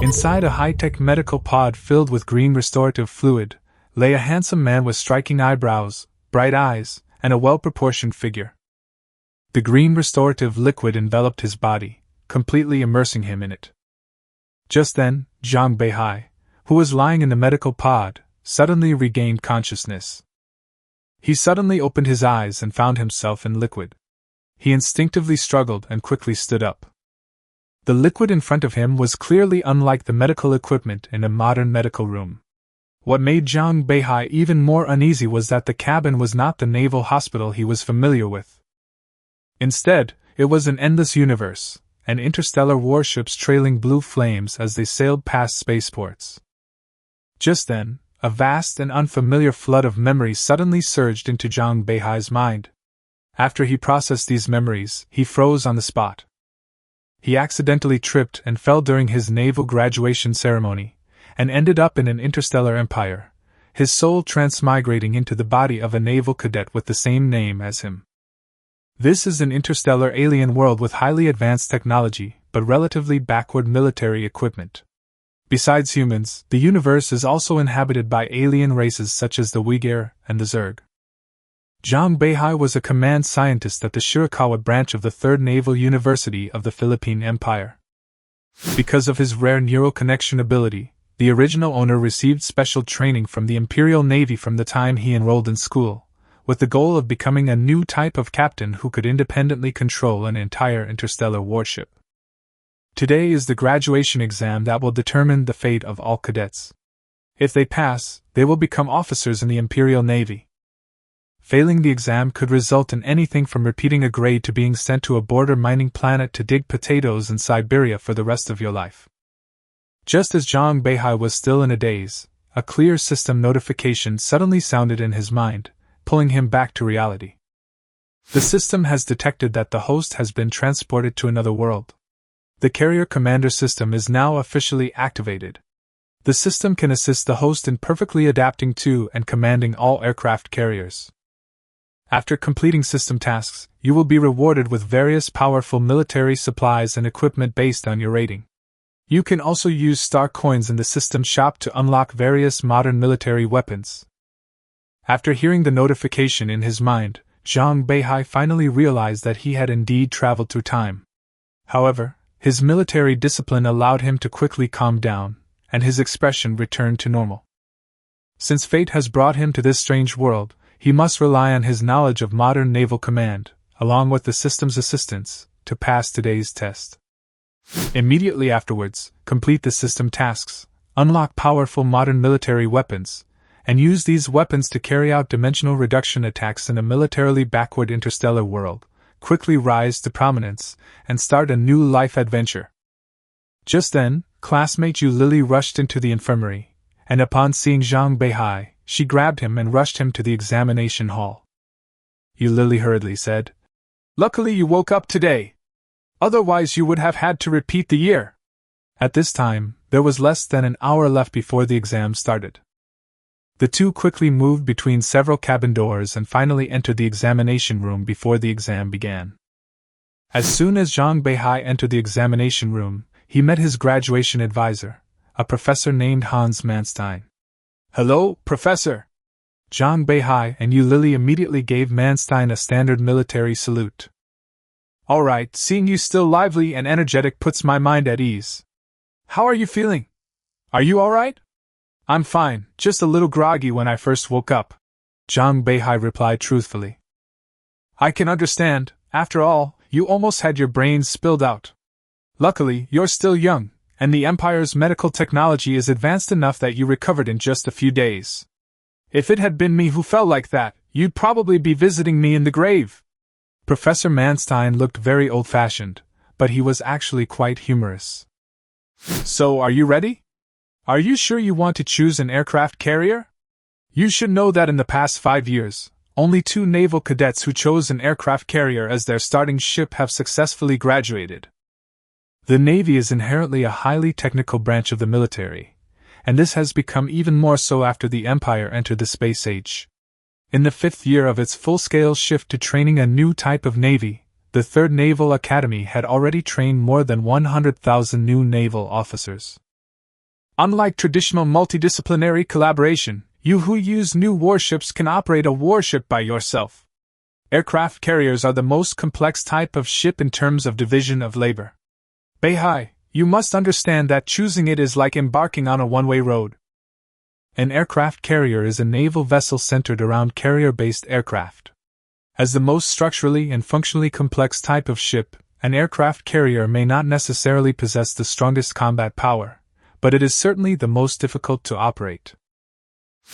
Inside a high-tech medical pod filled with green restorative fluid, lay a handsome man with striking eyebrows, bright eyes, and a well-proportioned figure. The green restorative liquid enveloped his body, completely immersing him in it. Just then, Zhang Beihai, who was lying in the medical pod, suddenly regained consciousness. He suddenly opened his eyes and found himself in liquid. He instinctively struggled and quickly stood up. The liquid in front of him was clearly unlike the medical equipment in a modern medical room. What made Zhang Beihai even more uneasy was that the cabin was not the naval hospital he was familiar with. Instead, it was an endless universe, and interstellar warships trailing blue flames as they sailed past spaceports. Just then, a vast and unfamiliar flood of memories suddenly surged into Zhang Beihai's mind. After he processed these memories, he froze on the spot. He accidentally tripped and fell during his naval graduation ceremony, and ended up in an interstellar empire, his soul transmigrating into the body of a naval cadet with the same name as him. This is an interstellar alien world with highly advanced technology, but relatively backward military equipment. Besides humans, the universe is also inhabited by alien races such as the Uyghur and the Zerg. Zhang Beihai was a command scientist at the Shirakawa branch of the 3rd Naval University of the Feilin Empire. Because of his rare neural connection ability, the original owner received special training from the Imperial Navy from the time he enrolled in school, with the goal of becoming a new type of captain who could independently control an entire interstellar warship. Today is the graduation exam that will determine the fate of all cadets. If they pass, they will become officers in the Imperial Navy. Failing the exam could result in anything from repeating a grade to being sent to a border mining planet to dig potatoes in Siberia for the rest of your life. Just as Zhang Beihai was still in a daze, a clear system notification suddenly sounded in his mind, pulling him back to reality. The system has detected that the host has been transported to another world. The carrier commander system is now officially activated. The system can assist the host in perfectly adapting to and commanding all aircraft carriers. After completing system tasks, you will be rewarded with various powerful military supplies and equipment based on your rating. You can also use star coins in the system shop to unlock various modern military weapons. After hearing the notification in his mind, Zhang Beihai finally realized that he had indeed traveled through time. However, his military discipline allowed him to quickly calm down, and his expression returned to normal. Since fate has brought him to this strange world, he must rely on his knowledge of modern naval command, along with the system's assistance, to pass today's test. Immediately afterwards, complete the system tasks, unlock powerful modern military weapons, and use these weapons to carry out dimensional reduction attacks in a militarily backward interstellar world, quickly rise to prominence, and start a new life adventure. Just then, classmate Yu Lily rushed into the infirmary, and upon seeing Zhang Beihai, she grabbed him and rushed him to the examination hall. Yu Lily hurriedly said, "Luckily you woke up today. Otherwise you would have had to repeat the year." At this time, there was less than an hour left before the exam started. The two quickly moved between several cabin doors and finally entered the examination room before the exam began. As soon as Zhang Beihai entered the examination room, he met his graduation advisor, a professor named Hans Manstein. "Hello, Professor!" Zhang Beihai and Yu Lily immediately gave Manstein a standard military salute. "All right, seeing you still lively and energetic puts my mind at ease. How are you feeling? Are you all right?" "I'm fine, just a little groggy when I first woke up," Zhang Beihai replied truthfully. "I can understand. After all, you almost had your brains spilled out. Luckily, you're still young, and the Empire's medical technology is advanced enough that you recovered in just a few days. If it had been me who fell like that, you'd probably be visiting me in the grave." Professor Manstein looked very old-fashioned, but he was actually quite humorous. "So, are you ready? Are you sure you want to choose an aircraft carrier? You should know that in the past 5 years, only 2 naval cadets who chose an aircraft carrier as their starting ship have successfully graduated. The Navy is inherently a highly technical branch of the military, and this has become even more so after the Empire entered the space age. In the 5th year of its full-scale shift to training a new type of Navy, the 3rd Naval Academy had already trained more than 100,000 new naval officers. Unlike traditional multidisciplinary collaboration, you who use new warships can operate a warship by yourself. Aircraft carriers are the most complex type of ship in terms of division of labor. Beihai, you must understand that choosing it is like embarking on a one-way road. An aircraft carrier is a naval vessel centered around carrier-based aircraft. As the most structurally and functionally complex type of ship, an aircraft carrier may not necessarily possess the strongest combat power, but it is certainly the most difficult to operate.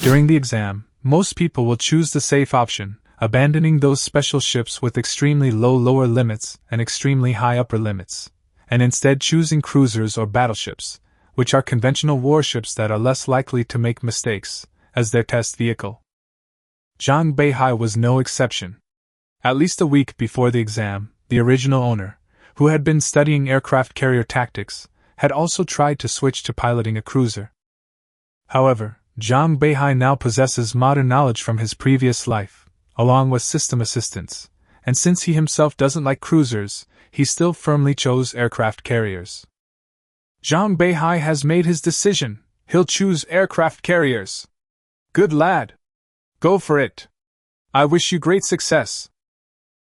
During the exam, most people will choose the safe option, abandoning those special ships with extremely low lower limits and extremely high upper limits, and instead choosing cruisers or battleships, which are conventional warships that are less likely to make mistakes, as their test vehicle. Zhang Beihai was no exception. At least a week before the exam, the original owner, who had been studying aircraft carrier tactics, had also tried to switch to piloting a cruiser. However, Zhang Beihai now possesses modern knowledge from his previous life, along with system assistance, and since he himself doesn't like cruisers, he still firmly chose aircraft carriers. Zhang Beihai has made his decision. He'll choose aircraft carriers. Good lad. Go for it. I wish you great success.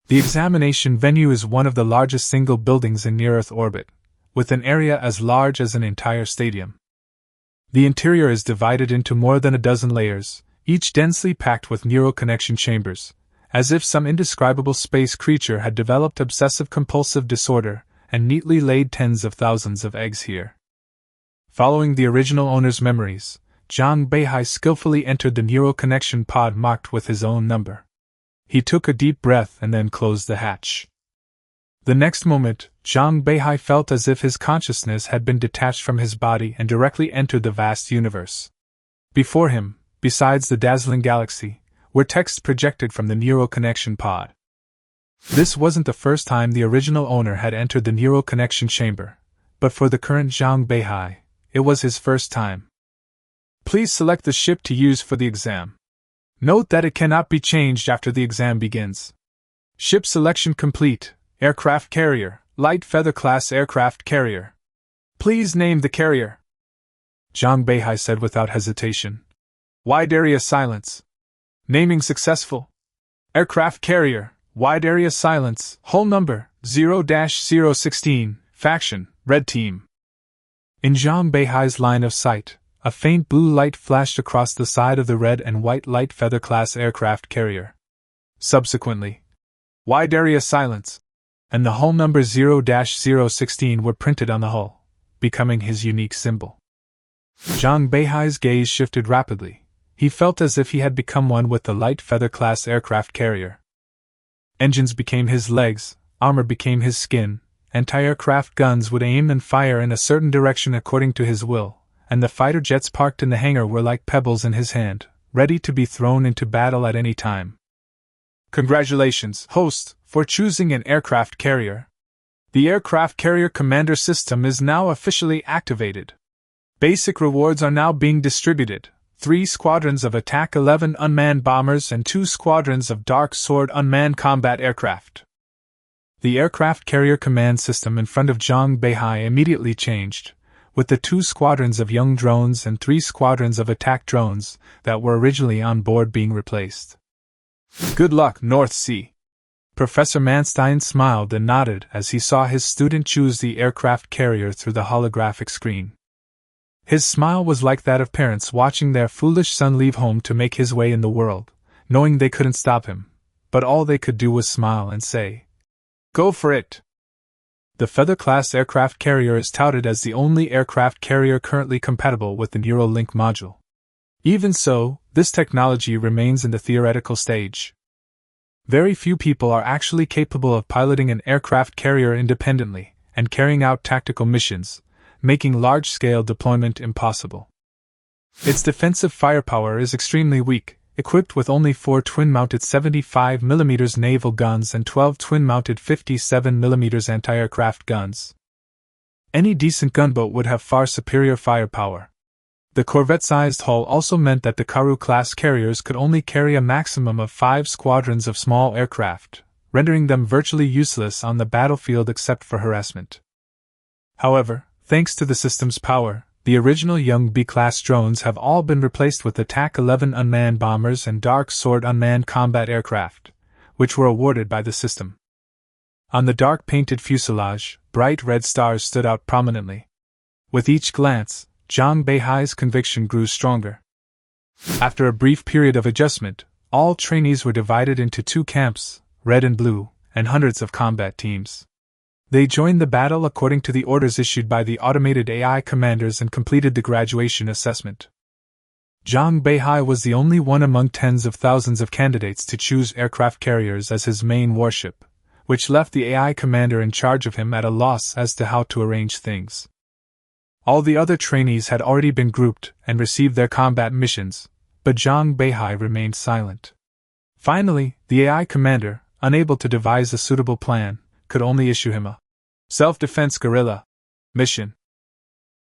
The examination venue is one of the largest single buildings in near-Earth orbit, with an area as large as an entire stadium. The interior is divided into more than a dozen layers, each densely packed with neural connection chambers, as if some indescribable space creature had developed obsessive-compulsive disorder and neatly laid tens of thousands of eggs here. Following the original owner's memories, Zhang Beihai skillfully entered the neural connection pod marked with his own number. He took a deep breath and then closed the hatch. The next moment, Zhang Beihai felt as if his consciousness had been detached from his body and directly entered the vast universe. Before him, besides the dazzling galaxy, were texts projected from the neural connection pod. This wasn't the first time the original owner had entered the neural connection chamber, but for the current Zhang Beihai, it was his first time. Please select the ship to use for the exam. Note that it cannot be changed after the exam begins. Ship selection complete. Aircraft carrier, light feather class aircraft carrier. Please name the carrier. Zhang Beihai said without hesitation. Wide area silence. Naming successful. Aircraft carrier, wide area silence, hull number 0-016, faction, red team. In Zhang Beihai's line of sight, a faint blue light flashed across the side of the red and white light feather class aircraft carrier. Subsequently, wide area silence, and the hull number 0-016 were printed on the hull, becoming his unique symbol. Zhang Beihai's gaze shifted rapidly. He felt as if he had become one with the light feather class aircraft carrier. Engines became his legs, armor became his skin, anti-aircraft guns would aim and fire in a certain direction according to his will, and the fighter jets parked in the hangar were like pebbles in his hand, ready to be thrown into battle at any time. Congratulations, host, for choosing an aircraft carrier. The aircraft carrier commander system is now officially activated. Basic rewards are now being distributed. 3 squadrons of Attack 11 unmanned bombers and 2 squadrons of Dark Sword unmanned combat aircraft. The aircraft carrier command system in front of Zhang Beihai immediately changed, with the 2 squadrons of young drones and 3 squadrons of attack drones that were originally on board being replaced. Good luck, North Sea. Professor Manstein smiled and nodded as he saw his student choose the aircraft carrier through the holographic screen. His smile was like that of parents watching their foolish son leave home to make his way in the world, knowing they couldn't stop him, but all they could do was smile and say, "Go for it." The Feather-class aircraft carrier is touted as the only aircraft carrier currently compatible with the Neural Link module. Even so, this technology remains in the theoretical stage. Very few people are actually capable of piloting an aircraft carrier independently and carrying out tactical missions, making large-scale deployment impossible. Its defensive firepower is extremely weak, equipped with only 4 twin-mounted 75mm naval guns and 12 twin-mounted 57mm anti-aircraft guns. Any decent gunboat would have far superior firepower. The corvette-sized hull also meant that the Karu-class carriers could only carry a maximum of 5 squadrons of small aircraft, rendering them virtually useless on the battlefield except for harassment. However, thanks to the system's power, the original young B-class drones have all been replaced with Attack 11 unmanned bombers and Dark Sword unmanned combat aircraft, which were awarded by the system. On the dark painted fuselage, bright red stars stood out prominently. With each glance, Zhang Beihai's conviction grew stronger. After a brief period of adjustment, all trainees were divided into two camps, red and blue, and hundreds of combat teams. They joined the battle according to the orders issued by the automated AI commanders and completed the graduation assessment. Zhang Beihai was the only one among tens of thousands of candidates to choose aircraft carriers as his main warship, which left the AI commander in charge of him at a loss as to how to arrange things. All the other trainees had already been grouped and received their combat missions, but Zhang Beihai remained silent. Finally, the AI commander, unable to devise a suitable plan, could only issue him a self-defense guerrilla mission.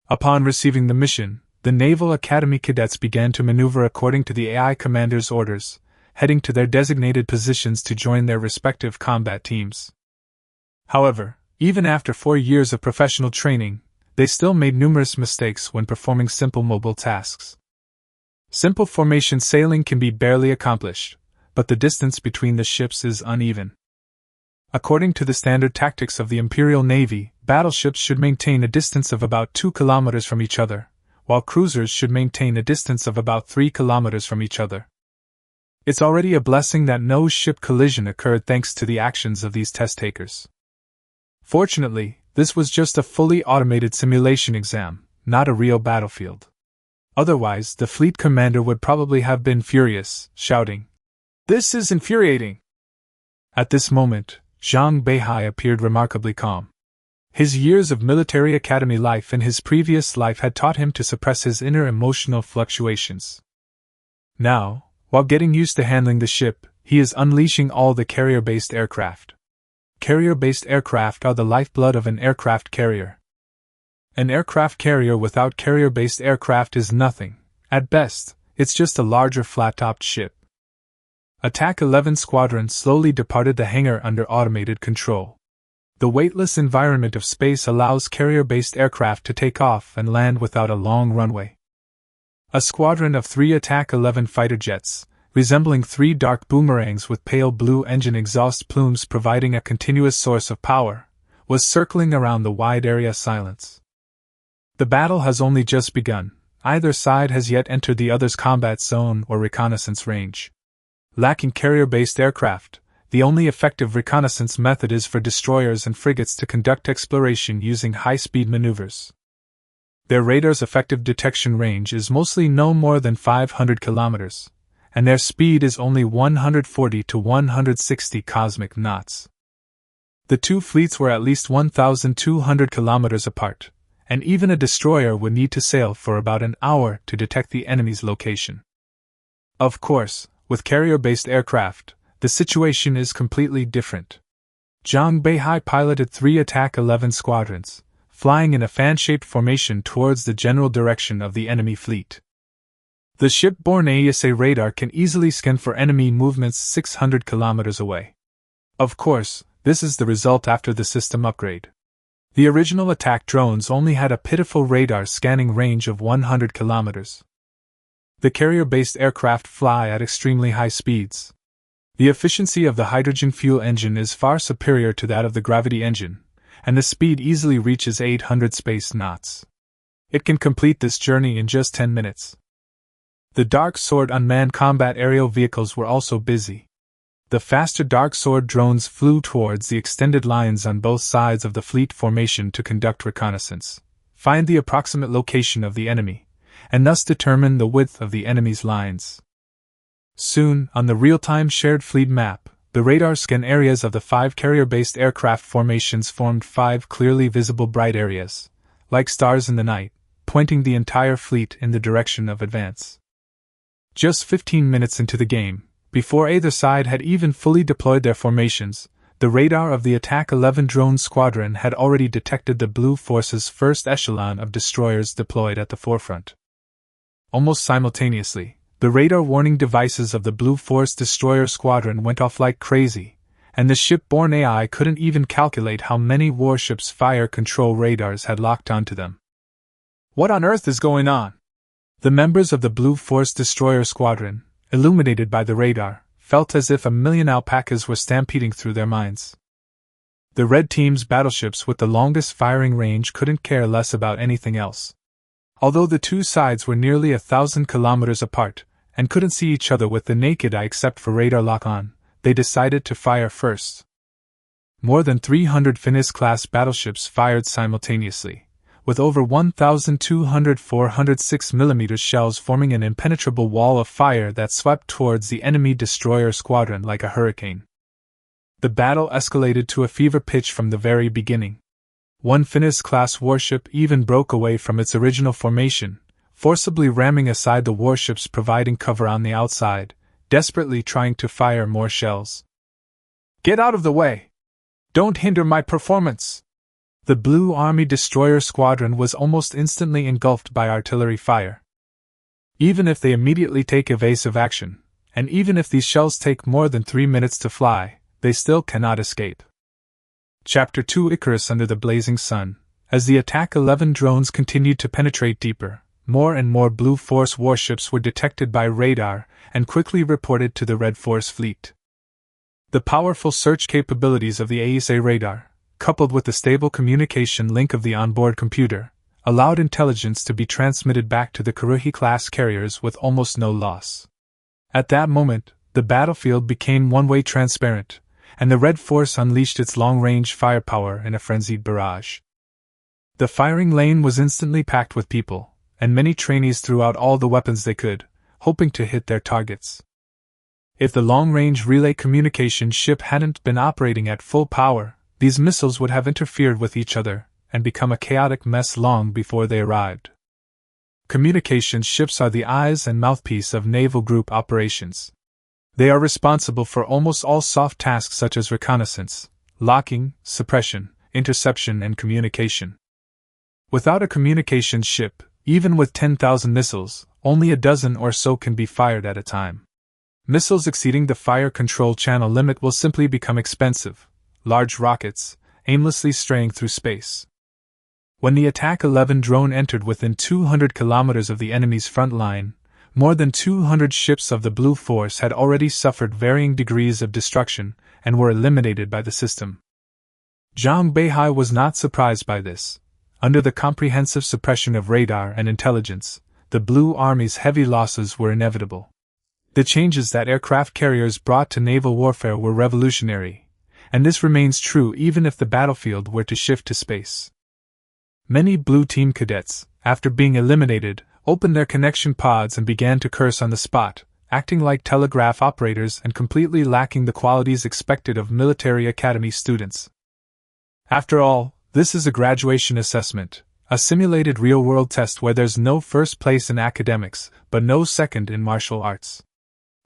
Upon receiving the mission, the Naval Academy cadets began to maneuver according to the AI commander's orders, heading to their designated positions to join their respective combat teams. However, even after 4 years of professional training, they still made numerous mistakes when performing simple mobile tasks. Simple formation sailing can be barely accomplished, but the distance between the ships is uneven. According to the standard tactics of the Imperial Navy, battleships should maintain a distance of about 2 kilometers from each other, while cruisers should maintain a distance of about 3 kilometers from each other. It's already a blessing that no ship collision occurred thanks to the actions of these test takers. Fortunately, this was just a fully automated simulation exam, not a real battlefield. Otherwise, the fleet commander would probably have been furious, shouting, "This is infuriating!" At this moment, Zhang Beihai appeared remarkably calm. His years of military academy life in his previous life had taught him to suppress his inner emotional fluctuations. Now, while getting used to handling the ship, he is unleashing all the carrier-based aircraft. Carrier-based aircraft are the lifeblood of an aircraft carrier. An aircraft carrier without carrier-based aircraft is nothing. At best, it's just a larger flat-topped ship. Attack 11 Squadron slowly departed the hangar under automated control. The weightless environment of space allows carrier-based aircraft to take off and land without a long runway. A squadron of 3 Attack 11 fighter jets, resembling 3 dark boomerangs with pale blue engine exhaust plumes providing a continuous source of power, was circling around the wide area silence. The battle has only just begun. Either side has yet entered the other's combat zone or reconnaissance range. Lacking carrier-based aircraft, the only effective reconnaissance method is for destroyers and frigates to conduct exploration using high-speed maneuvers. Their radar's effective detection range is mostly no more than 500 kilometers, and their speed is only 140 to 160 cosmic knots. The two fleets were at least 1,200 kilometers apart, and even a destroyer would need to sail for about an hour to detect the enemy's location. Of course, with carrier-based aircraft, the situation is completely different. Zhang Beihai piloted 3 Attack 11 squadrons, flying in a fan-shaped formation towards the general direction of the enemy fleet. The ship-borne AESA radar can easily scan for enemy movements 600 kilometers away. Of course, this is the result after the system upgrade. The original attack drones only had a pitiful radar scanning range of 100 kilometers. The carrier-based aircraft fly at extremely high speeds. The efficiency of the hydrogen fuel engine is far superior to that of the gravity engine, and the speed easily reaches 800 space knots. It can complete this journey in just 10 minutes. The Dark Sword unmanned combat aerial vehicles were also busy. The faster Dark Sword drones flew towards the extended lines on both sides of the fleet formation to conduct reconnaissance, find the approximate location of the enemy, and thus determine the width of the enemy's lines. Soon, on the real-time shared fleet map, the radar scan areas of the 5 carrier-based aircraft formations formed 5 clearly visible bright areas, like stars in the night, pointing the entire fleet in the direction of advance. Just 15 minutes into the game, before either side had even fully deployed their formations, the radar of the Attack 11 drone squadron had already detected the Blue Force's first echelon of destroyers deployed at the forefront. Almost simultaneously, the radar warning devices of the Blue Force destroyer squadron went off like crazy, and the ship-borne AI couldn't even calculate how many warships' fire control radars had locked onto them. What on earth is going on? The members of the Blue Force Destroyer Squadron, illuminated by the radar, felt as if a million alpacas were stampeding through their minds. The Red Team's battleships with the longest firing range couldn't care less about anything else. Although the two sides were nearly 1,000 kilometers apart, and couldn't see each other with the naked eye except for radar lock-on, they decided to fire first. More than 300 Finis-class battleships fired simultaneously, with over 1,200 406mm shells forming an impenetrable wall of fire that swept towards the enemy destroyer squadron like a hurricane. The battle escalated to a fever pitch from the very beginning. One Finis-class warship even broke away from its original formation, forcibly ramming aside the warships providing cover on the outside, desperately trying to fire more shells. "Get out of the way! Don't hinder my performance!" The Blue Army destroyer squadron was almost instantly engulfed by artillery fire. Even if they immediately take evasive action, and even if these shells take more than 3 minutes to fly, they still cannot escape. Chapter 2 Icarus Under the Blazing Sun. As the Attack 11 drones continued to penetrate deeper, more and more Blue Force warships were detected by radar and quickly reported to the Red Force fleet. The powerful search capabilities of the AESA radar, coupled with the stable communication link of the onboard computer, allowed intelligence to be transmitted back to the Kuruhi-class carriers with almost no loss. At that moment, the battlefield became one-way transparent, and the Red Force unleashed its long-range firepower in a frenzied barrage. The firing lane was instantly packed with people, and many trainees threw out all the weapons they could, hoping to hit their targets. If the long-range relay communication ship hadn't been operating at full power, these missiles would have interfered with each other and become a chaotic mess long before they arrived. Communications ships are the eyes and mouthpiece of naval group operations. They are responsible for almost all soft tasks such as reconnaissance, locking, suppression, interception, and communication. Without a communications ship, even with 10,000 missiles, only a dozen or so can be fired at a time. Missiles exceeding the fire control channel limit will simply become expensive, large rockets, aimlessly straying through space. When the Attack 11 drone entered within 200 kilometers of the enemy's front line, more than 200 ships of the Blue Force had already suffered varying degrees of destruction and were eliminated by the system. Zhang Beihai was not surprised by this. Under the comprehensive suppression of radar and intelligence, the Blue Army's heavy losses were inevitable. The changes that aircraft carriers brought to naval warfare were revolutionary, and this remains true even if the battlefield were to shift to space. Many Blue Team cadets, after being eliminated, opened their connection pods and began to curse on the spot, acting like telegraph operators and completely lacking the qualities expected of military academy students. After all, this is a graduation assessment, a simulated real-world test where there's no first place in academics, but no second in martial arts.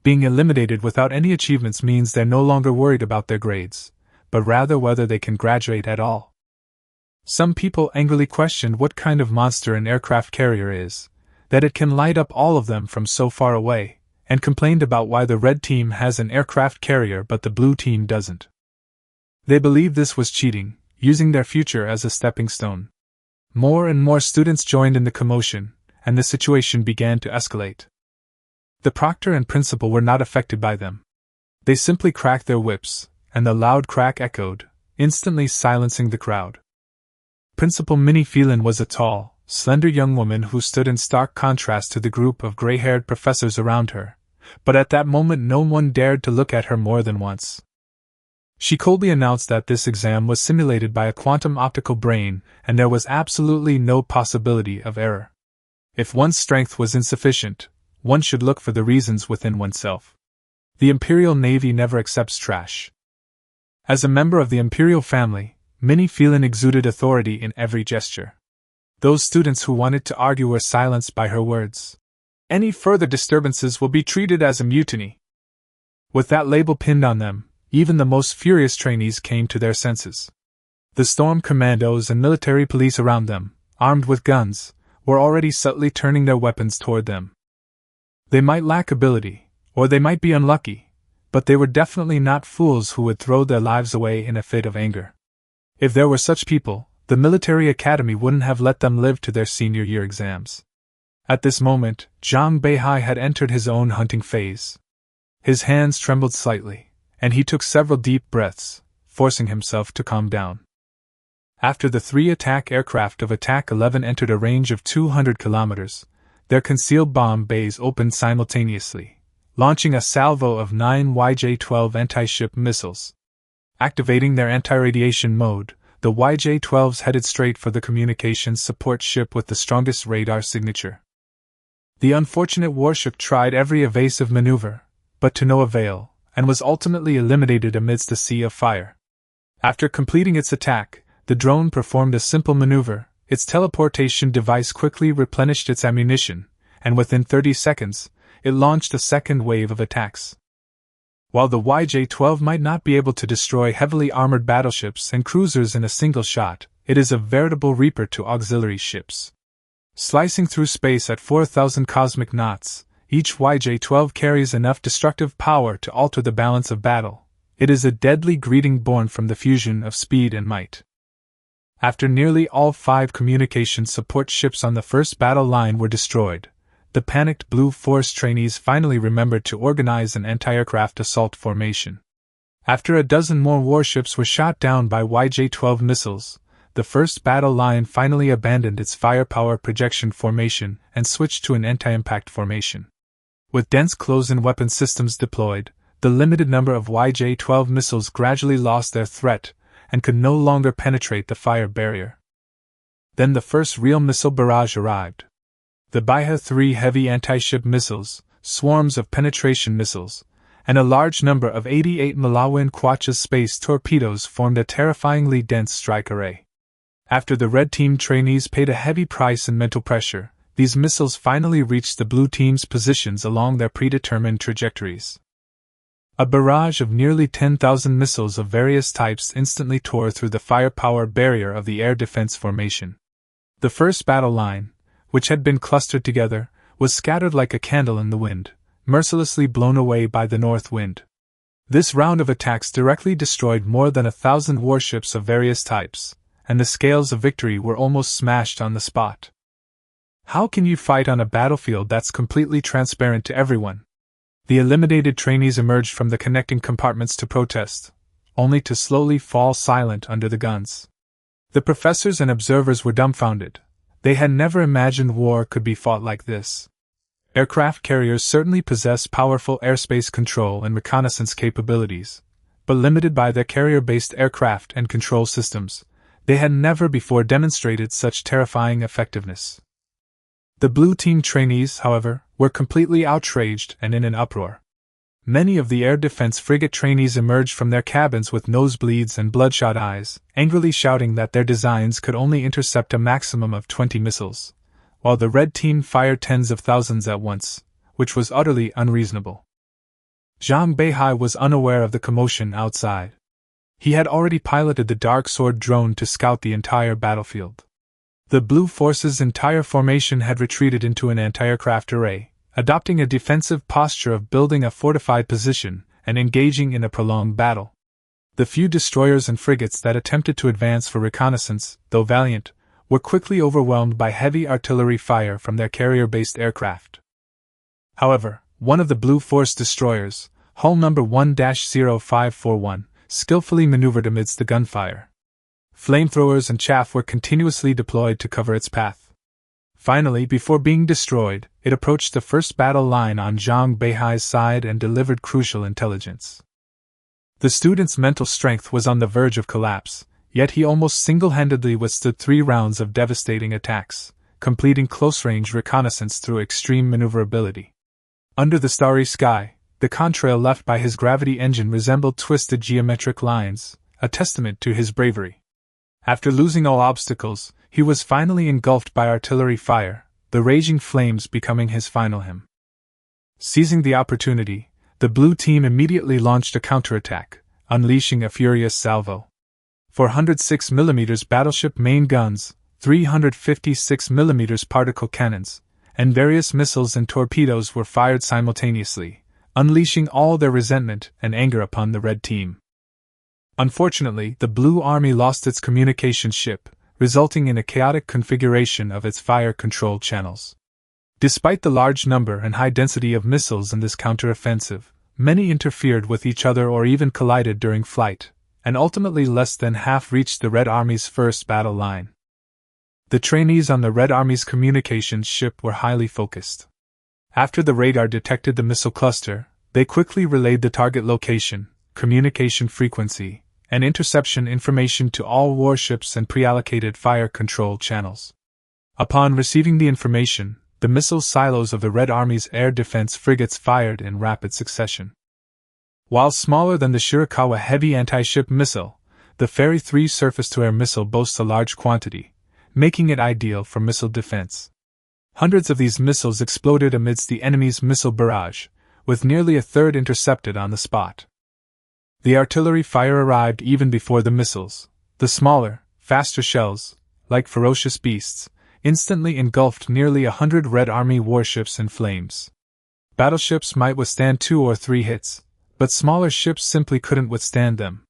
Being eliminated without any achievements means they're no longer worried about their grades, but rather whether they can graduate at all. Some people angrily questioned what kind of monster an aircraft carrier is, that it can light up all of them from so far away, and complained about why the Red Team has an aircraft carrier but the Blue Team doesn't. They believed this was cheating, using their future as a stepping stone. More and more students joined in the commotion, and the situation began to escalate. The proctor and principal were not affected by them. They simply cracked their whips, and the loud crack echoed, instantly silencing the crowd. Principal Minnie Feilin was a tall, slender young woman who stood in stark contrast to the group of gray-haired professors around her, but at that moment no one dared to look at her more than once. She coldly announced that this exam was simulated by a quantum optical brain, and there was absolutely no possibility of error. If one's strength was insufficient, one should look for the reasons within oneself. The Imperial Navy never accepts trash. As a member of the Imperial family, Minnie Feilin exuded authority in every gesture. Those students who wanted to argue were silenced by her words. Any further disturbances will be treated as a mutiny. With that label pinned on them, even the most furious trainees came to their senses. The storm commandos and military police around them, armed with guns, were already subtly turning their weapons toward them. They might lack ability, or they might be unlucky, but they were definitely not fools who would throw their lives away in a fit of anger. If there were such people, the military academy wouldn't have let them live to their senior year exams. At this moment, Zhang Beihai had entered his own hunting phase. His hands trembled slightly, and he took several deep breaths, forcing himself to calm down. After the 3 attack aircraft of Attack 11 entered a range of 200 kilometers, their concealed bomb bays opened simultaneously, launching a salvo of 9 YJ-12 anti-ship missiles. Activating their anti-radiation mode, the YJ-12s headed straight for the communications support ship with the strongest radar signature. The unfortunate warship tried every evasive maneuver, but to no avail, and was ultimately eliminated amidst a sea of fire. After completing its attack, the drone performed a simple maneuver. Its teleportation device quickly replenished its ammunition, and within 30 seconds, it launched a second wave of attacks. While the YJ-12 might not be able to destroy heavily armored battleships and cruisers in a single shot, it is a veritable reaper to auxiliary ships. Slicing through space at 4,000 cosmic knots, each YJ-12 carries enough destructive power to alter the balance of battle. It is a deadly greeting born from the fusion of speed and might. After nearly all 5 communication support ships on the first battle line were destroyed, the panicked Blue Force trainees finally remembered to organize an anti-aircraft assault formation. After a dozen more warships were shot down by YJ-12 missiles, the first battle line finally abandoned its firepower projection formation and switched to an anti-impact formation. With dense close-in weapon systems deployed, the limited number of YJ-12 missiles gradually lost their threat and could no longer penetrate the fire barrier. Then the first real missile barrage arrived. The Beihai 3 heavy anti-ship missiles, swarms of penetration missiles, and a large number of 88 Malawin Quachas space torpedoes formed a terrifyingly dense strike array. After the Red Team trainees paid a heavy price in mental pressure, these missiles finally reached the Blue Team's positions along their predetermined trajectories. A barrage of nearly 10,000 missiles of various types instantly tore through the firepower barrier of the air defense formation. The first battle line, which had been clustered together, was scattered like a candle in the wind, mercilessly blown away by the north wind. This round of attacks directly destroyed more than 1,000 warships of various types, and the scales of victory were almost smashed on the spot. How can you fight on a battlefield that's completely transparent to everyone? The eliminated trainees emerged from the connecting compartments to protest, only to slowly fall silent under the guns. The professors and observers were dumbfounded. They had never imagined war could be fought like this. Aircraft carriers certainly possess powerful airspace control and reconnaissance capabilities, but limited by their carrier-based aircraft and control systems, they had never before demonstrated such terrifying effectiveness. The Blue Team trainees, however, were completely outraged and in an uproar. Many of the air defense frigate trainees emerged from their cabins with nosebleeds and bloodshot eyes, angrily shouting that their designs could only intercept a maximum of 20 missiles, while the Red Team fired tens of thousands at once, which was utterly unreasonable. Zhang Beihai was unaware of the commotion outside. He had already piloted the Dark Sword drone to scout the entire battlefield. The Blue Force's entire formation had retreated into an anti-aircraft array, adopting a defensive posture of building a fortified position and engaging in a prolonged battle. The few destroyers and frigates that attempted to advance for reconnaissance, though valiant, were quickly overwhelmed by heavy artillery fire from their carrier-based aircraft. However, one of the Blue Force destroyers, hull number 1-0541, skillfully maneuvered amidst the gunfire. Flamethrowers and chaff were continuously deployed to cover its path. Finally, before being destroyed, it approached the first battle line on Zhang Beihai's side and delivered crucial intelligence. The student's mental strength was on the verge of collapse, yet he almost single-handedly withstood 3 rounds of devastating attacks, completing close-range reconnaissance through extreme maneuverability. Under the starry sky, the contrail left by his gravity engine resembled twisted geometric lines, a testament to his bravery. After losing all obstacles, he was finally engulfed by artillery fire, the raging flames becoming his final hymn. Seizing the opportunity, the Blue Team immediately launched a counterattack, unleashing a furious salvo. 406mm battleship main guns, 356mm particle cannons, and various missiles and torpedoes were fired simultaneously, unleashing all their resentment and anger upon the Red Team. Unfortunately, the Blue Army lost its communication ship, resulting in a chaotic configuration of its fire control channels. Despite the large number and high density of missiles in this counteroffensive, many interfered with each other or even collided during flight, and ultimately less than half reached the Red Army's first battle line. The trainees on the Red Army's communications ship were highly focused. After the radar detected the missile cluster, they quickly relayed the target location, communication frequency, and interception information to all warships and pre-allocated fire control channels. Upon receiving the information, the missile silos of the Red Army's air defense frigates fired in rapid succession. While smaller than the Shirakawa heavy anti-ship missile, the Fairy 3 surface-to-air missile boasts a large quantity, making it ideal for missile defense. Hundreds of these missiles exploded amidst the enemy's missile barrage, with nearly a third intercepted on the spot. The artillery fire arrived even before the missiles. The smaller, faster shells, like ferocious beasts, instantly engulfed nearly 100 Red Army warships in flames. Battleships might withstand 2 or 3 hits, but smaller ships simply couldn't withstand them.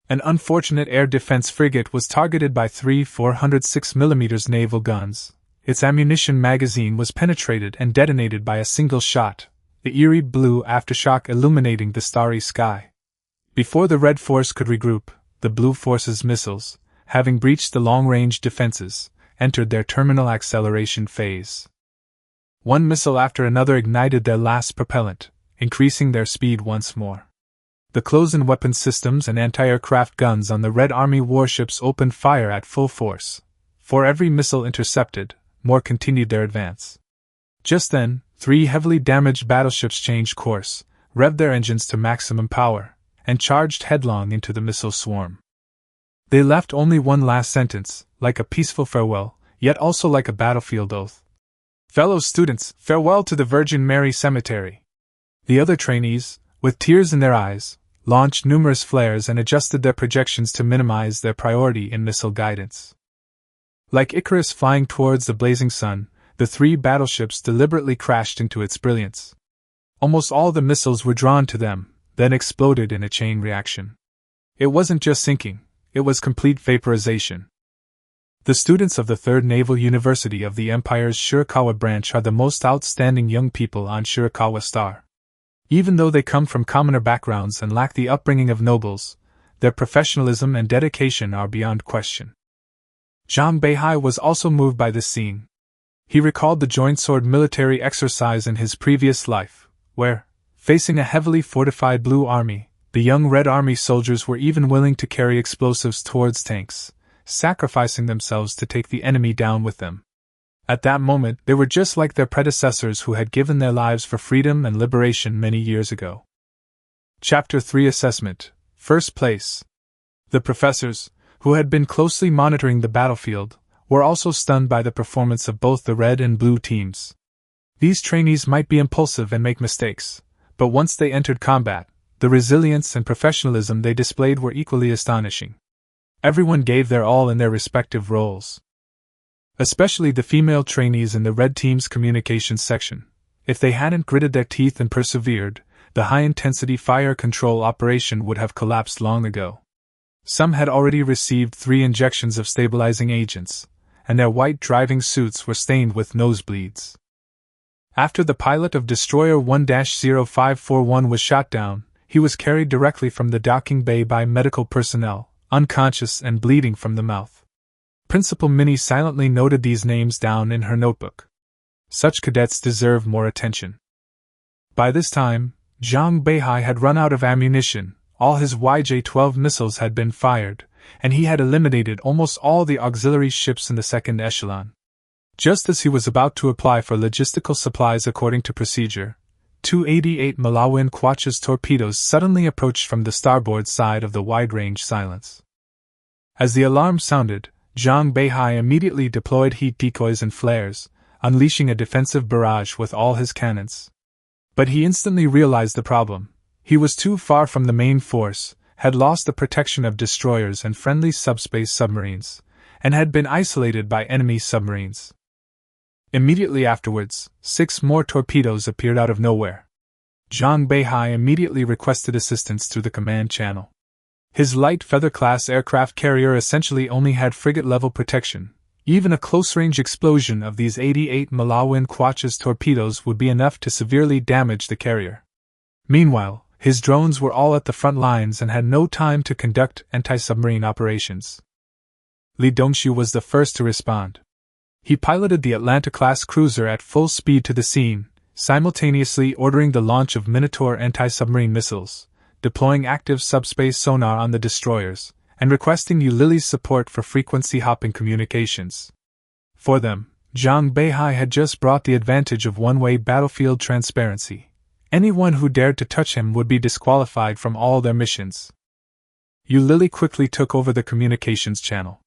An unfortunate air defense frigate was targeted by 3 406mm naval guns. Its ammunition magazine was penetrated and detonated by a single shot, the eerie blue aftershock illuminating the starry sky. Before the Red Force could regroup, the Blue Force's missiles, having breached the long-range defenses, entered their terminal acceleration phase. One missile after another ignited their last propellant, increasing their speed once more. The close-in weapon systems and anti-aircraft guns on the Red Army warships opened fire at full force. For every missile intercepted, more continued their advance. Just then, 3 heavily damaged battleships changed course, revved their engines to maximum power, and charged headlong into the missile swarm. They left only one last sentence, like a peaceful farewell, yet also like a battlefield oath. "Fellow students, farewell to the Virgin Mary Cemetery." The other trainees, with tears in their eyes, launched numerous flares and adjusted their projections to minimize their priority in missile guidance. Like Icarus flying towards the blazing sun, the 3 battleships deliberately crashed into its brilliance. Almost all the missiles were drawn to them, then exploded in a chain reaction. It wasn't just sinking, it was complete vaporization. The students of the 3rd Naval University of the Empire's Shirakawa branch are the most outstanding young people on Shirakawa Star. Even though they come from commoner backgrounds and lack the upbringing of nobles, their professionalism and dedication are beyond question. Zhang Beihai was also moved by this scene. He recalled the joint sword military exercise in his previous life, where, facing a heavily fortified Blue Army, the young Red Army soldiers were even willing to carry explosives towards tanks, sacrificing themselves to take the enemy down with them. At that moment, they were just like their predecessors who had given their lives for freedom and liberation many years ago. Chapter 3 Assessment. First place. The professors, who had been closely monitoring the battlefield, were also stunned by the performance of both the red and blue teams. These trainees might be impulsive and make mistakes, but once they entered combat, the resilience and professionalism they displayed were equally astonishing. Everyone gave their all in their respective roles. Especially the female trainees in the red team's communications section. If they hadn't gritted their teeth and persevered, the high-intensity fire control operation would have collapsed long ago. Some had already received 3 injections of stabilizing agents, and their white driving suits were stained with nosebleeds. After the pilot of Destroyer 1-0541 was shot down, he was carried directly from the docking bay by medical personnel, unconscious and bleeding from the mouth. Principal Minnie silently noted these names down in her notebook. Such cadets deserve more attention. By this time, Zhang Beihai had run out of ammunition, all his YJ-12 missiles had been fired, and he had eliminated almost all the auxiliary ships in the second echelon. Just as he was about to apply for logistical supplies according to procedure, 288 Malawin Quach's torpedoes suddenly approached from the starboard side of the wide-range silence. As the alarm sounded, Zhang Beihai immediately deployed heat decoys and flares, unleashing a defensive barrage with all his cannons. But he instantly realized the problem. He was too far from the main force, had lost the protection of destroyers and friendly subspace submarines, and had been isolated by enemy submarines. Immediately afterwards, 6 more torpedoes appeared out of nowhere. Zhang Beihai immediately requested assistance through the command channel. His light feather-class aircraft carrier essentially only had frigate-level protection. Even a close-range explosion of these 88 Malawin Quach's torpedoes would be enough to severely damage the carrier. Meanwhile, his drones were all at the front lines and had no time to conduct anti-submarine operations. Li Dongxiu was the first to respond. He piloted the Atlanta-class cruiser at full speed to the scene, simultaneously ordering the launch of Minotaur anti-submarine missiles, deploying active subspace sonar on the destroyers, and requesting Eulili's support for frequency-hopping communications. For them, Zhang Beihai had just brought the advantage of one-way battlefield transparency. Anyone who dared to touch him would be disqualified from all their missions. Eulili quickly took over the communications channel.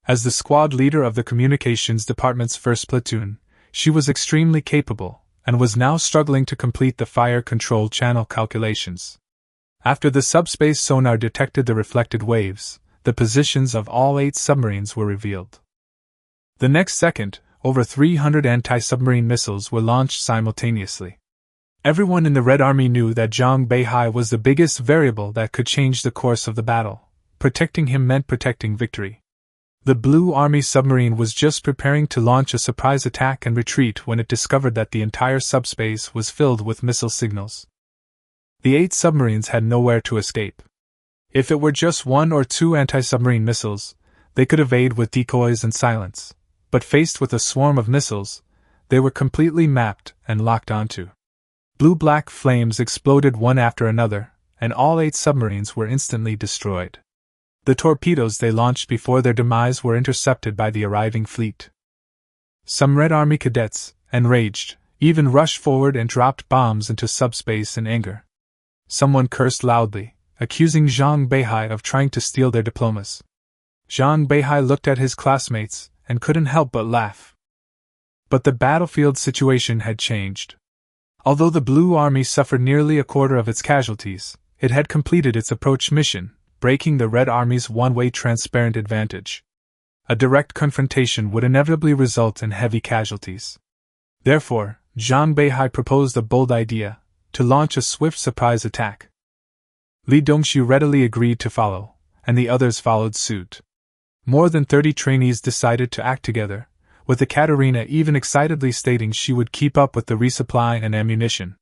As the squad leader of the communications department's first platoon, she was extremely capable, and was now struggling to complete the fire control channel calculations. After the subspace sonar detected the reflected waves, the positions of all 8 submarines were revealed. The next second, over 300 anti-submarine missiles were launched simultaneously. Everyone in the Red Army knew that Zhang Beihai was the biggest variable that could change the course of the battle. Protecting him meant protecting victory. The Blue Army submarine was just preparing to launch a surprise attack and retreat when it discovered that the entire subspace was filled with missile signals. The 8 submarines had nowhere to escape. If it were just 1 or 2 anti-submarine missiles, they could evade with decoys and silence, but faced with a swarm of missiles, they were completely mapped and locked onto. Blue-black flames exploded one after another, and all 8 submarines were instantly destroyed. The torpedoes they launched before their demise were intercepted by the arriving fleet. Some Red Army cadets, enraged, even rushed forward and dropped bombs into subspace in anger. Someone cursed loudly, accusing Zhang Beihai of trying to steal their diplomas. Zhang Beihai looked at his classmates and couldn't help but laugh. But the battlefield situation had changed. Although the Blue Army suffered nearly a quarter of its casualties, it had completed its approach mission, breaking the Red Army's one-way transparent advantage. A direct confrontation would inevitably result in heavy casualties. Therefore, Zhang Beihai proposed a bold idea: to launch a swift surprise attack. Li Dongxiu readily agreed to follow, and the others followed suit. More than 30 trainees decided to act together, with the Katerina even excitedly stating she would keep up with the resupply and ammunition.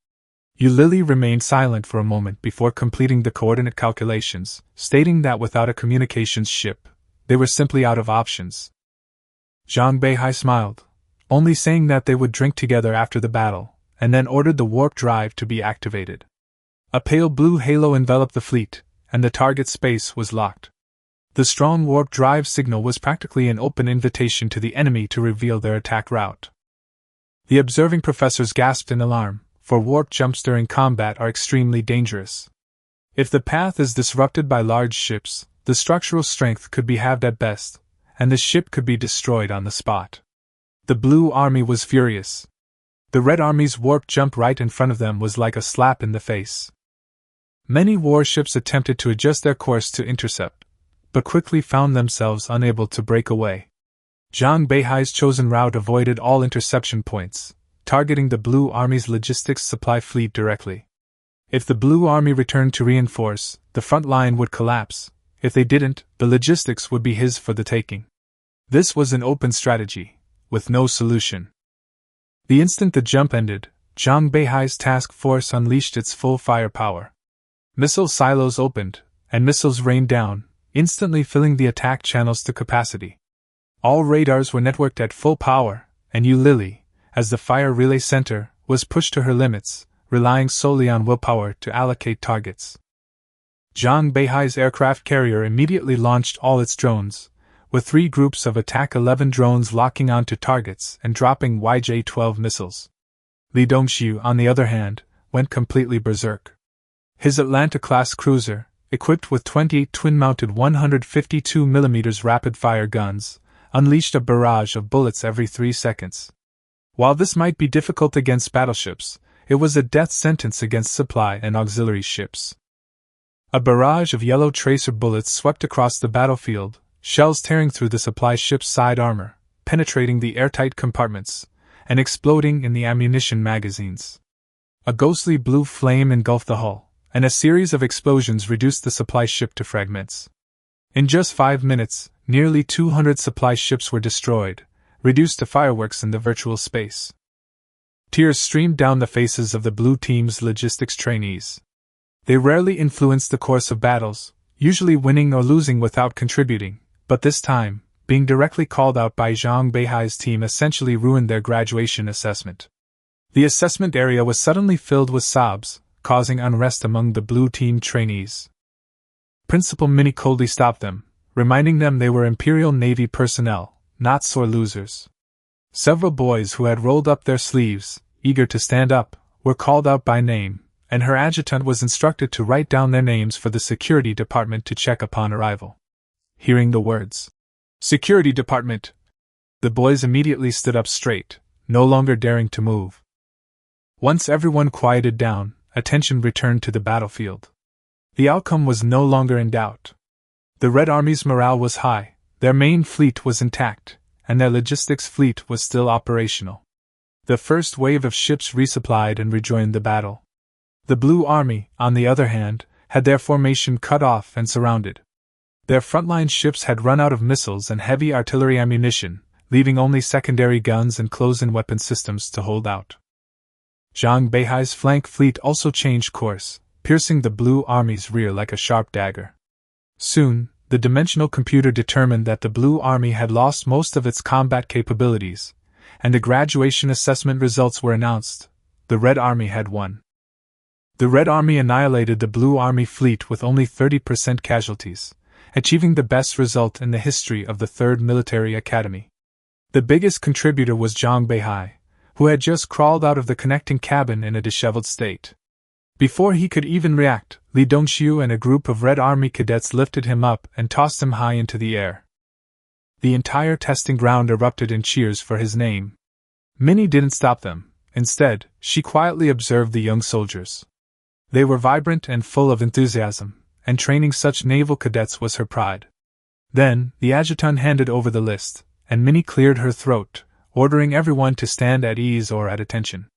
Eulili remained silent for a moment before completing the coordinate calculations, stating that without a communications ship, they were simply out of options. Zhang Beihai smiled, only saying that they would drink together after the battle, and then ordered the warp drive to be activated. A pale blue halo enveloped the fleet, and the target space was locked. The strong warp drive signal was practically an open invitation to the enemy to reveal their attack route. The observing professors gasped in alarm, for warp jumps during combat are extremely dangerous. If the path is disrupted by large ships, the structural strength could be halved at best, and the ship could be destroyed on the spot. The Blue Army was furious. The Red Army's warp jump right in front of them was like a slap in the face. Many warships attempted to adjust their course to intercept, but quickly found themselves unable to break away. Zhang Beihai's chosen route avoided all interception points, targeting the Blue Army's logistics supply fleet directly. If the Blue Army returned to reinforce, the front line would collapse. If they didn't, the logistics would be his for the taking. This was an open strategy, with no solution. The instant the jump ended, Zhang Beihai's task force unleashed its full firepower. Missile silos opened, and missiles rained down, instantly filling the attack channels to capacity. All radars were networked at full power, and Eulili, as the fire relay center, was pushed to her limits, relying solely on willpower to allocate targets. Zhang Beihai's aircraft carrier immediately launched all its drones, with 3 groups of Attack 11 drones locking onto targets and dropping YJ-12 missiles. Li Dongxiu, on the other hand, went completely berserk. His Atlanta-class cruiser, equipped with 28 twin-mounted 152mm rapid-fire guns, unleashed a barrage of bullets every 3 seconds. While this might be difficult against battleships, it was a death sentence against supply and auxiliary ships. A barrage of yellow tracer bullets swept across the battlefield, shells tearing through the supply ship's side armor, penetrating the airtight compartments, and exploding in the ammunition magazines. A ghostly blue flame engulfed the hull, and a series of explosions reduced the supply ship to fragments. In just 5 minutes, nearly 200 supply ships were destroyed, reduced to fireworks in the virtual space. Tears streamed down the faces of the Blue Team's logistics trainees. They rarely influenced the course of battles, usually winning or losing without contributing, but this time, being directly called out by Zhang Beihai's team essentially ruined their graduation assessment. The assessment area was suddenly filled with sobs, causing unrest among the Blue Team trainees. Principal Minnie coldly stopped them, reminding them they were Imperial Navy personnel, not sore losers. Several boys who had rolled up their sleeves, eager to stand up, were called out by name, and her adjutant was instructed to write down their names for the security department to check upon arrival. Hearing the words, "Security Department," the boys immediately stood up straight, no longer daring to move. Once everyone quieted down, attention returned to the battlefield. The outcome was no longer in doubt. The Red Army's morale was high, their main fleet was intact, and their logistics fleet was still operational. The first wave of ships resupplied and rejoined the battle. The Blue Army, on the other hand, had their formation cut off and surrounded. Their frontline ships had run out of missiles and heavy artillery ammunition, leaving only secondary guns and close-in weapon systems to hold out. Zhang Beihai's flank fleet also changed course, piercing the Blue Army's rear like a sharp dagger. Soon, the dimensional computer determined that the Blue Army had lost most of its combat capabilities, and the graduation assessment results were announced. The Red Army had won. The Red Army annihilated the Blue Army fleet with only 30% casualties, achieving the best result in the history of the 3rd Military Academy. The biggest contributor was Zhang Beihai, who had just crawled out of the connecting cabin in a disheveled state. Before he could even react, Li Dongxiu and a group of Red Army cadets lifted him up and tossed him high into the air. The entire testing ground erupted in cheers for his name. Minnie didn't stop them. Instead, she quietly observed the young soldiers. They were vibrant and full of enthusiasm, and training such naval cadets was her pride. Then, the adjutant handed over the list, and Minnie cleared her throat, ordering everyone to stand at ease or at attention.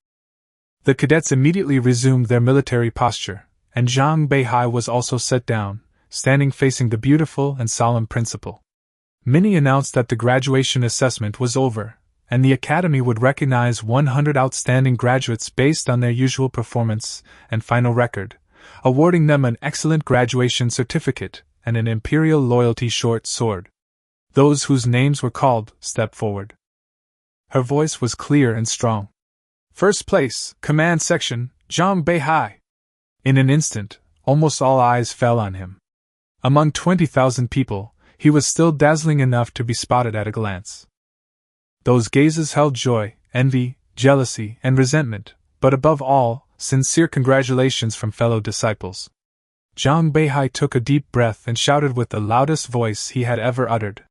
The cadets immediately resumed their military posture, and Zhang Beihai was also set down, standing facing the beautiful and solemn principal. Minnie announced that the graduation assessment was over, and the Academy would recognize 100 outstanding graduates based on their usual performance and final record, awarding them an excellent graduation certificate and an Imperial Loyalty short sword. Those whose names were called stepped forward. Her voice was clear and strong. "First place, Command Section, Zhang Beihai." In an instant, almost all eyes fell on him. Among 20,000 people, he was still dazzling enough to be spotted at a glance. Those gazes held joy, envy, jealousy, and resentment, but above all, sincere congratulations from fellow disciples. Zhang Beihai took a deep breath and shouted with the loudest voice he had ever uttered.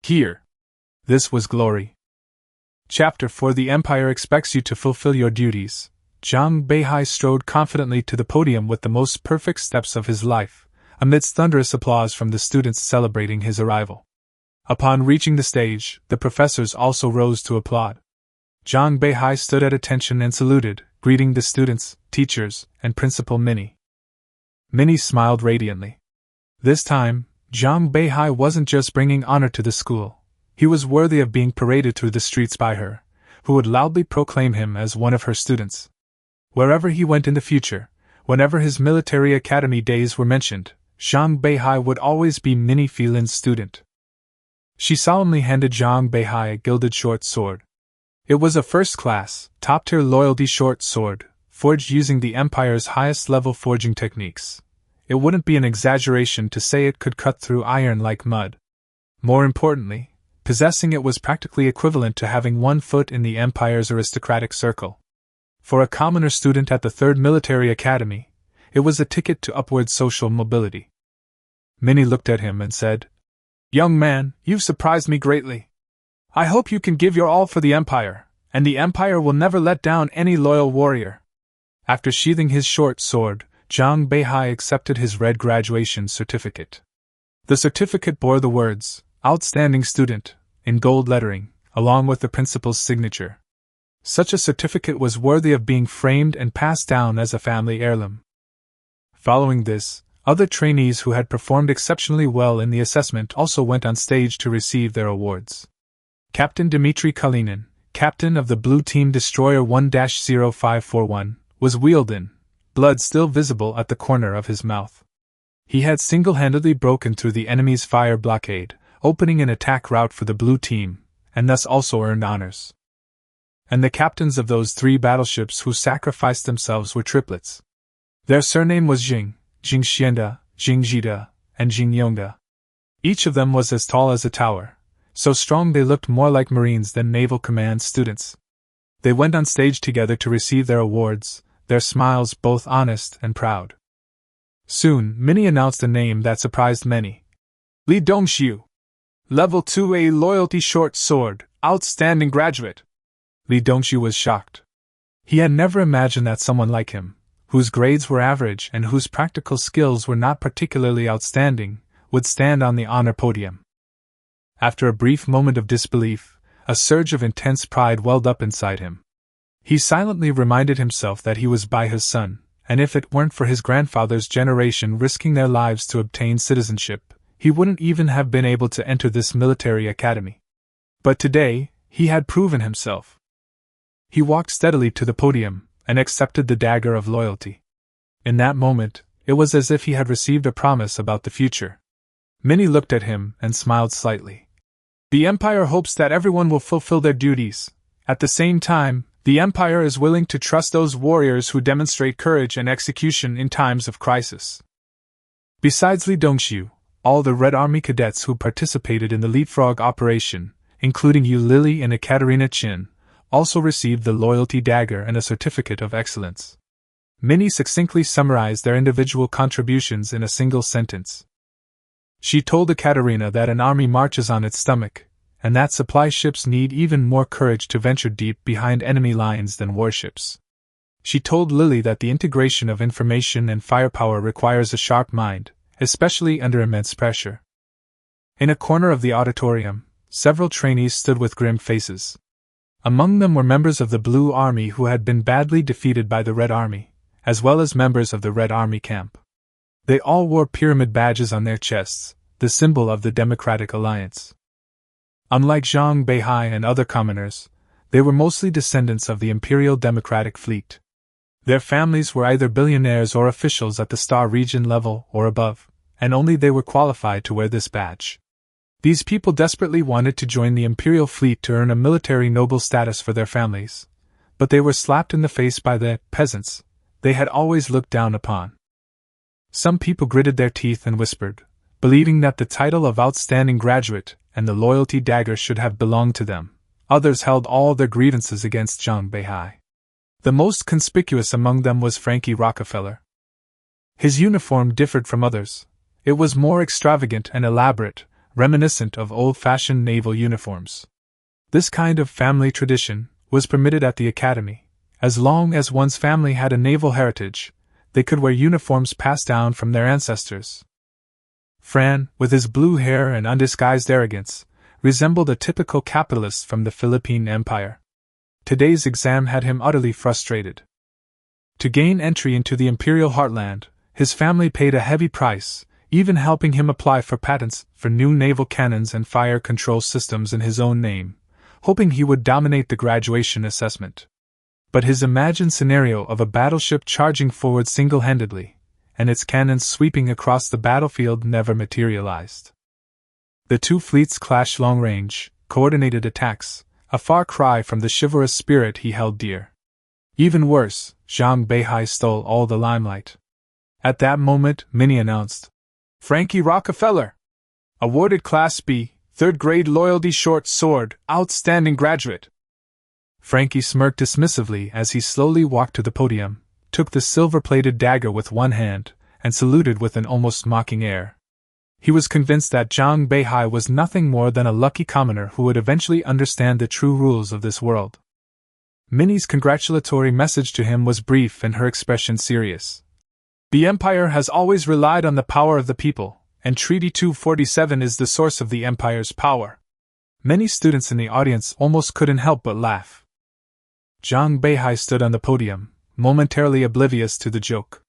"Here!" This was glory. Chapter 4: The Empire expects you to fulfill your duties. Zhang Beihai strode confidently to the podium with the most perfect steps of his life, amidst thunderous applause from the students celebrating his arrival. Upon reaching the stage, the professors also rose to applaud. Zhang Beihai stood at attention and saluted, greeting the students, teachers, and Principal Minnie. Minnie smiled radiantly. This time, Zhang Beihai wasn't just bringing honor to the school. He was worthy of being paraded through the streets by her, who would loudly proclaim him as one of her students. Wherever he went in the future, whenever his military academy days were mentioned, Zhang Beihai would always be Minnie Feilin's student. She solemnly handed Zhang Beihai a gilded short sword. It was a first-class, top-tier loyalty short sword, forged using the Empire's highest-level forging techniques. It wouldn't be an exaggeration to say it could cut through iron like mud. More importantly, possessing it was practically equivalent to having one foot in the Empire's aristocratic circle. For a commoner student at the 3rd Military Academy, it was a ticket to upward social mobility. Minnie looked at him and said, "Young man, you've surprised me greatly. I hope you can give your all for the Empire, and the Empire will never let down any loyal warrior." After sheathing his short sword, Zhang Beihai accepted his red graduation certificate. The certificate bore the words, "Outstanding Student," in gold lettering, along with the principal's signature. Such a certificate was worthy of being framed and passed down as a family heirloom. Following this, other trainees who had performed exceptionally well in the assessment also went on stage to receive their awards. Captain Dmitry Kalinin, captain of the Blue Team Destroyer 1-0541, was wheeled in, blood still visible at the corner of his mouth. He had single-handedly broken through the enemy's fire blockade, opening an attack route for the Blue Team, and thus also earned honors. And the captains of those 3 battleships who sacrificed themselves were triplets. Their surname was Jing, Jing Xianda, Jing Jida, and Jing Yongda. Each of them was as tall as a tower, so strong they looked more like Marines than Naval Command students. They went on stage together to receive their awards, their smiles both honest and proud. Soon, Minnie announced a name that surprised many. Li Dongxiu. Level 2A Loyalty Short Sword, Outstanding Graduate. Li Dongxiu was shocked. He had never imagined that someone like him, whose grades were average and whose practical skills were not particularly outstanding, would stand on the honor podium. After a brief moment of disbelief, a surge of intense pride welled up inside him. He silently reminded himself that he was Beihai's son, and if it weren't for his grandfather's generation risking their lives to obtain citizenship, he wouldn't even have been able to enter this military academy. But today, he had proven himself. He walked steadily to the podium, and accepted the dagger of loyalty. In that moment, it was as if he had received a promise about the future. Minnie looked at him and smiled slightly. The Empire hopes that everyone will fulfill their duties. At the same time, the Empire is willing to trust those warriors who demonstrate courage and execution in times of crisis. Besides Li Dongxiu, all the Red Army cadets who participated in the Leapfrog operation, including Yu Lili and Ekaterina Chin, also received the loyalty dagger and a certificate of excellence. Minnie succinctly summarized their individual contributions in a single sentence. She told Ekaterina that an army marches on its stomach, and that supply ships need even more courage to venture deep behind enemy lines than warships. She told Lily that the integration of information and firepower requires a sharp mind, especially under immense pressure. In a corner of the auditorium, several trainees stood with grim faces. Among them were members of the Blue Army who had been badly defeated by the Red Army, as well as members of the Red Army camp. They all wore pyramid badges on their chests, the symbol of the Democratic Alliance. Unlike Zhang Beihai and other commoners, they were mostly descendants of the Imperial Democratic Fleet. Their families were either billionaires or officials at the Star Region level or above, and only they were qualified to wear this badge. These people desperately wanted to join the Imperial Fleet to earn a military noble status for their families, but they were slapped in the face by the peasants they had always looked down upon. Some people gritted their teeth and whispered, believing that the title of outstanding graduate and the loyalty dagger should have belonged to them. Others held all their grievances against Zhang Beihai. The most conspicuous among them was Frankie Rockefeller. His uniform differed from others. It was more extravagant and elaborate, reminiscent of old-fashioned naval uniforms. This kind of family tradition was permitted at the academy. As long as one's family had a naval heritage, they could wear uniforms passed down from their ancestors. Fran, with his blue hair and undisguised arrogance, resembled a typical capitalist from the Feilin Empire. Today's exam had him utterly frustrated. To gain entry into the Imperial Heartland, his family paid a heavy price, even helping him apply for patents for new naval cannons and fire control systems in his own name, hoping he would dominate the graduation assessment. But his imagined scenario of a battleship charging forward single-handedly, and its cannons sweeping across the battlefield never materialized. The two fleets clashed long-range, coordinated attacks, a far cry from the chivalrous spirit he held dear. Even worse, Zhang Beihai stole all the limelight. At that moment, Minnie announced, "Frankie Rockefeller! Awarded Class B, 3rd grade loyalty short sword, outstanding graduate." Frankie smirked dismissively as he slowly walked to the podium, took the silver-plated dagger with one hand, and saluted with an almost mocking air. He was convinced that Zhang Beihai was nothing more than a lucky commoner who would eventually understand the true rules of this world. Minnie's congratulatory message to him was brief and her expression serious. "The Empire has always relied on the power of the people, and Treaty 247 is the source of the Empire's power." Many students in the audience almost couldn't help but laugh. Zhang Beihai stood on the podium, momentarily oblivious to the joke.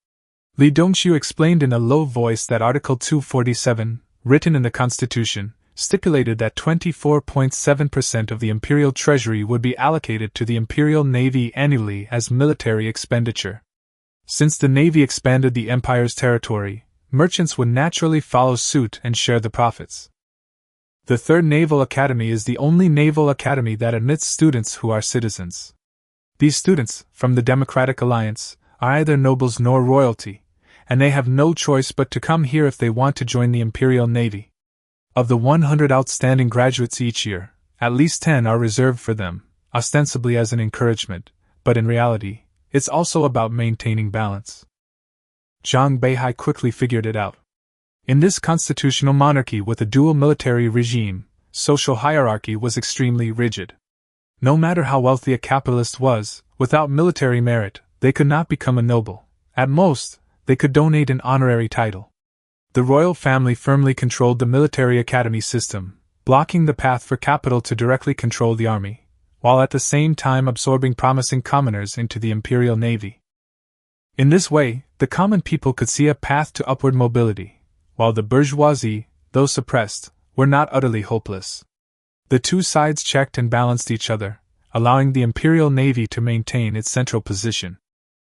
Li Dongxiu explained in a low voice that Article 247, written in the Constitution, stipulated that 24.7% of the imperial treasury would be allocated to the imperial navy annually as military expenditure. Since the navy expanded the empire's territory, merchants would naturally follow suit and share the profits. The Third Naval Academy is the only naval academy that admits students who are citizens. These students, from the Democratic Alliance, are either nobles nor royalty, and they have no choice but to come here if they want to join the Imperial Navy. Of the 100 outstanding graduates each year, at least 10 are reserved for them, ostensibly as an encouragement, but in reality, it's also about maintaining balance. Zhang Beihai quickly figured it out. In this constitutional monarchy with a dual military regime, social hierarchy was extremely rigid. No matter how wealthy a capitalist was, without military merit, they could not become a noble. At most, they could donate an honorary title. The royal family firmly controlled the military academy system, blocking the path for capital to directly control the army, while at the same time absorbing promising commoners into the imperial navy. In this way, the common people could see a path to upward mobility, while the bourgeoisie, though suppressed, were not utterly hopeless. The two sides checked and balanced each other, allowing the imperial navy to maintain its central position.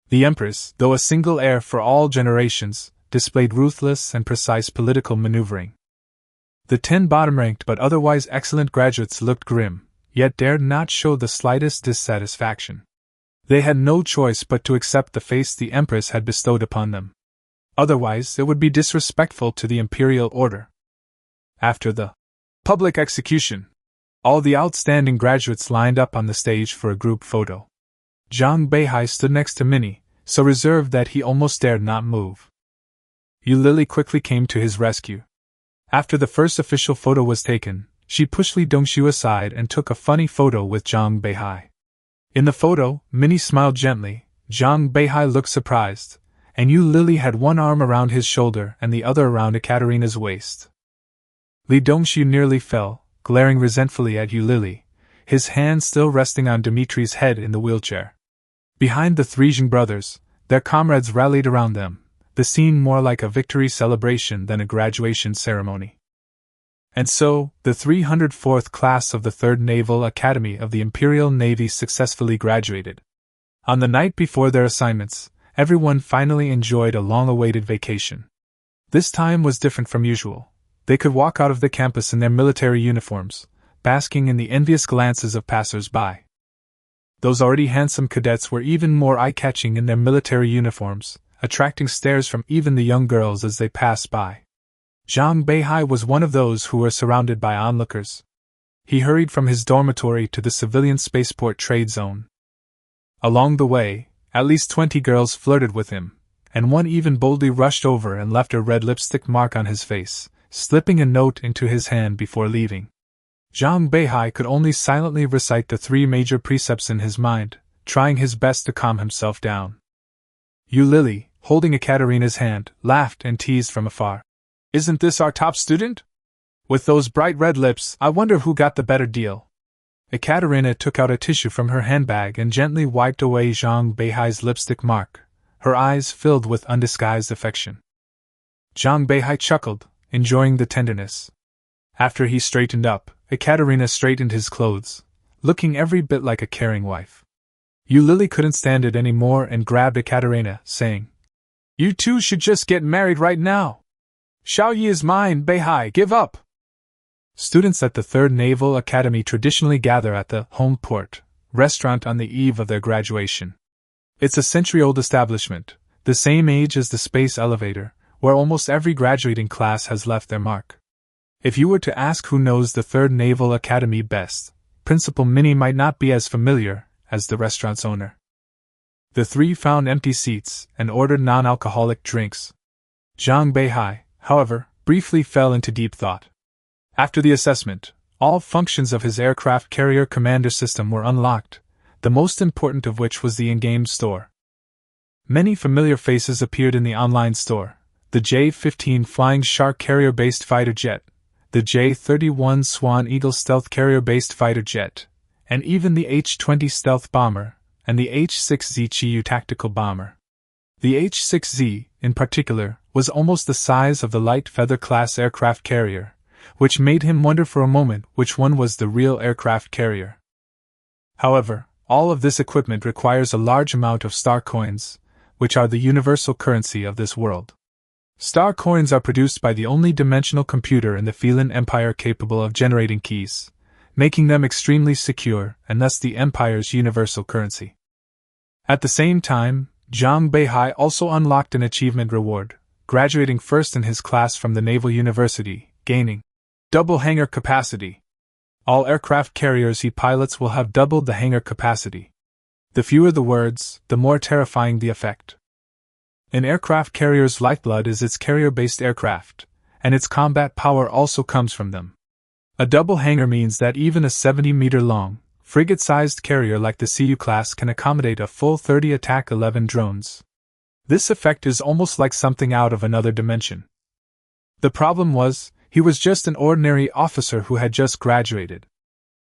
The empress, though a single heir for all generations, displayed ruthless and precise political maneuvering. The 10 bottom-ranked but otherwise excellent graduates looked grim, yet dared not show the slightest dissatisfaction. They had no choice but to accept the face the empress had bestowed upon them. Otherwise, it would be disrespectful to the imperial order. After the public execution, all the outstanding graduates lined up on the stage for a group photo. Zhang Beihai stood next to Minnie, so reserved that he almost dared not move. Yu Lili quickly came to his rescue. After the first official photo was taken, she pushed Li Dongxiu aside and took a funny photo with Zhang Beihai. In the photo, Minnie smiled gently, Zhang Beihai looked surprised, and Yu Lili had one arm around his shoulder and the other around Ekaterina's waist. Li Dongxiu nearly fell, glaring resentfully at Yu Lili, his hand still resting on Dmitri's head in the wheelchair. Behind the three Zhang brothers, their comrades rallied around them, the scene more like a victory celebration than a graduation ceremony. And so, the 304th class of the Third Naval Academy of the Imperial Navy successfully graduated. On the night before their assignments, everyone finally enjoyed a long-awaited vacation. This time was different from usual. They could walk out of the campus in their military uniforms, basking in the envious glances of passers-by. Those already handsome cadets were even more eye-catching in their military uniforms, attracting stares from even the young girls as they passed by. Zhang Beihai was one of those who were surrounded by onlookers. He hurried from his dormitory to the civilian spaceport trade zone. Along the way, at least 20 girls flirted with him, and one even boldly rushed over and left a red lipstick mark on his face, slipping a note into his hand before leaving. Zhang Beihai could only silently recite the 3 major precepts in his mind, trying his best to calm himself down. Yu Lili, holding Ekaterina's hand, laughed and teased from afar. "Isn't this our top student? With those bright red lips, I wonder who got the better deal." Ekaterina took out a tissue from her handbag and gently wiped away Zhang Beihai's lipstick mark, her eyes filled with undisguised affection. Zhang Beihai chuckled, enjoying the tenderness. After he straightened up, Ekaterina straightened his clothes, looking every bit like a caring wife. Yu Lili couldn't stand it any more and grabbed Ekaterina, saying, "You two should just get married right now. Xiaoyi is mine, Beihai, give up." Students at the Third Naval Academy traditionally gather at the home port restaurant on the eve of their graduation. It's a century-old establishment, the same age as the space elevator, where almost every graduating class has left their mark. If you were to ask who knows the Third Naval Academy best, Principal Minnie might not be as familiar as the restaurant's owner. The three found empty seats and ordered non-alcoholic drinks. Zhang Beihai, however, briefly fell into deep thought. After the assessment, all functions of his aircraft carrier commander system were unlocked, the most important of which was the in-game store. Many familiar faces appeared in the online store: the J-15 Flying Shark carrier-based fighter jet, the J-31 Swan Eagle stealth carrier-based fighter jet, and even the H-20 stealth bomber, and the H-6 Ziqiu tactical bomber. The H-6Z, in particular, was almost the size of the light feather-class aircraft carrier, which made him wonder for a moment which one was the real aircraft carrier. However, all of this equipment requires a large amount of star coins, which are the universal currency of this world. Star coins are produced by the only dimensional computer in the Feilin Empire capable of generating keys, making them extremely secure and thus the Empire's universal currency. At the same time, Zhang Beihai also unlocked an achievement reward, graduating first in his class from the Naval University, gaining double hangar capacity. All aircraft carriers he pilots will have doubled the hangar capacity. The fewer the words, the more terrifying the effect. An aircraft carrier's lifeblood is its carrier-based aircraft, and its combat power also comes from them. A double hangar means that even a 70-meter-long, frigate-sized carrier like the CU class can accommodate a full 30 Attack 11 drones. This effect is almost like something out of another dimension. The problem was, he was just an ordinary officer who had just graduated.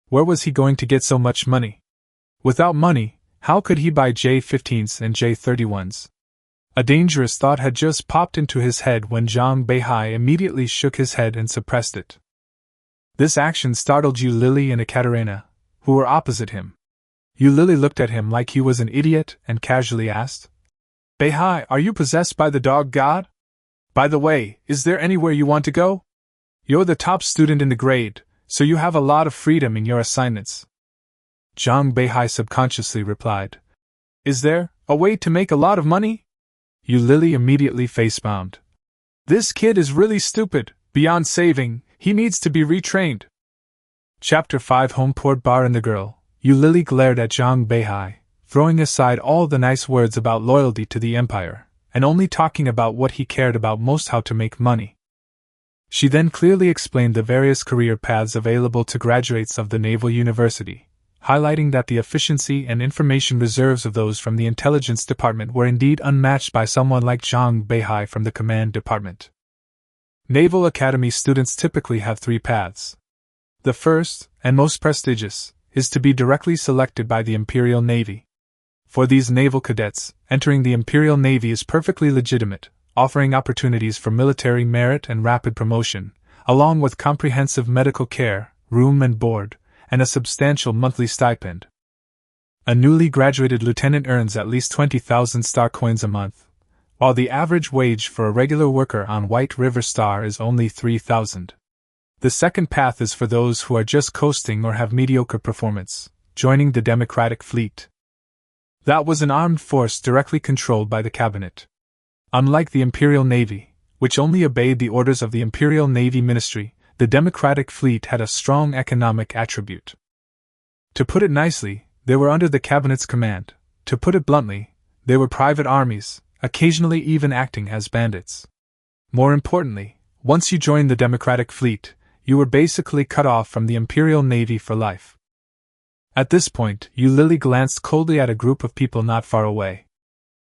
Where was he going to get so much money? Without money, how could he buy J-15s and J-31s? A dangerous thought had just popped into his head when Zhang Beihai immediately shook his head and suppressed it. This action startled Yu Lily and Ekaterina, who were opposite him. Yu Lily looked at him like he was an idiot and casually asked, "Beihai, are you possessed by the dog god? By the way, is there anywhere you want to go? You're the top student in the grade, so you have a lot of freedom in your assignments." Zhang Beihai subconsciously replied, "Is there a way to make a lot of money?" Yu Lily immediately facepalmed. "This kid is really stupid, beyond saving, he needs to be retrained." Chapter 5 Homeport Bar and the Girl. Yu Lily glared at Zhang Beihai, throwing aside all the nice words about loyalty to the Empire, and only talking about what he cared about most, how to make money. She then clearly explained the various career paths available to graduates of the Naval University, highlighting that the efficiency and information reserves of those from the intelligence department were indeed unmatched by someone like Zhang Beihai from the command department. Naval Academy students typically have 3 paths. The first, and most prestigious, is to be directly selected by the Imperial Navy. For these naval cadets, entering the Imperial Navy is perfectly legitimate, offering opportunities for military merit and rapid promotion, along with comprehensive medical care, room and board, and a substantial monthly stipend. A newly graduated lieutenant earns at least 20,000 star coins a month, while the average wage for a regular worker on White River Star is only 3,000. The second path is for those who are just coasting or have mediocre performance, joining the Democratic Fleet. That was an armed force directly controlled by the cabinet. Unlike the Imperial Navy, which only obeyed the orders of the Imperial Navy Ministry, the Democratic Fleet had a strong economic attribute. To put it nicely, they were under the cabinet's command. To put it bluntly, they were private armies, occasionally even acting as bandits. More importantly, once you joined the Democratic Fleet, you were basically cut off from the Imperial Navy for life. At this point, Yu Lily glanced coldly at a group of people not far away.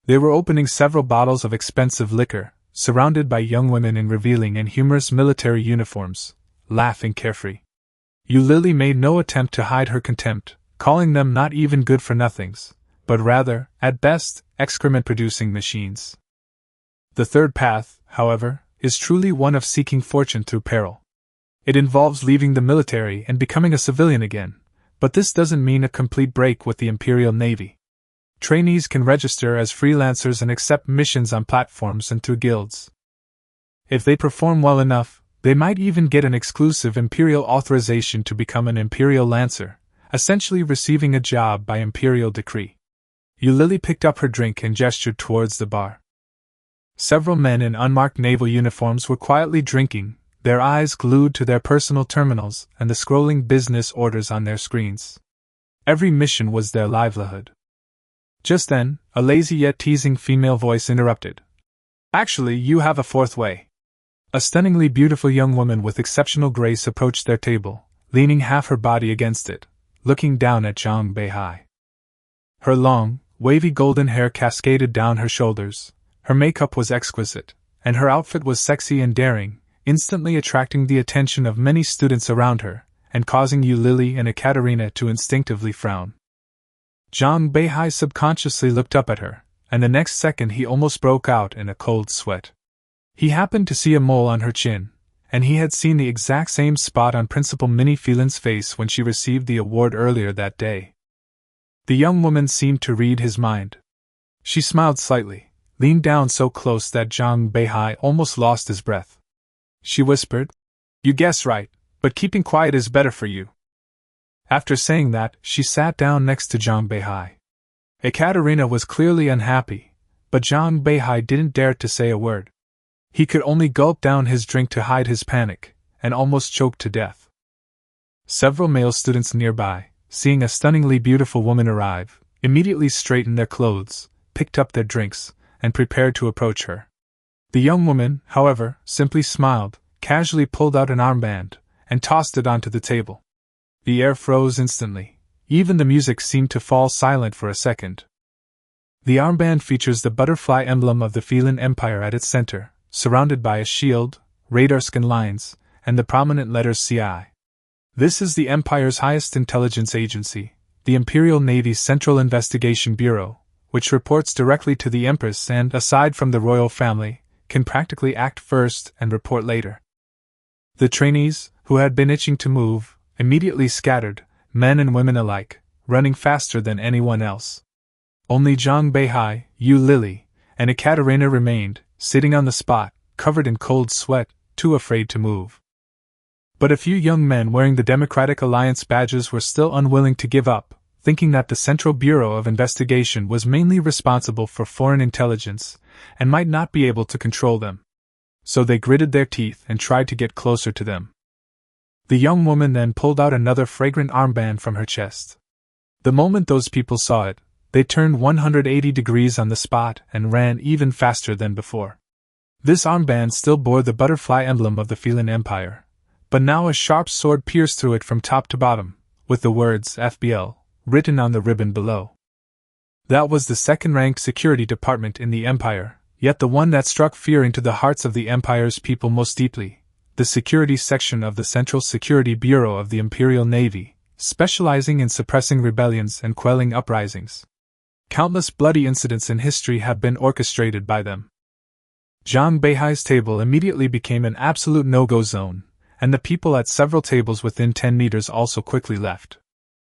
They were opening several bottles of expensive liquor, surrounded by young women in revealing and humorous military uniforms, laughing carefree. Yu Lily made no attempt to hide her contempt, calling them not even good-for-nothings, but rather, at best, excrement-producing machines. The third path, however, is truly one of seeking fortune through peril. It involves leaving the military and becoming a civilian again, but this doesn't mean a complete break with the Imperial Navy. Trainees can register as freelancers and accept missions on platforms and through guilds. If they perform well enough, they might even get an exclusive Imperial authorization to become an Imperial Lancer, essentially receiving a job by Imperial decree. Yu Lily picked up her drink and gestured towards the bar. Several men in unmarked naval uniforms were quietly drinking, their eyes glued to their personal terminals and the scrolling business orders on their screens. Every mission was their livelihood. Just then, a lazy yet teasing female voice interrupted. "Actually, you have a fourth way." A stunningly beautiful young woman with exceptional grace approached their table, leaning half her body against it, looking down at Zhang Beihai. Her long, wavy golden hair cascaded down her shoulders, her makeup was exquisite, and her outfit was sexy and daring, instantly attracting the attention of many students around her, and causing Yu Lily and Ekaterina to instinctively frown. Zhang Beihai subconsciously looked up at her, and the next second he almost broke out in a cold sweat. He happened to see a mole on her chin, and he had seen the exact same spot on Principal Minnie Feilin's face when she received the award earlier that day. The young woman seemed to read his mind. She smiled slightly, leaned down so close that Zhang Beihai almost lost his breath. She whispered, "You guess right, but keeping quiet is better for you." After saying that, she sat down next to Zhang Beihai. Ekaterina was clearly unhappy, but Zhang Beihai didn't dare to say a word. He could only gulp down his drink to hide his panic, and almost choked to death. Several male students nearby, seeing a stunningly beautiful woman arrive, immediately straightened their clothes, picked up their drinks, and prepared to approach her. The young woman, however, simply smiled, casually pulled out an armband, and tossed it onto the table. The air froze instantly. Even the music seemed to fall silent for a second. The armband features the butterfly emblem of the Feilin Empire at its center, surrounded by a shield, radar-scan lines, and the prominent letters CI. This is the Empire's highest intelligence agency, the Imperial Navy's Central Investigation Bureau, which reports directly to the Empress and, aside from the royal family, can practically act first and report later. The trainees, who had been itching to move, immediately scattered, men and women alike, running faster than anyone else. Only Zhang Beihai, Yu Lily, and Ekaterina remained, sitting on the spot, covered in cold sweat, too afraid to move. But a few young men wearing the Democratic Alliance badges were still unwilling to give up, thinking that the Central Bureau of Investigation was mainly responsible for foreign intelligence, and might not be able to control them. So they gritted their teeth and tried to get closer to them. The young woman then pulled out another fragrant armband from her chest. The moment those people saw it, they turned 180 degrees on the spot and ran even faster than before. This armband still bore the butterfly emblem of the Feilin Empire, but now a sharp sword pierced through it from top to bottom, with the words FBL written on the ribbon below. That was the second-ranked security department in the Empire, yet the one that struck fear into the hearts of the Empire's people most deeply, the security section of the Central Security Bureau of the Imperial Navy, specializing in suppressing rebellions and quelling uprisings. Countless bloody incidents in history have been orchestrated by them. Zhang Beihai's table immediately became an absolute no-go zone, and the people at several tables within 10 meters also quickly left.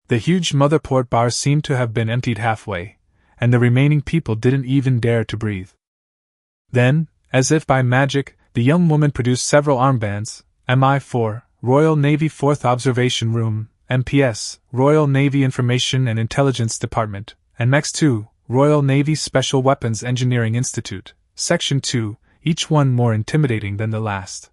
The huge motherport bar seemed to have been emptied halfway, and the remaining people didn't even dare to breathe. Then, as if by magic, the young woman produced several armbands, MI4, Royal Navy 4th Observation Room, MPS, Royal Navy Information and Intelligence Department, and MEX2, Royal Navy Special Weapons Engineering Institute, Section 2, each one more intimidating than the last.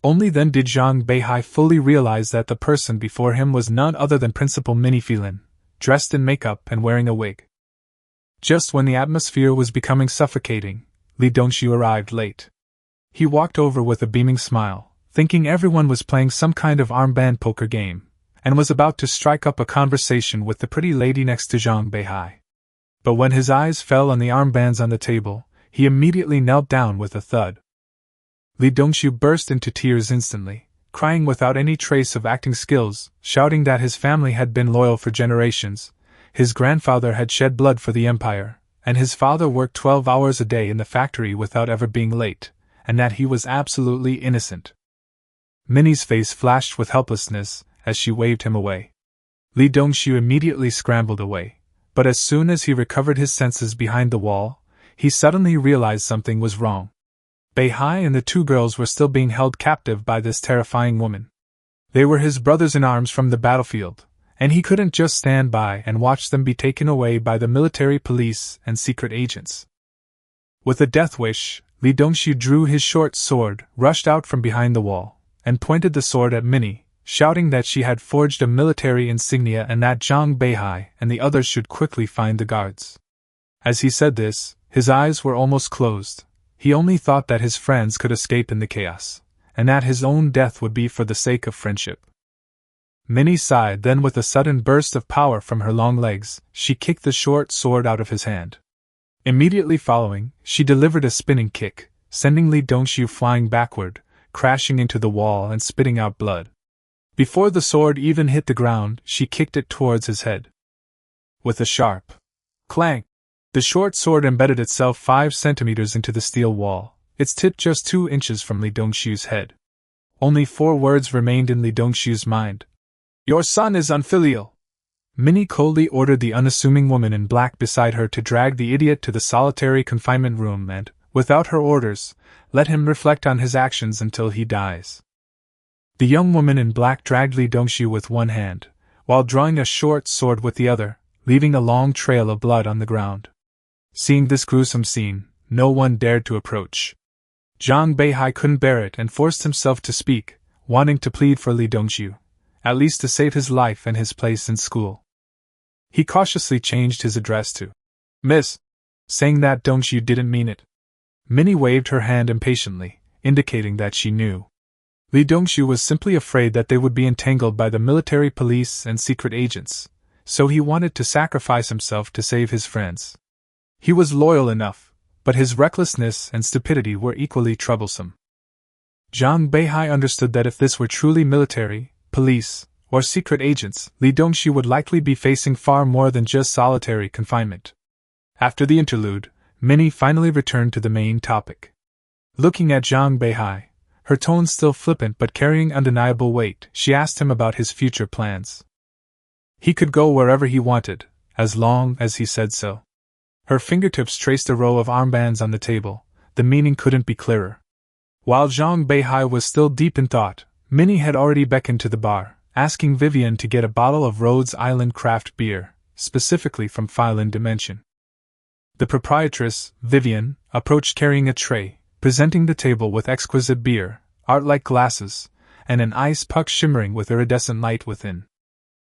Only then did Zhang Beihai fully realize that the person before him was none other than Principal Minnie Feilin, dressed in makeup and wearing a wig. Just when the atmosphere was becoming suffocating, Li Dongxiu arrived late. He walked over with a beaming smile, thinking everyone was playing some kind of armband poker game, and was about to strike up a conversation with the pretty lady next to Zhang Beihai. But when his eyes fell on the armbands on the table, he immediately knelt down with a thud. Li Dongxiu burst into tears instantly, crying without any trace of acting skills, shouting that his family had been loyal for generations, his grandfather had shed blood for the Empire, and his father worked 12 hours a day in the factory without ever being late, and that he was absolutely innocent. Minnie's face flashed with helplessness as she waved him away. Li Dongxiu immediately scrambled away, but as soon as he recovered his senses behind the wall, he suddenly realized something was wrong. Beihai and the two girls were still being held captive by this terrifying woman. They were his brothers-in-arms from the battlefield, and he couldn't just stand by and watch them be taken away by the military police and secret agents. With a death wish, Li Dongxiu drew his short sword, rushed out from behind the wall, and pointed the sword at Minnie, shouting that she had forged a military insignia and that Zhang Beihai and the others should quickly find the guards. As he said this, his eyes were almost closed. He only thought that his friends could escape in the chaos, and that his own death would be for the sake of friendship. Minnie sighed, then with a sudden burst of power from her long legs, she kicked the short sword out of his hand. Immediately following, she delivered a spinning kick, sending Li Dongxiu flying backward, crashing into the wall and spitting out blood. Before the sword even hit the ground, she kicked it towards his head. With a sharp clang, The short sword embedded itself 5 centimeters into the steel wall, its tip just 2 inches from Li Dongshu's head. Only 4 words remained in Li Dongshu's mind. "Your son is unfilial." Minnie coldly ordered the unassuming woman in black beside her to drag the idiot to the solitary confinement room and, without her orders, let him reflect on his actions until he dies. The young woman in black dragged Li Dongshu with one hand, while drawing a short sword with the other, leaving a long trail of blood on the ground. Seeing this gruesome scene, no one dared to approach. Zhang Beihai couldn't bear it and forced himself to speak, wanting to plead for Li Dongshu, at least to save his life and his place in school. He cautiously changed his address to Miss, saying that Dongshu didn't mean it. Minnie waved her hand impatiently, indicating that she knew. Li Dongshu was simply afraid that they would be entangled by the military police and secret agents, so he wanted to sacrifice himself to save his friends. He was loyal enough, but his recklessness and stupidity were equally troublesome. Zhang Beihai understood that if this were truly military, police, or secret agents, Li Dongshu would likely be facing far more than just solitary confinement. After the interlude, Minnie finally returned to the main topic. Looking at Zhang Beihai, her tone still flippant but carrying undeniable weight, she asked him about his future plans. He could go wherever he wanted, as long as he said so. Her fingertips traced a row of armbands on the table, the meaning couldn't be clearer. While Zhang Beihai was still deep in thought, Minnie had already beckoned to the bar, asking Vivian to get a bottle of Rhodes Island craft beer, specifically from Feilin Dimension. The proprietress, Vivian, approached carrying a tray, presenting the table with exquisite beer, art-like glasses, and an ice puck shimmering with iridescent light within.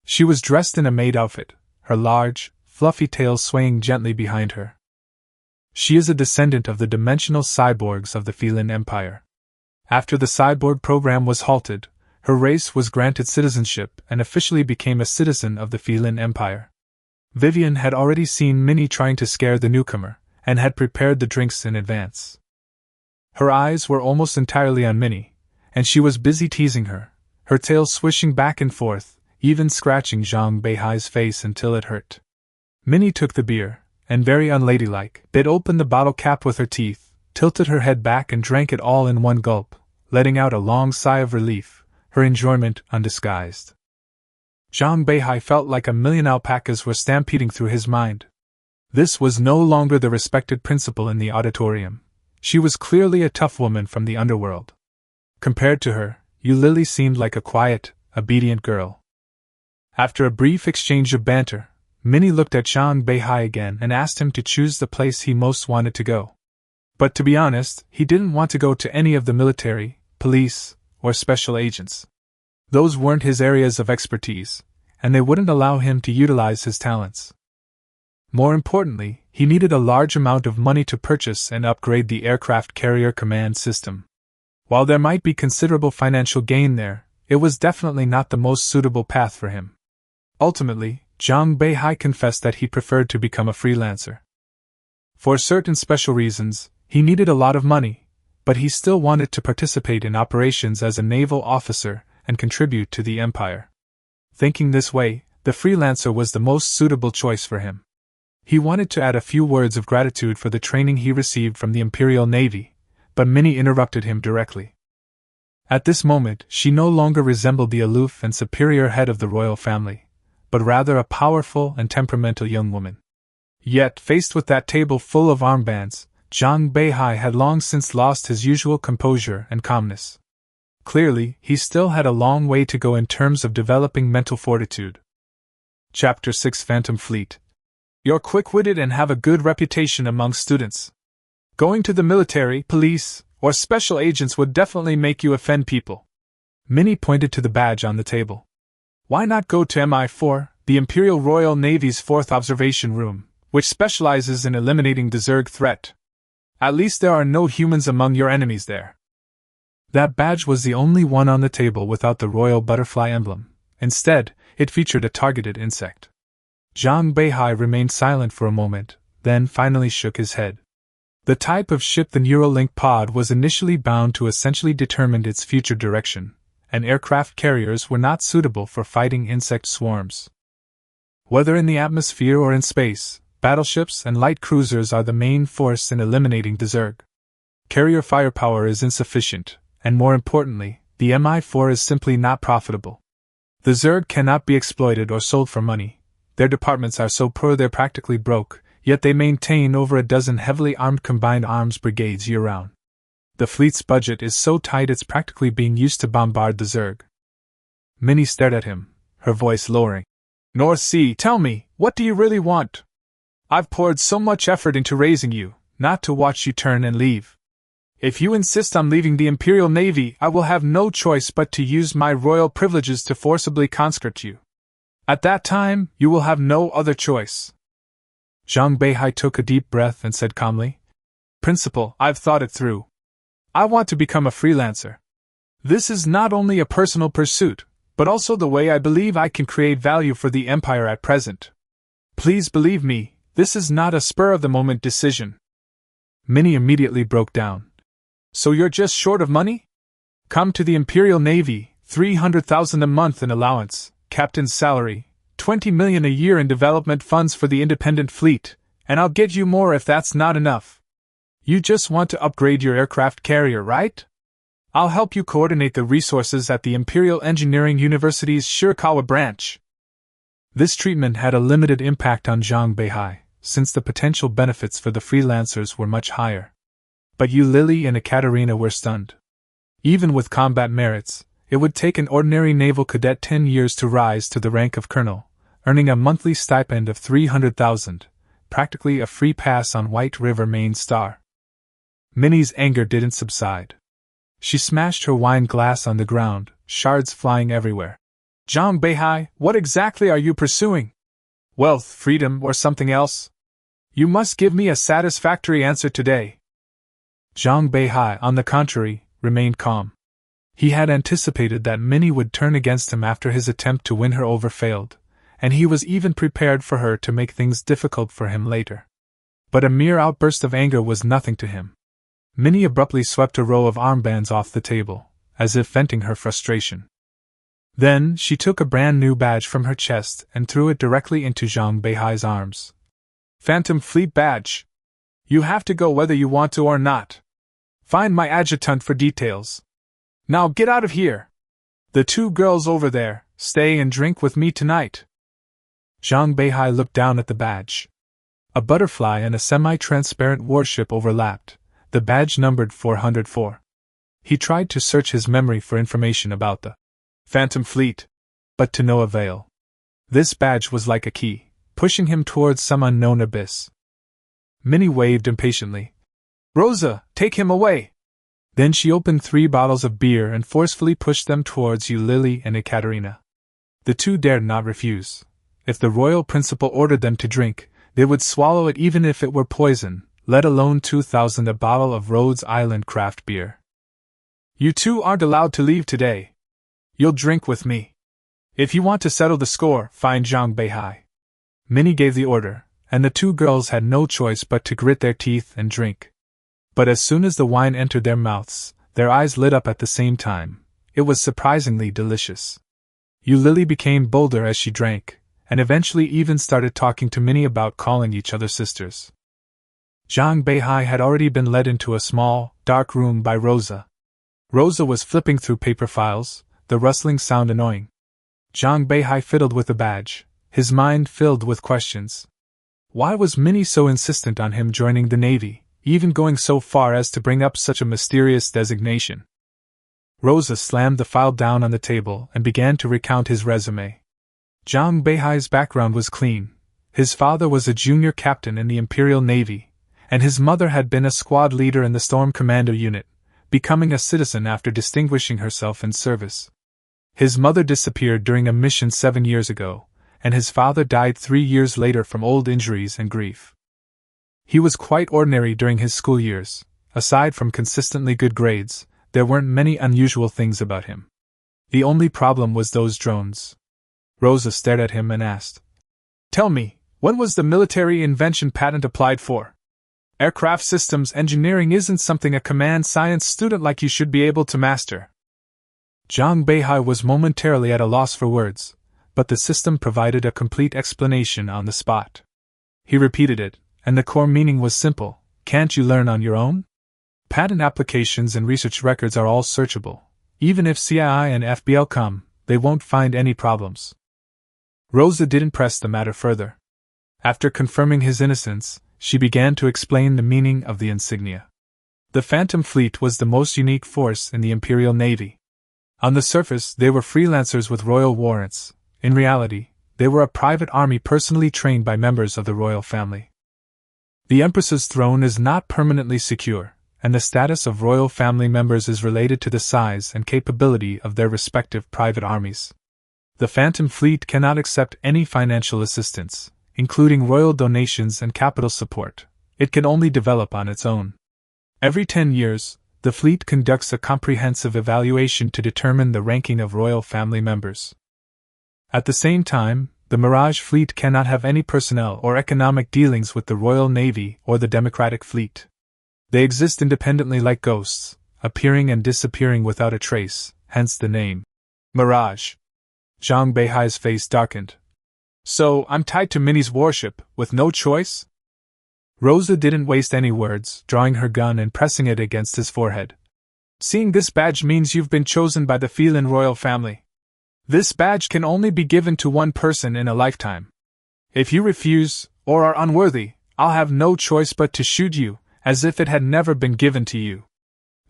She was dressed in a maid outfit, her large, fluffy tail swaying gently behind her. She is a descendant of the dimensional cyborgs of the Feilin Empire. After the cyborg program was halted, her race was granted citizenship and officially became a citizen of the Feilin Empire. Vivian had already seen Minnie trying to scare the newcomer, and had prepared the drinks in advance. Her eyes were almost entirely on Minnie, and she was busy teasing her tail swishing back and forth, even scratching Zhang Beihai's face until it hurt. Minnie took the beer, and very unladylike, bit open the bottle cap with her teeth, tilted her head back and drank it all in one gulp, letting out a long sigh of relief, her enjoyment undisguised. Zhang Beihai felt like a million alpacas were stampeding through his mind. This was no longer the respected principal in the auditorium. She was clearly a tough woman from the underworld. Compared to her, Lily seemed like a quiet, obedient girl. After a brief exchange of banter, Minnie looked at Zhang Beihai again and asked him to choose the place he most wanted to go. But to be honest, he didn't want to go to any of the military, police, or special agents. Those weren't his areas of expertise, and they wouldn't allow him to utilize his talents. More importantly, he needed a large amount of money to purchase and upgrade the aircraft carrier command system. While there might be considerable financial gain there, it was definitely not the most suitable path for him. Ultimately, Zhang Beihai confessed that he preferred to become a freelancer. For certain special reasons, he needed a lot of money, but he still wanted to participate in operations as a naval officer and contribute to the Empire. Thinking this way, the freelancer was the most suitable choice for him. He wanted to add a few words of gratitude for the training he received from the Imperial Navy, but Minnie interrupted him directly. At this moment, she no longer resembled the aloof and superior head of the royal family, but rather a powerful and temperamental young woman. Yet, faced with that table full of armbands, Zhang Beihai had long since lost his usual composure and calmness. Clearly, he still had a long way to go in terms of developing mental fortitude. Chapter 6 Phantom Fleet. You're quick-witted and have a good reputation among students. Going to the military, police, or special agents would definitely make you offend people. Minnie pointed to the badge on the table. Why not go to MI4, the Imperial Royal Navy's 4th observation room, which specializes in eliminating the Zerg threat? At least there are no humans among your enemies there. That badge was the only one on the table without the royal butterfly emblem. Instead, it featured a targeted insect. Zhang Beihai remained silent for a moment, then finally shook his head. The type of ship the Neuralink pod was initially bound to essentially determined its future direction, and aircraft carriers were not suitable for fighting insect swarms. Whether in the atmosphere or in space, Battleships and light cruisers are the main force in eliminating the Zerg. Carrier firepower is insufficient, and more importantly, the Mi-4 is simply not profitable. The Zerg cannot be exploited or sold for money. Their departments are so poor they're practically broke, yet they maintain over a dozen heavily armed combined arms brigades year-round. The fleet's budget is so tight it's practically being used to bombard the Zerg. Minnie stared at him, her voice lowering. North Sea, tell me, what do you really want? I've poured so much effort into raising you, not to watch you turn and leave. If you insist on leaving the Imperial Navy, I will have no choice but to use my royal privileges to forcibly conscript you. At that time, you will have no other choice. Zhang Beihai took a deep breath and said calmly, Principal, I've thought it through. I want to become a freelancer. This is not only a personal pursuit, but also the way I believe I can create value for the Empire at present. Please believe me, this is not a spur-of-the-moment decision. Minnie immediately broke down. So you're just short of money? Come to the Imperial Navy, 300,000 a month in allowance, captain's salary, 20 million a year in development funds for the independent fleet, and I'll get you more if that's not enough. You just want to upgrade your aircraft carrier, right? I'll help you coordinate the resources at the Imperial Engineering University's Shirakawa branch. This treatment had a limited impact on Zhang Beihai, since the potential benefits for the freelancers were much higher. But Yu Lily and Ekaterina were stunned. Even with combat merits, it would take an ordinary naval cadet 10 years to rise to the rank of colonel, earning a monthly stipend of 300,000, practically a free pass on White River Main Star. Minnie's anger didn't subside. She smashed her wine glass on the ground, shards flying everywhere. Zhang Beihai, what exactly are you pursuing? Wealth, freedom, or something else? You must give me a satisfactory answer today. Zhang Beihai, on the contrary, remained calm. He had anticipated that Minnie would turn against him after his attempt to win her over failed, and he was even prepared for her to make things difficult for him later. But a mere outburst of anger was nothing to him. Minnie abruptly swept a row of armbands off the table, as if venting her frustration. Then she took a brand new badge from her chest and threw it directly into Zhang Beihai's arms. Phantom Fleet badge. You have to go whether you want to or not. Find my adjutant for details. Now get out of here. The two girls over there, stay and drink with me tonight. Zhang Beihai looked down at the badge. A butterfly and a semi-transparent warship overlapped. The badge numbered 404. He tried to search his memory for information about the Phantom Fleet, but to no avail. This badge was like a key, pushing him towards some unknown abyss. Minnie waved impatiently. Rosa, take him away! Then she opened 3 bottles of beer and forcefully pushed them towards Yu Lily and Ekaterina. The two dared not refuse. If the royal principal ordered them to drink, they would swallow it even if it were poison, let alone 2,000 a bottle of Rhodes Island craft beer. You two aren't allowed to leave today. You'll drink with me. If you want to settle the score, find Zhang Beihai. Minnie gave the order, and the two girls had no choice but to grit their teeth and drink. But as soon as the wine entered their mouths, their eyes lit up at the same time. It was surprisingly delicious. Yu Lily became bolder as she drank, and eventually even started talking to Minnie about calling each other sisters. Zhang Beihai had already been led into a small, dark room by Rosa. Rosa was flipping through paper files, the rustling sound annoying. Zhang Beihai fiddled with the badge, his mind filled with questions. Why was Minnie so insistent on him joining the Navy, even going so far as to bring up such a mysterious designation? Rosa slammed the file down on the table and began to recount his resume. Zhang Beihai's background was clean. His father was a junior captain in the Imperial Navy, and his mother had been a squad leader in the Storm Commando unit, becoming a citizen after distinguishing herself in service. His mother disappeared during a mission 7 years ago, and his father died 3 years later from old injuries and grief. He was quite ordinary during his school years. Aside from consistently good grades, there weren't many unusual things about him. The only problem was those drones. Rosa stared at him and asked, Tell me, when was the military invention patent applied for? Aircraft systems engineering isn't something a command science student like you should be able to master. Zhang Beihai was momentarily at a loss for words, but the system provided a complete explanation on the spot. He repeated it, and the core meaning was simple: can't you learn on your own? Patent applications and research records are all searchable. Even if CII and FBL come, they won't find any problems. Rosa didn't press the matter further. After confirming his innocence, she began to explain the meaning of the insignia. The Phantom Fleet was the most unique force in the Imperial Navy. On the surface, they were freelancers with royal warrants. In reality, they were a private army personally trained by members of the royal family. The Empress's throne is not permanently secure, and the status of royal family members is related to the size and capability of their respective private armies. The Phantom Fleet cannot accept any financial assistance, including royal donations and capital support. It can only develop on its own. Every 10 years, the fleet conducts a comprehensive evaluation to determine the ranking of royal family members. At the same time, the Mirage Fleet cannot have any personnel or economic dealings with the Royal Navy or the Democratic Fleet. They exist independently like ghosts, appearing and disappearing without a trace, hence the name Mirage. Zhang Beihai's face darkened. So, I'm tied to Minnie's warship, with no choice? Rosa didn't waste any words, drawing her gun and pressing it against his forehead. Seeing this badge means you've been chosen by the Feilin royal family. This badge can only be given to one person in a lifetime. If you refuse, or are unworthy, I'll have no choice but to shoot you, as if it had never been given to you.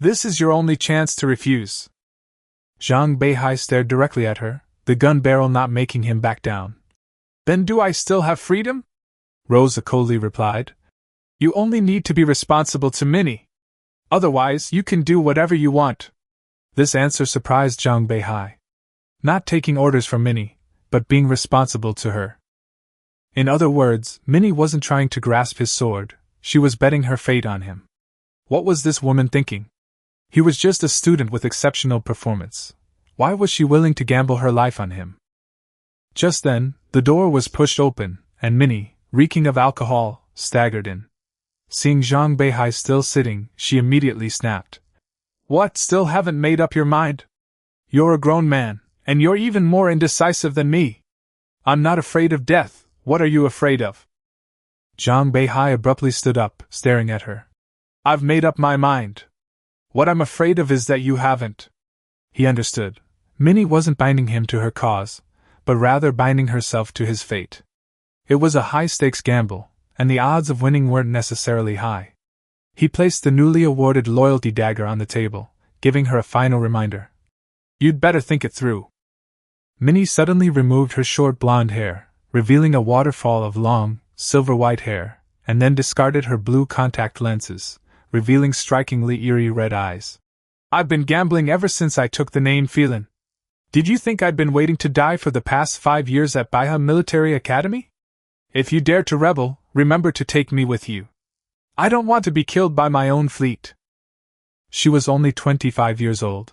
This is your only chance to refuse. Zhang Beihai stared directly at her, the gun barrel not making him back down. Then do I still have freedom? Rosa coldly replied. You only need to be responsible to Minnie. Otherwise, you can do whatever you want. This answer surprised Zhang Beihai. Not taking orders from Minnie, but being responsible to her. In other words, Minnie wasn't trying to grasp his sword, she was betting her fate on him. What was this woman thinking? He was just a student with exceptional performance. Why was she willing to gamble her life on him? Just then, the door was pushed open, and Minnie, reeking of alcohol, staggered in. Seeing Zhang Beihai still sitting, she immediately snapped. What, still haven't made up your mind? You're a grown man, and you're even more indecisive than me. I'm not afraid of death, what are you afraid of? Zhang Beihai abruptly stood up, staring at her. I've made up my mind. What I'm afraid of is that you haven't. He understood. Minnie wasn't binding him to her cause, but rather binding herself to his fate. It was a high-stakes gamble, and the odds of winning weren't necessarily high. He placed the newly awarded loyalty dagger on the table, giving her a final reminder. You'd better think it through. Minnie suddenly removed her short blonde hair, revealing a waterfall of long, silver-white hair, and then discarded her blue contact lenses, revealing strikingly eerie red eyes. I've been gambling ever since I took the name Feilin. Did you think I'd been waiting to die for the past 5 years at Beihai Military Academy? If you dare to rebel, remember to take me with you. I don't want to be killed by my own fleet. She was only 25 years old.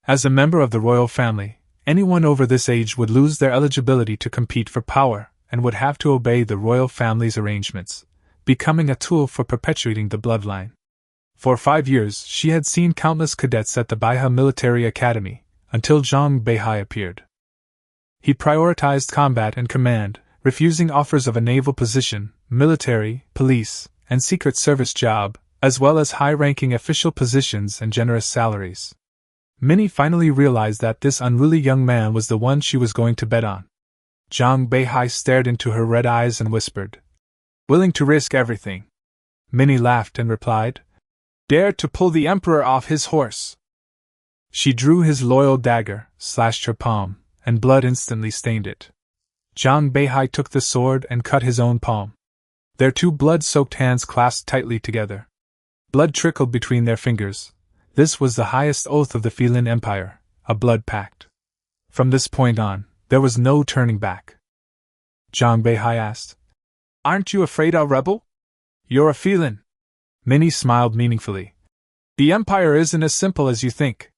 As a member of the royal family, anyone over this age would lose their eligibility to compete for power and would have to obey the royal family's arrangements, becoming a tool for perpetuating the bloodline. For 5 years, she had seen countless cadets at the Beihai Military Academy, until Zhang Beihai appeared. He prioritized combat and command, refusing offers of a naval position, military, police, and secret service job, as well as high-ranking official positions and generous salaries. Minnie finally realized that this unruly young man was the one she was going to bet on. Zhang Beihai stared into her red eyes and whispered, "Willing to risk everything." Minnie laughed and replied, "Dare to pull the emperor off his horse." She drew his loyal dagger, slashed her palm, and blood instantly stained it. Zhang Beihai took the sword and cut his own palm. Their two blood-soaked hands clasped tightly together. Blood trickled between their fingers. This was the highest oath of the Feilin Empire, a blood pact. From this point on, there was no turning back. Zhang Beihai asked, "Aren't you afraid I'll rebel?" "You're a Feilin." Minnie smiled meaningfully. "The Empire isn't as simple as you think.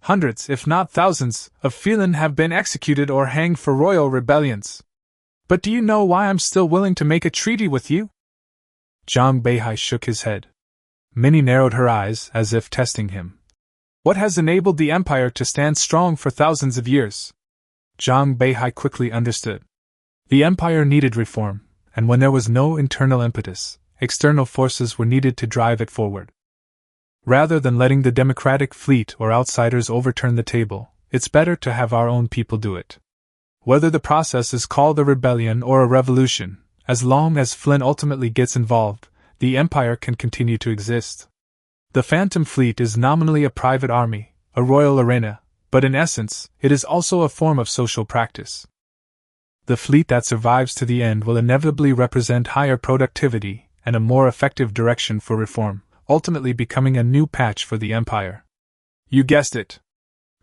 Hundreds, if not thousands, of Feilin have been executed or hanged for royal rebellions. But do you know why I'm still willing to make a treaty with you?" Zhang Beihai shook his head. Minnie narrowed her eyes, as if testing him. "What has enabled the Empire to stand strong for thousands of years?" Zhang Beihai quickly understood. The Empire needed reform, and when there was no internal impetus, external forces were needed to drive it forward. Rather than letting the democratic fleet or outsiders overturn the table, it's better to have our own people do it. Whether the process is called a rebellion or a revolution, as long as Flynn ultimately gets involved, the Empire can continue to exist. The Phantom Fleet is nominally a private army, a royal arena, but in essence, it is also a form of social practice. The fleet that survives to the end will inevitably represent higher productivity and a more effective direction for reform, ultimately becoming a new patch for the Empire. You guessed it.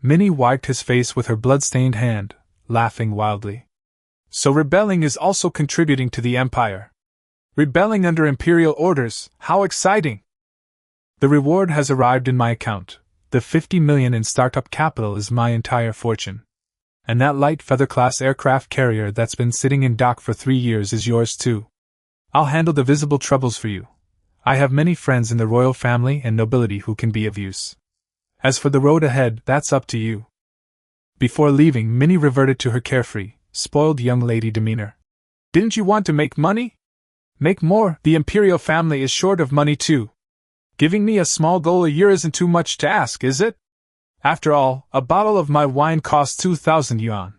Minnie wiped his face with her blood-stained hand, laughing wildly. So rebelling is also contributing to the Empire. Rebelling under Imperial orders, how exciting! The reward has arrived in my account. The 50 million in startup capital is my entire fortune. And that light feather-class aircraft carrier that's been sitting in dock for 3 years is yours too. I'll handle the visible troubles for you. I have many friends in the royal family and nobility who can be of use. As for the road ahead, that's up to you. Before leaving, Minnie reverted to her carefree, spoiled young lady demeanor. Didn't you want to make money? Make more. The Imperial family is short of money too. Giving me a small goal a year isn't too much to ask, is it? After all, a bottle of my wine costs 2,000 yuan.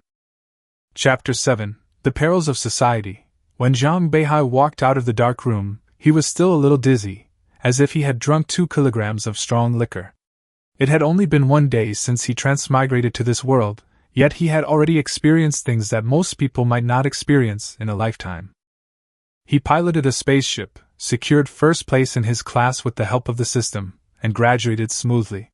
Chapter 7. The Perils of Society. When Zhang Beihai walked out of the dark room, he was still a little dizzy, as if he had drunk 2 kilograms of strong liquor. It had only been 1 day since he transmigrated to this world, yet he had already experienced things that most people might not experience in a lifetime. He piloted a spaceship, secured first place in his class with the help of the system, and graduated smoothly.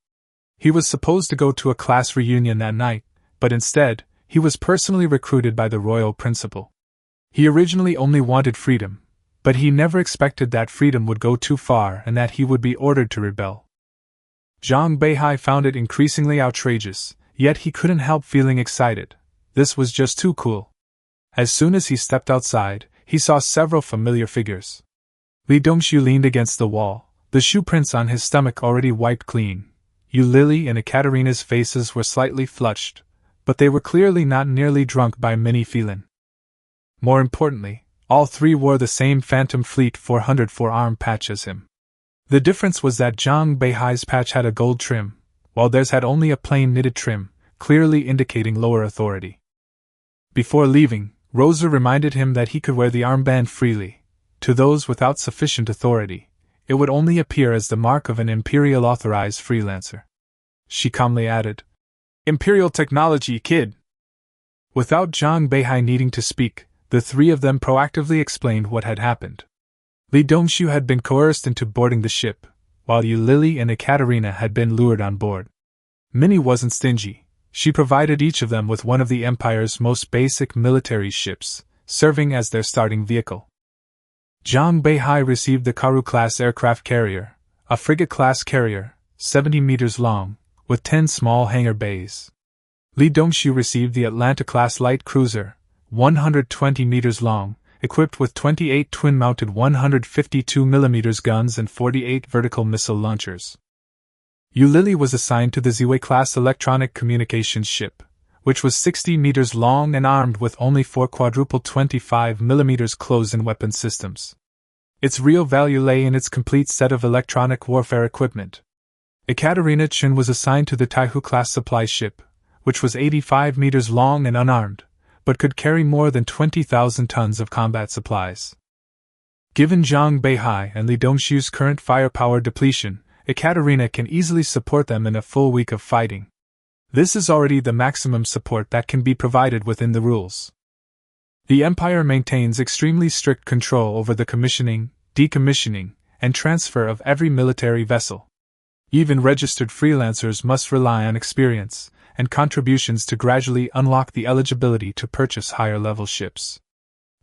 He was supposed to go to a class reunion that night, but instead, he was personally recruited by the royal principal. He originally only wanted freedom, but he never expected that freedom would go too far and that he would be ordered to rebel. Zhang Beihai found it increasingly outrageous, yet he couldn't help feeling excited. This was just too cool. As soon as he stepped outside, he saw several familiar figures. Li Dongxiu leaned against the wall, the shoe prints on his stomach already wiped clean. Yu Lily and Ekaterina's faces were slightly flushed, but they were clearly not nearly drunk by Minnie Feilin. More importantly, all 3 wore the same Phantom Fleet 404 arm patch as him. The difference was that Zhang Beihai's patch had a gold trim, while theirs had only a plain knitted trim, clearly indicating lower authority. Before leaving, Rosa reminded him that he could wear the armband freely. To those without sufficient authority, it would only appear as the mark of an Imperial authorized freelancer. She calmly added, Imperial technology, kid! Without Zhang Beihai needing to speak, the 3 of them proactively explained what had happened. Li Dongxiu had been coerced into boarding the ship, while Yu Lily and Ekaterina had been lured on board. Minnie wasn't stingy. She provided each of them with one of the Empire's most basic military ships, serving as their starting vehicle. Zhang Beihai received the Karu-class aircraft carrier, a frigate-class carrier, 70 meters long, with 10 small hangar bays. Li Dongxiu received the Atlanta-class light cruiser, 120 meters long, equipped with 28 twin-mounted 152mm guns and 48 vertical missile launchers. Yu Lily was assigned to the Ziwei-class electronic communications ship, which was 60 meters long and armed with only 4 quadruple 25mm close-in weapon systems. Its real value lay in its complete set of electronic warfare equipment. Ekaterina Chen was assigned to the Taihu-class supply ship, which was 85 meters long and unarmed, but could carry more than 20,000 tons of combat supplies. Given Zhang Beihai and Li Dongxiu's current firepower depletion, Ekaterina can easily support them in a full week of fighting. This is already the maximum support that can be provided within the rules. The Empire maintains extremely strict control over the commissioning, decommissioning, and transfer of every military vessel. Even registered freelancers must rely on experience and contributions to gradually unlock the eligibility to purchase higher-level ships.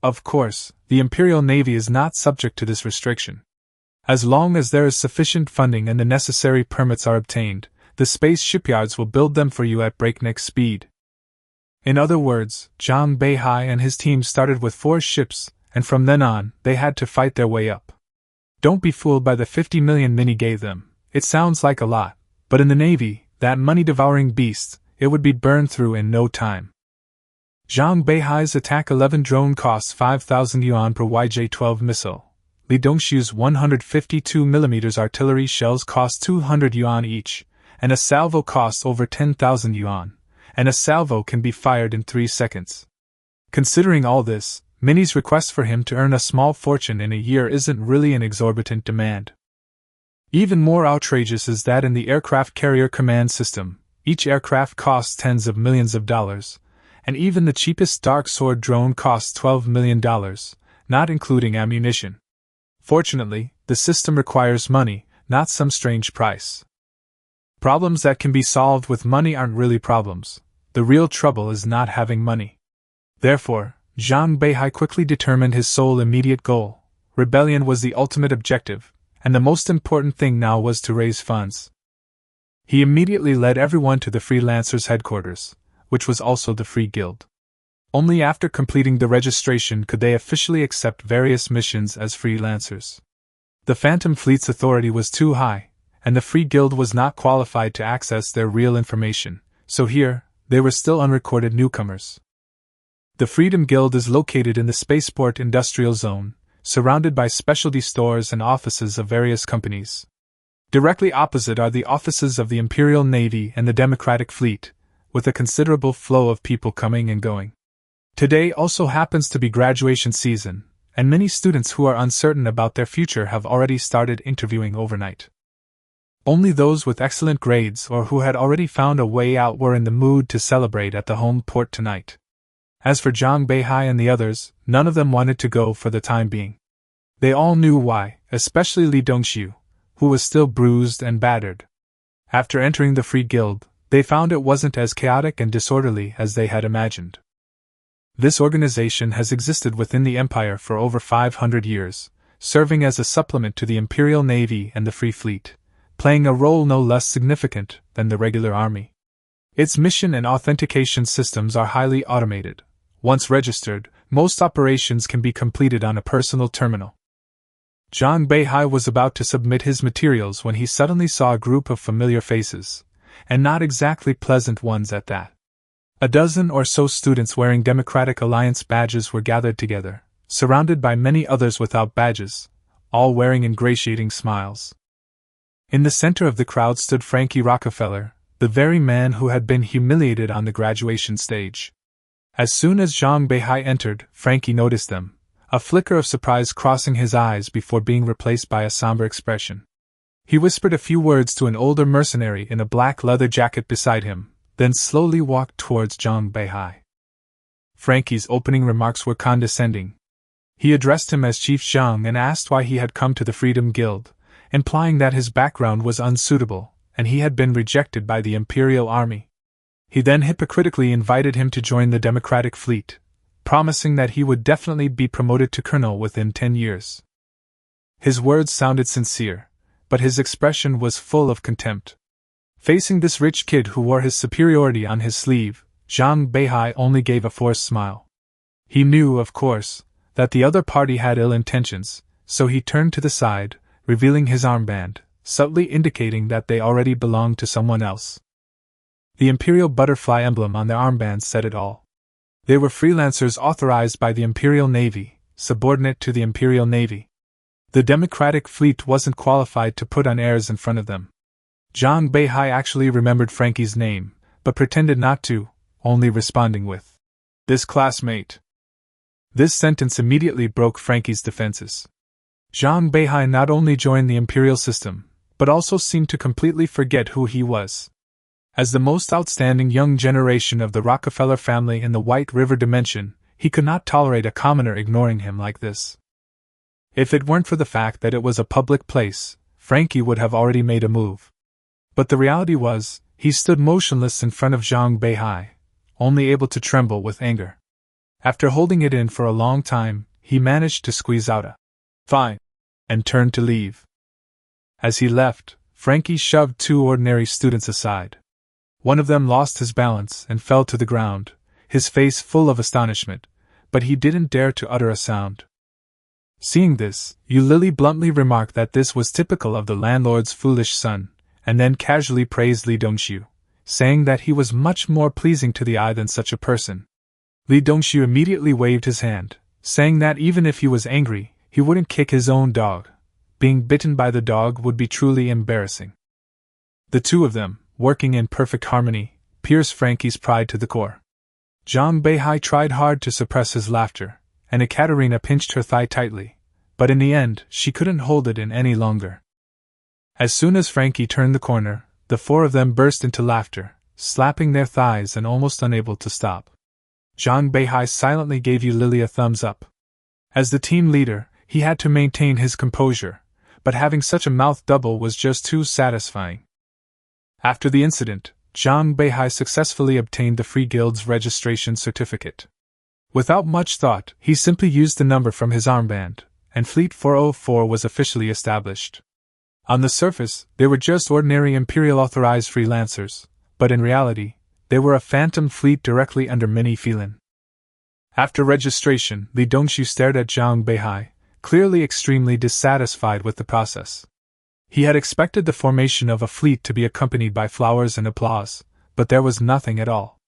Of course, the Imperial Navy is not subject to this restriction. As long as there is sufficient funding and the necessary permits are obtained, the space shipyards will build them for you at breakneck speed. In other words, Zhang Beihai and his team started with 4 ships, and from then on, they had to fight their way up. Don't be fooled by the 50 million Minnie gave them. It sounds like a lot, but in the Navy, that money-devouring beast, it would be burned through in no time. Zhang Beihai's Attack 11 drone costs 5,000 yuan per YJ-12 missile. Li Dongxiu's 152mm artillery shells cost 200 yuan each, and a salvo costs over 10,000 yuan, and a salvo can be fired in 3 seconds. Considering all this, Minnie's request for him to earn a small fortune in a year isn't really an exorbitant demand. Even more outrageous is that in the aircraft carrier command system, each aircraft costs tens of millions of dollars, and even the cheapest Dark Sword drone costs $12 million, not including ammunition. Fortunately, the system requires money, not some strange price. Problems that can be solved with money aren't really problems. The real trouble is not having money. Therefore, Zhang Beihai quickly determined his sole immediate goal. Rebellion was the ultimate objective, and the most important thing now was to raise funds. He immediately led everyone to the freelancers' headquarters, which was also the Free Guild. Only after completing the registration could they officially accept various missions as freelancers. The Phantom Fleet's authority was too high, and the Free Guild was not qualified to access their real information, so here, they were still unrecorded newcomers. The Freedom Guild is located in the spaceport industrial zone, surrounded by specialty stores and offices of various companies. Directly opposite are the offices of the Imperial Navy and the Democratic Fleet, with a considerable flow of people coming and going. Today also happens to be graduation season, and many students who are uncertain about their future have already started interviewing overnight. Only those with excellent grades or who had already found a way out were in the mood to celebrate at the home port tonight. As for Zhang Beihai and the others, none of them wanted to go for the time being. They all knew why, especially Li Dongxiu, who was still bruised and battered. After entering the Free Guild, they found it wasn't as chaotic and disorderly as they had imagined. This organization has existed within the Empire for over 500 years, serving as a supplement to the Imperial Navy and the Free Fleet, playing a role no less significant than the regular army. Its mission and authentication systems are highly automated. Once registered, most operations can be completed on a personal terminal. Zhang Beihai was about to submit his materials when he suddenly saw a group of familiar faces, and not exactly pleasant ones at that. A dozen or so students wearing Democratic Alliance badges were gathered together, surrounded by many others without badges, all wearing ingratiating smiles. In the center of the crowd stood Frankie Rockefeller, the very man who had been humiliated on the graduation stage. As soon as Zhang Beihai entered, Frankie noticed them, a flicker of surprise crossing his eyes before being replaced by a somber expression. He whispered a few words to an older mercenary in a black leather jacket beside him, then slowly walked towards Zhang Beihai. Frankie's opening remarks were condescending. He addressed him as Chief Zhang and asked why he had come to the Freedom Guild, implying that his background was unsuitable, and he had been rejected by the Imperial Army. He then hypocritically invited him to join the Democratic Fleet, promising that he would definitely be promoted to colonel within 10 years. His words sounded sincere, but his expression was full of contempt. Facing this rich kid who wore his superiority on his sleeve, Zhang Beihai only gave a forced smile. He knew, of course, that the other party had ill intentions, so he turned to the side, revealing his armband, subtly indicating that they already belonged to someone else. The imperial butterfly emblem on their armbands said it all. They were freelancers authorized by the Imperial Navy, subordinate to the Imperial Navy. The Democratic Fleet wasn't qualified to put on airs in front of them. Zhang Beihai actually remembered Frankie's name, but pretended not to, only responding with, "This classmate." This sentence immediately broke Frankie's defenses. Zhang Beihai not only joined the imperial system, but also seemed to completely forget who he was. As the most outstanding young generation of the Rockefeller family in the White River dimension, he could not tolerate a commoner ignoring him like this. If it weren't for the fact that it was a public place, Frankie would have already made a move. But the reality was, he stood motionless in front of Zhang Beihai, only able to tremble with anger. After holding it in for a long time, he managed to squeeze out a "Fine," and turned to leave. As he left, Frankie shoved 2 ordinary students aside. One of them lost his balance and fell to the ground, his face full of astonishment, but he didn't dare to utter a sound. Seeing this, Yu Lily bluntly remarked that this was typical of the landlord's foolish son, and then casually praised Li Dongxiu, saying that he was much more pleasing to the eye than such a person. Li Dongxiu immediately waved his hand, saying that even if he was angry, he wouldn't kick his own dog. Being bitten by the dog would be truly embarrassing. The two of them, working in perfect harmony, pierced Frankie's pride to the core. Zhang Beihai tried hard to suppress his laughter, and Ekaterina pinched her thigh tightly, but in the end she couldn't hold it in any longer. As soon as Frankie turned the corner, the four of them burst into laughter, slapping their thighs and almost unable to stop. Zhang Beihai silently gave Lily a thumbs up. As the team leader, he had to maintain his composure, but having such a mouth double was just too satisfying. After the incident, Zhang Beihai successfully obtained the Free Guild's registration certificate. Without much thought, he simply used the number from his armband, and Fleet 404 was officially established. On the surface, they were just ordinary Imperial authorized freelancers, but in reality, they were a phantom fleet directly under Mini Feilin. After registration, Li Dongxiu stared at Zhang Beihai, clearly extremely dissatisfied with the process. He had expected the formation of a fleet to be accompanied by flowers and applause, but there was nothing at all.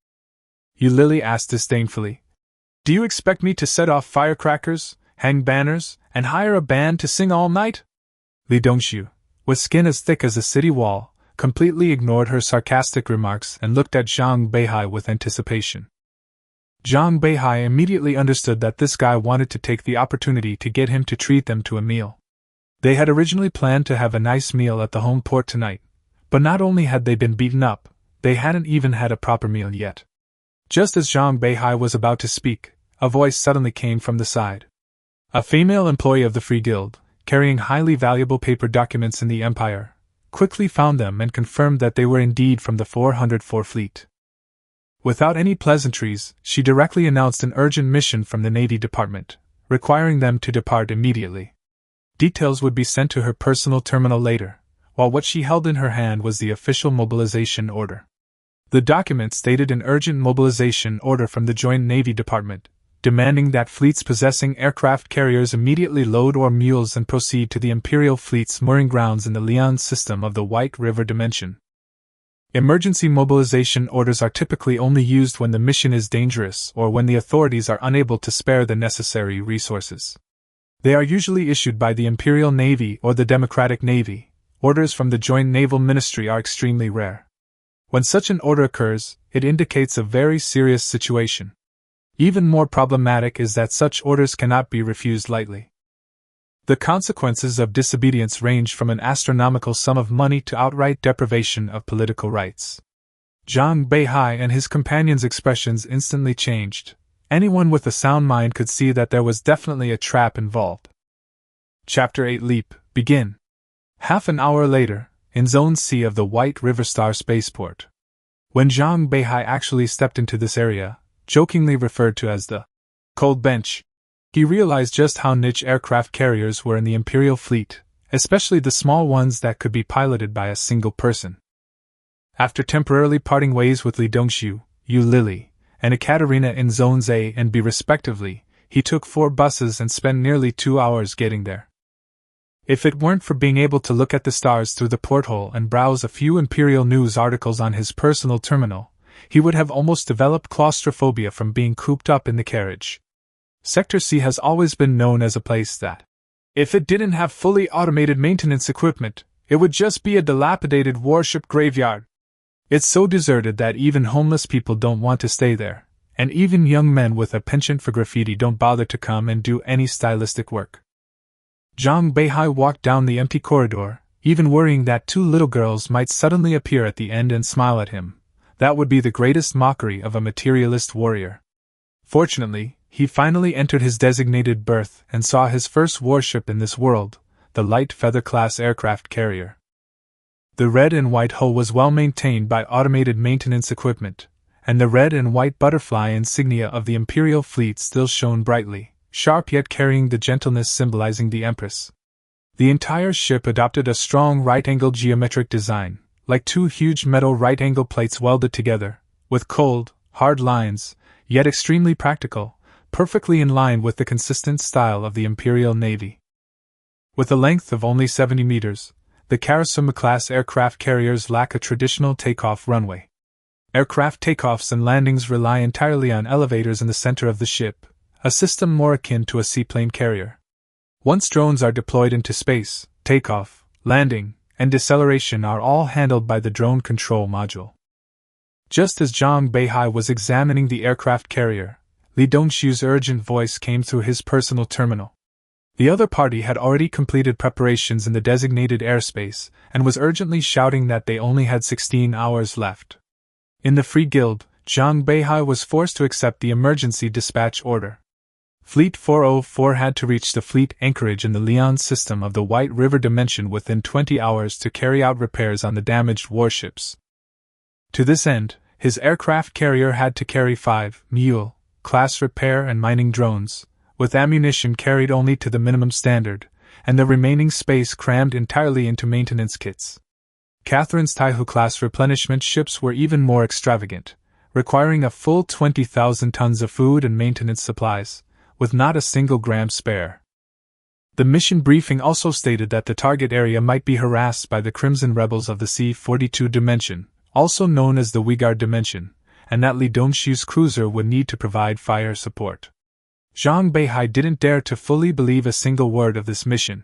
Lily asked disdainfully, "Do you expect me to set off firecrackers, hang banners, and hire a band to sing all night?" Li Dongxiu, with skin as thick as a city wall, completely ignored her sarcastic remarks and looked at Zhang Beihai with anticipation. Zhang Beihai immediately understood that this guy wanted to take the opportunity to get him to treat them to a meal. They had originally planned to have a nice meal at the home port tonight, but not only had they been beaten up, they hadn't even had a proper meal yet. Just as Zhang Beihai was about to speak, a voice suddenly came from the side. A female employee of the Free Guild, carrying highly valuable paper documents in the Empire, quickly found them and confirmed that they were indeed from the 404 fleet. Without any pleasantries, she directly announced an urgent mission from the Navy Department, requiring them to depart immediately. Details would be sent to her personal terminal later, while what she held in her hand was the official mobilization order. The document stated an urgent mobilization order from the Joint Navy Department, demanding that fleets possessing aircraft carriers immediately load or mules and proceed to the Imperial fleet's mooring grounds in the Lian system of the White River Dimension. Emergency mobilization orders are typically only used when the mission is dangerous or when the authorities are unable to spare the necessary resources. They are usually issued by the Imperial Navy or the Democratic Navy. Orders from the Joint Naval Ministry are extremely rare. When such an order occurs, it indicates a very serious situation. Even more problematic is that such orders cannot be refused lightly. The consequences of disobedience range from an astronomical sum of money to outright deprivation of political rights. Zhang Beihai and his companions' expressions instantly changed. Anyone with a sound mind could see that there was definitely a trap involved. Chapter 8 Leap, Begin. Half an hour later, in Zone C of the White River Star spaceport. When Zhang Beihai actually stepped into this area, jokingly referred to as the cold bench, he realized just how niche aircraft carriers were in the Imperial fleet, especially the small ones that could be piloted by a single person. After temporarily parting ways with Li Dongxiu, Lily, and Ekaterina in Zones A and B respectively, he took 4 buses and spent nearly 2 hours getting there. If it weren't for being able to look at the stars through the porthole and browse a few Imperial news articles on his personal terminal, he would have almost developed claustrophobia from being cooped up in the carriage. Sector C has always been known as a place that, if it didn't have fully automated maintenance equipment, it would just be a dilapidated warship graveyard. It's so deserted that even homeless people don't want to stay there, and even young men with a penchant for graffiti don't bother to come and do any stylistic work. Zhang Beihai walked down the empty corridor, even worrying that 2 little girls might suddenly appear at the end and smile at him. That would be the greatest mockery of a materialist warrior. Fortunately, he finally entered his designated berth and saw his first warship in this world, the light feather-class aircraft carrier. The red and white hull was well maintained by automated maintenance equipment, and the red and white butterfly insignia of the Imperial fleet still shone brightly, sharp yet carrying the gentleness symbolizing the Empress. The entire ship adopted a strong right-angled geometric design, like 2 huge metal right-angle plates welded together, with cold, hard lines, yet extremely practical, perfectly in line with the consistent style of the Imperial Navy. With a length of only 70 meters, the Karasuma-class aircraft carriers lack a traditional takeoff runway. Aircraft takeoffs and landings rely entirely on elevators in the center of the ship, a system more akin to a seaplane carrier. Once drones are deployed into space, takeoff, landing, and deceleration are all handled by the drone control module. Just as Zhang Beihai was examining the aircraft carrier, Li Dongshu's urgent voice came through his personal terminal. The other party had already completed preparations in the designated airspace and was urgently shouting that they only had 16 hours left. In the Free Guild, Zhang Beihai was forced to accept the emergency dispatch order. Fleet 404 had to reach the fleet anchorage in the Leon system of the White River Dimension within 20 hours to carry out repairs on the damaged warships. To this end, his aircraft carrier had to carry 5 Mule-class repair and mining drones, with ammunition carried only to the minimum standard, and the remaining space crammed entirely into maintenance kits. Catherine's Taihu-class replenishment ships were even more extravagant, requiring a full 20,000 tons of food and maintenance supplies, with not a single gram spare. The mission briefing also stated that the target area might be harassed by the Crimson Rebels of the C-42 dimension, also known as the Uyghur dimension, and that Li Dongshu's cruiser would need to provide fire support. Zhang Beihai didn't dare to fully believe a single word of this mission.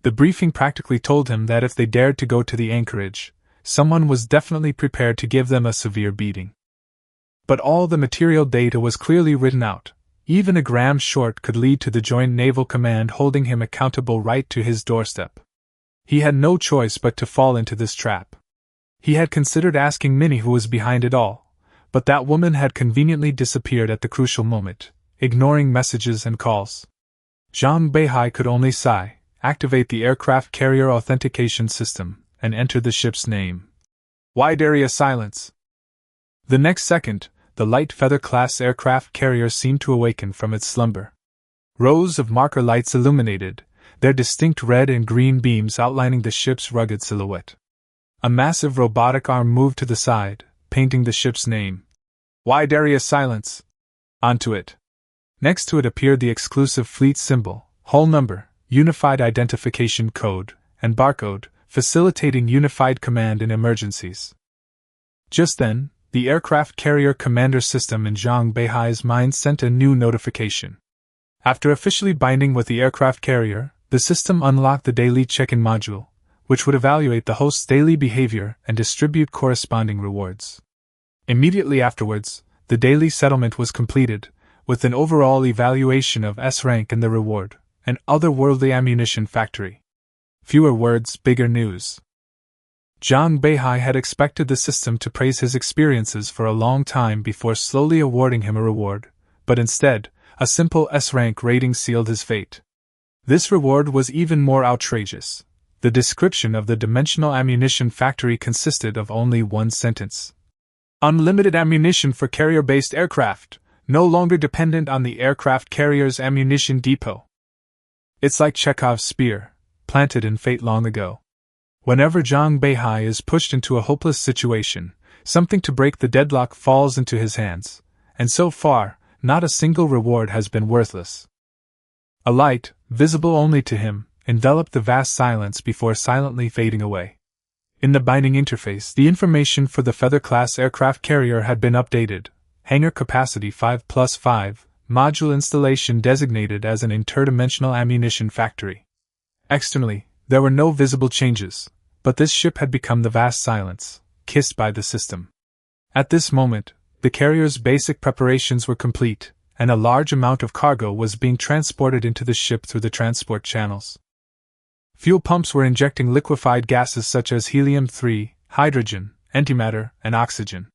The briefing practically told him that if they dared to go to the anchorage, someone was definitely prepared to give them a severe beating. But all the material data was clearly written out. Even a gram short could lead to the Joint Naval Command holding him accountable right to his doorstep. He had no choice but to fall into this trap. He had considered asking Minnie who was behind it all, but that woman had conveniently disappeared at the crucial moment, ignoring messages and calls. Zhang Beihai could only sigh, activate the aircraft carrier authentication system, and enter the ship's name. Wide area silence. The next second, the light feather-class aircraft carrier seemed to awaken from its slumber. Rows of marker lights illuminated, their distinct red and green beams outlining the ship's rugged silhouette. A massive robotic arm moved to the side, painting the ship's name. Wide area silence. Onto it. Next to it appeared the exclusive fleet symbol, hull number, unified identification code, and barcode, facilitating unified command in emergencies. Just then, the aircraft carrier commander system in Zhang Beihai's mind sent a new notification. After officially binding with the aircraft carrier, the system unlocked the daily check-in module, which would evaluate the host's daily behavior and distribute corresponding rewards. Immediately afterwards, the daily settlement was completed, with an overall evaluation of S rank and the reward, an otherworldly ammunition factory. Fewer words, bigger news. Zhang Beihai had expected the system to praise his experiences for a long time before slowly awarding him a reward, but instead, a simple S-rank rating sealed his fate. This reward was even more outrageous. The description of the dimensional ammunition factory consisted of only one sentence. Unlimited ammunition for carrier-based aircraft, no longer dependent on the aircraft carrier's ammunition depot. It's like Chekhov's spear, planted in fate long ago. Whenever Zhang Beihai is pushed into a hopeless situation, something to break the deadlock falls into his hands, and so far, not a single reward has been worthless. A light, visible only to him, enveloped the vast silence before silently fading away. In the binding interface, the information for the Feather-class aircraft carrier had been updated. Hangar capacity 5+5, module installation designated as an interdimensional ammunition factory. Externally, there were no visible changes, but this ship had become the vast silence, kissed by the system. At this moment, the carrier's basic preparations were complete, and a large amount of cargo was being transported into the ship through the transport channels. Fuel pumps were injecting liquefied gases such as helium-3, hydrogen, antimatter, and oxygen.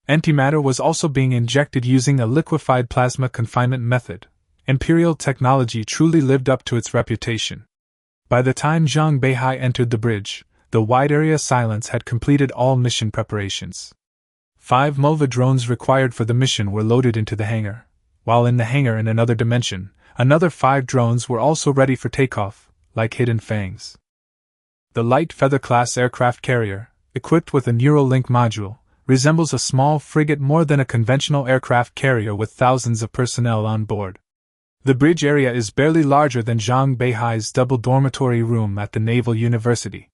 Antimatter was also being injected using a liquefied plasma confinement method. Imperial technology truly lived up to its reputation. By the time Zhang Beihai entered the bridge, the wide-area silence had completed all mission preparations. 5 MOVA drones required for the mission were loaded into the hangar, while in the hangar in another dimension, another 5 drones were also ready for takeoff, like hidden fangs. The light Feather-class aircraft carrier, equipped with a neural link module, resembles a small frigate more than a conventional aircraft carrier with thousands of personnel on board. The bridge area is barely larger than Zhang Beihai's double dormitory room at the Naval University.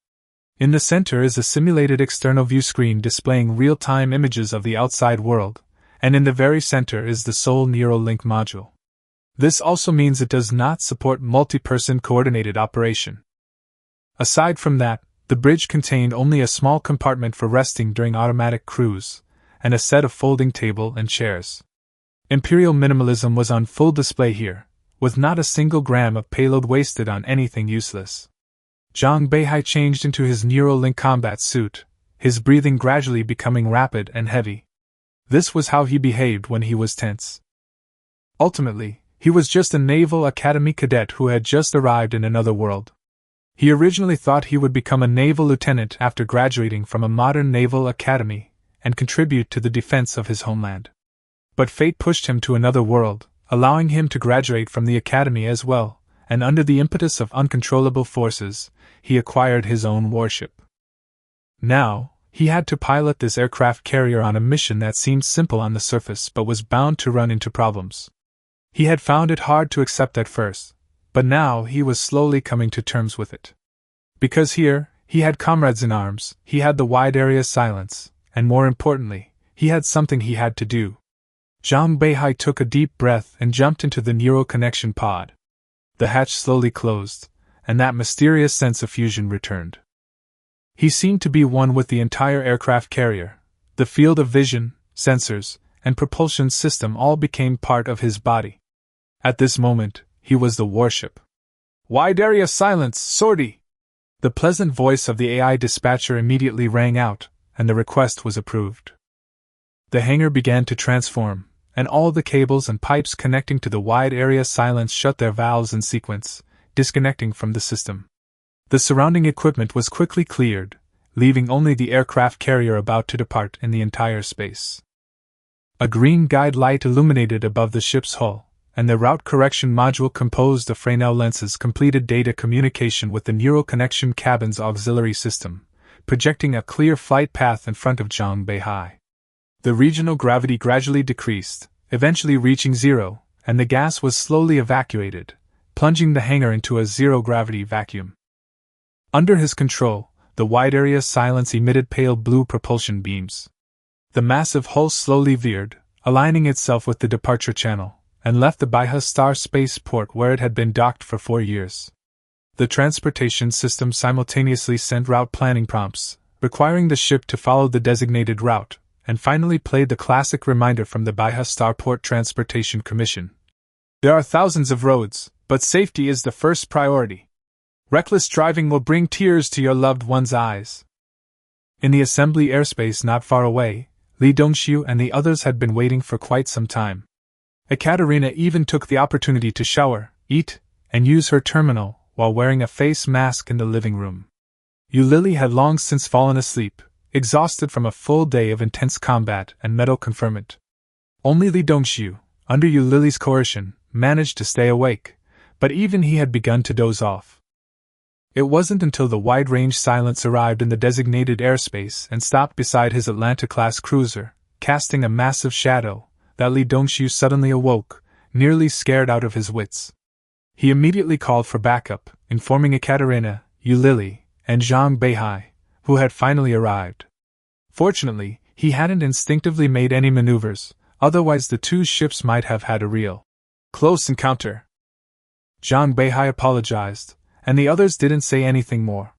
In the center is a simulated external view screen displaying real-time images of the outside world, and in the very center is the sole neural link module. This also means it does not support multi-person coordinated operation. Aside from that, the bridge contained only a small compartment for resting during automatic cruise, and a set of folding table and chairs. Imperial minimalism was on full display here, with not a single gram of payload wasted on anything useless. Zhang Beihai changed into his Neuralink combat suit, his breathing gradually becoming rapid and heavy. This was how he behaved when he was tense. Ultimately, he was just a Naval Academy cadet who had just arrived in another world. He originally thought he would become a naval lieutenant after graduating from a modern naval academy and contribute to the defense of his homeland. But fate pushed him to another world, allowing him to graduate from the academy as well, and under the impetus of uncontrollable forces, he acquired his own warship. Now, he had to pilot this aircraft carrier on a mission that seemed simple on the surface but was bound to run into problems. He had found it hard to accept at first, but now he was slowly coming to terms with it. Because here, he had comrades in arms, he had the wide area silence, and more importantly, he had something he had to do. Zhang Beihai took a deep breath and jumped into the neural connection pod. The hatch slowly closed, and that mysterious sense of fusion returned. He seemed to be one with the entire aircraft carrier. The field of vision, sensors, and propulsion system all became part of his body. At this moment, he was the warship. "Wide area silence, sortie!" The pleasant voice of the AI dispatcher immediately rang out, and the request was approved. The hangar began to transform, and all the cables and pipes connecting to the wide area silence shut their valves in sequence, disconnecting from the system. The surrounding equipment was quickly cleared, leaving only the aircraft carrier about to depart in the entire space. A green guide light illuminated above the ship's hull, and the route correction module composed of Fresnel lenses completed data communication with the neural connection cabin's auxiliary system, projecting a clear flight path in front of Zhang Beihai. The regional gravity gradually decreased, eventually reaching zero, and the gas was slowly evacuated, plunging the hangar into a zero-gravity vacuum. Under his control, the wide-area silence emitted pale blue propulsion beams. The massive hull slowly veered, aligning itself with the departure channel, and left the Beihai Star spaceport where it had been docked for 4 years. The transportation system simultaneously sent route planning prompts, requiring the ship to follow the designated route, and finally played the classic reminder from the Beihai Starport Transportation Commission. "There are thousands of roads, but safety is the first priority. Reckless driving will bring tears to your loved one's eyes." In the assembly airspace not far away, Li Dongxiu and the others had been waiting for quite some time. Ekaterina even took the opportunity to shower, eat, and use her terminal while wearing a face mask in the living room. Yulili had long since fallen asleep, exhausted from a full day of intense combat and metal conferment. Only Li Dongxiu, under Yulili's coercion, managed to stay awake, but even he had begun to doze off. It wasn't until the wide-range silence arrived in the designated airspace and stopped beside his Atlanta-class cruiser, casting a massive shadow, that Li Dongxiu suddenly awoke, nearly scared out of his wits. He immediately called for backup, informing Ekaterina, Yulili, and Zhang Beihai, who had finally arrived. Fortunately, he hadn't instinctively made any maneuvers, otherwise the two ships might have had a real close encounter. Zhang Beihai apologized, and the others didn't say anything more.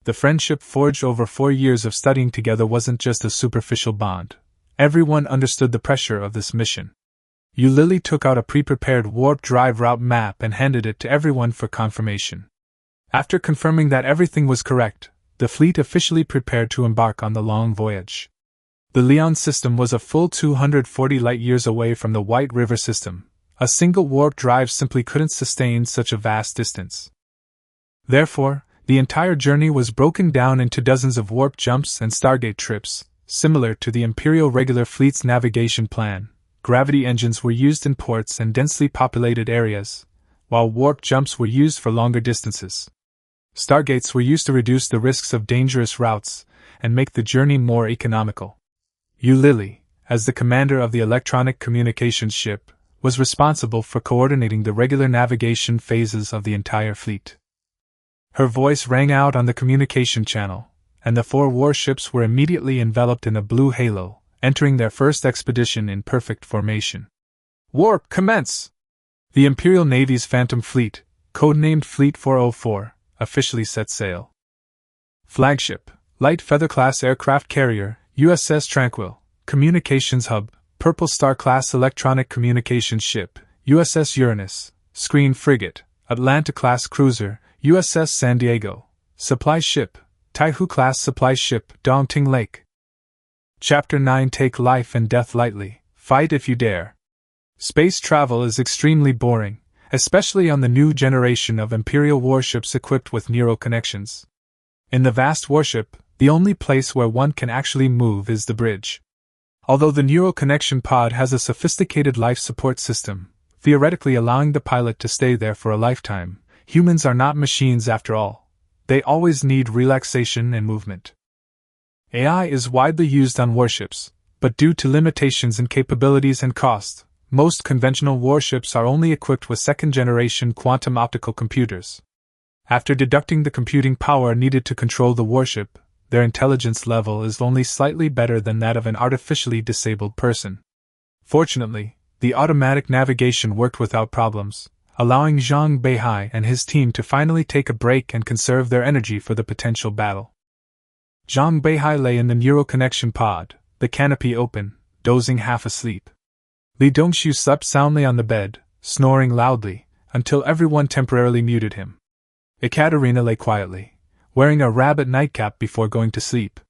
The friendship forged over 4 years of studying together wasn't just a superficial bond. Everyone understood the pressure of this mission. Yulili took out a pre-prepared warp drive route map and handed it to everyone for confirmation. After confirming that everything was correct, the fleet officially prepared to embark on the long voyage. The Leon system was a full 240 light-years away from the White River system. A single warp drive simply couldn't sustain such a vast distance. Therefore, the entire journey was broken down into dozens of warp jumps and Stargate trips. Similar to the Imperial Regular Fleet's navigation plan, gravity engines were used in ports and densely populated areas, while warp jumps were used for longer distances. Stargates were used to reduce the risks of dangerous routes and make the journey more economical. Yulili, as the commander of the electronic communications ship, was responsible for coordinating the regular navigation phases of the entire fleet. Her voice rang out on the communication channel, and the 4 warships were immediately enveloped in a blue halo, entering their first expedition in perfect formation. Warp commence! The Imperial Navy's Phantom Fleet, codenamed Fleet 404, officially set sail. Flagship, Light Feather-class aircraft carrier, USS Tranquil, Communications Hub, Purple Star-class electronic communications ship, USS Uranus, Screen Frigate, Atlanta-class cruiser, USS San Diego, Supply Ship, Taihu-class supply ship, Dongting Lake. Chapter 9. Take life and death lightly, fight if you dare. Space travel is extremely boring, especially on the new generation of Imperial warships equipped with neural connections. In the vast warship, the only place where one can actually move is the bridge. Although the neural connection pod has a sophisticated life support system, theoretically allowing the pilot to stay there for a lifetime, humans are not machines after all. They always need relaxation and movement. AI is widely used on warships, but due to limitations in capabilities and cost, most conventional warships are only equipped with second-generation quantum optical computers. After deducting the computing power needed to control the warship, their intelligence level is only slightly better than that of an artificially disabled person. Fortunately, the automatic navigation worked without problems, allowing Zhang Beihai and his team to finally take a break and conserve their energy for the potential battle. Zhang Beihai lay in the neural connection pod, the canopy open, dozing half asleep. Li Dongxiu slept soundly on the bed, snoring loudly, until everyone temporarily muted him. Ekaterina lay quietly, wearing a rabbit nightcap before going to sleep.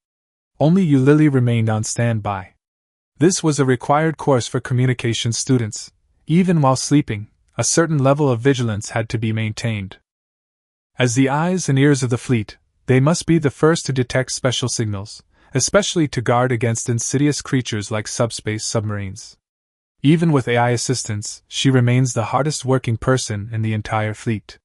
Only Yu Lily remained on standby. This was a required course for communication students. Even while sleeping, a certain level of vigilance had to be maintained. As the eyes and ears of the fleet, they must be the first to detect special signals, especially to guard against insidious creatures like subspace submarines. Even with AI assistance, she remains the hardest working person in the entire fleet.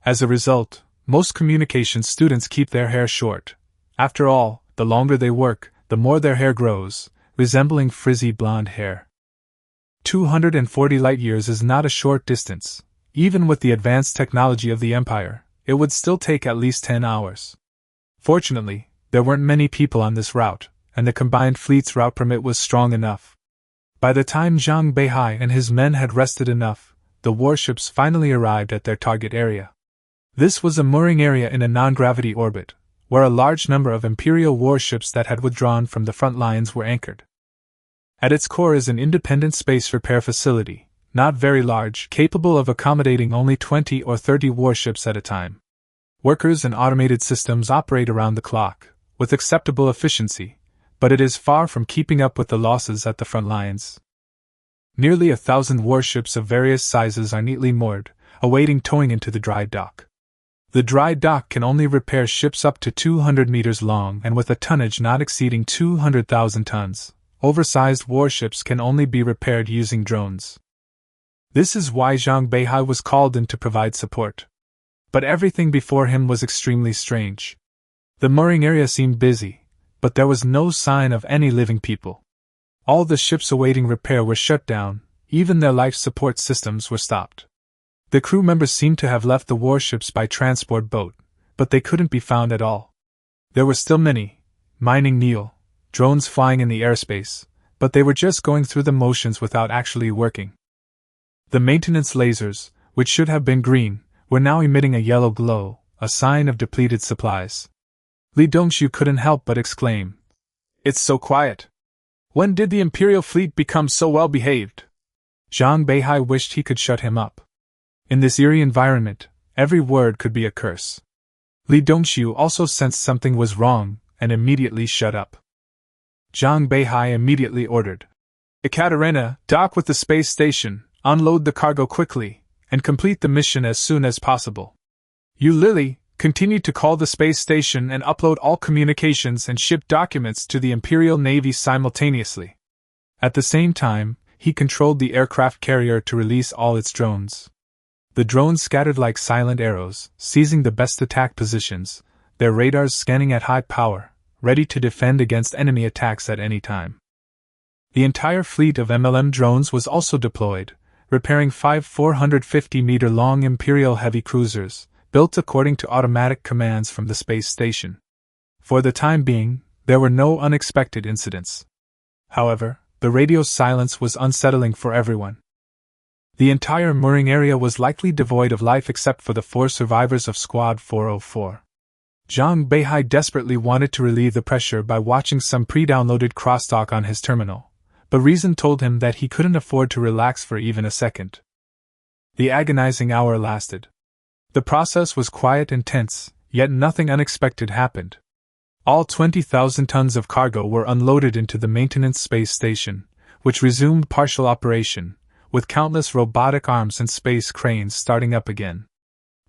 As a result, most communication students keep their hair short. After all, the longer they work, the more their hair grows, resembling frizzy blonde hair. 240 light-years is not a short distance. Even with the advanced technology of the Empire, it would still take at least 10 hours. Fortunately, there weren't many people on this route, and the combined fleet's route permit was strong enough. By the time Zhang Beihai and his men had rested enough, the warships finally arrived at their target area. This was a mooring area in a non-gravity orbit, where a large number of Imperial warships that had withdrawn from the front lines were anchored. At its core is an independent space repair facility, not very large, capable of accommodating only 20 or 30 warships at a time. Workers and automated systems operate around the clock, with acceptable efficiency, but it is far from keeping up with the losses at the front lines. Nearly 1,000 warships of various sizes are neatly moored, awaiting towing into the dry dock. The dry dock can only repair ships up to 200 meters long and with a tonnage not exceeding 200,000 tons. Oversized warships can only be repaired using drones. This is why Zhang Beihai was called in to provide support. But everything before him was extremely strange. The mooring area seemed busy, but there was no sign of any living people. All the ships awaiting repair were shut down, even their life support systems were stopped. The crew members seemed to have left the warships by transport boat, but they couldn't be found at all. There were still many, mining Neil, drones flying in the airspace, but they were just going through the motions without actually working. The maintenance lasers, which should have been green, were now emitting a yellow glow, a sign of depleted supplies. Li Dongxiu couldn't help but exclaim, "It's so quiet. When did the Imperial fleet become so well behaved?" Zhang Beihai wished he could shut him up. In this eerie environment, every word could be a curse. Li Dongxiu also sensed something was wrong, and immediately shut up. Zhang Beihai immediately ordered, "Ekaterina, dock with the space station, unload the cargo quickly, and complete the mission as soon as possible. You, Lily, continue to call the space station and upload all communications and ship documents to the Imperial Navy simultaneously." At the same time, he controlled the aircraft carrier to release all its drones. The drones scattered like silent arrows, seizing the best attack positions, their radars scanning at high power, ready to defend against enemy attacks at any time. The entire fleet of MLM drones was also deployed, repairing 5 450-meter-long Imperial heavy cruisers, built according to automatic commands from the space station. For the time being, there were no unexpected incidents. However, the radio silence was unsettling for everyone. The entire mooring area was likely devoid of life except for the 4 survivors of Squad 404. Zhang Beihai desperately wanted to relieve the pressure by watching some pre-downloaded crosstalk on his terminal, but reason told him that he couldn't afford to relax for even a second. The agonizing hour lasted. The process was quiet and tense, yet nothing unexpected happened. All 20,000 tons of cargo were unloaded into the maintenance space station, which resumed partial operation, with countless robotic arms and space cranes starting up again.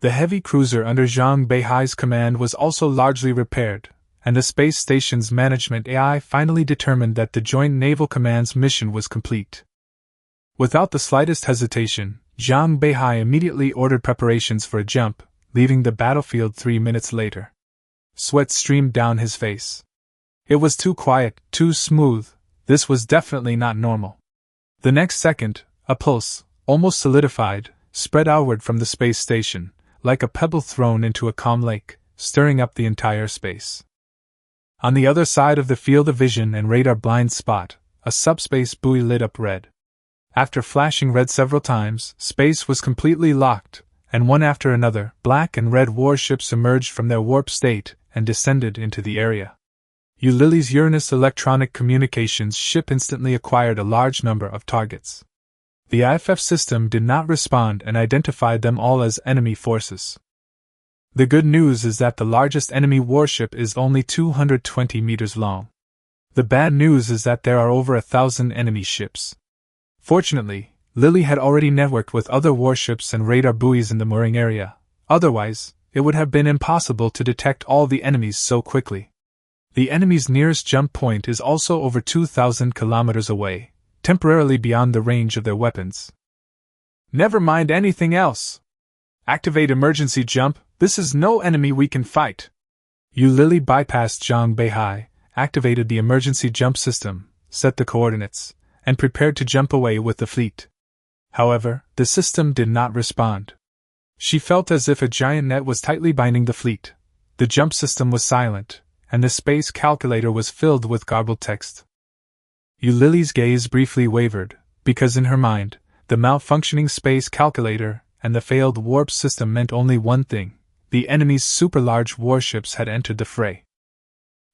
The heavy cruiser under Zhang Beihai's command was also largely repaired, and the space station's management AI finally determined that the Joint Naval Command's mission was complete. Without the slightest hesitation, Zhang Beihai immediately ordered preparations for a jump, leaving the battlefield 3 minutes later. Sweat streamed down his face. It was too quiet, too smooth. This was definitely not normal. The next second, a pulse, almost solidified, spread outward from the space station, like a pebble thrown into a calm lake, stirring up the entire space. On the other side of the field of vision and radar blind spot, a subspace buoy lit up red. After flashing red several times, space was completely locked, and one after another, black and red warships emerged from their warp state and descended into the area. Ulili's Uranus electronic communications ship instantly acquired a large number of targets. The IFF system did not respond and identified them all as enemy forces. The good news is that the largest enemy warship is only 220 meters long. The bad news is that there are over 1,000 enemy ships. Fortunately, Lily had already networked with other warships and radar buoys in the mooring area. Otherwise, it would have been impossible to detect all the enemies so quickly. The enemy's nearest jump point is also over 2,000 kilometers away, temporarily beyond the range of their weapons. Never mind anything else. Activate emergency jump, this is no enemy we can fight. Ulili bypassed Zhang Beihai, activated the emergency jump system, set the coordinates, and prepared to jump away with the fleet. However, the system did not respond. She felt as if a giant net was tightly binding the fleet. The jump system was silent, and the space calculator was filled with garbled text. Ulili's gaze briefly wavered, because in her mind, the malfunctioning space calculator and the failed warp system meant only one thing: the enemy's super-large warships had entered the fray.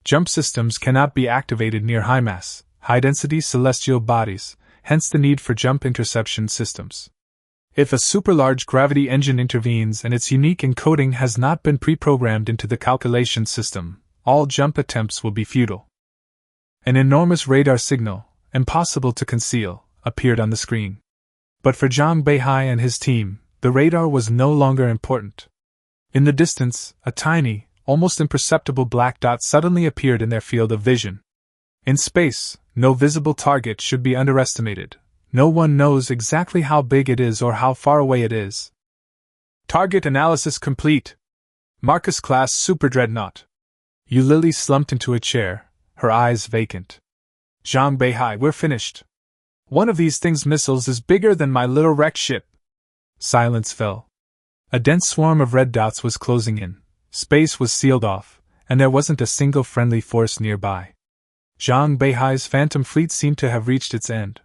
Jump systems cannot be activated near high-mass, high-density celestial bodies, hence the need for jump interception systems. If a super-large gravity engine intervenes and its unique encoding has not been pre-programmed into the calculation system, all jump attempts will be futile. An enormous radar signal, impossible to conceal, appeared on the screen. But for Zhang Beihai and his team, the radar was no longer important. In the distance, a tiny, almost imperceptible black dot suddenly appeared in their field of vision. In space, no visible target should be underestimated. No one knows exactly how big it is or how far away it is. Target analysis complete. Marcus-class superdreadnought. Ulili slumped into a chair, her eyes vacant. Zhang Beihai, we're finished. One of these things' missiles is bigger than my little wrecked ship. Silence fell. A dense swarm of red dots was closing in. Space was sealed off, and there wasn't a single friendly force nearby. Zhang Beihai's phantom fleet seemed to have reached its end.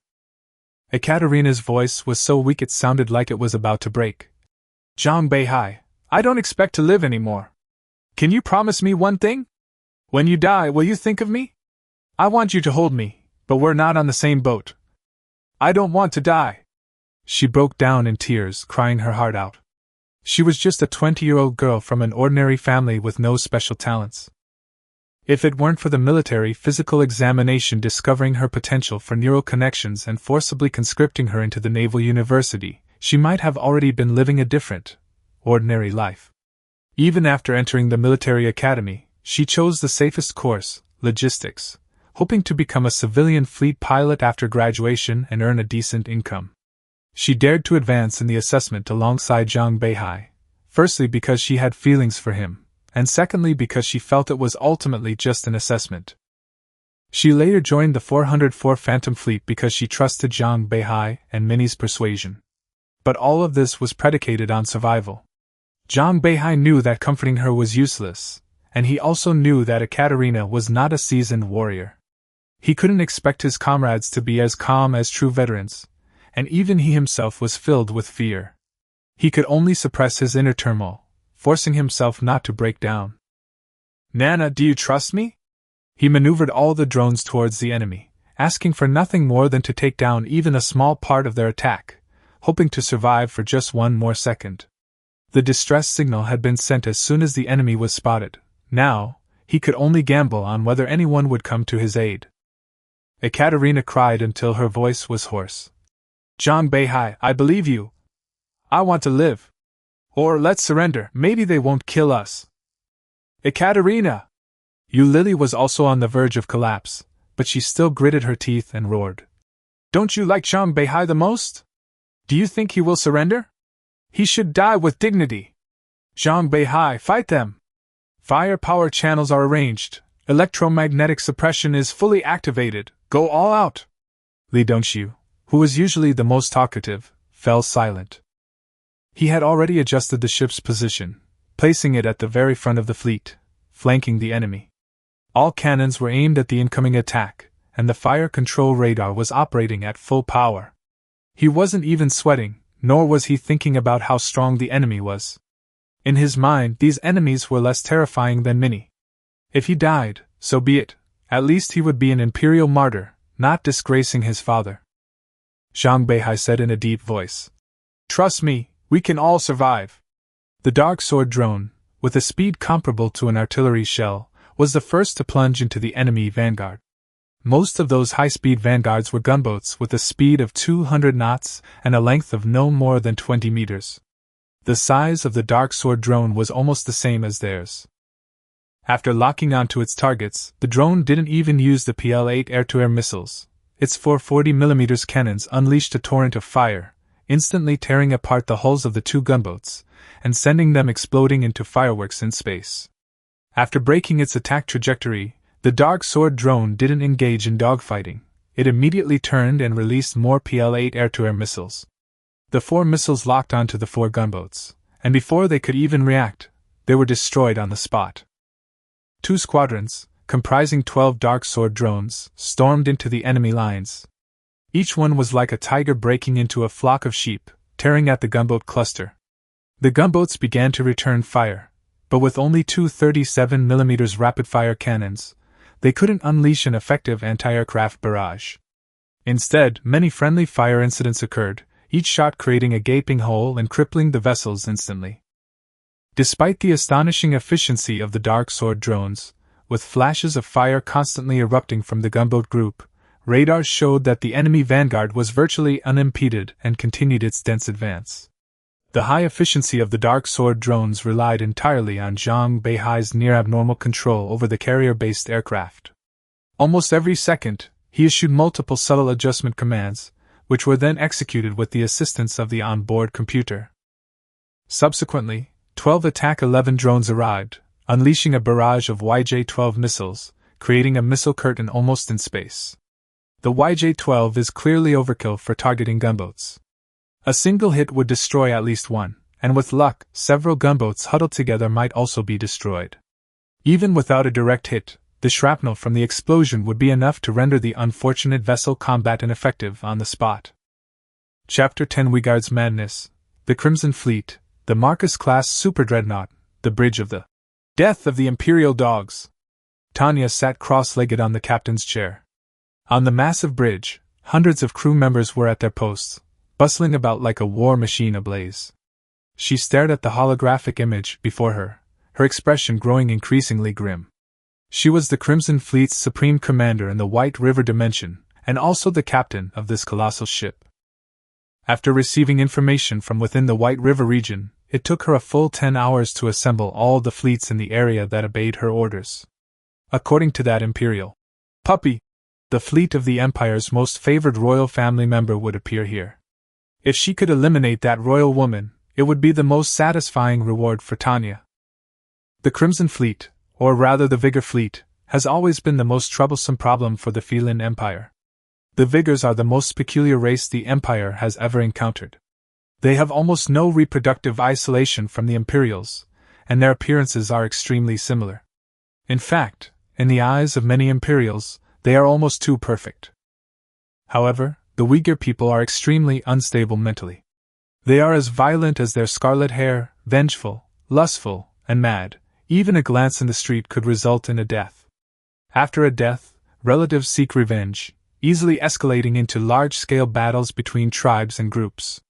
Ekaterina's voice was so weak it sounded like it was about to break. Zhang Beihai, I don't expect to live anymore. Can you promise me one thing? When you die, will you think of me? I want you to hold me, but we're not on the same boat. I don't want to die. She broke down in tears, crying her heart out. She was just a 20-year-old girl from an ordinary family with no special talents. If it weren't for the military physical examination discovering her potential for neural connections and forcibly conscripting her into the Naval University, she might have already been living a different, ordinary life. Even after entering the military academy, she chose the safest course, logistics, hoping to become a civilian fleet pilot after graduation and earn a decent income. She dared to advance in the assessment alongside Zhang Beihai, firstly because she had feelings for him, and secondly because she felt it was ultimately just an assessment. She later joined the 404 Phantom Fleet because she trusted Zhang Beihai and Minnie's persuasion. But all of this was predicated on survival. Zhang Beihai knew that comforting her was useless, and he also knew that Ekaterina was not a seasoned warrior. He couldn't expect his comrades to be as calm as true veterans, and even he himself was filled with fear. He could only suppress his inner turmoil, forcing himself not to break down. "Nana, do you trust me?" He maneuvered all the drones towards the enemy, asking for nothing more than to take down even a small part of their attack, hoping to survive for just one more second. The distress signal had been sent as soon as the enemy was spotted. Now, he could only gamble on whether anyone would come to his aid. Ekaterina cried until her voice was hoarse. "Zhang Beihai, I believe you. I want to live. Or let's surrender, maybe they won't kill us." "Ekaterina!" Yu Lily was also on the verge of collapse, but she still gritted her teeth and roared. "Don't you like Zhang Beihai the most? Do you think he will surrender? He should die with dignity. Zhang Beihai, fight them! Fire power channels are arranged, electromagnetic suppression is fully activated, go all out!" Li Dongxiu, who was usually the most talkative, fell silent. He had already adjusted the ship's position, placing it at the very front of the fleet, flanking the enemy. All cannons were aimed at the incoming attack, and the fire control radar was operating at full power. He wasn't even sweating, nor was he thinking about how strong the enemy was. In his mind, these enemies were less terrifying than Minnie. If he died, so be it, at least he would be an imperial martyr, not disgracing his father. Zhang Beihai said in a deep voice. "Trust me, we can all survive." The dark sword drone, with a speed comparable to an artillery shell, was the first to plunge into the enemy vanguard. Most of those high-speed vanguards were gunboats with a speed of 200 knots and a length of no more than 20 meters. The size of the dark sword drone was almost the same as theirs. After locking onto its targets, the drone didn't even use the PL-8 air-to-air missiles. Its 440mm cannons unleashed a torrent of fire, instantly tearing apart the hulls of the two gunboats, and sending them exploding into fireworks in space. After breaking its attack trajectory, the dark sword drone didn't engage in dogfighting. It immediately turned and released more PL-8 air-to-air missiles. The 4 missiles locked onto the 4 gunboats, and before they could even react, they were destroyed on the spot. 2 squadrons, comprising 12 dark sword drones, stormed into the enemy lines. Each one was like a tiger breaking into a flock of sheep, tearing at the gunboat cluster. The gunboats began to return fire, but with only 2 37mm rapid-fire cannons, they couldn't unleash an effective anti-aircraft barrage. Instead, many friendly fire incidents occurred, each shot creating a gaping hole and crippling the vessels instantly. Despite the astonishing efficiency of the dark sword drones, with flashes of fire constantly erupting from the gunboat group, radars showed that the enemy vanguard was virtually unimpeded and continued its dense advance. The high efficiency of the dark sword drones relied entirely on Zhang Beihai's near-abnormal control over the carrier-based aircraft. Almost every second, he issued multiple subtle adjustment commands, which were then executed with the assistance of the onboard computer. Subsequently, 12 Attack 11 drones arrived, unleashing a barrage of YJ-12 missiles, creating a missile curtain almost in space. The YJ-12 is clearly overkill for targeting gunboats. A single hit would destroy at least one, and with luck, several gunboats huddled together might also be destroyed. Even without a direct hit, the shrapnel from the explosion would be enough to render the unfortunate vessel combat ineffective on the spot. Chapter 10 Wigard's Madness, the Crimson Fleet, the Marcus-class superdreadnought, the Bridge of the Death of the Imperial Dogs. Tanya sat cross-legged on the captain's chair. On the massive bridge, hundreds of crew members were at their posts, bustling about like a war machine ablaze. She stared at the holographic image before her, her expression growing increasingly grim. She was the Crimson Fleet's supreme commander in the White River dimension, and also the captain of this colossal ship. After receiving information from within the White River region, it took her a full 10 hours to assemble all the fleets in the area that obeyed her orders. According to that imperial puppy, the fleet of the Empire's most favored royal family member would appear here. If she could eliminate that royal woman, it would be the most satisfying reward for Tanya. The Crimson Fleet, or rather the Vigor Fleet, has always been the most troublesome problem for the Feilin Empire. The Vigors are the most peculiar race the Empire has ever encountered. They have almost no reproductive isolation from the Imperials, and their appearances are extremely similar. In fact, in the eyes of many Imperials, they are almost too perfect. However, the Uyghur people are extremely unstable mentally. They are as violent as their scarlet hair, vengeful, lustful, and mad. Even a glance in the street could result in a death. After a death, relatives seek revenge, easily escalating into large-scale battles between tribes and groups.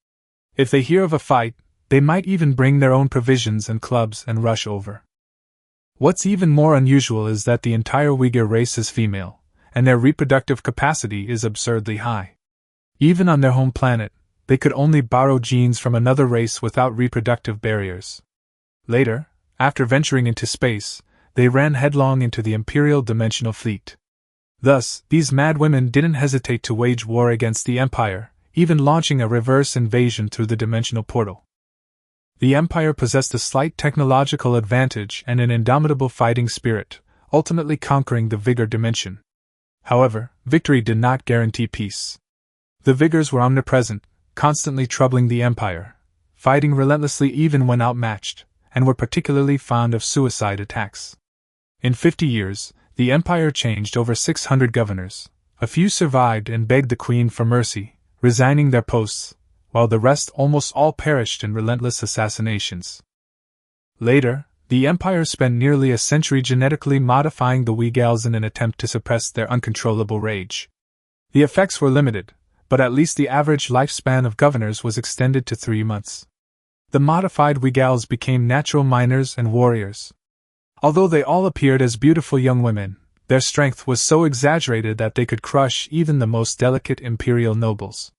If they hear of a fight, they might even bring their own provisions and clubs and rush over. What's even more unusual is that the entire Uyghur race is female, and their reproductive capacity is absurdly high. Even on their home planet, they could only borrow genes from another race without reproductive barriers. Later, after venturing into space, they ran headlong into the Imperial Dimensional Fleet. Thus, these mad women didn't hesitate to wage war against the Empire, even launching a reverse invasion through the dimensional portal. The Empire possessed a slight technological advantage and an indomitable fighting spirit, ultimately conquering the Vigor dimension. However, victory did not guarantee peace. The Vigors were omnipresent, constantly troubling the Empire, fighting relentlessly even when outmatched, and were particularly fond of suicide attacks. In 50 years, the Empire changed over 600 governors. A few survived and begged the Queen for mercy, resigning their posts, while the rest almost all perished in relentless assassinations. Later, the Empire spent nearly a century genetically modifying the Uyghurs in an attempt to suppress their uncontrollable rage. The effects were limited, but at least the average lifespan of governors was extended to 3 months. The modified Uyghurs became natural miners and warriors. Although they all appeared as beautiful young women, their strength was so exaggerated that they could crush even the most delicate imperial nobles.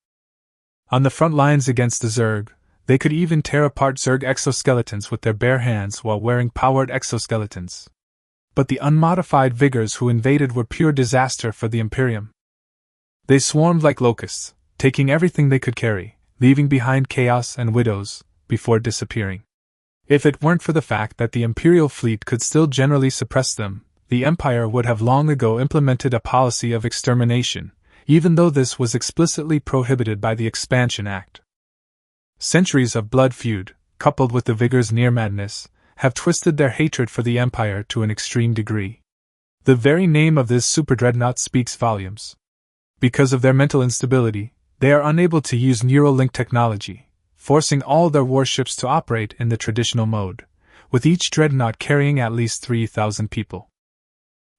On the front lines against the Zerg, they could even tear apart Zerg exoskeletons with their bare hands while wearing powered exoskeletons. But the unmodified Vigors who invaded were pure disaster for the Imperium. They swarmed like locusts, taking everything they could carry, leaving behind chaos and widows, before disappearing. If it weren't for the fact that the Imperial fleet could still generally suppress them, the Empire would have long ago implemented a policy of extermination, even though this was explicitly prohibited by the Expansion Act. Centuries of blood feud, coupled with the Vigors' near madness, have twisted their hatred for the Empire to an extreme degree. The very name of this superdreadnought speaks volumes. Because of their mental instability, they are unable to use neural link technology, forcing all their warships to operate in the traditional mode, with each dreadnought carrying at least 3,000 people.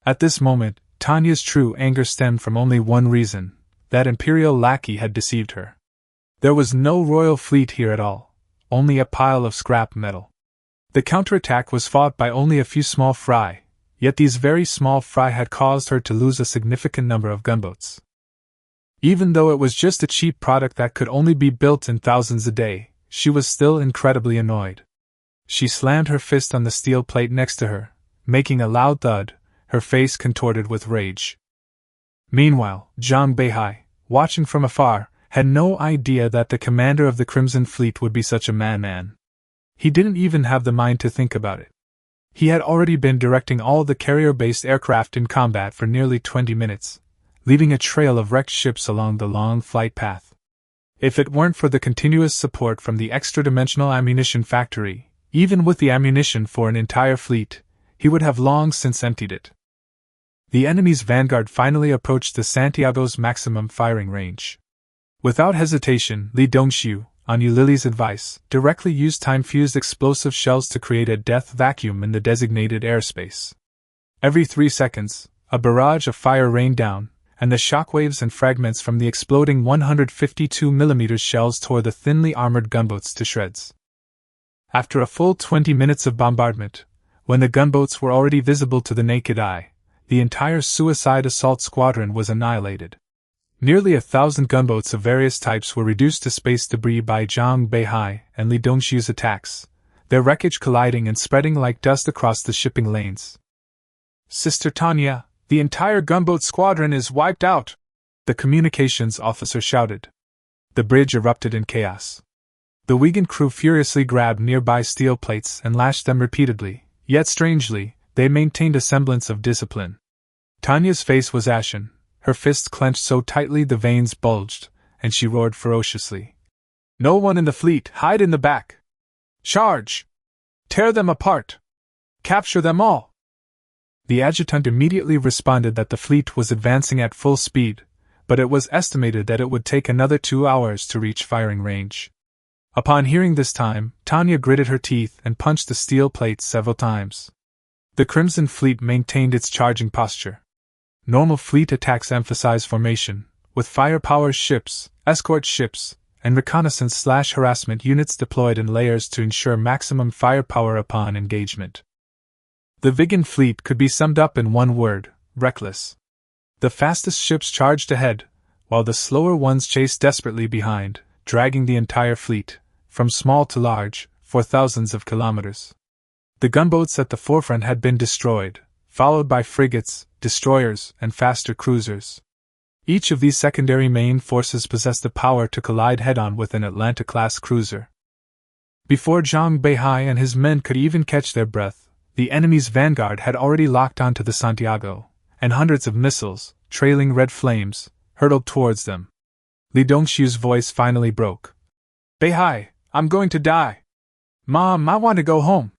At this moment, Tanya's true anger stemmed from only one reason: that Imperial lackey had deceived her. There was no royal fleet here at all, only a pile of scrap metal. The counterattack was fought by only a few small fry, yet these very small fry had caused her to lose a significant number of gunboats. Even though it was just a cheap product that could only be built in thousands a day, she was still incredibly annoyed. She slammed her fist on the steel plate next to her, making a loud thud, her face contorted with rage. Meanwhile, Zhang Beihai, watching from afar, had no idea that the commander of the Crimson Fleet would be such a madman. He didn't even have the mind to think about it. He had already been directing all the carrier-based aircraft in combat for nearly 20 minutes, leaving a trail of wrecked ships along the long flight path. If it weren't for the continuous support from the extra-dimensional ammunition factory, even with the ammunition for an entire fleet, he would have long since emptied it. The enemy's vanguard finally approached the Santiago's maximum firing range. Without hesitation, Li Dongxiu, on Yulili's advice, directly used time-fused explosive shells to create a death vacuum in the designated airspace. Every 3 seconds, a barrage of fire rained down, and the shockwaves and fragments from the exploding 152mm shells tore the thinly armored gunboats to shreds. After a full 20 minutes of bombardment, when the gunboats were already visible to the naked eye, the entire suicide assault squadron was annihilated. Nearly 1,000 gunboats of various types were reduced to space debris by Zhang Beihai and Li Dongxiu's attacks, their wreckage colliding and spreading like dust across the shipping lanes. "Sister Tanya, the entire gunboat squadron is wiped out!" the communications officer shouted. The bridge erupted in chaos. The Uyghur crew furiously grabbed nearby steel plates and lashed them repeatedly, yet strangely, they maintained a semblance of discipline. Tanya's face was ashen, her fists clenched so tightly the veins bulged, and she roared ferociously. No one in the fleet, hide in the back! Charge! Tear them apart! Capture them all! The adjutant immediately responded that the fleet was advancing at full speed, but it was estimated that it would take another 2 hours to reach firing range. Upon hearing this time, Tanya gritted her teeth and punched the steel plates several times. The Crimson Fleet maintained its charging posture. Normal fleet attacks emphasize formation, with firepower ships, escort ships, and reconnaissance/harassment units deployed in layers to ensure maximum firepower upon engagement. The Vigan fleet could be summed up in one word: reckless. The fastest ships charged ahead, while the slower ones chased desperately behind, dragging the entire fleet, from small to large, for thousands of kilometers. The gunboats at the forefront had been destroyed, followed by frigates, destroyers, and faster cruisers. Each of these secondary main forces possessed the power to collide head-on with an Atlanta-class cruiser. Before Zhang Beihai and his men could even catch their breath, the enemy's vanguard had already locked onto the Santiago, and hundreds of missiles, trailing red flames, hurtled towards them. Li Dongxiu's voice finally broke. "Beihai, I'm going to die. Mom, I want to go home."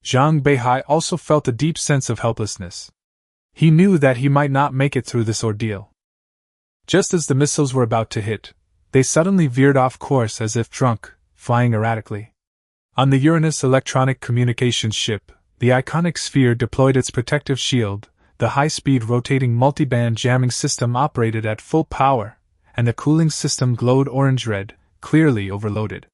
Zhang Beihai also felt a deep sense of helplessness. He knew that he might not make it through this ordeal. Just as the missiles were about to hit, they suddenly veered off course as if drunk, flying erratically. On the Uranus electronic communications ship, the iconic sphere deployed its protective shield, the high-speed rotating multiband jamming system operated at full power, and the cooling system glowed orange-red, clearly overloaded.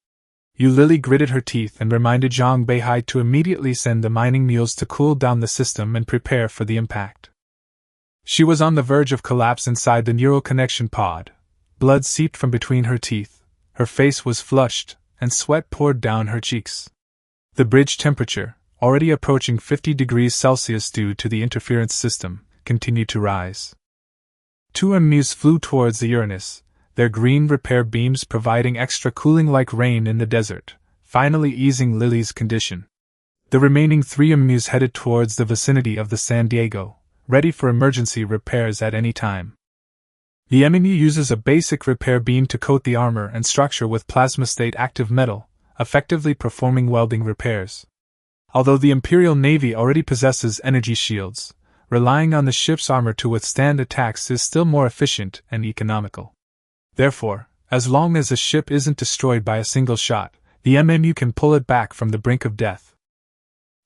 Yu Lily gritted her teeth and reminded Zhang Beihai to immediately send the mining mules to cool down the system and prepare for the impact. She was on the verge of collapse inside the neural connection pod. Blood seeped from between her teeth, her face was flushed, and sweat poured down her cheeks. The bridge temperature, already approaching 50 degrees Celsius due to the interference system, continued to rise. 2 MUs flew towards the Uranus, their green repair beams providing extra cooling like rain in the desert, finally easing Lily's condition. The remaining 3 MUs headed towards the vicinity of the San Diego, ready for emergency repairs at any time. The MMU uses a basic repair beam to coat the armor and structure with plasma-state active metal, effectively performing welding repairs. Although the Imperial Navy already possesses energy shields, relying on the ship's armor to withstand attacks is still more efficient and economical. Therefore, as long as a ship isn't destroyed by a single shot, the MMU can pull it back from the brink of death.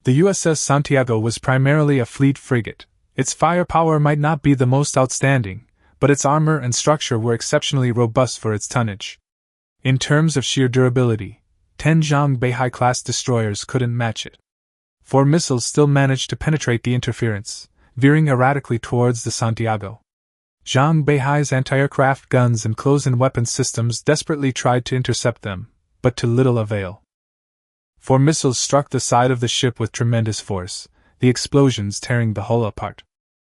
The USS Santiago was primarily a fleet frigate. Its firepower might not be the most outstanding, but its armor and structure were exceptionally robust for its tonnage. In terms of sheer durability, 10 Zhang Beihai-class destroyers couldn't match it. 4 missiles still managed to penetrate the interference, veering erratically towards the Santiago. Zhang Beihai's anti-aircraft guns and close-in weapon systems desperately tried to intercept them, but to little avail. 4 missiles struck the side of the ship with tremendous force, the explosions tearing the hull apart.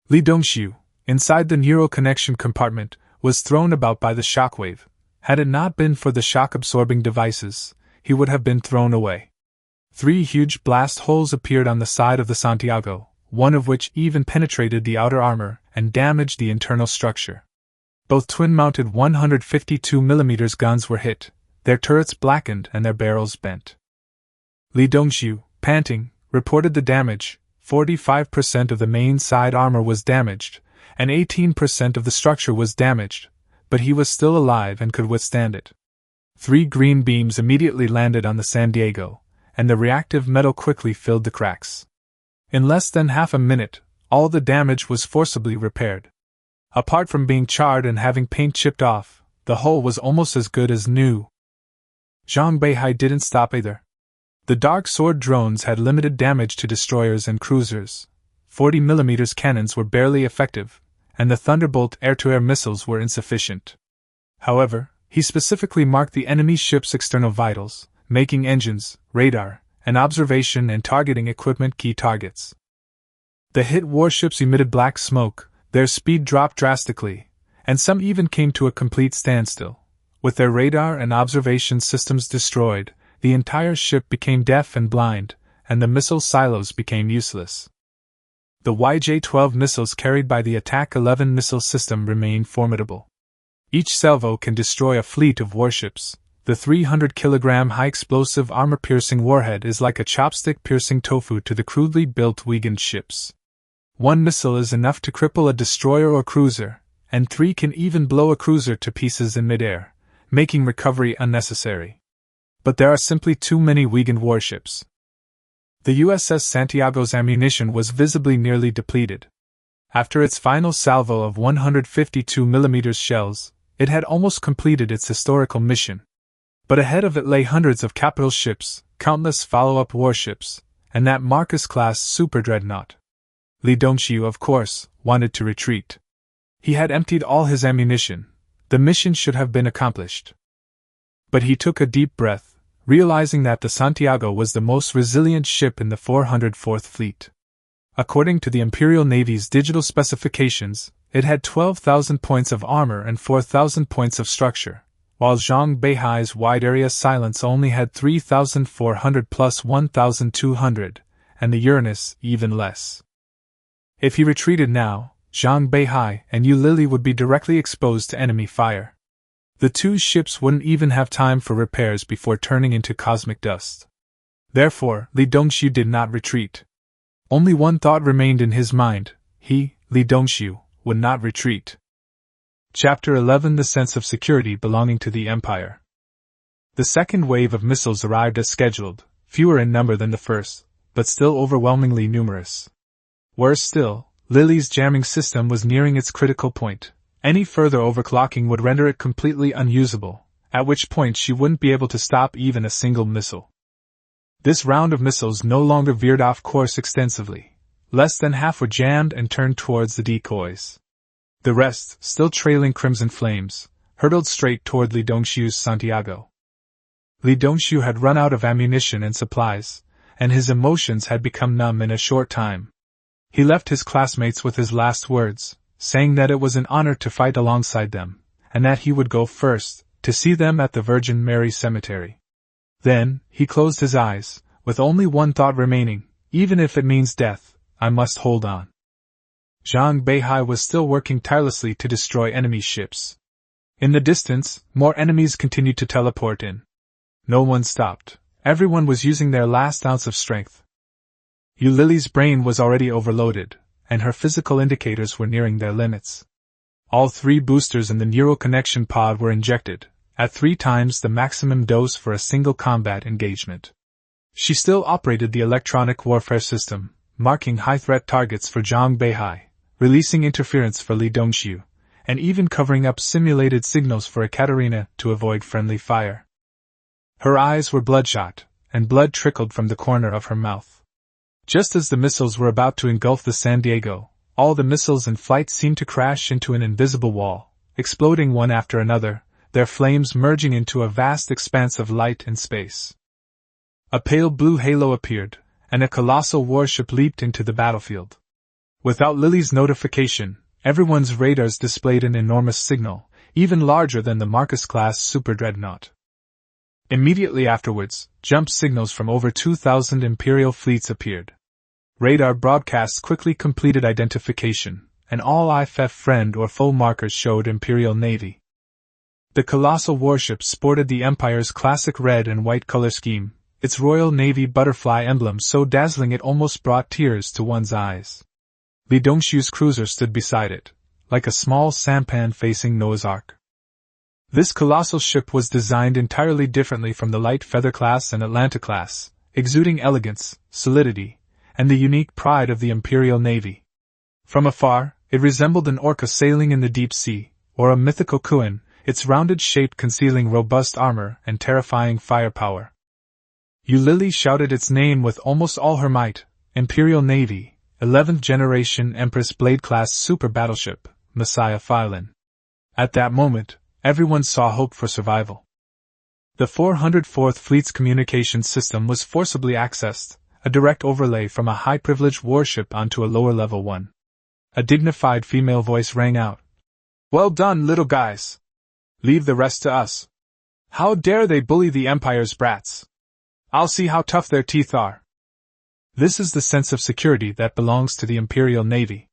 Li Dongxiu, inside the neural connection compartment, was thrown about by the shockwave. Had it not been for the shock-absorbing devices, he would have been thrown away. 3 huge blast holes appeared on the side of the Santiago, one of which even penetrated the outer armor and damaged the internal structure. Both twin-mounted 152mm guns were hit, their turrets blackened and their barrels bent. Li Dongxiu, panting, reported the damage. 45% of the main side armor was damaged, and 18% of the structure was damaged, but he was still alive and could withstand it. 3 green beams immediately landed on the San Diego, and the reactive metal quickly filled the cracks. In less than half a minute, all the damage was forcibly repaired. Apart from being charred and having paint chipped off, the hull was almost as good as new. Zhang Beihai didn't stop either. The Dark Sword drones had limited damage to destroyers and cruisers. 40mm cannons were barely effective, and the Thunderbolt air-to-air missiles were insufficient. However, he specifically marked the enemy ship's external vitals, making engines, radar, and observation and targeting equipment key targets. The hit warships emitted black smoke, their speed dropped drastically, and some even came to a complete standstill. With their radar and observation systems destroyed, the entire ship became deaf and blind, and the missile silos became useless. The YJ-12 missiles carried by the Attack 11 missile system remained formidable. Each salvo can destroy a fleet of warships, The 300-kilogram high-explosive armor-piercing warhead is like a chopstick-piercing tofu to the crudely built weakened ships. One missile is enough to cripple a destroyer or cruiser, and 3 can even blow a cruiser to pieces in midair, making recovery unnecessary. But there are simply too many weakened warships. The USS Santiago's ammunition was visibly nearly depleted. After its final salvo of 152mm shells, it had almost completed its historical mission. But ahead of it lay hundreds of capital ships, countless follow-up warships, and that Marcus-class super-dreadnought. Li Dongxiu, of course, wanted to retreat. He had emptied all his ammunition. The mission should have been accomplished. But he took a deep breath, realizing that the Santiago was the most resilient ship in the 404th Fleet. According to the Imperial Navy's digital specifications, it had 12,000 points of armor and 4,000 points of structure, while Zhang Beihai's wide-area silence only had 3,400 plus 1,200, and the Uranus even less. If he retreated now, Zhang Beihai and Yu Lili would be directly exposed to enemy fire. The two ships wouldn't even have time for repairs before turning into cosmic dust. Therefore, Li Dongxiu did not retreat. Only one thought remained in his mind: he, Li Dongxiu, would not retreat. Chapter 11: The sense of security belonging to the Empire. The second wave of missiles arrived as scheduled, fewer in number than the first, but still overwhelmingly numerous. Worse still, Lily's jamming system was nearing its critical point. Any further overclocking would render it completely unusable, at which point she wouldn't be able to stop even a single missile. This round of missiles no longer veered off course extensively. Less than half were jammed and turned towards the decoys. The rest, still trailing crimson flames, hurtled straight toward Li Dongxiu's Santiago. Li Dongxiu had run out of ammunition and supplies, and his emotions had become numb in a short time. He left his classmates with his last words, saying that it was an honor to fight alongside them, and that he would go first, to see them at the Virgin Mary Cemetery. Then, he closed his eyes, with only one thought remaining: even if it means death, I must hold on. Zhang Beihai was still working tirelessly to destroy enemy ships. In the distance, more enemies continued to teleport in. No one stopped. Everyone was using their last ounce of strength. Yu Lili's brain was already overloaded, and her physical indicators were nearing their limits. All 3 boosters in the neural connection pod were injected, at 3 times the maximum dose for a single combat engagement. She still operated the electronic warfare system, marking high-threat targets for Zhang Beihai, releasing interference for Li Dongxiu, and even covering up simulated signals for Ekaterina to avoid friendly fire. Her eyes were bloodshot, and blood trickled from the corner of her mouth. Just as the missiles were about to engulf the San Diego, all the missiles in flight seemed to crash into an invisible wall, exploding one after another, their flames merging into a vast expanse of light and space. A pale blue halo appeared, and a colossal warship leaped into the battlefield. Without Lily's notification, everyone's radars displayed an enormous signal, even larger than the Marcus-class super-dreadnought. Immediately afterwards, jump signals from over 2,000 Imperial fleets appeared. Radar broadcasts quickly completed identification, and all IFF friend or foe markers showed Imperial Navy. The colossal warship sported the Empire's classic red and white color scheme, its Royal Navy butterfly emblem so dazzling it almost brought tears to one's eyes. Li Dongxiu's cruiser stood beside it, like a small sampan facing Noah's Ark. This colossal ship was designed entirely differently from the light Feather class and Atlanta class, exuding elegance, solidity, and the unique pride of the Imperial Navy. From afar, it resembled an orca sailing in the deep sea, or a mythical Kuan, its rounded shape concealing robust armor and terrifying firepower. Yu Lili shouted its name with almost all her might: Imperial Navy, 11th generation Empress Blade-class super battleship, Messiah Feilin. At that moment, everyone saw hope for survival. The 404th Fleet's communications system was forcibly accessed, a direct overlay from a high-privileged warship onto a lower-level one. A dignified female voice rang out. "Well done, little guys! Leave the rest to us. How dare they bully the Empire's brats? I'll see how tough their teeth are." This is the sense of security that belongs to the Imperial Navy.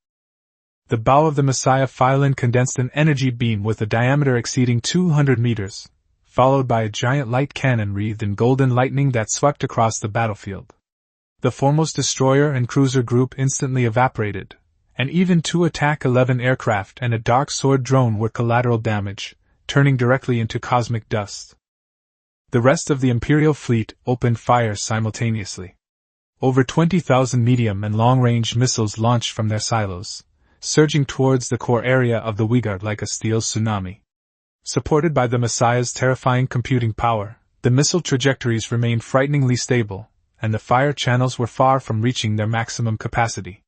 The bow of the Messiah Feilin condensed an energy beam with a diameter exceeding 200 meters, followed by a giant light cannon wreathed in golden lightning that swept across the battlefield. The foremost destroyer and cruiser group instantly evaporated, and even two Attack 11 aircraft and a Dark Sword drone were collateral damage, turning directly into cosmic dust. The rest of the Imperial fleet opened fire simultaneously. Over 20,000 medium and long-range missiles launched from their silos, surging towards the core area of the Uyghur like a steel tsunami. Supported by the Messiah's terrifying computing power, the missile trajectories remained frighteningly stable, and the fire channels were far from reaching their maximum capacity.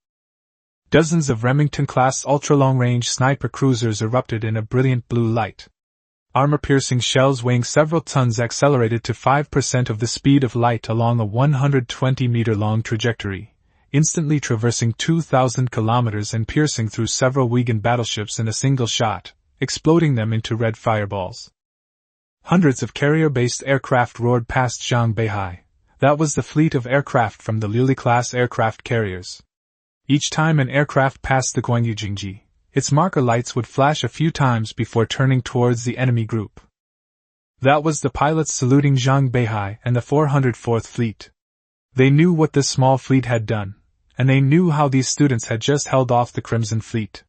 Dozens of Remington-class ultra-long-range sniper cruisers erupted in a brilliant blue light. Armor-piercing shells weighing several tons accelerated to 5% of the speed of light along a 120-meter-long trajectory, instantly traversing 2,000 kilometers and piercing through several Uyghur battleships in a single shot, exploding them into red fireballs. Hundreds of carrier-based aircraft roared past Zhang Beihai. That was the fleet of aircraft from the Luli-class aircraft carriers. Each time an aircraft passed the Guanyu, its marker lights would flash a few times before turning towards the enemy group. That was the pilots saluting Zhang Beihai and the 404th Fleet. They knew what this small fleet had done, and they knew how these students had just held off the Crimson Fleet.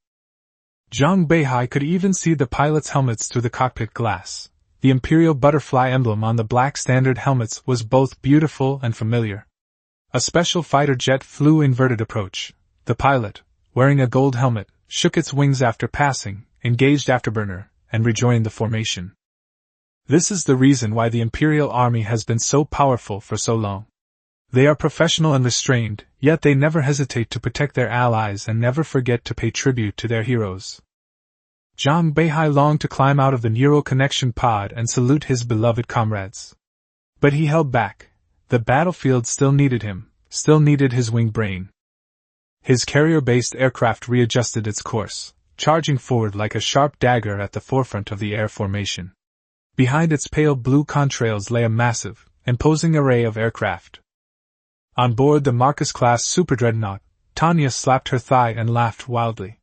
Zhang Beihai could even see the pilots' helmets through the cockpit glass. The Imperial butterfly emblem on the black standard helmets was both beautiful and familiar. A special fighter jet flew inverted approach. The pilot, wearing a gold helmet, shook its wings after passing, engaged afterburner, and rejoined the formation. This is the reason why the Imperial Army has been so powerful for so long. They are professional and restrained, yet they never hesitate to protect their allies and never forget to pay tribute to their heroes. Zhang Beihai longed to climb out of the neural connection pod and salute his beloved comrades. But he held back. The battlefield still needed him, still needed his wing brain. His carrier-based aircraft readjusted its course, charging forward like a sharp dagger at the forefront of the air formation. Behind its pale blue contrails lay a massive, imposing array of aircraft. On board the Marcus-class superdreadnought, Tanya slapped her thigh and laughed wildly.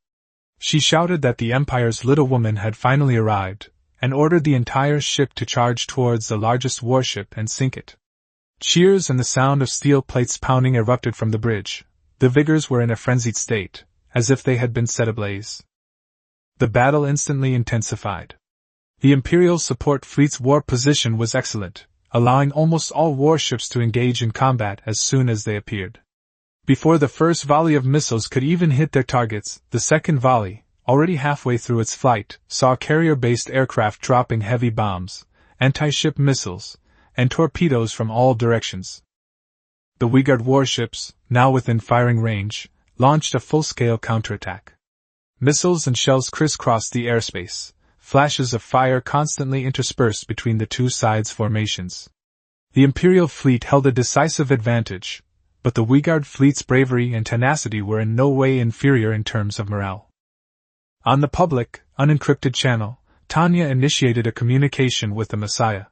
She shouted that the Empire's little woman had finally arrived, and ordered the entire ship to charge towards the largest warship and sink it. Cheers and the sound of steel plates pounding erupted from the bridge. The Vigors were in a frenzied state, as if they had been set ablaze. The battle instantly intensified. The Imperial support fleet's war position was excellent, allowing almost all warships to engage in combat as soon as they appeared. Before the first volley of missiles could even hit their targets, the second volley, already halfway through its flight, saw carrier-based aircraft dropping heavy bombs, anti-ship missiles, and torpedoes from all directions. The Uyghur warships, now within firing range, launched a full-scale counterattack. Missiles and shells crisscrossed the airspace, flashes of fire constantly interspersed between the two sides' formations. The Imperial fleet held a decisive advantage, but the Uyghur fleet's bravery and tenacity were in no way inferior in terms of morale. On the public, unencrypted channel, Tanya initiated a communication with the Messiah.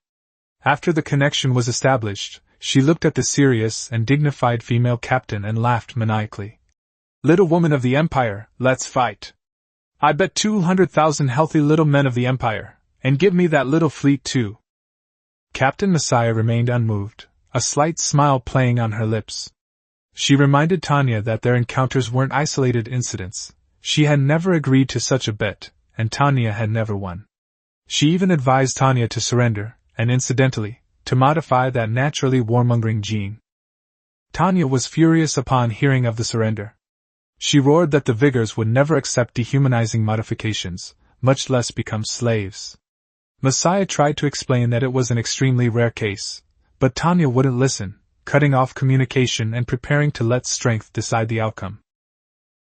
After the connection was established, she looked at the serious and dignified female captain and laughed maniacally. "Little woman of the Empire, let's fight. I bet 200,000 healthy little men of the Empire, and give me that little fleet too." Captain Messiah remained unmoved, a slight smile playing on her lips. She reminded Tanya that their encounters weren't isolated incidents. She had never agreed to such a bet, and Tanya had never won. She even advised Tanya to surrender, and incidentally, to modify that naturally warmongering gene. Tanya was furious upon hearing of the surrender. She roared that the Vigors would never accept dehumanizing modifications, much less become slaves. Messiah tried to explain that it was an extremely rare case, but Tanya wouldn't listen, cutting off communication and preparing to let strength decide the outcome.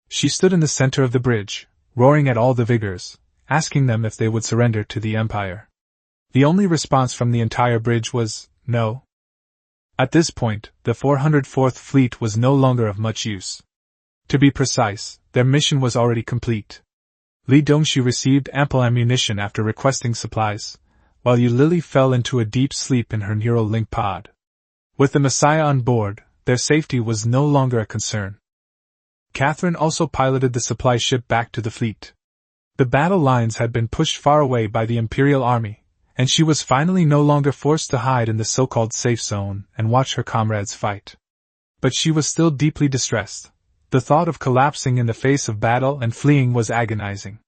She stood in the center of the bridge, roaring at all the Vigors, asking them if they would surrender to the Empire. The only response from the entire bridge was, no. At this point, the 404th Fleet was no longer of much use. To be precise, their mission was already complete. Li Dongxi received ample ammunition after requesting supplies, while Yu Lili fell into a deep sleep in her neural link pod. With the Messiah on board, their safety was no longer a concern. Catherine also piloted the supply ship back to the fleet. The battle lines had been pushed far away by the Imperial Army, and she was finally no longer forced to hide in the so-called safe zone and watch her comrades fight. But she was still deeply distressed. The thought of collapsing in the face of battle and fleeing was agonizing.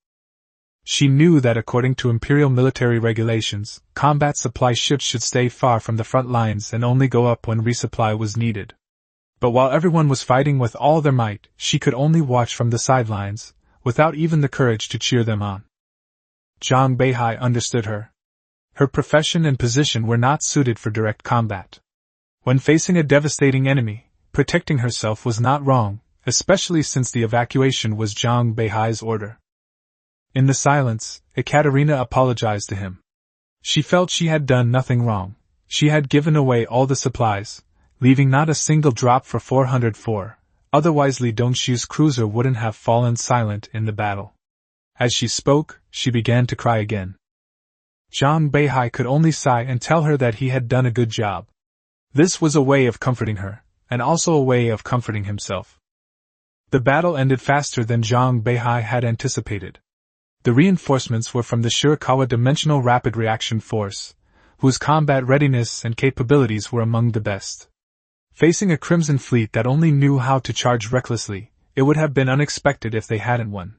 She knew that according to imperial military regulations, combat supply ships should stay far from the front lines and only go up when resupply was needed. But while everyone was fighting with all their might, she could only watch from the sidelines, without even the courage to cheer them on. Zhang Beihai understood her. Her profession and position were not suited for direct combat. When facing a devastating enemy, protecting herself was not wrong, especially since the evacuation was Zhang Beihai's order. In the silence, Ekaterina apologized to him. She felt she had done nothing wrong. She had given away all the supplies, leaving not a single drop for 404, otherwise Li Dongshu's cruiser wouldn't have fallen silent in the battle. As she spoke, she began to cry again. Zhang Beihai could only sigh and tell her that he had done a good job. This was a way of comforting her, and also a way of comforting himself. The battle ended faster than Zhang Beihai had anticipated. The reinforcements were from the Shirakawa Dimensional Rapid Reaction Force, whose combat readiness and capabilities were among the best. Facing a Crimson fleet that only knew how to charge recklessly, it would have been unexpected if they hadn't won.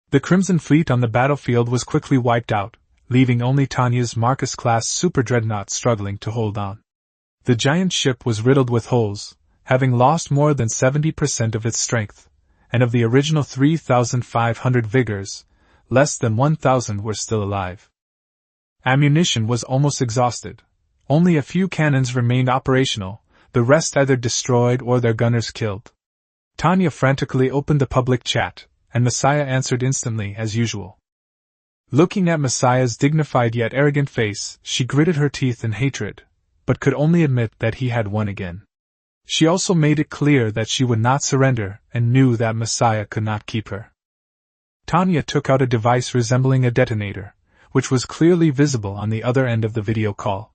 The Crimson fleet on the battlefield was quickly wiped out, leaving only Tanya's Marcus-class super dreadnought struggling to hold on. The giant ship was riddled with holes, having lost more than 70% of its strength, and of the original 3,500 vigors, less than 1,000 were still alive. Ammunition was almost exhausted. Only a few cannons remained operational, the rest either destroyed or their gunners killed. Tanya frantically opened the public chat, and Messiah answered instantly as usual. Looking at Messiah's dignified yet arrogant face, she gritted her teeth in hatred, but could only admit that he had won again. She also made it clear that she would not surrender and knew that Messiah could not keep her. Tanya took out a device resembling a detonator, which was clearly visible on the other end of the video call.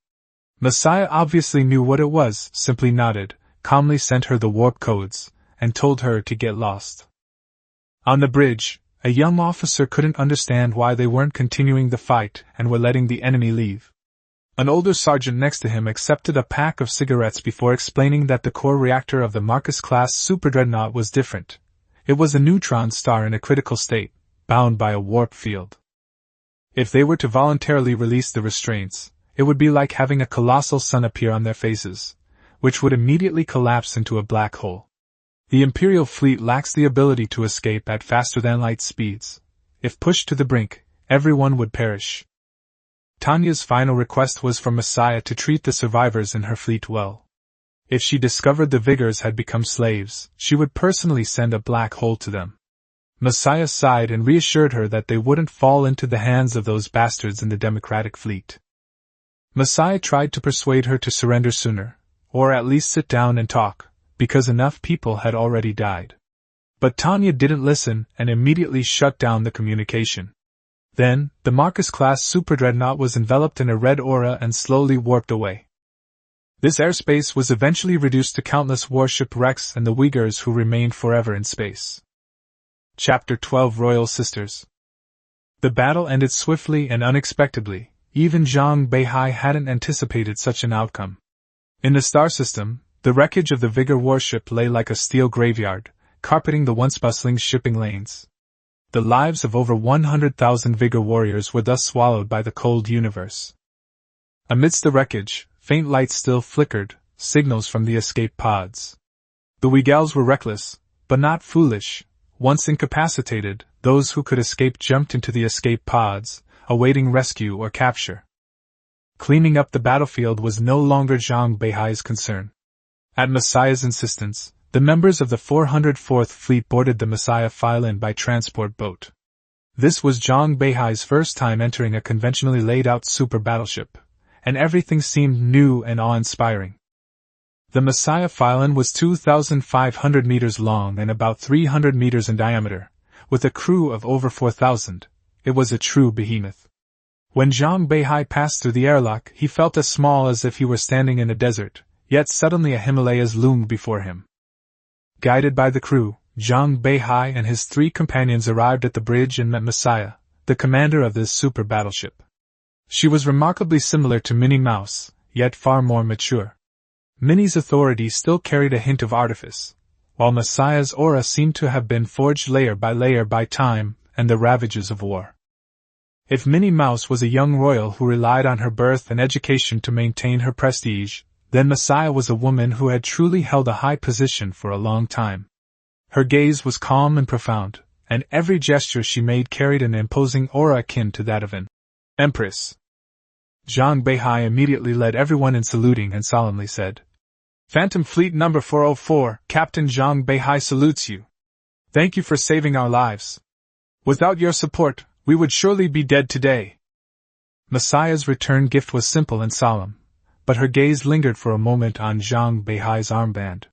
Messiah obviously knew what it was, simply nodded, calmly sent her the warp codes, and told her to get lost. On the bridge, a young officer couldn't understand why they weren't continuing the fight and were letting the enemy leave. An older sergeant next to him accepted a pack of cigarettes before explaining that the core reactor of the Marcus-class superdreadnought was different. It was a neutron star in a critical state, bound by a warp field. If they were to voluntarily release the restraints, it would be like having a colossal sun appear on their faces, which would immediately collapse into a black hole. The Imperial fleet lacks the ability to escape at faster-than-light speeds. If pushed to the brink, everyone would perish. Tanya's final request was for Messiah to treat the survivors in her fleet well. If she discovered the Vigors had become slaves, she would personally send a black hole to them. Messiah sighed and reassured her that they wouldn't fall into the hands of those bastards in the Democratic fleet. Messiah tried to persuade her to surrender sooner, or at least sit down and talk, because enough people had already died. But Tanya didn't listen and immediately shut down the communication. Then, the Marcus-class superdreadnought was enveloped in a red aura and slowly warped away. This airspace was eventually reduced to countless warship wrecks and the Uyghurs who remained forever in space. Chapter 12 Royal Sisters. The battle ended swiftly and unexpectedly. Even Zhang Beihai hadn't anticipated such an outcome. In the star system, the wreckage of the Vigor warship lay like a steel graveyard, carpeting the once bustling shipping lanes. The lives of over 100,000 Vigor warriors were thus swallowed by the cold universe. Amidst the wreckage, faint lights still flickered, signals from the escape pods. The Uyghurs were reckless, but not foolish. Once incapacitated, those who could escape jumped into the escape pods, awaiting rescue or capture. Cleaning up the battlefield was no longer Zhang Beihai's concern. At Messiah's insistence, the members of the 404th Fleet boarded the Messiah Feilin by transport boat. This was Zhang Beihai's first time entering a conventionally laid-out super battleship, and everything seemed new and awe-inspiring. The Messiah Feilin was 2,500 meters long and about 300 meters in diameter, with a crew of over 4,000. It was a true behemoth. When Zhang Beihai passed through the airlock, he felt as small as if he were standing in a desert, yet suddenly a Himalayas loomed before him. Guided by the crew, Zhang Beihai and his 3 companions arrived at the bridge and met Messiah, the commander of this super battleship. She was remarkably similar to Minnie Mouse, yet far more mature. Minnie's authority still carried a hint of artifice, while Messiah's aura seemed to have been forged layer by time and the ravages of war. If Minnie Mouse was a young royal who relied on her birth and education to maintain her prestige, then Messiah was a woman who had truly held a high position for a long time. Her gaze was calm and profound, and every gesture she made carried an imposing aura akin to that of an empress. Zhang Beihai immediately led everyone in saluting and solemnly said, "Phantom Fleet number 404, Captain Zhang Beihai salutes you. Thank you for saving our lives. Without your support, we would surely be dead today." Messiah's return gift was simple and solemn, but her gaze lingered for a moment on Zhang Beihai's armband.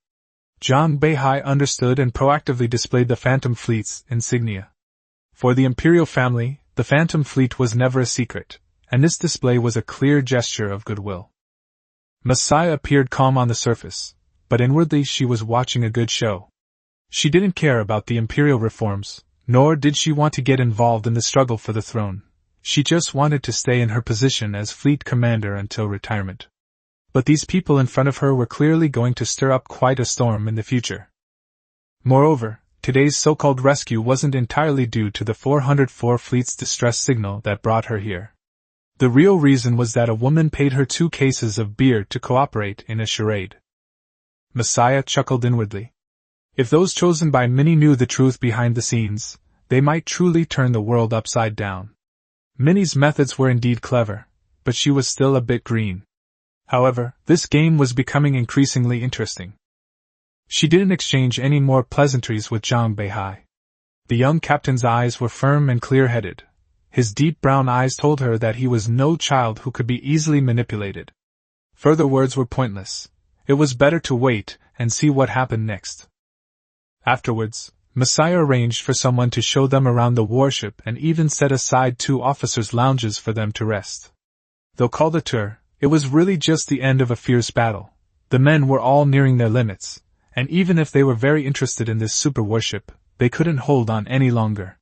Zhang Beihai understood and proactively displayed the Phantom Fleet's insignia. For the imperial family, the Phantom Fleet was never a secret, and this display was a clear gesture of goodwill. Messiah appeared calm on the surface, but inwardly she was watching a good show. She didn't care about the imperial reforms, nor did she want to get involved in the struggle for the throne. She just wanted to stay in her position as fleet commander until retirement. But these people in front of her were clearly going to stir up quite a storm in the future. Moreover, today's so-called rescue wasn't entirely due to the 404 Fleet's distress signal that brought her here. The real reason was that a woman paid her 2 cases of beer to cooperate in a charade. Messiah chuckled inwardly. If those chosen by Minnie knew the truth behind the scenes, they might truly turn the world upside down. Minnie's methods were indeed clever, but she was still a bit green. However, this game was becoming increasingly interesting. She didn't exchange any more pleasantries with Zhang Beihai. The young captain's eyes were firm and clear-headed. His deep brown eyes told her that he was no child who could be easily manipulated. Further words were pointless. It was better to wait and see what happened next. Afterwards, Messiah arranged for someone to show them around the warship and even set aside 2 officers' lounges for them to rest. Though called a tour, it was really just the end of a fierce battle. The men were all nearing their limits, and even if they were very interested in this super warship, they couldn't hold on any longer.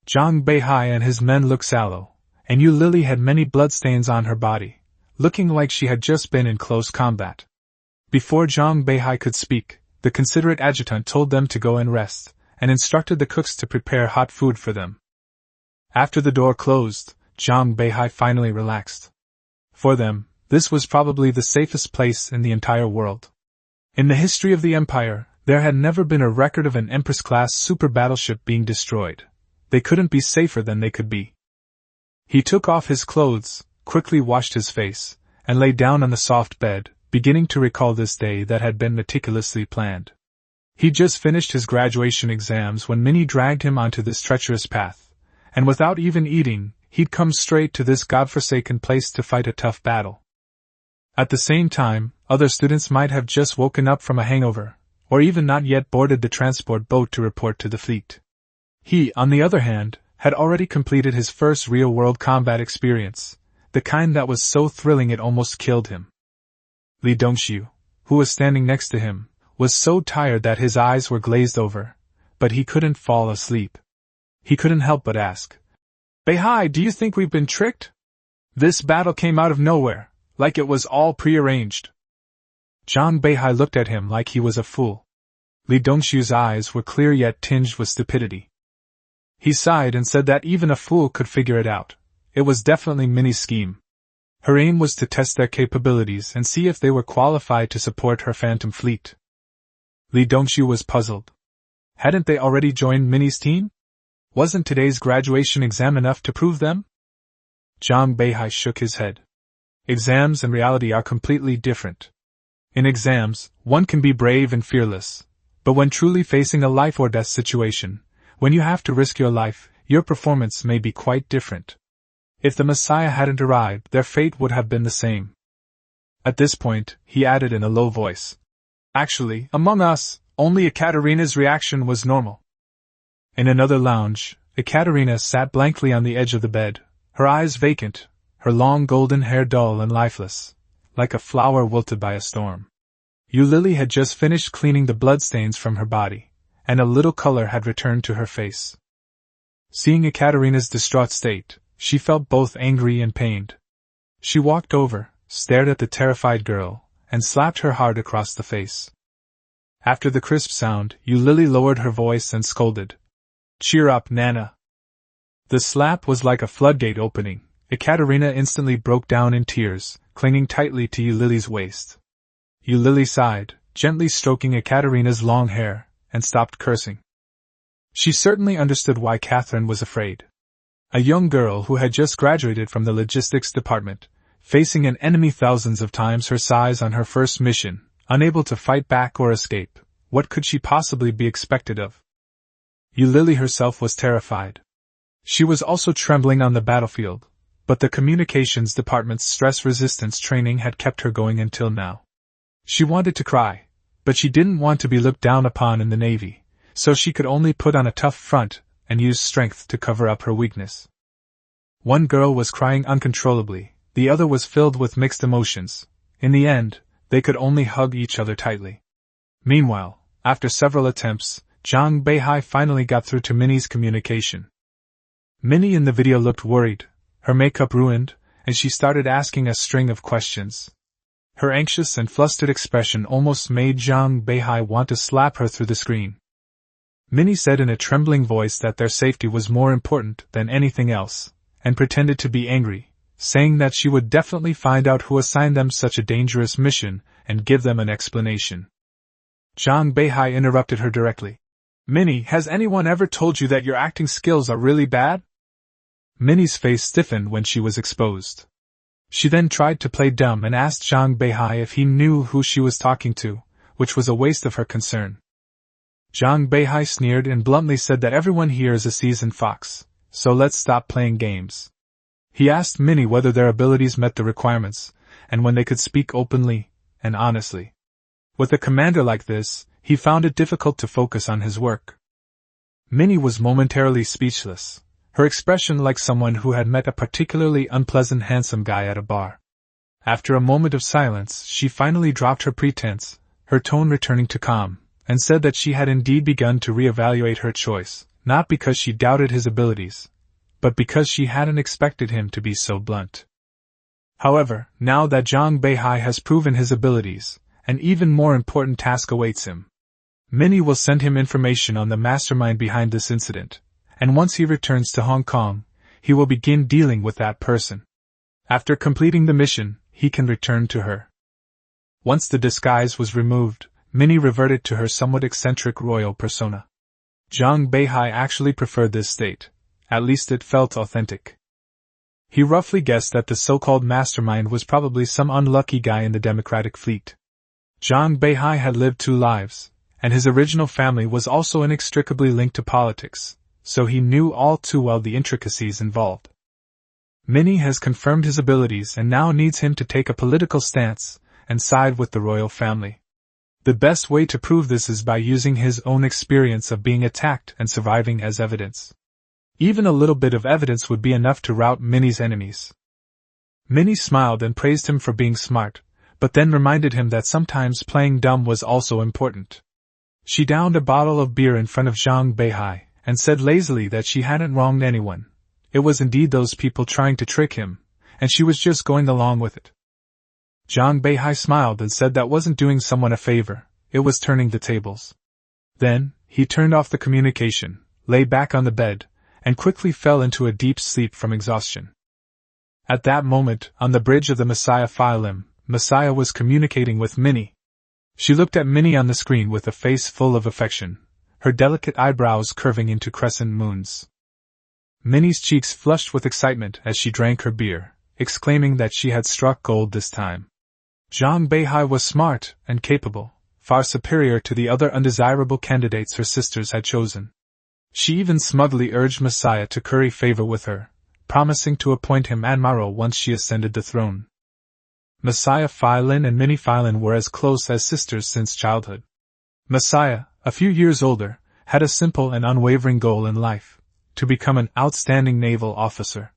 Zhang Beihai and his men looked sallow, and Yu Lily had many bloodstains on her body, looking like she had just been in close combat. Before Zhang Beihai could speak, the considerate adjutant told them to go and rest, and instructed the cooks to prepare hot food for them. After the door closed, Zhang Beihai finally relaxed. For them, this was probably the safest place in the entire world. In the history of the Empire, there had never been a record of an Empress-class super battleship being destroyed. They couldn't be safer than they could be. He took off his clothes, quickly washed his face, and lay down on the soft bed, beginning to recall this day that had been meticulously planned. He'd just finished his graduation exams when Minnie dragged him onto this treacherous path, and without even eating, he'd come straight to this godforsaken place to fight a tough battle. At the same time, other students might have just woken up from a hangover, or even not yet boarded the transport boat to report to the fleet. He, on the other hand, had already completed his first real-world combat experience, the kind that was so thrilling it almost killed him. Li Dongxiu, who was standing next to him, was so tired that his eyes were glazed over, but he couldn't fall asleep. He couldn't help but ask, "Beihai, do you think we've been tricked? This battle came out of nowhere, like it was all prearranged." Zhang Beihai looked at him like he was a fool. Li Dongxiu's eyes were clear yet tinged with stupidity. He sighed and said that even a fool could figure it out. It was definitely Minnie's scheme. Her aim was to test their capabilities and see if they were qualified to support her Phantom Fleet. Li Dongxiu was puzzled. Hadn't they already joined Minnie's team? Wasn't today's graduation exam enough to prove them? Zhang Beihai shook his head. Exams and reality are completely different. In exams, one can be brave and fearless, but when truly facing a life-or-death situation, when you have to risk your life, your performance may be quite different. If the Messiah hadn't arrived, their fate would have been the same. At this point, he added in a low voice, "Actually, among us, only Ekaterina's reaction was normal." In another lounge, Ekaterina sat blankly on the edge of the bed, her eyes vacant, her long golden hair dull and lifeless, like a flower wilted by a storm. Yu Lily had just finished cleaning the bloodstains from her body, and a little color had returned to her face. Seeing Ekaterina's distraught state, she felt both angry and pained. She walked over, stared at the terrified girl, and slapped her hard across the face. After the crisp sound, Lily lowered her voice and scolded. "Cheer up, Nana." The slap was like a floodgate opening. Ekaterina instantly broke down in tears, clinging tightly to Lily's waist. Lily sighed, gently stroking Ekaterina's long hair, and stopped cursing. She certainly understood why Catherine was afraid. A young girl who had just graduated from the logistics department, facing an enemy thousands of times her size on her first mission, unable to fight back or escape, what could she possibly be expected of? Lily herself was terrified. She was also trembling on the battlefield, but the communications department's stress resistance training had kept her going until now. She wanted to cry, but she didn't want to be looked down upon in the Navy, so she could only put on a tough front and use strength to cover up her weakness. One girl was crying uncontrollably, the other was filled with mixed emotions. In the end, they could only hug each other tightly. Meanwhile, after several attempts, Zhang Beihai finally got through to Minnie's communication. Minnie in the video looked worried, her makeup ruined, and she started asking a string of questions. Her anxious and flustered expression almost made Zhang Beihai want to slap her through the screen. Minnie said in a trembling voice that their safety was more important than anything else, and pretended to be angry, saying that she would definitely find out who assigned them such a dangerous mission and give them an explanation. Zhang Beihai interrupted her directly. "Minnie, has anyone ever told you that your acting skills are really bad?" Minnie's face stiffened when she was exposed. She then tried to play dumb and asked Zhang Beihai if he knew who she was talking to, which was a waste of her concern. Zhang Beihai sneered and bluntly said that everyone here is a seasoned fox, so let's stop playing games. He asked Minnie whether their abilities met the requirements, and when they could speak openly and honestly. With a commander like this, he found it difficult to focus on his work. Minnie was momentarily speechless, her expression like someone who had met a particularly unpleasant handsome guy at a bar. After a moment of silence, she finally dropped her pretense, her tone returning to calm, and said that she had indeed begun to reevaluate her choice, not because she doubted his abilities, but because she hadn't expected him to be so blunt. However, now that Zhang Beihai has proven his abilities, an even more important task awaits him. Minnie will send him information on the mastermind behind this incident, and once he returns to Hong Kong, he will begin dealing with that person. After completing the mission, he can return to her. Once the disguise was removed, Minnie reverted to her somewhat eccentric royal persona. Zhang Beihai actually preferred this state, at least it felt authentic. He roughly guessed that the so-called mastermind was probably some unlucky guy in the Democratic Fleet. Zhang Beihai had lived 2 lives, and his original family was also inextricably linked to politics, so he knew all too well the intricacies involved. Minnie has confirmed his abilities and now needs him to take a political stance and side with the royal family. The best way to prove this is by using his own experience of being attacked and surviving as evidence. Even a little bit of evidence would be enough to rout Minnie's enemies. Minnie smiled and praised him for being smart, but then reminded him that sometimes playing dumb was also important. She downed a bottle of beer in front of Zhang Beihai, and said lazily that she hadn't wronged anyone. It was indeed those people trying to trick him, and she was just going along with it. Zhang Beihai smiled and said that wasn't doing someone a favor, it was turning the tables. Then, he turned off the communication, lay back on the bed, and quickly fell into a deep sleep from exhaustion. At that moment, on the bridge of the Messiah Feilin, Messiah was communicating with Minnie. She looked at Minnie on the screen with a face full of affection, her delicate eyebrows curving into crescent moons. Minnie's cheeks flushed with excitement as she drank her beer, exclaiming that she had struck gold this time. Zhang Beihai was smart and capable, far superior to the other undesirable candidates her sisters had chosen. She even smugly urged Messiah to curry favor with her, promising to appoint him admiral once she ascended the throne. Messiah Feilin and Minnie Feilin were as close as sisters since childhood. Messiah, a few years older, had a simple and unwavering goal in life: to become an outstanding naval officer.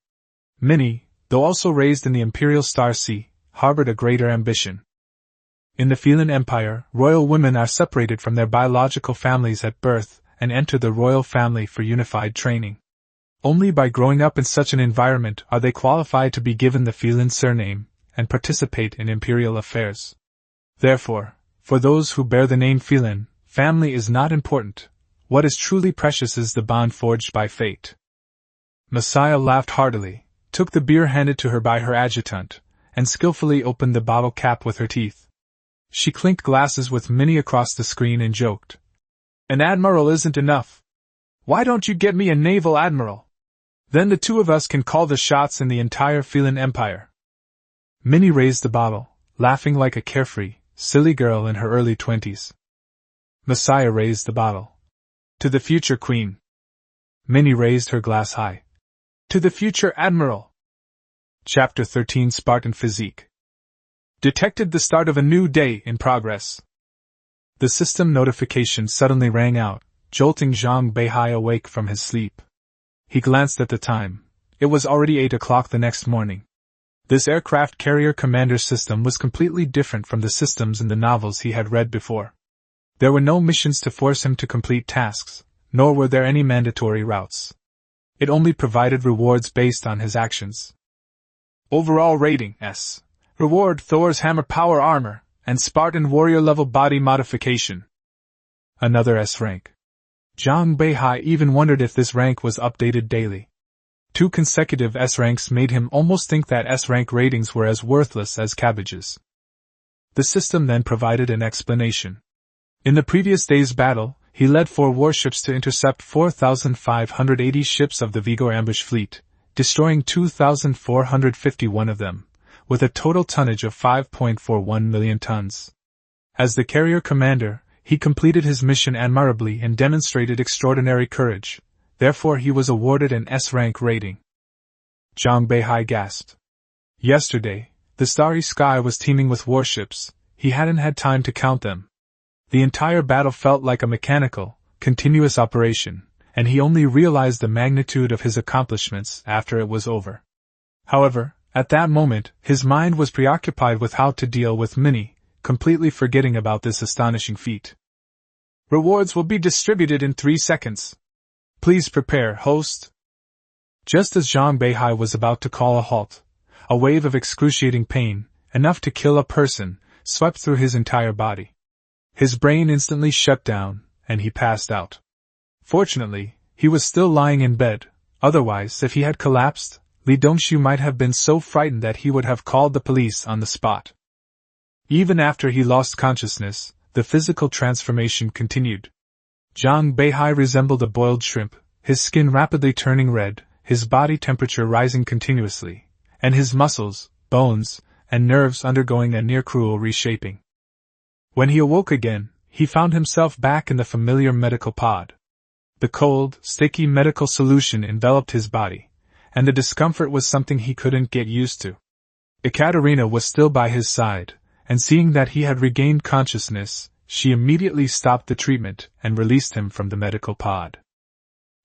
Minnie, though also raised in the Imperial Star Sea, harbored a greater ambition. In the Feilin Empire, royal women are separated from their biological families at birth and enter the royal family for unified training. Only by growing up in such an environment are they qualified to be given the Feilin surname and participate in imperial affairs. Therefore, for those who bear the name Feilin, family is not important. What is truly precious is the bond forged by fate. Messiah laughed heartily, took the beer handed to her by her adjutant, and skillfully opened the bottle cap with her teeth. She clinked glasses with Minnie across the screen and joked. An admiral isn't enough. Why don't you get me a naval admiral? Then the two of us can call the shots in the entire Feilin Empire. Minnie raised the bottle, laughing like a carefree, silly girl in her early 20s. Messiah raised the bottle. To the future queen. Minnie raised her glass high. To the future admiral. Chapter 13 Spartan Physique. Detected the start of a new day in progress. The system notification suddenly rang out, jolting Zhang Beihai awake from his sleep. He glanced at the time. It was already 8 o'clock the next morning. This aircraft carrier commander system was completely different from the systems in the novels he had read before. There were no missions to force him to complete tasks, nor were there any mandatory routes. It only provided rewards based on his actions. Overall rating S. Reward Thor's Hammer Power Armor, and Spartan Warrior Level Body Modification. Another S rank. Zhang Beihai even wondered if this rank was updated daily. 2 consecutive S ranks made him almost think that S rank ratings were as worthless as cabbages. The system then provided an explanation. In the previous day's battle, he led 4 warships to intercept 4,580 ships of the Vigor ambush fleet, destroying 2,451 of them, with a total tonnage of 5.41 million tons. As the carrier commander, he completed his mission admirably and demonstrated extraordinary courage, therefore he was awarded an S-rank rating. Zhang Beihai gasped. Yesterday, the starry sky was teeming with warships. He hadn't had time to count them. The entire battle felt like a mechanical, continuous operation, and he only realized the magnitude of his accomplishments after it was over. However, at that moment, his mind was preoccupied with how to deal with Minnie, completely forgetting about this astonishing feat. Rewards will be distributed in 3 seconds. Please prepare, host. Just as Zhang Beihai was about to call a halt, a wave of excruciating pain, enough to kill a person, swept through his entire body. His brain instantly shut down, and he passed out. Fortunately, he was still lying in bed, otherwise if he had collapsed, Li Dongshu might have been so frightened that he would have called the police on the spot. Even after he lost consciousness, the physical transformation continued. Zhang Beihai resembled a boiled shrimp, his skin rapidly turning red, his body temperature rising continuously, and his muscles, bones, and nerves undergoing a near-cruel reshaping. When he awoke again, he found himself back in the familiar medical pod. The cold, sticky medical solution enveloped his body, and the discomfort was something he couldn't get used to. Ekaterina was still by his side, and seeing that he had regained consciousness, she immediately stopped the treatment and released him from the medical pod.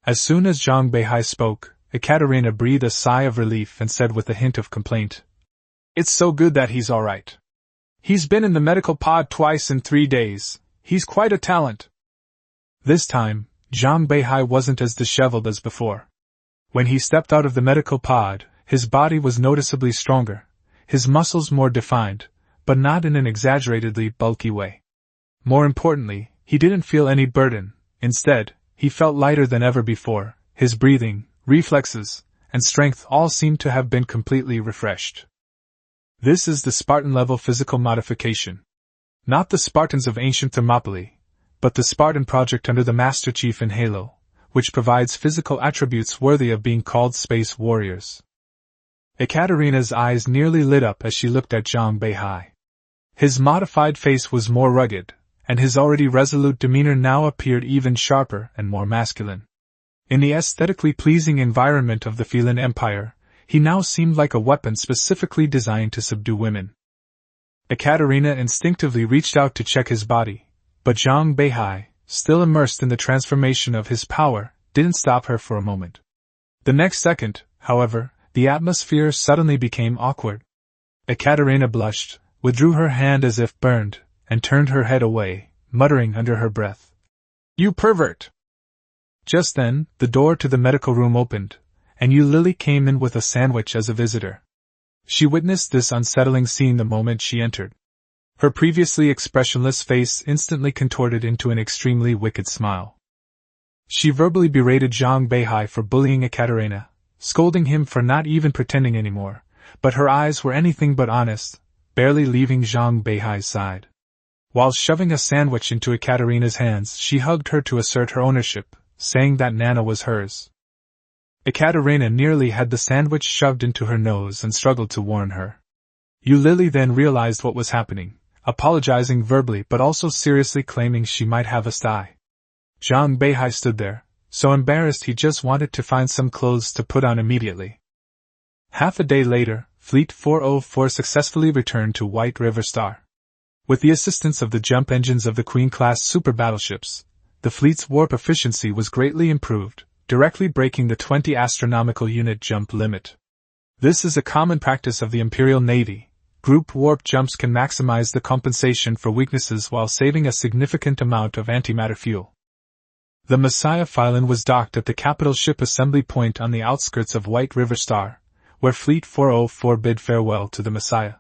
As soon as Zhang Beihai spoke, Ekaterina breathed a sigh of relief and said with a hint of complaint, "It's so good that he's all right. He's been in the medical pod twice in 3 days. He's quite a talent." This time, Zhang Beihai wasn't as disheveled as before. When he stepped out of the medical pod, his body was noticeably stronger, his muscles more defined, but not in an exaggeratedly bulky way. More importantly, he didn't feel any burden. Instead, he felt lighter than ever before. His breathing, reflexes, and strength all seemed to have been completely refreshed. This is the Spartan-level physical modification. Not the Spartans of ancient Thermopylae, but the Spartan project under the Master Chief in Halo, which provides physical attributes worthy of being called space warriors. Ekaterina's eyes nearly lit up as she looked at Zhang Beihai. His modified face was more rugged, and his already resolute demeanor now appeared even sharper and more masculine. In the aesthetically pleasing environment of the Feilin Empire, he now seemed like a weapon specifically designed to subdue women. Ekaterina instinctively reached out to check his body, but Zhang Beihai, still immersed in the transformation of his power, didn't stop her for a moment. The next second, however, the atmosphere suddenly became awkward. Ekaterina blushed, withdrew her hand as if burned, and turned her head away, muttering under her breath, "You pervert!" Just then, the door to the medical room opened, and Yu Lily came in with a sandwich as a visitor. She witnessed this unsettling scene the moment she entered. Her previously expressionless face instantly contorted into an extremely wicked smile. She verbally berated Zhang Beihai for bullying Ekaterina, scolding him for not even pretending anymore, but her eyes were anything but honest, barely leaving Zhang Beihai's side. While shoving a sandwich into Ekaterina's hands, she hugged her to assert her ownership, saying that Nana was hers. Ekaterina nearly had the sandwich shoved into her nose and struggled to warn her. Yu Lily then realized what was happening, apologizing verbally but also seriously claiming she might have a sty. Zhang Beihai stood there, so embarrassed he just wanted to find some clothes to put on immediately. Half a day later, Fleet 404 successfully returned to White River Star. With the assistance of the jump engines of the Queen-class super battleships, the fleet's warp efficiency was greatly improved, directly breaking the 20 astronomical unit jump limit. This is a common practice of the Imperial Navy. Group warp jumps can maximize the compensation for weaknesses while saving a significant amount of antimatter fuel. The Messiah Feilin was docked at the capital ship assembly point on the outskirts of White River Star, where Fleet 404 bid farewell to the Messiah.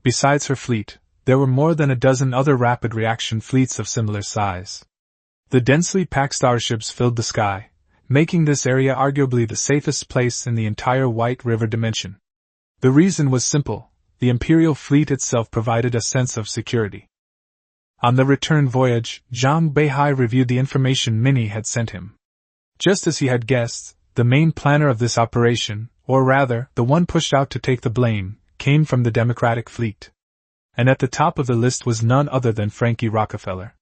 Besides her fleet, there were more than a dozen other rapid reaction fleets of similar size. The densely packed starships filled the sky, making this area arguably the safest place in the entire White River dimension. The reason was simple: the Imperial fleet itself provided a sense of security. On the return voyage, Zhang Beihai reviewed the information Minnie had sent him. Just as he had guessed, the main planner of this operation, or rather, the one pushed out to take the blame, came from the Democratic fleet. And at the top of the list was none other than Frankie Rockefeller.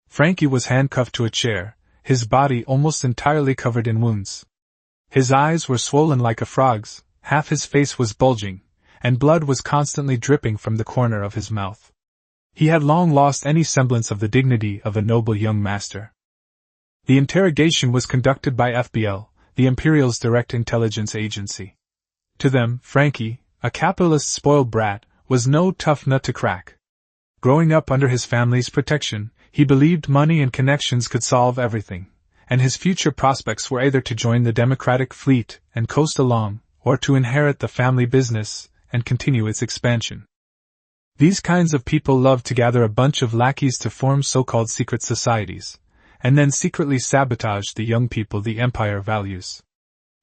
Frankie was handcuffed to a chair, his body almost entirely covered in wounds. His eyes were swollen like a frog's, half his face was bulging, and blood was constantly dripping from the corner of his mouth. He had long lost any semblance of the dignity of a noble young master. The interrogation was conducted by FBL, the Imperial's direct intelligence agency. To them, Frankie, a capitalist spoiled brat, was no tough nut to crack. Growing up under his family's protection, he believed money and connections could solve everything, and his future prospects were either to join the Democratic fleet and coast along, or to inherit the family business and continue its expansion. These kinds of people love to gather a bunch of lackeys to form so-called secret societies, and then secretly sabotage the young people the Empire values.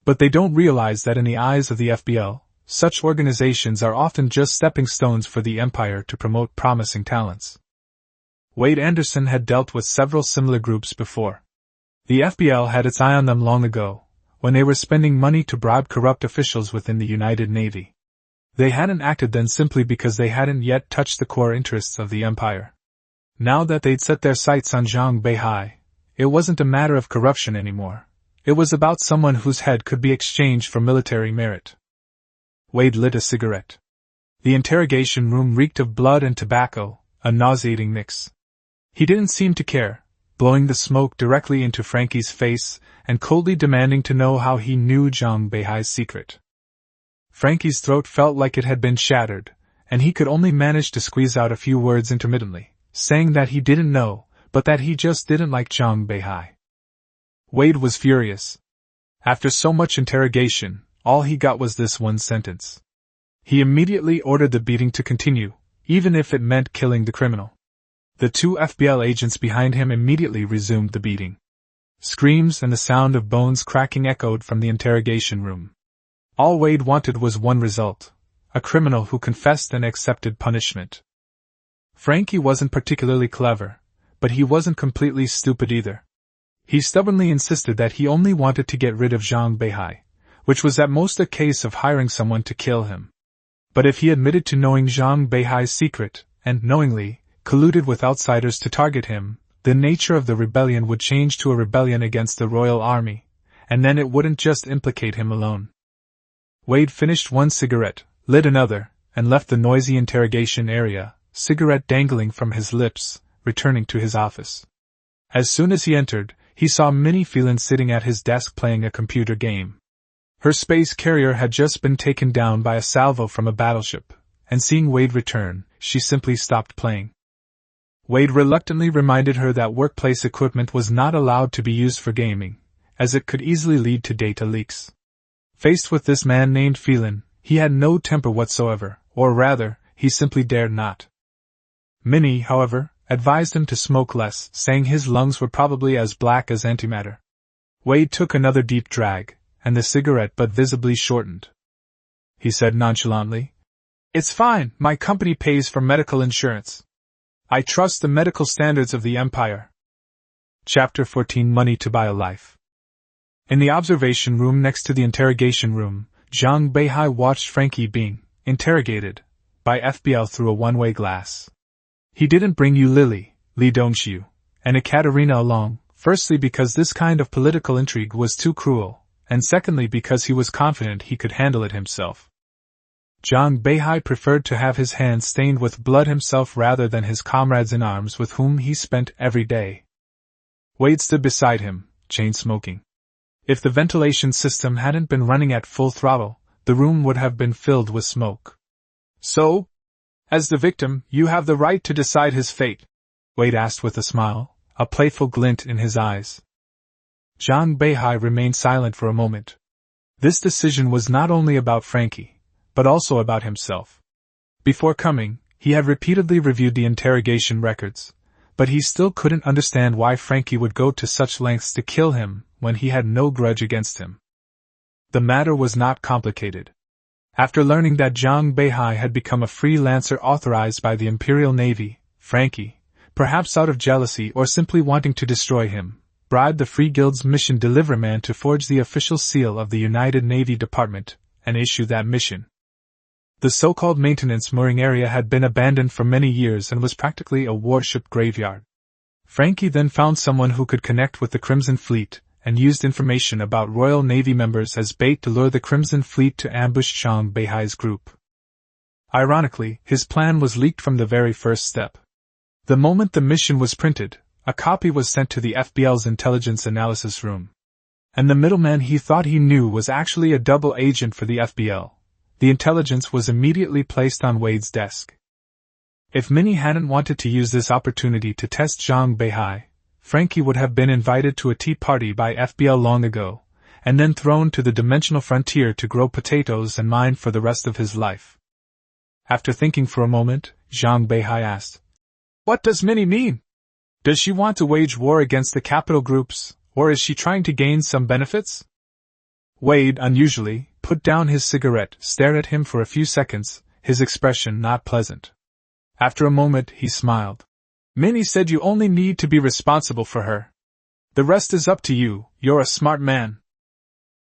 But they don't realize that in the eyes of the FBL, such organizations are often just stepping stones for the Empire to promote promising talents. Wade Anderson had dealt with several similar groups before. The FBL had its eye on them long ago, when they were spending money to bribe corrupt officials within the United Navy. They hadn't acted then simply because they hadn't yet touched the core interests of the Empire. Now that they'd set their sights on Zhang Beihai, it wasn't a matter of corruption anymore. It was about someone whose head could be exchanged for military merit. Wade lit a cigarette. The interrogation room reeked of blood and tobacco, a nauseating mix. He didn't seem to care, blowing the smoke directly into Frankie's face and coldly demanding to know how he knew Zhang Beihai's secret. Frankie's throat felt like it had been shattered, and he could only manage to squeeze out a few words intermittently, saying that he didn't know, but that he just didn't like Zhang Beihai. Wade was furious. After so much interrogation, all he got was this one sentence. He immediately ordered the beating to continue, even if it meant killing the criminal. The two FBL agents behind him immediately resumed the beating. Screams and the sound of bones cracking echoed from the interrogation room. All Wade wanted was one result: a criminal who confessed and accepted punishment. Frankie wasn't particularly clever, but he wasn't completely stupid either. He stubbornly insisted that he only wanted to get rid of Zhang Beihai, which was at most a case of hiring someone to kill him. But if he admitted to knowing Zhang Beihai's secret, and knowingly colluded with outsiders to target him, the nature of the rebellion would change to a rebellion against the royal army, and then it wouldn't just implicate him alone. Wade finished one cigarette, lit another, and left the noisy interrogation area, cigarette dangling from his lips, returning to his office. As soon as he entered, he saw Minnie Feilin sitting at his desk playing a computer game. Her space carrier had just been taken down by a salvo from a battleship, and seeing Wade return, she simply stopped playing. Wade reluctantly reminded her that workplace equipment was not allowed to be used for gaming, as it could easily lead to data leaks. Faced with this man named Feilin, he had no temper whatsoever, or rather, he simply dared not. Minnie, however, advised him to smoke less, saying his lungs were probably as black as antimatter. Wade took another deep drag, and the cigarette but visibly shortened. He said nonchalantly, "It's fine, my company pays for medical insurance. I trust the medical standards of the Empire." Chapter 14 Money to Buy a Life. In the observation room next to the interrogation room, Zhang Beihai watched Frankie being interrogated by FBL through a one-way glass. "He didn't bring you Lily, Li Dongxiu, and Ekaterina along, firstly because this kind of political intrigue was too cruel, and secondly because he was confident he could handle it himself." Zhang Beihai preferred to have his hands stained with blood himself rather than his comrades in arms with whom he spent every day. Wade stood beside him, chain-smoking. If the ventilation system hadn't been running at full throttle, the room would have been filled with smoke. "So? As the victim, you have the right to decide his fate?" Wade asked with a smile, a playful glint in his eyes. Zhang Beihai remained silent for a moment. This decision was not only about Frankie, but also about himself. Before coming, he had repeatedly reviewed the interrogation records, but he still couldn't understand why Frankie would go to such lengths to kill him when he had no grudge against him. The matter was not complicated. After learning that Zhang Beihai had become a freelancer authorized by the Imperial Navy, Frankie, perhaps out of jealousy or simply wanting to destroy him, bribed the Free Guild's mission deliverman to forge the official seal of the United Navy Department and issue that mission. The so-called maintenance mooring area had been abandoned for many years and was practically a warship graveyard. Frankie then found someone who could connect with the Crimson Fleet, and used information about Royal Navy members as bait to lure the Crimson Fleet to ambush Zhang Beihai's group. Ironically, his plan was leaked from the very first step. The moment the mission was printed, a copy was sent to the FBL's intelligence analysis room. And the middleman he thought he knew was actually a double agent for the FBL. The intelligence was immediately placed on Wade's desk. If Minnie hadn't wanted to use this opportunity to test Zhang Beihai, Frankie would have been invited to a tea party by FBL long ago, and then thrown to the dimensional frontier to grow potatoes and mine for the rest of his life. After thinking for a moment, Zhang Beihai asked, "What does Minnie mean? Does she want to wage war against the capital groups, or is she trying to gain some benefits?" Wade, unusually, put down his cigarette, stared at him for a few seconds, his expression not pleasant. After a moment, he smiled. "Minnie said you only need to be responsible for her. The rest is up to you, you're a smart man."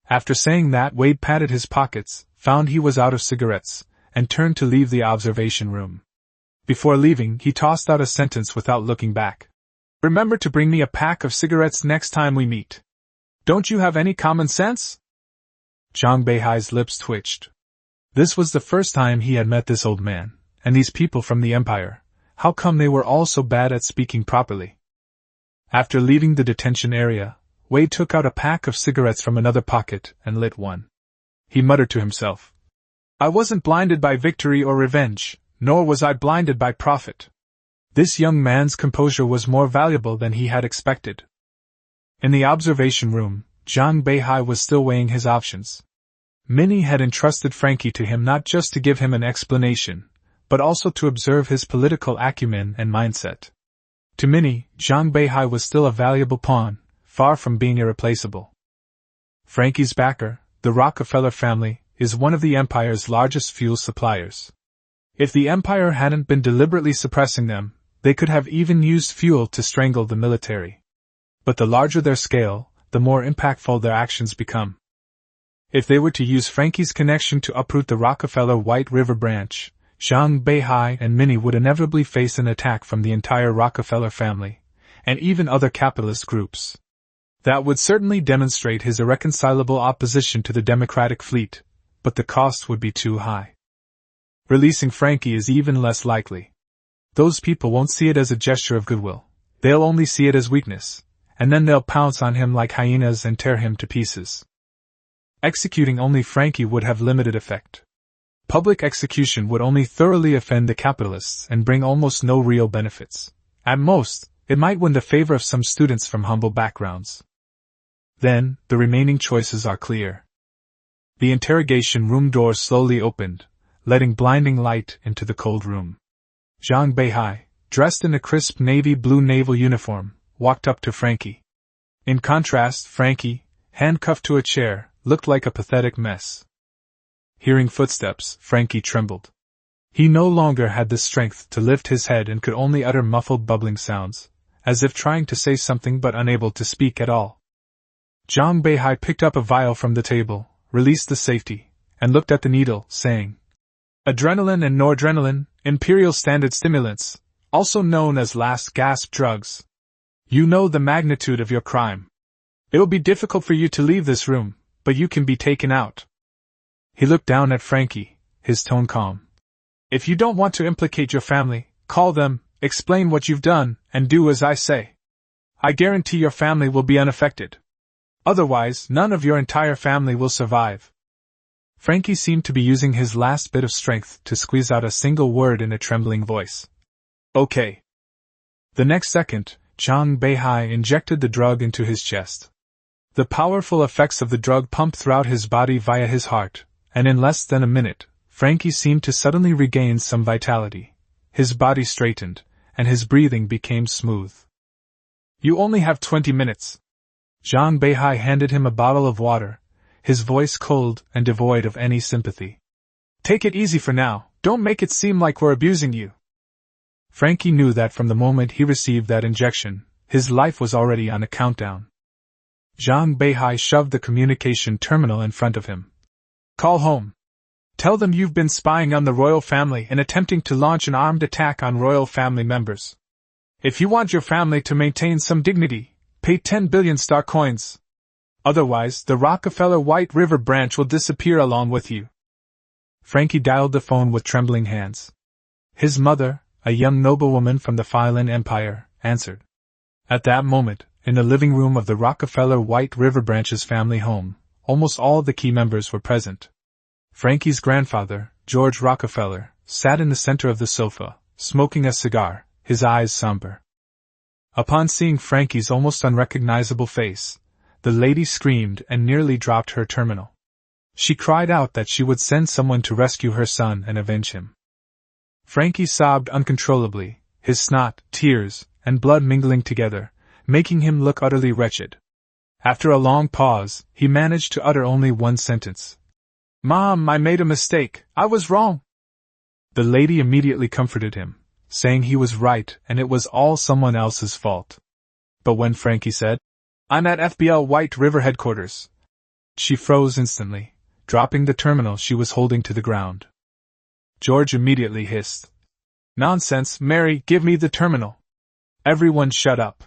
After saying that, Wade patted his pockets, found he was out of cigarettes, and turned to leave the observation room. Before leaving, he tossed out a sentence without looking back. "Remember to bring me a pack of cigarettes next time we meet. Don't you have any common sense?" Zhang Beihai's lips twitched. This was the first time he had met this old man, and these people from the Empire. How come they were all so bad at speaking properly? After leaving the detention area, Wade took out a pack of cigarettes from another pocket and lit one. He muttered to himself, "I wasn't blinded by victory or revenge, nor was I blinded by profit." This young man's composure was more valuable than he had expected. In the observation room, Zhang Beihai was still weighing his options. Minnie had entrusted Frankie to him not just to give him an explanation, but also to observe his political acumen and mindset. To Minnie, Zhang Beihai was still a valuable pawn, far from being irreplaceable. Frankie's backer, the Rockefeller family, is one of the Empire's largest fuel suppliers. If the Empire hadn't been deliberately suppressing them, they could have even used fuel to strangle the military. But the larger their scale, the more impactful their actions become. If they were to use Frankie's connection to uproot the Rockefeller White River branch, Zhang Beihai and Minnie would inevitably face an attack from the entire Rockefeller family, and even other capitalist groups. That would certainly demonstrate his irreconcilable opposition to the Democratic fleet, but the cost would be too high. Releasing Frankie is even less likely. Those people won't see it as a gesture of goodwill, they'll only see it as weakness, and then they'll pounce on him like hyenas and tear him to pieces. Executing only Frankie would have limited effect. Public execution would only thoroughly offend the capitalists and bring almost no real benefits. At most, it might win the favor of some students from humble backgrounds. Then, the remaining choices are clear. The interrogation room door slowly opened, letting blinding light into the cold room. Zhang Beihai, dressed in a crisp navy blue naval uniform, walked up to Frankie. In contrast, Frankie, handcuffed to a chair, looked like a pathetic mess. Hearing footsteps, Frankie trembled. He no longer had the strength to lift his head and could only utter muffled bubbling sounds, as if trying to say something but unable to speak at all. Zhang Beihai picked up a vial from the table, released the safety, and looked at the needle, saying, "Adrenaline and noradrenaline, imperial standard stimulants, also known as last gasp drugs. You know the magnitude of your crime. It will be difficult for you to leave this room, but you can be taken out." He looked down at Frankie, his tone calm. "If you don't want to implicate your family, call them, explain what you've done, and do as I say. I guarantee your family will be unaffected. Otherwise, none of your entire family will survive." Frankie seemed to be using his last bit of strength to squeeze out a single word in a trembling voice. "Okay." The next second, Zhang Beihai injected the drug into his chest. The powerful effects of the drug pumped throughout his body via his heart, and in less than a minute, Frankie seemed to suddenly regain some vitality. His body straightened, and his breathing became smooth. "You only have 20 minutes. Zhang Beihai handed him a bottle of water, his voice cold and devoid of any sympathy. "Take it easy for now, don't make it seem like we're abusing you." Frankie knew that from the moment he received that injection, his life was already on a countdown. Zhang Beihai shoved the communication terminal in front of him. "Call home. Tell them you've been spying on the royal family and attempting to launch an armed attack on royal family members. If you want your family to maintain some dignity, pay 10 billion star coins. Otherwise, the Rockefeller White River branch will disappear along with you." Frankie dialed the phone with trembling hands. His mother, a young noblewoman from the Feilin Empire, answered. At that moment, in the living room of the Rockefeller White River branch's family home, almost all the key members were present. Frankie's grandfather, George Rockefeller, sat in the center of the sofa, smoking a cigar, his eyes somber. Upon seeing Frankie's almost unrecognizable face, the lady screamed and nearly dropped her terminal. She cried out that she would send someone to rescue her son and avenge him. Frankie sobbed uncontrollably, his snot, tears, and blood mingling together, making him look utterly wretched. After a long pause, he managed to utter only one sentence. "Mom, I made a mistake, I was wrong." The lady immediately comforted him, saying he was right and it was all someone else's fault. But when Frankie said, "I'm at FBL White River headquarters," she froze instantly, dropping the terminal she was holding to the ground. George immediately hissed, "Nonsense, Mary, give me the terminal." Everyone shut up.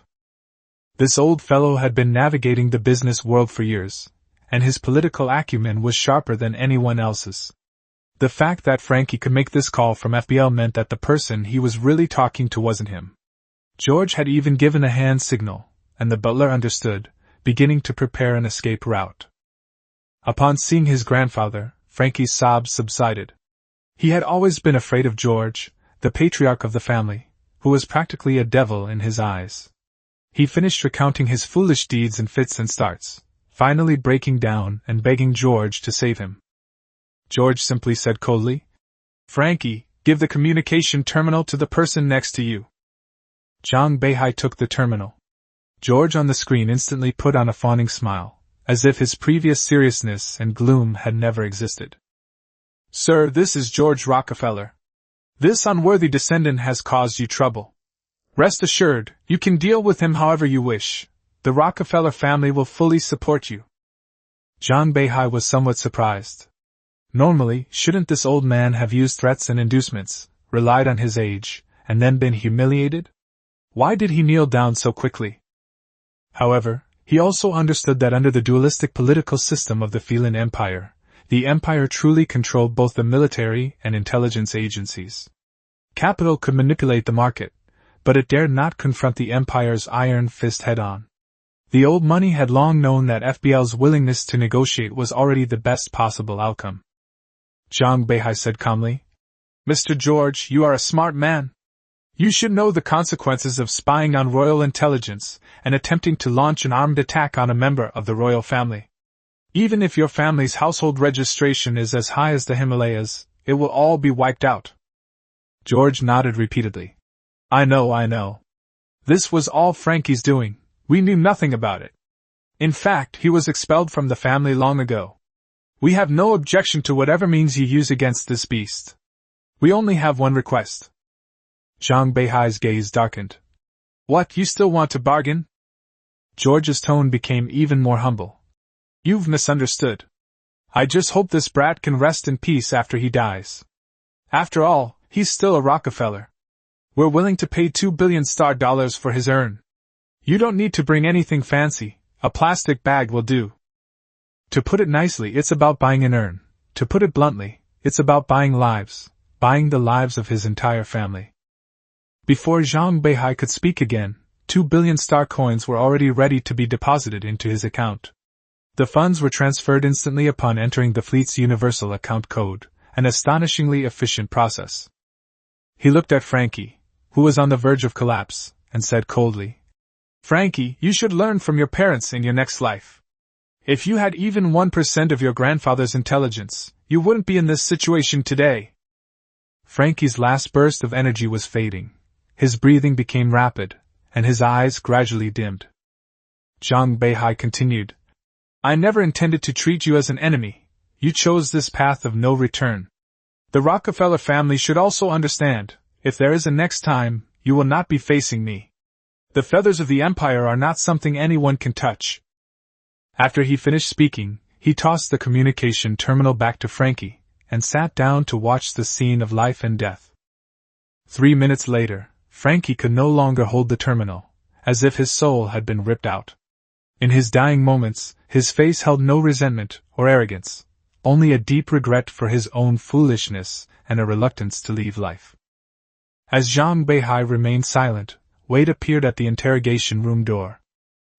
This old fellow had been navigating the business world for years, and his political acumen was sharper than anyone else's. The fact that Frankie could make this call from FBL meant that the person he was really talking to wasn't him. George had even given a hand signal, and the butler understood, beginning to prepare an escape route. Upon seeing his grandfather, Frankie's sobs subsided. He had always been afraid of George, the patriarch of the family, who was practically a devil in his eyes. He finished recounting his foolish deeds in fits and starts, finally breaking down and begging George to save him. George simply said coldly, "Frankie, give the communication terminal to the person next to you." Zhang Beihai took the terminal. George on the screen instantly put on a fawning smile, as if his previous seriousness and gloom had never existed. "Sir, this is George Rockefeller. This unworthy descendant has caused you trouble. Rest assured, you can deal with him however you wish. The Rockefeller family will fully support you." Zhang Beihai was somewhat surprised. Normally, shouldn't this old man have used threats and inducements, relied on his age, and then been humiliated? Why did he kneel down so quickly? However, he also understood that under the dualistic political system of the Feilin Empire, the empire truly controlled both the military and intelligence agencies. Capital could manipulate the market, but it dared not confront the empire's iron fist head-on. The old money had long known that FBL's willingness to negotiate was already the best possible outcome. Zhang Beihai said calmly, "Mr. George, you are a smart man. You should know the consequences of spying on royal intelligence and attempting to launch an armed attack on a member of the royal family. Even if your family's household registration is as high as the Himalayas, it will all be wiped out. George nodded repeatedly. I know. This was all Frankie's doing. We knew nothing about it. In fact, he was expelled from the family long ago. We have no objection to whatever means you use against this beast. We only have one request. Zhang Beihai's gaze darkened. What, you still want to bargain? George's tone became even more humble. You've misunderstood. I just hope this brat can rest in peace after he dies. After all, he's still a Rockefeller. We're willing to pay $2 billion for his urn. You don't need to bring anything fancy, a plastic bag will do. To put it nicely, it's about buying an urn. To put it bluntly, it's about buying lives, buying the lives of his entire family. Before Zhang Beihai could speak again, 2 billion star coins were already ready to be deposited into his account. The funds were transferred instantly upon entering the fleet's universal account code, an astonishingly efficient process. He looked at Frankie, who was on the verge of collapse, and said coldly, Frankie, you should learn from your parents in your next life. If you had even 1% of your grandfather's intelligence, you wouldn't be in this situation today. Frankie's last burst of energy was fading. His breathing became rapid, and his eyes gradually dimmed. Zhang Beihai continued, I never intended to treat you as an enemy. You chose this path of no return. The Rockefeller family should also understand, if there is a next time, you will not be facing me. The feathers of the Empire are not something anyone can touch. After he finished speaking, he tossed the communication terminal back to Frankie, and sat down to watch the scene of life and death. 3 minutes later, Frankie could no longer hold the terminal, as if his soul had been ripped out. In his dying moments, his face held no resentment or arrogance, only a deep regret for his own foolishness and a reluctance to leave life. As Zhang Beihai remained silent, Wade appeared at the interrogation room door.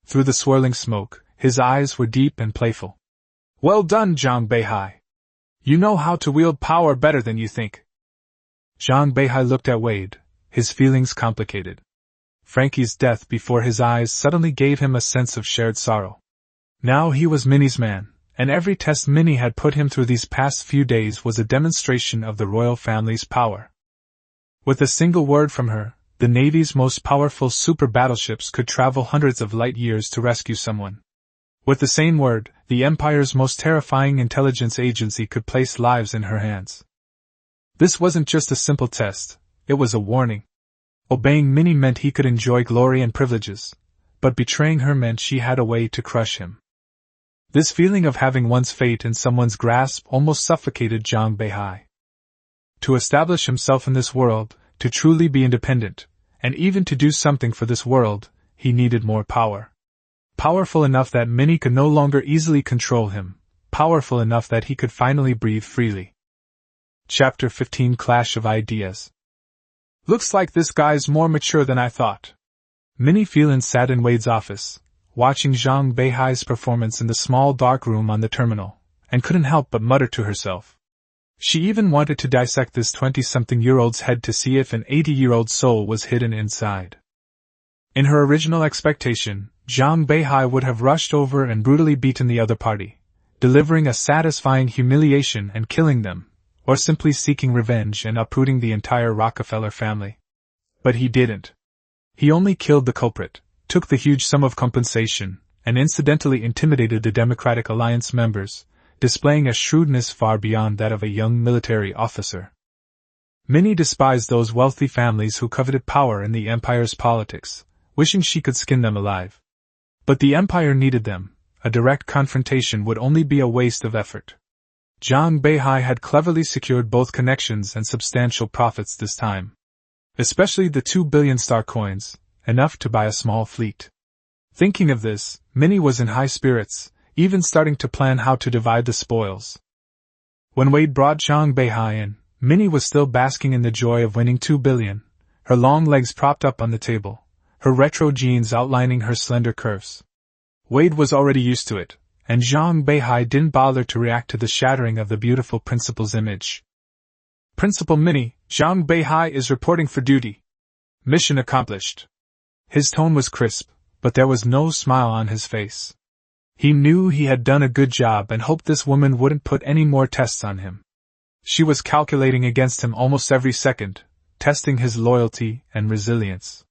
Through the swirling smoke, his eyes were deep and playful. Well done, Zhang Beihai. You know how to wield power better than you think. Zhang Beihai looked at Wade, his feelings complicated. Frankie's death before his eyes suddenly gave him a sense of shared sorrow. Now he was Minnie's man, and every test Minnie had put him through these past few days was a demonstration of the royal family's power. With a single word from her, the Navy's most powerful super battleships could travel hundreds of light years to rescue someone. With the same word, the Empire's most terrifying intelligence agency could place lives in her hands. This wasn't just a simple test, it was a warning. Obeying Minnie meant he could enjoy glory and privileges, but betraying her meant she had a way to crush him. This feeling of having one's fate in someone's grasp almost suffocated Zhang Beihai. To establish himself in this world, to truly be independent, and even to do something for this world, he needed more power. Powerful enough that Minnie could no longer easily control him, powerful enough that he could finally breathe freely. Chapter 15 Clash of Ideas. Looks like this guy's more mature than I thought. Minnie Feilin sat in Wade's office, watching Zhang Beihai's performance in the small dark room on the terminal, and couldn't help but mutter to herself. She even wanted to dissect this 20-something-year-old's head to see if an 80-year-old soul was hidden inside. In her original expectation, Zhang Beihai would have rushed over and brutally beaten the other party, delivering a satisfying humiliation and killing them, or simply seeking revenge and uprooting the entire Rockefeller family. But he didn't. He only killed the culprit, took the huge sum of compensation, and incidentally intimidated the Democratic Alliance members, displaying a shrewdness far beyond that of a young military officer. Minnie despised those wealthy families who coveted power in the Empire's politics, wishing she could skin them alive. But the Empire needed them. A direct confrontation would only be a waste of effort. Zhang Beihai had cleverly secured both connections and substantial profits this time. Especially the 2 billion star coins, enough to buy a small fleet. Thinking of this, Minnie was in high spirits, even starting to plan how to divide the spoils. When Wade brought Zhang Beihai in, Minnie was still basking in the joy of winning 2 billion, her long legs propped up on the table, her retro jeans outlining her slender curves. Wade was already used to it, and Zhang Beihai didn't bother to react to the shattering of the beautiful principal's image. Principal Minnie, Zhang Beihai is reporting for duty. Mission accomplished. His tone was crisp, but there was no smile on his face. He knew he had done a good job and hoped this woman wouldn't put any more tests on him. She was calculating against him almost every second, testing his loyalty and resilience.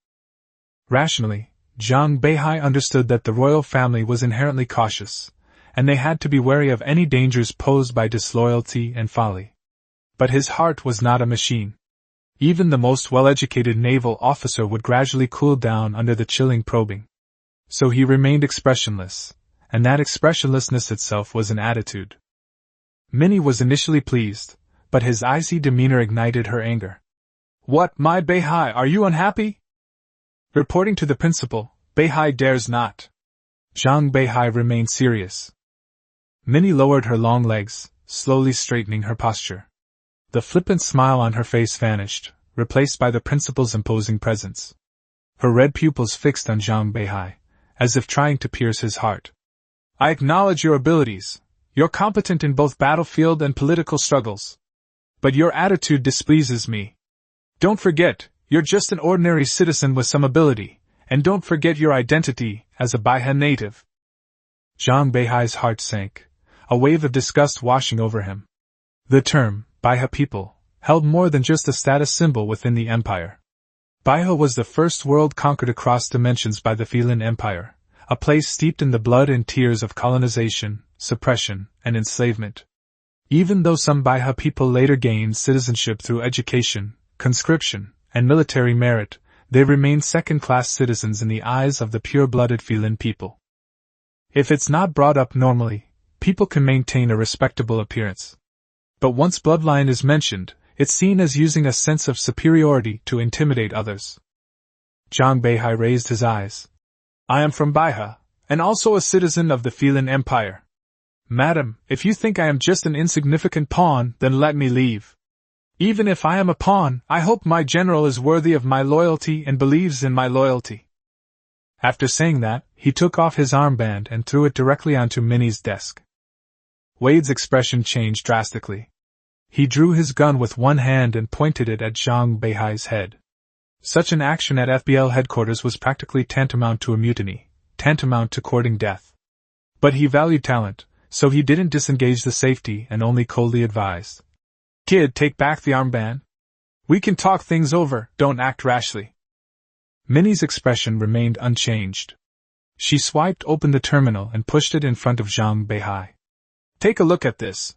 Rationally, Zhang Beihai understood that the royal family was inherently cautious, and they had to be wary of any dangers posed by disloyalty and folly. But his heart was not a machine. Even the most well-educated naval officer would gradually cool down under the chilling probing. So he remained expressionless, and that expressionlessness itself was an attitude. Minnie was initially pleased, but his icy demeanor ignited her anger. "What, my Beihai, are you unhappy?" Reporting to the principal, Beihai dares not. Zhang Beihai remained serious. Minnie lowered her long legs, slowly straightening her posture. The flippant smile on her face vanished, replaced by the principal's imposing presence. Her red pupils fixed on Zhang Beihai, as if trying to pierce his heart. "I acknowledge your abilities. You're competent in both battlefield and political struggles. But your attitude displeases me. Don't forget, you're just an ordinary citizen with some ability, and don't forget your identity as a Beihai native." Zhang Beihai's heart sank, a wave of disgust washing over him. The term, Beihai people, held more than just a status symbol within the empire. Beihai was the first world conquered across dimensions by the Feilin Empire, a place steeped in the blood and tears of colonization, suppression, and enslavement. Even though some Beihai people later gained citizenship through education, conscription, and military merit, they remained second-class citizens in the eyes of the pure-blooded Feilin people. If it's not brought up normally, people can maintain a respectable appearance. But once bloodline is mentioned, it's seen as using a sense of superiority to intimidate others. Zhang Beihai raised his eyes. "I am from Beihai, and also a citizen of the Feilin Empire. Madam, if you think I am just an insignificant pawn, then let me leave. Even if I am a pawn, I hope my general is worthy of my loyalty and believes in my loyalty." After saying that, he took off his armband and threw it directly onto Minnie's desk. Wade's expression changed drastically. He drew his gun with one hand and pointed it at Zhang Beihai's head. Such an action at FBL headquarters was practically tantamount to a mutiny, tantamount to courting death. But he valued talent, so he didn't disengage the safety and only coldly advised. "Kid, take back the armband. We can talk things over, don't act rashly." Minnie's expression remained unchanged. She swiped open the terminal and pushed it in front of Zhang Beihai. "Take a look at this.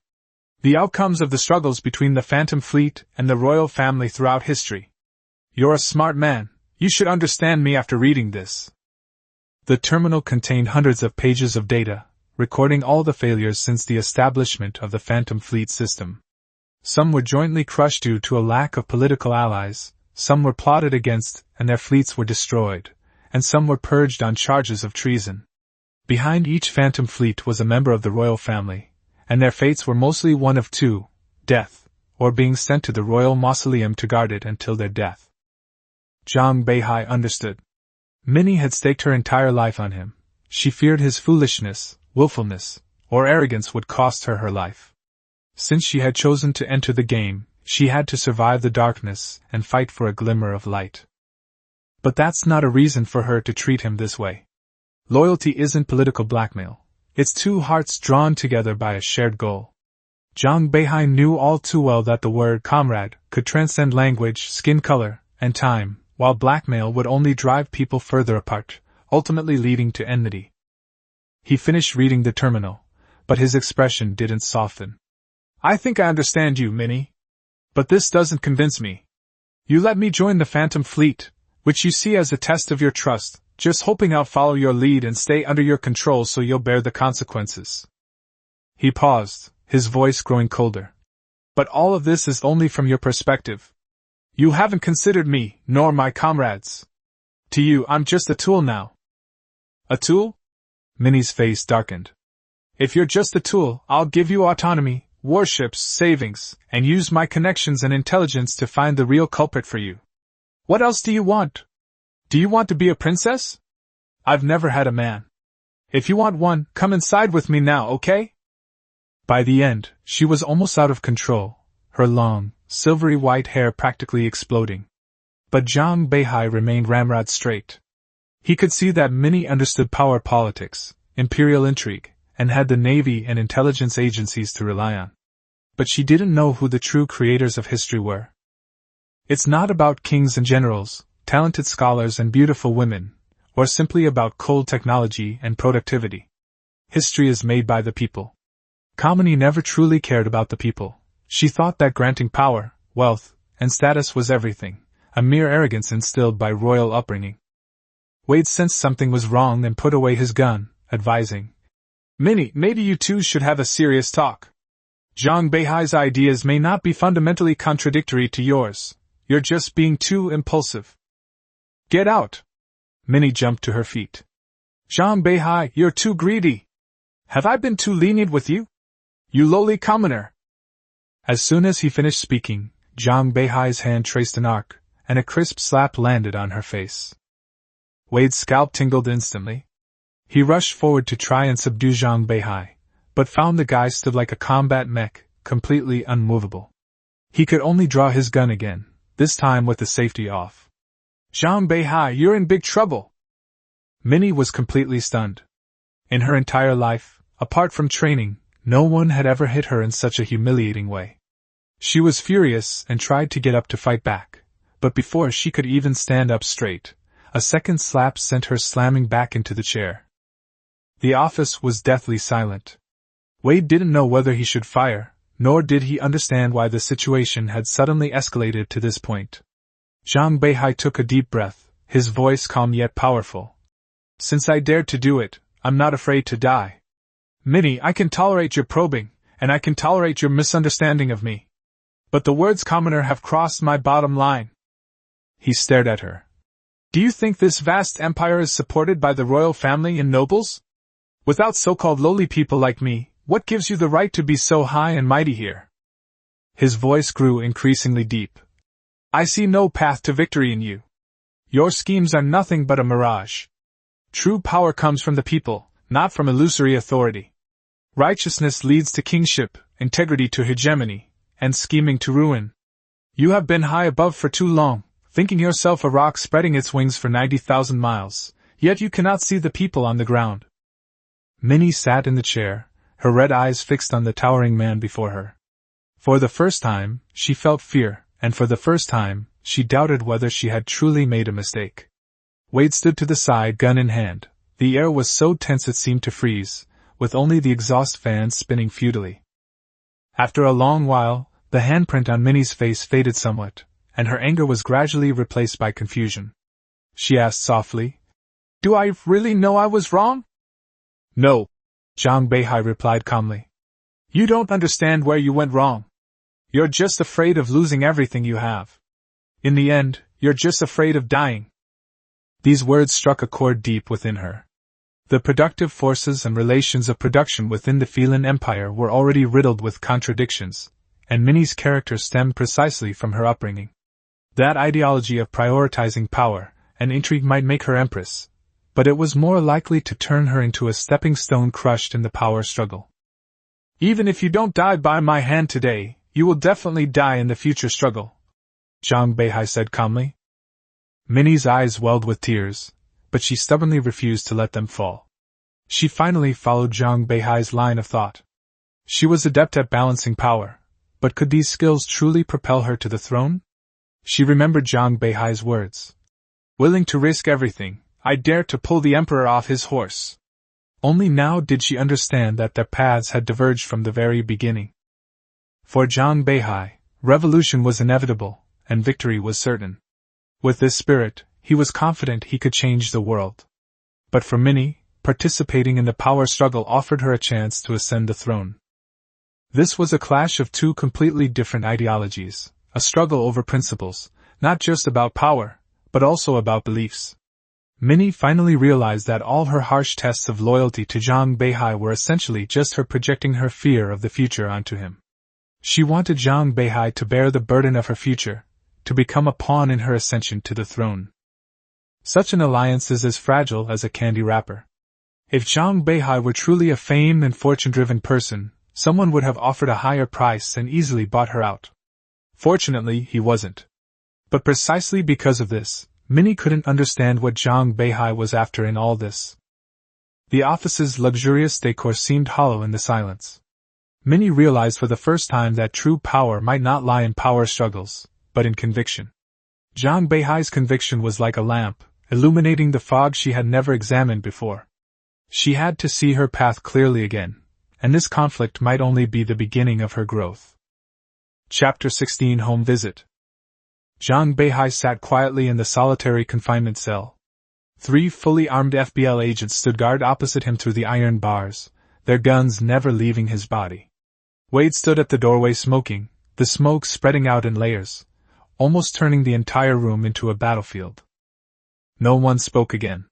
The outcomes of the struggles between the Phantom Fleet and the royal family throughout history. You're a smart man, you should understand me after reading this." The terminal contained hundreds of pages of data, recording all the failures since the establishment of the Phantom Fleet system. Some were jointly crushed due to a lack of political allies, some were plotted against and their fleets were destroyed, and some were purged on charges of treason. Behind each Phantom Fleet was a member of the royal family, and their fates were mostly one of two: death, or being sent to the royal mausoleum to guard it until their death. Zhang Beihai understood. Minnie had staked her entire life on him. She feared his foolishness, willfulness, or arrogance would cost her her life. Since she had chosen to enter the game, she had to survive the darkness and fight for a glimmer of light. But that's not a reason for her to treat him this way. Loyalty isn't political blackmail. It's two hearts drawn together by a shared goal. Zhang Beihai knew all too well that the word comrade could transcend language, skin color, and time, while blackmail would only drive people further apart, ultimately leading to enmity. He finished reading the terminal, but his expression didn't soften. "I think I understand you, Minnie. But this doesn't convince me. You let me join the Phantom Fleet, which you see as a test of your trust, just hoping I'll follow your lead and stay under your control so you'll bear the consequences." He paused, his voice growing colder. "But all of this is only from your perspective. You haven't considered me, nor my comrades. To you, I'm just a tool now." "A tool?" Minnie's face darkened. "If you're just a tool, I'll give you autonomy, warships, savings, and use my connections and intelligence to find the real culprit for you. What else do you want? Do you want to be a princess? I've never had a man. If you want one, come inside with me now, okay?" By the end, she was almost out of control, her long, silvery white hair practically exploding. But Zhang Beihai remained ramrod straight. He could see that Minnie understood power politics, imperial intrigue, and had the navy and intelligence agencies to rely on. But she didn't know who the true creators of history were. It's not about kings and generals, talented scholars and beautiful women, or simply about cold technology and productivity. History is made by the people. Kamini never truly cared about the people. She thought that granting power, wealth, and status was everything, a mere arrogance instilled by royal upbringing. Wade sensed something was wrong and put away his gun, advising, "Minnie, maybe you two should have a serious talk. Zhang Beihai's ideas may not be fundamentally contradictory to yours. You're just being too impulsive." "Get out!" Minnie jumped to her feet. "Zhang Beihai, you're too greedy. Have I been too lenient with you? You lowly commoner!" As soon as he finished speaking, Zhang Beihai's hand traced an arc, and a crisp slap landed on her face. Wade's scalp tingled instantly. He rushed forward to try and subdue Zhang Beihai, but found the guy stood like a combat mech, completely unmovable. He could only draw his gun again, this time with the safety off. "Zhang Beihai, you're in big trouble!" Minnie was completely stunned. In her entire life, apart from training, no one had ever hit her in such a humiliating way. She was furious and tried to get up to fight back, but before she could even stand up straight, a second slap sent her slamming back into the chair. The office was deathly silent. Wade didn't know whether he should fire, nor did he understand why the situation had suddenly escalated to this point. Zhang Beihai took a deep breath, his voice calm yet powerful. "Since I dared to do it, I'm not afraid to die. Minnie, I can tolerate your probing, and I can tolerate your misunderstanding of me. But the words commoner have crossed my bottom line." He stared at her. "Do you think this vast empire is supported by the royal family and nobles? Without so-called lowly people like me, what gives you the right to be so high and mighty here?" His voice grew increasingly deep. "I see no path to victory in you. Your schemes are nothing but a mirage. True power comes from the people, not from illusory authority. Righteousness leads to kingship, integrity to hegemony, and scheming to ruin. You have been high above for too long, thinking yourself a rock spreading its wings for 90,000 miles, yet you cannot see the people on the ground." Minnie sat in the chair, her red eyes fixed on the towering man before her. For the first time, she felt fear, and for the first time, she doubted whether she had truly made a mistake. Wade stood to the side, gun in hand. The air was so tense it seemed to freeze, with only the exhaust fans spinning futilely. After a long while, the handprint on Minnie's face faded somewhat, and her anger was gradually replaced by confusion. She asked softly, "Do I really know I was wrong?" "No," Zhang Beihai replied calmly. "You don't understand where you went wrong. You're just afraid of losing everything you have. In the end, you're just afraid of dying." These words struck a chord deep within her. The productive forces and relations of production within the Feilin Empire were already riddled with contradictions, and Minnie's character stemmed precisely from her upbringing. That ideology of prioritizing power and intrigue might make her empress, but it was more likely to turn her into a stepping stone crushed in the power struggle. "Even if you don't die by my hand today, you will definitely die in the future struggle," Zhang Beihai said calmly. Minnie's eyes welled with tears, but she stubbornly refused to let them fall. She finally followed Zhang Beihai's line of thought. She was adept at balancing power, but could these skills truly propel her to the throne? She remembered Zhang Beihai's words. "Willing to risk everything, I dare to pull the emperor off his horse." Only now did she understand that their paths had diverged from the very beginning. For Zhang Beihai, revolution was inevitable, and victory was certain. With this spirit, he was confident he could change the world. But for Minnie, participating in the power struggle offered her a chance to ascend the throne. This was a clash of two completely different ideologies, a struggle over principles, not just about power, but also about beliefs. Minnie finally realized that all her harsh tests of loyalty to Zhang Beihai were essentially just her projecting her fear of the future onto him. She wanted Zhang Beihai to bear the burden of her future, to become a pawn in her ascension to the throne. Such an alliance is as fragile as a candy wrapper. If Zhang Beihai were truly a fame and fortune-driven person, someone would have offered a higher price and easily bought her out. Fortunately, he wasn't. But precisely because of this, Minnie couldn't understand what Zhang Beihai was after in all this. The office's luxurious decor seemed hollow in the silence. Many realized for the first time that true power might not lie in power struggles, but in conviction. Zhang Beihai's conviction was like a lamp, illuminating the fog she had never examined before. She had to see her path clearly again, and this conflict might only be the beginning of her growth. Chapter 16 Home Visit. Zhang Beihai sat quietly in the solitary confinement cell. 3 fully armed FBL agents stood guard opposite him through the iron bars, their guns never leaving his body. Wade stood at the doorway smoking, the smoke spreading out in layers, almost turning the entire room into a battlefield. No one spoke again.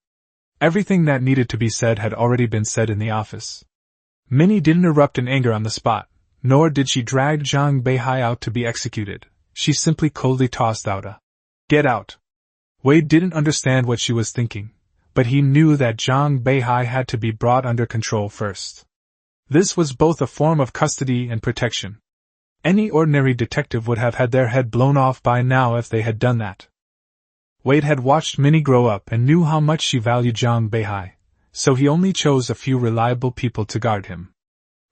Everything that needed to be said had already been said in the office. Minnie didn't erupt in anger on the spot, nor did she drag Zhang Beihai out to be executed. She simply coldly tossed out a "Get out." Wade didn't understand what she was thinking, but he knew that Zhang Beihai had to be brought under control first. This was both a form of custody and protection. Any ordinary detective would have had their head blown off by now if they had done that. Wade had watched Minnie grow up and knew how much she valued Zhang Beihai, so he only chose a few reliable people to guard him.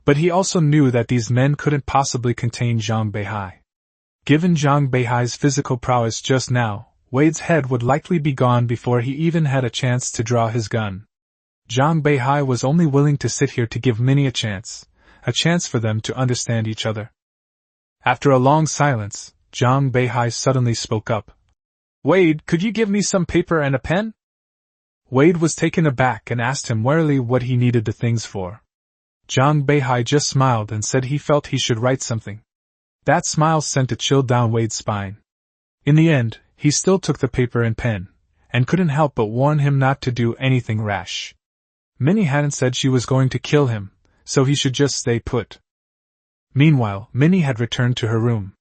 But he also knew that these men couldn't possibly contain Zhang Beihai. Given Zhang Beihai's physical prowess just now, Wade's head would likely be gone before he even had a chance to draw his gun. Zhang Beihai was only willing to sit here to give Minnie a chance for them to understand each other. After a long silence, Zhang Beihai suddenly spoke up. "Wade, could you give me some paper and a pen?" Wade was taken aback and asked him warily what he needed the things for. Zhang Beihai just smiled and said he felt he should write something. That smile sent a chill down Wade's spine. In the end, he still took the paper and pen, and couldn't help but warn him not to do anything rash. Minnie hadn't said she was going to kill him, so he should just stay put. Meanwhile, Minnie had returned to her room.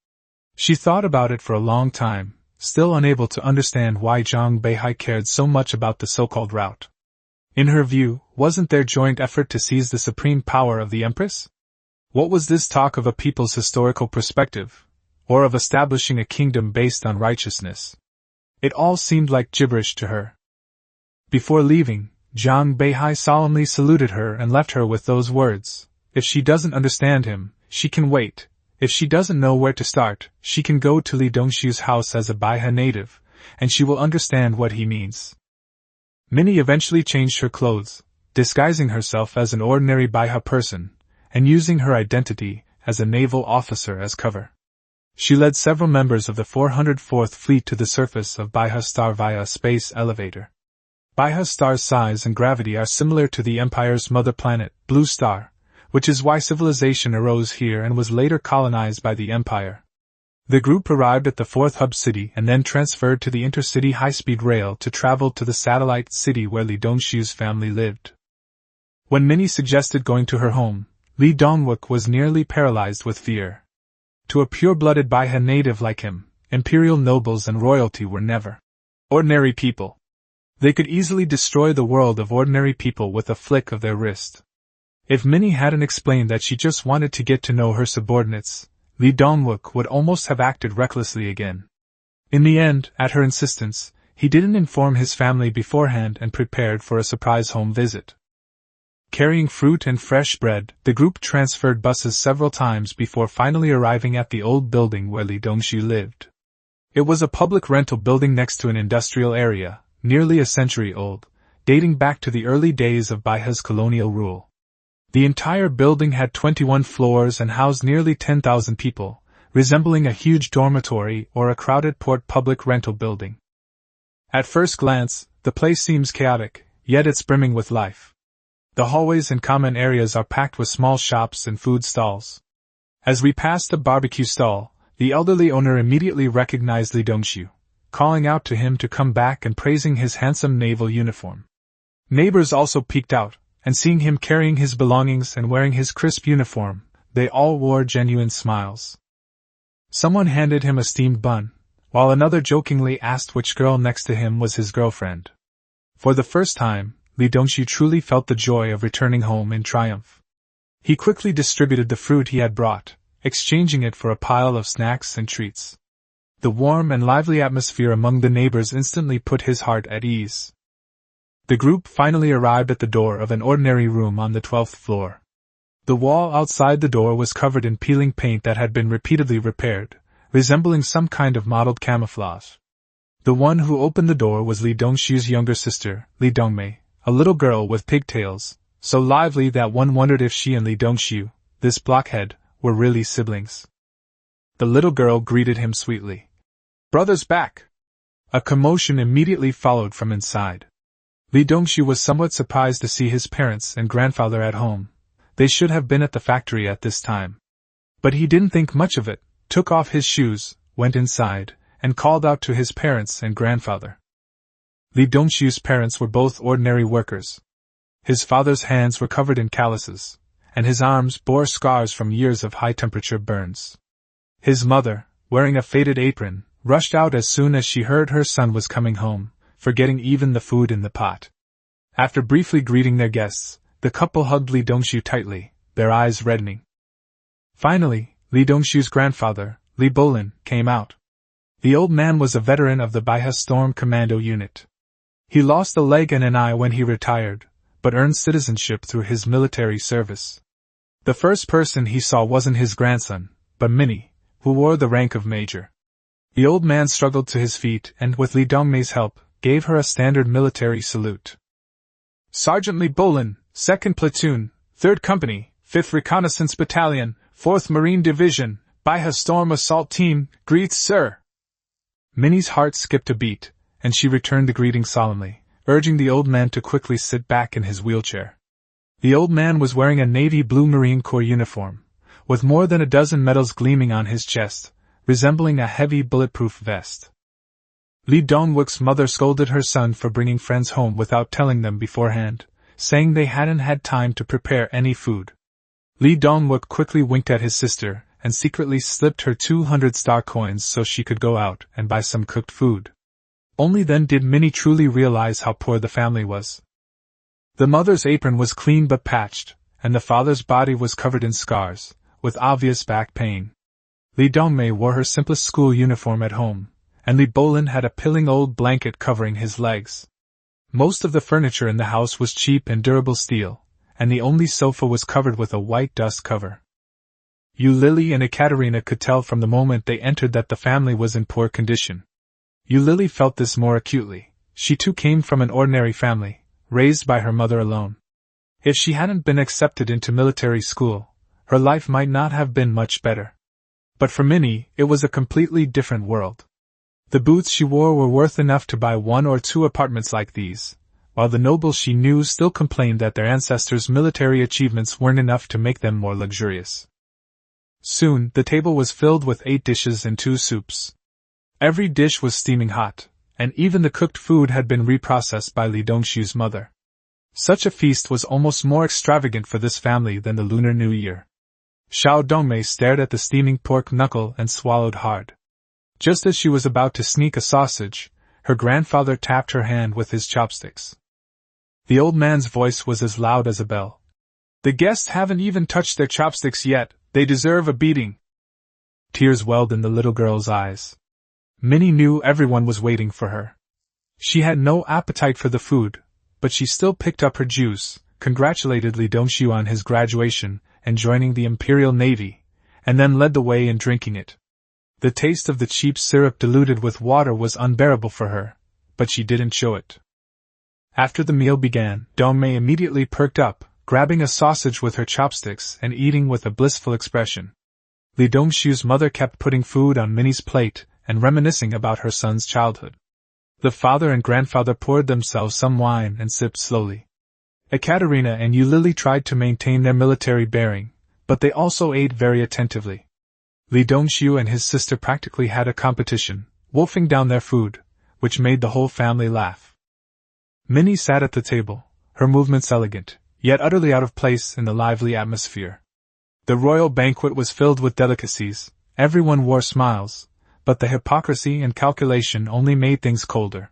She thought about it for a long time, still unable to understand why Zhang Beihai cared so much about the so-called route. In her view, wasn't their joint effort to seize the supreme power of the Empress? What was this talk of a people's historical perspective, or of establishing a kingdom based on righteousness? It all seemed like gibberish to her. Before leaving, Zhang Beihai solemnly saluted her and left her with those words: "If she doesn't understand him, she can wait. If she doesn't know where to start, she can go to Li Dongshu's house as a Beihai native, and she will understand what he means." Minnie eventually changed her clothes, disguising herself as an ordinary Beihai person, and using her identity as a naval officer as cover. She led several members of the 404th Fleet to the surface of Beihai Star via a space elevator. Beihai Star's size and gravity are similar to the Empire's mother planet, Blue Star, which is why civilization arose here and was later colonized by the Empire. The group arrived at the 4th hub city and then transferred to the intercity high-speed rail to travel to the satellite city where Li Dongshu's family lived. When Minnie suggested going to her home, Li Dongwook was nearly paralyzed with fear. To a pure-blooded Beihai native like him, imperial nobles and royalty were never ordinary people. They could easily destroy the world of ordinary people with a flick of their wrist. If Minnie hadn't explained that she just wanted to get to know her subordinates, Li Dongwook would almost have acted recklessly again. In the end, at her insistence, he didn't inform his family beforehand and prepared for a surprise home visit. Carrying fruit and fresh bread, the group transferred buses several times before finally arriving at the old building where Li Dongshu lived. It was a public rental building next to an industrial area, nearly a century old, dating back to the early days of Beihai's colonial rule. The entire building had 21 floors and housed nearly 10,000 people, resembling a huge dormitory or a crowded port public rental building. At first glance, the place seems chaotic, yet it's brimming with life. The hallways and common areas are packed with small shops and food stalls. As we passed a barbecue stall, the elderly owner immediately recognized Li Dongshu, calling out to him to come back and praising his handsome naval uniform. Neighbors also peeked out, and seeing him carrying his belongings and wearing his crisp uniform, they all wore genuine smiles. Someone handed him a steamed bun, while another jokingly asked which girl next to him was his girlfriend. For the first time, Li Dongshu truly felt the joy of returning home in triumph. He quickly distributed the fruit he had brought, exchanging it for a pile of snacks and treats. The warm and lively atmosphere among the neighbors instantly put his heart at ease. The group finally arrived at the door of an ordinary room on the 12th floor. The wall outside the door was covered in peeling paint that had been repeatedly repaired, resembling some kind of mottled camouflage. The one who opened the door was Li Dongshu's younger sister, Li Dongmei, a little girl with pigtails, so lively that one wondered if she and Li Dongshu, this blockhead, were really siblings. The little girl greeted him sweetly. "Brother's back!" A commotion immediately followed from inside. Li Dongshu was somewhat surprised to see his parents and grandfather at home. They should have been at the factory at this time. But he didn't think much of it, took off his shoes, went inside, and called out to his parents and grandfather. Li Dongshu's parents were both ordinary workers. His father's hands were covered in calluses, and his arms bore scars from years of high-temperature burns. His mother, wearing a faded apron, rushed out as soon as she heard her son was coming home, forgetting even the food in the pot. After briefly greeting their guests, the couple hugged Li Dongshu tightly, their eyes reddening. Finally, Li Dongshu's grandfather, Li Bolin, came out. The old man was a veteran of the Beihai Storm Commando unit. He lost a leg and an eye when he retired, but earned citizenship through his military service. The first person he saw wasn't his grandson, but Minnie, who wore the rank of major. The old man struggled to his feet and, with Li Dongmei's help, gave her a standard military salute. "Sergeant Li Bolin, 2nd Platoon, 3rd Company, 5th Reconnaissance Battalion, 4th Marine Division, Beihai Storm Assault Team, greets sir." Minnie's heart skipped a beat, and she returned the greeting solemnly, urging the old man to quickly sit back in his wheelchair. The old man was wearing a navy blue Marine Corps uniform, with more than a dozen medals gleaming on his chest, resembling a heavy bulletproof vest. Li Dongwook's mother scolded her son for bringing friends home without telling them beforehand, saying they hadn't had time to prepare any food. Li Dongwook quickly winked at his sister and secretly slipped her 200 star coins so she could go out and buy some cooked food. Only then did Minnie truly realize how poor the family was. The mother's apron was clean but patched, and the father's body was covered in scars, with obvious back pain. Li Dongmei wore her simplest school uniform at home, and Li Bolin had a pilling old blanket covering his legs. Most of the furniture in the house was cheap and durable steel, and the only sofa was covered with a white dust cover. Lily and Ekaterina could tell from the moment they entered that the family was in poor condition. Lily felt this more acutely. She too came from an ordinary family, raised by her mother alone. If she hadn't been accepted into military school, her life might not have been much better. But for Minnie, it was a completely different world. The boots she wore were worth enough to buy 1 or 2 apartments like these, while the nobles she knew still complained that their ancestors' military achievements weren't enough to make them more luxurious. Soon, the table was filled with 8 dishes and 2 soups. Every dish was steaming hot, and even the cooked food had been reprocessed by Li Dongshu's mother. Such a feast was almost more extravagant for this family than the Lunar New Year. Xiao Dongmei stared at the steaming pork knuckle and swallowed hard. Just as she was about to sneak a sausage, her grandfather tapped her hand with his chopsticks. The old man's voice was as loud as a bell. "The guests haven't even touched their chopsticks yet, they deserve a beating." Tears welled in the little girl's eyes. Minnie knew everyone was waiting for her. She had no appetite for the food, but she still picked up her juice, congratulated Li Dongshu on his graduation and joining the Imperial Navy, and then led the way in drinking it. The taste of the cheap syrup diluted with water was unbearable for her, but she didn't show it. After the meal began, Dongmei immediately perked up, grabbing a sausage with her chopsticks and eating with a blissful expression. Li Dongshu's mother kept putting food on Minnie's plate and reminiscing about her son's childhood. The father and grandfather poured themselves some wine and sipped slowly. Ekaterina and Lily tried to maintain their military bearing, but they also ate very attentively. Li Dongshu and his sister practically had a competition, wolfing down their food, which made the whole family laugh. Minnie sat at the table, her movements elegant, yet utterly out of place in the lively atmosphere. The royal banquet was filled with delicacies, everyone wore smiles, but the hypocrisy and calculation only made things colder.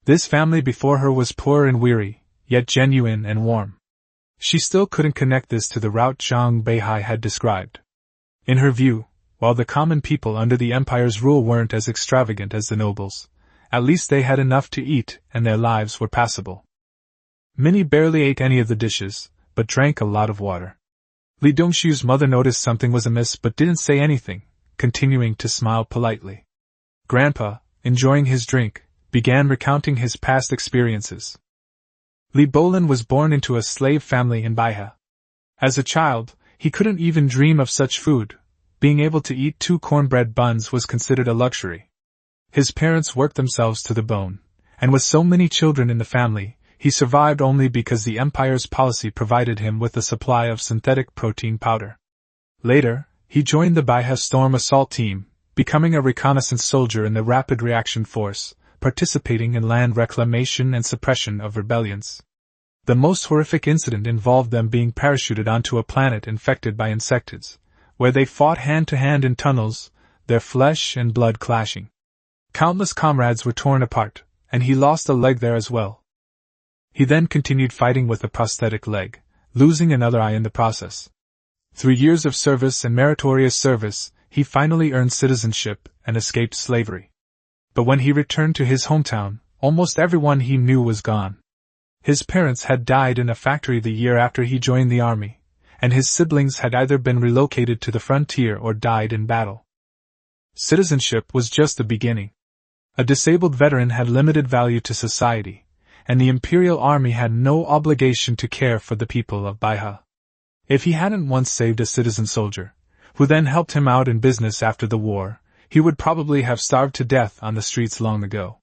This family before her was poor and weary, yet genuine and warm. She still couldn't connect this to the route Zhang Beihai had described. In her view, while the common people under the empire's rule weren't as extravagant as the nobles, at least they had enough to eat and their lives were passable. Minnie barely ate any of the dishes, but drank a lot of water. Li Dongshu's mother noticed something was amiss but didn't say anything, continuing to smile politely. Grandpa, enjoying his drink, began recounting his past experiences. Li Bolin was born into a slave family in Beihai. As a child, he couldn't even dream of such food. Being able to eat 2 cornbread buns was considered a luxury. His parents worked themselves to the bone, and with so many children in the family, he survived only because the Empire's policy provided him with a supply of synthetic protein powder. Later, he joined the Beihai Storm Assault Team, becoming a reconnaissance soldier in the Rapid Reaction Force, participating in land reclamation and suppression of rebellions. The most horrific incident involved them being parachuted onto a planet infected by insectids, where they fought hand-to-hand in tunnels, their flesh and blood clashing. Countless comrades were torn apart, and he lost a leg there as well. He then continued fighting with a prosthetic leg, losing another eye in the process. Through years of service and meritorious service, he finally earned citizenship and escaped slavery. But when he returned to his hometown, almost everyone he knew was gone. His parents had died in a factory the year after he joined the army, and his siblings had either been relocated to the frontier or died in battle. Citizenship was just the beginning. A disabled veteran had limited value to society, and the Imperial Army had no obligation to care for the people of Beihai. If he hadn't once saved a citizen soldier, who then helped him out in business after the war, he would probably have starved to death on the streets long ago.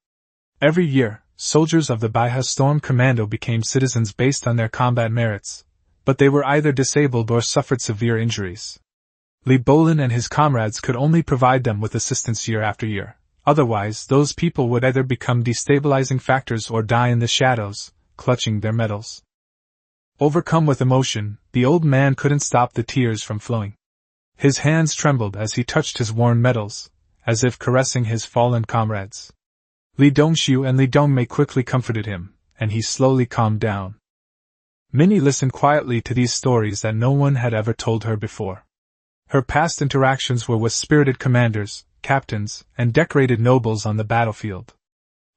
Every year, soldiers of the Beihai Storm Commando became citizens based on their combat merits, but they were either disabled or suffered severe injuries. Li Bolin and his comrades could only provide them with assistance year after year. Otherwise, those people would either become destabilizing factors or die in the shadows, clutching their medals. Overcome with emotion, the old man couldn't stop the tears from flowing. His hands trembled as he touched his worn medals, as if caressing his fallen comrades. Li Dongshu and Li Dongmei quickly comforted him, and he slowly calmed down. Minnie listened quietly to these stories that no one had ever told her before. Her past interactions were with spirited commanders, captains, and decorated nobles on the battlefield.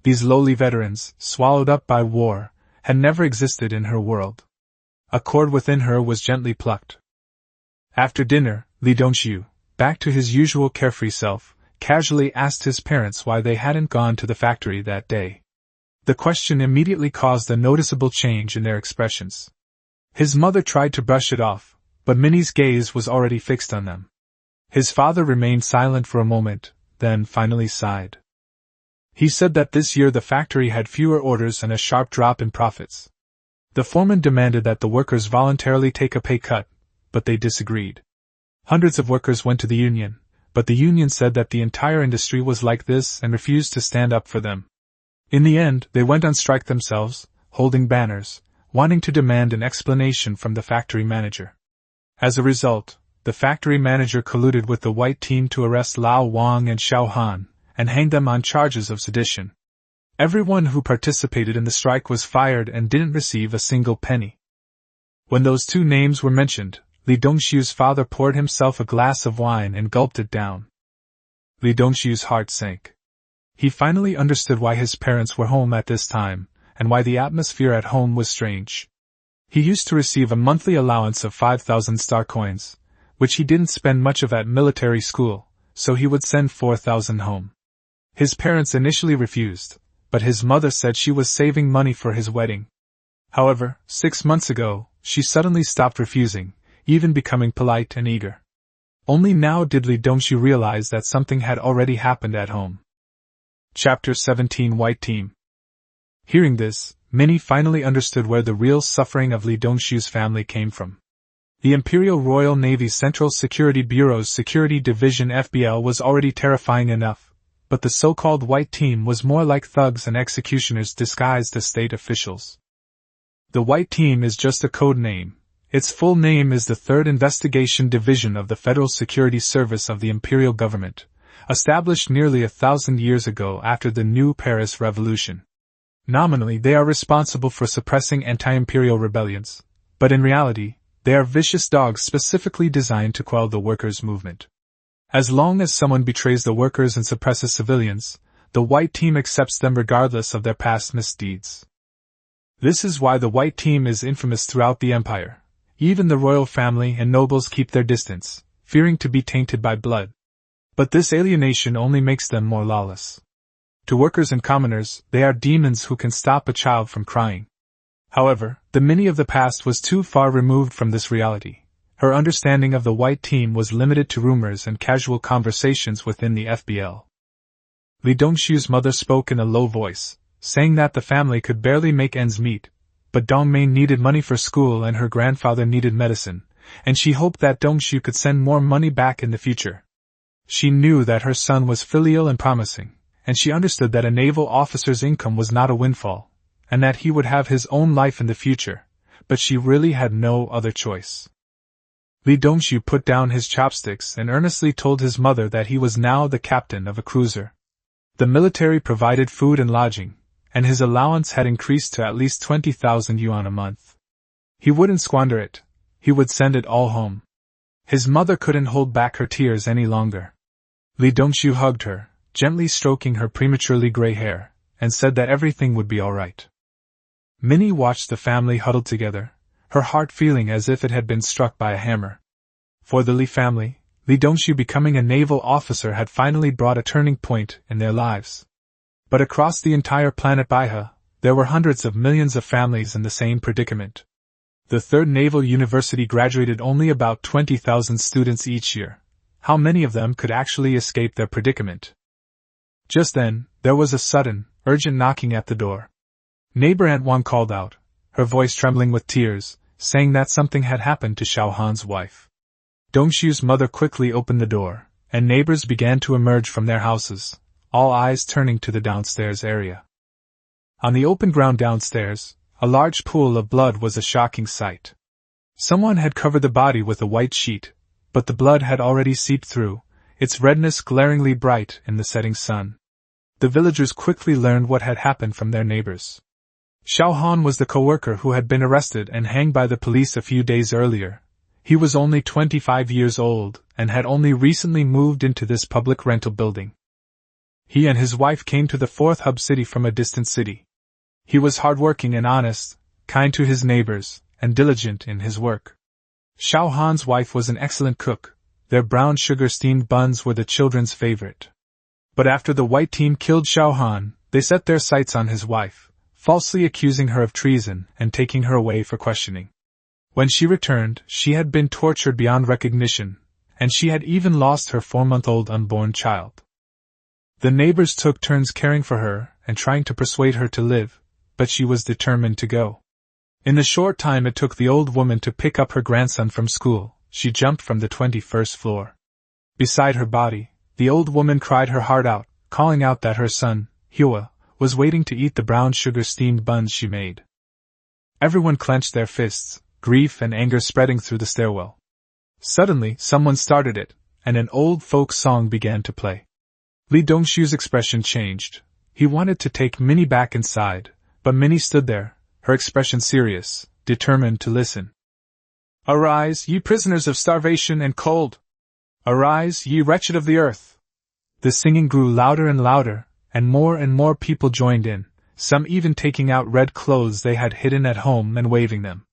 These lowly veterans, swallowed up by war, had never existed in her world. A cord within her was gently plucked. After dinner, Li Dongshu, back to his usual carefree self, casually asked his parents why they hadn't gone to the factory that day. The question immediately caused a noticeable change in their expressions. His mother tried to brush it off, but Minnie's gaze was already fixed on them. His father remained silent for a moment, then finally sighed. He said that this year the factory had fewer orders and a sharp drop in profits. The foreman demanded that the workers voluntarily take a pay cut, but they disagreed. Hundreds of workers went to the union, but the union said that the entire industry was like this and refused to stand up for them. In the end, they went on strike themselves, holding banners, wanting to demand an explanation from the factory manager. As a result, the factory manager colluded with the white team to arrest Lao Wang and Xiao Han, and hang them on charges of sedition. Everyone who participated in the strike was fired and didn't receive a single penny. When those two names were mentioned, Li Dongshu's father poured himself a glass of wine and gulped it down. Li Dongshu's heart sank. He finally understood why his parents were home at this time, and why the atmosphere at home was strange. He used to receive a monthly allowance of 5,000 star coins, which he didn't spend much of at military school, so he would send 4,000 home. His parents initially refused, but his mother said she was saving money for his wedding. However, 6 months ago, she suddenly stopped refusing, even becoming polite and eager. Only now did Li Dongshu realize that something had already happened at home. Chapter 17 White Team. Hearing this, Minnie finally understood where the real suffering of Li Dongshu's family came from. The Imperial Royal Navy's Central Security Bureau's Security Division FBL was already terrifying enough, but the so-called White Team was more like thugs and executioners disguised as state officials. The White Team is just a code name. Its full name is the 3rd Investigation Division of the Federal Security Service of the Imperial Government, established nearly 1,000 years ago after the New Paris Revolution. Nominally, they are responsible for suppressing anti-imperial rebellions, but in reality, they are vicious dogs specifically designed to quell the workers' movement. As long as someone betrays the workers and suppresses civilians, the White Team accepts them regardless of their past misdeeds. This is why the white team is infamous throughout the empire. Even the royal family and nobles keep their distance, fearing to be tainted by blood. But this alienation only makes them more lawless. To workers and commoners, they are demons who can stop a child from crying. However, the Minnie of the past was too far removed from this reality. Her understanding of the white team was limited to rumors and casual conversations within the FBL. Li Dongshu's mother spoke in a low voice, saying that the family could barely make ends meet, but Dongmei needed money for school and her grandfather needed medicine, and she hoped that Dongshu could send more money back in the future. She knew that her son was filial and promising, and she understood that a naval officer's income was not a windfall, and that he would have his own life in the future, but she really had no other choice. Li Dongshu put down his chopsticks and earnestly told his mother that he was now the captain of a cruiser. The military provided food and lodging, and his allowance had increased to at least 20,000 yuan a month. He wouldn't squander it, he would send it all home. His mother couldn't hold back her tears any longer. Li Dongshu hugged her, gently stroking her prematurely gray hair, and said that everything would be all right. Minnie watched the family huddled together, her heart feeling as if it had been struck by a hammer. For the Li family, Li Dongshu becoming a naval officer had finally brought a turning point in their lives. But across the entire planet Beihai, there were hundreds of millions of families in the same predicament. The third naval university graduated only about 20,000 students each year. How many of them could actually escape their predicament? Just then, there was a sudden, urgent knocking at the door. Neighbor Aunt Wang called out, her voice trembling with tears, saying that something had happened to Xiao Han's wife. Dongshu's mother quickly opened the door, and neighbors began to emerge from their houses, all eyes turning to the downstairs area. On the open ground downstairs, a large pool of blood was a shocking sight. Someone had covered the body with a white sheet, but the blood had already seeped through, its redness glaringly bright in the setting sun. The villagers quickly learned what had happened from their neighbors. Xiao Han was the co-worker who had been arrested and hanged by the police a few days earlier. He was only 25 years old and had only recently moved into this public rental building. He and his wife came to the fourth hub city from a distant city. He was hardworking and honest, kind to his neighbors, and diligent in his work. Xiao Han's wife was an excellent cook. Their brown sugar-steamed buns were the children's favorite. But after the white team killed Xiao Han, they set their sights on his wife, falsely accusing her of treason and taking her away for questioning. When she returned, she had been tortured beyond recognition, and she had even lost her 4-month-old unborn child. The neighbors took turns caring for her and trying to persuade her to live, but she was determined to go. In the short time it took the old woman to pick up her grandson from school, she jumped from the 21st floor. Beside her body, the old woman cried her heart out, calling out that her son, Hua, was waiting to eat the brown sugar-steamed buns she made. Everyone clenched their fists, grief and anger spreading through the stairwell. Suddenly, someone started it, and an old folk song began to play. Li Dongshu's expression changed. He wanted to take Minnie back inside, but Minnie stood there, her expression serious, determined to listen. Arise, ye prisoners of starvation and cold! Arise, ye wretched of the earth! The singing grew louder and louder, and more people joined in, some even taking out red clothes they had hidden at home and waving them.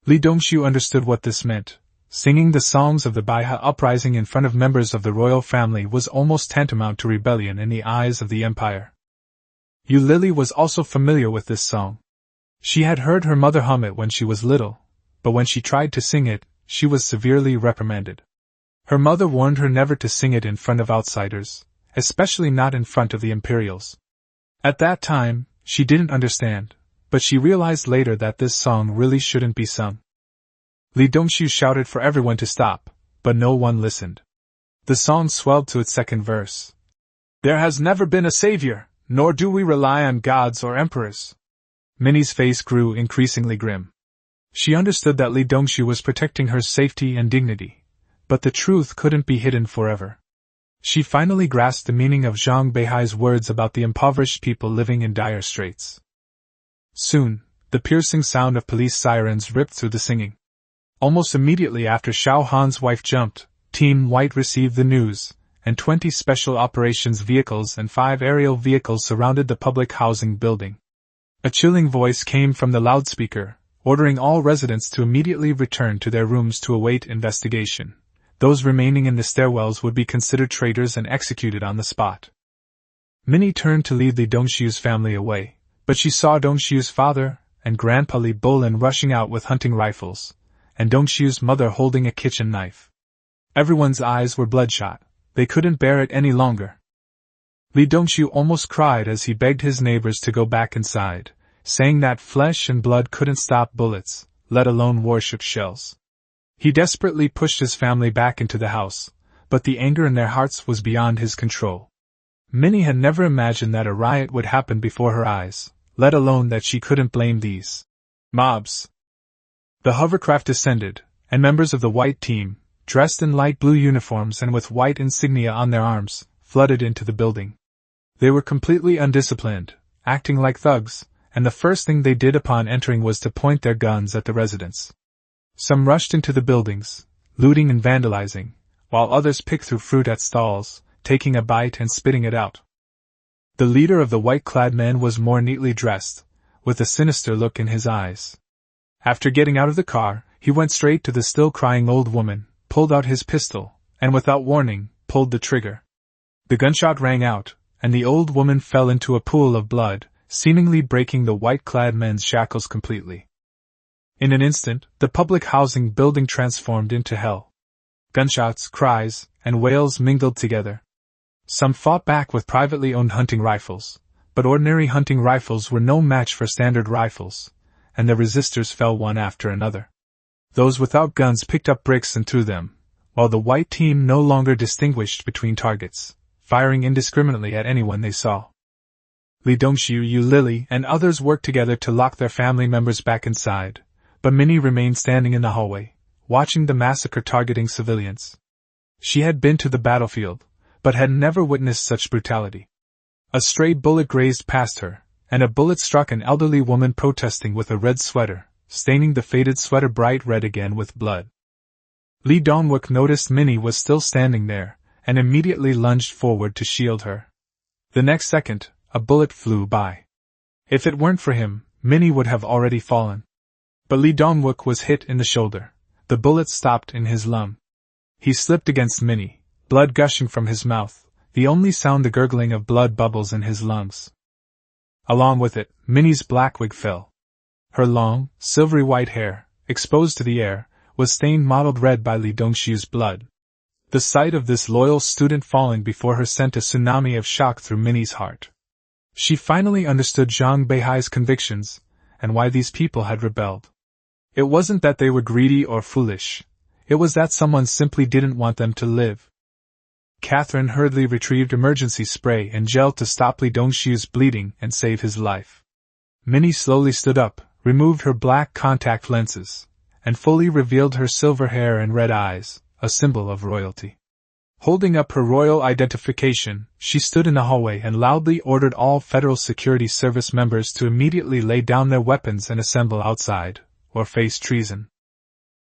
Li Dongshu understood what this meant. Singing the songs of the Beihai uprising in front of members of the royal family was almost tantamount to rebellion in the eyes of the empire. Yu Lily was also familiar with this song. She had heard her mother hum it when she was little, but when she tried to sing it, she was severely reprimanded. Her mother warned her never to sing it in front of outsiders, especially not in front of the Imperials. At that time, she didn't understand, but she realized later that this song really shouldn't be sung. Li Dongshu shouted for everyone to stop, but no one listened. The song swelled to its second verse. There has never been a savior, nor do we rely on gods or emperors. Minnie's face grew increasingly grim. She understood that Li Dongshu was protecting her safety and dignity, but the truth couldn't be hidden forever. She finally grasped the meaning of Zhang Beihai's words about the impoverished people living in dire straits. Soon, the piercing sound of police sirens ripped through the singing. Almost immediately after Xiao Han's wife jumped, Team White received the news, and 20 special operations vehicles and 5 aerial vehicles surrounded the public housing building. A chilling voice came from the loudspeaker, ordering all residents to immediately return to their rooms to await investigation. Those remaining in the stairwells would be considered traitors and executed on the spot. Minnie turned to lead Li Dongxiu's family away, but she saw Dongxiu's father and Grandpa Li Bolin rushing out with hunting rifles, and Dongxiu's mother holding a kitchen knife. Everyone's eyes were bloodshot. They couldn't bear it any longer. Li Dongxiu almost cried as he begged his neighbors to go back inside, saying that flesh and blood couldn't stop bullets, let alone warship shells. He desperately pushed his family back into the house, but the anger in their hearts was beyond his control. Minnie had never imagined that a riot would happen before her eyes, let alone that she couldn't blame these mobs. The hovercraft descended, and members of the white team, dressed in light blue uniforms and with white insignia on their arms, flooded into the building. They were completely undisciplined, acting like thugs, and the first thing they did upon entering was to point their guns at the residents. Some rushed into the buildings, looting and vandalizing, while others picked through fruit at stalls, taking a bite and spitting it out. The leader of the white-clad men was more neatly dressed, with a sinister look in his eyes. After getting out of the car, he went straight to the still-crying old woman, pulled out his pistol, and without warning, pulled the trigger. The gunshot rang out, and the old woman fell into a pool of blood, seemingly breaking the white-clad men's shackles completely. In an instant, the public housing building transformed into hell. Gunshots, cries, and wails mingled together. Some fought back with privately owned hunting rifles, but ordinary hunting rifles were no match for standard rifles, and the resistors fell one after another. Those without guns picked up bricks and threw them, while the white team no longer distinguished between targets, firing indiscriminately at anyone they saw. Li Dongxiu, Yu Lily, and others worked together to lock their family members back inside, but Minnie remained standing in the hallway, watching the massacre targeting civilians. She had been to the battlefield, but had never witnessed such brutality. A stray bullet grazed past her, and a bullet struck an elderly woman protesting with a red sweater, staining the faded sweater bright red again with blood. Li Dongwook noticed Minnie was still standing there, and immediately lunged forward to shield her. The next second, a bullet flew by. If it weren't for him, Minnie would have already fallen. But Li Dongwook was hit in the shoulder. The bullet stopped in his lung. He slipped against Minnie, blood gushing from his mouth, the only sound the gurgling of blood bubbles in his lungs. Along with it, Minnie's black wig fell. Her long, silvery white hair, exposed to the air, was stained mottled red by Li Dongxiu's blood. The sight of this loyal student falling before her sent a tsunami of shock through Minnie's heart. She finally understood Zhang Beihai's convictions, and why these people had rebelled. It wasn't that they were greedy or foolish. It was that someone simply didn't want them to live. Catherine hurriedly retrieved emergency spray and gel to stop Li Dongxiu's bleeding and save his life. Minnie slowly stood up, removed her black contact lenses, and fully revealed her silver hair and red eyes, a symbol of royalty. Holding up her royal identification, she stood in the hallway and loudly ordered all Federal Security Service members to immediately lay down their weapons and assemble outside, or face treason.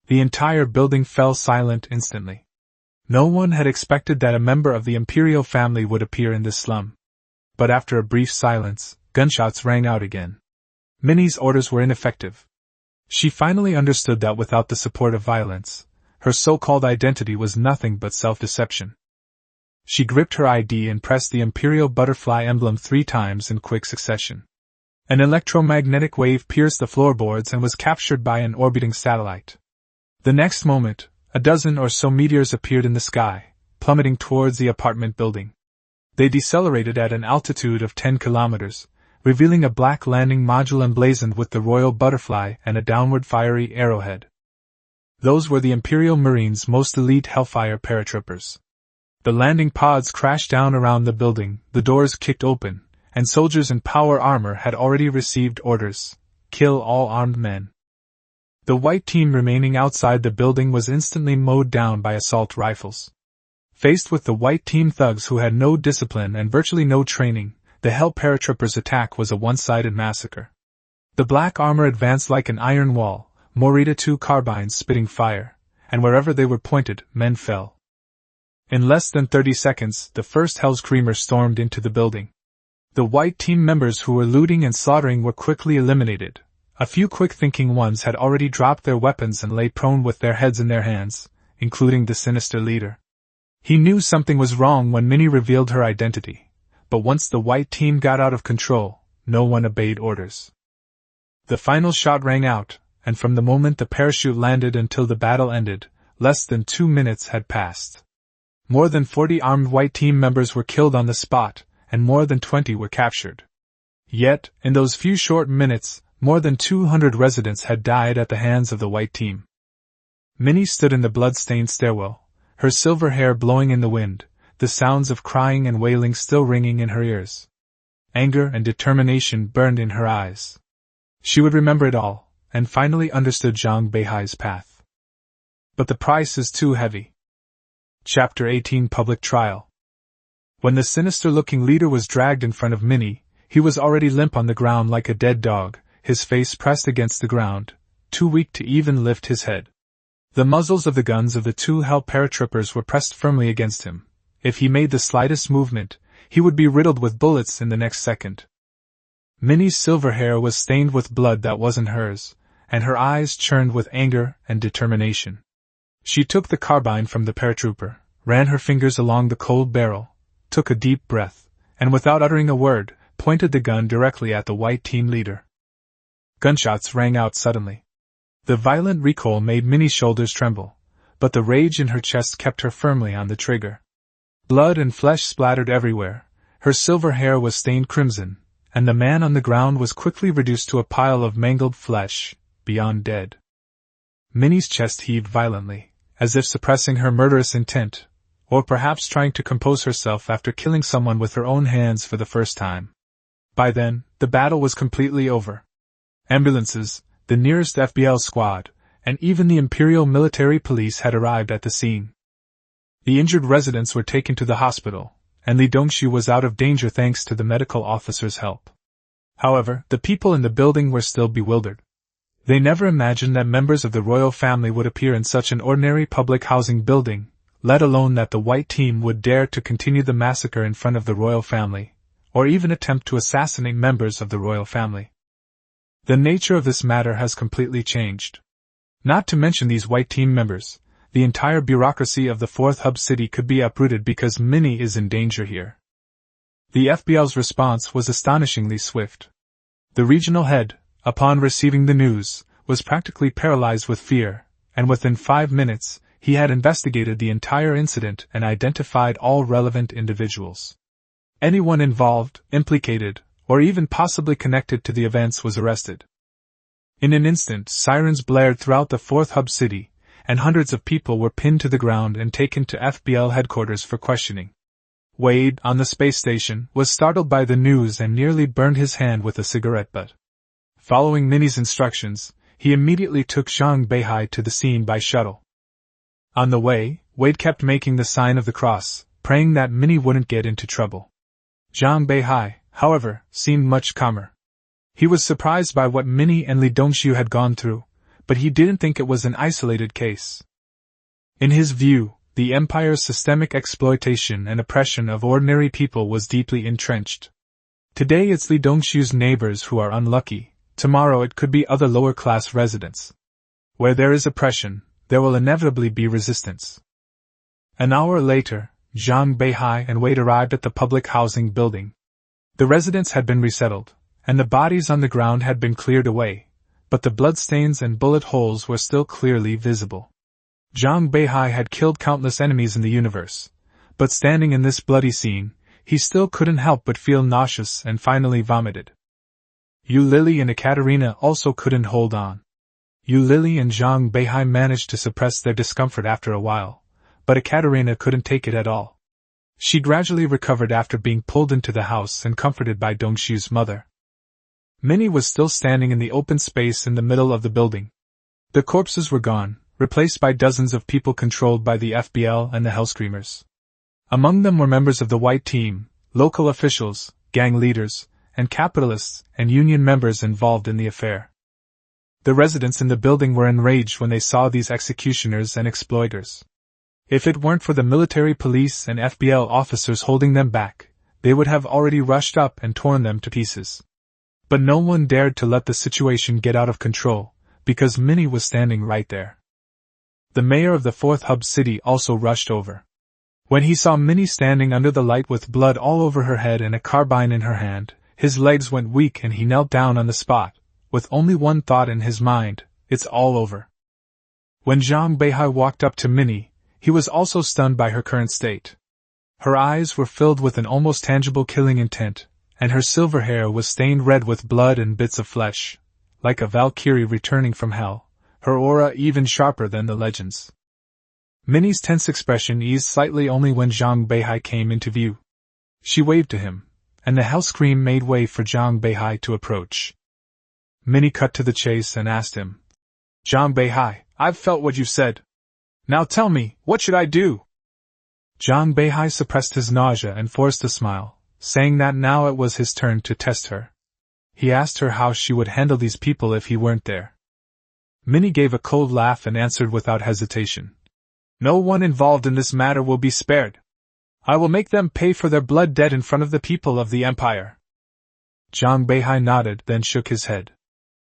The entire building fell silent instantly. No one had expected that a member of the imperial family would appear in this slum. But after a brief silence, gunshots rang out again. Minnie's orders were ineffective. She finally understood that without the support of violence, her so-called identity was nothing but self-deception. She gripped her ID and pressed the imperial butterfly emblem 3 times in quick succession. An electromagnetic wave pierced the floorboards and was captured by an orbiting satellite. The next moment, a dozen or so meteors appeared in the sky, plummeting towards the apartment building. They decelerated at an altitude of 10 kilometers, revealing a black landing module emblazoned with the royal butterfly and a downward fiery arrowhead. Those were the Imperial Marines' most elite Hellfire paratroopers. The landing pods crashed down around the building, the doors kicked open, and soldiers in power armor had already received orders: kill all armed men. The white team remaining outside the building was instantly mowed down by assault rifles. Faced with the white team thugs who had no discipline and virtually no training, the Hell paratroopers' attack was a one-sided massacre. The black armor advanced like an iron wall, Morita 2 carbines spitting fire, and wherever they were pointed, men fell. In less than 30 seconds, the first Hellscreamer stormed into the building. The white team members who were looting and slaughtering were quickly eliminated. A few quick-thinking ones had already dropped their weapons and lay prone with their heads in their hands, including the sinister leader. He knew something was wrong when Minnie revealed her identity, but once the white team got out of control, no one obeyed orders. The final shot rang out, and from the moment the parachute landed until the battle ended, less than 2 minutes had passed. More than 40 armed white team members were killed on the spot, and more than 20 were captured. Yet, in those few short minutes, more than 200 residents had died at the hands of the white team. Minnie stood in the blood-stained stairwell, her silver hair blowing in the wind, the sounds of crying and wailing still ringing in her ears. Anger and determination burned in her eyes. She would remember it all, and finally understood Zhang Beihai's path. But the price is too heavy. Chapter 18 Public Trial. When the sinister-looking leader was dragged in front of Minnie, he was already limp on the ground like a dead dog, his face pressed against the ground, too weak to even lift his head. The muzzles of the guns of the 2 hell paratroopers were pressed firmly against him. If he made the slightest movement, he would be riddled with bullets in the next second. Minnie's silver hair was stained with blood that wasn't hers, and her eyes churned with anger and determination. She took the carbine from the paratrooper, ran her fingers along the cold barrel, took a deep breath, and without uttering a word, pointed the gun directly at the white team leader. Gunshots rang out suddenly. The violent recoil made Minnie's shoulders tremble, but the rage in her chest kept her firmly on the trigger. Blood and flesh splattered everywhere, her silver hair was stained crimson, and the man on the ground was quickly reduced to a pile of mangled flesh, beyond dead. Minnie's chest heaved violently, as if suppressing her murderous intent, or perhaps trying to compose herself after killing someone with her own hands for the first time. By then, the battle was completely over. Ambulances, the nearest FBL squad, and even the Imperial Military Police had arrived at the scene. The injured residents were taken to the hospital, and Li Dongshu was out of danger thanks to the medical officer's help. However, the people in the building were still bewildered. They never imagined that members of the royal family would appear in such an ordinary public housing building, let alone that the white team would dare to continue the massacre in front of the royal family, or even attempt to assassinate members of the royal family. The nature of this matter has completely changed. Not to mention these white team members, the entire bureaucracy of the 4th hub city could be uprooted because Minnie is in danger here. The FBL's response was astonishingly swift. The regional head, upon receiving the news, was practically paralyzed with fear, and within 5 minutes, he had investigated the entire incident and identified all relevant individuals. Anyone involved, implicated, or even possibly connected to the events was arrested. In an instant, sirens blared throughout the 4th hub city, and hundreds of people were pinned to the ground and taken to FBL headquarters for questioning. Wade, on the space station, was startled by the news and nearly burned his hand with a cigarette butt. Following Minnie's instructions, he immediately took Zhang Beihai to the scene by shuttle. On the way, Wade kept making the sign of the cross, praying that Minnie wouldn't get into trouble. Zhang Beihai, however, seemed much calmer. He was surprised by what Minnie and Li Dongshu had gone through, but he didn't think it was an isolated case. In his view, the Empire's systemic exploitation and oppression of ordinary people was deeply entrenched. Today it's Li Dongshu's neighbors who are unlucky, tomorrow it could be other lower-class residents. Where there is oppression, there will inevitably be resistance. An hour later, Zhang Beihai and Wade arrived at the public housing building. The residents had been resettled, and the bodies on the ground had been cleared away, but the bloodstains and bullet holes were still clearly visible. Zhang Beihai had killed countless enemies in the universe, but standing in this bloody scene, he still couldn't help but feel nauseous and finally vomited. Yu Lily and Ekaterina also couldn't hold on. Yu Lily and Zhang Beihai managed to suppress their discomfort after a while, but Ekaterina couldn't take it at all. She gradually recovered after being pulled into the house and comforted by Dongshu's mother. Minnie was still standing in the open space in the middle of the building. The corpses were gone, replaced by dozens of people controlled by the FBL and the Hellscreamers. Among them were members of the White Team, local officials, gang leaders, and capitalists and union members involved in the affair. The residents in the building were enraged when they saw these executioners and exploiters. If it weren't for the military police and FBL officers holding them back, they would have already rushed up and torn them to pieces. But no one dared to let the situation get out of control, because Minnie was standing right there. The mayor of the fourth hub city also rushed over. When he saw Minnie standing under the light with blood all over her head and a carbine in her hand, his legs went weak and he knelt down on the spot, with only one thought in his mind: it's all over. When Zhang Beihai walked up to Minnie, he was also stunned by her current state. Her eyes were filled with an almost tangible killing intent, and her silver hair was stained red with blood and bits of flesh, like a Valkyrie returning from hell, her aura even sharper than the legends. Minnie's tense expression eased slightly only when Zhang Beihai came into view. She waved to him, and the hell scream made way for Zhang Beihai to approach. Minnie cut to the chase and asked him, "Zhang Beihai, I've felt what you said. Now tell me, what should I do?" Zhang Beihai suppressed his nausea and forced a smile, saying that now it was his turn to test her. He asked her how she would handle these people if he weren't there. Minnie gave a cold laugh and answered without hesitation, "No one involved in this matter will be spared. I will make them pay for their blood debt in front of the people of the Empire." Zhang Beihai nodded, then shook his head.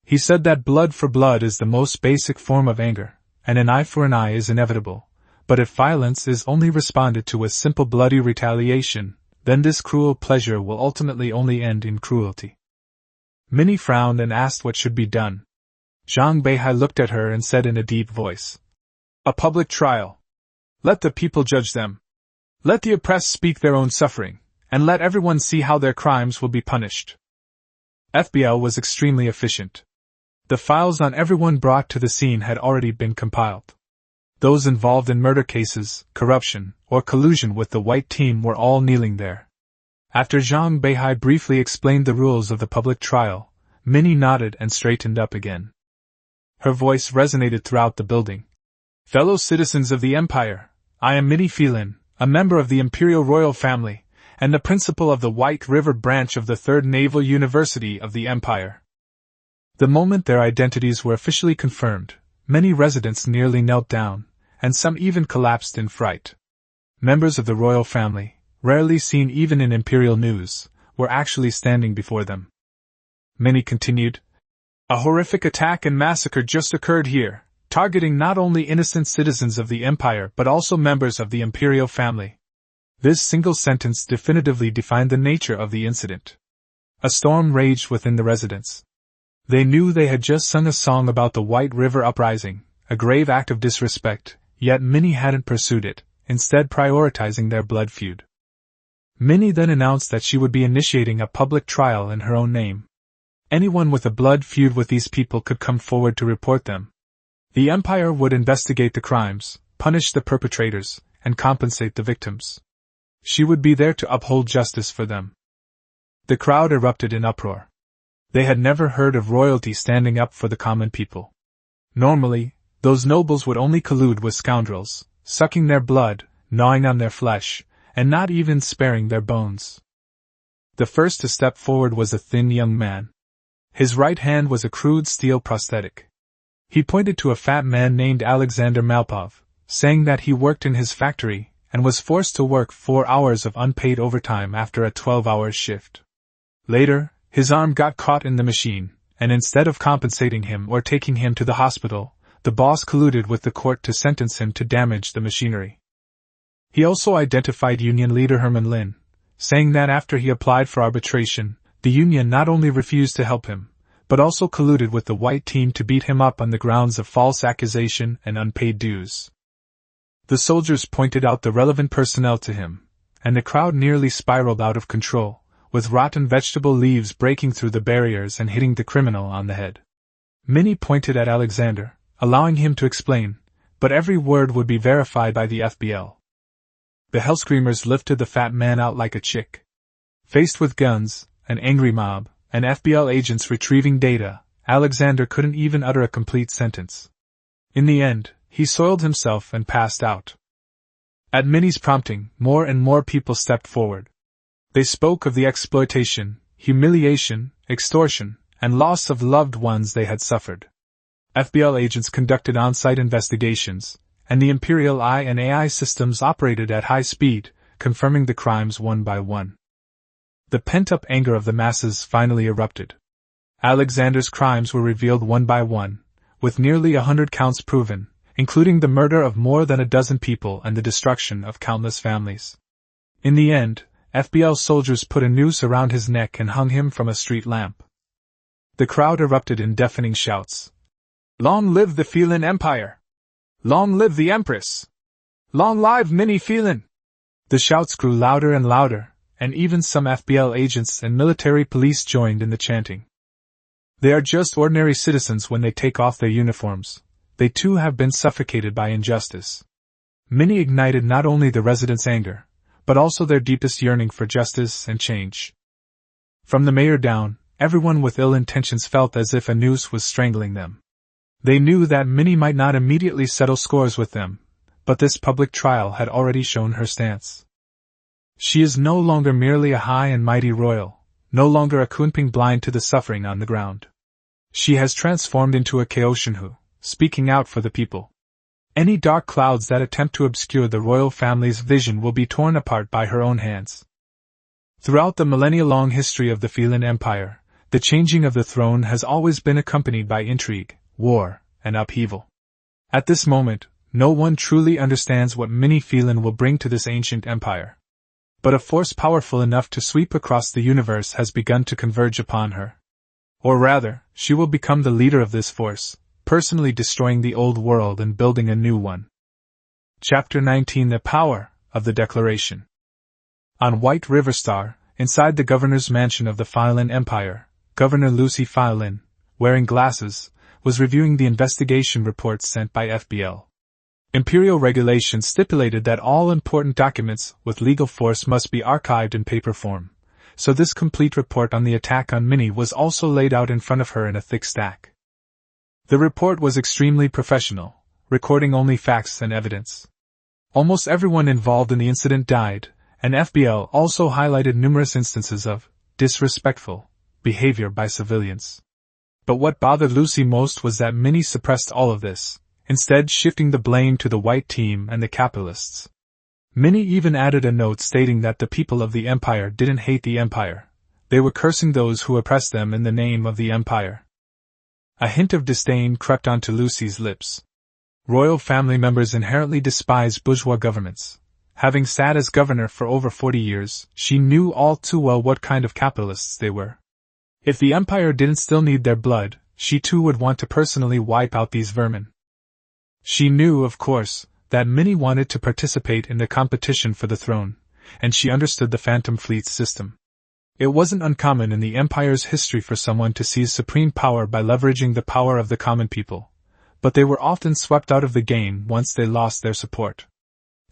He said that blood for blood is the most basic form of anger, and an eye for an eye is inevitable, but if violence is only responded to with simple bloody retaliation, then this cruel pleasure will ultimately only end in cruelty. Minnie frowned and asked what should be done. Zhang Beihai looked at her and said in a deep voice, "A public trial. Let the people judge them. Let the oppressed speak their own suffering, and let everyone see how their crimes will be punished." FBL was extremely efficient. The files on everyone brought to the scene had already been compiled. Those involved in murder cases, corruption, or collusion with the white team were all kneeling there. After Zhang Beihai briefly explained the rules of the public trial, Minnie nodded and straightened up again. Her voice resonated throughout the building. "Fellow citizens of the Empire, I am Minnie Feilin, a member of the Imperial Royal Family, and the principal of the White River branch of the Third Naval University of the Empire." The moment their identities were officially confirmed, many residents nearly knelt down, and some even collapsed in fright. Members of the royal family, rarely seen even in imperial news, were actually standing before them. Minnie continued, "A horrific attack and massacre just occurred here, targeting not only innocent citizens of the Empire but also members of the imperial family." This single sentence definitively defined the nature of the incident. A storm raged within the residents. They knew they had just sung a song about the White River Uprising, a grave act of disrespect, yet Minnie hadn't pursued it, instead prioritizing their blood feud. Minnie then announced that she would be initiating a public trial in her own name. Anyone with a blood feud with these people could come forward to report them. The Empire would investigate the crimes, punish the perpetrators, and compensate the victims. She would be there to uphold justice for them. The crowd erupted in uproar. They had never heard of royalty standing up for the common people. Normally, those nobles would only collude with scoundrels, sucking their blood, gnawing on their flesh, and not even sparing their bones. The first to step forward was a thin young man. His right hand was a crude steel prosthetic. He pointed to a fat man named Alexander Malpov, saying that he worked in his factory and was forced to work 4 hours of unpaid overtime after a 12-hour shift. Later, his arm got caught in the machine, and instead of compensating him or taking him to the hospital, the boss colluded with the court to sentence him to damage the machinery. He also identified union leader Herman Lin, saying that after he applied for arbitration, the union not only refused to help him, but also colluded with the white team to beat him up on the grounds of false accusation and unpaid dues. The soldiers pointed out the relevant personnel to him, and the crowd nearly spiraled out of control, with rotten vegetable leaves breaking through the barriers and hitting the criminal on the head. Minnie pointed at Alexander, allowing him to explain, but every word would be verified by the FBL. The Hellscreamers lifted the fat man out like a chick. Faced with guns, an angry mob, and FBL agents retrieving data, Alexander couldn't even utter a complete sentence. In the end, he soiled himself and passed out. At Minnie's prompting, more and more people stepped forward. They spoke of the exploitation, humiliation, extortion, and loss of loved ones they had suffered. FBL agents conducted on-site investigations, and the Imperial I and AI systems operated at high speed, confirming the crimes one by one. The pent-up anger of the masses finally erupted. Alexander's crimes were revealed one by one, with nearly 100 counts proven, including the murder of more than a dozen people and the destruction of countless families. In the end, FBL soldiers put a noose around his neck and hung him from a street lamp. The crowd erupted in deafening shouts. "Long live the Feilin Empire! Long live the Empress! Long live Mini Feilin!" The shouts grew louder and louder, and even some FBL agents and military police joined in the chanting. They are just ordinary citizens when they take off their uniforms. They too have been suffocated by injustice. Mini ignited not only the residents' anger, but also their deepest yearning for justice and change. From the mayor down, everyone with ill intentions felt as if a noose was strangling them. They knew that Mini might not immediately settle scores with them, but this public trial had already shown her stance. She is no longer merely a high and mighty royal, no longer a kunping blind to the suffering on the ground. She has transformed into a Kaoshinhu, speaking out for the people. Any dark clouds that attempt to obscure the royal family's vision will be torn apart by her own hands. Throughout the millennia-long history of the Feilin Empire, the changing of the throne has always been accompanied by intrigue, war, and upheaval. At this moment, no one truly understands what Mini Feilin will bring to this ancient empire. But a force powerful enough to sweep across the universe has begun to converge upon her. Or rather, she will become the leader of this force, personally destroying the old world and building a new one. Chapter 19: The Power of the Declaration. On White River Star, inside the governor's mansion of the Feilin Empire, Governor Lucy Feilin, wearing glasses, was reviewing the investigation reports sent by FBL. Imperial regulations stipulated that all important documents with legal force must be archived in paper form, so this complete report on the attack on Mini was also laid out in front of her in a thick stack. The report was extremely professional, recording only facts and evidence. Almost everyone involved in the incident died, and FBL also highlighted numerous instances of disrespectful behavior by civilians. But what bothered Lucy most was that Mini suppressed all of this, instead shifting the blame to the white team and the capitalists. Mini even added a note stating that the people of the Empire didn't hate the Empire, they were cursing those who oppressed them in the name of the Empire. A hint of disdain crept onto Lucy's lips. Royal family members inherently despise bourgeois governments. Having sat as governor for over 40 years, she knew all too well what kind of capitalists they were. If the Empire didn't still need their blood, she too would want to personally wipe out these vermin. She knew, of course, that Mini wanted to participate in the competition for the throne, and she understood the Phantom Fleet's system. It wasn't uncommon in the Empire's history for someone to seize supreme power by leveraging the power of the common people, but they were often swept out of the game once they lost their support.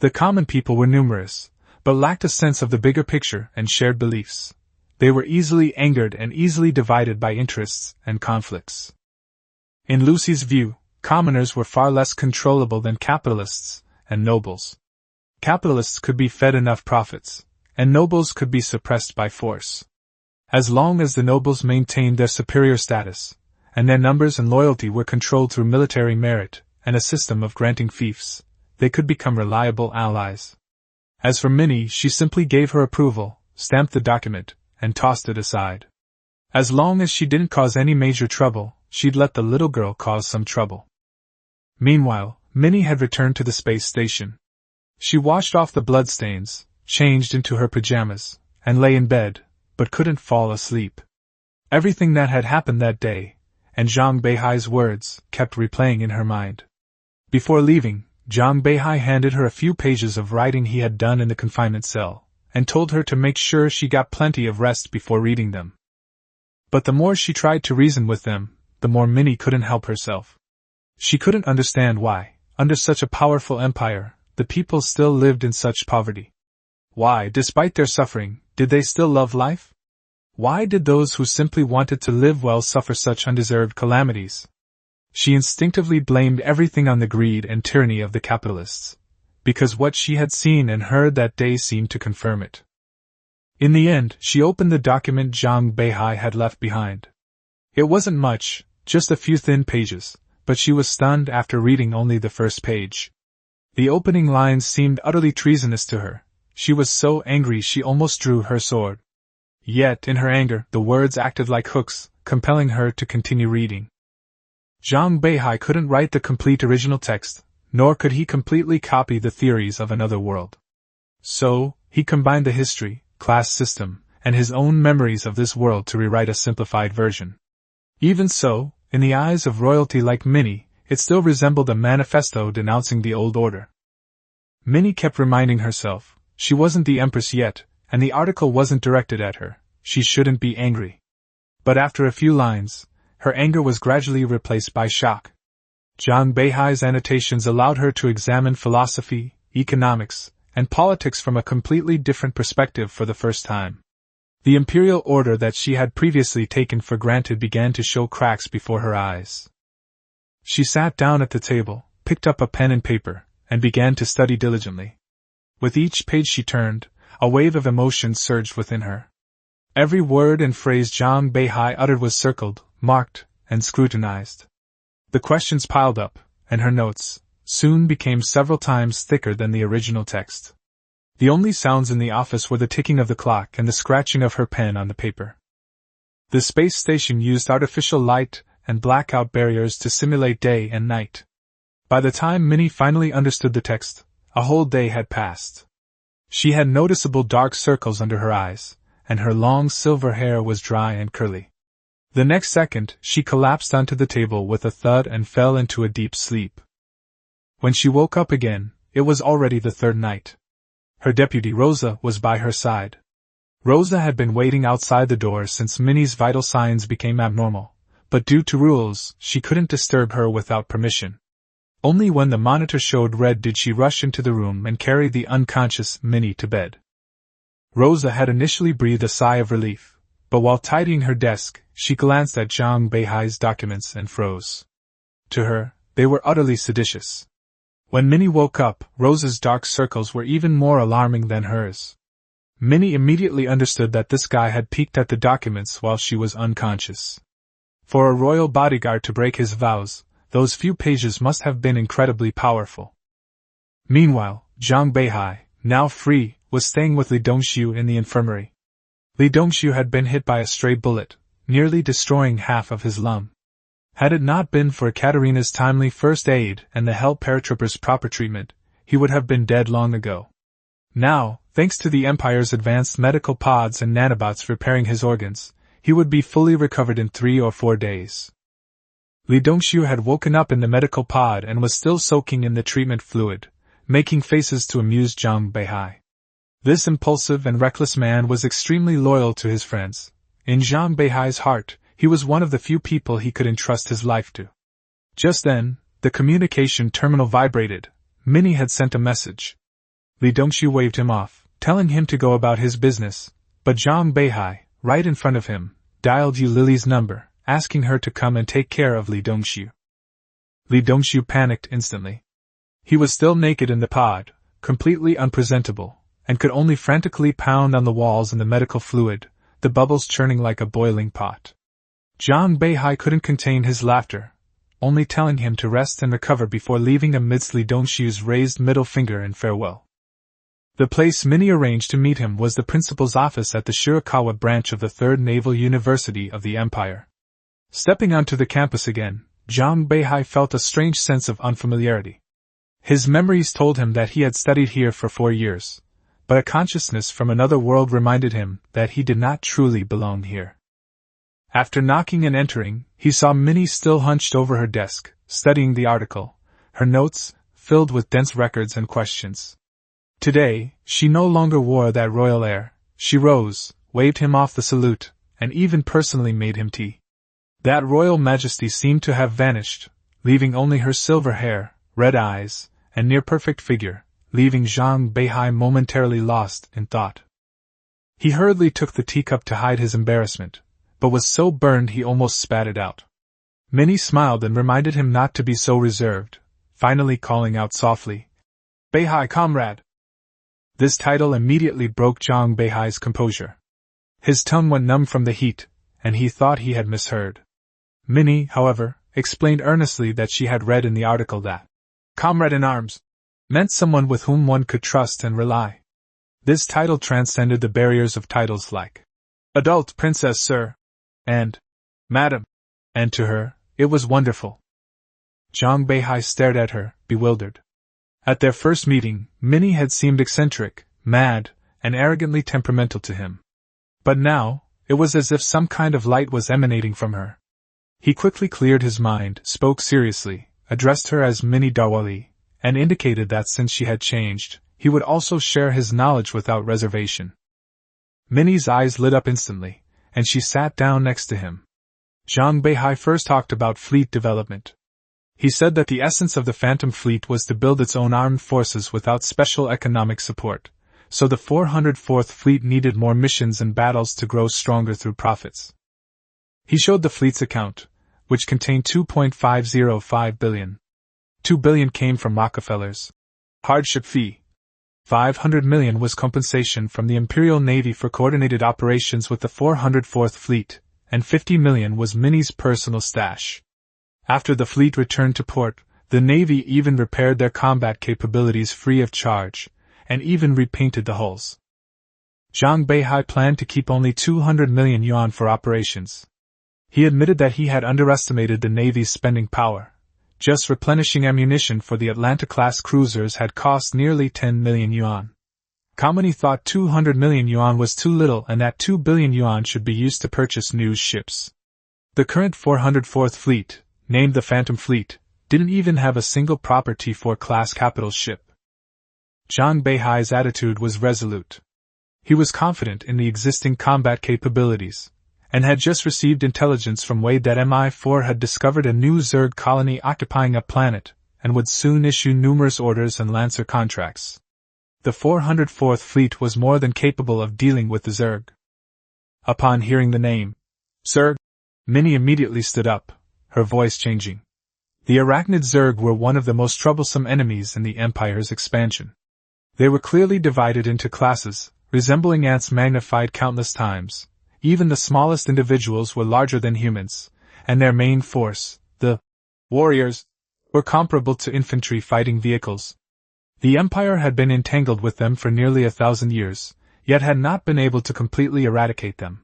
The common people were numerous, but lacked a sense of the bigger picture and shared beliefs. They were easily angered and easily divided by interests and conflicts. In Lucy's view, commoners were far less controllable than capitalists and nobles. Capitalists could be fed enough profits, and nobles could be suppressed by force. As long as the nobles maintained their superior status, and their numbers and loyalty were controlled through military merit and a system of granting fiefs, they could become reliable allies. As for Mini, she simply gave her approval, stamped the document, and tossed it aside. As long as she didn't cause any major trouble, she'd let the little girl cause some trouble. Meanwhile, Mini had returned to the space station. She washed off the bloodstains, changed into her pajamas, and lay in bed, but couldn't fall asleep. Everything that had happened that day, and Zhang Beihai's words, kept replaying in her mind. Before leaving, Zhang Beihai handed her a few pages of writing he had done in the confinement cell, and told her to make sure she got plenty of rest before reading them. But the more she tried to reason with them, the more Mini couldn't help herself. She couldn't understand why, under such a powerful empire, the people still lived in such poverty. Why, despite their suffering, did they still love life? Why did those who simply wanted to live well suffer such undeserved calamities? She instinctively blamed everything on the greed and tyranny of the capitalists, because what she had seen and heard that day seemed to confirm it. In the end, she opened the document Zhang Beihai had left behind. It wasn't much, just a few thin pages, but she was stunned after reading only the first page. The opening lines seemed utterly treasonous to her. She was so angry she almost drew her sword. Yet, in her anger, the words acted like hooks, compelling her to continue reading. Zhang Beihai couldn't write the complete original text, nor could he completely copy the theories of another world. So, he combined the history, class system, and his own memories of this world to rewrite a simplified version. Even so, in the eyes of royalty like Minnie, it still resembled a manifesto denouncing the old order. Minnie kept reminding herself, she wasn't the Empress yet, and the article wasn't directed at her, she shouldn't be angry. But after a few lines, her anger was gradually replaced by shock. Zhang Beihai's annotations allowed her to examine philosophy, economics, and politics from a completely different perspective for the first time. The imperial order that she had previously taken for granted began to show cracks before her eyes. She sat down at the table, picked up a pen and paper, and began to study diligently. With each page she turned, a wave of emotion surged within her. Every word and phrase Zhang Beihai uttered was circled, marked, and scrutinized. The questions piled up, and her notes soon became several times thicker than the original text. The only sounds in the office were the ticking of the clock and the scratching of her pen on the paper. The space station used artificial light and blackout barriers to simulate day and night. By the time Minnie finally understood the text, a whole day had passed. She had noticeable dark circles under her eyes, and her long silver hair was dry and curly. The next second, she collapsed onto the table with a thud and fell into a deep sleep. When she woke up again, it was already the third night. Her deputy Rosa was by her side. Rosa had been waiting outside the door since Minnie's vital signs became abnormal, but due to rules, she couldn't disturb her without permission. Only when the monitor showed red did she rush into the room and carry the unconscious Minnie to bed. Rosa had initially breathed a sigh of relief, but while tidying her desk, she glanced at Zhang Beihai's documents and froze. To her, they were utterly seditious. When Minnie woke up, Rosa's dark circles were even more alarming than hers. Minnie immediately understood that this guy had peeked at the documents while she was unconscious. For a royal bodyguard to break his vows, those few pages must have been incredibly powerful. Meanwhile, Zhang Beihai, now free, was staying with Li Dongxiu in the infirmary. Li Dongxiu had been hit by a stray bullet, nearly destroying half of his lung. Had it not been for Katerina's timely first aid and the Hell paratrooper's proper treatment, he would have been dead long ago. Now, thanks to the Empire's advanced medical pods and nanobots repairing his organs, he would be fully recovered in 3 or 4 days. Li Dongxiu had woken up in the medical pod and was still soaking in the treatment fluid, making faces to amuse Zhang Beihai. This impulsive and reckless man was extremely loyal to his friends. In Zhang Beihai's heart, he was one of the few people he could entrust his life to. Just then, the communication terminal vibrated. Minnie had sent a message. Li Dongxiu waved him off, telling him to go about his business, but Zhang Beihai, right in front of him, dialed Yu Lily's number, asking her to come and take care of Li Dongxiu. Li Dongxiu panicked instantly. He was still naked in the pod, completely unpresentable, and could only frantically pound on the walls in the medical fluid, the bubbles churning like a boiling pot. Zhang Beihai couldn't contain his laughter, only telling him to rest and recover before leaving amidst Li Dongxiu's raised middle finger in farewell. The place Minnie arranged to meet him was the principal's office at the Shirakawa branch of the 3rd Naval University of the Empire. Stepping onto the campus again, Zhang Beihai felt a strange sense of unfamiliarity. His memories told him that he had studied here for 4 years, but a consciousness from another world reminded him that he did not truly belong here. After knocking and entering, he saw Minnie still hunched over her desk, studying the article, her notes filled with dense records and questions. Today, she no longer wore that royal air. She rose, waved him off the salute, and even personally made him tea. That royal majesty seemed to have vanished, leaving only her silver hair, red eyes, and near-perfect figure, leaving Zhang Beihai momentarily lost in thought. He hurriedly took the teacup to hide his embarrassment, but was so burned he almost spat it out. Minnie smiled and reminded him not to be so reserved, finally calling out softly, "Beihai, comrade!" This title immediately broke Zhang Beihai's composure. His tongue went numb from the heat, and he thought he had misheard. Minnie, however, explained earnestly that she had read in the article that "comrade in arms" meant someone with whom one could trust and rely. This title transcended the barriers of titles like "Adult princess, sir," and "Madam," and to her, it was wonderful. Zhang Beihai stared at her, bewildered. At their first meeting, Minnie had seemed eccentric, mad, and arrogantly temperamental to him. But now, it was as if some kind of light was emanating from her. He quickly cleared his mind, spoke seriously, addressed her as Minnie Darwali, and indicated that since she had changed, he would also share his knowledge without reservation. Minnie's eyes lit up instantly, and she sat down next to him. Zhang Beihai first talked about fleet development. He said that the essence of the Phantom Fleet was to build its own armed forces without special economic support, so the 404th Fleet needed more missions and battles to grow stronger through profits. He showed the fleet's account, which contained $2.505 billion. $2 billion came from Rockefeller's hardship fee. $500 million was compensation from the Imperial Navy for coordinated operations with the 404th Fleet, and $50 million was Minnie's personal stash. After the fleet returned to port, the Navy even repaired their combat capabilities free of charge, and even repainted the hulls. Zhang Beihai planned to keep only 200 million yuan for operations. He admitted that he had underestimated the Navy's spending power. Just replenishing ammunition for the Atlanta-class cruisers had cost nearly 10 million yuan. Kamini thought 200 million yuan was too little and that 2 billion yuan should be used to purchase new ships. The current 404th Fleet, named the Phantom Fleet, didn't even have a single proper T4-class capital ship. Zhang Beihai's attitude was resolute. He was confident in the existing combat capabilities, and had just received intelligence from Wade that MI4 had discovered a new Zerg colony occupying a planet, and would soon issue numerous orders and Lancer contracts. The 404th Fleet was more than capable of dealing with the Zerg. Upon hearing the name, Zerg, Minnie immediately stood up, her voice changing. The arachnid Zerg were one of the most troublesome enemies in the Empire's expansion. They were clearly divided into classes, resembling ants magnified countless times. Even the smallest individuals were larger than humans, and their main force, the warriors, were comparable to infantry fighting vehicles. The Empire had been entangled with them for nearly 1,000 years, yet had not been able to completely eradicate them.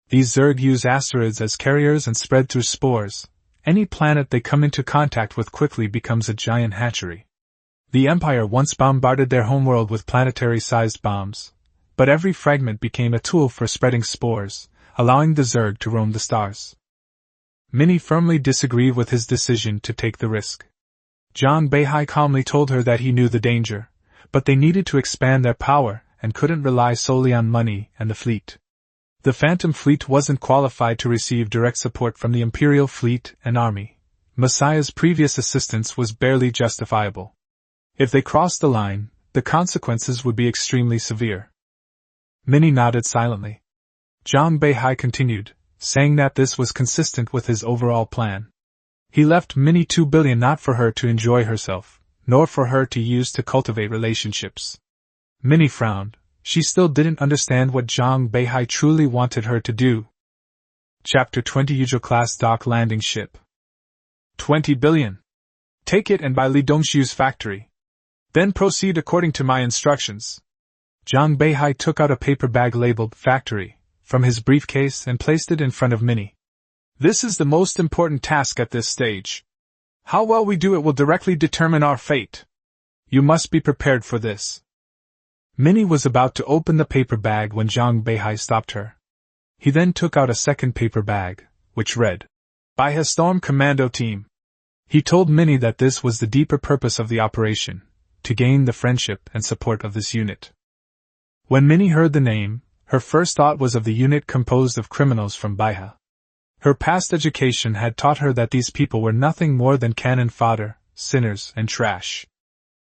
These Zerg use asteroids as carriers and spread through spores. Any planet they come into contact with quickly becomes a giant hatchery. The Empire once bombarded their homeworld with planetary-sized bombs, but every fragment became a tool for spreading spores, allowing the Zerg to roam the stars. Minnie firmly disagreed with his decision to take the risk. Zhang Beihai calmly told her that he knew the danger, but they needed to expand their power and couldn't rely solely on money and the fleet. The Phantom Fleet wasn't qualified to receive direct support from the Imperial Fleet and Army. Messiah's previous assistance was barely justifiable. If they crossed the line, the consequences would be extremely severe. Minnie nodded silently. Zhang Beihai continued, saying that this was consistent with his overall plan. He left Minnie 2 billion not for her to enjoy herself, nor for her to use to cultivate relationships. Minnie frowned. She still didn't understand what Zhang Beihai truly wanted her to do. Chapter 20 Yuzhou-class dock landing ship. 20 billion. Take it and buy Li Dongshu's factory. Then proceed according to my instructions. Zhang Beihai took out a paper bag labeled factory from his briefcase and placed it in front of Minnie. This is the most important task at this stage. How well we do it will directly determine our fate. You must be prepared for this. Minnie was about to open the paper bag when Zhang Beihai stopped her. He then took out a second paper bag, which read, "By his Storm Commando Team." He told Minnie that this was the deeper purpose of the operation, to gain the friendship and support of this unit. When Minnie heard the name, her first thought was of the unit composed of criminals from Beihai. Her past education had taught her that these people were nothing more than cannon fodder, sinners, and trash.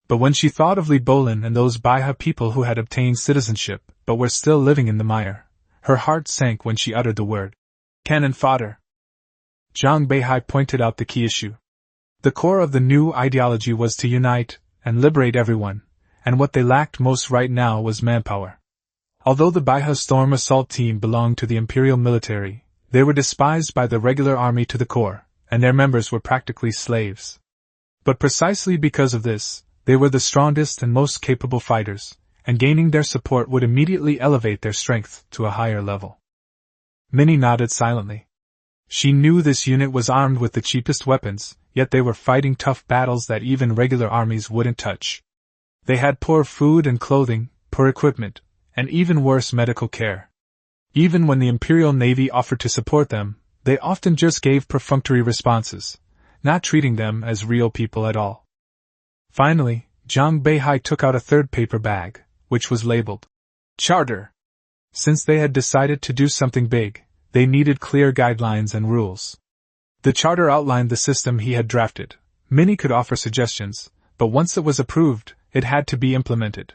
But when she thought of Li Bolin and those Beihai people who had obtained citizenship but were still living in the mire, her heart sank when she uttered the word, cannon fodder. Zhang Beihai pointed out the key issue. The core of the new ideology was to unite and liberate everyone, and what they lacked most right now was manpower. Although the Beihai Storm Assault Team belonged to the Imperial military, they were despised by the regular army to the core, and their members were practically slaves. But precisely because of this, they were the strongest and most capable fighters, and gaining their support would immediately elevate their strength to a higher level. Minnie nodded silently. She knew this unit was armed with the cheapest weapons, yet they were fighting tough battles that even regular armies wouldn't touch. They had poor food and clothing, poor equipment, and even worse medical care. Even when the Imperial Navy offered to support them, they often just gave perfunctory responses, not treating them as real people at all. Finally, Zhang Beihai took out a third paper bag, which was labeled Charter. Since they had decided to do something big, they needed clear guidelines and rules. The charter outlined the system he had drafted. Minnie could offer suggestions, but once it was approved, it had to be implemented.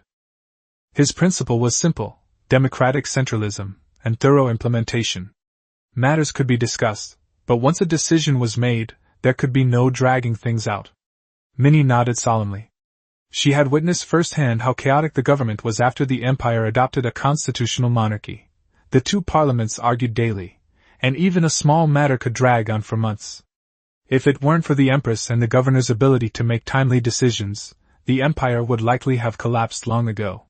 His principle was simple: democratic centralism and thorough implementation. Matters could be discussed, but once a decision was made, there could be no dragging things out. Minnie nodded solemnly. She had witnessed firsthand how chaotic the government was after the Empire adopted a constitutional monarchy. The two parliaments argued daily, and even a small matter could drag on for months. If it weren't for the Empress and the governor's ability to make timely decisions, the Empire would likely have collapsed long ago.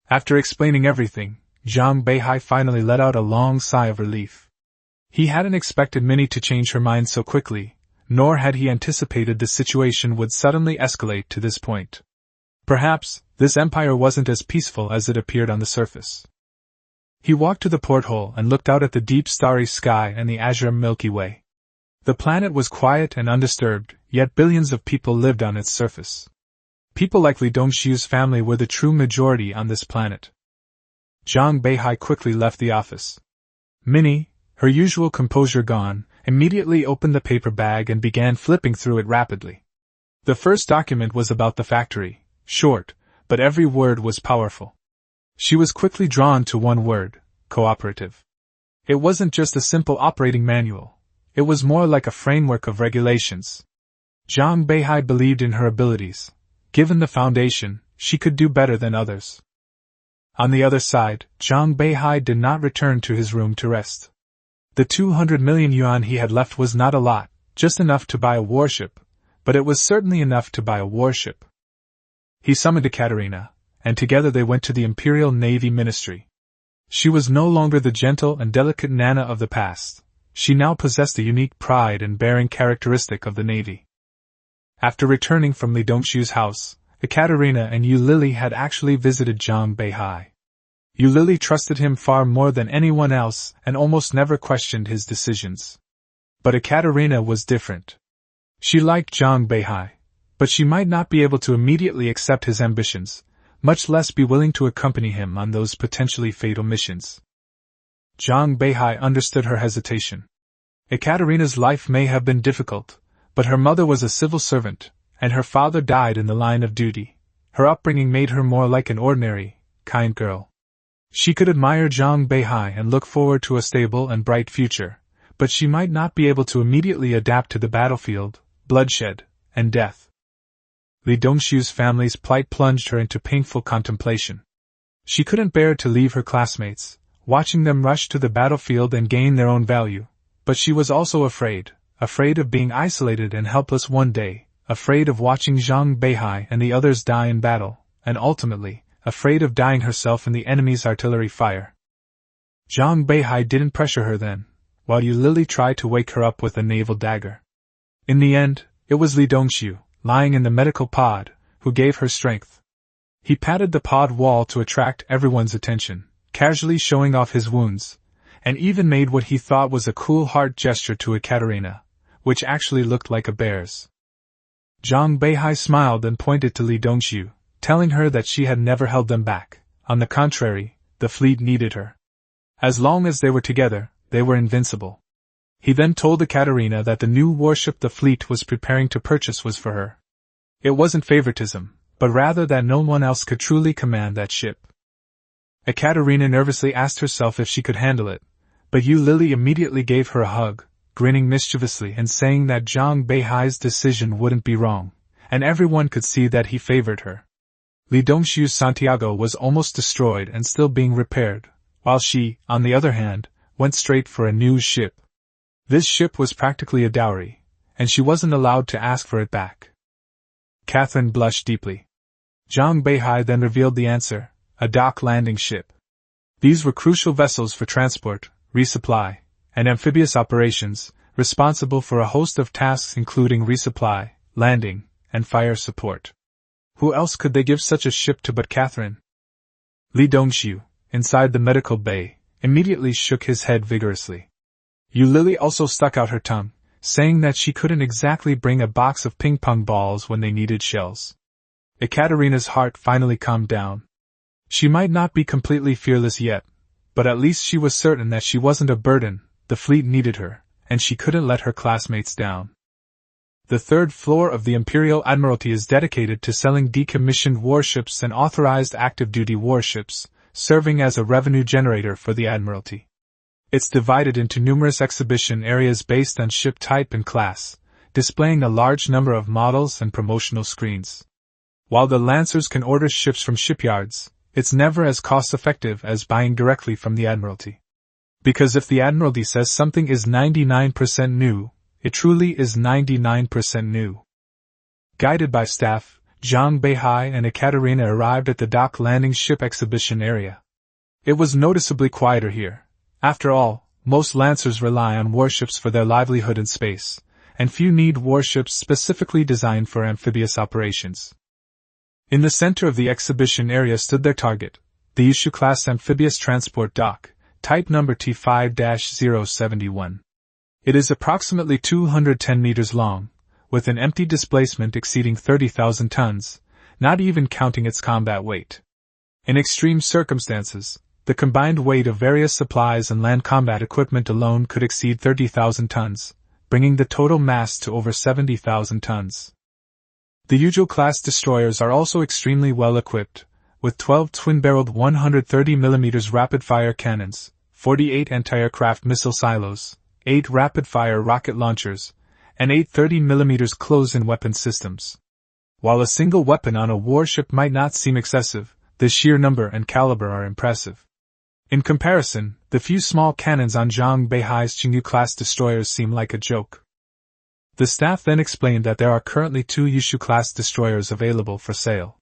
After explaining everything, Zhang Beihai finally let out a long sigh of relief. He hadn't expected Minnie to change her mind so quickly, nor had he anticipated the situation would suddenly escalate to this point. Perhaps, this empire wasn't as peaceful as it appeared on the surface. He walked to the porthole and looked out at the deep starry sky and the azure Milky Way. The planet was quiet and undisturbed, yet billions of people lived on its surface. People like Li Dongxiu's family were the true majority on this planet. Zhang Beihai quickly left the office. Minnie, her usual composure gone, immediately opened the paper bag and began flipping through it rapidly. The first document was about the factory, short, but every word was powerful. She was quickly drawn to one word: cooperative. It wasn't just a simple operating manual. It was more like a framework of regulations. Zhang Beihai believed in her abilities. Given the foundation, she could do better than others. On the other side, Zhang Beihai did not return to his room to rest. The 200 million yuan he had left was not a lot, just enough to buy a warship, but it was certainly enough to buy a warship. He summoned Ekaterina, and together they went to the Imperial Navy Ministry. She was no longer the gentle and delicate Nana of the past. She now possessed a unique pride and bearing characteristic of the Navy. After returning from Li Dongxiu's house, Ekaterina and Yu Lili had actually visited Zhang Beihai. Yu Lili trusted him far more than anyone else and almost never questioned his decisions. But Ekaterina was different. She liked Zhang Beihai, but she might not be able to immediately accept his ambitions, much less be willing to accompany him on those potentially fatal missions. Zhang Beihai understood her hesitation. Ekaterina's life may have been difficult, but her mother was a civil servant, and her father died in the line of duty. Her upbringing made her more like an ordinary, kind girl. She could admire Zhang Beihai and look forward to a stable and bright future, but she might not be able to immediately adapt to the battlefield, bloodshed, and death. Li Dongxiu's family's plight plunged her into painful contemplation. She couldn't bear to leave her classmates, watching them rush to the battlefield and gain their own value, but she was also afraid of being isolated and helpless one day, afraid of watching Zhang Beihai and the others die in battle, and ultimately, afraid of dying herself in the enemy's artillery fire. Zhang Beihai didn't pressure her then, while Yu Lili tried to wake her up with a naval dagger. In the end, it was Li Dongxiu, lying in the medical pod, who gave her strength. He patted the pod wall to attract everyone's attention, casually showing off his wounds, and even made what he thought was a cool heart gesture to Ekaterina, which actually looked like a bear's. Zhang Beihai smiled and pointed to Li Dongxiu, telling her that she had never held them back. On the contrary, the fleet needed her. As long as they were together, they were invincible. He then told Ekaterina that the new warship the fleet was preparing to purchase was for her. It wasn't favoritism, but rather that no one else could truly command that ship. Ekaterina nervously asked herself if she could handle it, but Yu Lili immediately gave her a hug, grinning mischievously and saying that Zhang Beihai's decision wouldn't be wrong, and everyone could see that he favored her. Li Dongxiu's Santiago was almost destroyed and still being repaired, while she, on the other hand, went straight for a new ship. This ship was practically a dowry, and she wasn't allowed to ask for it back. Catherine blushed deeply. Zhang Beihai then revealed the answer: a dock landing ship. These were crucial vessels for transport, resupply, and amphibious operations, responsible for a host of tasks including resupply, landing, and fire support. Who else could they give such a ship to but Catherine? Li Dongxiu, inside the medical bay, immediately shook his head vigorously. Yu Lily also stuck out her tongue, saying that she couldn't exactly bring a box of ping-pong balls when they needed shells. Ekaterina's heart finally calmed down. She might not be completely fearless yet, but at least she was certain that she wasn't a burden. The fleet needed her, and she couldn't let her classmates down. The third floor of the Imperial Admiralty is dedicated to selling decommissioned warships and authorized active-duty warships, serving as a revenue generator for the Admiralty. It's divided into numerous exhibition areas based on ship type and class, displaying a large number of models and promotional screens. While the Lancers can order ships from shipyards, it's never as cost-effective as buying directly from the Admiralty. Because if the Admiralty says something is 99% new, it truly is 99% new. Guided by staff, Zhang Beihai and Ekaterina arrived at the dock landing ship exhibition area. It was noticeably quieter here. After all, most Lancers rely on warships for their livelihood in space, and few need warships specifically designed for amphibious operations. In the center of the exhibition area stood their target, the Yushu-class amphibious transport dock, type number T5-071. It is approximately 210 meters long, with an empty displacement exceeding 30,000 tons, not even counting its combat weight. In extreme circumstances, the combined weight of various supplies and land combat equipment alone could exceed 30,000 tons, bringing the total mass to over 70,000 tons. The Yuzhou-class destroyers are also extremely well equipped, with 12 twin-barreled 130mm rapid-fire cannons, 48 anti-aircraft missile silos, 8 rapid-fire rocket launchers, and 8 30mm close-in weapon systems. While a single weapon on a warship might not seem excessive, the sheer number and caliber are impressive. In comparison, the few small cannons on Zhang Beihai's Qingyu-class destroyers seem like a joke. The staff then explained that there are currently 2 Yushu-class destroyers available for sale.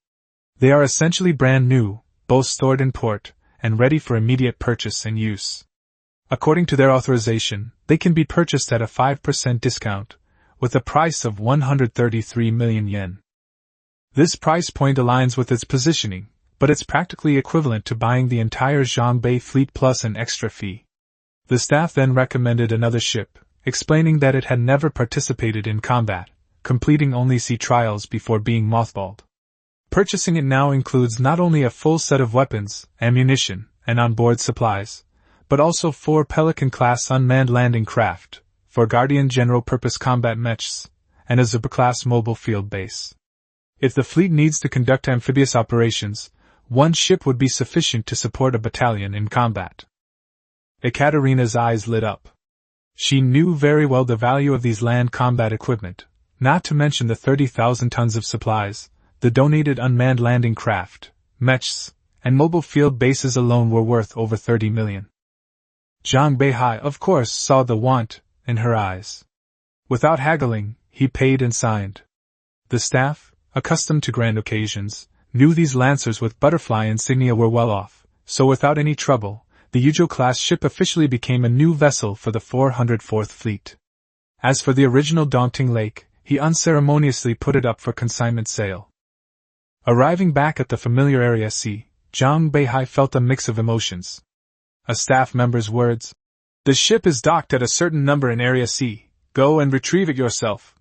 They are essentially brand new, both stored in port, and ready for immediate purchase and use. According to their authorization, they can be purchased at a 5% discount, with a price of 133 million yen. This price point aligns with its positioning, but it's practically equivalent to buying the entire Zhangbei fleet plus an extra fee. The staff then recommended another ship, explaining that it had never participated in combat, completing only sea trials before being mothballed. Purchasing it now includes not only a full set of weapons, ammunition, and onboard supplies, but also 4 Pelican-class unmanned landing craft, 4 Guardian general-purpose combat mechs, and a Zebra-class mobile field base. If the fleet needs to conduct amphibious operations, 1 ship would be sufficient to support a battalion in combat. Ekaterina's eyes lit up. She knew very well the value of these land combat equipment, not to mention the 30,000 tons of supplies. The donated unmanned landing craft, mechs, and mobile field bases alone were worth over 30 million. Zhang Beihai, of course, saw the want in her eyes. Without haggling, he paid and signed. The staff, accustomed to grand occasions, knew these Lancers with butterfly insignia were well off, so without any trouble, the Yuzhou-class ship officially became a new vessel for the 404th Fleet. As for the original Daunting Lake, he unceremoniously put it up for consignment sale. Arriving back at the familiar Area C, Zhang Beihai felt a mix of emotions. A staff member's words, "The ship is docked at a certain number in Area C, go and retrieve it yourself,"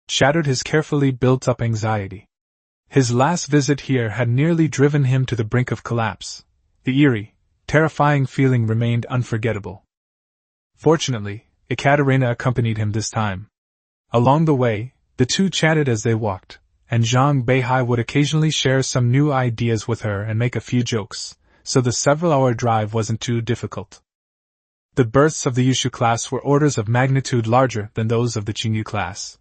shattered his carefully built-up anxiety. His last visit here had nearly driven him to the brink of collapse. The eerie, terrifying feeling remained unforgettable. Fortunately, Ekaterina accompanied him this time. Along the way, the two chatted as they walked, and Zhang Beihai would occasionally share some new ideas with her and make a few jokes, so the several-hour drive wasn't too difficult. The berths of the Yushu class were orders of magnitude larger than those of the Qingyu class.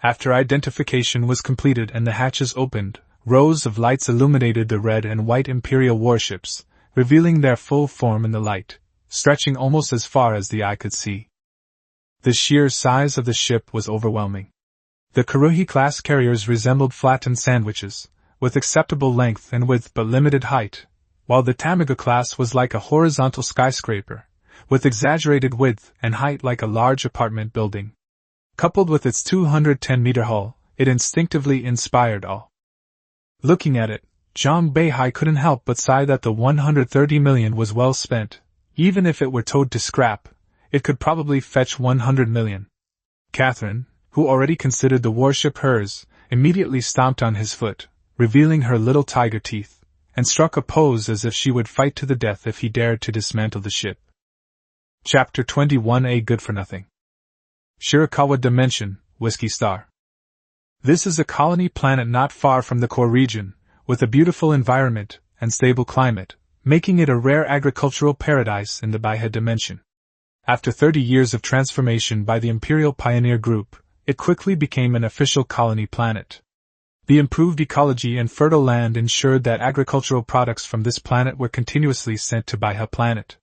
After identification was completed and the hatches opened, rows of lights illuminated the red and white Imperial warships, revealing their full form in the light, stretching almost as far as the eye could see. The sheer size of the ship was overwhelming. The Kuruhi-class carriers resembled flattened sandwiches, with acceptable length and width but limited height, while the Tamaga class was like a horizontal skyscraper, with exaggerated width and height like a large apartment building. Coupled with its 210-meter hull, it instinctively inspired awe. Looking at it, Zhang Beihai couldn't help but sigh that the 130 million was well spent. Even if it were towed to scrap, it could probably fetch 100 million. Catherine, who already considered the warship hers, immediately stomped on his foot, revealing her little tiger teeth, and struck a pose as if she would fight to the death if he dared to dismantle the ship. Chapter 21. A good-for-nothing. Shirakawa Dimension, Whiskey Star. This is a colony planet not far from the core region, with a beautiful environment and stable climate, making it a rare agricultural paradise in the Beihai dimension. After 30 years of transformation by the Imperial Pioneer Group, it quickly became an official colony planet. The improved ecology and fertile land ensured that agricultural products from this planet were continuously sent to Beihai planet.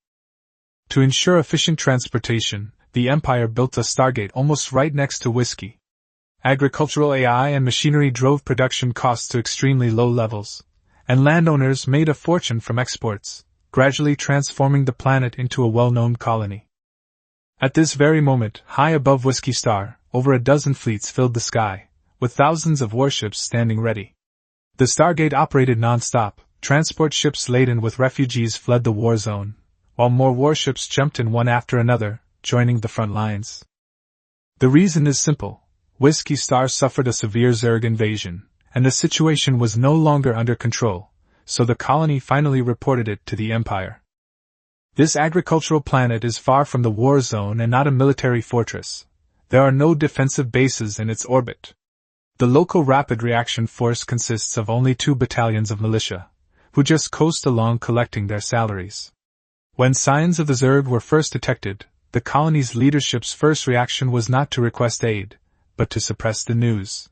To ensure efficient transportation, the Empire built a Stargate almost right next to Whiskey. Agricultural AI and machinery drove production costs to extremely low levels, and landowners made a fortune from exports, gradually transforming the planet into a well-known colony. At this very moment, high above Whiskey Star, over a dozen fleets filled the sky, with thousands of warships standing ready. The Stargate operated non-stop, transport ships laden with refugees fled the war zone, while more warships jumped in one after another, joining the front lines. The reason is simple. Whiskey Star suffered a severe Zerg invasion, and the situation was no longer under control, so the colony finally reported it to the Empire. This agricultural planet is far from the war zone and not a military fortress. There are no defensive bases in its orbit. The local rapid reaction force consists of only 2 battalions of militia, who just coast along collecting their salaries. When signs of the Zerg were first detected, the colony's leadership's first reaction was not to request aid, but to suppress the news.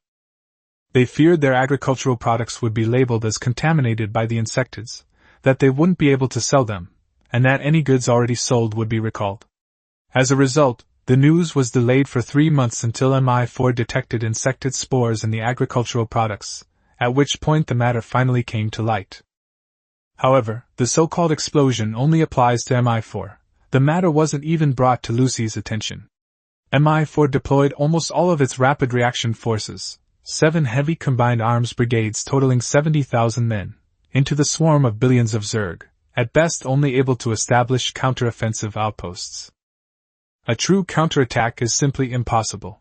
They feared their agricultural products would be labeled as contaminated by the insectids, that they wouldn't be able to sell them, and that any goods already sold would be recalled. As a result, the news was delayed for 3 months until MI4 detected insected spores in the agricultural products, at which point the matter finally came to light. However, the so-called explosion only applies to MI4. The matter wasn't even brought to Lucy's attention. MI4 deployed almost all of its rapid reaction forces, 7 heavy combined arms brigades totaling 70,000 men, into the swarm of billions of Zerg, at best only able to establish counter-offensive outposts. A true counterattack is simply impossible.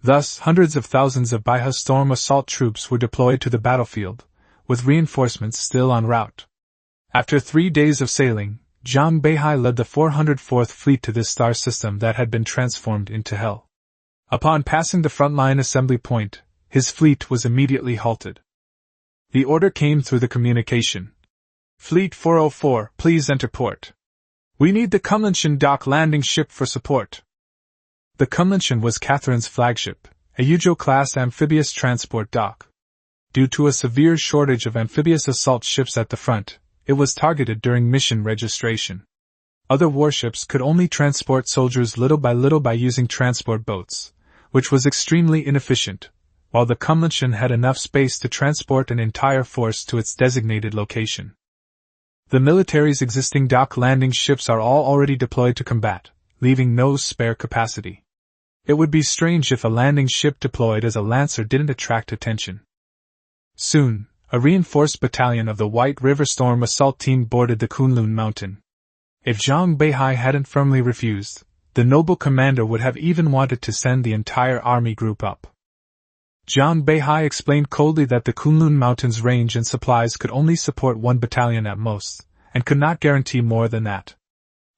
Thus, hundreds of thousands of Beihai storm assault troops were deployed to the battlefield, with reinforcements still en route. After 3 days of sailing, Zhang Beihai led the 404th Fleet to this star system that had been transformed into hell. Upon passing the frontline assembly point, his fleet was immediately halted. The order came through the communication. Fleet 404, please enter port. We need the Kunlunchen dock landing ship for support. The Kunlunchen was Catherine's flagship, a Yuzhou-class amphibious transport dock. Due to a severe shortage of amphibious assault ships at the front, it was targeted during mission registration. Other warships could only transport soldiers little by using transport boats, which was extremely inefficient, while the Kunlunchen had enough space to transport an entire force to its designated location. The military's existing dock landing ships are all already deployed to combat, leaving no spare capacity. It would be strange if a landing ship deployed as a lancer didn't attract attention. Soon, a reinforced battalion of the White River Storm assault team boarded the Kunlun mountain. If Zhang Beihai hadn't firmly refused, the noble commander would have even wanted to send the entire army group up. Zhang Beihai explained coldly that the Kunlun Mountain's range and supplies could only support 1 battalion at most, and could not guarantee more than that.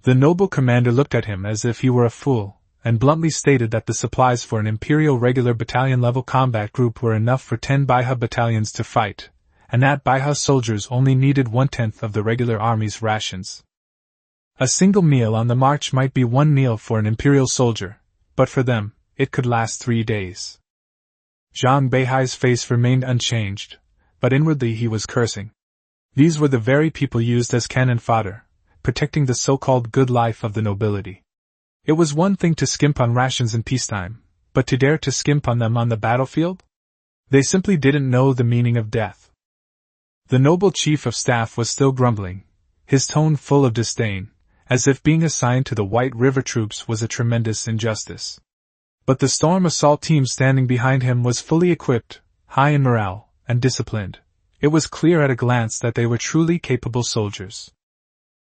The noble commander looked at him as if he were a fool, and bluntly stated that the supplies for an Imperial regular battalion-level combat group were enough for 10 Beihai battalions to fight, and that Beihai soldiers only needed 1/10 of the regular army's rations. A single meal on the march might be 1 meal for an Imperial soldier, but for them, it could last 3 days. Zhang Beihai's face remained unchanged, but inwardly he was cursing. These were the very people used as cannon fodder, protecting the so-called good life of the nobility. It was one thing to skimp on rations in peacetime, but to dare to skimp on them on the battlefield? They simply didn't know the meaning of death. The noble chief of staff was still grumbling, his tone full of disdain, as if being assigned to the White River troops was a tremendous injustice. But the storm assault team standing behind him was fully equipped, high in morale, and disciplined. It was clear at a glance that they were truly capable soldiers.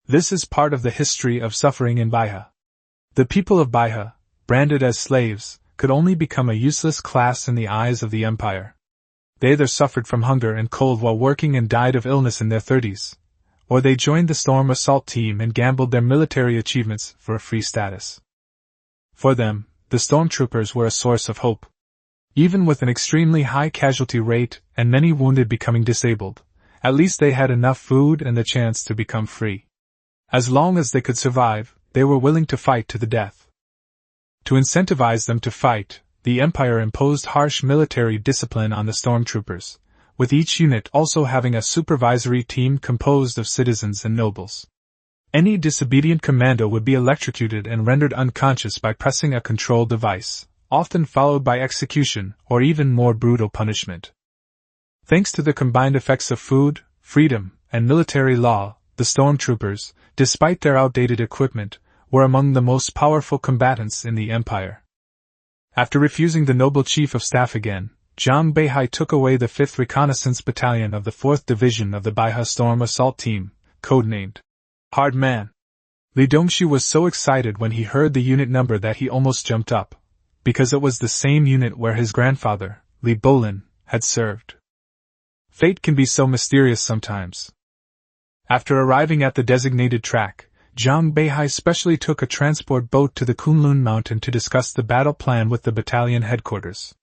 This is part of the history of suffering in Beihai. The people of Beihai, branded as slaves, could only become a useless class in the eyes of the empire. They either suffered from hunger and cold while working and died of illness in their 30s, or they joined the storm assault team and gambled their military achievements for a free status. For them, the stormtroopers were a source of hope. Even with an extremely high casualty rate and many wounded becoming disabled, at least they had enough food and the chance to become free. As long as they could survive, they were willing to fight to the death. To incentivize them to fight, the Empire imposed harsh military discipline on the stormtroopers, with each unit also having a supervisory team composed of citizens and nobles. Any disobedient commando would be electrocuted and rendered unconscious by pressing a control device, often followed by execution or even more brutal punishment. Thanks to the combined effects of food, freedom, and military law, the stormtroopers, despite their outdated equipment, were among the most powerful combatants in the Empire. After refusing the noble chief of staff again, Zhang Beihai took away the 5th Reconnaissance Battalion of the 4th Division of the Beihai Storm Assault Team, codenamed Hard Man. Li Dongxu was so excited when he heard the unit number that he almost jumped up, because it was the same unit where his grandfather, Li Bolin, had served. Fate can be so mysterious sometimes. After arriving at the designated track, Zhang Beihai specially took a transport boat to the Kunlun Mountain to discuss the battle plan with the battalion headquarters.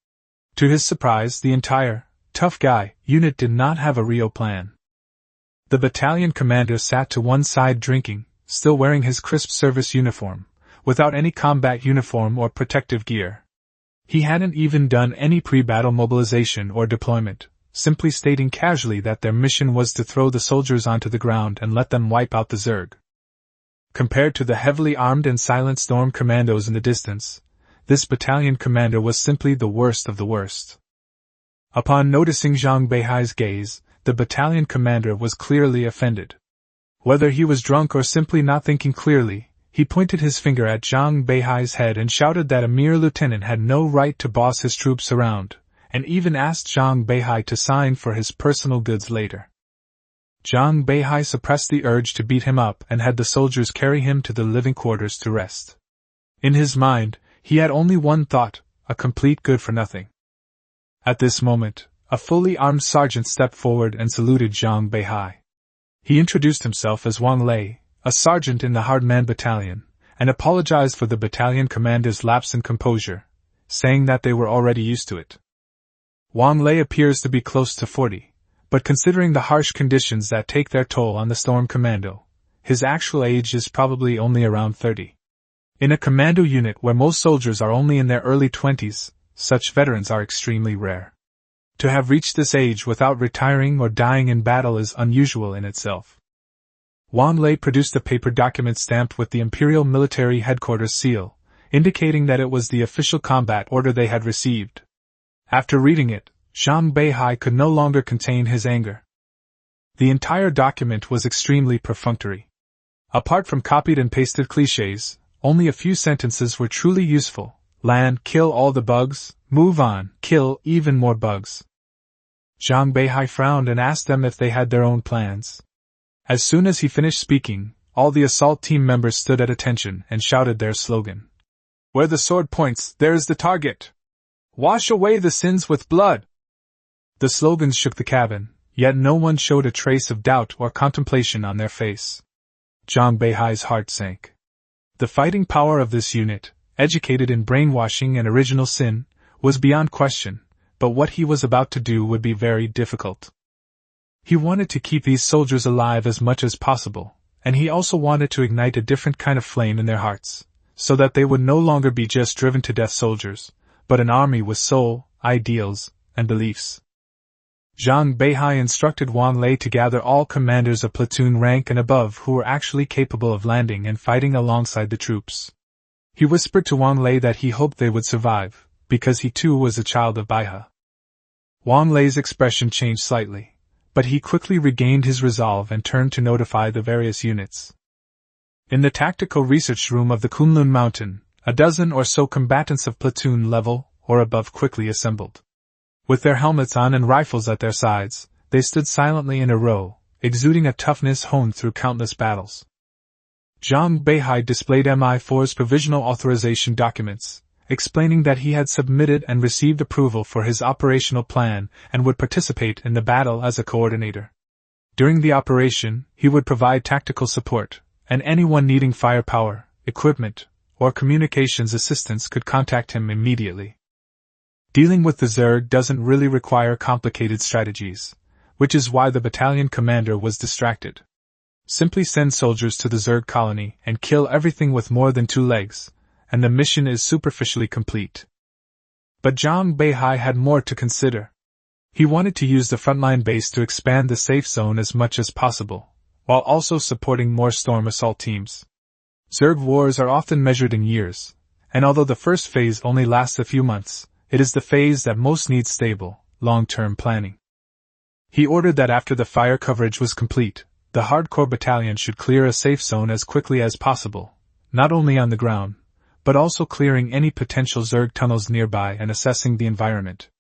To his surprise, the entire tough guy unit did not have a real plan. The battalion commander sat to one side drinking, still wearing his crisp service uniform, without any combat uniform or protective gear. He hadn't even done any pre-battle mobilization or deployment, simply stating casually that their mission was to throw the soldiers onto the ground and let them wipe out the Zerg. Compared to the heavily armed and silent storm commandos in the distance, this battalion commander was simply the worst of the worst. Upon noticing Zhang Beihai's gaze, the battalion commander was clearly offended. Whether he was drunk or simply not thinking clearly, he pointed his finger at Zhang Beihai's head and shouted that a mere lieutenant had no right to boss his troops around, and even asked Zhang Beihai to sign for his personal goods later. Zhang Beihai suppressed the urge to beat him up and had the soldiers carry him to the living quarters to rest. In his mind, he had only one thought, a complete good-for-nothing. At this moment, a fully armed sergeant stepped forward and saluted Zhang Beihai. He introduced himself as Wang Lei, a sergeant in the Hardman Battalion, and apologized for the battalion commander's lapse in composure, saying that they were already used to it. Wang Lei appears to be close to 40. But considering the harsh conditions that take their toll on the storm commando, his actual age is probably only around 30. In a commando unit where most soldiers are only in their early 20s, such veterans are extremely rare. To have reached this age without retiring or dying in battle is unusual in itself. Wang Lei produced a paper document stamped with the Imperial Military Headquarters seal, indicating that it was the official combat order they had received. After reading it, Zhang Beihai could no longer contain his anger. The entire document was extremely perfunctory. Apart from copied and pasted clichés, only a few sentences were truly useful. Land, kill all the bugs, move on, kill even more bugs. Zhang Beihai frowned and asked them if they had their own plans. As soon as he finished speaking, all the assault team members stood at attention and shouted their slogan. Where the sword points, there is the target. Wash away the sins with blood. The slogans shook the cabin, yet no one showed a trace of doubt or contemplation on their face. Zhang Beihai's heart sank. The fighting power of this unit, educated in brainwashing and original sin, was beyond question, but what he was about to do would be very difficult. He wanted to keep these soldiers alive as much as possible, and he also wanted to ignite a different kind of flame in their hearts, so that they would no longer be just driven to death soldiers, but an army with soul, ideals, and beliefs. Zhang Beihai instructed Wang Lei to gather all commanders of platoon rank and above who were actually capable of landing and fighting alongside the troops. He whispered to Wang Lei that he hoped they would survive, because he too was a child of Beihai. Wang Lei's expression changed slightly, but he quickly regained his resolve and turned to notify the various units. In the tactical research room of the Kunlun Mountain, a dozen or so combatants of platoon level or above quickly assembled. With their helmets on and rifles at their sides, they stood silently in a row, exuding a toughness honed through countless battles. Zhang Beihai displayed Mi-4's provisional authorization documents, explaining that he had submitted and received approval for his operational plan and would participate in the battle as a coordinator. During the operation, he would provide tactical support, and anyone needing firepower, equipment, or communications assistance could contact him immediately. Dealing with the Zerg doesn't really require complicated strategies, which is why the battalion commander was distracted. Simply send soldiers to the Zerg colony and kill everything with more than 2 legs, and the mission is superficially complete. But Zhang Beihai had more to consider. He wanted to use the frontline base to expand the safe zone as much as possible, while also supporting more storm assault teams. Zerg wars are often measured in years, and although the first phase only lasts a few months, it is the phase that most needs stable, long-term planning. He ordered that after the fire coverage was complete, the hardcore battalion should clear a safe zone as quickly as possible, not only on the ground, but also clearing any potential Zerg tunnels nearby and assessing the environment.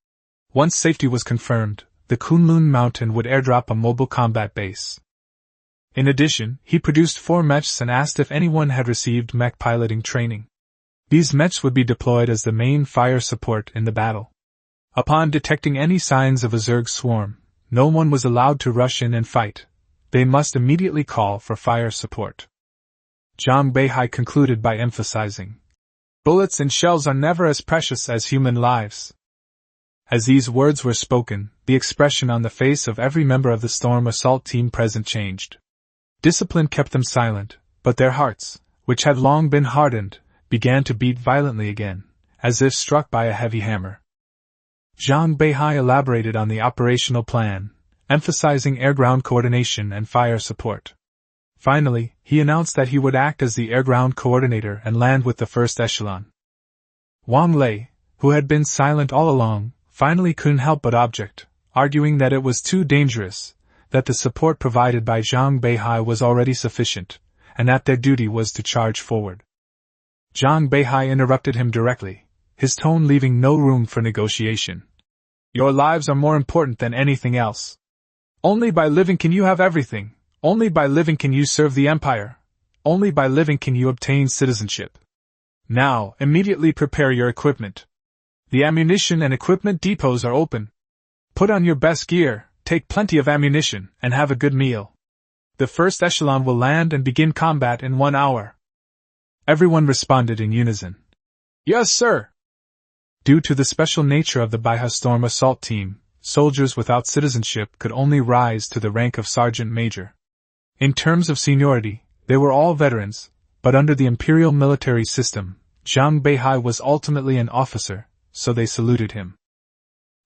Once safety was confirmed, the Kunlun Mountain would airdrop a mobile combat base. In addition, he produced 4 mechs and asked if anyone had received mech piloting training. These mechs would be deployed as the main fire support in the battle. Upon detecting any signs of a Zerg swarm, no one was allowed to rush in and fight. They must immediately call for fire support. Zhang Beihai concluded by emphasizing, "Bullets and shells are never as precious as human lives." As these words were spoken, the expression on the face of every member of the storm assault team present changed. Discipline kept them silent, but their hearts, which had long been hardened, began to beat violently again, as if struck by a heavy hammer. Zhang Beihai elaborated on the operational plan, emphasizing air-ground coordination and fire support. Finally, he announced that he would act as the air-ground coordinator and land with the first echelon. Wang Lei, who had been silent all along, finally couldn't help but object, arguing that it was too dangerous, that the support provided by Zhang Beihai was already sufficient, and that their duty was to charge forward. Zhang Beihai interrupted him directly, his tone leaving no room for negotiation. "Your lives are more important than anything else. Only by living can you have everything. Only by living can you serve the Empire. Only by living can you obtain citizenship. Now, immediately prepare your equipment. The ammunition and equipment depots are open. Put on your best gear, take plenty of ammunition, and have a good meal. The first echelon will land and begin combat in 1 hour." Everyone responded in unison. "Yes, sir." Due to the special nature of the Beihai Storm Assault Team, soldiers without citizenship could only rise to the rank of Sergeant Major. In terms of seniority, they were all veterans, but under the imperial military system, Zhang Beihai was ultimately an officer, so they saluted him.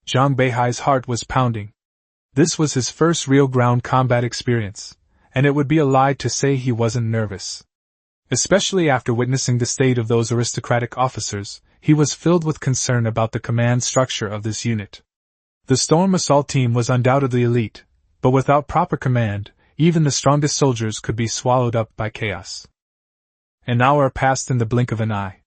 Zhang Beihai's heart was pounding. This was his first real ground combat experience, and it would be a lie to say he wasn't nervous. Especially after witnessing the state of those aristocratic officers, he was filled with concern about the command structure of this unit. The Storm Assault Team was undoubtedly elite, but without proper command, even the strongest soldiers could be swallowed up by chaos. An hour passed in the blink of an eye.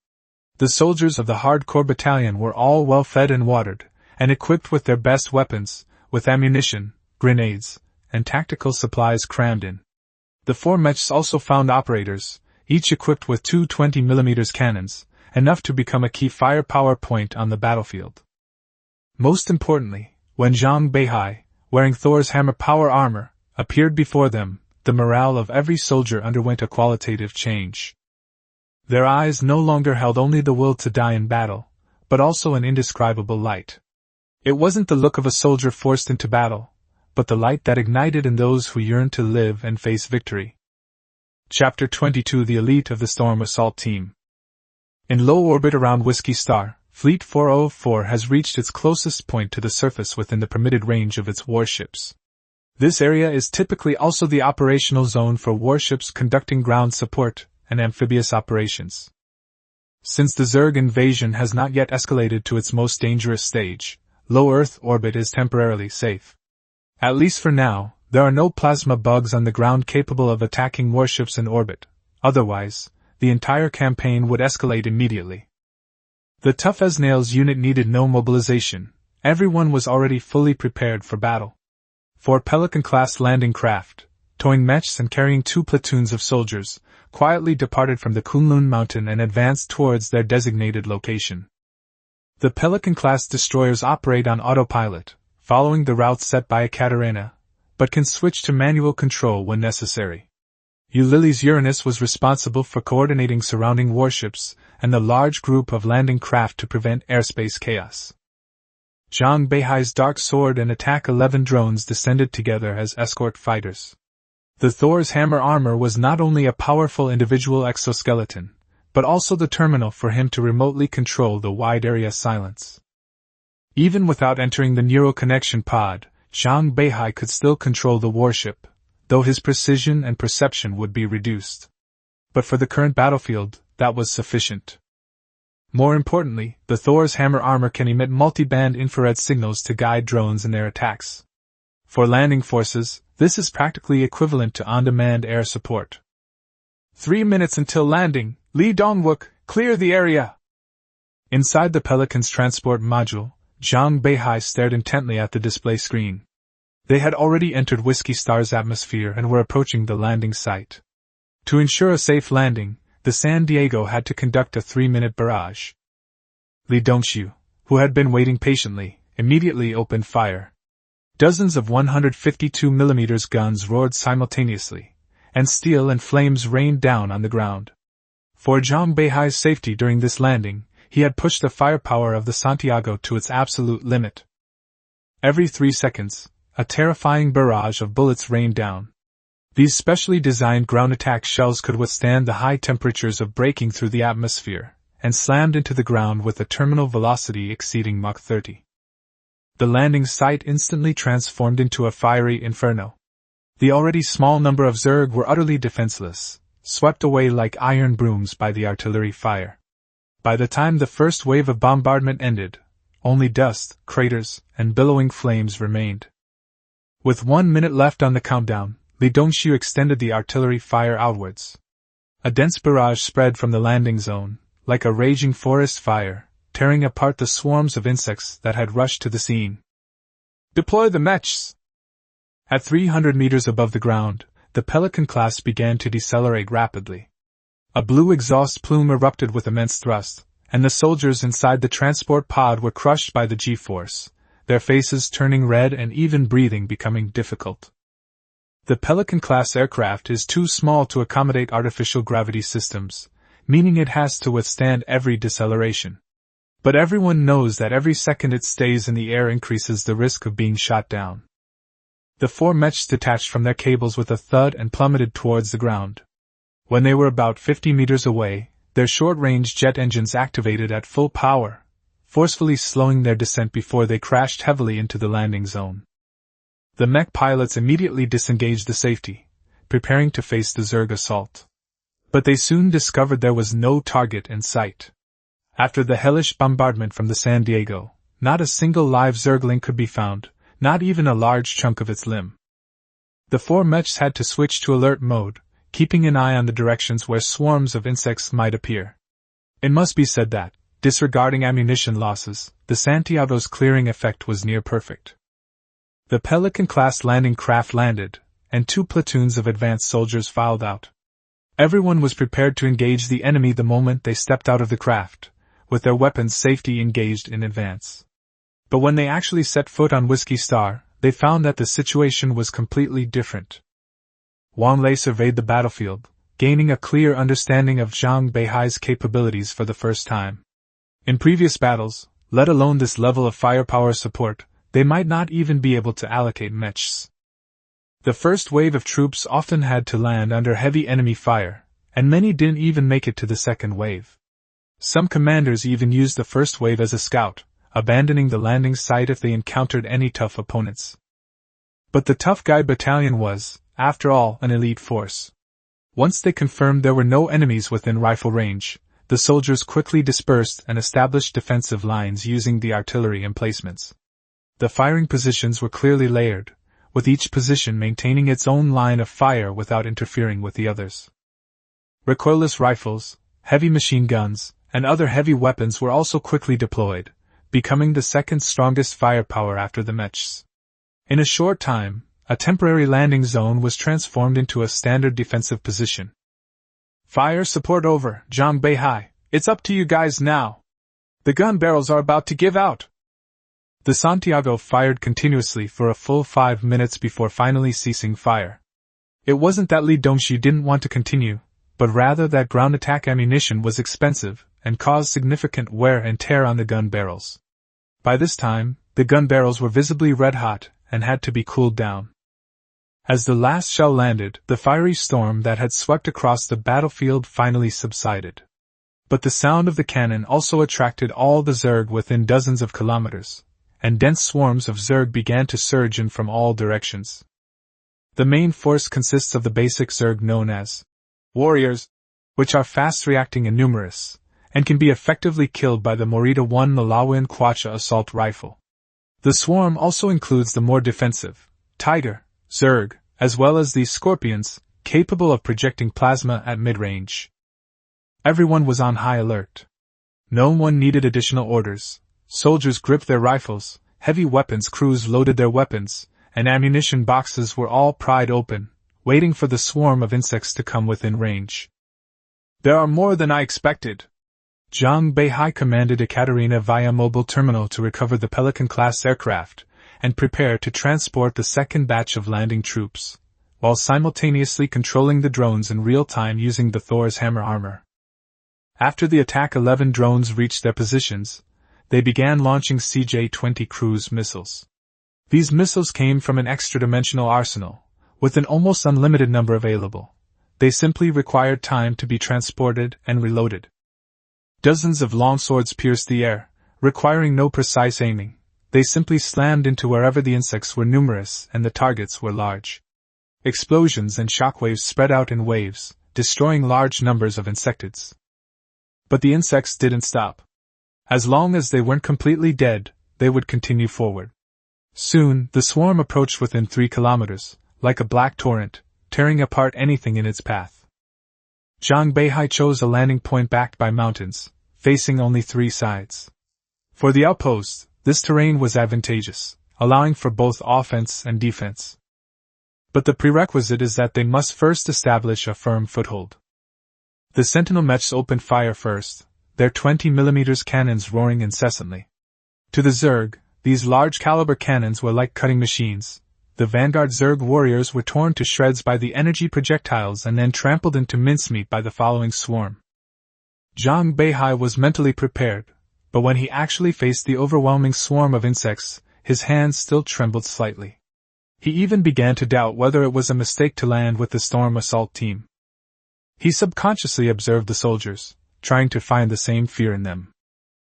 The soldiers of the hardcore battalion were all well fed and watered, and equipped with their best weapons, with ammunition, grenades, and tactical supplies crammed in. The 4 mechs also found operators, each equipped with 2 20mm cannons, enough to become a key firepower point on the battlefield. Most importantly, when Zhang Beihai, wearing Thor's hammer power armor, appeared before them, the morale of every soldier underwent a qualitative change. Their eyes no longer held only the will to die in battle, but also an indescribable light. It wasn't the look of a soldier forced into battle, but the light that ignited in those who yearned to live and face victory. Chapter 22: The Elite of the Storm Assault Team. In low orbit around Whiskey Star, Fleet 404 has reached its closest point to the surface within the permitted range of its warships. This area is typically also the operational zone for warships conducting ground support and amphibious operations. Since the Zerg invasion has not yet escalated to its most dangerous stage, low Earth orbit is temporarily safe. At least for now, there are no plasma bugs on the ground capable of attacking warships in orbit, Otherwise, the entire campaign would escalate immediately. The tough-as-nails unit needed no mobilization. Everyone was already fully prepared for battle. 4 Pelican-class landing craft, towing mechs and carrying 2 platoons of soldiers, quietly departed from the Kunlun mountain and advanced towards their designated location. The Pelican-class destroyers operate on autopilot, following the route set by a Catarina, but can switch to manual control when necessary. Ulysses Uranus was responsible for coordinating surrounding warships and the large group of landing craft to prevent airspace chaos. Zhang Beihai's Dark Sword and Attack 11 drones descended together as escort fighters. The Thor's hammer armor was not only a powerful individual exoskeleton, but also the terminal for him to remotely control the wide area silence. Even without entering the neural connection pod, Zhang Beihai could still control the warship, though his precision and perception would be reduced. But for the current battlefield, that was sufficient. More importantly, the Thor's hammer armor can emit multi-band infrared signals to guide drones in their attacks. For landing forces, this is practically equivalent to on-demand air support. 3 minutes until landing. Li Dongwook, clear the area! Inside the Pelican's transport module, Zhang Beihai stared intently at the display screen. They had already entered Whiskey Star's atmosphere and were approaching the landing site. To ensure a safe landing, the San Diego had to conduct a 3-minute barrage. Li Dongshu, who had been waiting patiently, immediately opened fire. Dozens of 152mm guns roared simultaneously, and steel and flames rained down on the ground. For Zhang Beihai's safety during this landing, he had pushed the firepower of the Santiago to its absolute limit. Every 3 seconds, a terrifying barrage of bullets rained down. These specially designed ground attack shells could withstand the high temperatures of breaking through the atmosphere, and slammed into the ground with a terminal velocity exceeding Mach 30. The landing site instantly transformed into a fiery inferno. The already small number of Zerg were utterly defenseless, swept away like iron brooms by the artillery fire. By the time the first wave of bombardment ended, only dust, craters, and billowing flames remained. With 1 minute left on the countdown, Li Dongshu extended the artillery fire outwards. A dense barrage spread from the landing zone, like a raging forest fire, tearing apart the swarms of insects that had rushed to the scene. Deploy the mechs! At 300 meters above the ground, the Pelican class began to decelerate rapidly. A blue exhaust plume erupted with immense thrust, and the soldiers inside the transport pod were crushed by the G-force, their faces turning red and even breathing becoming difficult. The Pelican-class aircraft is too small to accommodate artificial gravity systems, meaning it has to withstand every deceleration. But everyone knows that every second it stays in the air increases the risk of being shot down. The 4 mechs detached from their cables with a thud and plummeted towards the ground. When they were about 50 meters away, their short-range jet engines activated at full power, forcefully slowing their descent before they crashed heavily into the landing zone. The mech pilots immediately disengaged the safety, preparing to face the Zerg assault. But they soon discovered there was no target in sight. After the hellish bombardment from the San Diego, not a single live Zergling could be found, not even a large chunk of its limb. The 4 mechs had to switch to alert mode, keeping an eye on the directions where swarms of insects might appear. It must be said that, disregarding ammunition losses, the Santiago's clearing effect was near perfect. The Pelican-class landing craft landed, and 2 platoons of advanced soldiers filed out. Everyone was prepared to engage the enemy the moment they stepped out of the craft, with their weapons safety engaged in advance. But when they actually set foot on Whiskey Star, they found that the situation was completely different. Wang Lei surveyed the battlefield, gaining a clear understanding of Zhang Beihai's capabilities for the first time. In previous battles, let alone this level of firepower support, they might not even be able to allocate mechs. The first wave of troops often had to land under heavy enemy fire, and many didn't even make it to the second wave. Some commanders even used the first wave as a scout, abandoning the landing site if they encountered any tough opponents. But the Tough Guy Battalion was, after all, an elite force. Once they confirmed there were no enemies within rifle range, the soldiers quickly dispersed and established defensive lines using the artillery emplacements. The firing positions were clearly layered, with each position maintaining its own line of fire without interfering with the others. recoilless rifles, heavy machine guns, and other heavy weapons were also quickly deployed, becoming the second strongest firepower after the mechs. In a short time, a temporary landing zone was transformed into a standard defensive position. Fire support over, Zhang Beihai. It's up to you guys now. The gun barrels are about to give out. The Santiago fired continuously for a full 5 minutes before finally ceasing fire. It wasn't that Li Dongxi didn't want to continue, but rather that ground attack ammunition was expensive and caused significant wear and tear on the gun barrels. By this time, the gun barrels were visibly red-hot and had to be cooled down. As the last shell landed, the fiery storm that had swept across the battlefield finally subsided. But the sound of the cannon also attracted all the Zerg within dozens of kilometers, and dense swarms of Zerg began to surge in from all directions. The main force consists of the basic Zerg known as warriors, which are fast-reacting and numerous, and can be effectively killed by the Morita 1 Malawin Kwacha assault rifle. The swarm also includes the more defensive Tiger Zerg, as well as these Scorpions, capable of projecting plasma at mid-range. Everyone was on high alert. No one needed additional orders. Soldiers gripped their rifles, heavy weapons crews loaded their weapons, and ammunition boxes were all pried open, waiting for the swarm of insects to come within range. There are more than I expected. Zhang Beihai commanded Ekaterina via mobile terminal to recover the Pelican-class aircraft and prepare to transport the second batch of landing troops, while simultaneously controlling the drones in real time using the Thor's hammer armor. After the attack, 11 drones reached their positions. They began launching CJ-20 cruise missiles. These missiles came from an extra-dimensional arsenal, with an almost unlimited number available. They simply required time to be transported and reloaded. Dozens of longswords pierced the air, requiring no precise aiming. They simply slammed into wherever the insects were numerous and the targets were large. Explosions and shockwaves spread out in waves, destroying large numbers of insectids. But the insects didn't stop. As long as they weren't completely dead, they would continue forward. Soon, the swarm approached within 3 kilometers, like a black torrent, tearing apart anything in its path. Zhang Beihai chose a landing point backed by mountains, facing only 3 sides. For the outpost, this terrain was advantageous, allowing for both offense and defense. But the prerequisite is that they must first establish a firm foothold. The Sentinel mechs opened fire first, their 20mm cannons roaring incessantly. To the Zerg, these large-caliber cannons were like cutting machines. The vanguard Zerg warriors were torn to shreds by the energy projectiles and then trampled into mincemeat by the following swarm. Zhang Beihai was mentally prepared, but when he actually faced the overwhelming swarm of insects, his hands still trembled slightly. He even began to doubt whether it was a mistake to land with the Storm Assault team. He subconsciously observed the soldiers, trying to find the same fear in them.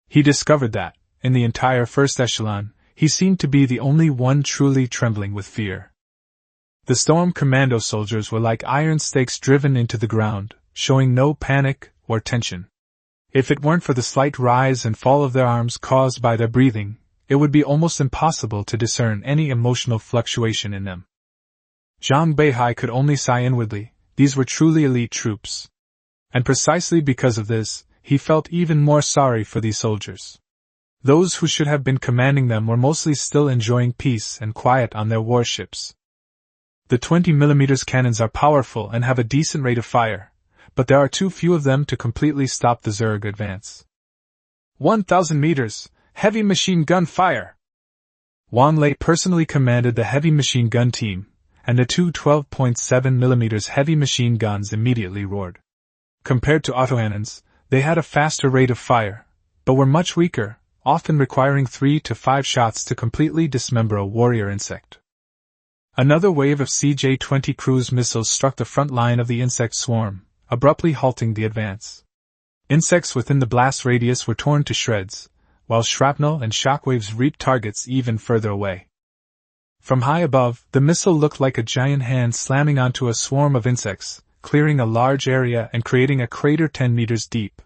He discovered that, in the entire first echelon, he seemed to be the only one truly trembling with fear. The Storm Commando soldiers were like iron stakes driven into the ground, showing no panic or tension. If it weren't for the slight rise and fall of their arms caused by their breathing, it would be almost impossible to discern any emotional fluctuation in them. Zhang Beihai could only sigh inwardly. These were truly elite troops. And precisely because of this, he felt even more sorry for these soldiers. Those who should have been commanding them were mostly still enjoying peace and quiet on their warships. The 20mm cannons are powerful and have a decent rate of fire, but there are too few of them to completely stop the Zerg advance. 1,000 meters, heavy machine gun fire! Wang Lei personally commanded the heavy machine gun team, and the two 12.7mm heavy machine guns immediately roared. Compared to autocannons, they had a faster rate of fire, but were much weaker, often requiring 3 to 5 shots to completely dismember a warrior insect. Another wave of CJ-20 cruise missiles struck the front line of the insect swarm, abruptly halting the advance. Insects within the blast radius were torn to shreds, while shrapnel and shockwaves reaped targets even further away. From high above, the missile looked like a giant hand slamming onto a swarm of insects, clearing a large area and creating a crater 10 meters deep.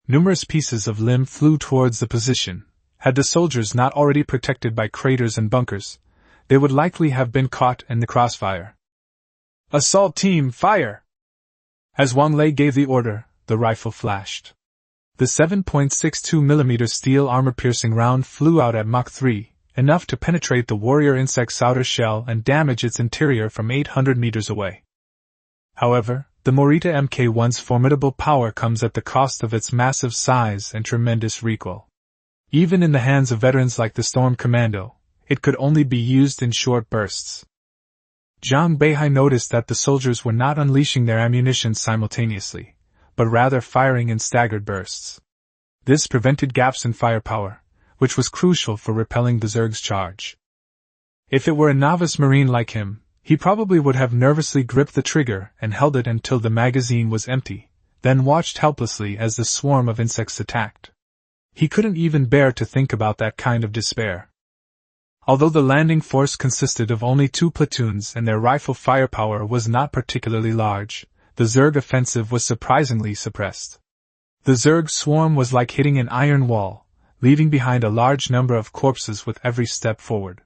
Numerous pieces of limb flew towards the position. Had the soldiers not already protected by craters and bunkers, they would likely have been caught in the crossfire. Assault team, fire! As Wang Lei gave the order, the rifle flashed. The 7.62mm steel armor-piercing round flew out at Mach 3, enough to penetrate the warrior insect's outer shell and damage its interior from 800 meters away. However, the Morita Mk1's formidable power comes at the cost of its massive size and tremendous recoil. Even in the hands of veterans like the Storm Commando, it could only be used in short bursts. Zhang Beihai noticed that the soldiers were not unleashing their ammunition simultaneously, but rather firing in staggered bursts. This prevented gaps in firepower, which was crucial for repelling the Zerg's charge. If it were a novice marine like him, he probably would have nervously gripped the trigger and held it until the magazine was empty, then watched helplessly as the swarm of insects attacked. He couldn't even bear to think about that kind of despair. Although the landing force consisted of only 2 platoons and their rifle firepower was not particularly large, the Zerg offensive was surprisingly suppressed. The Zerg swarm was like hitting an iron wall, leaving behind a large number of corpses with every step forward.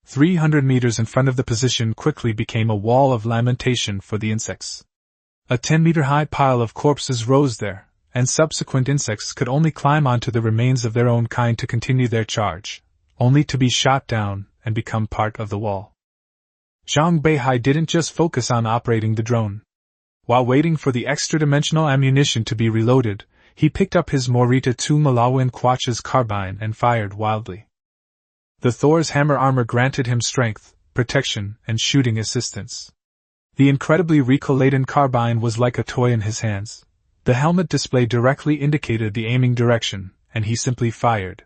300 meters in front of the position quickly became a wall of lamentation for the insects. A 10-meter-high pile of corpses rose there, and subsequent insects could only climb onto the remains of their own kind to continue their charge, only to be shot down and become part of the wall. Zhang Beihai didn't just focus on operating the drone. While waiting for the extra-dimensional ammunition to be reloaded, he picked up his Morita II Malawin Quach's carbine and fired wildly. The Thor's hammer armor granted him strength, protection, and shooting assistance. The incredibly recoil-laden carbine was like a toy in his hands. The helmet display directly indicated the aiming direction, and he simply fired.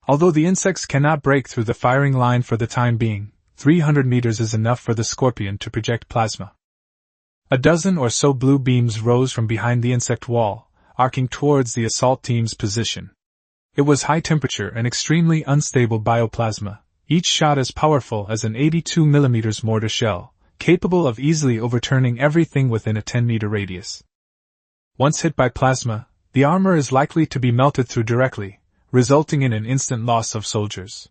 Although the insects cannot break through the firing line for the time being, 300 meters is enough for the Scorpion to project plasma. A dozen or so blue beams rose from behind the insect wall, arcing towards the assault team's position. It was high-temperature and extremely unstable bioplasma, each shot as powerful as an 82mm mortar shell, capable of easily overturning everything within a 10-meter radius. Once hit by plasma, the armor is likely to be melted through directly, resulting in an instant loss of soldiers.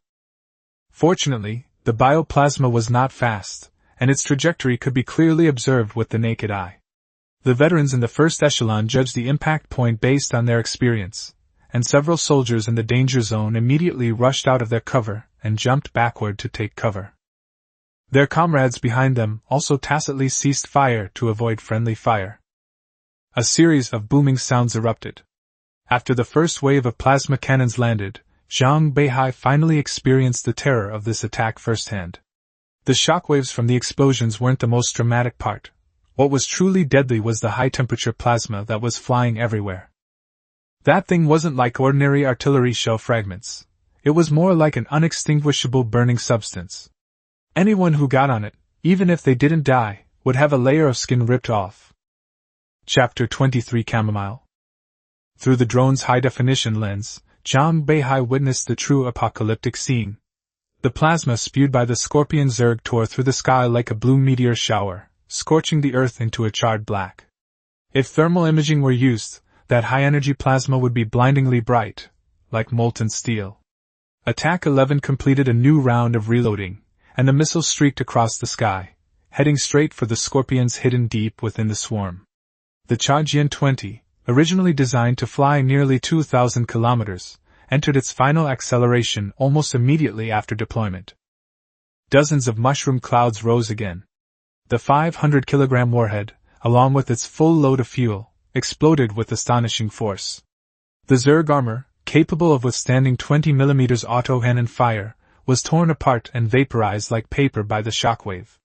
Fortunately, the bioplasma was not fast, and its trajectory could be clearly observed with the naked eye. The veterans in the first echelon judged the impact point based on their experience, and several soldiers in the danger zone immediately rushed out of their cover and jumped backward to take cover. Their comrades behind them also tacitly ceased fire to avoid friendly fire. A series of booming sounds erupted. After the first wave of plasma cannons landed, Zhang Beihai finally experienced the terror of this attack firsthand. The shockwaves from the explosions weren't the most dramatic part. What was truly deadly was the high-temperature plasma that was flying everywhere. That thing wasn't like ordinary artillery shell fragments. It was more like an unextinguishable burning substance. Anyone who got on it, even if they didn't die, would have a layer of skin ripped off. Chapter 23 Chamomile. Through the drone's high-definition lens, Zhang Beihai witnessed the true apocalyptic scene. The plasma spewed by the Scorpion Zerg tore through the sky like a blue meteor shower, scorching the earth into a charred black. If thermal imaging were used, that high-energy plasma would be blindingly bright, like molten steel. Attack 11 completed a new round of reloading, and the missile streaked across the sky, heading straight for the Scorpions hidden deep within the swarm. The Chajian 20, originally designed to fly nearly 2,000 kilometers, entered its final acceleration almost immediately after deployment. Dozens of mushroom clouds rose again. The 500-kilogram warhead, along with its full load of fuel, exploded with astonishing force. The Zerg armor, capable of withstanding 20mm auto-cannon fire, was torn apart and vaporized like paper by the shockwave.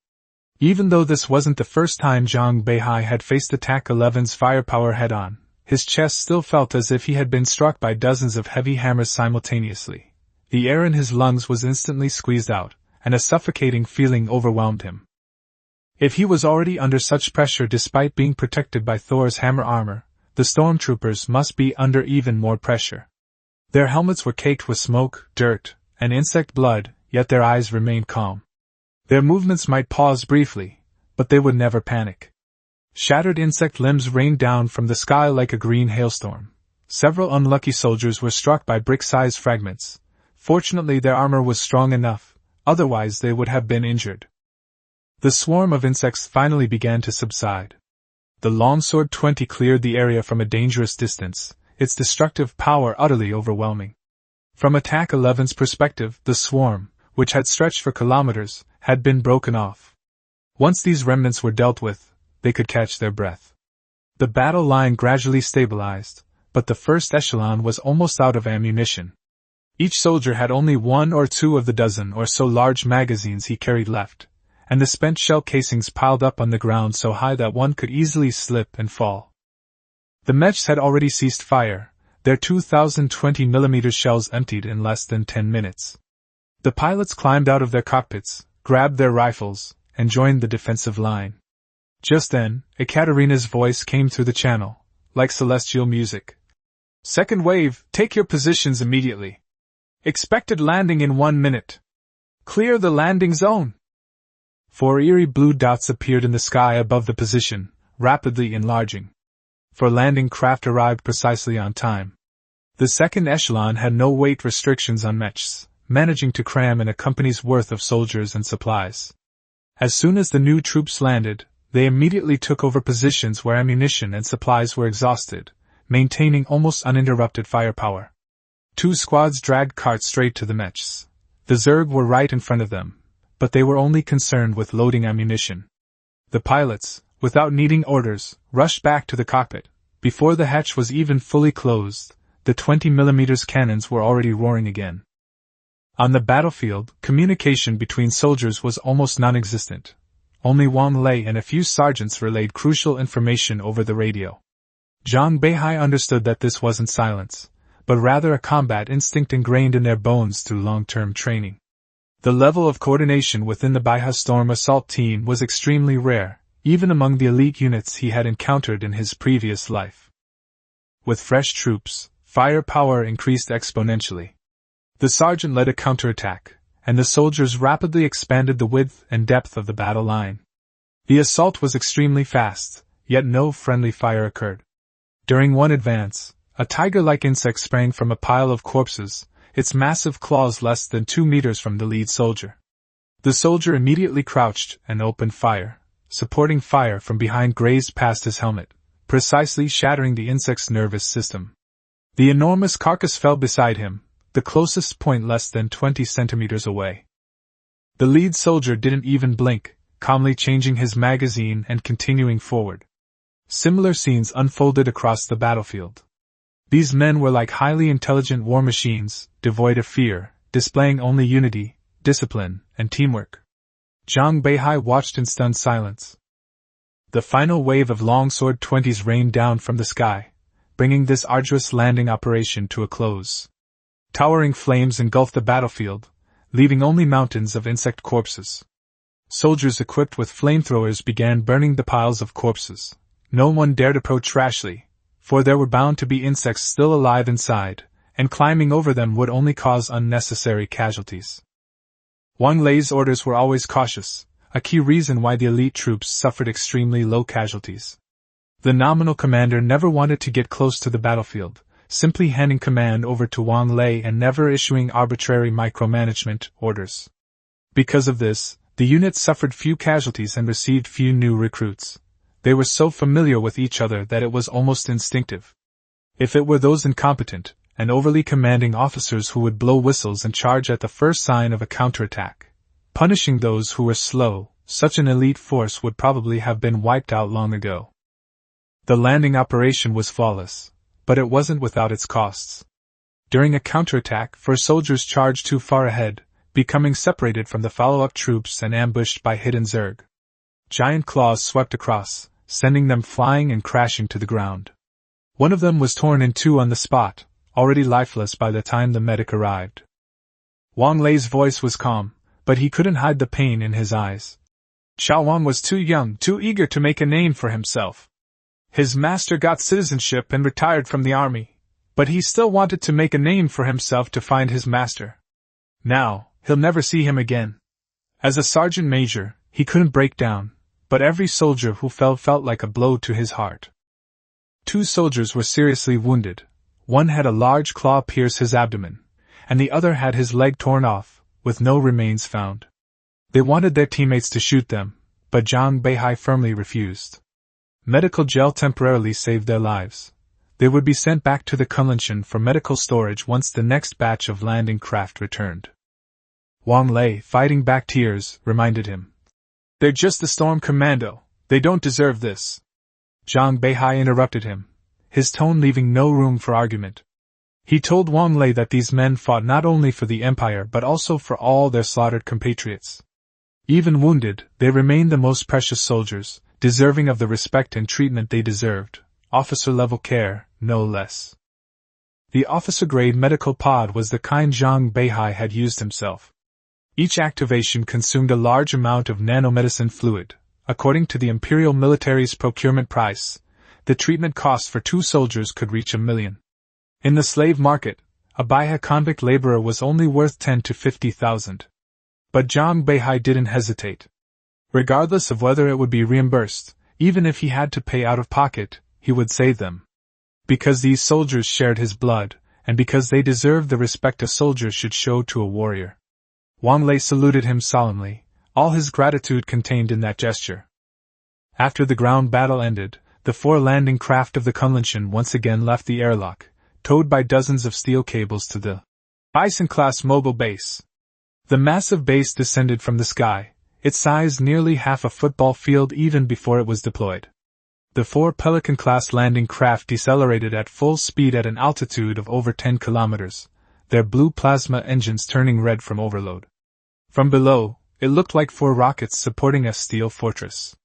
Even though this wasn't the first time Zhang Beihai had faced Attack 11's firepower head-on, his chest still felt as if he had been struck by dozens of heavy hammers simultaneously. The air in his lungs was instantly squeezed out, and a suffocating feeling overwhelmed him. If he was already under such pressure despite being protected by Thor's hammer armor, the stormtroopers must be under even more pressure. Their helmets were caked with smoke, dirt, and insect blood, yet their eyes remained calm. Their movements might pause briefly, but they would never panic. Shattered insect limbs rained down from the sky like a green hailstorm. Several unlucky soldiers were struck by brick-sized fragments. Fortunately, their armor was strong enough, otherwise they would have been injured. The swarm of insects finally began to subside. The longsword 20 cleared the area from a dangerous distance, its destructive power utterly overwhelming. From Attack 11's perspective, the swarm, which had stretched for kilometers, had been broken off. Once these remnants were dealt with, they could catch their breath. The battle line gradually stabilized, but the first echelon was almost out of ammunition. Each soldier had only 1 or 2 of the dozen or so large magazines he carried left, and the spent shell casings piled up on the ground so high that one could easily slip and fall. The mechs had already ceased fire, their 2,020mm shells emptied in less than 10 minutes. The pilots climbed out of their cockpits, grabbed their rifles, and joined the defensive line. Just then, Ekaterina's voice came through the channel, like celestial music. "Second wave, take your positions immediately. Expected landing in 1 minute. Clear the landing zone." 4 eerie blue dots appeared in the sky above the position, rapidly enlarging. For landing craft arrived precisely on time. The second echelon had no weight restrictions on mechs, managing to cram in a company's worth of soldiers and supplies. As soon as the new troops landed, they immediately took over positions where ammunition and supplies were exhausted, maintaining almost uninterrupted firepower. 2 squads dragged carts straight to the mechs. The Zerg were right in front of them, but they were only concerned with loading ammunition. The pilots, without needing orders, rushed back to the cockpit. Before the hatch was even fully closed, the 20mm cannons were already roaring again. On the battlefield, communication between soldiers was almost non-existent. Only Wang Lei and a few sergeants relayed crucial information over the radio. Zhang Beihai understood that this wasn't silence, but rather a combat instinct ingrained in their bones through long-term training. The level of coordination within the Beihai Storm assault team was extremely rare, even among the elite units he had encountered in his previous life. With fresh troops, firepower increased exponentially. The sergeant led a counterattack, and the soldiers rapidly expanded the width and depth of the battle line. The assault was extremely fast, yet no friendly fire occurred. During one advance, a tiger-like insect sprang from a pile of corpses, its massive claws less than 2 meters from the lead soldier. The soldier immediately crouched and opened fire, supporting fire from behind grazed past his helmet, precisely shattering the insect's nervous system. The enormous carcass fell beside him, the closest point less than 20 centimeters away. The lead soldier didn't even blink, calmly changing his magazine and continuing forward. Similar scenes unfolded across the battlefield. These men were like highly intelligent war machines, devoid of fear, displaying only unity, discipline, and teamwork. Zhang Beihai watched in stunned silence. The final wave of longsword 20s rained down from the sky, bringing this arduous landing operation to a close. Towering flames engulfed the battlefield, leaving only mountains of insect corpses. Soldiers equipped with flamethrowers began burning the piles of corpses. No one dared approach rashly, for there were bound to be insects still alive inside, and climbing over them would only cause unnecessary casualties. Wang Lei's orders were always cautious, a key reason why the elite troops suffered extremely low casualties. The nominal commander never wanted to get close to the battlefield, simply handing command over to Wang Lei and never issuing arbitrary micromanagement orders. Because of this, the unit suffered few casualties and received few new recruits. They were so familiar with each other that it was almost instinctive. If it were those incompetent and overly commanding officers who would blow whistles and charge at the first sign of a counterattack, punishing those who were slow, such an elite force would probably have been wiped out long ago. The landing operation was flawless, but it wasn't without its costs. During a counterattack, soldiers charged too far ahead, becoming separated from the follow-up troops and ambushed by hidden Zerg. Giant claws swept across, sending them flying and crashing to the ground. One of them was torn in two on the spot, already lifeless by the time the medic arrived. Wang Lei's voice was calm, but he couldn't hide the pain in his eyes. Xiao Wang was too young, too eager to make a name for himself. His master got citizenship and retired from the army, but he still wanted to make a name for himself to find his master. Now, he'll never see him again. As a sergeant major, he couldn't break down, but every soldier who fell felt like a blow to his heart. 2 soldiers were seriously wounded. One had a large claw pierce his abdomen, and the other had his leg torn off, with no remains found. They wanted their teammates to shoot them, but Zhang Beihai firmly refused. Medical gel temporarily saved their lives. They would be sent back to the Kunlunchen for medical storage once the next batch of landing craft returned. Wang Lei, fighting back tears, reminded him. They're just the Storm Commando. They don't deserve this. Zhang Beihai interrupted him, his tone leaving no room for argument. He told Wang Lei that these men fought not only for the Empire but also for all their slaughtered compatriots. Even wounded, they remained the most precious soldiers, deserving of the respect and treatment they deserved, officer-level care, no less. The officer-grade medical pod was the kind Zhang Beihai had used himself. Each activation consumed a large amount of nanomedicine fluid. According to the Imperial military's procurement price, the treatment cost for 2 soldiers could reach $1 million. In the slave market, a Beihai convict laborer was only worth 10 to 50,000. But Zhang Beihai didn't hesitate. Regardless of whether it would be reimbursed, even if he had to pay out of pocket, he would save them. Because these soldiers shared his blood, and because they deserved the respect a soldier should show to a warrior. Wang Lei saluted him solemnly, all his gratitude contained in that gesture. After the ground battle ended, the 4 landing craft of the Kunlunchen once again left the airlock, towed by dozens of steel cables to the Bison-class mobile base. The massive base descended from the sky, its size nearly half a football field even before it was deployed. The 4 Pelican-class landing craft decelerated at full speed at an altitude of over 10 kilometers, their blue plasma engines turning red from overload. From below, it looked like 4 rockets supporting a steel fortress.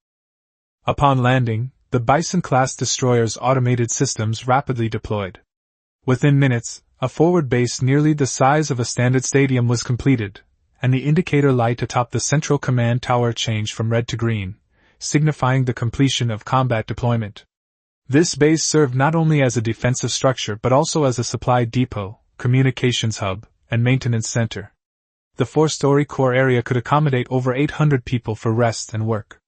Upon landing, the Bison-class destroyer's automated systems rapidly deployed. Within minutes, a forward base nearly the size of a standard stadium was completed, and the indicator light atop the central command tower changed from red to green, signifying the completion of combat deployment. This base served not only as a defensive structure but also as a supply depot, communications hub, and maintenance center. The 4-story core area could accommodate over 800 people for rest and work.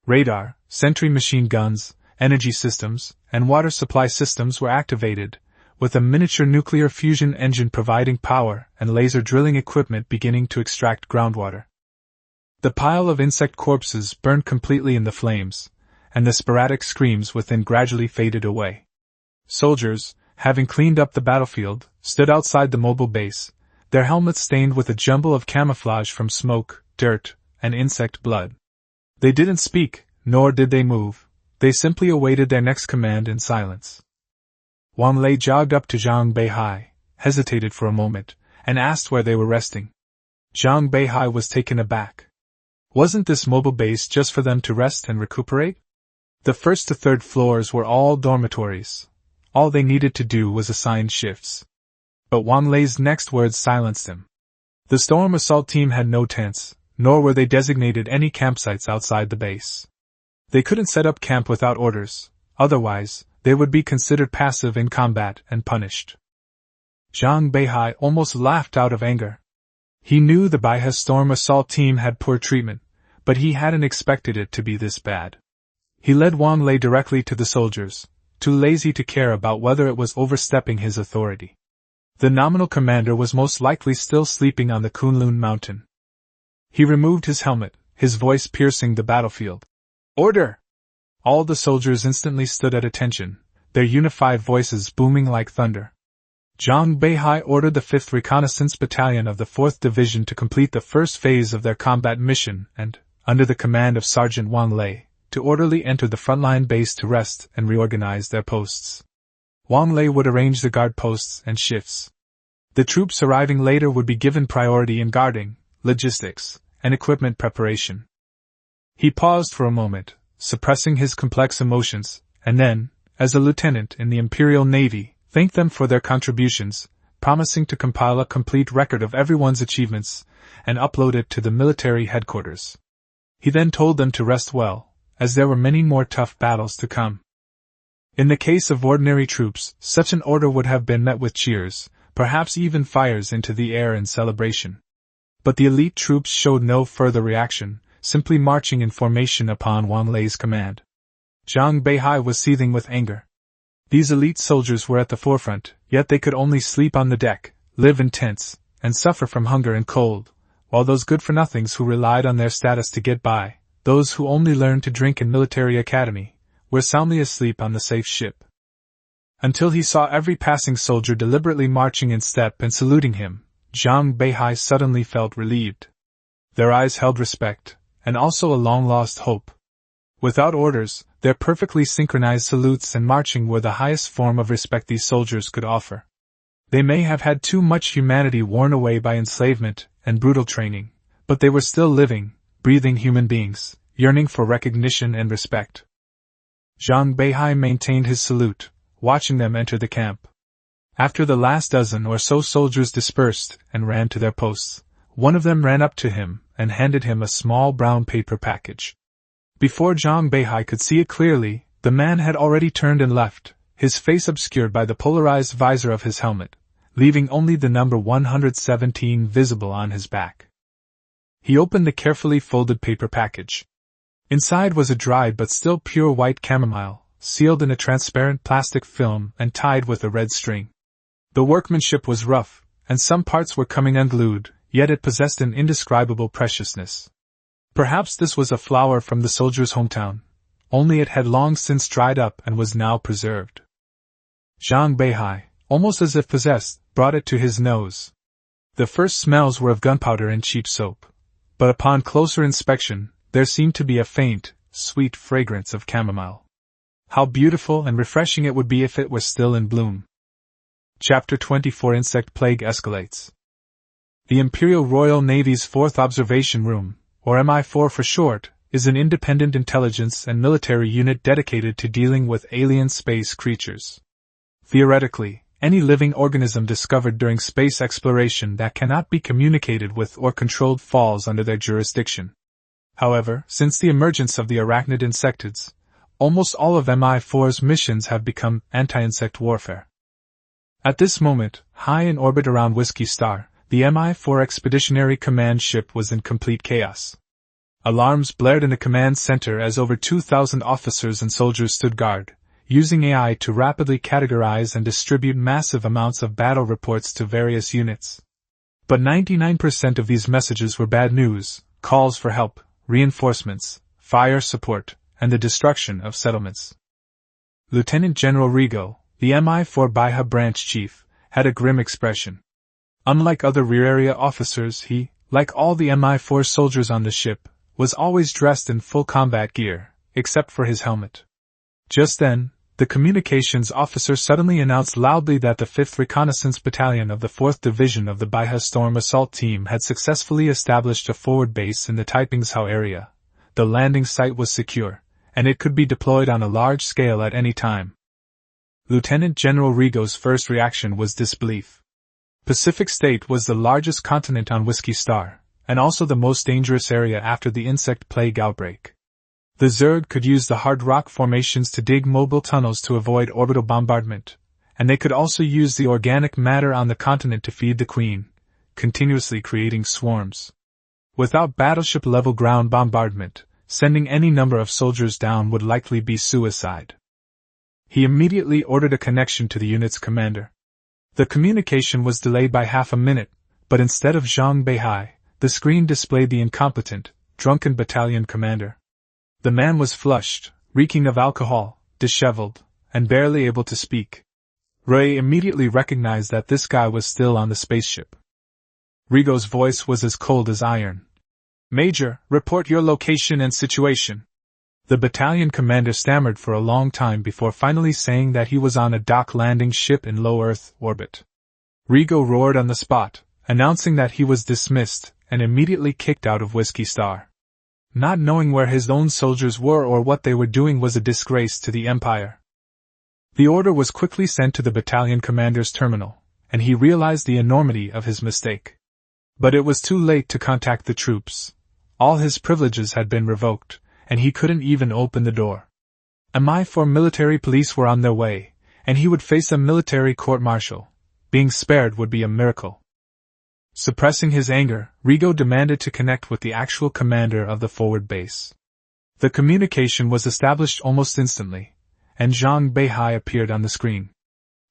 Radar, sentry machine guns, energy systems, and water supply systems were activated, with a miniature nuclear fusion engine providing power and laser drilling equipment beginning to extract groundwater. The pile of insect corpses burned completely in the flames, and the sporadic screams within gradually faded away. Soldiers, having cleaned up the battlefield, stood outside the mobile base, their helmets stained with a jumble of camouflage from smoke, dirt, and insect blood. They didn't speak, nor did they move, they simply awaited their next command in silence. Wang Lei jogged up to Zhang Beihai, hesitated for a moment, and asked where they were resting. Zhang Beihai was taken aback. Wasn't this mobile base just for them to rest and recuperate? The 1st to 3rd floors were all dormitories. All they needed to do was assign shifts. But Wang Lei's next words silenced him. The storm assault team had no tents, nor were they designated any campsites outside the base. They couldn't set up camp without orders, otherwise, they would be considered passive in combat and punished. Zhang Beihai almost laughed out of anger. He knew the Beihai storm assault team had poor treatment, but he hadn't expected it to be this bad. He led Wang Lei directly to the soldiers, too lazy to care about whether it was overstepping his authority. The nominal commander was most likely still sleeping on the Kunlun mountain. He removed his helmet, his voice piercing the battlefield. Order! All the soldiers instantly stood at attention, their unified voices booming like thunder. Zhang Beihai ordered the 5th Reconnaissance Battalion of the 4th Division to complete the first phase of their combat mission and, under the command of Sergeant Wang Lei, to orderly enter the frontline base to rest and reorganize their posts. Wang Lei would arrange the guard posts and shifts. The troops arriving later would be given priority in guarding, logistics, and equipment preparation. He paused for a moment, suppressing his complex emotions, and then, as a lieutenant in the Imperial Navy, thanked them for their contributions, promising to compile a complete record of everyone's achievements and upload it to the military headquarters. He then told them to rest well, as there were many more tough battles to come. In the case of ordinary troops, such an order would have been met with cheers, perhaps even fires into the air in celebration. But the elite troops showed no further reaction, simply marching in formation upon Wang Lei's command. Zhang Beihai was seething with anger. These elite soldiers were at the forefront, yet they could only sleep on the deck, live in tents, and suffer from hunger and cold, while those good-for-nothings who relied on their status to get by, those who only learned to drink in military academy, were soundly asleep on the safe ship. Until he saw every passing soldier deliberately marching in step and saluting him, Zhang Beihai suddenly felt relieved. Their eyes held respect, and also a long-lost hope. Without orders, their perfectly synchronized salutes and marching were the highest form of respect these soldiers could offer. They may have had too much humanity worn away by enslavement and brutal training, but they were still living, breathing human beings, yearning for recognition and respect. Zhang Beihai maintained his salute, watching them enter the camp. After the last dozen or so soldiers dispersed and ran to their posts, one of them ran up to him and handed him a small brown paper package. Before Zhang Beihai could see it clearly, the man had already turned and left, his face obscured by the polarized visor of his helmet, leaving only the number 117 visible on his back. He opened the carefully folded paper package. Inside was a dried but still pure white chamomile, sealed in a transparent plastic film and tied with a red string. The workmanship was rough, and some parts were coming unglued, yet it possessed an indescribable preciousness. Perhaps this was a flower from the soldier's hometown, only it had long since dried up and was now preserved. Zhang Beihai, almost as if possessed, brought it to his nose. The first smells were of gunpowder and cheap soap, but upon closer inspection, there seemed to be a faint, sweet fragrance of chamomile. How beautiful and refreshing it would be if it were still in bloom. Chapter 24 Insect Plague Escalates. The Imperial Royal Navy's 4th Observation Room, or MI4 for short, is an independent intelligence and military unit dedicated to dealing with alien space creatures. Theoretically, any living organism discovered during space exploration that cannot be communicated with or controlled falls under their jurisdiction. However, since the emergence of the arachnid insectids, almost all of MI4's missions have become anti-insect warfare. At this moment, high in orbit around Whiskey Star, the MI4 Expeditionary Command ship was in complete chaos. Alarms blared in the command center as over 2,000 officers and soldiers stood guard, using AI to rapidly categorize and distribute massive amounts of battle reports to various units. But 99% of these messages were bad news, calls for help, reinforcements, fire support, and the destruction of settlements. Lieutenant General Rigo, the MI4 Beihai branch chief, had a grim expression. Unlike other rear area officers, he, like all the MI4 soldiers on the ship, was always dressed in full combat gear, except for his helmet. Just then, the communications officer suddenly announced loudly that the 5th Reconnaissance Battalion of the 4th Division of the Beihai Storm Assault Team had successfully established a forward base in the Taipingshao area. The landing site was secure, and it could be deployed on a large scale at any time. Lieutenant General Rigo's first reaction was disbelief. Pacific State was the largest continent on Whiskey Star, and also the most dangerous area after the insect plague outbreak. The Zerg could use the hard rock formations to dig mobile tunnels to avoid orbital bombardment, and they could also use the organic matter on the continent to feed the Queen, continuously creating swarms. Without battleship-level ground bombardment, sending any number of soldiers down would likely be suicide. He immediately ordered a connection to the unit's commander. The communication was delayed by half a minute, but instead of Zhang Beihai, the screen displayed the incompetent, drunken battalion commander. The man was flushed, reeking of alcohol, disheveled, and barely able to speak. Ray immediately recognized that this guy was still on the spaceship. Rigo's voice was as cold as iron. "Major, report your location and situation." The battalion commander stammered for a long time before finally saying that he was on a dock landing ship in low Earth orbit. Rigo roared on the spot, announcing that he was dismissed and immediately kicked out of Whiskey Star. Not knowing where his own soldiers were or what they were doing was a disgrace to the Empire. The order was quickly sent to the battalion commander's terminal, and he realized the enormity of his mistake. But it was too late to contact the troops. All his privileges had been revoked, and he couldn't even open the door. MI4 military police were on their way, and he would face a military court-martial. Being spared would be a miracle. Suppressing his anger, Rigo demanded to connect with the actual commander of the forward base. The communication was established almost instantly, and Zhang Beihai appeared on the screen.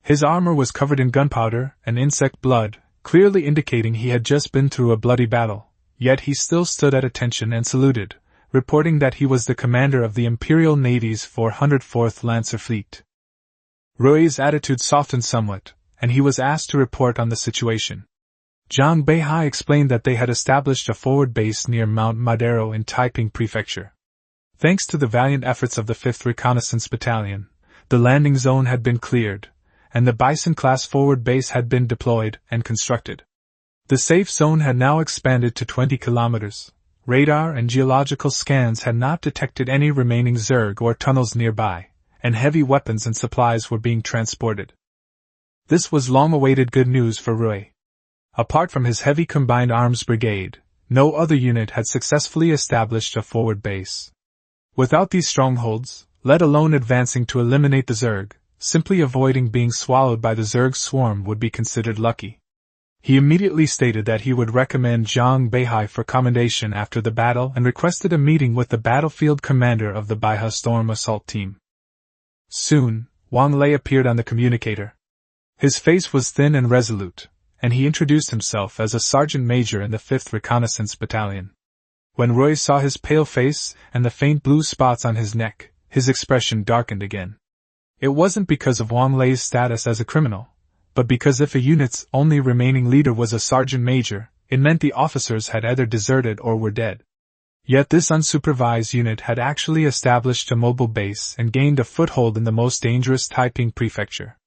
His armor was covered in gunpowder and insect blood, clearly indicating he had just been through a bloody battle, yet he still stood at attention and saluted, reporting that he was the commander of the Imperial Navy's 404th Lancer Fleet. Rui's attitude softened somewhat, and he was asked to report on the situation. Zhang Beihai explained that they had established a forward base near Mount Madero in Taiping Prefecture. Thanks to the valiant efforts of the 5th Reconnaissance Battalion, the landing zone had been cleared, and the Bison-class forward base had been deployed and constructed. The safe zone had now expanded to 20 kilometers. Radar and geological scans had not detected any remaining Zerg or tunnels nearby, and heavy weapons and supplies were being transported. This was long-awaited good news for Rui. Apart from his heavy combined arms brigade, no other unit had successfully established a forward base. Without these strongholds, let alone advancing to eliminate the Zerg, simply avoiding being swallowed by the Zerg swarm would be considered lucky. He immediately stated that he would recommend Zhang Beihai for commendation after the battle and requested a meeting with the battlefield commander of the Beihai Storm Assault Team. Soon, Wang Lei appeared on the communicator. His face was thin and resolute, and he introduced himself as a sergeant major in the 5th Reconnaissance Battalion. When Roy saw his pale face and the faint blue spots on his neck, his expression darkened again. It wasn't because of Wang Lei's status as a criminal, but because if a unit's only remaining leader was a sergeant major, it meant the officers had either deserted or were dead. Yet this unsupervised unit had actually established a mobile base and gained a foothold in the most dangerous Taiping Prefecture.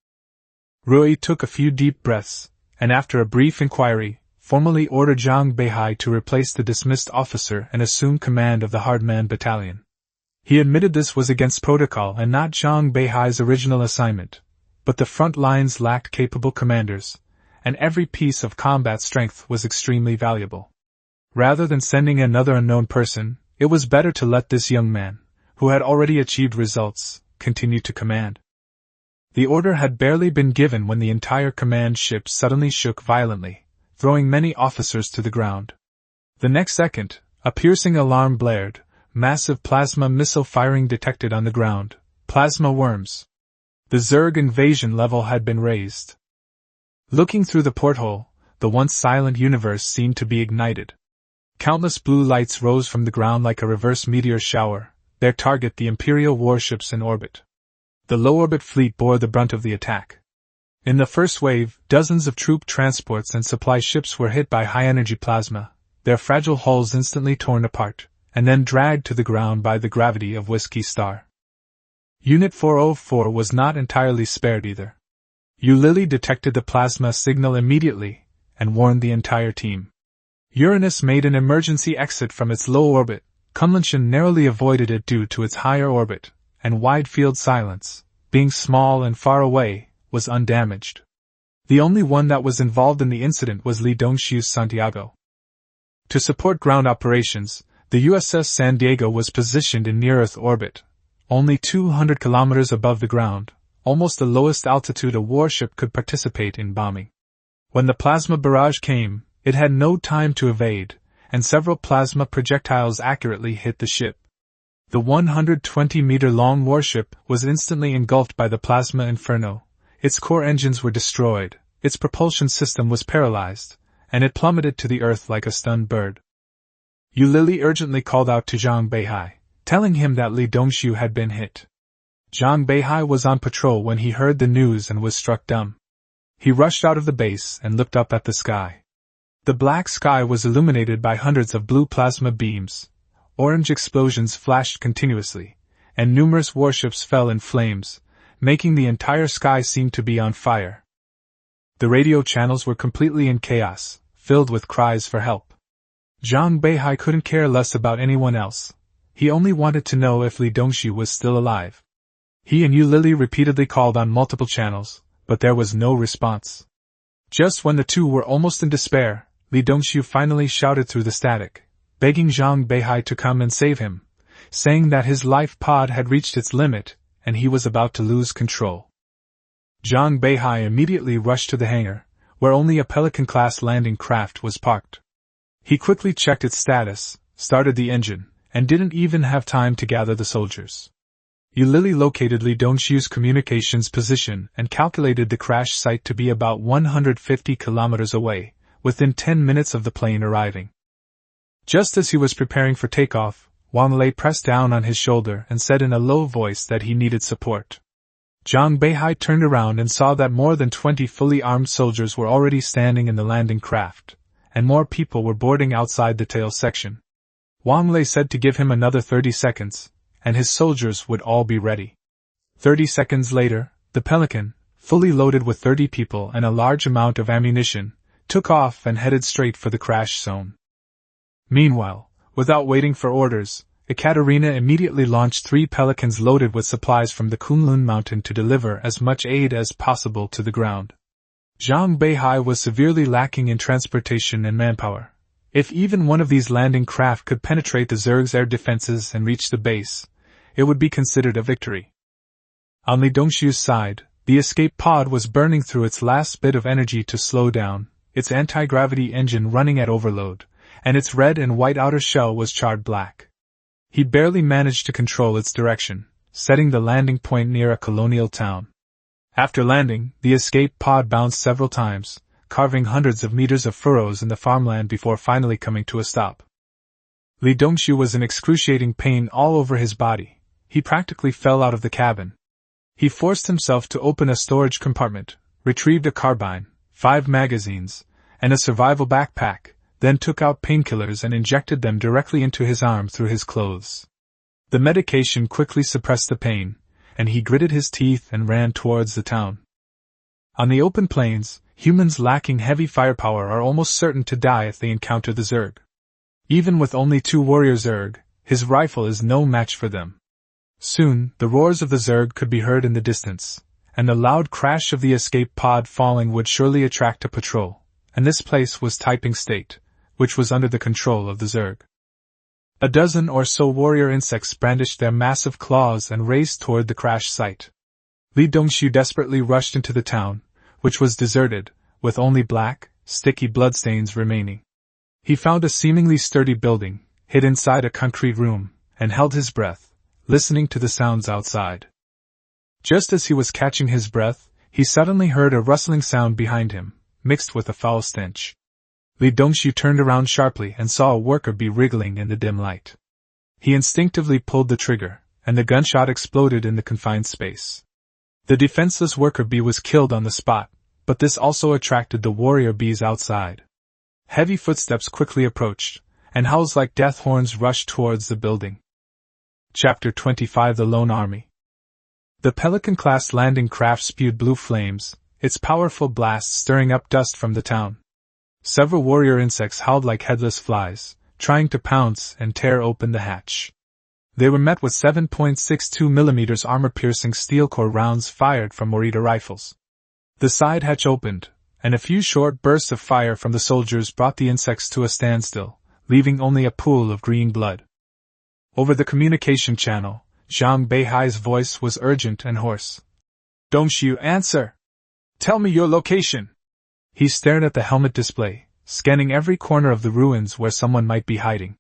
Rui took a few deep breaths, and after a brief inquiry, formally ordered Zhang Beihai to replace the dismissed officer and assume command of the Hardman Battalion. He admitted this was against protocol and not Zhang Beihai's original assignment, but the front lines lacked capable commanders, and every piece of combat strength was extremely valuable. Rather than sending another unknown person, it was better to let this young man, who had already achieved results, continue to command. The order had barely been given when the entire command ship suddenly shook violently, throwing many officers to the ground. The next second, a piercing alarm blared, massive plasma missile firing detected on the ground, plasma worms. The Zerg invasion level had been raised. Looking through the porthole, the once silent universe seemed to be ignited. Countless blue lights rose from the ground like a reverse meteor shower, their target the Imperial warships in orbit. The low-orbit fleet bore the brunt of the attack. In the first wave, dozens of troop transports and supply ships were hit by high-energy plasma, their fragile hulls instantly torn apart, and then dragged to the ground by the gravity of Whiskey Star. Unit 404 was not entirely spared either. Eulili detected the plasma signal immediately, and warned the entire team. Uranus made an emergency exit from its low orbit. Kunlunchen narrowly avoided it due to its higher orbit, and wide field silence, being small and far away, was undamaged. The only one that was involved in the incident was Li Dongshu's Santiago. To support ground operations, the USS San Diego was positioned in near-Earth orbit, only 200 kilometers above the ground, almost the lowest altitude a warship could participate in bombing. When the plasma barrage came, it had no time to evade, and several plasma projectiles accurately hit the ship. The 120-meter-long warship was instantly engulfed by the plasma inferno, its core engines were destroyed, its propulsion system was paralyzed, and it plummeted to the earth like a stunned bird. Eulili urgently called out to Zhang Beihai, telling him that Li Dongshu had been hit. Zhang Beihai was on patrol when he heard the news and was struck dumb. He rushed out of the base and looked up at the sky. The black sky was illuminated by hundreds of blue plasma beams, orange explosions flashed continuously, and numerous warships fell in flames, making the entire sky seem to be on fire. The radio channels were completely in chaos, filled with cries for help. Zhang Beihai couldn't care less about anyone else. He only wanted to know if Li Dongshu was still alive. He and Eulili repeatedly called on multiple channels, but there was no response. Just when the two were almost in despair, Li Dongshu finally shouted through the static, begging Zhang Beihai to come and save him, saying that his life pod had reached its limit, and he was about to lose control. Zhang Beihai immediately rushed to the hangar, where only a Pelican-class landing craft was parked. He quickly checked its status, started the engine, and didn't even have time to gather the soldiers. Eulili located Li Dongshu's communications position and calculated the crash site to be about 150 kilometers away, within 10 minutes of the plane arriving. Just as he was preparing for takeoff, Wang Lei pressed down on his shoulder and said in a low voice that he needed support. Zhang Beihai turned around and saw that more than 20 fully armed soldiers were already standing in the landing craft, and more people were boarding outside the tail section. Wang Lei said to give him another 30 seconds, and his soldiers would all be ready. 30 seconds later, the Pelican, fully loaded with 30 people and a large amount of ammunition, took off and headed straight for the crash zone. Meanwhile, without waiting for orders, Ekaterina immediately launched 3 Pelicans loaded with supplies from the Kunlun mountain to deliver as much aid as possible to the ground. Zhang Beihai was severely lacking in transportation and manpower. If even one of these landing craft could penetrate the Zerg's air defenses and reach the base, it would be considered a victory. On Li Dongxiu's side, the escape pod was burning through its last bit of energy to slow down, its anti-gravity engine running at overload, and its red and white outer shell was charred black. He barely managed to control its direction, setting the landing point near a colonial town. After landing, the escape pod bounced several times, carving hundreds of meters of furrows in the farmland before finally coming to a stop. Li Dongxiu was in excruciating pain all over his body. He practically fell out of the cabin. He forced himself to open a storage compartment, retrieved a carbine, 5 magazines, and a survival backpack, then took out painkillers and injected them directly into his arm through his clothes. The medication quickly suppressed the pain, and he gritted his teeth and ran towards the town. On the open plains, humans lacking heavy firepower are almost certain to die if they encounter the Zerg. Even with only 2 warrior Zerg, his rifle is no match for them. Soon, the roars of the Zerg could be heard in the distance, and the loud crash of the escape pod falling would surely attract a patrol, and this place was Taiping State, which was under the control of the Zerg. A dozen or so warrior insects brandished their massive claws and raced toward the crash site. Li Dongxiu desperately rushed into the town, which was deserted, with only black, sticky bloodstains remaining. He found a seemingly sturdy building, hid inside a concrete room, and held his breath, listening to the sounds outside. Just as he was catching his breath, he suddenly heard a rustling sound behind him, mixed with a foul stench. Li Dongxiu turned around sharply and saw a worker bee wriggling in the dim light. He instinctively pulled the trigger, and the gunshot exploded in the confined space. The defenseless worker bee was killed on the spot, but this also attracted the warrior bees outside. Heavy footsteps quickly approached, and howls like death horns rushed towards the building. Chapter 25: The Lone Army. The Pelican-class landing craft spewed blue flames, its powerful blast stirring up dust from the town. Several warrior insects howled like headless flies, trying to pounce and tear open the hatch. They were met with 7.62 mm armor-piercing steel core rounds fired from Morita rifles. The side hatch opened, and a few short bursts of fire from the soldiers brought the insects to a standstill, leaving only a pool of green blood. Over the communication channel, Zhang Beihai's voice was urgent and hoarse. "Dongxiu, answer! Tell me your location!" He stared at the helmet display, scanning every corner of the ruins where someone might be hiding.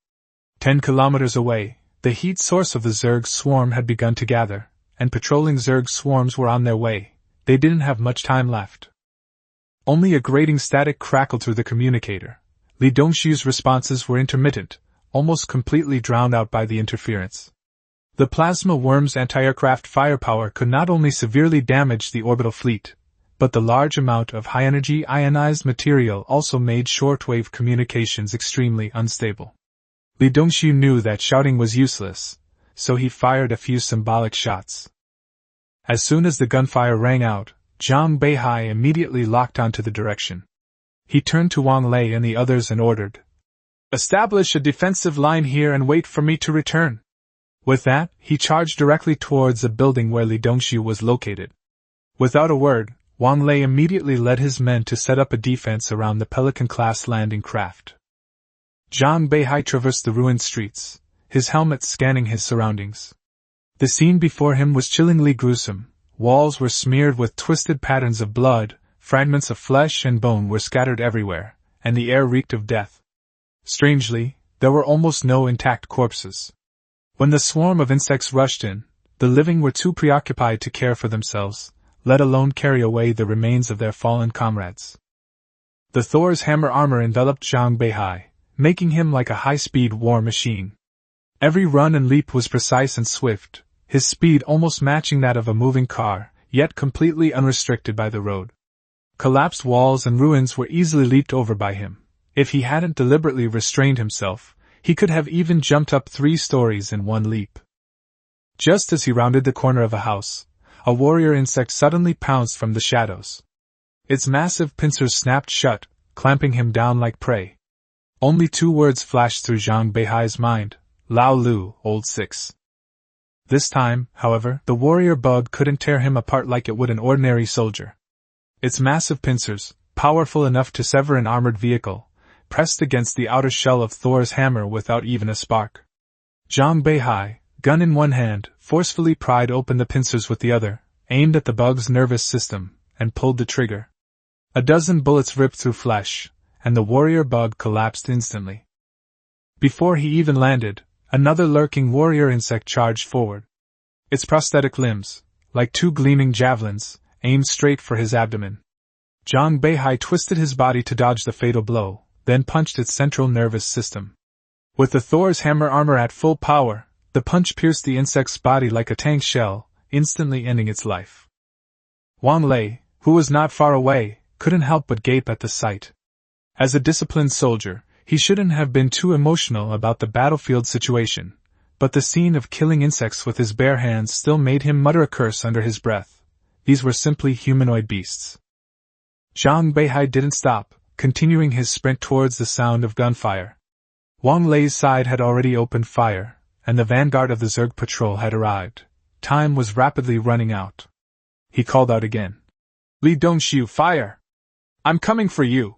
10 kilometers away, the heat source of the Zerg swarm had begun to gather, and patrolling Zerg swarms were on their way. They didn't have much time left. Only a grating static crackled through the communicator. Li Dongxiu's responses were intermittent, almost completely drowned out by the interference. The plasma worm's anti-aircraft firepower could not only severely damage the orbital fleet, but the large amount of high-energy ionized material also made shortwave communications extremely unstable. Li Dongxiu knew that shouting was useless, so he fired a few symbolic shots. As soon as the gunfire rang out, Zhang Beihai immediately locked onto the direction. He turned to Wang Lei and the others and ordered, "Establish a defensive line here and wait for me to return." With that, he charged directly towards the building where Li Dongxiu was located. Without a word, Wang Lei immediately led his men to set up a defense around the Pelican-class landing craft. Zhang Beihai traversed the ruined streets, his helmet scanning his surroundings. The scene before him was chillingly gruesome. Walls were smeared with twisted patterns of blood, fragments of flesh and bone were scattered everywhere, and the air reeked of death. Strangely, there were almost no intact corpses. When the swarm of insects rushed in, the living were too preoccupied to care for themselves, let alone carry away the remains of their fallen comrades. The Thor's hammer armor enveloped Zhang Beihai, making him like a high-speed war machine. Every run and leap was precise and swift, his speed almost matching that of a moving car, yet completely unrestricted by the road. Collapsed walls and ruins were easily leaped over by him. If he hadn't deliberately restrained himself, he could have even jumped up 3 stories in one leap. Just as he rounded the corner of a house, a warrior insect suddenly pounced from the shadows. Its massive pincers snapped shut, clamping him down like prey. Only 2 words flashed through Zhang Beihai's mind: Lao Lu, Old 6. This time, however, the warrior bug couldn't tear him apart like it would an ordinary soldier. Its massive pincers, powerful enough to sever an armored vehicle, pressed against the outer shell of Thor's hammer without even a spark. Zhang Beihai, gun in one hand, forcefully pried open the pincers with the other, aimed at the bug's nervous system, and pulled the trigger. A dozen bullets ripped through flesh, and the warrior bug collapsed instantly. Before he even landed, another lurking warrior insect charged forward. Its prosthetic limbs, like 2 gleaming javelins, aimed straight for his abdomen. Zhang Beihai twisted his body to dodge the fatal blow, then punched its central nervous system. With the Thor's hammer armor at full power, the punch pierced the insect's body like a tank shell, instantly ending its life. Wang Lei, who was not far away, couldn't help but gape at the sight. As a disciplined soldier, he shouldn't have been too emotional about the battlefield situation, but the scene of killing insects with his bare hands still made him mutter a curse under his breath. These were simply humanoid beasts. Zhang Beihai didn't stop, continuing his sprint towards the sound of gunfire. Wang Lei's side had already opened fire, and the vanguard of the Zerg patrol had arrived. Time was rapidly running out. He called out again. "Li Dongxiu, fire! I'm coming for you!"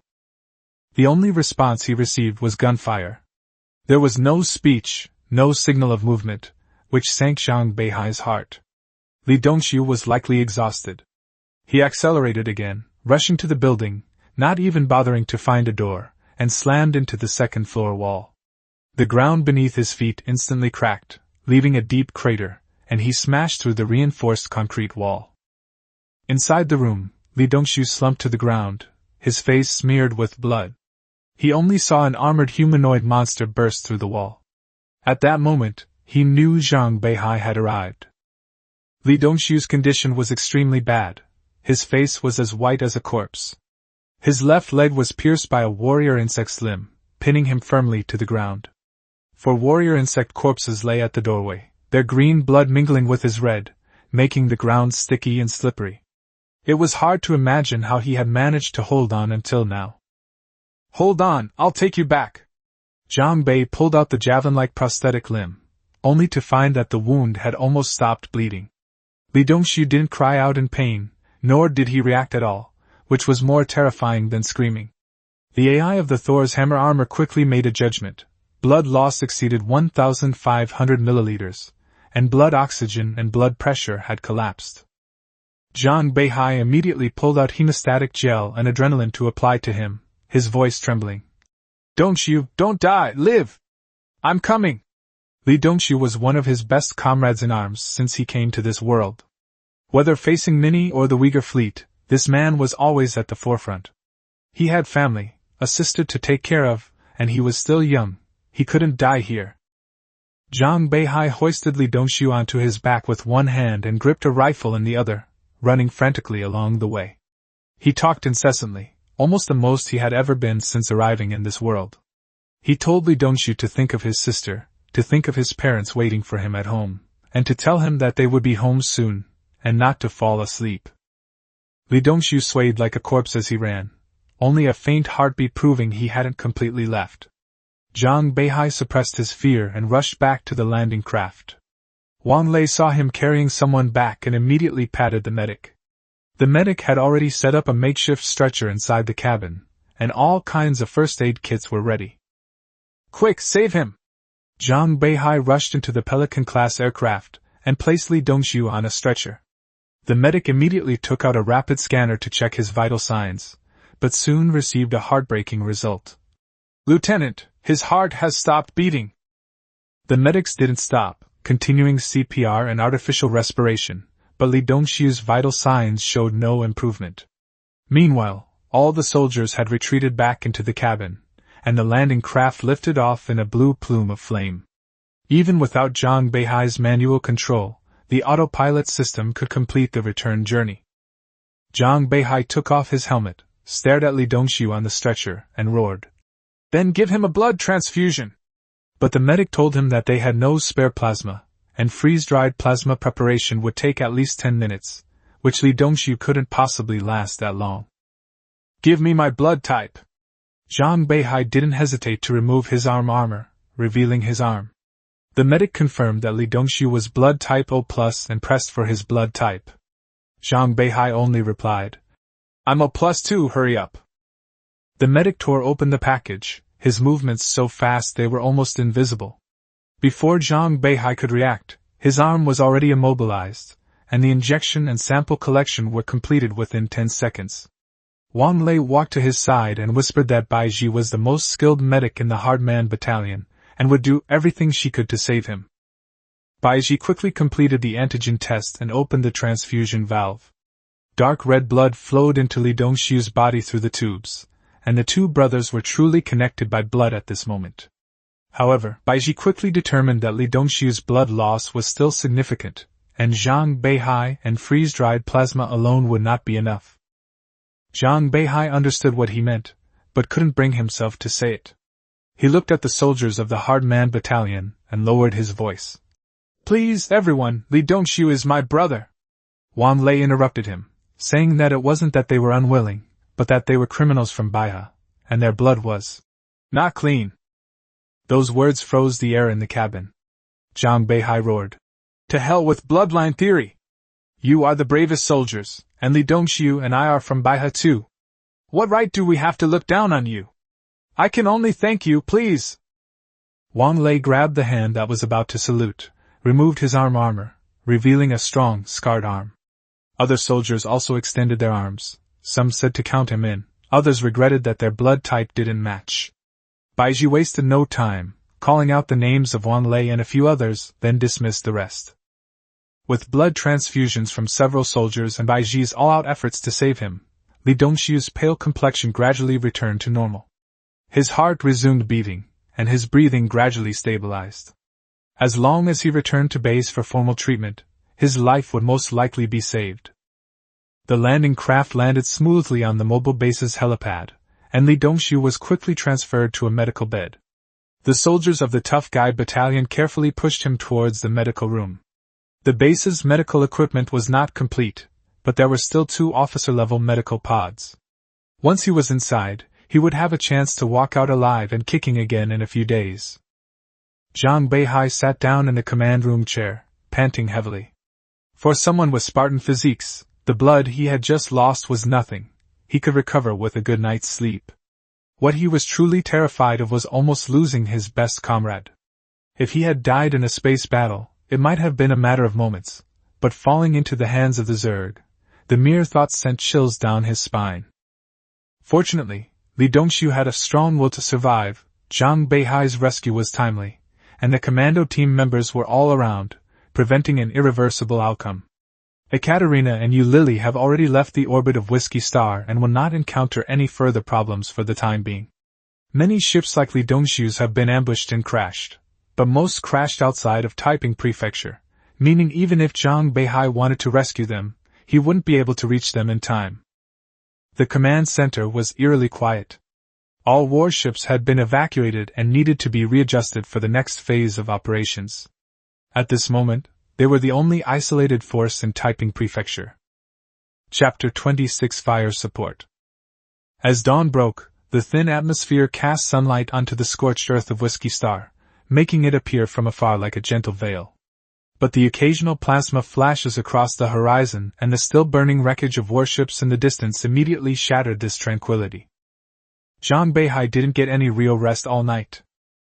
The only response he received was gunfire. There was no speech, no signal of movement, which sank Zhang Beihai's heart. Li Dongxiu was likely exhausted. He accelerated again, rushing to the building, not even bothering to find a door, and slammed into the second-floor wall. The ground beneath his feet instantly cracked, leaving a deep crater, and he smashed through the reinforced concrete wall. Inside the room, Li Dongxiu slumped to the ground, his face smeared with blood. He only saw an armored humanoid monster burst through the wall. At that moment, he knew Zhang Beihai had arrived. Li Dongxiu's condition was extremely bad. His face was as white as a corpse. His left leg was pierced by a warrior insect's limb, pinning him firmly to the ground. 4 warrior insect corpses lay at the doorway, their green blood mingling with his red, making the ground sticky and slippery. It was hard to imagine how he had managed to hold on until now. "Hold on, I'll take you back." Zhang Bei pulled out the javelin-like prosthetic limb, only to find that the wound had almost stopped bleeding. Li Dongxiu didn't cry out in pain, nor did he react at all, which was more terrifying than screaming. The AI of the Thor's hammer armor quickly made a judgment. Blood loss exceeded 1,500 milliliters, and blood oxygen and blood pressure had collapsed. Zhang Beihai immediately pulled out hemostatic gel and adrenaline to apply to him, his voice trembling. "Dongxiu, don't die, live! I'm coming!" Li Dongxiu was one of his best comrades in arms since he came to this world. Whether facing Nini or the Uyghur fleet, this man was always at the forefront. He had family, a sister to take care of, and he was still young. He couldn't die here. Zhang Beihai hoisted Li Dongxiu onto his back with one hand and gripped a rifle in the other, running frantically along the way. He talked incessantly, almost the most he had ever been since arriving in this world. He told Li Dongxiu to think of his sister, to think of his parents waiting for him at home, and to tell him that they would be home soon, and not to fall asleep. Li Dongxiu swayed like a corpse as he ran, only a faint heartbeat proving he hadn't completely left. Zhang Beihai suppressed his fear and rushed back to the landing craft. Wang Lei saw him carrying someone back and immediately patted the medic. The medic had already set up a makeshift stretcher inside the cabin, and all kinds of first aid kits were ready. "Quick, save him!" Zhang Beihai rushed into the Pelican-class aircraft and placed Li Dongxiu on a stretcher. The medic immediately took out a rapid scanner to check his vital signs, but soon received a heartbreaking result. "Lieutenant, his heart has stopped beating." The medics didn't stop, continuing CPR and artificial respiration, but Li Dongxiu's vital signs showed no improvement. Meanwhile, all the soldiers had retreated back into the cabin, and the landing craft lifted off in a blue plume of flame. Even without Zhang Beihai's manual control, the autopilot system could complete the return journey. Zhang Beihai took off his helmet, stared at Li Dongxiu on the stretcher, and roared, "Then give him a blood transfusion!" But the medic told him that they had no spare plasma, and freeze-dried plasma preparation would take at least 10 minutes, which Li Dongxiu couldn't possibly last that long. "Give me my blood type!" Zhang Beihai didn't hesitate to remove his arm armor, revealing his arm. The medic confirmed that Li Dongxiu was blood type O+, and pressed for his blood type. Zhang Beihai only replied, "I'm O+ too, hurry up." The medic tore open the package, his movements so fast they were almost invisible. Before Zhang Beihai could react, his arm was already immobilized, and the injection and sample collection were completed within 10 seconds. Wang Lei walked to his side and whispered that Beihai was the most skilled medic in the Hardman battalion, and would do everything she could to save him. Beihai quickly completed the antigen test and opened the transfusion valve. Dark red blood flowed into Li Dongxiu's body through the tubes, and the two brothers were truly connected by blood at this moment. However, Beihai quickly determined that Li Dongxiu's blood loss was still significant, and Zhang Beihai and freeze-dried plasma alone would not be enough. Zhang Beihai understood what he meant, but couldn't bring himself to say it. He looked at the soldiers of the Hardman battalion and lowered his voice. "Please, everyone, Li Dongxiu is my brother." Wang Lei interrupted him, saying that it wasn't that they were unwilling, but that they were criminals from Beihai, and their blood was not clean. Those words froze the air in the cabin. Zhang Beihai roared, "To hell with bloodline theory! You are the bravest soldiers, and Li Dongxiu and I are from Beihai too. What right do we have to look down on you? I can only thank you, please." Wang Lei grabbed the hand that was about to salute, removed his arm armor, revealing a strong, scarred arm. Other soldiers also extended their arms. Some said to count him in, others regretted that their blood type didn't match. Beihai wasted no time, calling out the names of Wang Lei and a few others, then dismissed the rest. With blood transfusions from several soldiers and Beihai's all-out efforts to save him, Li Dongxiu's pale complexion gradually returned to normal. His heart resumed beating, and his breathing gradually stabilized. As long as he returned to base for formal treatment, his life would most likely be saved. The landing craft landed smoothly on the mobile base's helipad, and Li Dongxiu was quickly transferred to a medical bed. The soldiers of the Tough Guy battalion carefully pushed him towards the medical room. The base's medical equipment was not complete, but there were still 2 officer-level medical pods. Once he was inside, he would have a chance to walk out alive and kicking again in a few days. Zhang Beihai sat down in the command room chair, panting heavily. For someone with Spartan physiques, the blood he had just lost was nothing. He could recover with a good night's sleep. What he was truly terrified of was almost losing his best comrade. If he had died in a space battle, it might have been a matter of moments, but falling into the hands of the Zerg, the mere thought sent chills down his spine. Fortunately, Li Dongxiu had a strong will to survive. Zhang Beihai's rescue was timely, and the commando team members were all around, preventing an irreversible outcome. Ekaterina and Yu Lily have already left the orbit of Whiskey Star and will not encounter any further problems for the time being. Many ships like Li Dongxiu's have been ambushed and crashed, but most crashed outside of Taiping Prefecture, meaning even if Zhang Beihai wanted to rescue them, he wouldn't be able to reach them in time. The command center was eerily quiet. All warships had been evacuated and needed to be readjusted for the next phase of operations. At this moment, they were the only isolated force in Taiping Prefecture. Chapter 26 Fire Support. As dawn broke, the thin atmosphere cast sunlight onto the scorched earth of Whiskey Star, making it appear from afar like a gentle veil. But the occasional plasma flashes across the horizon and the still burning wreckage of warships in the distance immediately shattered this tranquility. Zhang Beihai didn't get any real rest all night.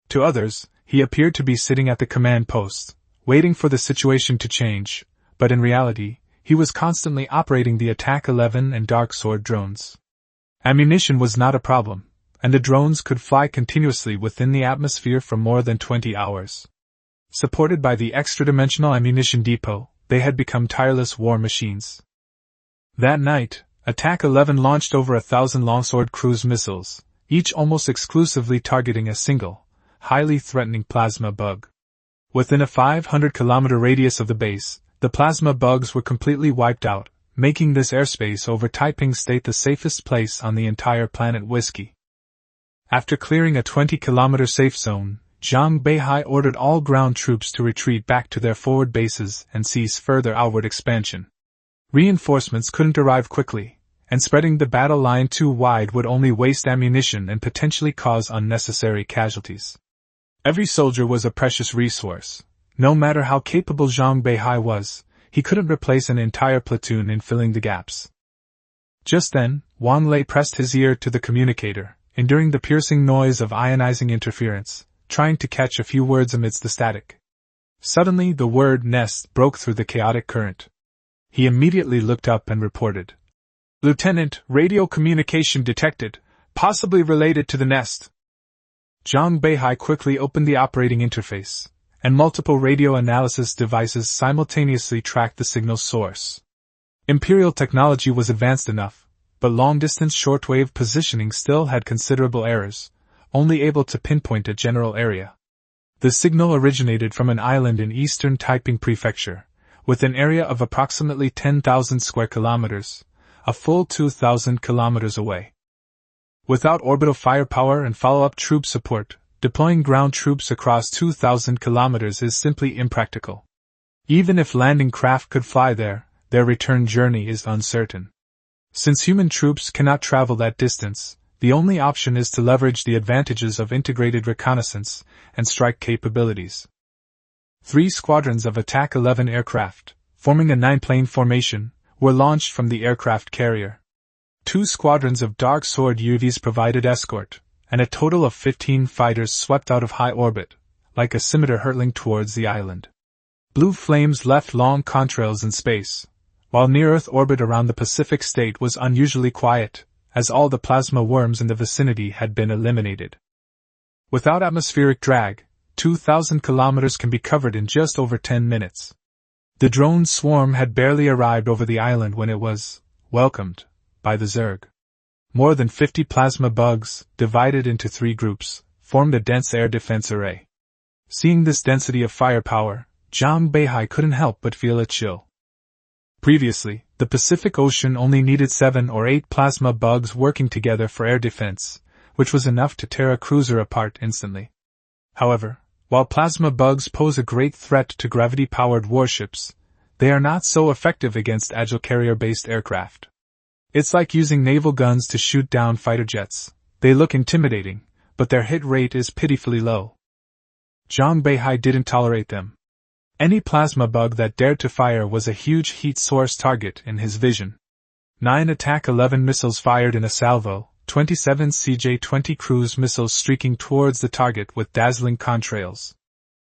To others, he appeared to be sitting at the command post, waiting for the situation to change, but in reality, he was constantly operating the Attack 11 and Dark Sword drones. Ammunition was not a problem, and the drones could fly continuously within the atmosphere for more than 20 hours. Supported by the extra-dimensional ammunition depot, they had become tireless war machines. That night, Attack 11 launched over 1,000 Longsword cruise missiles, each almost exclusively targeting a single, highly threatening plasma bug. Within a 500-kilometer radius of the base, the plasma bugs were completely wiped out, making this airspace over Taiping State the safest place on the entire planet Whiskey. After clearing a 20-kilometer safe zone, Zhang Beihai ordered all ground troops to retreat back to their forward bases and cease further outward expansion. Reinforcements couldn't arrive quickly, and spreading the battle line too wide would only waste ammunition and potentially cause unnecessary casualties. Every soldier was a precious resource. No matter how capable Zhang Beihai was, he couldn't replace an entire platoon in filling the gaps. Just then, Wan Lei pressed his ear to the communicator, enduring the piercing noise of ionizing interference, trying to catch a few words amidst the static. Suddenly the word nest broke through the chaotic current. He immediately looked up and reported. Lieutenant, radio communication detected, possibly related to the nest. Zhang Beihai quickly opened the operating interface, and multiple radio analysis devices simultaneously tracked the signal source. Imperial technology was advanced enough, but long-distance shortwave positioning still had considerable errors, only able to pinpoint a general area. The signal originated from an island in eastern Taiping Prefecture, with an area of approximately 10,000 square kilometers, a full 2,000 kilometers away. Without orbital firepower and follow-up troop support, deploying ground troops across 2,000 kilometers is simply impractical. Even if landing craft could fly there, their return journey is uncertain. Since human troops cannot travel that distance, the only option is to leverage the advantages of integrated reconnaissance and strike capabilities. 3 squadrons of Attack 11 aircraft, forming a 9-plane formation, were launched from the aircraft carrier. 2 squadrons of Dark Sword UAVs provided escort, and a total of 15 fighters swept out of high orbit, like a scimitar hurtling towards the island. Blue flames left long contrails in space, while near-Earth orbit around the Pacific State was unusually quiet, as all the plasma worms in the vicinity had been eliminated. Without atmospheric drag, 2,000 kilometers can be covered in just over 10 minutes. The drone swarm had barely arrived over the island when it was welcomed by the Zerg. More than 50 plasma bugs, divided into 3 groups, formed a dense air defense array. Seeing this density of firepower, Zhang Beihai couldn't help but feel a chill. Previously, the Pacific Ocean only needed 7 or 8 plasma bugs working together for air defense, which was enough to tear a cruiser apart instantly. However, while plasma bugs pose a great threat to gravity-powered warships, they are not so effective against agile carrier-based aircraft. It's like using naval guns to shoot down fighter jets. They look intimidating, but their hit rate is pitifully low. Zhang Beihai didn't tolerate them. Any plasma bug that dared to fire was a huge heat source target in his vision. 9 Attack 11 missiles fired in a salvo, 27 CJ-20 cruise missiles streaking towards the target with dazzling contrails.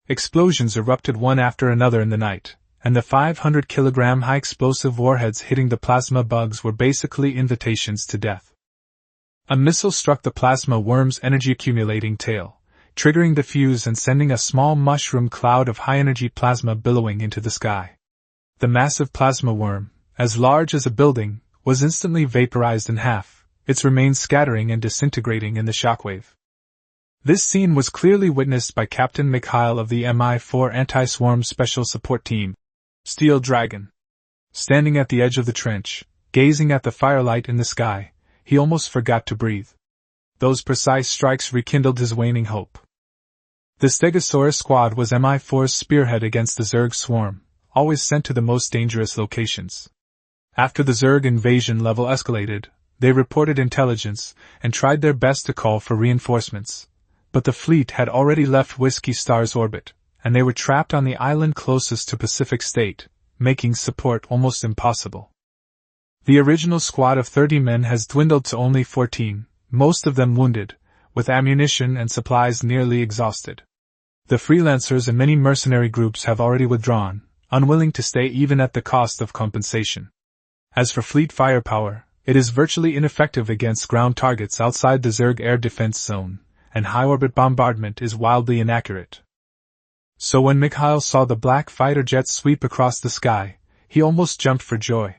Explosions erupted one after another in the night, and the 500-kilogram high-explosive warheads hitting the plasma bugs were basically invitations to death. A missile struck the plasma worm's energy-accumulating tail, triggering the fuse and sending a small mushroom cloud of high-energy plasma billowing into the sky. The massive plasma worm, as large as a building, was instantly vaporized in half, its remains scattering and disintegrating in the shockwave. This scene was clearly witnessed by Captain Mikhail of the Mi-4 Anti-Swarm Special Support Team, Steel Dragon. Standing at the edge of the trench, gazing at the firelight in the sky, he almost forgot to breathe. Those precise strikes rekindled his waning hope. The Stegosaurus squad was Mi-4's spearhead against the Zerg swarm, always sent to the most dangerous locations. After the Zerg invasion level escalated, they reported intelligence and tried their best to call for reinforcements, but the fleet had already left Whiskey Star's orbit, and they were trapped on the island closest to Pacific State, making support almost impossible. The original squad of 30 men has dwindled to only 14, most of them wounded, with ammunition and supplies nearly exhausted. The freelancers and many mercenary groups have already withdrawn, unwilling to stay even at the cost of compensation. As for fleet firepower, it is virtually ineffective against ground targets outside the Zerg air defense zone, and high-orbit bombardment is wildly inaccurate. So when Mikhail saw the black fighter jets sweep across the sky, he almost jumped for joy.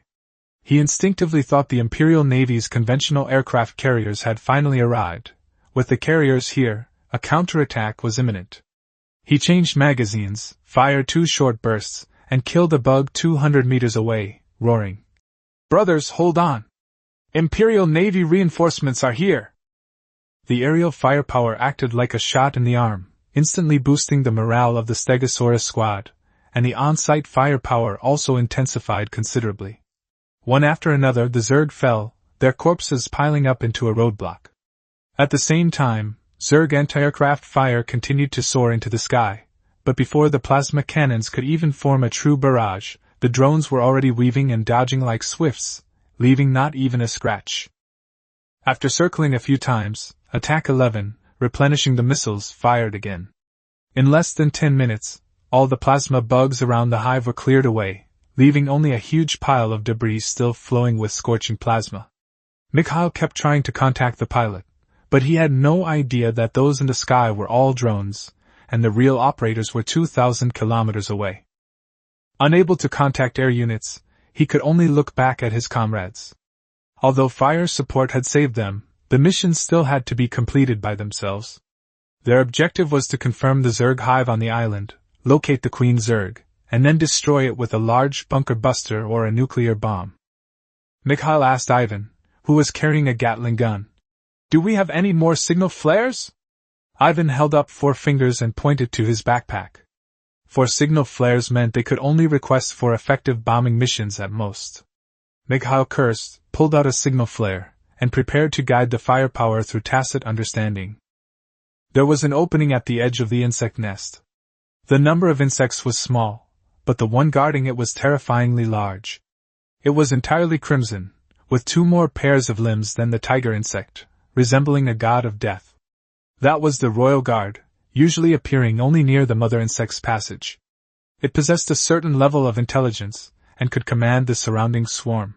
He instinctively thought the Imperial Navy's conventional aircraft carriers had finally arrived. With the carriers here, a counterattack was imminent. He changed magazines, fired 2 short bursts, and killed a bug 200 meters away, roaring, "Brothers, hold on! Imperial Navy reinforcements are here!" The aerial firepower acted like a shot in the arm, instantly boosting the morale of the Stegosaurus squad, and the on-site firepower also intensified considerably. One after another the Zerg fell, their corpses piling up into a roadblock. At the same time, Zerg anti-aircraft fire continued to soar into the sky, but before the plasma cannons could even form a true barrage, the drones were already weaving and dodging like swifts, leaving not even a scratch. After circling a few times, Attack 11, replenishing the missiles, fired again. In less than 10 minutes, all the plasma bugs around the hive were cleared away, leaving only a huge pile of debris still flowing with scorching plasma. Mikhail kept trying to contact the pilot, but he had no idea that those in the sky were all drones, and the real operators were 2,000 kilometers away. Unable to contact air units, he could only look back at his comrades. Although fire support had saved them, the mission still had to be completed by themselves. Their objective was to confirm the Zerg hive on the island, locate the Queen Zerg, and then destroy it with a large bunker buster or a nuclear bomb. Mikhail asked Ivan, who was carrying a Gatling gun, "Do we have any more signal flares?" Ivan held up 4 fingers and pointed to his backpack. 4 signal flares meant they could only request for effective bombing missions at most. Mikhail cursed, pulled out a signal flare, and prepared to guide the firepower through tacit understanding. There was an opening at the edge of the insect nest. The number of insects was small, but the one guarding it was terrifyingly large. It was entirely crimson, with 2 more pairs of limbs than the tiger insect, resembling a god of death. That was the royal guard, usually appearing only near the mother insect's passage. It possessed a certain level of intelligence, and could command the surrounding swarm.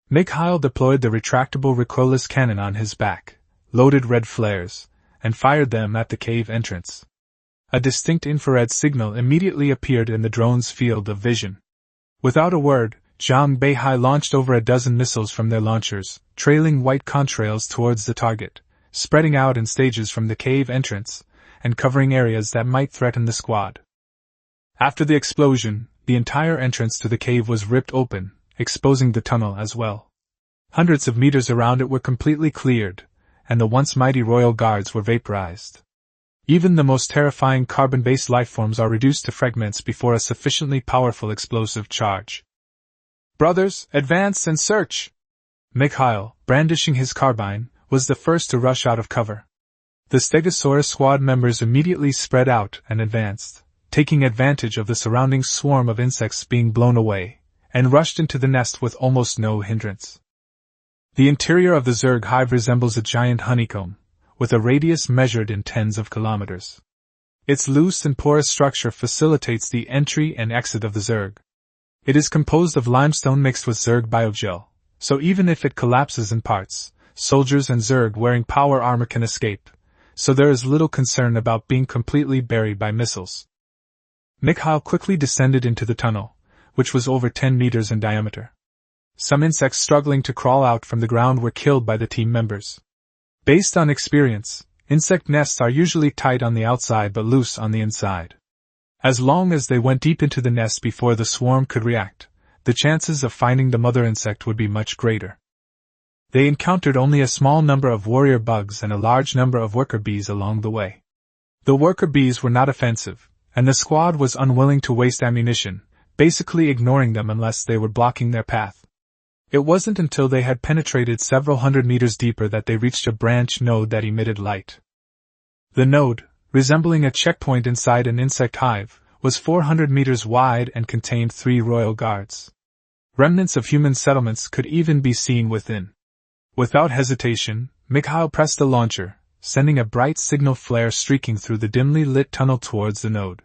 Mikhail deployed the retractable recoilless cannon on his back, loaded red flares, and fired them at the cave entrance. A distinct infrared signal immediately appeared in the drone's field of vision. Without a word, Zhang Beihai launched over a dozen missiles from their launchers, trailing white contrails towards the target, spreading out in stages from the cave entrance, and covering areas that might threaten the squad. After the explosion, the entire entrance to the cave was ripped open, exposing the tunnel as well. Hundreds of meters around it were completely cleared, and the once mighty royal guards were vaporized. Even the most terrifying carbon-based lifeforms are reduced to fragments before a sufficiently powerful explosive charge. "Brothers, advance and search!" Mikhail, brandishing his carbine, was the first to rush out of cover. The Stegosaurus squad members immediately spread out and advanced, taking advantage of the surrounding swarm of insects being blown away, and rushed into the nest with almost no hindrance. The interior of the Zerg hive resembles a giant honeycomb, with a radius measured in tens of kilometers. Its loose and porous structure facilitates the entry and exit of the Zerg. It is composed of limestone mixed with Zerg biogel, so even if it collapses in parts, soldiers and Zerg wearing power armor can escape, so there is little concern about being completely buried by missiles. Mikhail quickly descended into the tunnel, which was over 10 meters in diameter. Some insects struggling to crawl out from the ground were killed by the team members. Based on experience, insect nests are usually tight on the outside but loose on the inside. As long as they went deep into the nest before the swarm could react, the chances of finding the mother insect would be much greater. They encountered only a small number of warrior bugs and a large number of worker bees along the way. The worker bees were not offensive, and the squad was unwilling to waste ammunition, basically ignoring them unless they were blocking their path. It wasn't until they had penetrated several hundred meters deeper that they reached a branch node that emitted light. The node, resembling a checkpoint inside an insect hive, was 400 meters wide and contained 3 royal guards. Remnants of human settlements could even be seen within. Without hesitation, Mikhail pressed the launcher, sending a bright signal flare streaking through the dimly lit tunnel towards the node.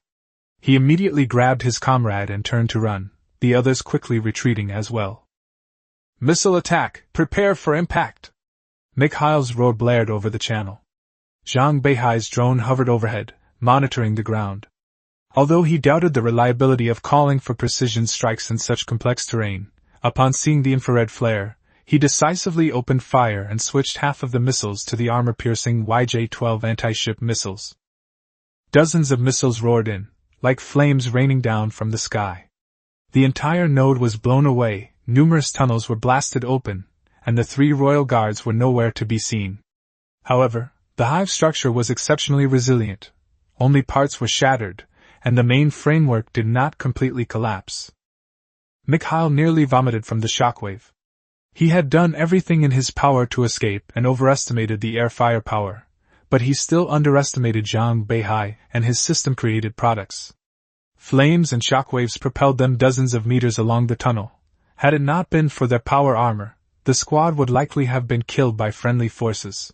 He immediately grabbed his comrade and turned to run, the others quickly retreating as well. "Missile attack! Prepare for impact!" Mikhail's roar blared over the channel. Zhang Beihai's drone hovered overhead, monitoring the ground. Although he doubted the reliability of calling for precision strikes in such complex terrain, upon seeing the infrared flare, he decisively opened fire and switched half of the missiles to the armor-piercing YJ-12 anti-ship missiles. Dozens of missiles roared in, like flames raining down from the sky. The entire node was blown away, numerous tunnels were blasted open, and the 3 royal guards were nowhere to be seen. However, the hive structure was exceptionally resilient. Only parts were shattered, and the main framework did not completely collapse. Mikhail nearly vomited from the shockwave. He had done everything in his power to escape and overestimated the air firepower, but he still underestimated Zhang Beihai and his system-created products. Flames and shockwaves propelled them dozens of meters along the tunnel. Had it not been for their power armor, the squad would likely have been killed by friendly forces.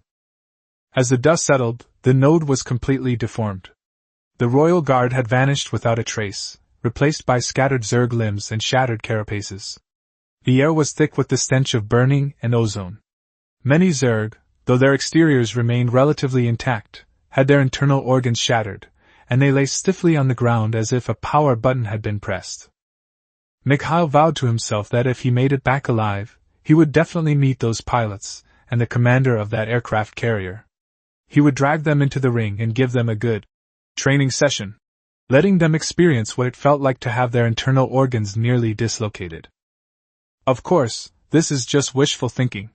As the dust settled, the node was completely deformed. The royal guard had vanished without a trace, replaced by scattered Zerg limbs and shattered carapaces. The air was thick with the stench of burning and ozone. Many Zerg, though their exteriors remained relatively intact, had their internal organs shattered, and they lay stiffly on the ground as if a power button had been pressed. Mikhail vowed to himself that if he made it back alive, he would definitely meet those pilots and the commander of that aircraft carrier. He would drag them into the ring and give them a good training session, letting them experience what it felt like to have their internal organs nearly dislocated. Of course, this is just wishful thinking.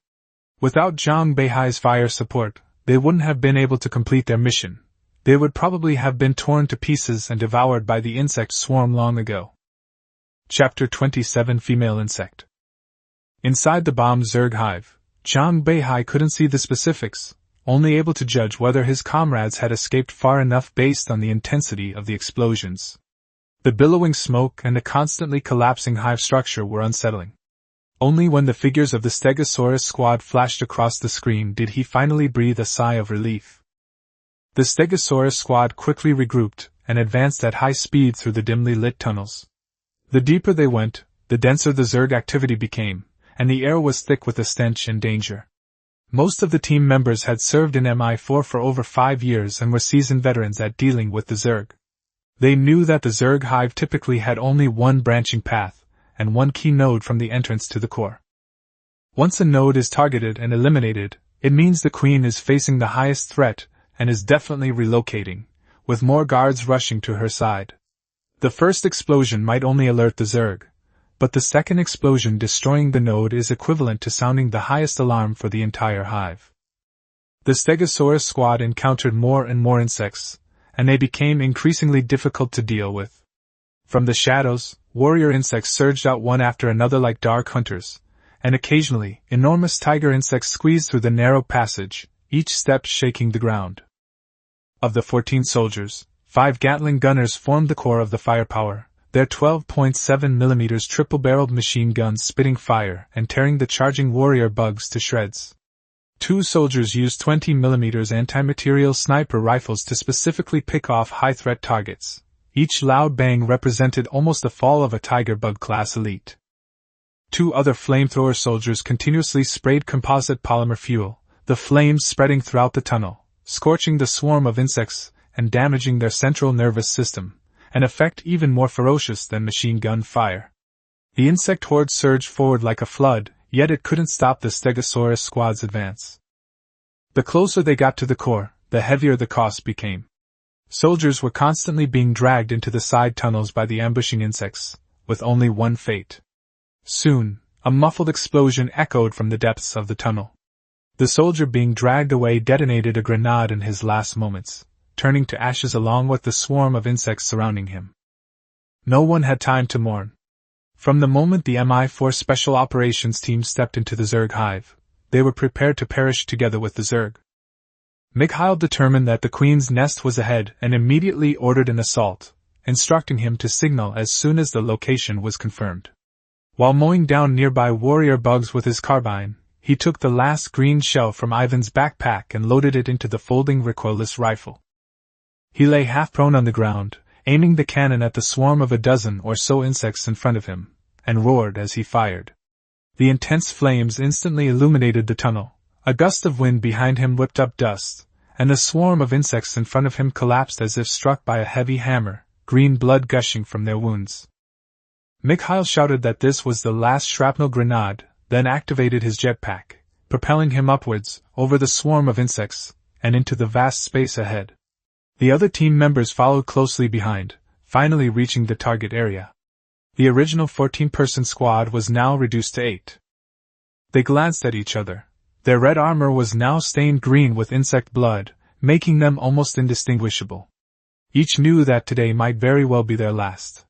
Without Zhang Beihai's fire support, they wouldn't have been able to complete their mission. They would probably have been torn to pieces and devoured by the insect swarm long ago. Chapter 27 Female Insect. Inside the bombed Zerg hive, Zhang Beihai couldn't see the specifics, only able to judge whether his comrades had escaped far enough based on the intensity of the explosions. The billowing smoke and the constantly collapsing hive structure were unsettling. Only when the figures of the Stegosaurus squad flashed across the screen did he finally breathe a sigh of relief. The Stegosaurus squad quickly regrouped and advanced at high speed through the dimly lit tunnels. The deeper they went, the denser the Zerg activity became, and the air was thick with the stench and danger. Most of the team members had served in MI4 for over 5 years and were seasoned veterans at dealing with the Zerg. They knew that the Zerg hive typically had only one branching path, and one key node from the entrance to the core. Once a node is targeted and eliminated, it means the queen is facing the highest threat and is definitely relocating, with more guards rushing to her side. The first explosion might only alert the Zerg, but the second explosion destroying the node is equivalent to sounding the highest alarm for the entire hive. The Stegosaurus squad encountered more and more insects, and they became increasingly difficult to deal with. From the shadows, warrior insects surged out one after another like dark hunters, and occasionally, enormous tiger insects squeezed through the narrow passage, each step shaking the ground. Of the 14 soldiers, 5 Gatling gunners formed the core of the firepower, their 12.7mm triple-barreled machine guns spitting fire and tearing the charging warrior bugs to shreds. 2 soldiers used 20mm anti-material sniper rifles to specifically pick off high-threat targets. Each loud bang represented almost the fall of a Tiger Bug-class elite. 2 other flamethrower soldiers continuously sprayed composite polymer fuel, the flames spreading throughout the tunnel, scorching the swarm of insects and damaging their central nervous system, an effect even more ferocious than machine gun fire. The insect horde surged forward like a flood, yet it couldn't stop the Stegosaurus squad's advance. The closer they got to the core, the heavier the cost became. Soldiers were constantly being dragged into the side tunnels by the ambushing insects, with only one fate. Soon, a muffled explosion echoed from the depths of the tunnel. The soldier being dragged away detonated a grenade in his last moments, turning to ashes along with the swarm of insects surrounding him. No one had time to mourn. From the moment the MI4 Special Operations team stepped into the Zerg hive, they were prepared to perish together with the Zerg. Mikhail determined that the Queen's nest was ahead and immediately ordered an assault, instructing him to signal as soon as the location was confirmed. While mowing down nearby warrior bugs with his carbine, he took the last green shell from Ivan's backpack and loaded it into the folding recoilless rifle. He lay half-prone on the ground, aiming the cannon at the swarm of a dozen or so insects in front of him, and roared as he fired. The intense flames instantly illuminated the tunnel, a gust of wind behind him whipped up dust, and the swarm of insects in front of him collapsed as if struck by a heavy hammer, green blood gushing from their wounds. Mikhail shouted that this was the last shrapnel grenade, then activated his jetpack, propelling him upwards, over the swarm of insects, and into the vast space ahead. The other team members followed closely behind, finally reaching the target area. The original 14-person squad was now reduced to 8. They glanced at each other. Their red armor was now stained green with insect blood, making them almost indistinguishable. Each knew that today might very well be their last.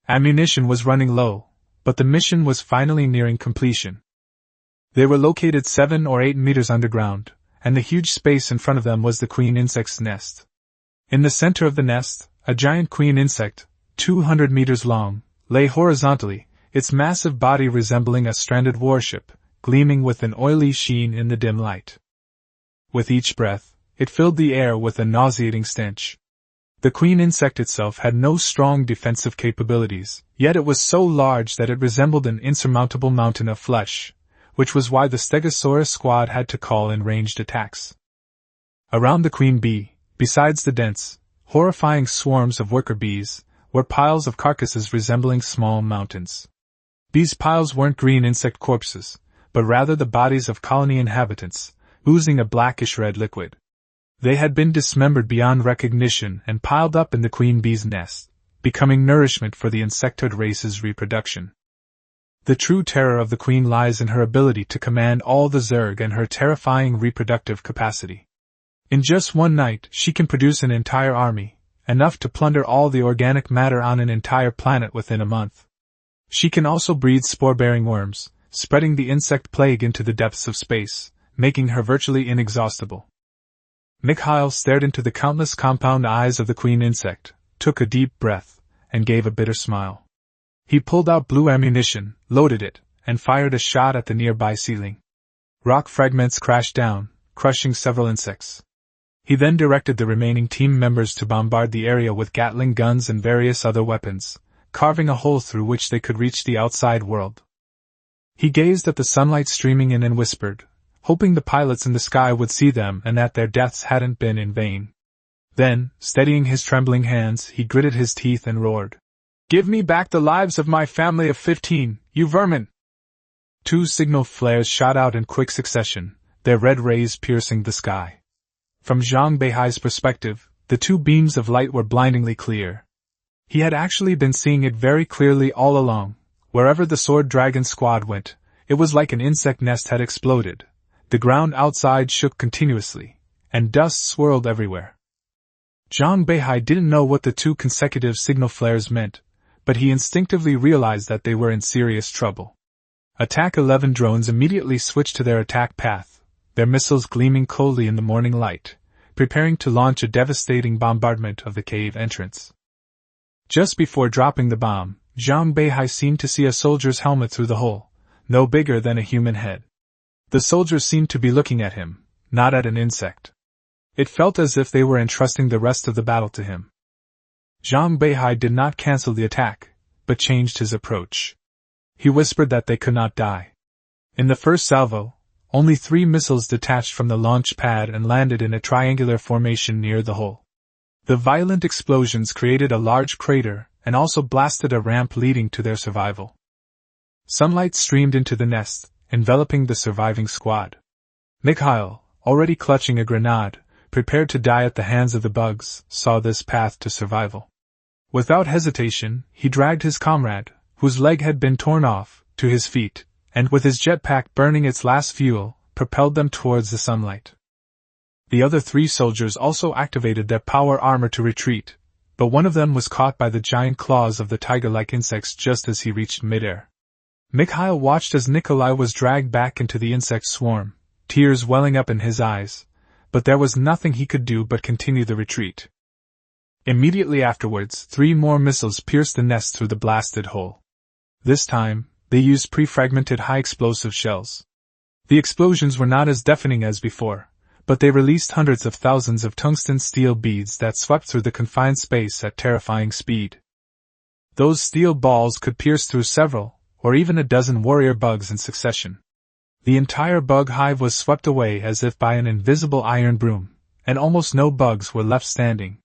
Ammunition was running low, but the mission was finally nearing completion. They were located 7 or 8 meters underground, and the huge space in front of them was the queen insect's nest. In the center of the nest, a giant queen insect, 200 meters long, lay horizontally, its massive body resembling a stranded warship, gleaming with an oily sheen in the dim light. With each breath, it filled the air with a nauseating stench. The queen insect itself had no strong defensive capabilities, yet it was so large that it resembled an insurmountable mountain of flesh, which was why the Stegosaurus squad had to call in ranged attacks. Around the queen bee, besides the dense, horrifying swarms of worker bees, were piles of carcasses resembling small mountains. These piles weren't green insect corpses, but rather the bodies of colony inhabitants, oozing a blackish-red liquid. They had been dismembered beyond recognition and piled up in the queen bee's nest, becoming nourishment for the insectoid race's reproduction. The true terror of the queen lies in her ability to command all the Zerg and her terrifying reproductive capacity. In just one night, she can produce an entire army, enough to plunder all the organic matter on an entire planet within a month. She can also breed spore-bearing worms, spreading the insect plague into the depths of space, making her virtually inexhaustible. Mikhail stared into the countless compound eyes of the queen insect, took a deep breath, and gave a bitter smile. He pulled out blue ammunition, loaded it, and fired a shot at the nearby ceiling. Rock fragments crashed down, crushing several insects. He then directed the remaining team members to bombard the area with Gatling guns and various other weapons, carving a hole through which they could reach the outside world. He gazed at the sunlight streaming in and whispered, hoping the pilots in the sky would see them and that their deaths hadn't been in vain. Then, steadying his trembling hands, he gritted his teeth and roared, "Give me back the lives of my family of 15, you vermin!" 2 signal flares shot out in quick succession, their red rays piercing the sky. From Zhang Beihai's perspective, the 2 beams of light were blindingly clear. He had actually been seeing it very clearly all along. Wherever the Sword Dragon squad went, it was like an insect nest had exploded. The ground outside shook continuously, and dust swirled everywhere. Zhang Beihai didn't know what the 2 consecutive signal flares meant, but he instinctively realized that they were in serious trouble. Attack 11 drones immediately switched to their attack path, their missiles gleaming coldly in the morning light, preparing to launch a devastating bombardment of the cave entrance. Just before dropping the bomb, Zhang Beihai seemed to see a soldier's helmet through the hole, no bigger than a human head. The soldiers seemed to be looking at him, not at an insect. It felt as if they were entrusting the rest of the battle to him. Zhang Beihai did not cancel the attack, but changed his approach. He whispered that they could not die. In the first salvo, only 3 missiles detached from the launch pad and landed in a triangular formation near the hole. The violent explosions created a large crater and also blasted a ramp leading to their survival. Sunlight streamed into the nest, enveloping the surviving squad. Mikhail, already clutching a grenade, prepared to die at the hands of the bugs, saw this path to survival. Without hesitation, he dragged his comrade, whose leg had been torn off, to his feet, and with his jetpack burning its last fuel, propelled them towards the sunlight. The other 3 soldiers also activated their power armor to retreat, but one of them was caught by the giant claws of the tiger-like insects just as he reached midair. Mikhail watched as Nikolai was dragged back into the insect swarm, tears welling up in his eyes, but there was nothing he could do but continue the retreat. Immediately afterwards, 3 more missiles pierced the nest through the blasted hole. This time, they used pre-fragmented high-explosive shells. The explosions were not as deafening as before, but they released hundreds of thousands of tungsten steel beads that swept through the confined space at terrifying speed. Those steel balls could pierce through several, or even a dozen warrior bugs in succession. The entire bug hive was swept away as if by an invisible iron broom, and almost no bugs were left standing.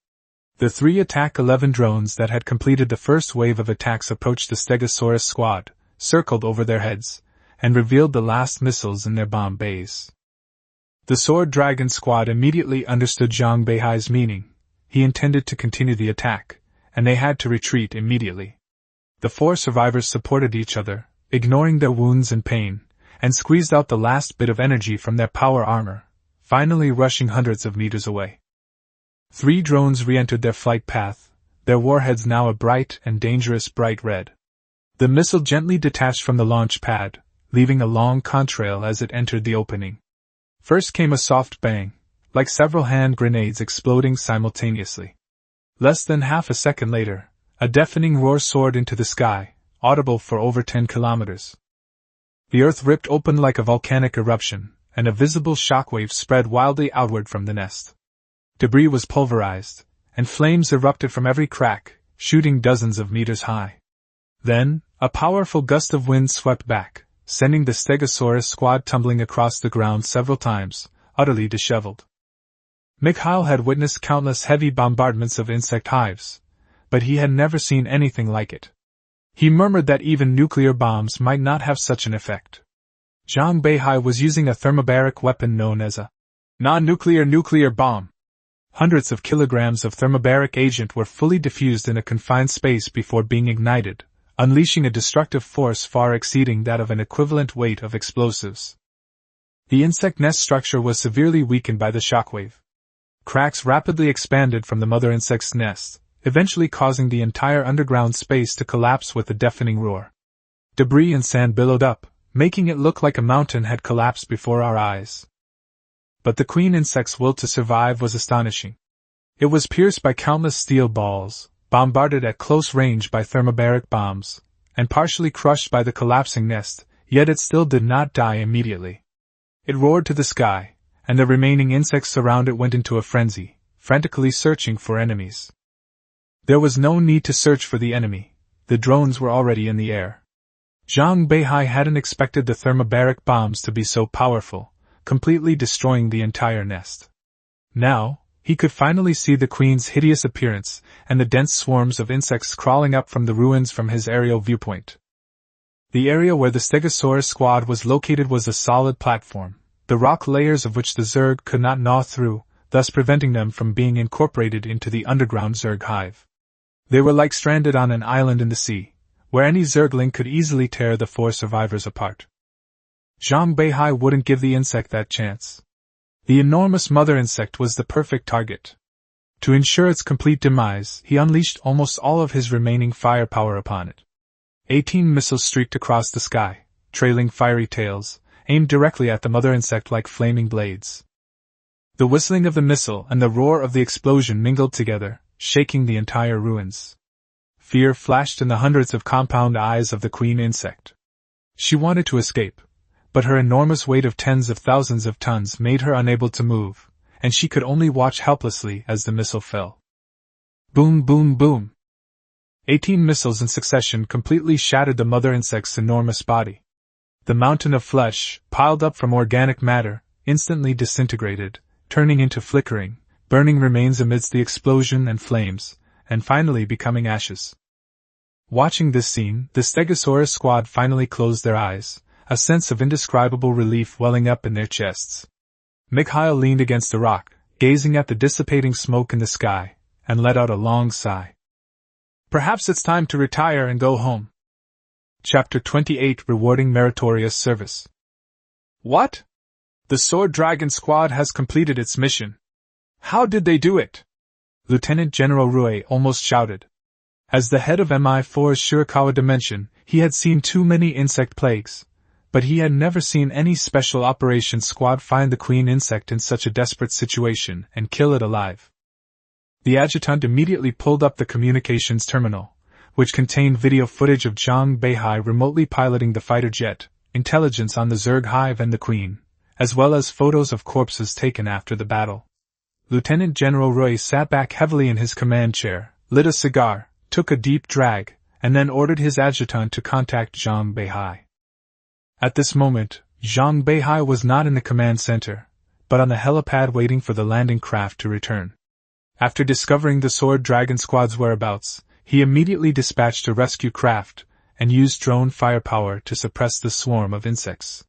The 3 Attack 11 drones that had completed the first wave of attacks approached the Stegosaurus squad, circled over their heads, and revealed the last missiles in their bomb bays. The Sword Dragon squad immediately understood Zhang Beihai's meaning. he intended to continue the attack, and they had to retreat immediately. The 4 survivors supported each other, ignoring their wounds and pain, and squeezed out the last bit of energy from their power armor, finally rushing hundreds of meters away. 3 drones re-entered their flight path, their warheads now a bright and dangerous bright red. The missile gently detached from the launch pad, leaving a long contrail as it entered the opening. First came a soft bang, like several hand grenades exploding simultaneously. Less than half a second later, a deafening roar soared into the sky, audible for over 10 kilometers. The earth ripped open like a volcanic eruption, and a visible shockwave spread wildly outward from the nest. Debris was pulverized, and flames erupted from every crack, shooting dozens of meters high. Then, a powerful gust of wind swept back, sending the Stegosaurus squad tumbling across the ground several times, utterly disheveled. Mikhail had witnessed countless heavy bombardments of insect hives, but he had never seen anything like it. He murmured that even nuclear bombs might not have such an effect. Zhang Beihai was using a thermobaric weapon known as a non-nuclear nuclear bomb. Hundreds of kilograms of thermobaric agent were fully diffused in a confined space before being ignited, unleashing a destructive force far exceeding that of an equivalent weight of explosives. The insect nest structure was severely weakened by the shockwave. Cracks rapidly expanded from the mother insect's nest, eventually causing the entire underground space to collapse with a deafening roar. Debris and sand billowed up, making it look like a mountain had collapsed before our eyes. But the queen insect's will to survive was astonishing. It was pierced by countless steel balls, bombarded at close range by thermobaric bombs, and partially crushed by the collapsing nest, yet it still did not die immediately. It roared to the sky, and the remaining insects around it went into a frenzy, frantically searching for enemies. There was no need to search for the enemy, the drones were already in the air. Zhang Beihai hadn't expected the thermobaric bombs to be so powerful, completely destroying the entire nest. Now, he could finally see the queen's hideous appearance and the dense swarms of insects crawling up from the ruins from his aerial viewpoint. The area where the Stegosaurus squad was located was a solid platform, the rock layers of which the Zerg could not gnaw through, thus preventing them from being incorporated into the underground Zerg hive. They were like stranded on an island in the sea, where any Zergling could easily tear the 4 survivors apart. Zhang Beihai wouldn't give the insect that chance. The enormous mother insect was the perfect target. To ensure its complete demise, he unleashed almost all of his remaining firepower upon it. 18 missiles streaked across the sky, trailing fiery tails, aimed directly at the mother insect like flaming blades. The whistling of the missile and the roar of the explosion mingled together, shaking the entire ruins. Fear flashed in the hundreds of compound eyes of the queen insect. She wanted to escape, but her enormous weight of tens of thousands of tons made her unable to move, and she could only watch helplessly as the missile fell. Boom, boom, boom. 18 missiles in succession completely shattered the mother insect's enormous body. The mountain of flesh, piled up from organic matter, instantly disintegrated, turning into flickering, burning remains amidst the explosion and flames, and finally becoming ashes. Watching this scene, the Stegosaurus squad finally closed their eyes, a sense of indescribable relief welling up in their chests. Mikhail leaned against a rock, gazing at the dissipating smoke in the sky, and let out a long sigh. Perhaps it's time to retire and go home. Chapter 28 Rewarding Meritorious Service. What? The Sword Dragon Squad has completed its mission. How did they do it? Lieutenant General Rui almost shouted. As the head of MI4's Shirakawa Dimension, he had seen too many insect plagues, but he had never seen any special operations squad find the queen insect in such a desperate situation and kill it alive. The adjutant immediately pulled up the communications terminal, which contained video footage of Zhang Beihai remotely piloting the fighter jet, intelligence on the Zerg hive and the queen, as well as photos of corpses taken after the battle. Lieutenant General Rui sat back heavily in his command chair, lit a cigar, took a deep drag, and then ordered his adjutant to contact Zhang Beihai. At this moment, Zhang Beihai was not in the command center, but on the helipad waiting for the landing craft to return. After discovering the Sword Dragon Squad's whereabouts, he immediately dispatched a rescue craft and used drone firepower to suppress the swarm of insects.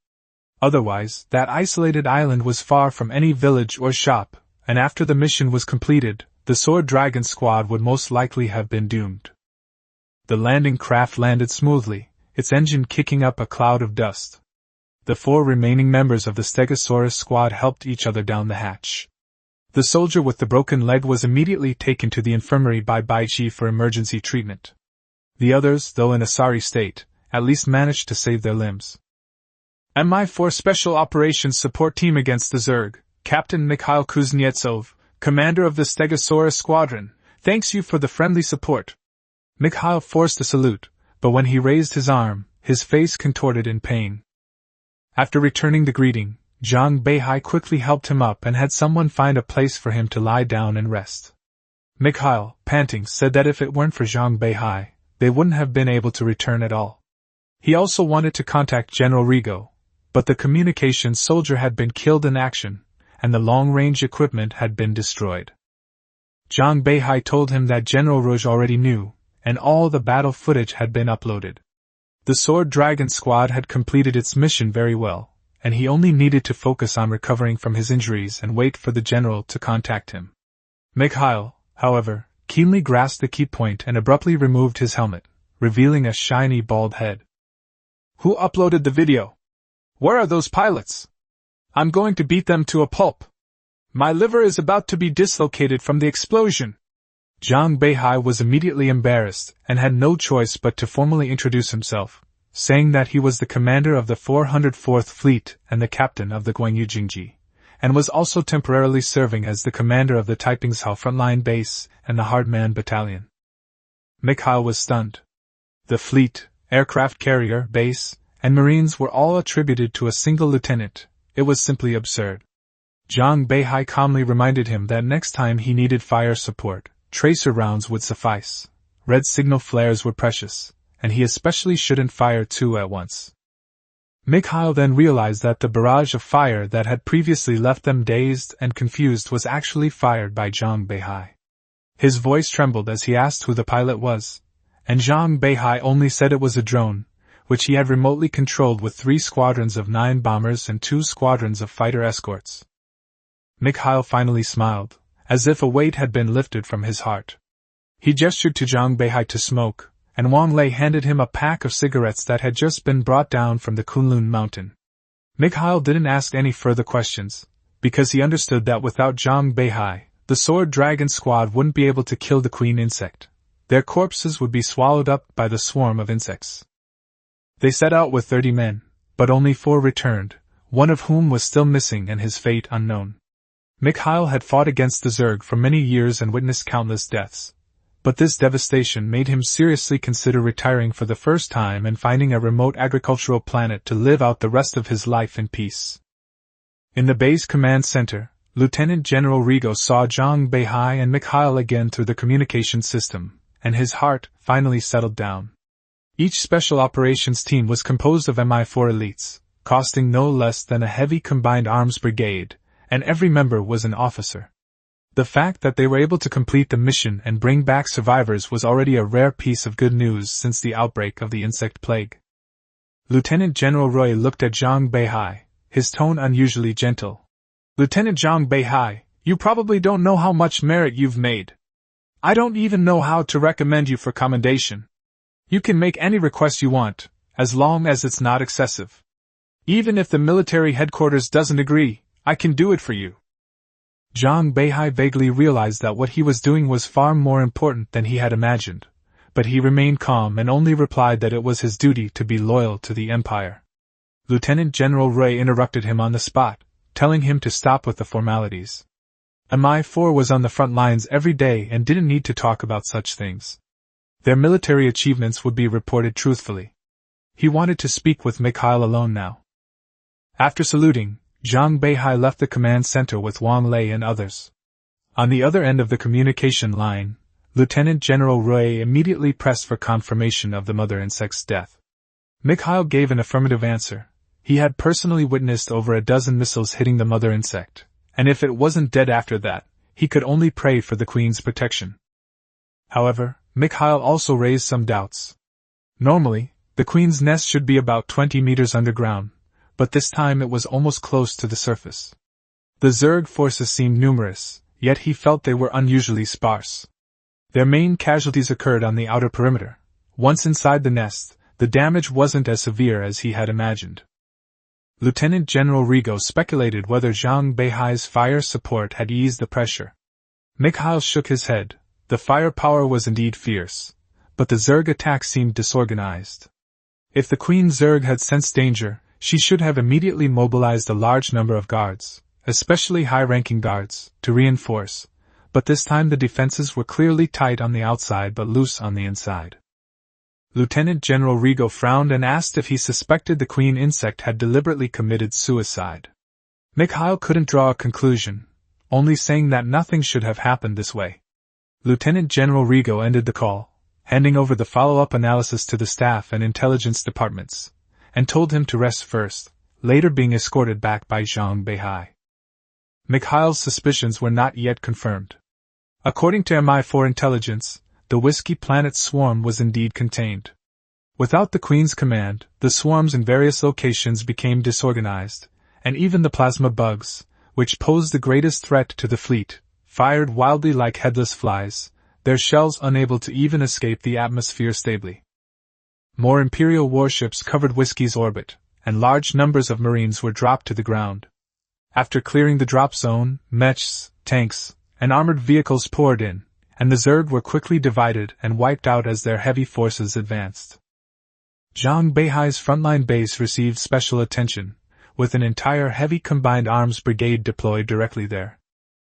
Otherwise, that isolated island was far from any village or shop, and after the mission was completed, the Sword Dragon squad would most likely have been doomed. The landing craft landed smoothly, its engine kicking up a cloud of dust. The 4 remaining members of the Stegosaurus squad helped each other down the hatch. The soldier with the broken leg was immediately taken to the infirmary by Beihai for emergency treatment. The others, though in a sorry state, at least managed to save their limbs. MI4 Special Operations Support Team against the Zerg, Captain Mikhail Kuznetsov, commander of the Stegosaurus squadron, thanks you for the friendly support. Mikhail forced a salute, but when he raised his arm, his face contorted in pain. After returning the greeting, Zhang Beihai quickly helped him up and had someone find a place for him to lie down and rest. Mikhail, panting, said that if it weren't for Zhang Beihai, they wouldn't have been able to return at all. He also wanted to contact General Rigo, but the communications soldier had been killed in action, and the long-range equipment had been destroyed. Zhang Beihai told him that General Rouge already knew, and all the battle footage had been uploaded. The Sword Dragon squad had completed its mission very well, and he only needed to focus on recovering from his injuries and wait for the general to contact him. Mikhail, however, keenly grasped the key point and abruptly removed his helmet, revealing a shiny bald head. Who uploaded the video? Where are those pilots? I'm going to beat them to a pulp. My liver is about to be dislocated from the explosion. Zhang Beihai was immediately embarrassed and had no choice but to formally introduce himself, saying that he was the commander of the 404th Fleet and the captain of the Guangyu Jingji, and was also temporarily serving as the commander of the Taipingshao frontline base and the Hardman Battalion. Mikhail was stunned. The fleet, aircraft carrier, base, and marines were all attributed to a single lieutenant. It was simply absurd. Zhang Beihai calmly reminded him that next time he needed fire support, tracer rounds would suffice. Red signal flares were precious, and he especially shouldn't fire 2 at once. Mikhail then realized that the barrage of fire that had previously left them dazed and confused was actually fired by Zhang Beihai. His voice trembled as he asked who the pilot was, and Zhang Beihai only said it was a drone, which he had remotely controlled with 3 squadrons of 9 bombers and 2 squadrons of fighter escorts. Mikhail finally smiled, as if a weight had been lifted from his heart. He gestured to Zhang Beihai to smoke, and Wang Lei handed him a pack of cigarettes that had just been brought down from the Kunlun mountain. Mikhail didn't ask any further questions, because he understood that without Zhang Beihai, the Sword Dragon squad wouldn't be able to kill the queen insect. Their corpses would be swallowed up by the swarm of insects. They set out with 30 men, but only 4 returned, one of whom was still missing and his fate unknown. Mikhail had fought against the Zerg for many years and witnessed countless deaths, but this devastation made him seriously consider retiring for the first time and finding a remote agricultural planet to live out the rest of his life in peace. In the base command center, Lieutenant General Rigo saw Zhang Beihai and Mikhail again through the communication system, and his heart finally settled down. Each special operations team was composed of MI4 elites, costing no less than a heavy combined arms brigade, and every member was an officer. The fact that they were able to complete the mission and bring back survivors was already a rare piece of good news since the outbreak of the insect plague. Lieutenant General Roy looked at Zhang Beihai, his tone unusually gentle. Lieutenant Zhang Beihai, you probably don't know how much merit you've made. I don't even know how to recommend you for commendation. You can make any request you want, as long as it's not excessive. Even if the military headquarters doesn't agree, I can do it for you. Zhang Beihai vaguely realized that what he was doing was far more important than he had imagined, but he remained calm and only replied that it was his duty to be loyal to the Empire. Lieutenant General Ray interrupted him on the spot, telling him to stop with the formalities. MI4 was on the front lines every day and didn't need to talk about such things. Their military achievements would be reported truthfully. He wanted to speak with Mikhail alone now. After saluting, Zhang Beihai left the command center with Wang Lei and others. On the other end of the communication line, Lieutenant General Ray immediately pressed for confirmation of the mother insect's death. Mikhail gave an affirmative answer. He had personally witnessed over a dozen missiles hitting the mother insect, and if it wasn't dead after that, he could only pray for the queen's protection. However, Mikhail also raised some doubts. Normally, the queen's nest should be about 20 meters underground, but this time it was almost close to the surface. The Zerg forces seemed numerous, yet he felt they were unusually sparse. Their main casualties occurred on the outer perimeter. Once inside the nest, the damage wasn't as severe as he had imagined. Lieutenant General Rigo speculated whether Zhang Beihai's fire support had eased the pressure. Mikhail shook his head. The firepower was indeed fierce, but the Zerg attack seemed disorganized. If the Queen Zerg had sensed danger, she should have immediately mobilized a large number of guards, especially high-ranking guards, to reinforce, but this time the defenses were clearly tight on the outside but loose on the inside. Lieutenant General Rigo frowned and asked if he suspected the Queen Insect had deliberately committed suicide. Mikhail couldn't draw a conclusion, only saying that nothing should have happened this way. Lieutenant General Rigo ended the call, handing over the follow-up analysis to the staff and intelligence departments, and told him to rest first, later being escorted back by Zhang Beihai. Mikhail's suspicions were not yet confirmed. According to MI4 intelligence, the Whiskey Planet swarm was indeed contained. Without the Queen's command, the swarms in various locations became disorganized, and even the plasma bugs, which posed the greatest threat to the fleet, fired wildly like headless flies, their shells unable to even escape the atmosphere stably. More Imperial warships covered Whiskey's orbit, and large numbers of Marines were dropped to the ground. After clearing the drop zone, mechs, tanks, and armored vehicles poured in, and the Zerg were quickly divided and wiped out as their heavy forces advanced. Zhang Beihai's frontline base received special attention, with an entire heavy combined arms brigade deployed directly there.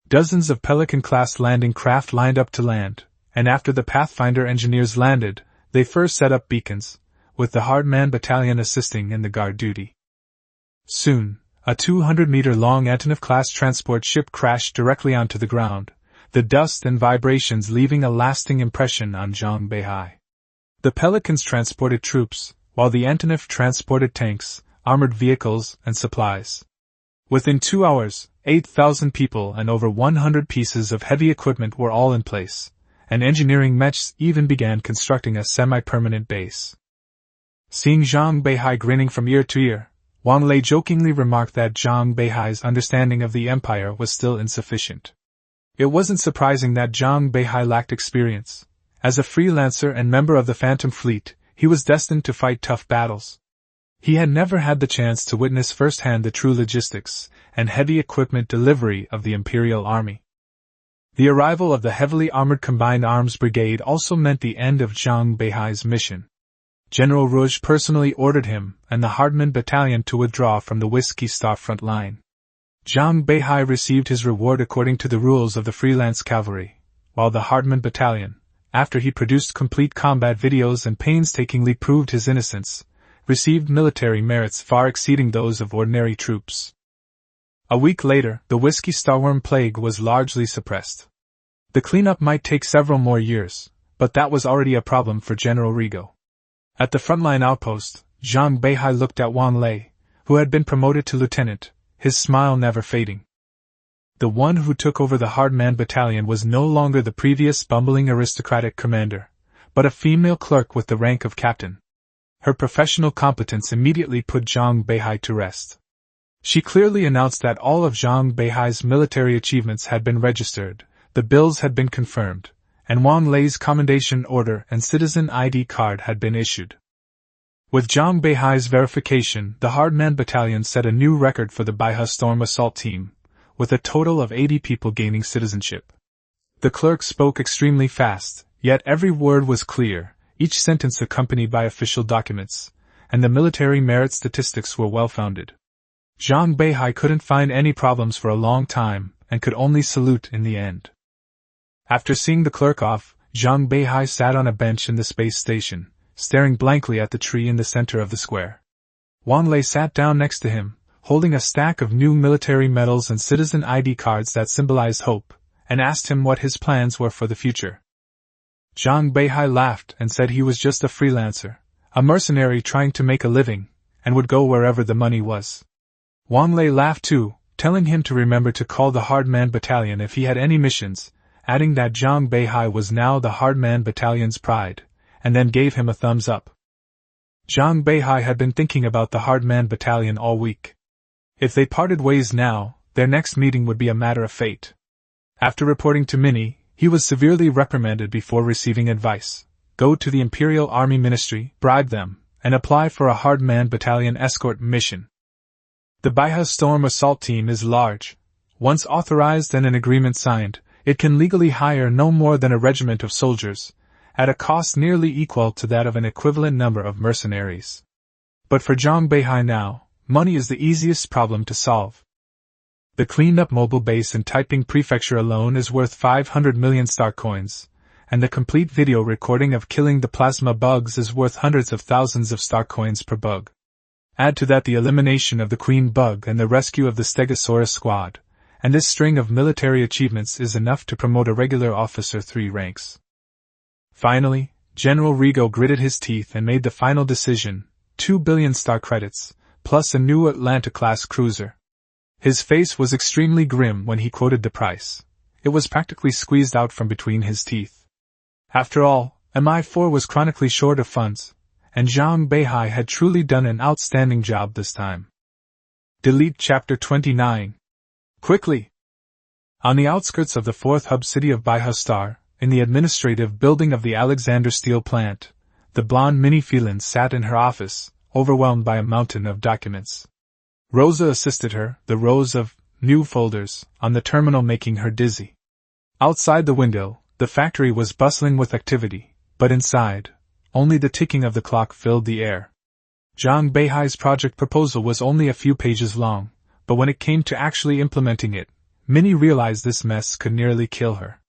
Dozens of Pelican-class landing craft lined up to land, and after the Pathfinder engineers landed, they first set up beacons, with the Hardman Battalion assisting in the guard duty. Soon, a 200-meter-long Antonov-class transport ship crashed directly onto the ground, the dust and vibrations leaving a lasting impression on Zhang Beihai. The Pelicans transported troops, while the Antonov transported tanks, armored vehicles, and supplies. Within 2 hours, 8,000 people and over 100 pieces of heavy equipment were all in place, and engineering mechs even began constructing a semi-permanent base. Seeing Zhang Beihai grinning from ear to ear, Wang Lei jokingly remarked that Zhang Beihai's understanding of the Empire was still insufficient. It wasn't surprising that Zhang Beihai lacked experience. As a freelancer and member of the Phantom Fleet, he was destined to fight tough battles. He had never had the chance to witness firsthand the true logistics and heavy equipment delivery of the Imperial Army. The arrival of the heavily armored Combined Arms Brigade also meant the end of Zhang Beihai's mission. General Rouge personally ordered him and the Hardman Battalion to withdraw from the Whiskey Star front line. Zhang Beihai received his reward according to the rules of the freelance cavalry, while the Hardman Battalion, after he produced complete combat videos and painstakingly proved his innocence, received military merits far exceeding those of ordinary troops. A week later, the Whiskey Starworm plague was largely suppressed. The cleanup might take several more years, but that was already a problem for General Rigo. At the frontline outpost, Zhang Beihai looked at Wang Lei, who had been promoted to lieutenant, his smile never fading. The one who took over the Hardman Battalion was no longer the previous bumbling aristocratic commander, but a female clerk with the rank of captain. Her professional competence immediately put Zhang Beihai to rest. She clearly announced that all of Zhang Beihai's military achievements had been registered, the bills had been confirmed, and Wang Lei's commendation order and citizen ID card had been issued. With Zhang Beihai's verification, the Hardman Battalion set a new record for the Beihai Storm Assault Team, with a total of 80 people gaining citizenship. The clerk spoke extremely fast, yet every word was clear, each sentence accompanied by official documents, and the military merit statistics were well-founded. Zhang Beihai couldn't find any problems for a long time, and could only salute in the end. After seeing the clerk off, Zhang Beihai sat on a bench in the space station, staring blankly at the tree in the center of the square. Wang Lei sat down next to him, holding a stack of new military medals and citizen ID cards that symbolized hope, and asked him what his plans were for the future. Zhang Beihai laughed and said he was just a freelancer, a mercenary trying to make a living, and would go wherever the money was. Wang Lei laughed too, telling him to remember to call the Hardman Battalion if he had any missions, adding that Zhang Beihai was now the Hardman Battalion's pride, and then gave him a thumbs up. Zhang Beihai had been thinking about the Hardman Battalion all week. If they parted ways now, their next meeting would be a matter of fate. After reporting to Minnie, he was severely reprimanded before receiving advice. Go to the Imperial Army Ministry, bribe them, and apply for a hard-manned battalion escort mission. The Beihai Storm Assault Team is large. Once authorized and an agreement signed, it can legally hire no more than a regiment of soldiers, at a cost nearly equal to that of an equivalent number of mercenaries. But for Zhang Beihai now, money is the easiest problem to solve. The cleaned-up mobile base in Taiping Prefecture alone is worth 500 million star coins, and the complete video recording of killing the plasma bugs is worth hundreds of thousands of star coins per bug. Add to that the elimination of the queen bug and the rescue of the Stegosaurus squad, and this string of military achievements is enough to promote a regular officer 3 ranks. Finally, General Rigo gritted his teeth and made the final decision: 2 billion star credits, plus a new Atlanta-class cruiser. His face was extremely grim when he quoted the price. It was practically squeezed out from between his teeth. After all, MI4 was chronically short of funds, and Zhang Beihai had truly done an outstanding job this time. Delete Chapter 29. Quickly! On the outskirts of the fourth hub city of Beihai Star, in the administrative building of the Alexander Steel plant, the blonde Minnie Feilin sat in her office, overwhelmed by a mountain of documents. Rosa assisted her, the rows of new folders on the terminal making her dizzy. Outside the window, the factory was bustling with activity, but inside, only the ticking of the clock filled the air. Zhang Beihai's project proposal was only a few pages long, but when it came to actually implementing it, Minnie realized this mess could nearly kill her.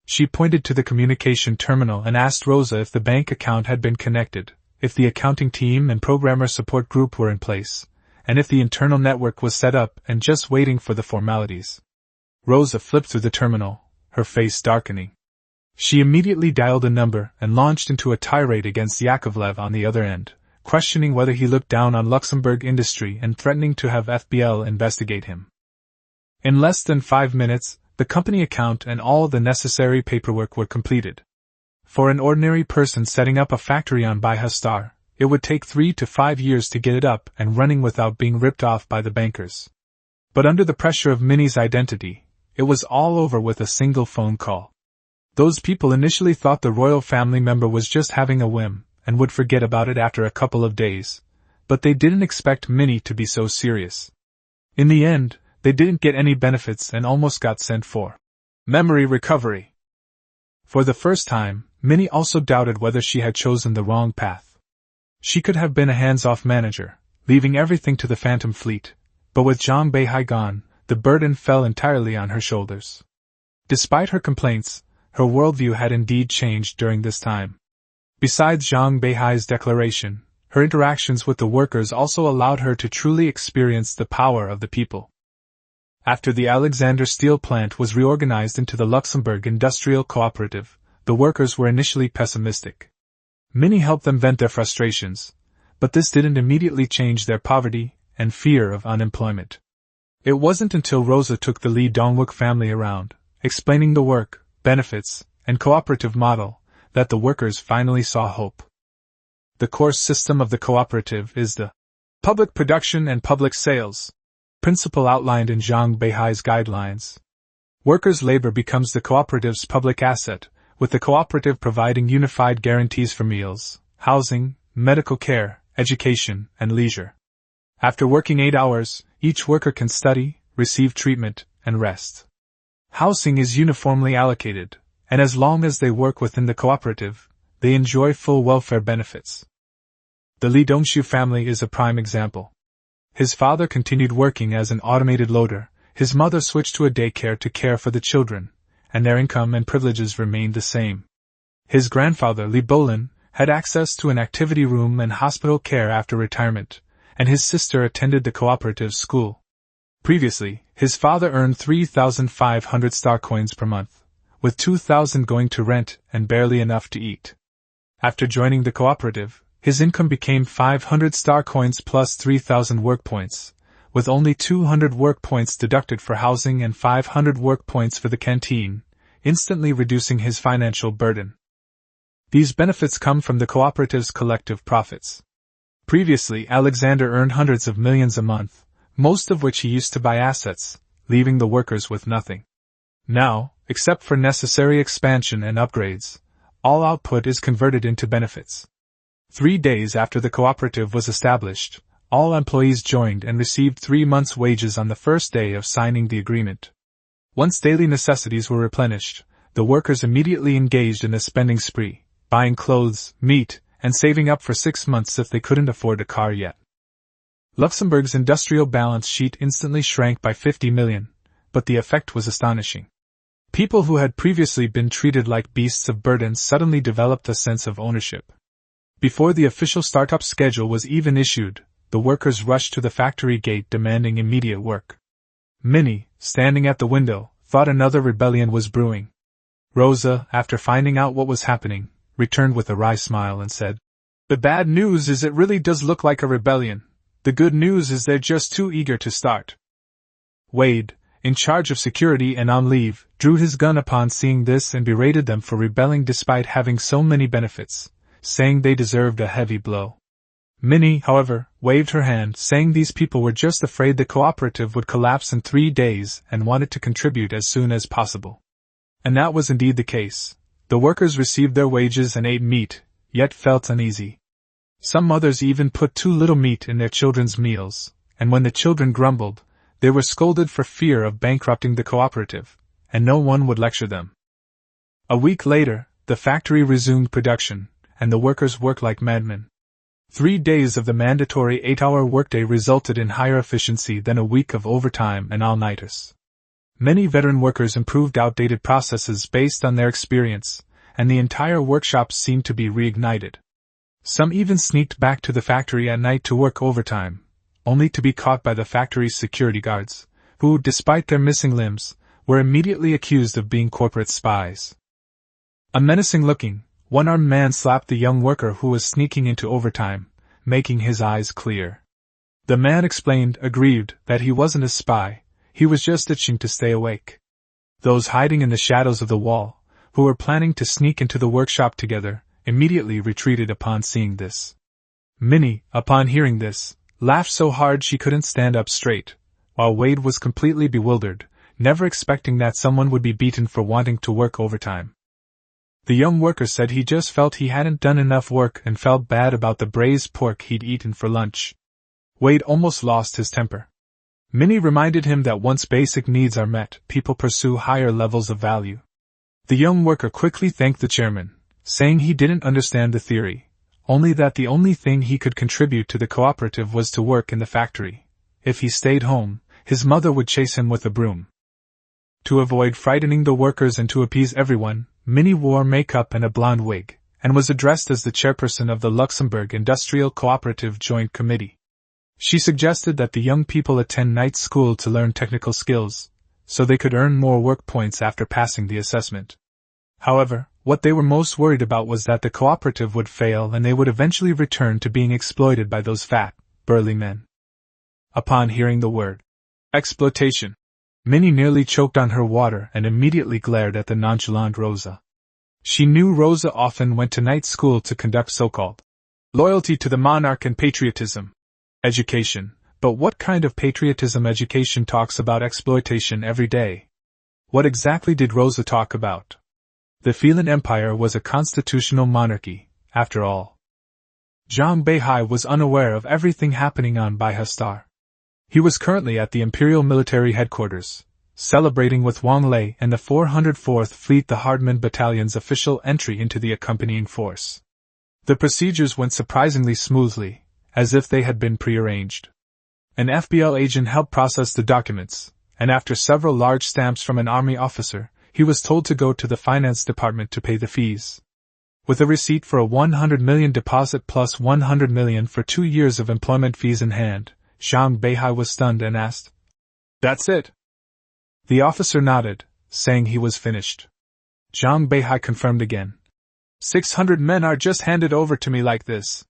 She pointed to the communication terminal and asked Rosa if the bank account had been connected, if the accounting team and programmer support group were in place, and if the internal network was set up and just waiting for the formalities. Rosa flipped through the terminal, her face darkening. She immediately dialed a number and launched into a tirade against Yakovlev on the other end, questioning whether he looked down on Luxembourg industry and threatening to have FBL investigate him. In less than 5 minutes, the company account and all the necessary paperwork were completed. For an ordinary person setting up a factory on Beihai Star, it would take 3 to 5 years to get it up and running without being ripped off by the bankers. But under the pressure of Minnie's identity, it was all over with a single phone call. Those people initially thought the royal family member was just having a whim, and would forget about it after a couple of days, but they didn't expect Minnie to be so serious. In the end, they didn't get any benefits and almost got sent for memory recovery. For the first time, Minnie also doubted whether she had chosen the wrong path. She could have been a hands-off manager, leaving everything to the Phantom Fleet, but with Zhang Beihai gone, the burden fell entirely on her shoulders. Despite her complaints, her worldview had indeed changed during this time. Besides Zhang Beihai's declaration, her interactions with the workers also allowed her to truly experience the power of the people. After the Alexander Steel plant was reorganized into the Luxembourg Industrial Cooperative, the workers were initially pessimistic. Minnie helped them vent their frustrations, but this didn't immediately change their poverty and fear of unemployment. It wasn't until Rosa took the Li Dongwook family around, explaining the work, benefits, and cooperative model, that the workers finally saw hope. The core system of the cooperative is the public production and public sales principle outlined in Zhang Beihai's guidelines. Workers' labor becomes the cooperative's public asset, with the cooperative providing unified guarantees for meals, housing, medical care, education, and leisure. After working 8 hours, each worker can study, receive treatment, and rest. Housing is uniformly allocated, and as long as they work within the cooperative, they enjoy full welfare benefits. The Li Dongshu family is a prime example. His father continued working as an automated loader, his mother switched to a daycare to care for the children, and their income and privileges remained the same. His grandfather, Li Bolin, had access to an activity room and hospital care after retirement, and his sister attended the cooperative school. Previously, his father earned 3,500 star coins per month, with 2,000 going to rent and barely enough to eat. After joining the cooperative, his income became 500 star coins plus 3,000 work points, with only 200 work points deducted for housing and 500 work points for the canteen, instantly reducing his financial burden. These benefits come from the cooperative's collective profits. Previously, Alexander earned hundreds of millions a month, most of which he used to buy assets, leaving the workers with nothing. Now, except for necessary expansion and upgrades, all output is converted into benefits. 3 days after the cooperative was established, all employees joined and received 3 months' wages on the first day of signing the agreement. Once daily necessities were replenished, the workers immediately engaged in a spending spree, buying clothes, meat, and saving up for 6 months if they couldn't afford a car yet. Luxembourg's industrial balance sheet instantly shrank by 50 million, but the effect was astonishing. People who had previously been treated like beasts of burden suddenly developed a sense of ownership. Before the official startup schedule was even issued, the workers rushed to the factory gate demanding immediate work. Minnie, standing at the window, thought another rebellion was brewing. Rosa, after finding out what was happening, returned with a wry smile and said, "The bad news is it really does look like a rebellion. The good news is they're just too eager to start." Wade, in charge of security and on leave, drew his gun upon seeing this and berated them for rebelling despite having so many benefits, saying they deserved a heavy blow. Minnie, however, waved her hand, saying these people were just afraid the cooperative would collapse in 3 days and wanted to contribute as soon as possible. And that was indeed the case. The workers received their wages and ate meat, yet felt uneasy. Some mothers even put too little meat in their children's meals, and when the children grumbled, they were scolded for fear of bankrupting the cooperative, and no one would lecture them. A week later, the factory resumed production, and the workers worked like madmen. 3 days of the mandatory 8-hour workday resulted in higher efficiency than a week of overtime and all-nighters. Many veteran workers improved outdated processes based on their experience, and the entire workshop seemed to be reignited. Some even sneaked back to the factory at night to work overtime, only to be caught by the factory's security guards, who, despite their missing limbs, were immediately accused of being corporate spies. A menacing-looking, one-armed man slapped the young worker who was sneaking into overtime, making his eyes clear. The man explained, aggrieved, that he wasn't a spy, he was just itching to stay awake. Those hiding in the shadows of the wall, who were planning to sneak into the workshop together, immediately retreated upon seeing this. Minnie, upon hearing this, laughed so hard she couldn't stand up straight, while Wade was completely bewildered, never expecting that someone would be beaten for wanting to work overtime. The young worker said he just felt he hadn't done enough work and felt bad about the braised pork he'd eaten for lunch. Wade almost lost his temper. Minnie reminded him that once basic needs are met, people pursue higher levels of value. The young worker quickly thanked the chairman, saying he didn't understand the theory, only that the only thing he could contribute to the cooperative was to work in the factory. If he stayed home, his mother would chase him with a broom. To avoid frightening the workers and to appease everyone, Minnie wore makeup and a blonde wig, and was addressed as the chairperson of the Luxembourg Industrial Cooperative Joint Committee. She suggested that the young people attend night school to learn technical skills, so they could earn more work points after passing the assessment. However, what they were most worried about was that the cooperative would fail and they would eventually return to being exploited by those fat, burly men. Upon hearing the word exploitation, Minnie nearly choked on her water and immediately glared at the nonchalant Rosa. She knew Rosa often went to night school to conduct so-called loyalty to the monarch and patriotism education, but what kind of patriotism education talks about exploitation every day? What exactly did Rosa talk about? The Feilin Empire was a constitutional monarchy, after all. Zhang Beihai was unaware of everything happening on Beihai Star. He was currently at the Imperial Military Headquarters, celebrating with Wang Lei and the 404th Fleet the Hardman Battalion's official entry into the accompanying force. The procedures went surprisingly smoothly, as if they had been prearranged. An FBL agent helped process the documents, and after several large stamps from an army officer, he was told to go to the finance department to pay the fees. With a receipt for a 100 million deposit plus 100 million for 2 years of employment fees in hand, Zhang Beihai was stunned and asked, "That's it?" The officer nodded, saying he was finished. Zhang Beihai confirmed again. 600 men are just handed over to me like this.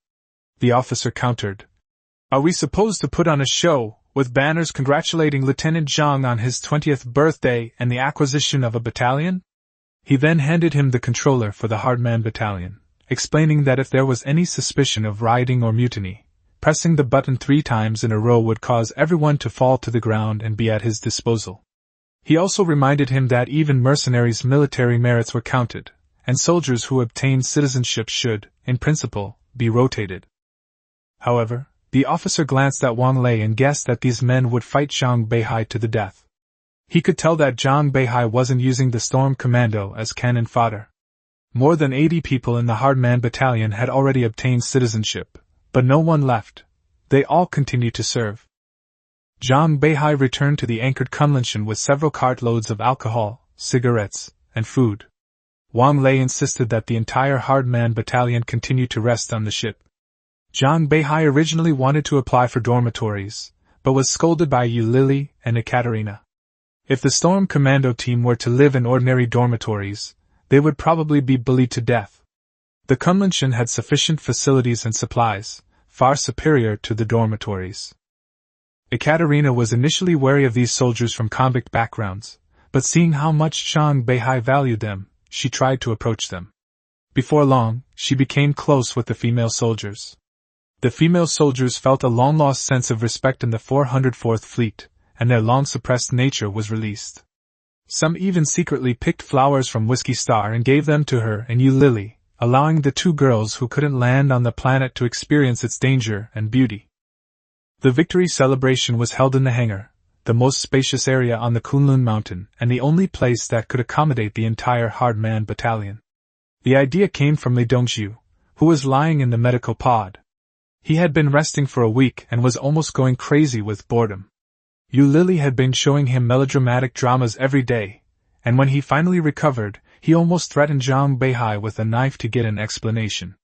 The officer countered. Are we supposed to put on a show, with banners congratulating Lieutenant Zhang on his 20th birthday and the acquisition of a battalion? He then handed him the controller for the Hardman Battalion, explaining that if there was any suspicion of rioting or mutiny, pressing the button 3 times in a row would cause everyone to fall to the ground and be at his disposal. He also reminded him that even mercenaries' military merits were counted, and soldiers who obtained citizenship should, in principle, be rotated. However, the officer glanced at Wang Lei and guessed that these men would fight Zhang Beihai to the death. He could tell that Zhang Beihai wasn't using the Storm Commando as cannon fodder. More than 80 people in the Hardman Battalion had already obtained citizenship, but no one left. They all continued to serve. Zhang Beihai returned to the anchored Kunlunchen with several cartloads of alcohol, cigarettes, and food. Wang Lei insisted that the entire Hardman Battalion continue to rest on the ship. Zhang Beihai originally wanted to apply for dormitories, but was scolded by Yu Lili and Ekaterina. If the Storm Commando team were to live in ordinary dormitories, they would probably be bullied to death. The Kunlunchen had sufficient facilities and supplies, far superior to the dormitories. Ekaterina was initially wary of these soldiers from convict backgrounds, but seeing how much Zhang Beihai valued them, she tried to approach them. Before long, she became close with the female soldiers. The female soldiers felt a long-lost sense of respect in the 404th Fleet, and their long-suppressed nature was released. Some even secretly picked flowers from Whiskey Star and gave them to her and Yu Lili, allowing the two girls who couldn't land on the planet to experience its danger and beauty. The victory celebration was held in the hangar, the most spacious area on the Kunlun Mountain and the only place that could accommodate the entire Hardman Battalion. The idea came from Li Dongxiu, who was lying in the medical pod. He had been resting for a week and was almost going crazy with boredom. Yu Lili had been showing him melodramatic dramas every day, and when he finally recovered, he almost threatened Zhang Beihai with a knife to get an explanation.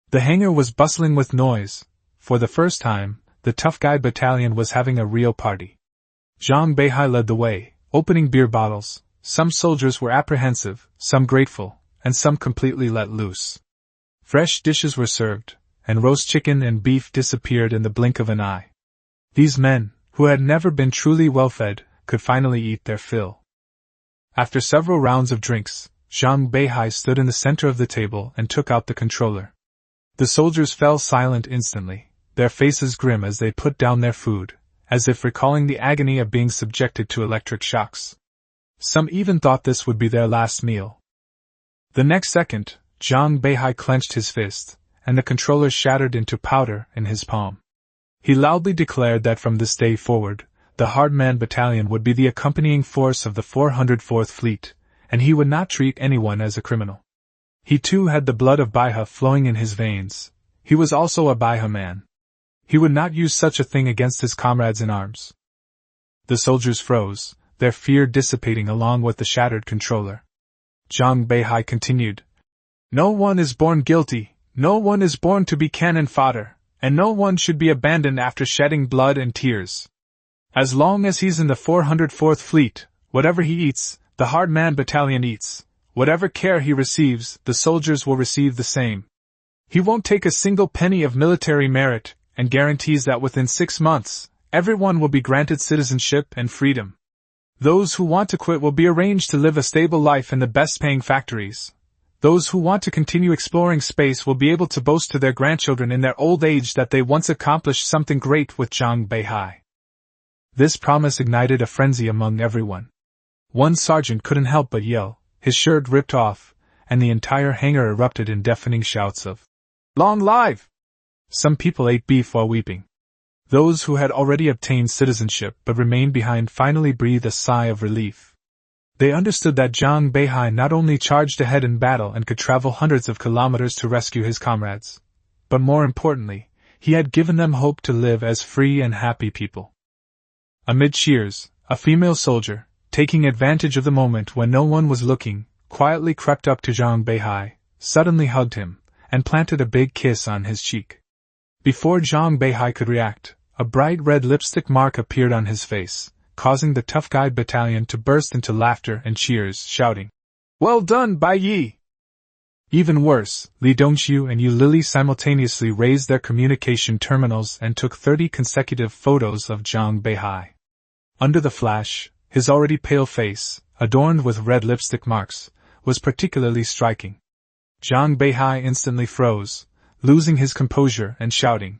The hangar was bustling with noise. For the first time, the Tough Guy Battalion was having a real party. Zhang Beihai led the way, opening beer bottles. Some soldiers were apprehensive, some grateful, and some completely let loose. Fresh dishes were served, and roast chicken and beef disappeared in the blink of an eye. These men, who had never been truly well-fed, could finally eat their fill. After several rounds of drinks, Zhang Beihai stood in the center of the table and took out the controller. The soldiers fell silent instantly, their faces grim as they put down their food, as if recalling the agony of being subjected to electric shocks. Some even thought this would be their last meal. The next second, Zhang Beihai clenched his fist, and the controller shattered into powder in his palm. He loudly declared that from this day forward, the Hardman Battalion would be the accompanying force of the 404th Fleet, and he would not treat anyone as a criminal. He too had the blood of Beihai flowing in his veins. He was also a Beihai man. He would not use such a thing against his comrades in arms. The soldiers froze, their fear dissipating along with the shattered controller. Zhang Beihai continued, "No one is born guilty, no one is born to be cannon fodder. And no one should be abandoned after shedding blood and tears. As long as he's in the 404th Fleet, whatever he eats, the Hardman Battalion eats. Whatever care he receives, the soldiers will receive the same. He won't take a single penny of military merit, and guarantees that within 6 months, everyone will be granted citizenship and freedom. Those who want to quit will be arranged to live a stable life in the best-paying factories. Those who want to continue exploring space will be able to boast to their grandchildren in their old age that they once accomplished something great with Zhang Beihai." This promise ignited a frenzy among everyone. One sergeant couldn't help but yell, his shirt ripped off, and the entire hangar erupted in deafening shouts of, "Long live!" Some people ate beef while weeping. Those who had already obtained citizenship but remained behind finally breathed a sigh of relief. They understood that Zhang Beihai not only charged ahead in battle and could travel hundreds of kilometers to rescue his comrades, but more importantly, he had given them hope to live as free and happy people. Amid cheers, a female soldier, taking advantage of the moment when no one was looking, quietly crept up to Zhang Beihai, suddenly hugged him, and planted a big kiss on his cheek. Before Zhang Beihai could react, a bright red lipstick mark appeared on his face, causing the Tough Guy Battalion to burst into laughter and cheers, shouting, "Well done, Bai Yi!" Even worse, Li Dongxiu and Yu Lili simultaneously raised their communication terminals and took 30 consecutive photos of Zhang Beihai. Under the flash, his already pale face, adorned with red lipstick marks, was particularly striking. Zhang Beihai instantly froze, losing his composure and shouting,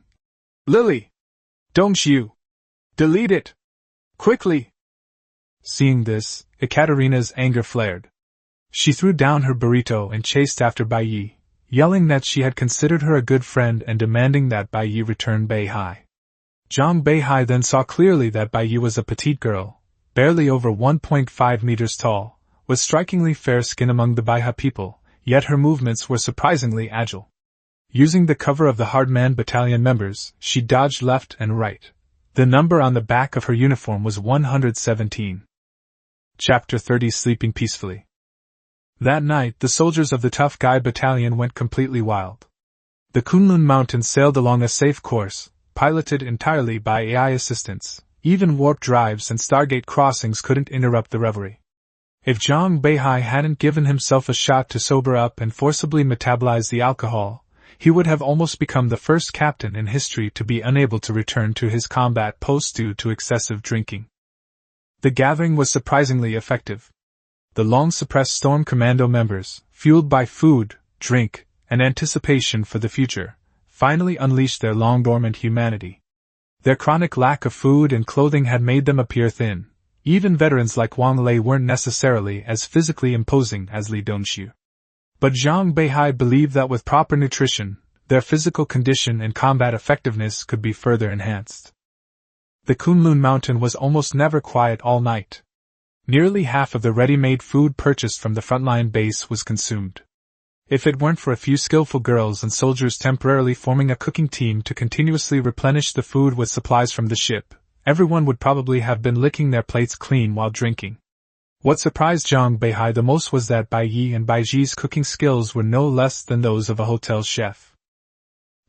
"Lili! Dongxiu! Delete it! Quickly!" Seeing this, Ekaterina's anger flared. She threw down her burrito and chased after Beihai, yelling that she had considered her a good friend and demanding that Beihai return Beihai. Zhang Beihai then saw clearly that Beihai was a petite girl, barely over 1.5 meters tall, with strikingly fair skin among the Beihai people, yet her movements were surprisingly agile. Using the cover of the Hardman battalion members, she dodged left and right. The number on the back of her uniform was 117. Chapter 30 Sleeping Peacefully. That night, the soldiers of the Tough Guy battalion went completely wild. The Kunlun Mountains sailed along a safe course, piloted entirely by AI assistants. Even warp drives and Stargate crossings couldn't interrupt the reverie. If Zhang Beihai hadn't given himself a shot to sober up and forcibly metabolize the alcohol, he would have almost become the first captain in history to be unable to return to his combat post due to excessive drinking. The gathering was surprisingly effective. The long-suppressed Storm Commando members, fueled by food, drink, and anticipation for the future, finally unleashed their long-dormant humanity. Their chronic lack of food and clothing had made them appear thin. Even veterans like Wang Lei weren't necessarily as physically imposing as Li Dongxiu. But Zhang Beihai believed that with proper nutrition, their physical condition and combat effectiveness could be further enhanced. The Kunlun Mountain was almost never quiet all night. Nearly half of the ready-made food purchased from the frontline base was consumed. If it weren't for a few skillful girls and soldiers temporarily forming a cooking team to continuously replenish the food with supplies from the ship, everyone would probably have been licking their plates clean while drinking. What surprised Zhang Beihai the most was that Beihai and Baiji's cooking skills were no less than those of a hotel chef.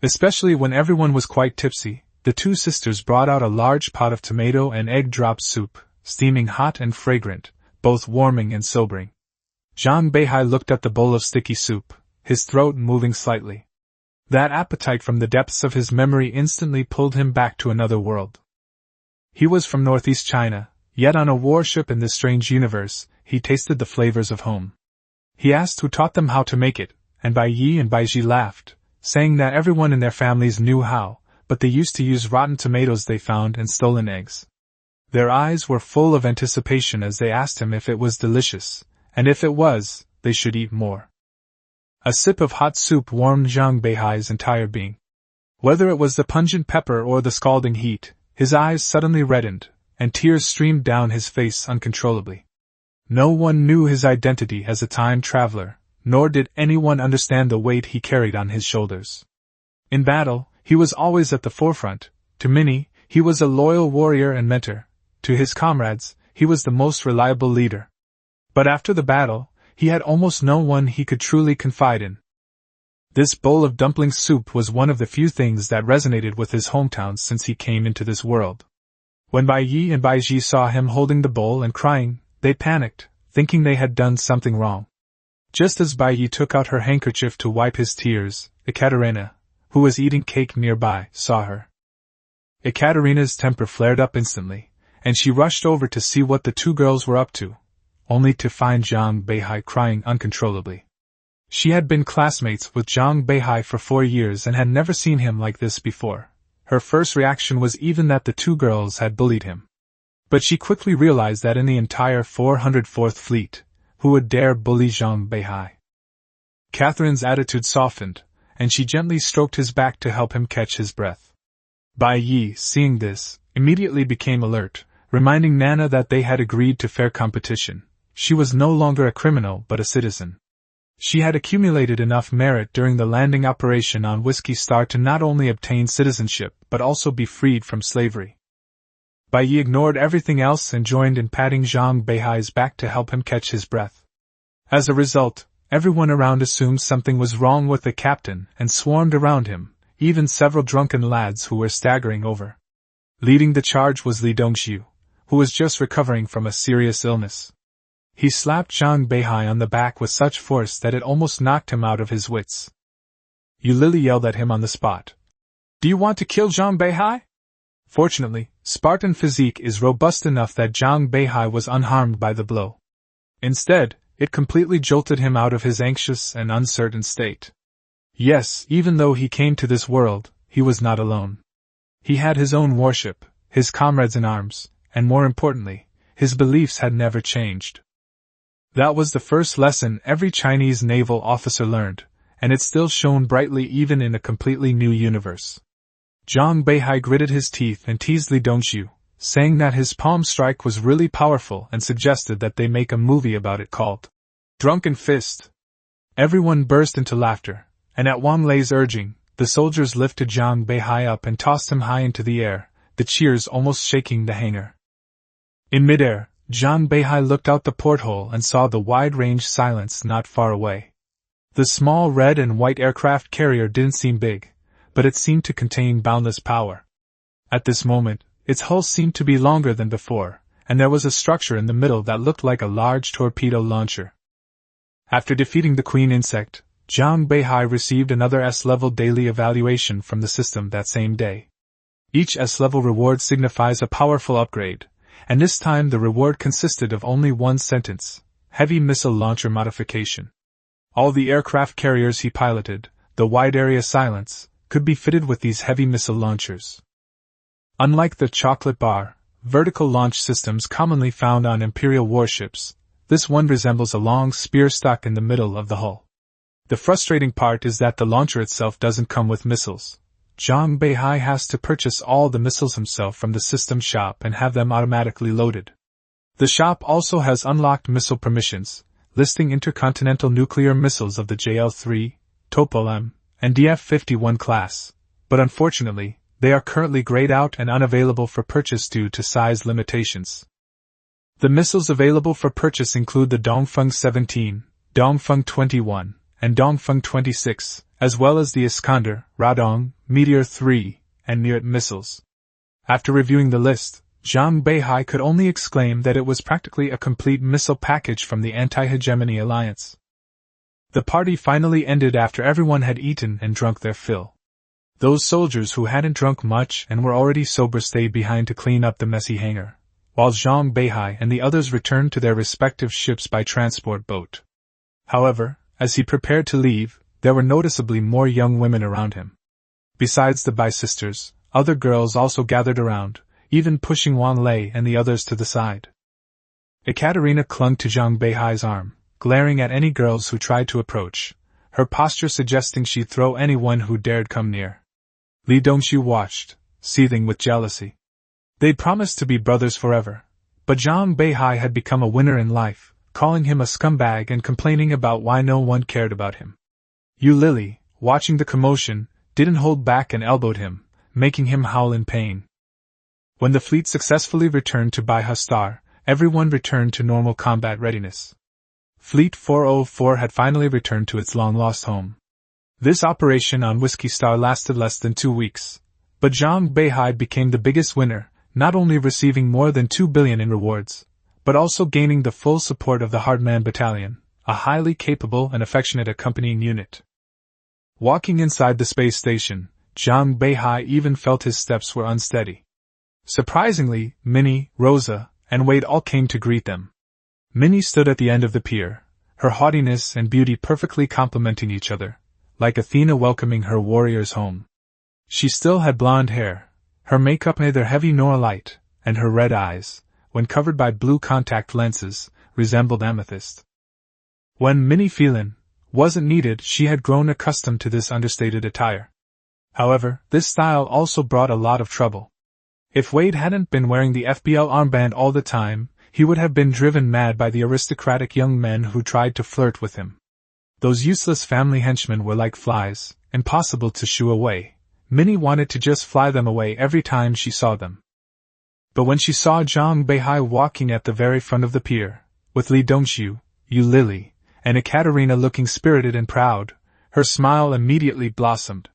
Especially when everyone was quite tipsy, the two sisters brought out a large pot of tomato and egg drop soup, steaming hot and fragrant, both warming and sobering. Zhang Beihai looked at the bowl of sticky soup, his throat moving slightly. That appetite from the depths of his memory instantly pulled him back to another world. He was from northeast China, yet on a warship in this strange universe, he tasted the flavors of home. He asked who taught them how to make it, and Beihai and Baiji laughed, saying that everyone in their families knew how, but they used to use rotten tomatoes they found and stolen eggs. Their eyes were full of anticipation as they asked him if it was delicious, and if it was, they should eat more. A sip of hot soup warmed Zhang Beihai's entire being. Whether it was the pungent pepper or the scalding heat, his eyes suddenly reddened, and tears streamed down his face uncontrollably. No one knew his identity as a time traveler, nor did anyone understand the weight he carried on his shoulders. In battle, he was always at the forefront. To many, he was a loyal warrior and mentor. To his comrades, he was the most reliable leader. But after the battle, he had almost no one he could truly confide in. This bowl of dumpling soup was one of the few things that resonated with his hometown since he came into this world. When Beihai and Baiji saw him holding the bowl and crying, they panicked, thinking they had done something wrong. Just as Beihai took out her handkerchief to wipe his tears, Ekaterina, who was eating cake nearby, saw her. Ekaterina's temper flared up instantly, and she rushed over to see what the two girls were up to, only to find Zhang Beihai crying uncontrollably. She had been classmates with Zhang Beihai for 4 years and had never seen him like this before. Her first reaction was even that the two girls had bullied him. But she quickly realized that in the entire 404th Fleet, who would dare bully Zhang Beihai? Catherine's attitude softened, and she gently stroked his back to help him catch his breath. Beihai, seeing this, immediately became alert, reminding Nana that they had agreed to fair competition. She was no longer a criminal but a citizen. She had accumulated enough merit during the landing operation on Whiskey Star to not only obtain citizenship but also be freed from slavery. Beihai ignored everything else and joined in patting Zhang Beihai's back to help him catch his breath. As a result, everyone around assumed something was wrong with the captain and swarmed around him, even several drunken lads who were staggering over. Leading the charge was Li Dongxiu, who was just recovering from a serious illness. He slapped Zhang Beihai on the back with such force that it almost knocked him out of his wits. Yu Lili yelled at him on the spot. "Do you want to kill Zhang Beihai?" Fortunately, Spartan physique is robust enough that Zhang Beihai was unharmed by the blow. Instead, it completely jolted him out of his anxious and uncertain state. Yes, even though he came to this world, he was not alone. He had his own warship, his comrades in arms, and more importantly, his beliefs had never changed. That was the first lesson every Chinese naval officer learned, and it still shone brightly even in a completely new universe. Zhang Beihai gritted his teeth and teased Li Dongxiu, saying that his palm strike was really powerful and suggested that they make a movie about it called Drunken Fist. Everyone burst into laughter, and at Wang Lei's urging, the soldiers lifted Zhang Beihai up and tossed him high into the air, the cheers almost shaking the hangar. In midair, Zhang Beihai looked out the porthole and saw the wide-range silence not far away. The small red and white aircraft carrier didn't seem big, but it seemed to contain boundless power. At this moment, its hull seemed to be longer than before, and there was a structure in the middle that looked like a large torpedo launcher. After defeating the Queen Insect, Zhang Beihai received another S-level daily evaluation from the system that same day. Each S-level reward signifies a powerful upgrade, and this time the reward consisted of only one sentence: heavy missile launcher modification. All the aircraft carriers he piloted, the wide area silence, could be fitted with these heavy missile launchers. Unlike the chocolate bar, vertical launch systems commonly found on Imperial warships, this one resembles a long spear stuck in the middle of the hull. The frustrating part is that the launcher itself doesn't come with missiles. Zhang Beihai has to purchase all the missiles himself from the system shop and have them automatically loaded. The shop also has unlocked missile permissions, listing intercontinental nuclear missiles of the JL-3, Topol-M, and DF-51 class, but unfortunately, they are currently grayed out and unavailable for purchase due to size limitations. The missiles available for purchase include the Dongfeng 17, Dongfeng 21, and Dongfeng 26, as well as the Iskander, Radong, Meteor 3, and Mirat missiles. After reviewing the list, Zhang Beihai could only exclaim that it was practically a complete missile package from the Anti-Hegemony Alliance. The party finally ended after everyone had eaten and drunk their fill. Those soldiers who hadn't drunk much and were already sober stayed behind to clean up the messy hangar, while Zhang Beihai and the others returned to their respective ships by transport boat. However, as he prepared to leave, there were noticeably more young women around him. Besides the Bai sisters, other girls also gathered around, even pushing Wang Lei and the others to the side. Ekaterina clung to Zhang Beihai's arm, glaring at any girls who tried to approach, her posture suggesting she'd throw anyone who dared come near. Li Dongxiu watched, seething with jealousy. They'd promised to be brothers forever, but Zhang Beihai had become a winner in life, calling him a scumbag and complaining about why no one cared about him. Yu Lily, watching the commotion, didn't hold back and elbowed him, making him howl in pain. When the fleet successfully returned to Beihai Star, everyone returned to normal combat readiness. Fleet 404 had finally returned to its long-lost home. This operation on Whiskey Star lasted less than 2 weeks, but Zhang Beihai became the biggest winner, not only receiving more than 2 billion in rewards, but also gaining the full support of the Hardman Battalion, a highly capable and affectionate accompanying unit. Walking inside the space station, Zhang Beihai even felt his steps were unsteady. Surprisingly, Minnie, Rosa, and Wade all came to greet them. Minnie stood at the end of the pier, her haughtiness and beauty perfectly complementing each other, like Athena welcoming her warriors home. She still had blonde hair, her makeup neither heavy nor light, and her red eyes, when covered by blue contact lenses, resembled amethyst. When Minnie Feilin wasn't needed, she had grown accustomed to this understated attire. However, this style also brought a lot of trouble. If Wade hadn't been wearing the FBL armband all the time, he would have been driven mad by the aristocratic young men who tried to flirt with him. Those useless family henchmen were like flies, impossible to shoo away. Minnie wanted to just fly them away every time she saw them. But when she saw Zhang Beihai walking at the very front of the pier, with Li Dongxiu, Yu Lily, and Ekaterina looking spirited and proud, her smile immediately blossomed.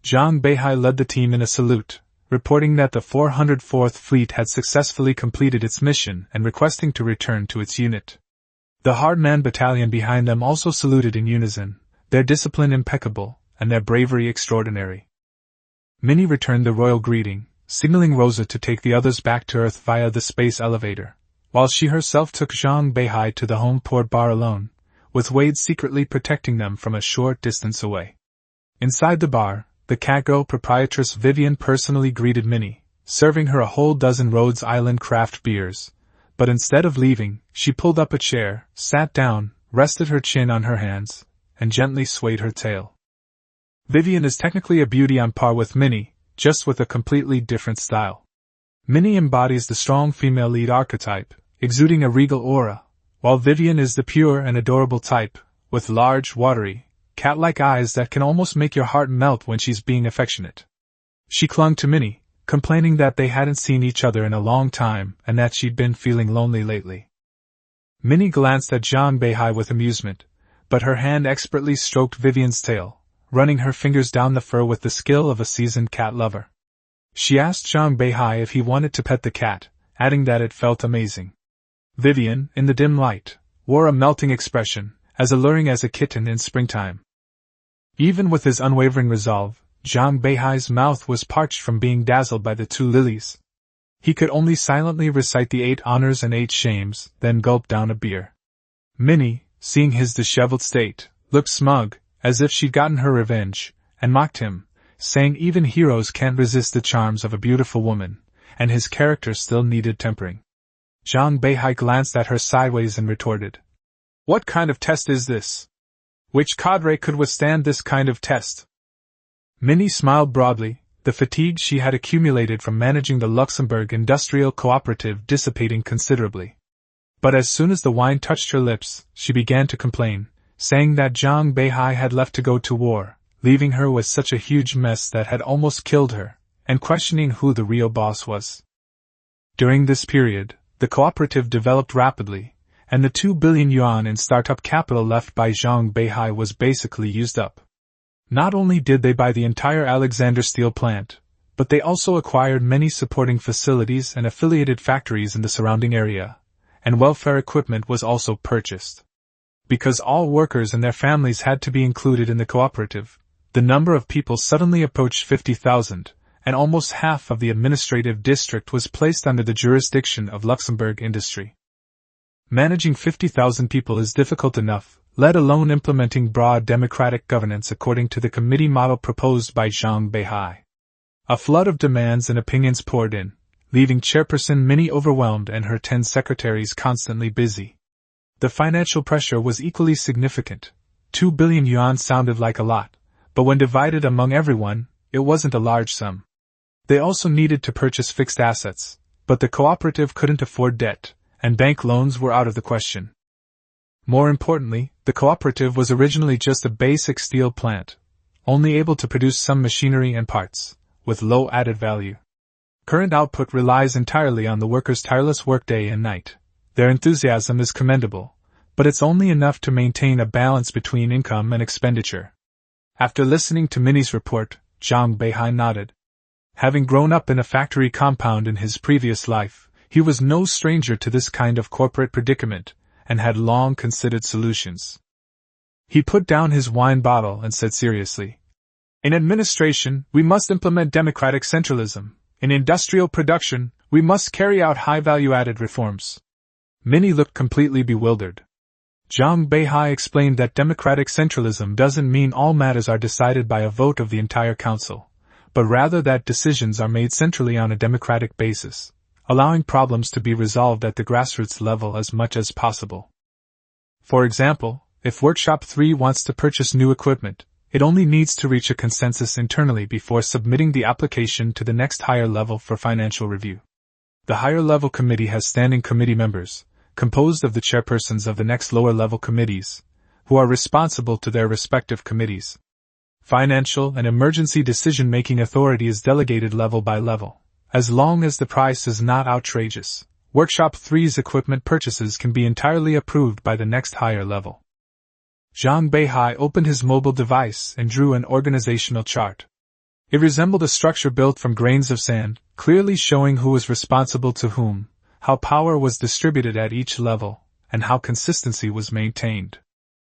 Zhang Beihai led the team in a salute, reporting that the 404th Fleet had successfully completed its mission and requesting to return to its unit. The Hardman Battalion behind them also saluted in unison, their discipline impeccable, and their bravery extraordinary. Minnie returned the royal greeting, signaling Rosa to take the others back to Earth via the space elevator, while she herself took Zhang Beihai to the home port bar alone, with Wade secretly protecting them from a short distance away. Inside the bar, the catgirl proprietress Vivian personally greeted Minnie, serving her a whole dozen Rhodes Island craft beers, but instead of leaving, she pulled up a chair, sat down, rested her chin on her hands, and gently swayed her tail. Vivian is technically a beauty on par with Minnie, just with a completely different style. Minnie embodies the strong female lead archetype, exuding a regal aura, while Vivian is the pure and adorable type, with large, watery, cat-like eyes that can almost make your heart melt when she's being affectionate. She clung to Minnie, complaining that they hadn't seen each other in a long time and that she'd been feeling lonely lately. Minnie glanced at Zhang Beihai with amusement, but her hand expertly stroked Vivian's tail, running her fingers down the fur with the skill of a seasoned cat lover. She asked Zhang Beihai if he wanted to pet the cat, adding that it felt amazing. Vivian, in the dim light, wore a melting expression, as alluring as a kitten in springtime. Even with his unwavering resolve, Zhang Beihai's mouth was parched from being dazzled by the two lilies. He could only silently recite the 8 honors and 8 shames, then gulp down a beer. Minnie, seeing his disheveled state, looked smug, as if she'd gotten her revenge, and mocked him, saying even heroes can't resist the charms of a beautiful woman, and his character still needed tempering. Zhang Beihai glanced at her sideways and retorted, "What kind of test is this? Which cadre could withstand this kind of test?" Minnie smiled broadly, the fatigue she had accumulated from managing the Luxembourg Industrial Cooperative dissipating considerably. But as soon as the wine touched her lips, she began to complain, saying that Zhang Beihai had left to go to war, leaving her with such a huge mess that had almost killed her, and questioning who the real boss was. During this period, the cooperative developed rapidly, and the 2 billion yuan in startup capital left by Zhang Beihai was basically used up. Not only did they buy the entire Alexander steel plant, but they also acquired many supporting facilities and affiliated factories in the surrounding area, and welfare equipment was also purchased. Because all workers and their families had to be included in the cooperative, the number of people suddenly approached 50,000, and almost half of the administrative district was placed under the jurisdiction of Luxembourg Industry. Managing 50,000 people is difficult enough, let alone implementing broad democratic governance according to the committee model proposed by Zhang Beihai. A flood of demands and opinions poured in, leaving Chairperson Minnie overwhelmed and her 10 secretaries constantly busy. The financial pressure was equally significant. 2 billion yuan sounded like a lot, but when divided among everyone, it wasn't a large sum. They also needed to purchase fixed assets, but the cooperative couldn't afford debt, and bank loans were out of the question. More importantly, the cooperative was originally just a basic steel plant, only able to produce some machinery and parts, with low added value. Current output relies entirely on the workers' tireless work day and night. Their enthusiasm is commendable, but it's only enough to maintain a balance between income and expenditure. After listening to Minnie's report, Zhang Beihai nodded. Having grown up in a factory compound in his previous life, he was no stranger to this kind of corporate predicament, and had long considered solutions. He put down his wine bottle and said seriously, "In administration, we must implement democratic centralism. In industrial production, we must carry out high value-added reforms." Minnie looked completely bewildered. Zhang Beihai explained that democratic centralism doesn't mean all matters are decided by a vote of the entire council, but rather that decisions are made centrally on a democratic basis, allowing problems to be resolved at the grassroots level as much as possible. For example, if Workshop 3 wants to purchase new equipment, it only needs to reach a consensus internally before submitting the application to the next higher level for financial review. The higher level committee has standing committee members, composed of the chairpersons of the next lower level committees, who are responsible to their respective committees. Financial and emergency decision-making authority is delegated level by level. As long as the price is not outrageous, Workshop 3's equipment purchases can be entirely approved by the next higher level. Zhang Beihai opened his mobile device and drew an organizational chart. It resembled a structure built from grains of sand, clearly showing who was responsible to whom, how power was distributed at each level, and how consistency was maintained.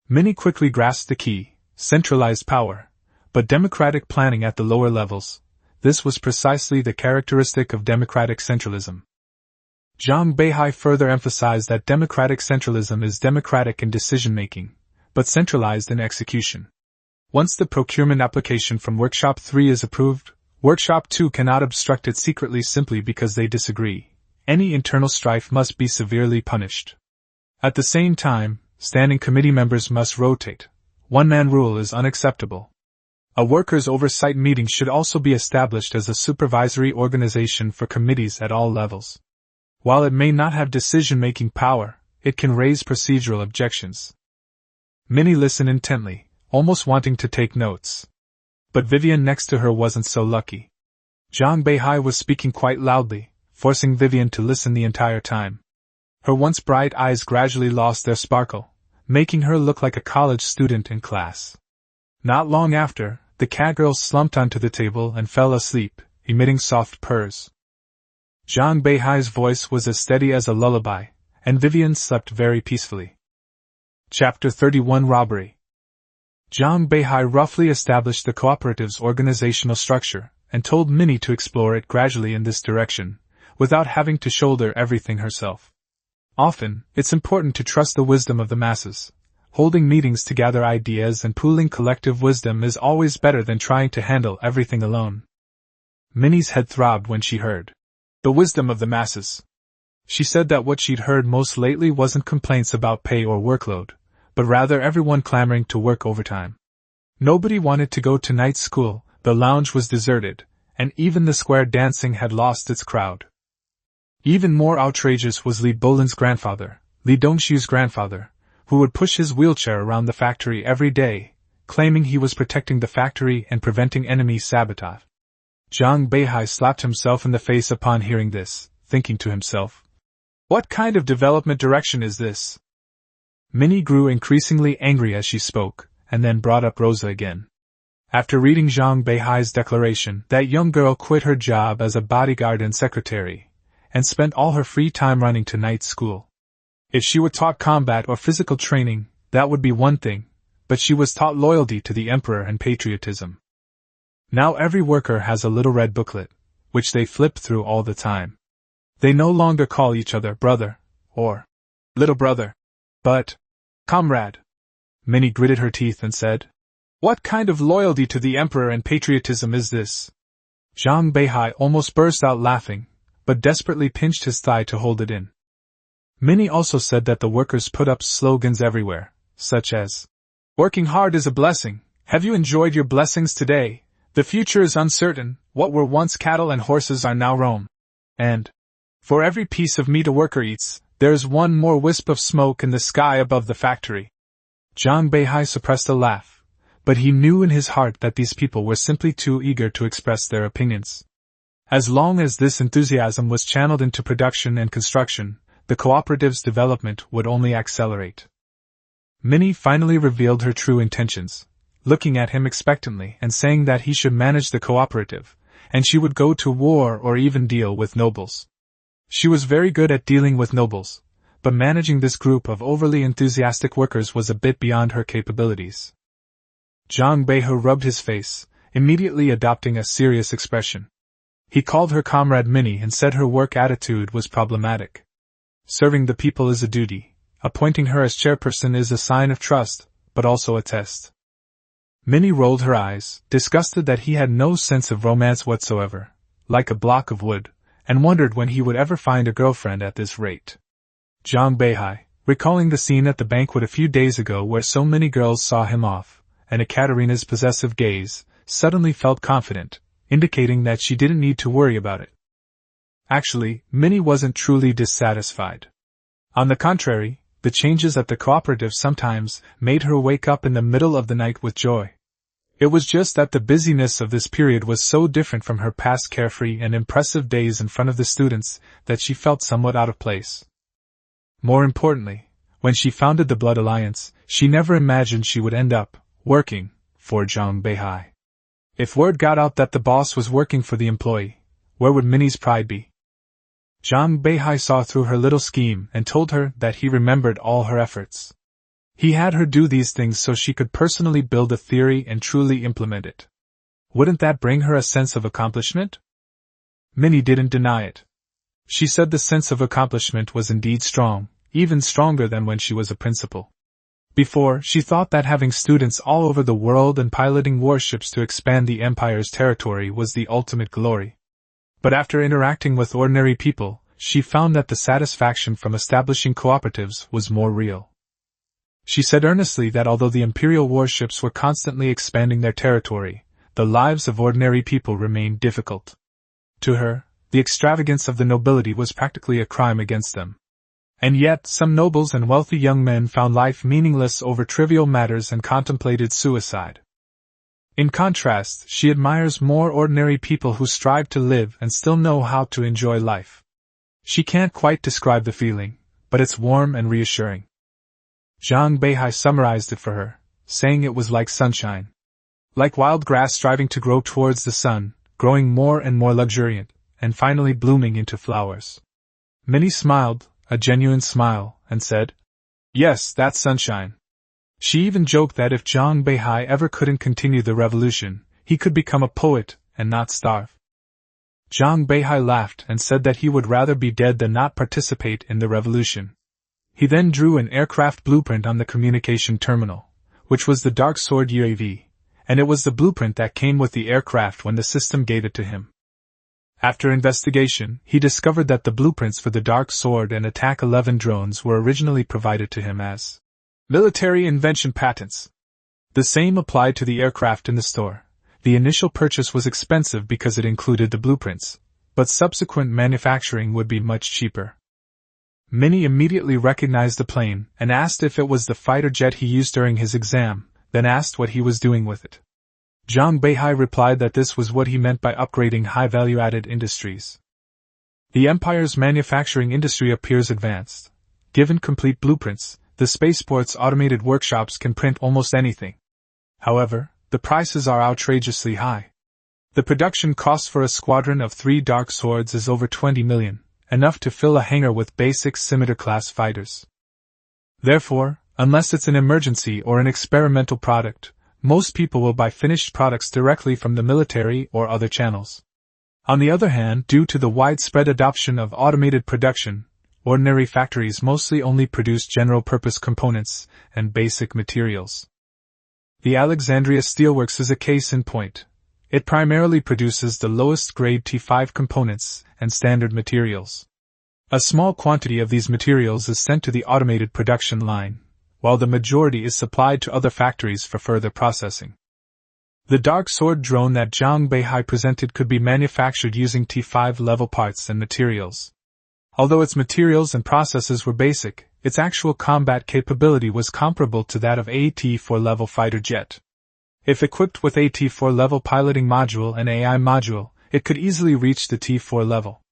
Minnie quickly grasped the key: centralized power, but democratic planning at the lower levels. This was precisely the characteristic of democratic centralism. Zhang Beihai further emphasized that democratic centralism is democratic in decision-making, but centralized in execution. Once the procurement application from Workshop 3 is approved, Workshop 2 cannot obstruct it secretly simply because they disagree. Any internal strife must be severely punished. At the same time, standing committee members must rotate. One-man rule is unacceptable. A workers' oversight meeting should also be established as a supervisory organization for committees at all levels. While it may not have decision-making power, it can raise procedural objections. Minnie listened intently, almost wanting to take notes. But Vivian next to her wasn't so lucky. Zhang Beihai was speaking quite loudly, forcing Vivian to listen the entire time. Her once bright eyes gradually lost their sparkle, making her look like a college student in class. Not long after, the cat girl slumped onto the table and fell asleep, emitting soft purrs. Zhang Beihai's voice was as steady as a lullaby, and Vivian slept very peacefully. Chapter 31 Robbery. Zhang Beihai roughly established the cooperative's organizational structure, and told Minnie to explore it gradually in this direction, without having to shoulder everything herself. Often, it's important to trust the wisdom of the masses. Holding meetings to gather ideas and pooling collective wisdom is always better than trying to handle everything alone. Minnie's head throbbed when she heard the wisdom of the masses. She said that what she'd heard most lately wasn't complaints about pay or workload, but rather everyone clamoring to work overtime. Nobody wanted to go to night school, the lounge was deserted, and even the square dancing had lost its crowd. Even more outrageous was Li Bolin's grandfather, Li Dongshu's grandfather, who would push his wheelchair around the factory every day, claiming he was protecting the factory and preventing enemy sabotage. Zhang Beihai slapped himself in the face upon hearing this, thinking to himself, "What kind of development direction is this?" Minnie grew increasingly angry as she spoke, and then brought up Rosa again. After reading Zhang Beihai's declaration, that young girl quit her job as a bodyguard and secretary, and spent all her free time running to night school. If she were taught combat or physical training, that would be one thing, but she was taught loyalty to the emperor and patriotism. Now every worker has a little red booklet, which they flip through all the time. They no longer call each other brother, or little brother, but comrade. Minnie gritted her teeth and said, "What kind of loyalty to the emperor and patriotism is this?" Zhang Beihai almost burst out laughing, but desperately pinched his thigh to hold it in. Minnie also said that the workers put up slogans everywhere, such as, "Working hard is a blessing, have you enjoyed your blessings today? The future is uncertain, what were once cattle and horses are now Rome." And, "For every piece of meat a worker eats, there is one more wisp of smoke in the sky above the factory." Zhang Beihai suppressed a laugh, but he knew in his heart that these people were simply too eager to express their opinions. As long as this enthusiasm was channeled into production and construction, the cooperative's development would only accelerate. Minnie finally revealed her true intentions, looking at him expectantly and saying that he should manage the cooperative, and she would go to war or even deal with nobles. She was very good at dealing with nobles, but managing this group of overly enthusiastic workers was a bit beyond her capabilities. Zhang Beihai rubbed his face, immediately adopting a serious expression. He called her comrade Minnie and said her work attitude was problematic. Serving the people is a duty, appointing her as chairperson is a sign of trust, but also a test. Minnie rolled her eyes, disgusted that he had no sense of romance whatsoever, like a block of wood, and wondered when he would ever find a girlfriend at this rate. Zhang Beihai, recalling the scene at the banquet a few days ago where so many girls saw him off, and Ekaterina's possessive gaze, suddenly felt confident, indicating that she didn't need to worry about it. Actually, Minnie wasn't truly dissatisfied. On the contrary, the changes at the cooperative sometimes made her wake up in the middle of the night with joy. It was just that the busyness of this period was so different from her past carefree and impressive days in front of the students that she felt somewhat out of place. More importantly, when she founded the Blood Alliance, she never imagined she would end up working for Zhang Beihai. If word got out that the boss was working for the employee, where would Minnie's pride be? Zhang Beihai saw through her little scheme and told her that he remembered all her efforts. He had her do these things so she could personally build a theory and truly implement it. Wouldn't that bring her a sense of accomplishment? Minnie didn't deny it. She said the sense of accomplishment was indeed strong, even stronger than when she was a principal. Before, she thought that having students all over the world and piloting warships to expand the Empire's territory was the ultimate glory. But after interacting with ordinary people, she found that the satisfaction from establishing cooperatives was more real. She said earnestly that although the imperial warships were constantly expanding their territory, the lives of ordinary people remained difficult. To her, the extravagance of the nobility was practically a crime against them. And yet, some nobles and wealthy young men found life meaningless over trivial matters and contemplated suicide. In contrast, she admires more ordinary people who strive to live and still know how to enjoy life. She can't quite describe the feeling, but it's warm and reassuring. Zhang Beihai summarized it for her, saying it was like sunshine. Like wild grass striving to grow towards the sun, growing more and more luxuriant, and finally blooming into flowers. Minnie smiled, a genuine smile, and said, "Yes, that's sunshine." She even joked that if Zhang Beihai ever couldn't continue the revolution, he could become a poet and not starve. Zhang Beihai laughed and said that he would rather be dead than not participate in the revolution. He then drew an aircraft blueprint on the communication terminal, which was the Dark Sword UAV, and it was the blueprint that came with the aircraft when the system gave it to him. After investigation, he discovered that the blueprints for the Dark Sword and Attack 11 drones were originally provided to him as military invention patents. The same applied to the aircraft in the store. The initial purchase was expensive because it included the blueprints, but subsequent manufacturing would be much cheaper. Minnie immediately recognized the plane and asked if it was the fighter jet he used during his exam, then asked what he was doing with it. Zhang Beihai replied that this was what he meant by upgrading high-value-added industries. The Empire's manufacturing industry appears advanced. Given complete blueprints, the spaceport's automated workshops can print almost anything. However, the prices are outrageously high. The production cost for a squadron of 3 Dark Swords is over 20 million, enough to fill a hangar with basic scimitar-class fighters. Therefore, unless it's an emergency or an experimental product, most people will buy finished products directly from the military or other channels. On the other hand, due to the widespread adoption of automated production, ordinary factories mostly only produce general-purpose components and basic materials. The Alexandria Steelworks is a case in point. It primarily produces the lowest-grade T5 components and standard materials. A small quantity of these materials is sent to the automated production line, while the majority is supplied to other factories for further processing. The Dark Sword drone that Zhang Beihai presented could be manufactured using T5 level parts and materials. Although its materials and processes were basic, its actual combat capability was comparable to that of a T4 level fighter jet. If equipped with a T4 level piloting module and AI module, it could easily reach the T4 level.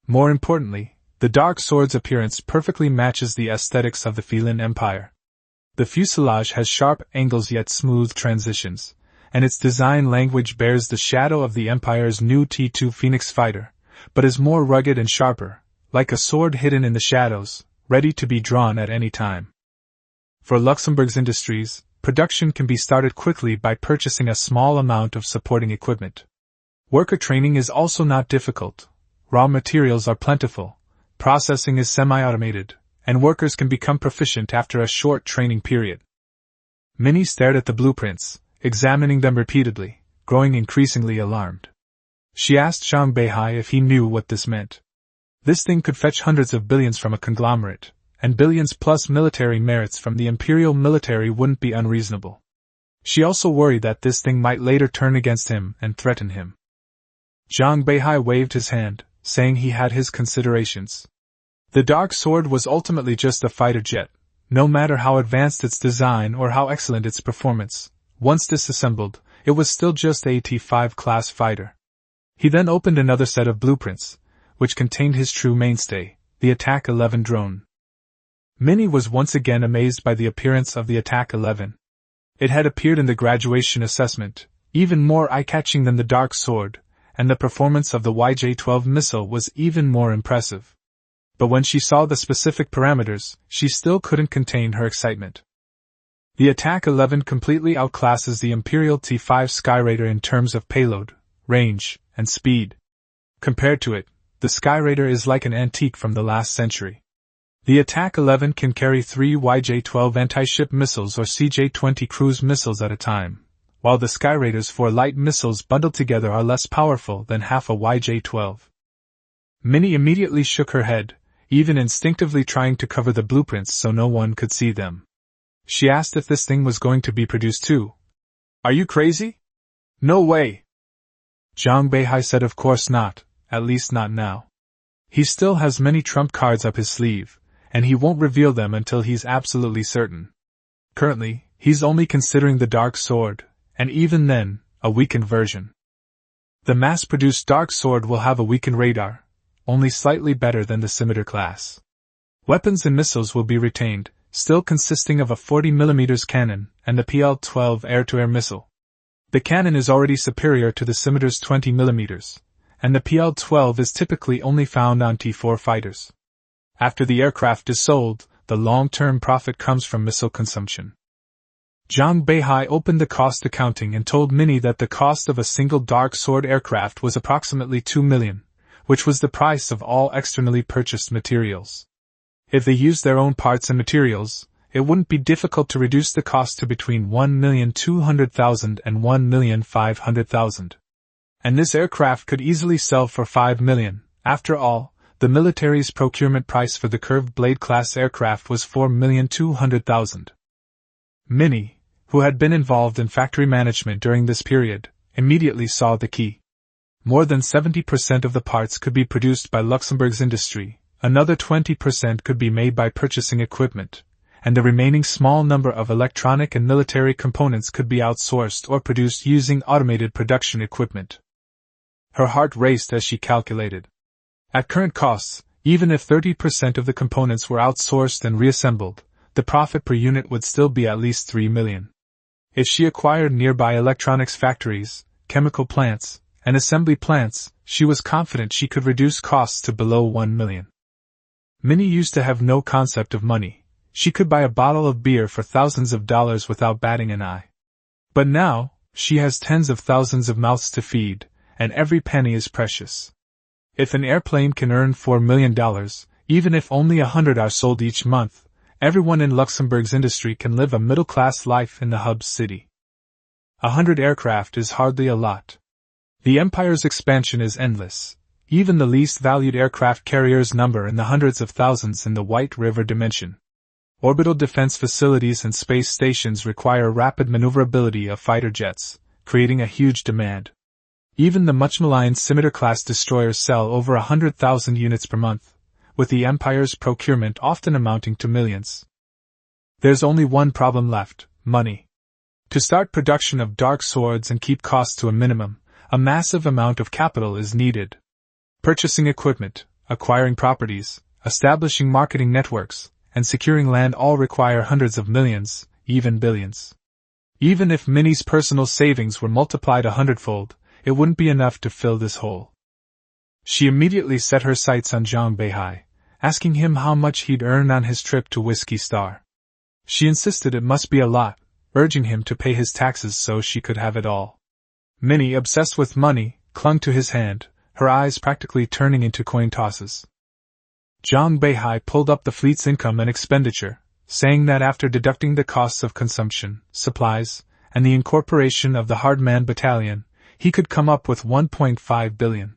More importantly, the Dark Sword's appearance perfectly matches the aesthetics of the Feilin Empire. The fuselage has sharp angles yet smooth transitions, and its design language bears the shadow of the Empire's new T2 Phoenix fighter, but is more rugged and sharper, like a sword hidden in the shadows, ready to be drawn at any time. For Luxembourg's industries, production can be started quickly by purchasing a small amount of supporting equipment. Worker training is also not difficult. Raw materials are plentiful, processing is semi-automated, and workers can become proficient after a short training period. Minnie stared at the blueprints, examining them repeatedly, growing increasingly alarmed. She asked Zhang Beihai if he knew what this meant. This thing could fetch hundreds of billions from a conglomerate, and billions plus military merits from the imperial military wouldn't be unreasonable. She also worried that this thing might later turn against him and threaten him. Zhang Beihai waved his hand, saying he had his considerations. The Dark Sword was ultimately just a fighter jet, no matter how advanced its design or how excellent its performance. Once disassembled, it was still just a T5 class fighter. He then opened another set of blueprints, which contained his true mainstay, the Attack 11 drone. Minnie was once again amazed by the appearance of the Attack 11. It had appeared in the graduation assessment, even more eye-catching than the Dark Sword, and the performance of the YJ-12 missile was even more impressive. But when she saw the specific parameters, she still couldn't contain her excitement. The Attack 11 completely outclasses the Imperial T5 Skyraider in terms of payload, range, and speed. Compared to it, the Skyraider is like an antique from the last century. The Attack 11 can carry 3 YJ-12 anti-ship missiles or CJ-20 cruise missiles at a time, while the Skyraider's 4 light missiles bundled together are less powerful than half a YJ-12. Minnie immediately shook her head, even instinctively trying to cover the blueprints so no one could see them. She asked if this thing was going to be produced too. Are you crazy? No way! Zhang Beihai said of course not, at least not now. He still has many trump cards up his sleeve, and he won't reveal them until he's absolutely certain. Currently, he's only considering the Dark Sword, and even then, a weakened version. The mass-produced Dark Sword will have a weakened radar, only slightly better than the Scimitar class. Weapons and missiles will be retained, still consisting of a 40mm cannon and the PL-12 air-to-air missile. The cannon is already superior to the Scimitar's 20mm, and the PL-12 is typically only found on T-4 fighters. After the aircraft is sold, the long-term profit comes from missile consumption. Zhang Beihai opened the cost accounting and told Minnie that the cost of a single Dark Sword aircraft was approximately 2 million, which was the price of all externally purchased materials. If they used their own parts and materials, it wouldn't be difficult to reduce the cost to between 1,200,000 and 1,500,000. And this aircraft could easily sell for 5 million. After all, the military's procurement price for the curved blade class aircraft was 4,200,000. Minnie, who had been involved in factory management during this period, immediately saw the key. More than 70% of the parts could be produced by Luxembourg's industry, another 20% could be made by purchasing equipment, and the remaining small number of electronic and military components could be outsourced or produced using automated production equipment. Her heart raced as she calculated. At current costs, even if 30% of the components were outsourced and reassembled, the profit per unit would still be at least 3 million. If she acquired nearby electronics factories, chemical plants, and assembly plants, she was confident she could reduce costs to below 1 million. Minnie used to have no concept of money. She could buy a bottle of beer for thousands of dollars without batting an eye. But now, she has tens of thousands of mouths to feed, and every penny is precious. If an airplane can earn $4 million, even if only 100 are sold each month, everyone in Luxembourg's industry can live a middle-class life in the hub city. 100 aircraft is hardly a lot. The Empire's expansion is endless. Even the least valued aircraft carriers number in the hundreds of thousands in the White River dimension. Orbital defense facilities and space stations require rapid maneuverability of fighter jets, creating a huge demand. Even the much-maligned Scimitar-class destroyers sell over 100,000 units per month, with the Empire's procurement often amounting to millions. There's only one problem left: money. To start production of Dark Swords and keep costs to a minimum, a massive amount of capital is needed. Purchasing equipment, acquiring properties, establishing marketing networks, and securing land all require hundreds of millions, even billions. Even if Minnie's personal savings were multiplied 100-fold, it wouldn't be enough to fill this hole. She immediately set her sights on Zhang Beihai, asking him how much he'd earn on his trip to Whiskey Star. She insisted it must be a lot, urging him to pay his taxes so she could have it all. Minnie, obsessed with money, clung to his hand, her eyes practically turning into coin tosses. Zhang Beihai pulled up the fleet's income and expenditure, saying that after deducting the costs of consumption, supplies, and the incorporation of the Hardman Battalion, he could come up with 1.5 billion.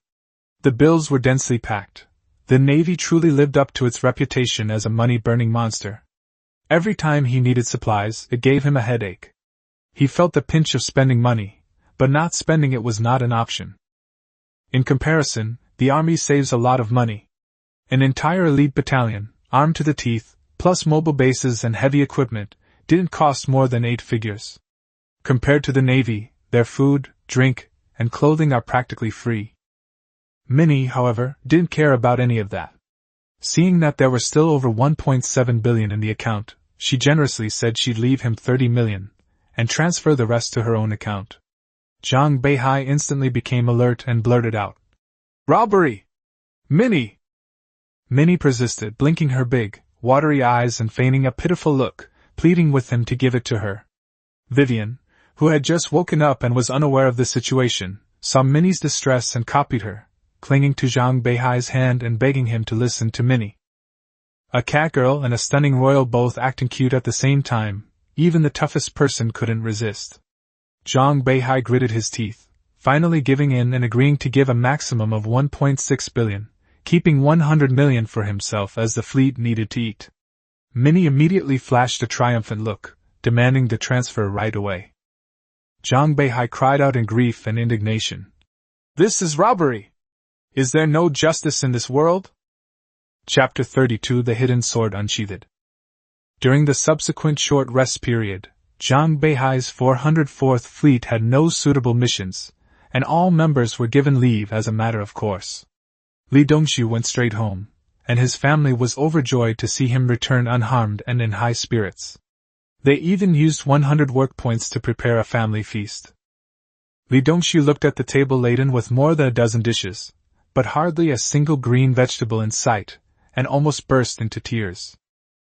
The bills were densely packed. The Navy truly lived up to its reputation as a money-burning monster. Every time he needed supplies, it gave him a headache. He felt the pinch of spending money, but not spending it was not an option. In comparison, the Army saves a lot of money. An entire elite battalion, armed to the teeth, plus mobile bases and heavy equipment, didn't cost more than 8 figures. Compared to the Navy, their food, drink, and clothing are practically free. Minnie, however, didn't care about any of that. Seeing that there were still over 1.7 billion in the account, she generously said she'd leave him 30 million, and transfer the rest to her own account. Zhang Beihai instantly became alert and blurted out, "Robbery! Minnie!" Minnie persisted, blinking her big, watery eyes and feigning a pitiful look, pleading with him to give it to her. Vivian, who had just woken up and was unaware of the situation, saw Minnie's distress and copied her, clinging to Zhang Beihai's hand and begging him to listen to Minnie. A catgirl and a stunning royal both acting cute at the same time, even the toughest person couldn't resist. Zhang Beihai gritted his teeth, finally giving in and agreeing to give a maximum of 1.6 billion, keeping 100 million for himself as the fleet needed to eat. Minnie immediately flashed a triumphant look, demanding the transfer right away. Zhang Beihai cried out in grief and indignation. "This is robbery! Is there no justice in this world?" Chapter 32 The Hidden Sword Unsheathed. During the subsequent short rest period, Zhang Beihai's 404th Fleet had no suitable missions, and all members were given leave as a matter of course. Li Dongxu went straight home, and his family was overjoyed to see him return unharmed and in high spirits. They even used 100 work points to prepare a family feast. Li Dongxu looked at the table laden with more than a dozen dishes, but hardly a single green vegetable in sight, and almost burst into tears.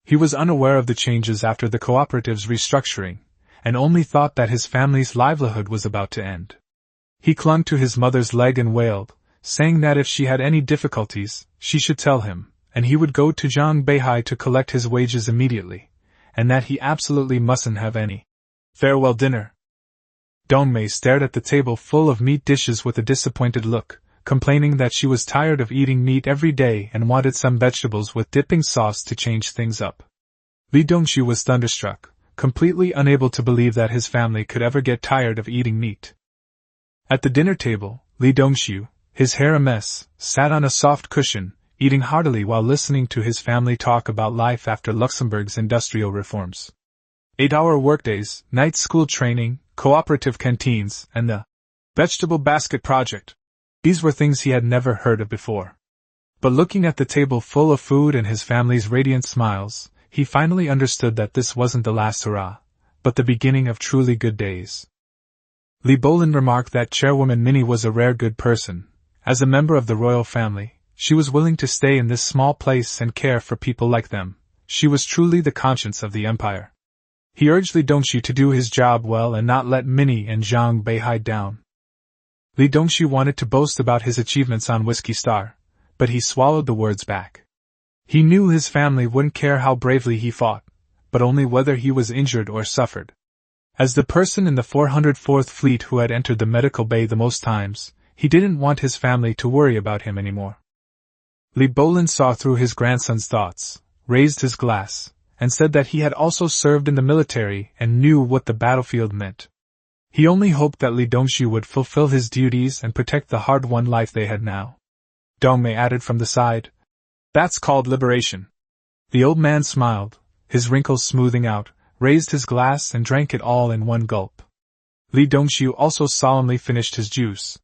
He was unaware of the changes after the cooperative's restructuring, and only thought that his family's livelihood was about to end. He clung to his mother's leg and wailed, saying that if she had any difficulties, she should tell him, and he would go to Zhang Beihai to collect his wages immediately, and that he absolutely mustn't have any farewell dinner. Dongmei stared at the table full of meat dishes with a disappointed look, complaining that she was tired of eating meat every day and wanted some vegetables with dipping sauce to change things up. Li Dongxu was thunderstruck, completely unable to believe that his family could ever get tired of eating meat. At the dinner table, Li Dongxu, his hair a mess, sat on a soft cushion, eating heartily while listening to his family talk about life after Luxembourg's industrial reforms. 8-hour workdays, night school training, cooperative canteens, and the vegetable basket project. These were things he had never heard of before. But looking at the table full of food and his family's radiant smiles, he finally understood that this wasn't the last hurrah, but the beginning of truly good days. Li Bolin remarked that Chairwoman Minnie was a rare good person. As a member of the royal family, she was willing to stay in this small place and care for people like them. She was truly the conscience of the empire. He urged Li Dongxu to do his job well and not let Minnie and Zhang Beihai down. Li Dongxu wanted to boast about his achievements on Whiskey Star, but he swallowed the words back. He knew his family wouldn't care how bravely he fought, but only whether he was injured or suffered. As the person in the 404th Fleet who had entered the medical bay the most times, he didn't want his family to worry about him anymore. Li Bolin saw through his grandson's thoughts, raised his glass, and said that he had also served in the military and knew what the battlefield meant. He only hoped that Li Dongxu would fulfill his duties and protect the hard-won life they had now. Dongmei added from the side, "That's called liberation." The old man smiled, his wrinkles smoothing out, raised his glass and drank it all in one gulp. Li Dongxu also solemnly finished his juice.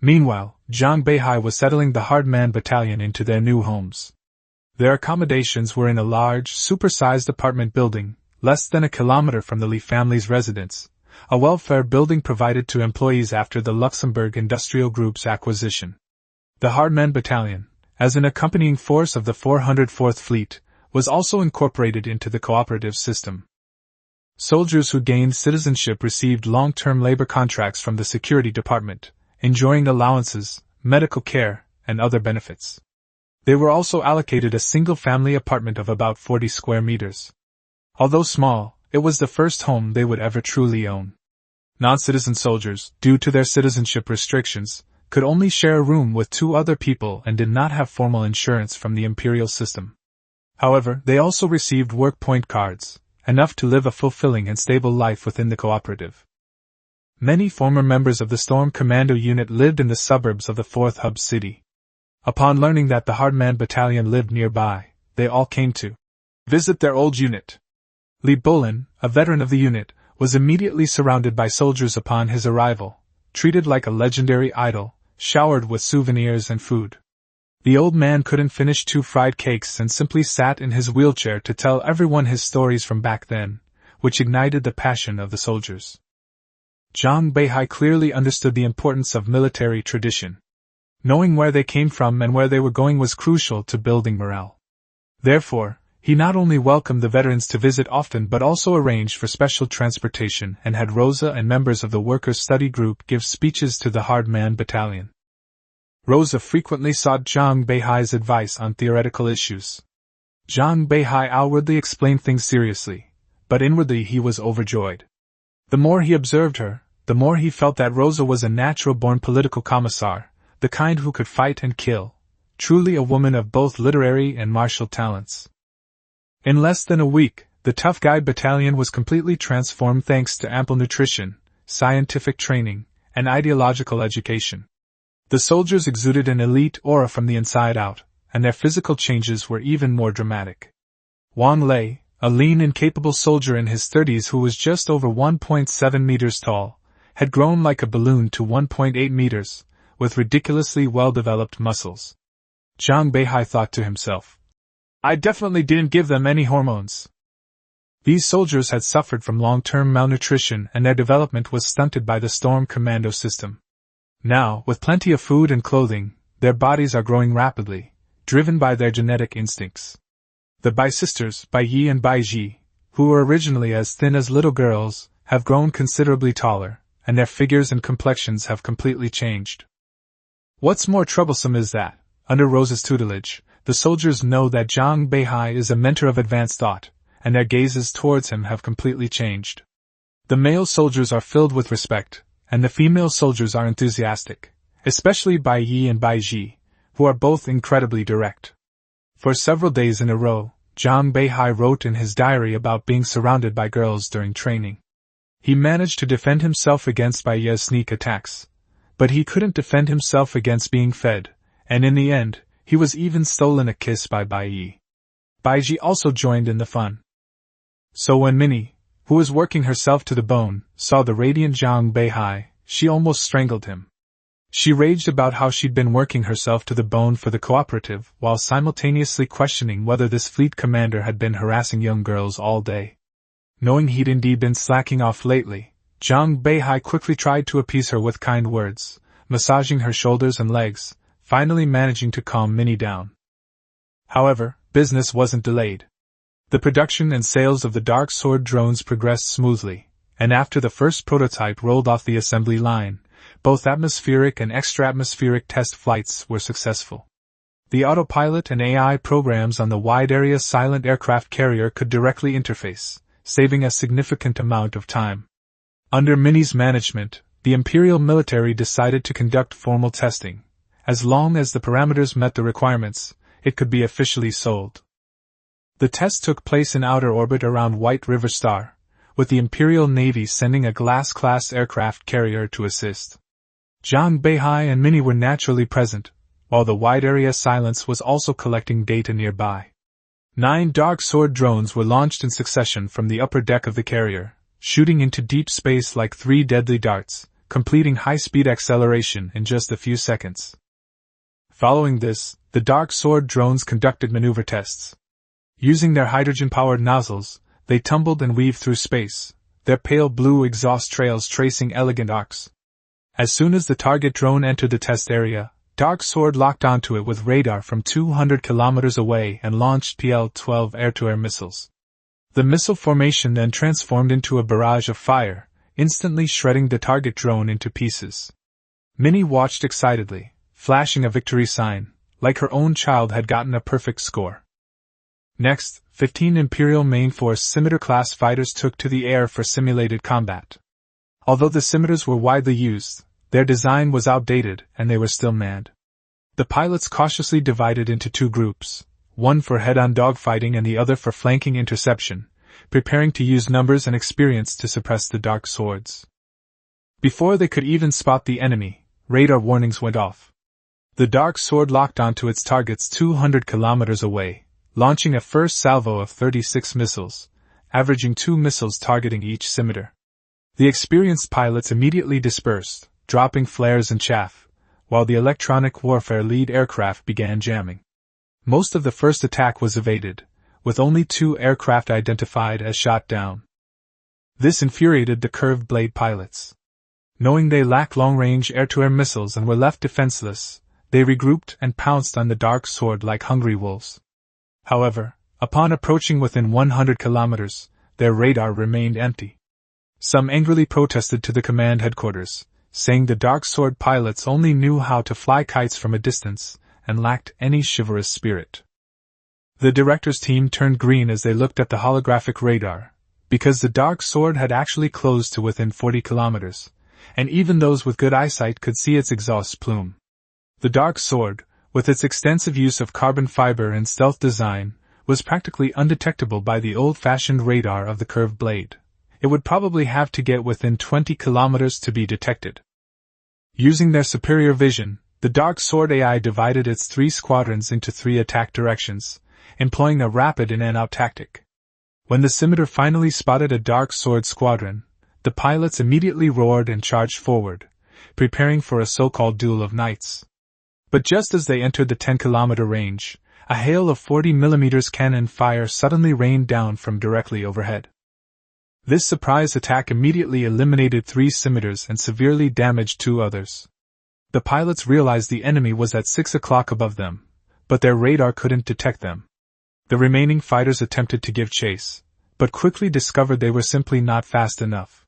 Meanwhile, Zhang Beihai was settling the Hardman Battalion into their new homes. Their accommodations were in a large, supersized apartment building, less than a kilometer from the Li family's residence, a welfare building provided to employees after the Luxembourg Industrial Group's acquisition. The Hardman Battalion, as an accompanying force of the 404th Fleet, was also incorporated into the cooperative system. Soldiers who gained citizenship received long-term labor contracts from the Security Department, enjoying allowances, medical care, and other benefits. They were also allocated a single-family apartment of about 40 square meters. Although small, it was the first home they would ever truly own. Non-citizen soldiers, due to their citizenship restrictions, could only share a room with 2 other people and did not have formal insurance from the imperial system. However, they also received work point cards, enough to live a fulfilling and stable life within the cooperative. Many former members of the Storm Commando unit lived in the suburbs of the 4th hub city. Upon learning that the Hardman Battalion lived nearby, they all came to visit their old unit. Li Bolin, a veteran of the unit, was immediately surrounded by soldiers upon his arrival, treated like a legendary idol, showered with souvenirs and food. The old man couldn't finish 2 fried cakes and simply sat in his wheelchair to tell everyone his stories from back then, which ignited the passion of the soldiers. Zhang Beihai clearly understood the importance of military tradition. Knowing where they came from and where they were going was crucial to building morale. Therefore, he not only welcomed the veterans to visit often but also arranged for special transportation and had Rosa and members of the Workers' Study Group give speeches to the Hardman Battalion. Rosa frequently sought Zhang Beihai's advice on theoretical issues. Zhang Beihai outwardly explained things seriously, but inwardly he was overjoyed. The more he observed her, the more he felt that Rosa was a natural-born political commissar, the kind who could fight and kill, truly a woman of both literary and martial talents. In less than a week, the Tough Guy Battalion was completely transformed thanks to ample nutrition, scientific training, and ideological education. The soldiers exuded an elite aura from the inside out, and their physical changes were even more dramatic. Wang Lei, a lean and capable soldier in his 30s who was just over 1.7 meters tall, had grown like a balloon to 1.8 meters, with ridiculously well-developed muscles. Zhang Beihai thought to himself, "I definitely didn't give them any hormones." These soldiers had suffered from long-term malnutrition and their development was stunted by the Storm Commando system. Now, with plenty of food and clothing, their bodies are growing rapidly, driven by their genetic instincts. The Bai sisters, Bai Yi and Bai Ji, who were originally as thin as little girls, have grown considerably taller, and their figures and complexions have completely changed. What's more troublesome is that, under Rose's tutelage, the soldiers know that Zhang Beihai is a mentor of advanced thought, and their gazes towards him have completely changed. The male soldiers are filled with respect, and the female soldiers are enthusiastic, especially Bai Yi and Bai Ji, who are both incredibly direct. For several days in a row, Zhang Beihai wrote in his diary about being surrounded by girls during training. He managed to defend himself against Bai Yi's sneak attacks, but he couldn't defend himself against being fed, and in the end, he was even stolen a kiss by Bai Yi. Bai Ji also joined in the fun. So when Minnie, who was working herself to the bone, saw the radiant Zhang Beihai, she almost strangled him. She raged about how she'd been working herself to the bone for the cooperative, while simultaneously questioning whether this fleet commander had been harassing young girls all day. Knowing he'd indeed been slacking off lately, Zhang Beihai quickly tried to appease her with kind words, massaging her shoulders and legs, finally managing to calm Minnie down. However, business wasn't delayed. The production and sales of the Dark Sword drones progressed smoothly, and after the first prototype rolled off the assembly line, both atmospheric and extra-atmospheric test flights were successful. The autopilot and AI programs on the wide-area silent aircraft carrier could directly interface, saving a significant amount of time. Under Minnie's management, the Imperial military decided to conduct formal testing. As long as the parameters met the requirements, it could be officially sold. The test took place in outer orbit around White River Star, with the Imperial Navy sending a Glass-class aircraft carrier to assist. Zhang Beihai and Minnie were naturally present, while the wide-area Silence was also collecting data nearby. 9 Dark Sword drones were launched in succession from the upper deck of the carrier, shooting into deep space like 3 deadly darts, completing high-speed acceleration in just a few seconds. Following this, the Dark Sword drones conducted maneuver tests. Using their hydrogen-powered nozzles, they tumbled and weaved through space, their pale blue exhaust trails tracing elegant arcs. As soon as the target drone entered the test area, Dark Sword locked onto it with radar from 200 kilometers away and launched PL-12 air-to-air missiles. The missile formation then transformed into a barrage of fire, instantly shredding the target drone into pieces. Minnie watched excitedly, flashing a victory sign, like her own child had gotten a perfect score. Next, 15 Imperial Main Force Scimitar-class fighters took to the air for simulated combat. Although the scimitars were widely used, their design was outdated and they were still manned. The pilots cautiously divided into 2 groups, one for head-on dogfighting and the other for flanking interception, preparing to use numbers and experience to suppress the Dark Swords. Before they could even spot the enemy, radar warnings went off. The Dark Sword locked onto its targets 200 kilometers away, launching a first salvo of 36 missiles, averaging 2 missiles targeting each scimitar. The experienced pilots immediately dispersed, dropping flares and chaff, while the electronic warfare lead aircraft began jamming. Most of the first attack was evaded, with only 2 aircraft identified as shot down. This infuriated the curved blade pilots. Knowing they lacked long-range air-to-air missiles and were left defenseless, they regrouped and pounced on the Dark Sword like hungry wolves. However, upon approaching within 100 kilometers, their radar remained empty. Some angrily protested to the command headquarters, saying the Dark Sword pilots only knew how to fly kites from a distance, and lacked any chivalrous spirit. The director's team turned green as they looked at the holographic radar, because the Dark Sword had actually closed to within 40 kilometers, and even those with good eyesight could see its exhaust plume. The Dark Sword, with its extensive use of carbon fiber and stealth design, was practically undetectable by the old-fashioned radar of the curved blade. It would probably have to get within 20 kilometers to be detected. Using their superior vision, the Dark Sword AI divided its 3 squadrons into 3 attack directions, employing a rapid in-and-out tactic. When the scimitar finally spotted a Dark Sword squadron, the pilots immediately roared and charged forward, preparing for a so-called duel of knights. But just as they entered the 10-kilometer range, a hail of 40mm cannon fire suddenly rained down from directly overhead. This surprise attack immediately eliminated 3 scimitars and severely damaged 2 others. The pilots realized the enemy was at 6 o'clock above them, but their radar couldn't detect them. The remaining fighters attempted to give chase, but quickly discovered they were simply not fast enough.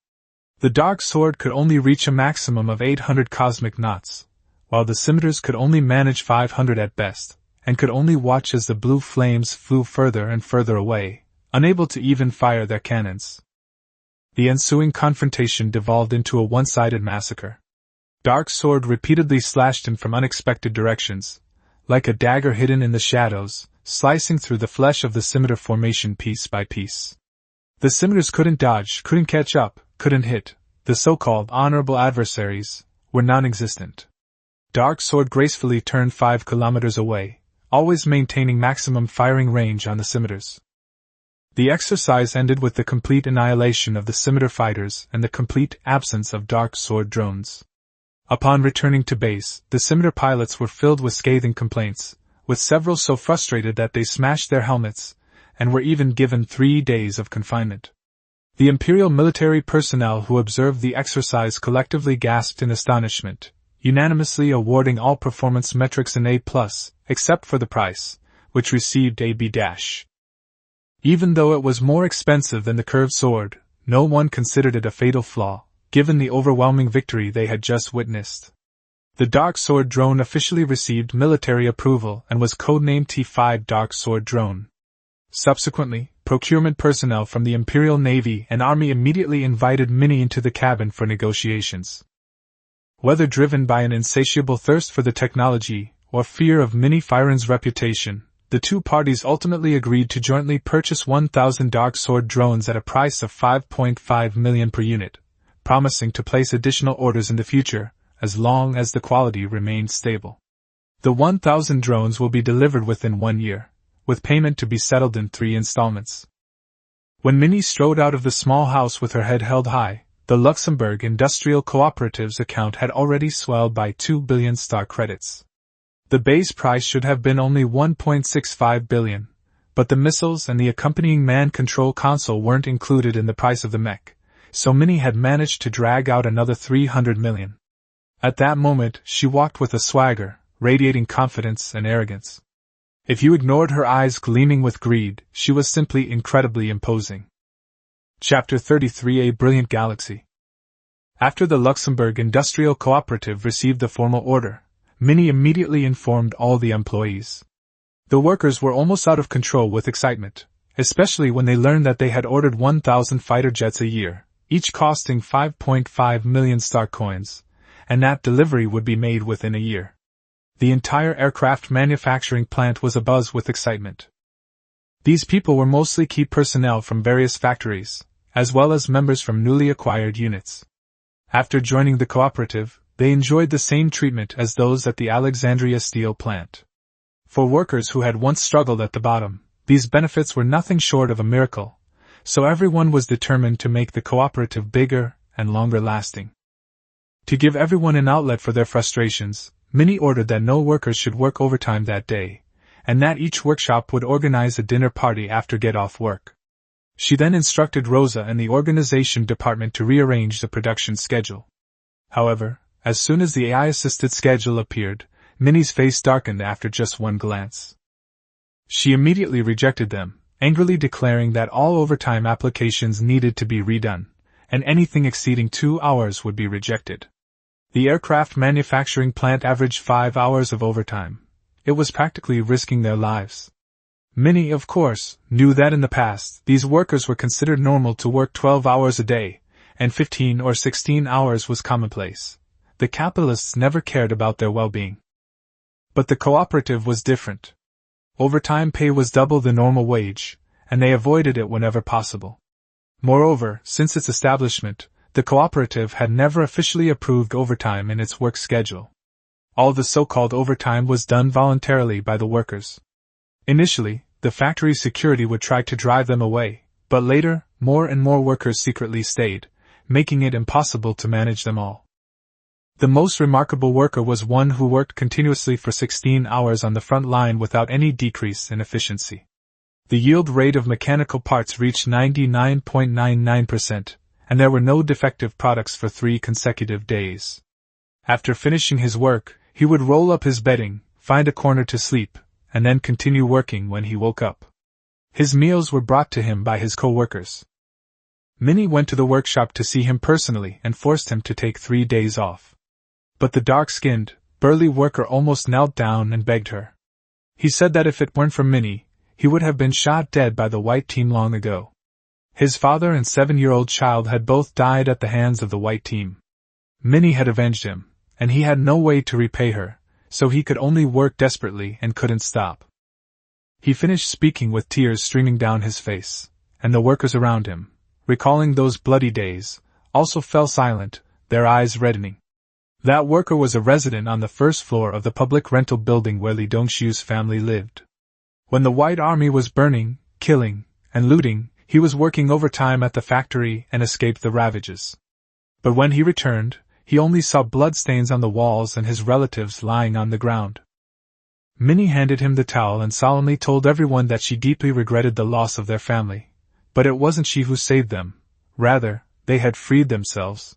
The Dark Sword could only reach a maximum of 800 cosmic knots, while the scimitars could only manage 500 at best, and could only watch as the blue flames flew further and further away, unable to even fire their cannons. The ensuing confrontation devolved into a one-sided massacre. Dark Sword repeatedly slashed in from unexpected directions, like a dagger hidden in the shadows, slicing through the flesh of the scimitar formation piece by piece. The scimitars couldn't dodge, couldn't catch up, couldn't hit. The so-called honorable adversaries were non-existent. Dark Sword gracefully turned 5 kilometers away, always maintaining maximum firing range on the scimitars. The exercise ended with the complete annihilation of the scimitar fighters and the complete absence of Dark Sword drones. Upon returning to base, the scimitar pilots were filled with scathing complaints, with several so frustrated that they smashed their helmets, and were even given 3 days of confinement. The Imperial military personnel who observed the exercise collectively gasped in astonishment, unanimously awarding all performance metrics an A+, except for the price, which received a B-. Even though it was more expensive than the curved sword, no one considered it a fatal flaw, given the overwhelming victory they had just witnessed. The Dark Sword drone officially received military approval and was codenamed T5 Dark Sword drone. Subsequently, procurement personnel from the Imperial Navy and Army immediately invited Mini into the cabin for negotiations. Whether driven by an insatiable thirst for the technology or fear of Mini Firen's reputation, the 2 parties ultimately agreed to jointly purchase 1,000 Dark Sword drones at a price of 5.5 million per unit, promising to place additional orders in the future, as long as the quality remained stable. The 1,000 drones will be delivered within 1 year, with payment to be settled in 3 installments. When Minnie strode out of the small house with her head held high, the Luxembourg Industrial Cooperative's account had already swelled by 2 billion star credits. The base price should have been only 1.65 billion, but the missiles and the accompanying man control console weren't included in the price of the mech, so Minnie had managed to drag out another 300 million. At that moment, she walked with a swagger, radiating confidence and arrogance. If you ignored her eyes gleaming with greed, she was simply incredibly imposing. Chapter 33: A Brilliant Galaxy. After the Luxembourg Industrial Cooperative received the formal order, Minnie immediately informed all the employees. The workers were almost out of control with excitement, especially when they learned that they had ordered 1,000 fighter jets a year, each costing 5.5 million star coins, and that delivery would be made within a year. The entire aircraft manufacturing plant was abuzz with excitement. These people were mostly key personnel from various factories, as well as members from newly acquired units. After joining the cooperative, they enjoyed the same treatment as those at the Alexandria steel plant. For workers who had once struggled at the bottom, these benefits were nothing short of a miracle, so everyone was determined to make the cooperative bigger and longer lasting. To give everyone an outlet for their frustrations, Minnie ordered that no workers should work overtime that day, and that each workshop would organize a dinner party after get-off work. She then instructed Rosa and the organization department to rearrange the production schedule. However, as soon as the AI-assisted schedule appeared, Minnie's face darkened after just one glance. She immediately rejected them, angrily declaring that all overtime applications needed to be redone, and anything exceeding 2 hours would be rejected. The aircraft manufacturing plant averaged 5 hours of overtime. It was practically risking their lives. Minnie, of course, knew that in the past, these workers were considered normal to work 12 hours a day, and 15 or 16 hours was commonplace. The capitalists never cared about their well-being. But the cooperative was different. Overtime pay was double the normal wage, and they avoided it whenever possible. Moreover, since its establishment, the cooperative had never officially approved overtime in its work schedule. All the so-called overtime was done voluntarily by the workers. Initially, the factory security would try to drive them away, but later, more and more workers secretly stayed, making it impossible to manage them all. The most remarkable worker was one who worked continuously for 16 hours on the front line without any decrease in efficiency. The yield rate of mechanical parts reached 99.99%, and there were no defective products for 3 consecutive days. After finishing his work, he would roll up his bedding, find a corner to sleep, and then continue working when he woke up. His meals were brought to him by his co-workers. Minnie went to the workshop to see him personally and forced him to take 3 days off. But the dark-skinned, burly worker almost knelt down and begged her. He said that if it weren't for Minnie, he would have been shot dead by the white team long ago. His father and 7-year-old child had both died at the hands of the white team. Minnie had avenged him, and he had no way to repay her, so he could only work desperately and couldn't stop. He finished speaking with tears streaming down his face, and the workers around him, recalling those bloody days, also fell silent, their eyes reddening. That worker was a resident on the first floor of the public rental building where Li Dongshu's family lived. When the White Army was burning, killing, and looting, he was working overtime at the factory and escaped the ravages. But when he returned, he only saw bloodstains on the walls and his relatives lying on the ground. Minnie handed him the towel and solemnly told everyone that she deeply regretted the loss of their family. But it wasn't she who saved them. Rather, they had freed themselves.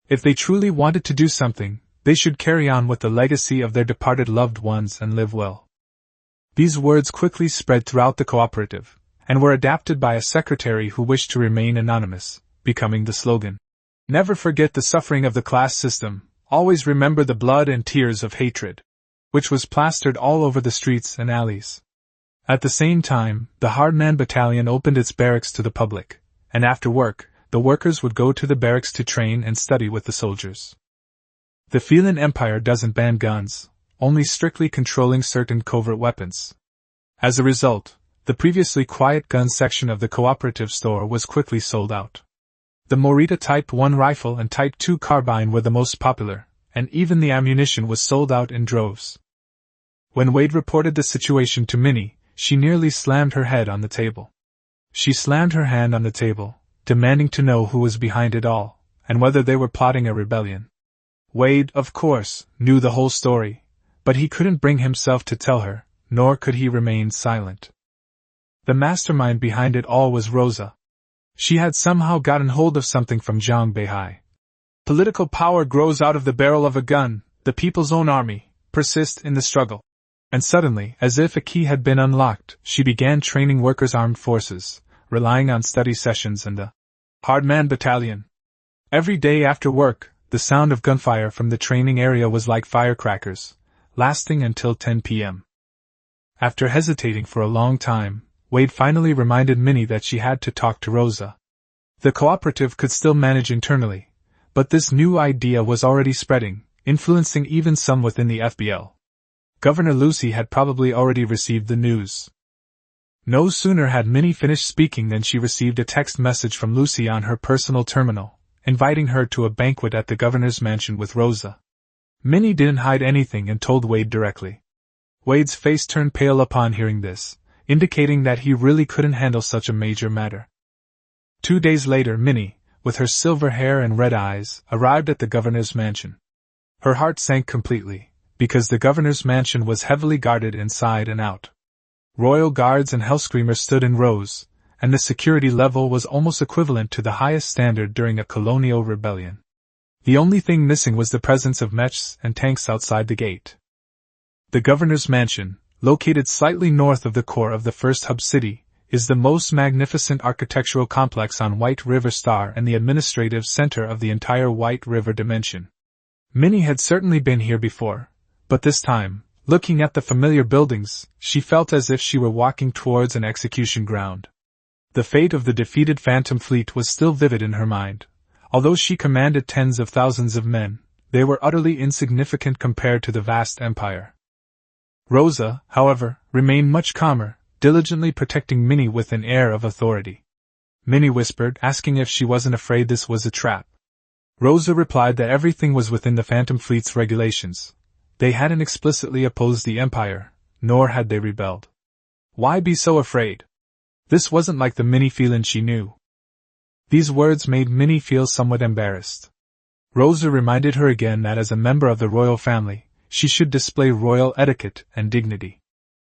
If they truly wanted to do something, they should carry on with the legacy of their departed loved ones and live well. These words quickly spread throughout the cooperative, and were adapted by a secretary who wished to remain anonymous, becoming the slogan. Never forget the suffering of the class system, always remember the blood and tears of hatred, which was plastered all over the streets and alleys. At the same time, the Hardman Battalion opened its barracks to the public, and after work, the workers would go to the barracks to train and study with the soldiers. The Feilin Empire doesn't ban guns, only strictly controlling certain covert weapons. As a result, the previously quiet gun section of the cooperative store was quickly sold out. The Morita Type 1 rifle and Type 2 carbine were the most popular, and even the ammunition was sold out in droves. When Wade reported the situation to Minnie, she nearly slammed her head on the table. She slammed her hand on the table, demanding to know who was behind it all, and whether they were plotting a rebellion. Wade, of course, knew the whole story, but he couldn't bring himself to tell her, nor could he remain silent. The mastermind behind it all was Rosa. She had somehow gotten hold of something from Zhang Beihai. Political power grows out of the barrel of a gun, the people's own army persists in the struggle. And suddenly, as if a key had been unlocked, she began training workers' armed forces, relying on study sessions and the Hardman Battalion. Every day after work, the sound of gunfire from the training area was like firecrackers, lasting until 10 p.m. After hesitating for a long time, Wade finally reminded Minnie that she had to talk to Rosa. The cooperative could still manage internally, but this new idea was already spreading, influencing even some within the FBL. Governor Lucy had probably already received the news. No sooner had Minnie finished speaking than she received a text message from Lucy on her personal terminal, inviting her to a banquet at the governor's mansion with Rosa. Minnie didn't hide anything and told Wade directly. Wade's face turned pale upon hearing this, indicating that he really couldn't handle such a major matter. 2 days later, Minnie, with her silver hair and red eyes, arrived at the governor's mansion. Her heart sank completely, because the governor's mansion was heavily guarded inside and out. Royal guards and hellscreamers stood in rows, and the security level was almost equivalent to the highest standard during a colonial rebellion. The only thing missing was the presence of mechs and tanks outside the gate. The governor's mansion, located slightly north of the core of the first hub city, is the most magnificent architectural complex on White River Star and the administrative center of the entire White River dimension. Minnie had certainly been here before, but this time, looking at the familiar buildings, she felt as if she were walking towards an execution ground. The fate of the defeated Phantom Fleet was still vivid in her mind. Although she commanded tens of thousands of men, they were utterly insignificant compared to the vast empire. Rosa, however, remained much calmer, diligently protecting Minnie with an air of authority. Minnie whispered, asking if she wasn't afraid this was a trap. Rosa replied that everything was within the Phantom Fleet's regulations. They hadn't explicitly opposed the Empire, nor had they rebelled. Why be so afraid? This wasn't like the Minnie Feilin she knew. These words made Minnie feel somewhat embarrassed. Rosa reminded her again that as a member of the royal family, she should display royal etiquette and dignity.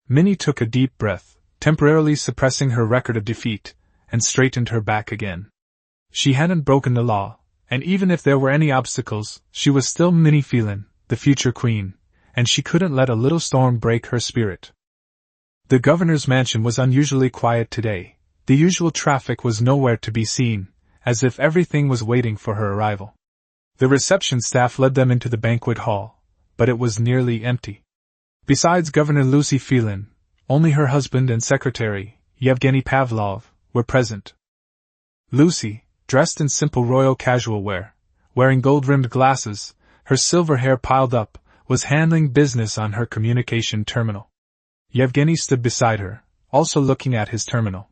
Minnie took a deep breath, temporarily suppressing her record of defeat, and straightened her back again. She hadn't broken the law, and even if there were any obstacles, she was still Minnie Feilin, the future queen, and she couldn't let a little storm break her spirit. The governor's mansion was unusually quiet today. The usual traffic was nowhere to be seen, as if everything was waiting for her arrival. The reception staff led them into the banquet hall, but it was nearly empty. Besides Governor Lucy Feilin, only her husband and secretary, Yevgeny Pavlov, were present. Lucy, dressed in simple royal casual wear, wearing gold-rimmed glasses, her silver hair piled up, was handling business on her communication terminal. Yevgeny stood beside her, also looking at his terminal.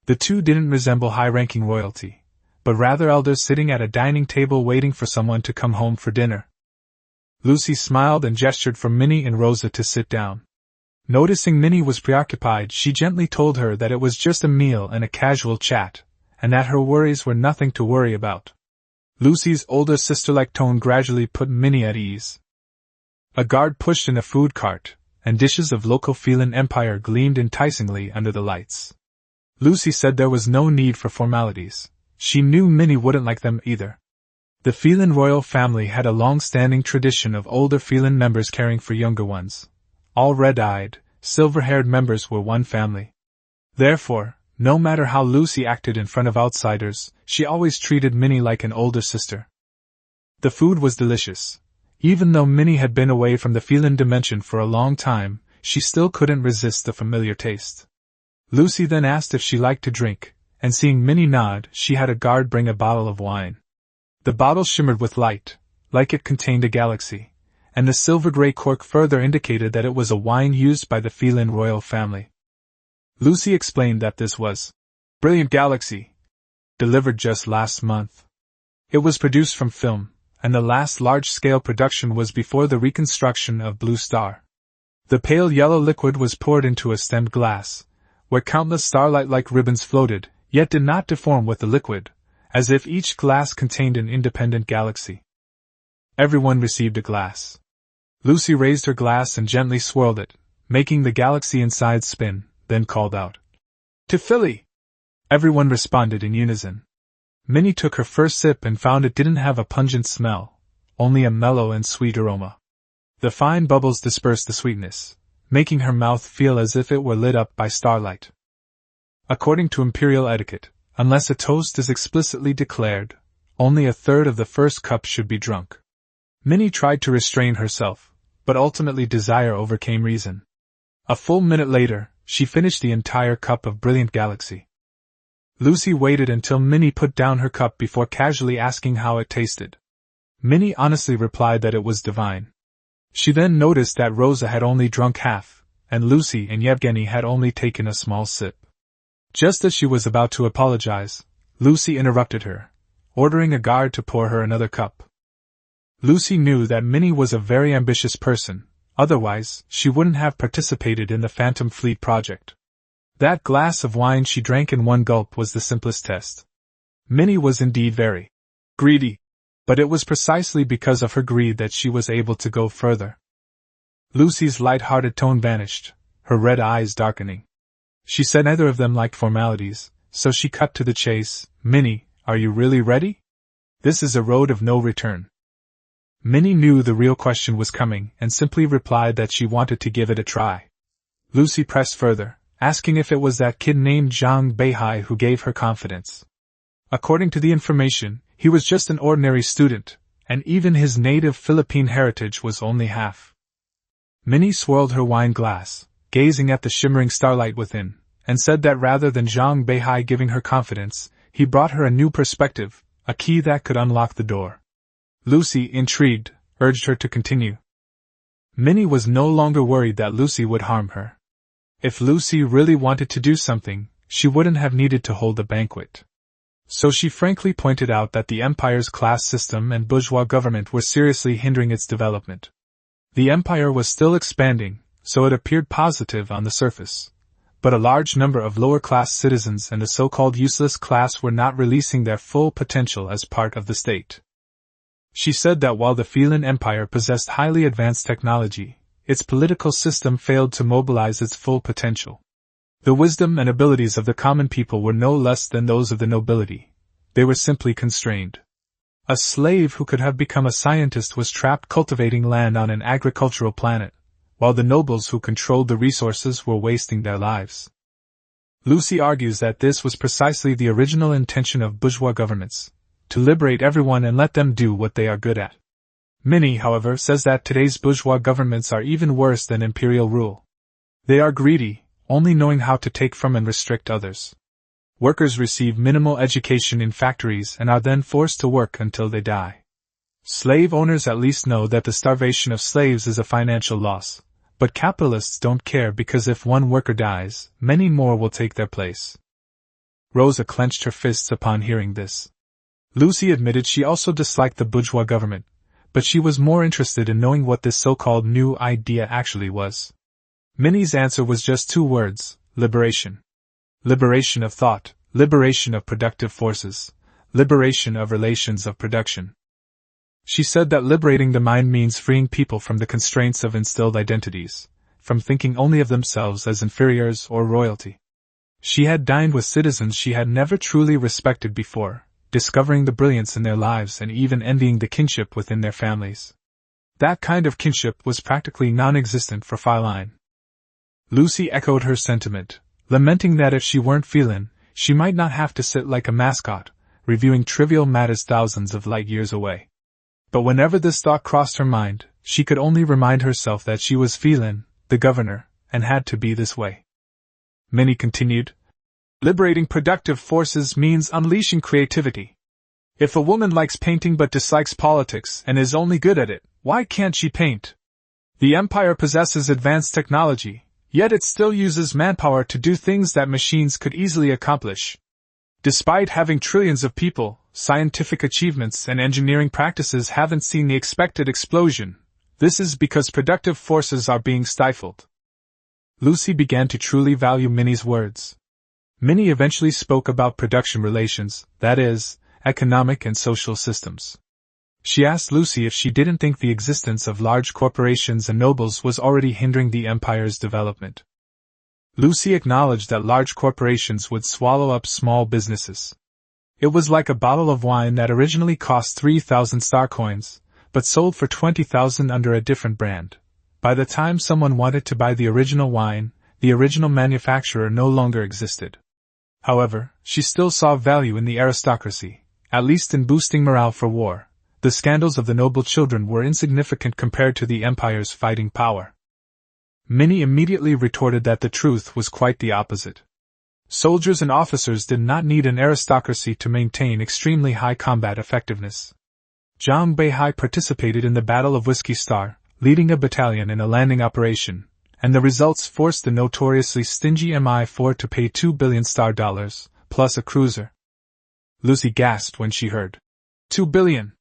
The two didn't resemble high-ranking royalty, but rather elders sitting at a dining table waiting for someone to come home for dinner. Lucy smiled and gestured for Minnie and Rosa to sit down. Noticing Minnie was preoccupied, she gently told her that it was just a meal and a casual chat, and that her worries were nothing to worry about. Lucy's older sister-like tone gradually put Minnie at ease. A guard pushed in a food cart, and dishes of local Feilin Empire gleamed enticingly under the lights. Lucy said there was no need for formalities. She knew Minnie wouldn't like them either. The Feilin royal family had a long-standing tradition of older Feilin members caring for younger ones. All red-eyed, silver-haired members were one family. Therefore, no matter how Lucy acted in front of outsiders, she always treated Minnie like an older sister. The food was delicious. Even though Minnie had been away from the Feilin dimension for a long time, she still couldn't resist the familiar taste. Lucy then asked if she liked to drink, and seeing Minnie nod, she had a guard bring a bottle of wine. The bottle shimmered with light, like it contained a galaxy, and the silver-gray cork further indicated that it was a wine used by the Feilin royal family. Lucy explained that this was Brilliant Galaxy, delivered just last month. It was produced from film, and the last large-scale production was before the reconstruction of Blue Star. The pale yellow liquid was poured into a stemmed glass, where countless starlight-like ribbons floated, yet did not deform with the liquid, as if each glass contained an independent galaxy. Everyone received a glass. Lucy raised her glass and gently swirled it, making the galaxy inside spin, then called out, "To Philly!" Everyone responded in unison. Minnie took her first sip and found it didn't have a pungent smell, only a mellow and sweet aroma. The fine bubbles dispersed the sweetness, making her mouth feel as if it were lit up by starlight. According to imperial etiquette, unless a toast is explicitly declared, only a third of the first cup should be drunk. Minnie tried to restrain herself, but ultimately desire overcame reason. A full minute later, she finished the entire cup of Brilliant Galaxy. Lucy waited until Minnie put down her cup before casually asking how it tasted. Minnie honestly replied that it was divine. She then noticed that Rosa had only drunk half, and Lucy and Yevgeny had only taken a small sip. Just as she was about to apologize, Lucy interrupted her, ordering a guard to pour her another cup. Lucy knew that Minnie was a very ambitious person, otherwise she wouldn't have participated in the Phantom Fleet project. That glass of wine she drank in one gulp was the simplest test. Minnie was indeed very greedy, but it was precisely because of her greed that she was able to go further. Lucy's light-hearted tone vanished, her red eyes darkening. She said neither of them liked formalities, so she cut to the chase. "Minnie, are you really ready? This is a road of no return." Minnie knew the real question was coming and simply replied that she wanted to give it a try. Lucy pressed further, asking if it was that kid named Zhang Beihai who gave her confidence. According to the information, he was just an ordinary student, and even his native Philippine heritage was only half. Minnie swirled her wine glass, gazing at the shimmering starlight within, and said that rather than Zhang Beihai giving her confidence, he brought her a new perspective, a key that could unlock the door. Lucy, intrigued, urged her to continue. Minnie was no longer worried that Lucy would harm her. If Lucy really wanted to do something, she wouldn't have needed to hold a banquet. So she frankly pointed out that the Empire's class system and bourgeois government were seriously hindering its development. The Empire was still expanding, so it appeared positive on the surface. But a large number of lower-class citizens and the so-called useless class were not releasing their full potential as part of the state. She said that while the Feilin Empire possessed highly advanced technology, its political system failed to mobilize its full potential. The wisdom and abilities of the common people were no less than those of the nobility. They were simply constrained. A slave who could have become a scientist was trapped cultivating land on an agricultural planet, while the nobles who controlled the resources were wasting their lives. Lucy argues that this was precisely the original intention of bourgeois governments, to liberate everyone and let them do what they are good at. Minnie, however, says that today's bourgeois governments are even worse than imperial rule. They are greedy, only knowing how to take from and restrict others. Workers receive minimal education in factories and are then forced to work until they die. Slave owners at least know that the starvation of slaves is a financial loss, but capitalists don't care because if one worker dies, many more will take their place. Rosa clenched her fists upon hearing this. Lucy admitted she also disliked the bourgeois government, but she was more interested in knowing what this so-called new idea actually was. Minnie's answer was just 2 words: liberation. Liberation of thought, liberation of productive forces, liberation of relations of production. She said that liberating the mind means freeing people from the constraints of instilled identities, from thinking only of themselves as inferiors or royalty. She had dined with citizens she had never truly respected before, discovering the brilliance in their lives and even envying the kinship within their families. That kind of kinship was practically non-existent for Feilin. Lucy echoed her sentiment, lamenting that if she weren't Feilin, she might not have to sit like a mascot, reviewing trivial matters thousands of light years away. But whenever this thought crossed her mind, she could only remind herself that she was Feilin, the governor, and had to be this way. Minnie continued, liberating productive forces means unleashing creativity. If a woman likes painting but dislikes politics and is only good at it, why can't she paint? The Empire possesses advanced technology, yet it still uses manpower to do things that machines could easily accomplish. Despite having trillions of people, scientific achievements and engineering practices haven't seen the expected explosion. This is because productive forces are being stifled. Lucy began to truly value Minnie's words. Minnie eventually spoke about production relations, that is, economic and social systems. She asked Lucy if she didn't think the existence of large corporations and nobles was already hindering the empire's development. Lucy acknowledged that large corporations would swallow up small businesses. It was like a bottle of wine that originally cost 3,000 star coins, but sold for 20,000 under a different brand. By the time someone wanted to buy the original wine, the original manufacturer no longer existed. However, she still saw value in the aristocracy, at least in boosting morale for war. The scandals of the noble children were insignificant compared to the empire's fighting power. Minnie immediately retorted that the truth was quite the opposite. Soldiers and officers did not need an aristocracy to maintain extremely high combat effectiveness. Zhang Beihai participated in the Battle of Whiskey Star, leading a battalion in a landing operation, and the results forced the notoriously stingy MI4 to pay $2 billion plus a cruiser. Lucy gasped when she heard $2 billion.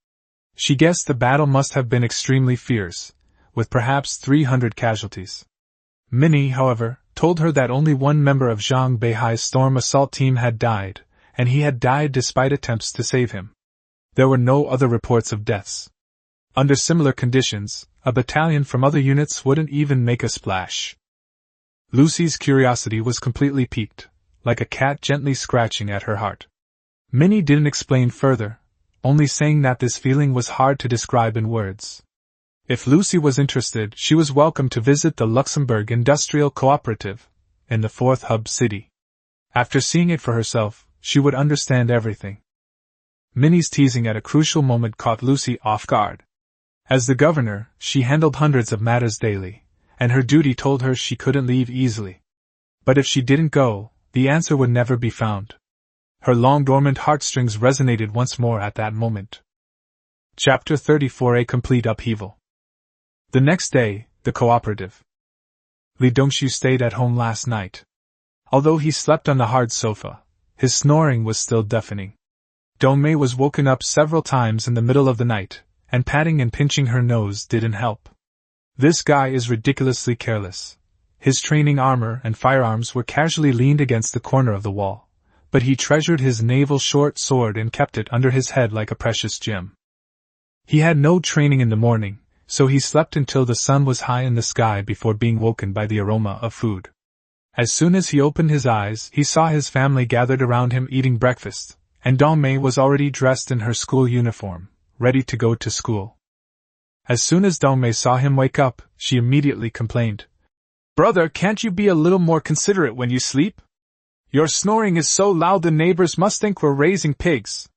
She guessed the battle must have been extremely fierce, with perhaps 300 casualties. Minnie, however, told her that only one member of Zhang Beihai's storm assault team had died, and he had died despite attempts to save him. There were no other reports of deaths. Under similar conditions, a battalion from other units wouldn't even make a splash. Lucy's curiosity was completely piqued, like a cat gently scratching at her heart. Minnie didn't explain further, only saying that this feeling was hard to describe in words. If Lucy was interested, she was welcome to visit the Luxembourg Industrial Cooperative, in the 4th hub city. After seeing it for herself, she would understand everything. Minnie's teasing at a crucial moment caught Lucy off guard. As the governor, she handled hundreds of matters daily, and her duty told her she couldn't leave easily. But if she didn't go, the answer would never be found. Her long-dormant heartstrings resonated once more at that moment. Chapter 34: A Complete Upheaval. The next day, the cooperative. Li Dongxiu stayed at home last night. Although he slept on the hard sofa, his snoring was still deafening. Dongmei was woken up several times in the middle of the night, and patting and pinching her nose didn't help. This guy is ridiculously careless. His training armor and firearms were casually leaned against the corner of the wall, but he treasured his naval short sword and kept it under his head like a precious gem. He had no training in the morning, so he slept until the sun was high in the sky before being woken by the aroma of food. As soon as he opened his eyes, he saw his family gathered around him eating breakfast, and Dongmei was already dressed in her school uniform, ready to go to school. As soon as Dongmei saw him wake up, she immediately complained. "Brother, can't you be a little more considerate when you sleep? Your snoring is so loud the neighbors must think we're raising pigs."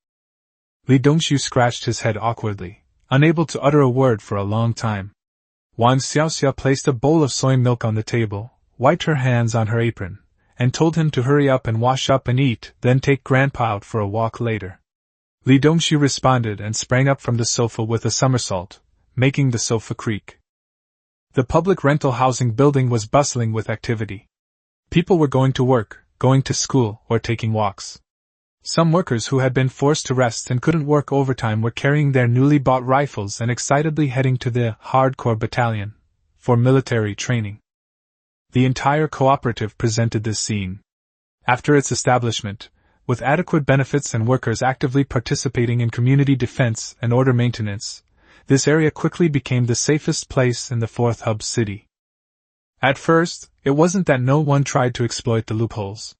Li Dongxiu scratched his head awkwardly, unable to utter a word for a long time. Wang Xiaoxia placed a bowl of soy milk on the table, wiped her hands on her apron, and told him to hurry up and wash up and eat, then take Grandpa out for a walk later. Li Dongxiu responded and sprang up from the sofa with a somersault, making the sofa creak. The public rental housing building was bustling with activity. People were going to work, going to school, or taking walks. Some workers who had been forced to rest and couldn't work overtime were carrying their newly bought rifles and excitedly heading to the hardcore battalion for military training. The entire cooperative presented this scene. After its establishment, with adequate benefits and workers actively participating in community defense and order maintenance, this area quickly became the safest place in the fourth hub city. At first, it wasn't that no one tried to exploit the loopholes.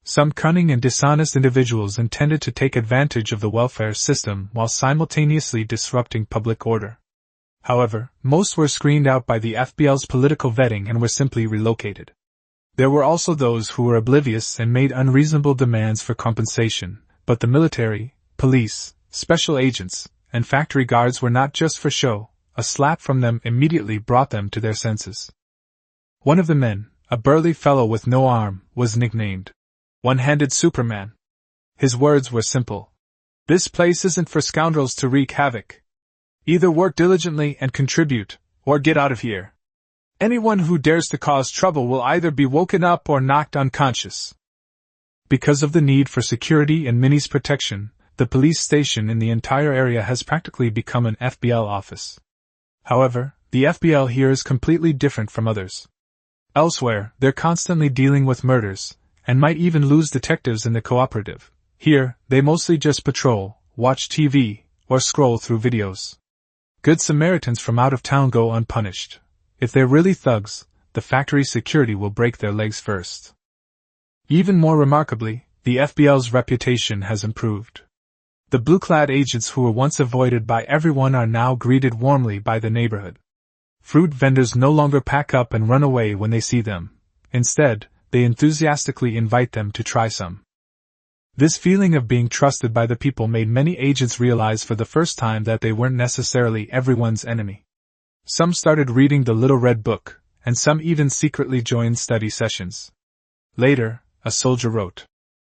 Some cunning and dishonest individuals intended to take advantage of the welfare system while simultaneously disrupting public order. However, most were screened out by the FBL's political vetting and were simply relocated. There were also those who were oblivious and made unreasonable demands for compensation, but the military, police, special agents, and factory guards were not just for show. A slap from them immediately brought them to their senses. One of the men, a burly fellow with no arm, was nicknamed One-Handed Superman. His words were simple. "This place isn't for scoundrels to wreak havoc. Either work diligently and contribute, or get out of here. Anyone who dares to cause trouble will either be woken up or knocked unconscious." Because of the need for security and Minnie's protection, the police station in the entire area has practically become an FBL office. However, the FBL here is completely different from others. Elsewhere, they're constantly dealing with murders, and might even lose detectives in the cooperative. Here, they mostly just patrol, watch TV, or scroll through videos. Good Samaritans from out of town go unpunished. If they're really thugs, the factory security will break their legs first. Even more remarkably, the FBL's reputation has improved. The blue-clad agents who were once avoided by everyone are now greeted warmly by the neighborhood. Fruit vendors no longer pack up and run away when they see them. Instead, they enthusiastically invite them to try some. This feeling of being trusted by the people made many agents realize for the first time that they weren't necessarily everyone's enemy. Some started reading the Little Red Book, and some even secretly joined study sessions. Later, a soldier wrote,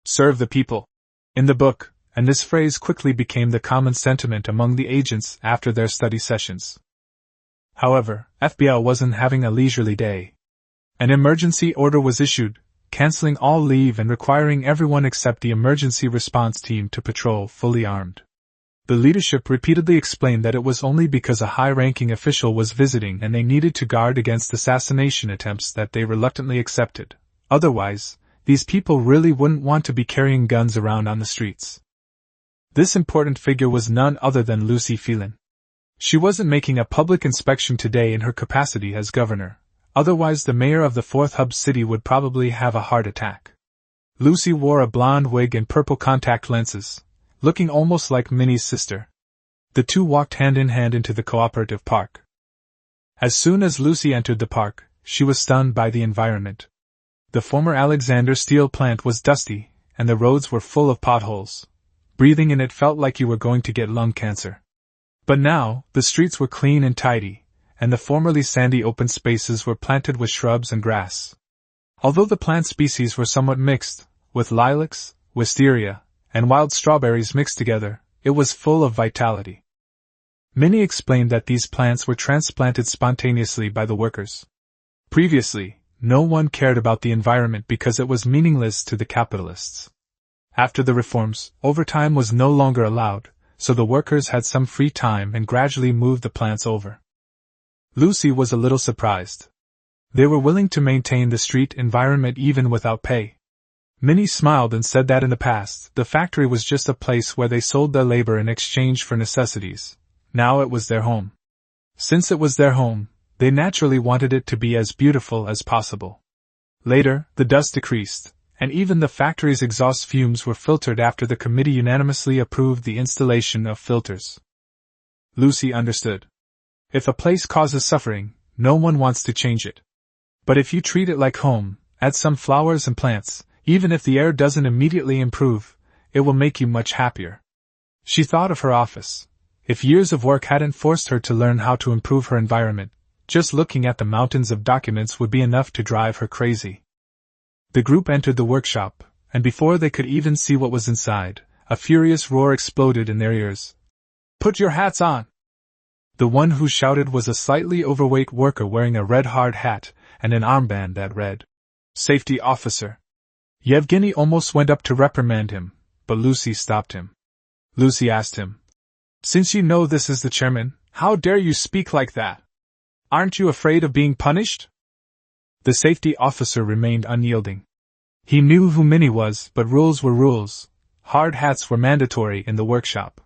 "Serve the people," in the book, and this phrase quickly became the common sentiment among the agents after their study sessions. However, FBL wasn't having a leisurely day. An emergency order was issued, canceling all leave and requiring everyone except the emergency response team to patrol fully armed. The leadership repeatedly explained that it was only because a high-ranking official was visiting and they needed to guard against assassination attempts that they reluctantly accepted. Otherwise, these people really wouldn't want to be carrying guns around on the streets. This important figure was none other than Lucy Feilin. She wasn't making a public inspection today in her capacity as governor. Otherwise the mayor of the fourth hub city would probably have a heart attack. Lucy wore a blonde wig and purple contact lenses, looking almost like Minnie's sister. The two walked hand in hand into the cooperative park. As soon as Lucy entered the park, she was stunned by the environment. The former Alexander steel plant was dusty, and the roads were full of potholes. Breathing in it felt like you were going to get lung cancer. But now, the streets were clean and tidy, and the formerly sandy open spaces were planted with shrubs and grass. Although the plant species were somewhat mixed, with lilacs, wisteria, and wild strawberries mixed together, it was full of vitality. Minnie explained that these plants were transplanted spontaneously by the workers. Previously, no one cared about the environment because it was meaningless to the capitalists. After the reforms, overtime was no longer allowed, so the workers had some free time and gradually moved the plants over. Lucy was a little surprised. They were willing to maintain the street environment even without pay. Minnie smiled and said that in the past, the factory was just a place where they sold their labor in exchange for necessities. Now it was their home. Since it was their home, they naturally wanted it to be as beautiful as possible. Later, the dust decreased, and even the factory's exhaust fumes were filtered after the committee unanimously approved the installation of filters. Lucy understood. If a place causes suffering, no one wants to change it. But if you treat it like home, add some flowers and plants, even if the air doesn't immediately improve, it will make you much happier. She thought of her office. If years of work hadn't forced her to learn how to improve her environment, just looking at the mountains of documents would be enough to drive her crazy. The group entered the workshop, and before they could even see what was inside, a furious roar exploded in their ears. "Put your hats on!" The one who shouted was a slightly overweight worker wearing a red hard hat and an armband that read, "Safety Officer." Yevgeny almost went up to reprimand him, but Lucy stopped him. Lucy asked him, "Since you know this is the chairman, how dare you speak like that? Aren't you afraid of being punished?" The safety officer remained unyielding. He knew who Minnie was, but rules were rules. Hard hats were mandatory in the workshop.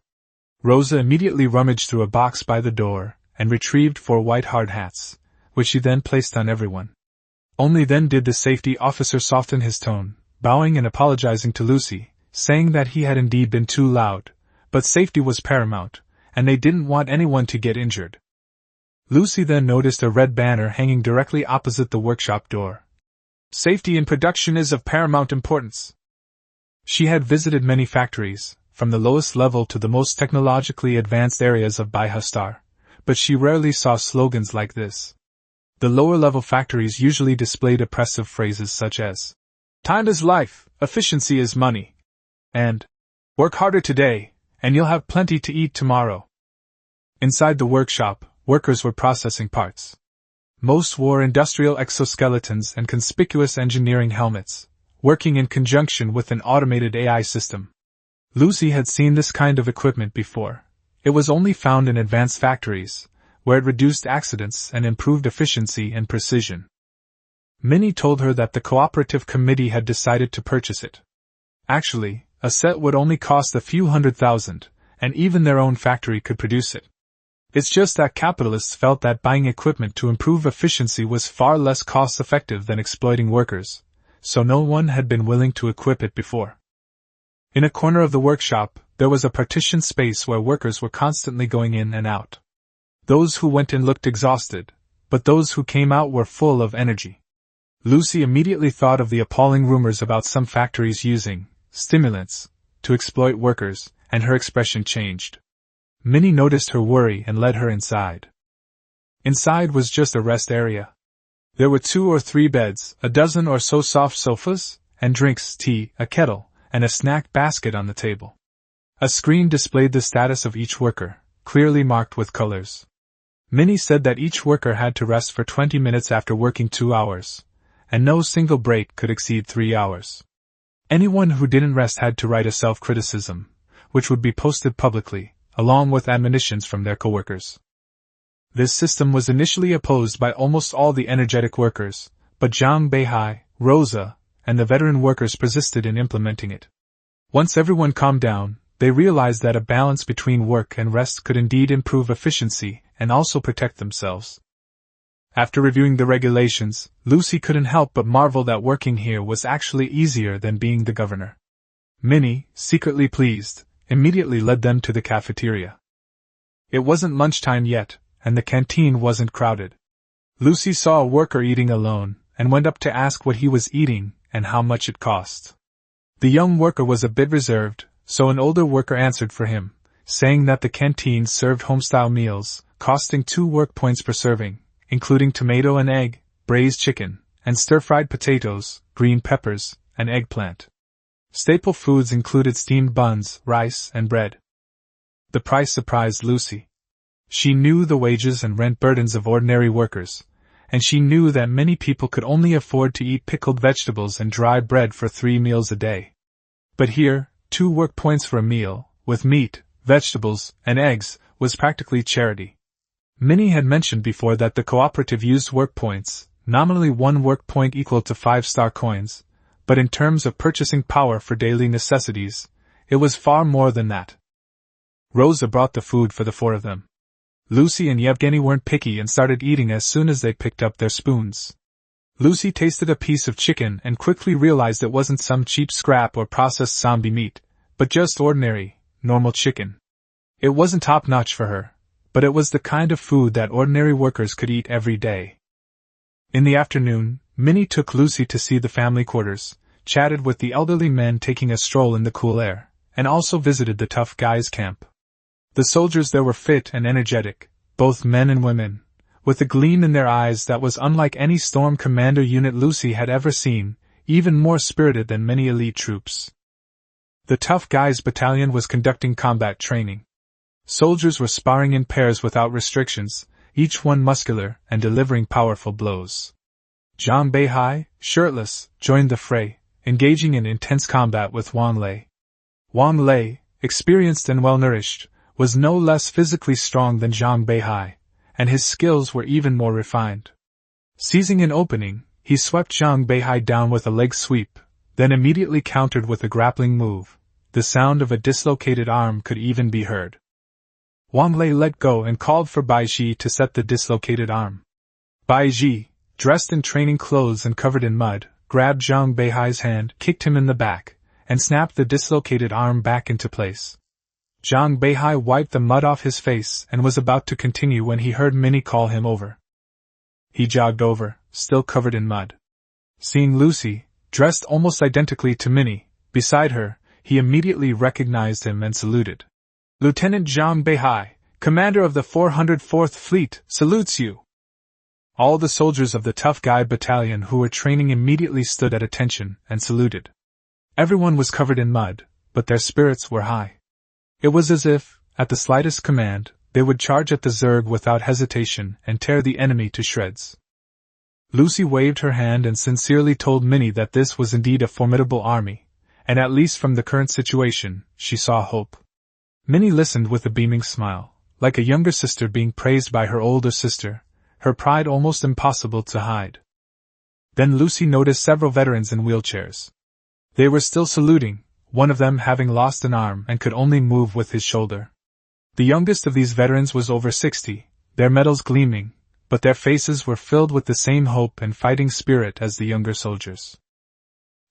Rosa immediately rummaged through a box by the door and retrieved 4 white hard hats, which she then placed on everyone. Only then did the safety officer soften his tone, bowing and apologizing to Lucy, saying that he had indeed been too loud, but safety was paramount, and they didn't want anyone to get injured. Lucy then noticed a red banner hanging directly opposite the workshop door. "Safety in production is of paramount importance." She had visited many factories, from the lowest level to the most technologically advanced areas of Beihai, but she rarely saw slogans like this. The lower-level factories usually displayed oppressive phrases such as, "Time is life, efficiency is money," and "Work harder today, and you'll have plenty to eat tomorrow." Inside the workshop, workers were processing parts. Most wore industrial exoskeletons and conspicuous engineering helmets, working in conjunction with an automated AI system. Lucy had seen this kind of equipment before. It was only found in advanced factories, where it reduced accidents and improved efficiency and precision. Minnie told her that the cooperative committee had decided to purchase it. Actually, a set would only cost a few $100,000, and even their own factory could produce it. It's just that capitalists felt that buying equipment to improve efficiency was far less cost-effective than exploiting workers, so no one had been willing to equip it before. In a corner of the workshop, there was a partitioned space where workers were constantly going in and out. Those who went in looked exhausted, but those who came out were full of energy. Lucy immediately thought of the appalling rumors about some factories using stimulants to exploit workers, and her expression changed. Minnie noticed her worry and led her inside. Inside was just a rest area. There were 2 or 3 beds, a dozen or so soft sofas, and drinks, tea, a kettle, and a snack basket on the table. A screen displayed the status of each worker, clearly marked with colors. Minnie said that each worker had to rest for 20 minutes after working 2 hours, and no single break could exceed 3 hours. Anyone who didn't rest had to write a self-criticism, which would be posted publicly, along with admonitions from their coworkers. This system was initially opposed by almost all the energetic workers, but Zhang Beihai, Rosa, and the veteran workers persisted in implementing it. Once everyone calmed down, they realized that a balance between work and rest could indeed improve efficiency and also protect themselves. After reviewing the regulations, Lucy couldn't help but marvel that working here was actually easier than being the governor. Minnie, secretly pleased, immediately led them to the cafeteria. It wasn't lunchtime yet, and the canteen wasn't crowded. Lucy saw a worker eating alone, and went up to ask what he was eating and how much it cost. The young worker was a bit reserved, so an older worker answered for him, saying that the canteen served home-style meals, costing 2 work points per serving, including tomato and egg, braised chicken, and stir-fried potatoes, green peppers, and eggplant. Staple foods included steamed buns, rice, and bread. The price surprised Lucy. She knew the wages and rent burdens of ordinary workers, and she knew that many people could only afford to eat pickled vegetables and dry bread for 3 meals a day. But here, 2 work points for a meal, with meat, vegetables, and eggs, was practically charity. Minnie had mentioned before that the cooperative used work points, nominally 1 work point equal to 5-star coins, but in terms of purchasing power for daily necessities, it was far more than that. Rosa brought the food for the 4 of them. Lucy and Yevgeny weren't picky and started eating as soon as they picked up their spoons. Lucy tasted a piece of chicken and quickly realized it wasn't some cheap scrap or processed zombie meat, but just ordinary, normal chicken. It wasn't top-notch for her, but it was the kind of food that ordinary workers could eat every day. In the afternoon, Minnie took Lucy to see the family quarters, chatted with the elderly men taking a stroll in the cool air, and also visited the tough guys' camp. The soldiers there were fit and energetic, both men and women, with a gleam in their eyes that was unlike any Storm Commander unit Lucy had ever seen, even more spirited than many elite troops. The Tough Guys battalion was conducting combat training. Soldiers were sparring in pairs without restrictions, each one muscular and delivering powerful blows. Zhang Beihai, shirtless, joined the fray, engaging in intense combat with Wang Lei. Wang Lei, experienced and well-nourished, was no less physically strong than Zhang Beihai, and his skills were even more refined. Seizing an opening, he swept Zhang Beihai down with a leg sweep, then immediately countered with a grappling move. The sound of a dislocated arm could even be heard. Wang Lei let go and called for Baizhi to set the dislocated arm. Baizhi, dressed in training clothes and covered in mud, grabbed Zhang Beihai's hand, kicked him in the back, and snapped the dislocated arm back into place. Zhang Beihai wiped the mud off his face and was about to continue when he heard Minnie call him over. He jogged over, still covered in mud. Seeing Lucy, dressed almost identically to Minnie, beside her, he immediately recognized him and saluted. "Lieutenant Zhang Beihai, commander of the 404th Fleet, salutes you." All the soldiers of the Tough Guy battalion who were training immediately stood at attention and saluted. Everyone was covered in mud, but their spirits were high. It was as if, at the slightest command, they would charge at the Zerg without hesitation and tear the enemy to shreds. Lucy waved her hand and sincerely told Minnie that this was indeed a formidable army, and at least from the current situation, she saw hope. Minnie listened with a beaming smile, like a younger sister being praised by her older sister, her pride almost impossible to hide. Then Lucy noticed several veterans in wheelchairs. They were still saluting, one of them having lost an arm and could only move with his shoulder. The youngest of these veterans was over 60, their medals gleaming, but their faces were filled with the same hope and fighting spirit as the younger soldiers.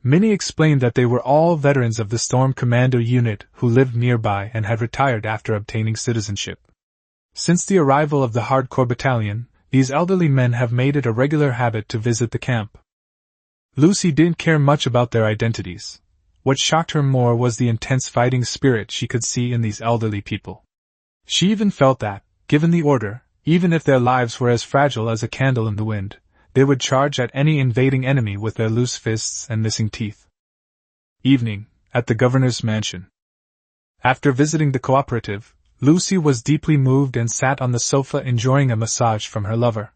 Minnie explained that they were all veterans of the Storm Commander unit who lived nearby and had retired after obtaining citizenship. Since the arrival of the Hardcore Battalion, these elderly men have made it a regular habit to visit the camp. Lucy didn't care much about their identities. What shocked her more was the intense fighting spirit she could see in these elderly people. She even felt that, given the order, even if their lives were as fragile as a candle in the wind, they would charge at any invading enemy with their loose fists and missing teeth. Evening, at the governor's mansion. After visiting the cooperative, Lucy was deeply moved and sat on the sofa enjoying a massage from her lover.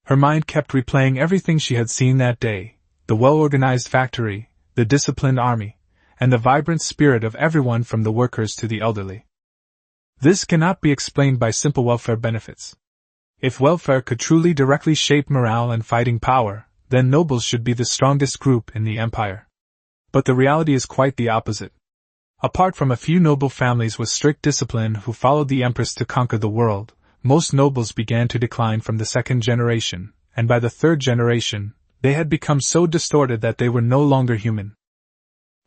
Her mind kept replaying everything she had seen that day, the well-organized factory, the disciplined army, and the vibrant spirit of everyone from the workers to the elderly. This cannot be explained by simple welfare benefits. If welfare could truly directly shape morale and fighting power, then nobles should be the strongest group in the empire. But the reality is quite the opposite. Apart from a few noble families with strict discipline who followed the empress to conquer the world, most nobles began to decline from the 2nd generation, and by the 3rd generation, they had become so distorted that they were no longer human.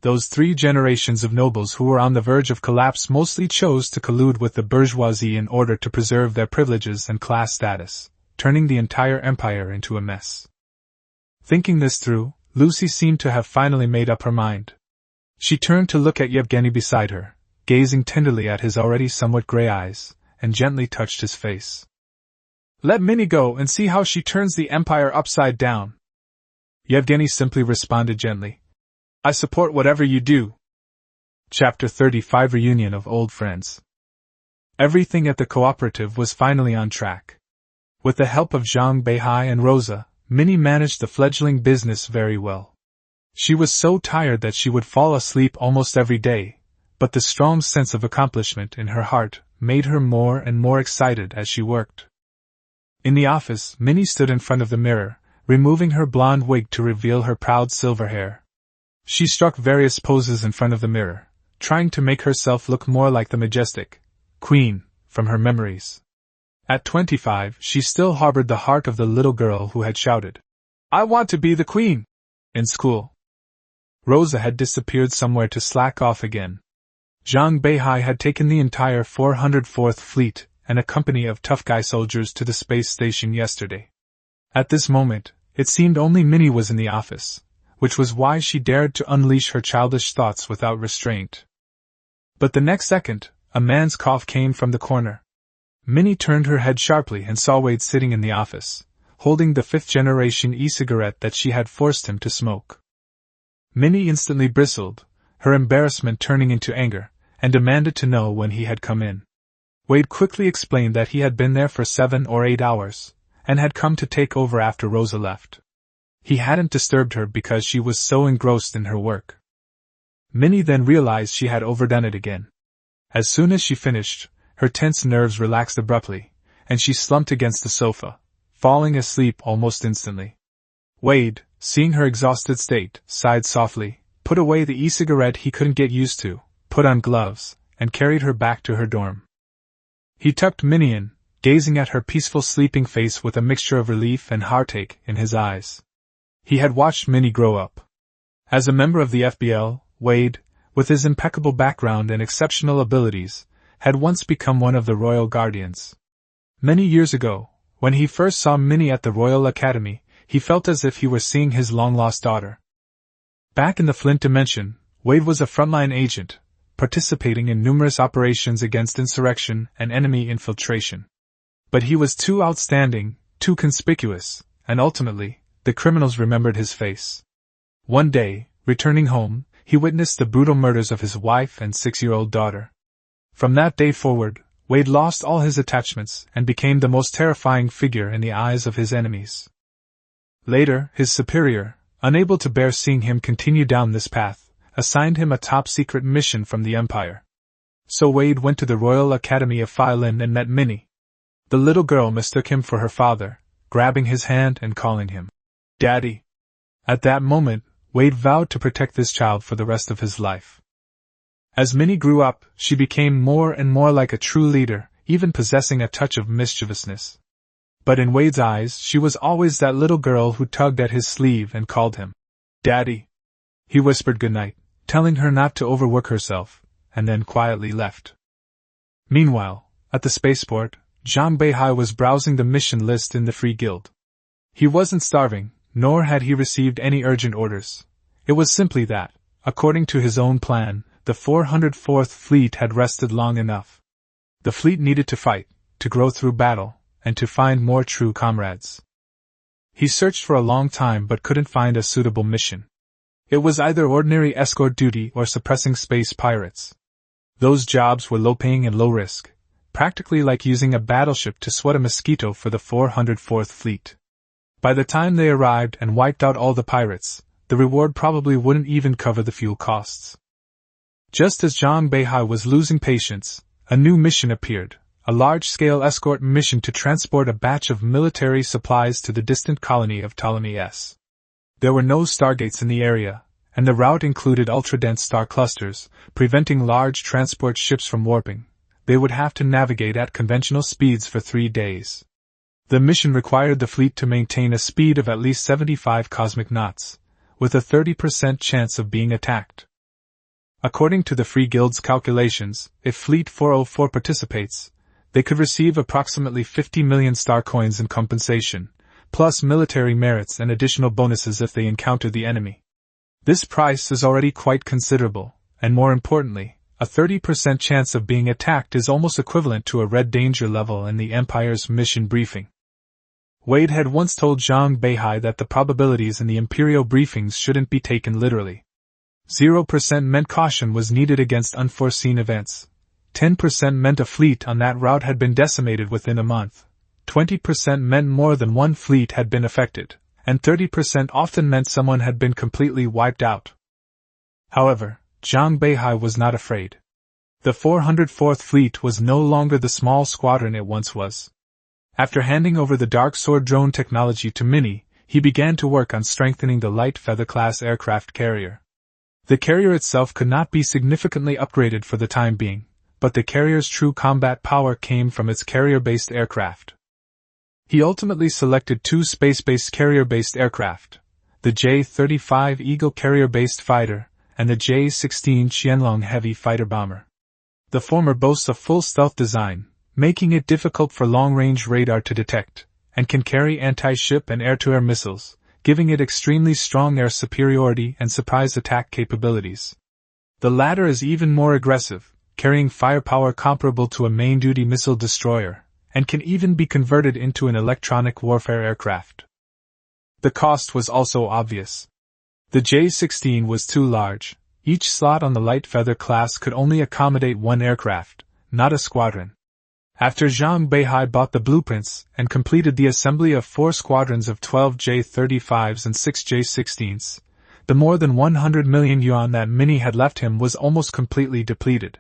Those 3 generations of nobles who were on the verge of collapse mostly chose to collude with the bourgeoisie in order to preserve their privileges and class status, turning the entire empire into a mess. Thinking this through, Lucy seemed to have finally made up her mind. She turned to look at Yevgeny beside her, gazing tenderly at his already somewhat gray eyes, and gently touched his face. "Let Minnie go and see how she turns the empire upside down." Yevgeny simply responded gently, "I support whatever you do." Chapter 35 Reunion of Old Friends. Everything at the cooperative was finally on track. With the help of Zhang Beihai and Rosa, Minnie managed the fledgling business very well. She was so tired that she would fall asleep almost every day, but the strong sense of accomplishment in her heart made her more and more excited as she worked. In the office, Minnie stood in front of the mirror, removing her blonde wig to reveal her proud silver hair. She struck various poses in front of the mirror, trying to make herself look more like the majestic queen from her memories. At 25, she still harbored the heart of the little girl who had shouted, "I want to be the queen!" in school. Rosa had disappeared somewhere to slack off again. Zhang Beihai had taken the entire 404th Fleet and a company of tough guy soldiers to the space station yesterday. At this moment, it seemed only Minnie was in the office, which was why she dared to unleash her childish thoughts without restraint. But the next second, a man's cough came from the corner. Minnie turned her head sharply and saw Wade sitting in the office, holding the fifth-generation e-cigarette that she had forced him to smoke. Minnie instantly bristled, her embarrassment turning into anger, and demanded to know when he had come in. Wade quickly explained that he had been there for 7 or 8 hours, and had come to take over after Rosa left. He hadn't disturbed her because she was so engrossed in her work. Minnie then realized she had overdone it again. As soon as she finished, her tense nerves relaxed abruptly, and she slumped against the sofa, falling asleep almost instantly. Wade, seeing her exhausted state, sighed softly, put away the e-cigarette he couldn't get used to, put on gloves, and carried her back to her dorm. He tucked Minnie in, gazing at her peaceful sleeping face with a mixture of relief and heartache in his eyes. He had watched Minnie grow up. As a member of the FBL, Wade, with his impeccable background and exceptional abilities, had once become one of the Royal Guardians. Many years ago, when he first saw Minnie at the Royal Academy, he felt as if he were seeing his long-lost daughter. Back in the Flint dimension, Wade was a frontline agent, participating in numerous operations against insurrection and enemy infiltration. But he was too outstanding, too conspicuous, and ultimately, the criminals remembered his face. One day, returning home, he witnessed the brutal murders of his wife and 6-year-old daughter. From that day forward, Wade lost all his attachments and became the most terrifying figure in the eyes of his enemies. Later, his superior, unable to bear seeing him continue down this path, assigned him a top-secret mission from the Empire. So Wade went to the Royal Academy of Feilin and met Minnie. The little girl mistook him for her father, grabbing his hand and calling him Daddy. At that moment, Wade vowed to protect this child for the rest of his life. As Minnie grew up, she became more and more like a true leader, even possessing a touch of mischievousness. But in Wade's eyes, she was always that little girl who tugged at his sleeve and called him Daddy. He whispered goodnight, telling her not to overwork herself, and then quietly left. Meanwhile, at the spaceport, Zhang Beihai was browsing the mission list in the Free Guild. He wasn't starving, nor had he received any urgent orders. It was simply that, according to his own plan, the 404th Fleet had rested long enough. The fleet needed to fight, to grow through battle, and to find more true comrades. He searched for a long time but couldn't find a suitable mission. It was either ordinary escort duty or suppressing space pirates. Those jobs were low-paying and low-risk, practically like using a battleship to swat a mosquito for the 404th Fleet. By the time they arrived and wiped out all the pirates, the reward probably wouldn't even cover the fuel costs. Just as Zhang Beihai was losing patience, a new mission appeared, a large-scale escort mission to transport a batch of military supplies to the distant colony of Ptolemy S. There were no stargates in the area, and the route included ultra-dense star clusters, preventing large transport ships from warping. They would have to navigate at conventional speeds for 3 days. The mission required the fleet to maintain a speed of at least 75 cosmic knots, with a 30% chance of being attacked. According to the Free Guild's calculations, if Fleet 404 participates, they could receive approximately 50 million star coins in compensation, plus military merits and additional bonuses if they encounter the enemy. This price is already quite considerable, and more importantly, a 30% chance of being attacked is almost equivalent to a red danger level in the Empire's mission briefing. Wade had once told Zhang Beihai that the probabilities in the Imperial briefings shouldn't be taken literally. 0% meant caution was needed against unforeseen events. 10% meant a fleet on that route had been decimated within a month, 20% meant more than one fleet had been affected, and 30% often meant someone had been completely wiped out. However, Zhang Beihai was not afraid. The 404th Fleet was no longer the small squadron it once was. After handing over the Dark Sword drone technology to Minnie, he began to work on strengthening the light Feather-class aircraft carrier. The carrier itself could not be significantly upgraded for the time being, but the carrier's true combat power came from its carrier-based aircraft. He ultimately selected two space-based carrier-based aircraft, the J-35 Eagle carrier-based fighter and the J-16 Qianlong heavy fighter bomber. The former boasts a full stealth design, making it difficult for long-range radar to detect, and can carry anti-ship and air-to-air missiles, giving it extremely strong air superiority and surprise attack capabilities. The latter is even more aggressive, carrying firepower comparable to a main-duty missile destroyer, and can even be converted into an electronic warfare aircraft. The cost was also obvious. The J-16 was too large. Each slot on the light feather class could only accommodate one aircraft, not a squadron. After Zhang Beihai bought the blueprints and completed the assembly of 4 squadrons of 12 J-35s and 6 J-16s, the more than 100 million yuan that Minnie had left him was almost completely depleted.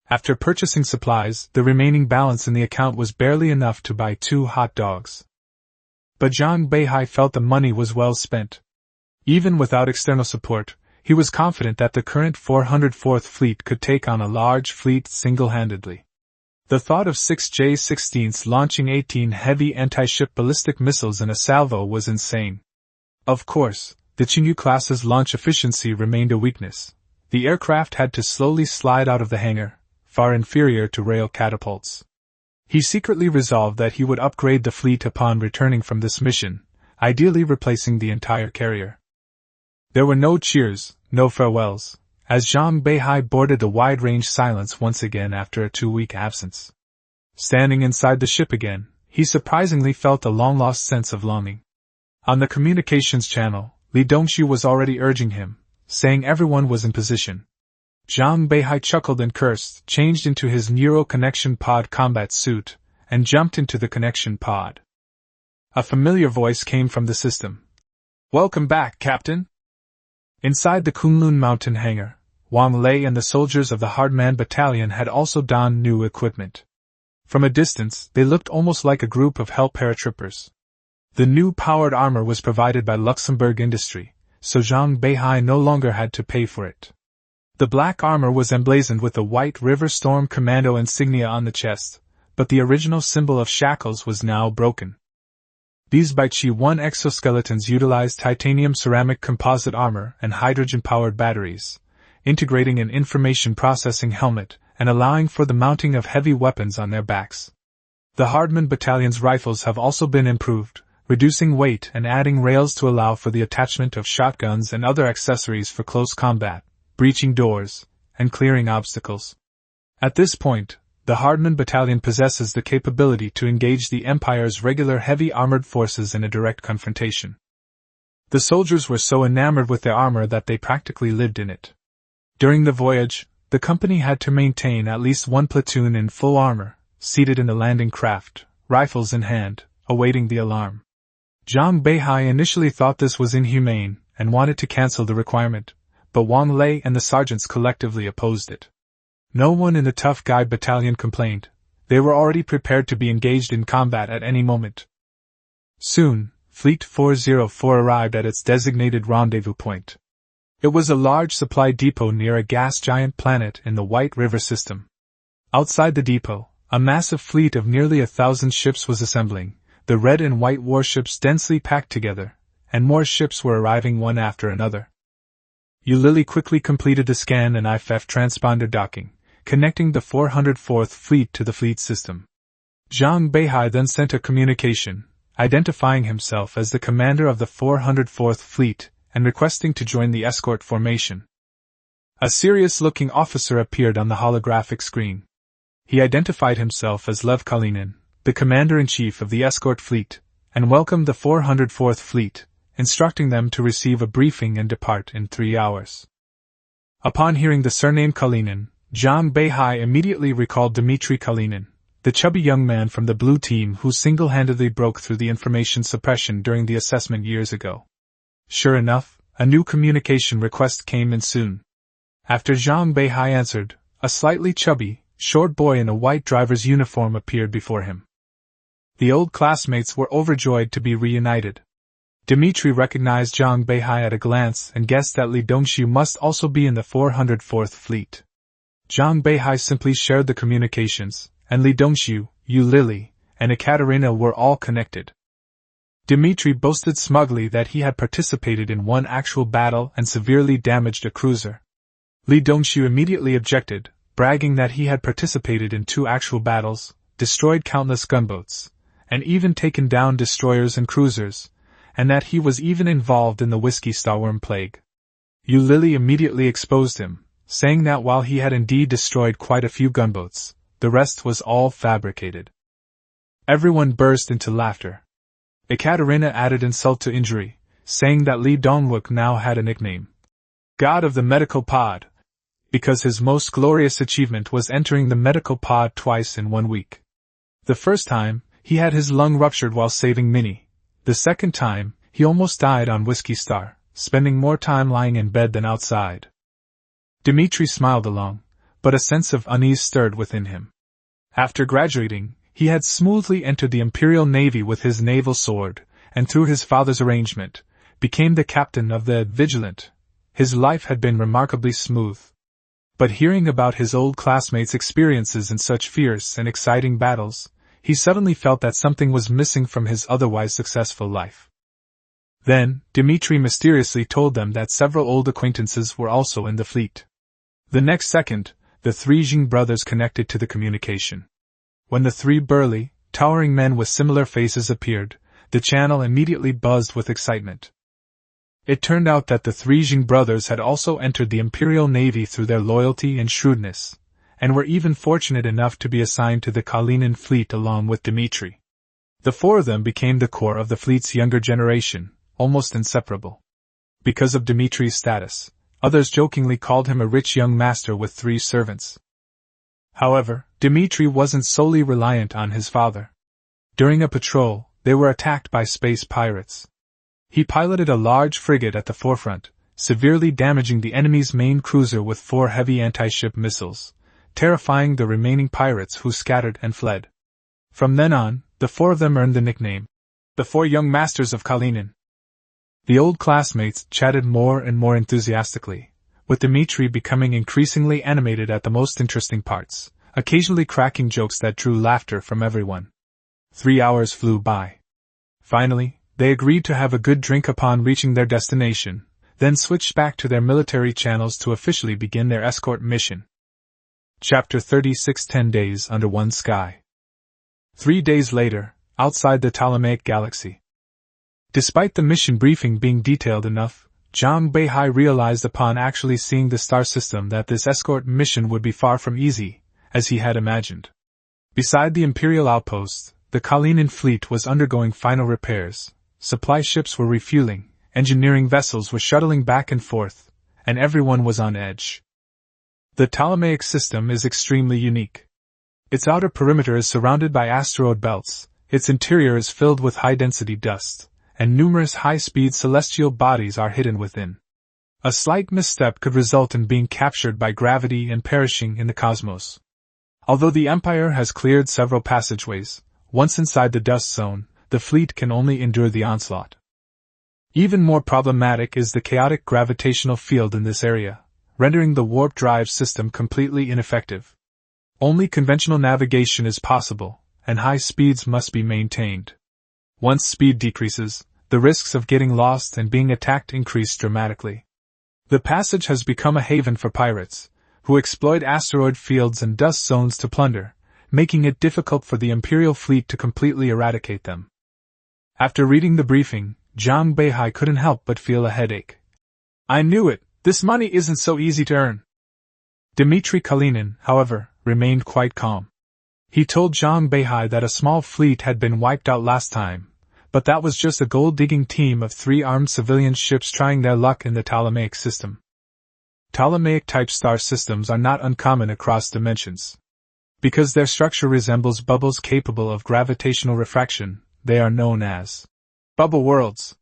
After purchasing supplies, the remaining balance in the account was barely enough to buy 2 hot dogs. But Zhang Beihai felt the money was well spent. Even without external support, he was confident that the current 404th Fleet could take on a large fleet single-handedly. The thought of 6 J-16s launching 18 heavy anti-ship ballistic missiles in a salvo was insane. Of course, the Qingyu-class's launch efficiency remained a weakness. The aircraft had to slowly slide out of the hangar, far inferior to rail catapults. He secretly resolved that he would upgrade the fleet upon returning from this mission, ideally replacing the entire carrier. There were no cheers, no farewells, as Zhang Beihai boarded the wide-range silence once again after a 2-week absence. Standing inside the ship again, he surprisingly felt a long-lost sense of longing. On the communications channel, Li Dongxu was already urging him, saying everyone was in position. Zhang Beihai chuckled and cursed, changed into his Neuro Connection Pod combat suit, and jumped into the connection pod. A familiar voice came from the system. "Welcome back, Captain!" Inside the Kunlun Mountain hangar, Wang Lei and the soldiers of the Hardman Battalion had also donned new equipment. From a distance, they looked almost like a group of hell paratroopers. The new powered armor was provided by Luxembourg Industry, so Zhang Beihai no longer had to pay for it. The black armor was emblazoned with the white River Storm Commando insignia on the chest, but the original symbol of shackles was now broken. These Baichi 1 exoskeletons utilized titanium ceramic composite armor and hydrogen-powered batteries, integrating an information processing helmet and allowing for the mounting of heavy weapons on their backs. The Hardman Battalion's rifles have also been improved, reducing weight and adding rails to allow for the attachment of shotguns and other accessories for close combat, breaching doors, and clearing obstacles. At this point, the Hardman Battalion possesses the capability to engage the Empire's regular heavy armored forces in a direct confrontation. The soldiers were so enamored with their armor that they practically lived in it. During the voyage, the company had to maintain at least 1 platoon in full armor, seated in the landing craft, rifles in hand, awaiting the alarm. Zhang Beihai initially thought this was inhumane and wanted to cancel the requirement, but Wang Lei and the sergeants collectively opposed it. No one in the Tough Guy Battalion complained. They were already prepared to be engaged in combat at any moment. Soon, Fleet 404 arrived at its designated rendezvous point. It was a large supply depot near a gas giant planet in the White River system. Outside the depot, a massive fleet of nearly 1,000 ships was assembling, the red and white warships densely packed together, and more ships were arriving one after another. Ulili quickly completed the scan and IFF transponder docking, connecting the 404th Fleet to the fleet system. Zhang Beihai then sent a communication, identifying himself as the commander of the 404th Fleet and requesting to join the escort formation. A serious-looking officer appeared on the holographic screen. He identified himself as Lev Kalinin, the commander-in-chief of the escort fleet, and welcomed the 404th Fleet, instructing them to receive a briefing and depart in 3 hours. Upon hearing the surname Kalinin, Zhang Beihai immediately recalled Dmitry Kalinin, the chubby young man from the blue team who single-handedly broke through the information suppression during the assessment years ago. Sure enough, a new communication request came in soon. After Zhang Beihai answered, a slightly chubby, short boy in a white driver's uniform appeared before him. The old classmates were overjoyed to be reunited. Dmitry recognized Zhang Beihai at a glance and guessed that Li Dongxiu must also be in the 404th Fleet. Zhang Beihai simply shared the communications, and Li Dongxiu, Yu Lili, and Ekaterina were all connected. Dmitry boasted smugly that he had participated in one actual battle and severely damaged a cruiser. Li Dongxiu immediately objected, bragging that he had participated in 2 actual battles, destroyed countless gunboats, and even taken down destroyers and cruisers, and that he was even involved in the whiskey starworm plague. Yu Lili immediately exposed him, saying that while he had indeed destroyed quite a few gunboats, the rest was all fabricated. Everyone burst into laughter. Ekaterina added insult to injury, saying that Li Dongluk now had a nickname, God of the Medical Pod, because his most glorious achievement was entering the medical pod twice in 1 week. The first time, he had his lung ruptured while saving Minnie. The second time, he almost died on Whiskey Star, spending more time lying in bed than outside. Dmitry smiled along, but a sense of unease stirred within him. After graduating, he had smoothly entered the Imperial Navy with his naval sword, and through his father's arrangement, became the captain of the Vigilant. His life had been remarkably smooth. But hearing about his old classmates' experiences in such fierce and exciting battles, he suddenly felt that something was missing from his otherwise successful life. Then, Dmitry mysteriously told them that several old acquaintances were also in the fleet. The next second, the 3 Jing brothers connected to the communication. When the 3 burly, towering men with similar faces appeared, the channel immediately buzzed with excitement. It turned out that the 3 Jing brothers had also entered the Imperial Navy through their loyalty and shrewdness, and were even fortunate enough to be assigned to the Kalinin fleet along with Dmitry. The 4 of them became the core of the fleet's younger generation, almost inseparable. Because of Dmitry's status, others jokingly called him a rich young master with 3 servants. However, Dmitry wasn't solely reliant on his father. During a patrol, they were attacked by space pirates. He piloted a large frigate at the forefront, severely damaging the enemy's main cruiser with 4 heavy anti-ship missiles, terrifying the remaining pirates who scattered and fled. From then on, the 4 of them earned the nickname, the 4 Young Masters of Kalinin. The old classmates chatted more and more enthusiastically, with Dmitry becoming increasingly animated at the most interesting parts, occasionally cracking jokes that drew laughter from everyone. 3 hours flew by. Finally, they agreed to have a good drink upon reaching their destination, then switched back to their military channels to officially begin their escort mission. Chapter 36 10 Days Under One Sky. 3 days later, outside the Ptolemaic Galaxy. Despite the mission briefing being detailed enough, Zhang Beihai realized upon actually seeing the star system that this escort mission would be far from easy, as he had imagined. Beside the Imperial outpost, the Kalinin fleet was undergoing final repairs, supply ships were refueling, engineering vessels were shuttling back and forth, and everyone was on edge. The Ptolemaic system is extremely unique. Its outer perimeter is surrounded by asteroid belts, its interior is filled with high-density dust, and numerous high-speed celestial bodies are hidden within. A slight misstep could result in being captured by gravity and perishing in the cosmos. Although the Empire has cleared several passageways, once inside the dust zone, the fleet can only endure the onslaught. Even more problematic is the chaotic gravitational field in this area, rendering the warp drive system completely ineffective. Only conventional navigation is possible, and high speeds must be maintained. Once speed decreases, the risks of getting lost and being attacked increase dramatically. The passage has become a haven for pirates, who exploit asteroid fields and dust zones to plunder, making it difficult for the Imperial fleet to completely eradicate them. After reading the briefing, Zhang Beihai couldn't help but feel a headache. I knew it, this money isn't so easy to earn. Dmitry Kalinin, however, remained quite calm. He told Zhang Beihai that a small fleet had been wiped out last time, but that was just a gold-digging team of 3 armed civilian ships trying their luck in the Ptolemaic system. Ptolemaic-type star systems are not uncommon across dimensions. Because their structure resembles bubbles capable of gravitational refraction, they are known as bubble worlds.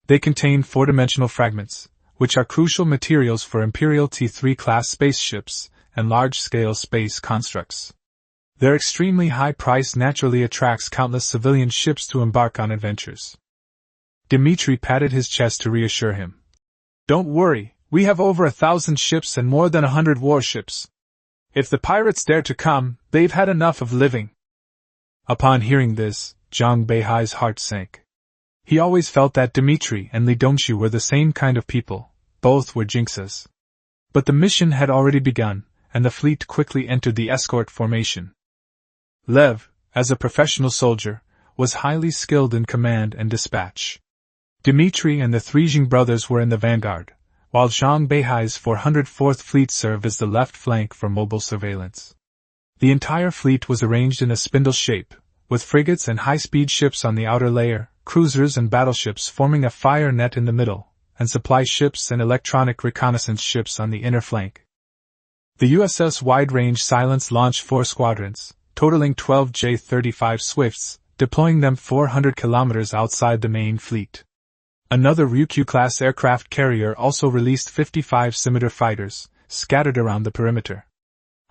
They contain four-dimensional fragments, which are crucial materials for Imperial T3-class spaceships and large-scale space constructs. Their extremely high price naturally attracts countless civilian ships to embark on adventures. Dmitri patted his chest to reassure him. Don't worry, we have over 1,000 ships and more than 100 warships. If the pirates dare to come, they've had enough of living. Upon hearing this, Zhang Beihai's heart sank. He always felt that Dmitri and Li Dongshu were the same kind of people, both were jinxes. But the mission had already begun, and the fleet quickly entered the escort formation. Lev, as a professional soldier, was highly skilled in command and dispatch. Dmitri and the three Jing brothers were in the vanguard, while Zhang Beihai's 404th Fleet served as the left flank for mobile surveillance. The entire fleet was arranged in a spindle shape, with frigates and high-speed ships on the outer layer, cruisers and battleships forming a fire net in the middle, and supply ships and electronic reconnaissance ships on the inner flank. The USS Wide-Range Silence launched 4 squadrons, totaling 12 J-35 Swifts, deploying them 400 kilometers outside the main fleet. Another Ryukyu-class aircraft carrier also released 55 scimitar fighters, scattered around the perimeter.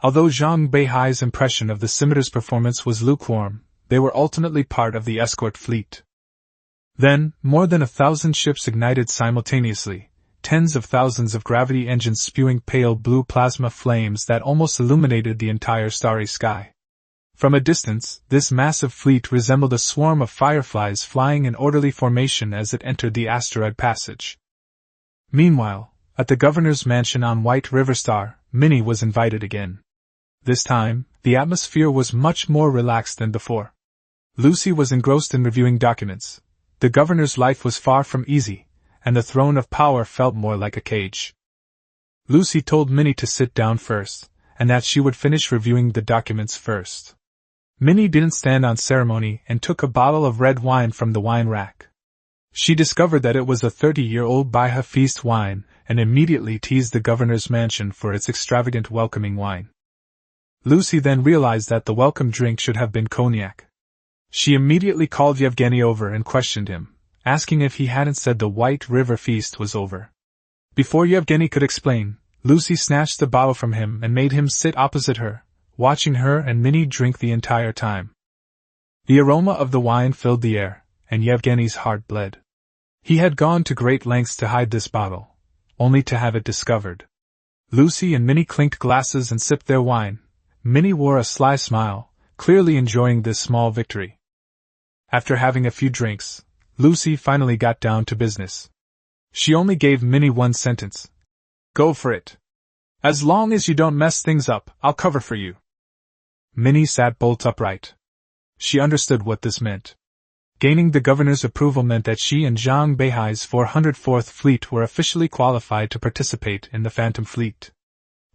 Although Zhang Beihai's impression of the scimitar's performance was lukewarm, they were ultimately part of the escort fleet. Then, more than 1,000 ships ignited simultaneously, tens of thousands of gravity engines spewing pale blue plasma flames that almost illuminated the entire starry sky. From a distance, this massive fleet resembled a swarm of fireflies flying in orderly formation as it entered the asteroid passage. Meanwhile, at the governor's mansion on White River Star, Minnie was invited again. This time, the atmosphere was much more relaxed than before. Lucy was engrossed in reviewing documents. The governor's life was far from easy, and the throne of power felt more like a cage. Lucy told Minnie to sit down first, and that she would finish reviewing the documents first. Minnie didn't stand on ceremony and took a bottle of red wine from the wine rack. She discovered that it was a 30-year-old Beihai feast wine and immediately teased the governor's mansion for its extravagant welcoming wine. Lucy then realized that the welcome drink should have been cognac. She immediately called Yevgeny over and questioned him, asking if he hadn't said the White River feast was over. Before Yevgeny could explain, Lucy snatched the bottle from him and made him sit opposite her, watching her and Minnie drink the entire time. The aroma of the wine filled the air, and Yevgeny's heart bled. He had gone to great lengths to hide this bottle, only to have it discovered. Lucy and Minnie clinked glasses and sipped their wine. Minnie wore a sly smile, clearly enjoying this small victory. After having a few drinks, Lucy finally got down to business. She only gave Minnie one sentence. Go for it. As long as you don't mess things up, I'll cover for you. Minnie sat bolt upright. She understood what this meant. Gaining the governor's approval meant that she and Zhang Beihai's 404th Fleet were officially qualified to participate in the Phantom Fleet.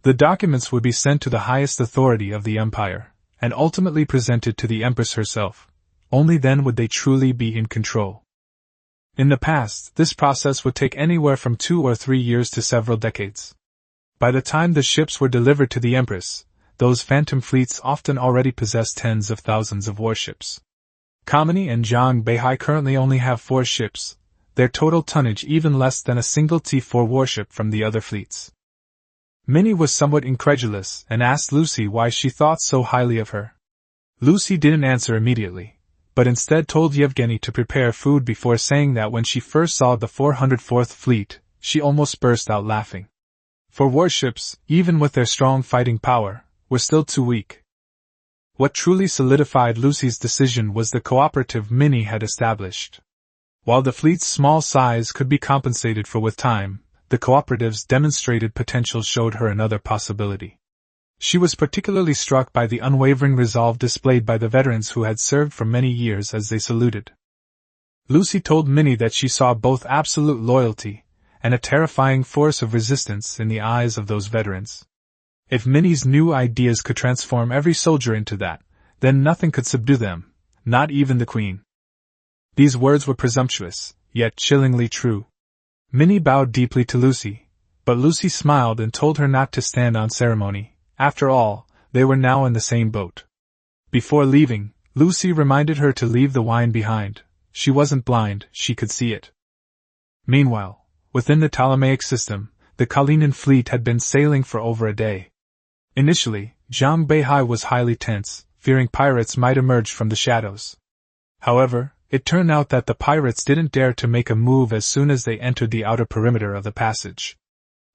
The documents would be sent to the highest authority of the Empire, and ultimately presented to the Empress herself. Only then would they truly be in control. In the past, this process would take anywhere from 2 or 3 years to several decades. By the time the ships were delivered to the Empress, those phantom fleets often already possessed tens of thousands of warships. Kamini and Zhang Beihai currently only have 4 ships, their total tonnage even less than a single T4 warship from the other fleets. Minnie was somewhat incredulous and asked Lucy why she thought so highly of her. Lucy didn't answer immediately, but instead told Yevgeny to prepare food before saying that when she first saw the 404th Fleet, she almost burst out laughing. For warships, even with their strong fighting power, were still too weak. What truly solidified Lucy's decision was the cooperative Minnie had established. While the fleet's small size could be compensated for with time, the cooperative's demonstrated potential showed her another possibility. She was particularly struck by the unwavering resolve displayed by the veterans who had served for many years as they saluted. Lucy told Minnie that she saw both absolute loyalty and a terrifying force of resistance in the eyes of those veterans. If Minnie's new ideas could transform every soldier into that, then nothing could subdue them, not even the Queen. These words were presumptuous, yet chillingly true. Minnie bowed deeply to Lucy, but Lucy smiled and told her not to stand on ceremony. After all, they were now in the same boat. Before leaving, Lucy reminded her to leave the wine behind. She wasn't blind, she could see it. Meanwhile, within the Ptolemaic system, the Kalinin fleet had been sailing for over a day. Initially, Zhang Beihai was highly tense, fearing pirates might emerge from the shadows. However, it turned out that the pirates didn't dare to make a move as soon as they entered the outer perimeter of the passage.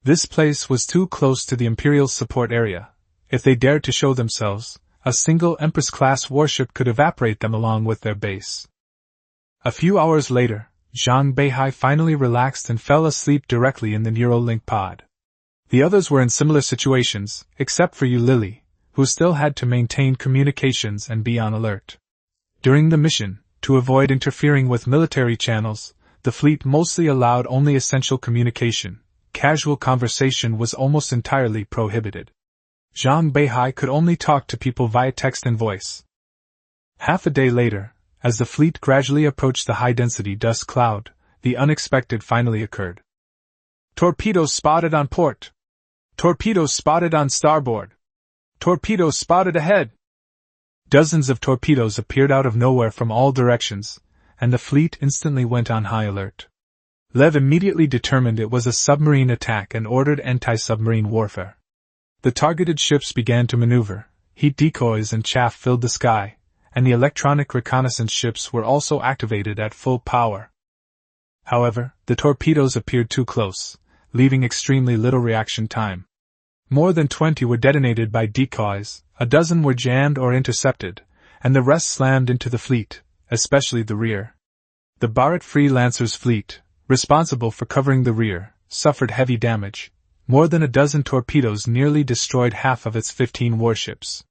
This place was too close to the Imperial support area. If they dared to show themselves, a single Empress-class warship could evaporate them along with their base. A few hours later, Zhang Beihai finally relaxed and fell asleep directly in the Neuralink pod. The others were in similar situations, except for Yu Lily, who still had to maintain communications and be on alert. During the mission, to avoid interfering with military channels, the fleet mostly allowed only essential communication. Casual conversation was almost entirely prohibited. Zhang Beihai could only talk to people via text and voice. Half a day later, as the fleet gradually approached the high-density dust cloud, the unexpected finally occurred. Torpedoes spotted on port! Torpedoes spotted on starboard! Torpedoes spotted ahead! Dozens of torpedoes appeared out of nowhere from all directions, and the fleet instantly went on high alert. Lev immediately determined it was a submarine attack and ordered anti-submarine warfare. The targeted ships began to maneuver, heat decoys and chaff filled the sky, and the electronic reconnaissance ships were also activated at full power. However, the torpedoes appeared too close, leaving extremely little reaction time. More than 20 were detonated by decoys, a dozen were jammed or intercepted, and the rest slammed into the fleet, especially the rear. The Bharat Free Lancers fleet, responsible for covering the rear, suffered heavy damage. More than a dozen torpedoes nearly destroyed half of its 15 warships.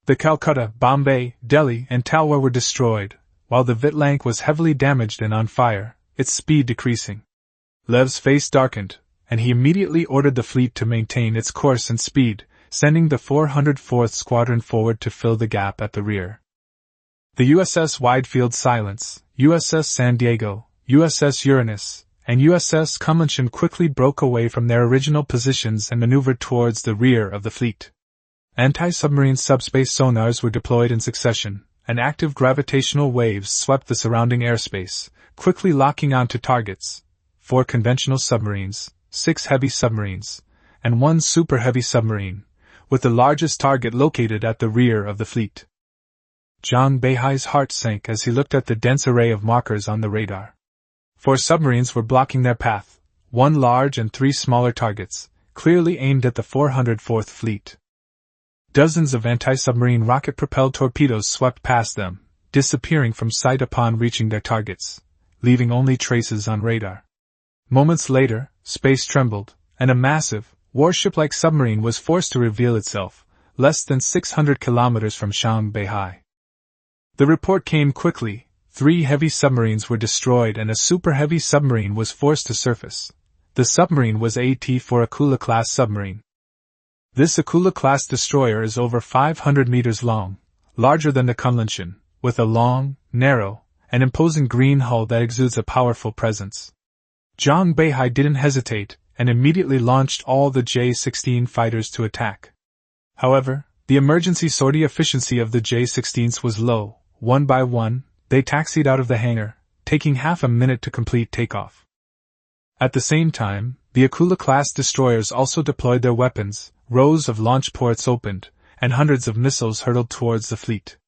The Calcutta, Bombay, Delhi, and Talwar were destroyed, while the Vitlank was heavily damaged and on fire, its speed decreasing. Lev's face darkened, and he immediately ordered the fleet to maintain its course and speed, sending the 404th Squadron forward to fill the gap at the rear. The USS Widefield Silence, USS San Diego, USS Uranus, and USS Cumberland quickly broke away from their original positions and maneuvered towards the rear of the fleet. Anti-submarine subspace sonars were deployed in succession, and active gravitational waves swept the surrounding airspace, quickly locking onto targets: 4 conventional submarines, 6 heavy submarines, and 1 super heavy submarine, with the largest target located at the rear of the fleet. Zhang Beihai's heart sank as he looked at the dense array of markers on the radar. 4 submarines were blocking their path, 1 large and 3 smaller targets, clearly aimed at the 404th Fleet. Dozens of anti-submarine rocket-propelled torpedoes swept past them, disappearing from sight upon reaching their targets, leaving only traces on radar. Moments later, space trembled, and a massive, warship-like submarine was forced to reveal itself, less than 600 kilometers from Zhang Beihai. The report came quickly: 3 heavy submarines were destroyed and a super-heavy submarine was forced to surface. The submarine was AT-4 Akula-class submarine. This Akula-class destroyer is over 500 meters long, larger than the Kunlunchen, with a long, narrow, and imposing green hull that exudes a powerful presence. Zhang Beihai didn't hesitate, and immediately launched all the J-16 fighters to attack. However, the emergency sortie efficiency of the J-16s was low. One by one, they taxied out of the hangar, taking half a minute to complete takeoff. At the same time, the Akula-class destroyers also deployed their weapons. Rows of launch ports opened, and hundreds of missiles hurtled towards the fleet.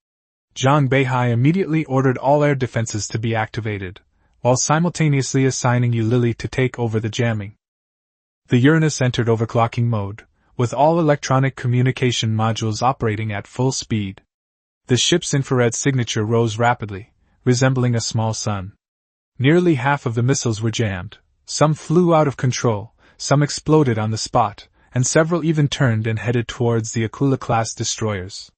Zhang Beihai immediately ordered all air defenses to be activated, while simultaneously assigning Yu Lily to take over the jamming. The Uranus entered overclocking mode, with all electronic communication modules operating at full speed. The ship's infrared signature rose rapidly, resembling a small sun. Nearly half of the missiles were jammed, some flew out of control, some exploded on the spot, and several even turned and headed towards the Akula-class destroyers.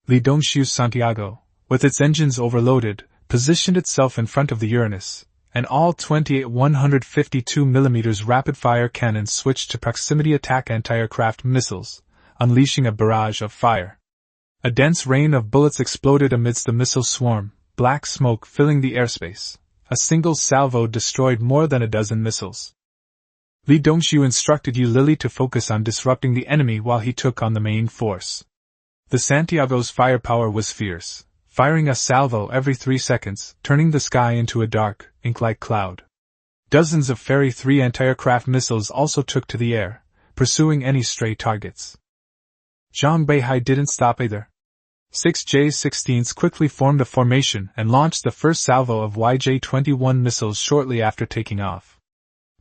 Li Dongshu's Santiago, with its engines overloaded, positioned itself in front of the Uranus, and all 28 152mm rapid-fire cannons switched to proximity attack anti-aircraft missiles, unleashing a barrage of fire. A dense rain of bullets exploded amidst the missile swarm, black smoke filling the airspace. A single salvo destroyed more than a dozen missiles. Li Dongxiu instructed Yu Lili to focus on disrupting the enemy while he took on the main force. The Santiago's firepower was fierce, firing a salvo every 3 seconds, turning the sky into a dark, ink-like cloud. Dozens of Fairy 3 anti-aircraft missiles also took to the air, pursuing any stray targets. Zhang Beihai didn't stop either. 6 J-16s quickly formed a formation and launched the first salvo of YJ-21 missiles shortly after taking off.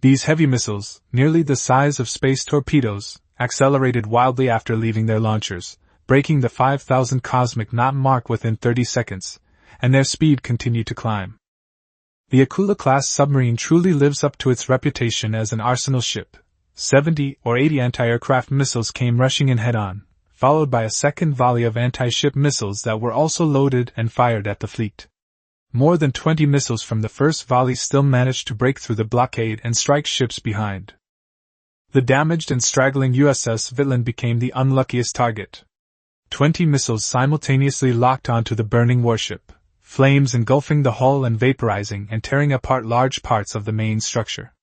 These heavy missiles, nearly the size of space torpedoes, accelerated wildly after leaving their launchers, breaking the 5,000 cosmic knot mark within 30 seconds, and their speed continued to climb. The Akula-class submarine truly lives up to its reputation as an arsenal ship. 70 or 80 anti-aircraft missiles came rushing in head-on, followed by a second volley of anti-ship missiles that were also loaded and fired at the fleet. More than 20 missiles from the first volley still managed to break through the blockade and strike ships behind. The damaged and straggling USS Feilin became the unluckiest target. 20 missiles simultaneously locked onto the burning warship, flames engulfing the hull and vaporizing and tearing apart large parts of the main structure.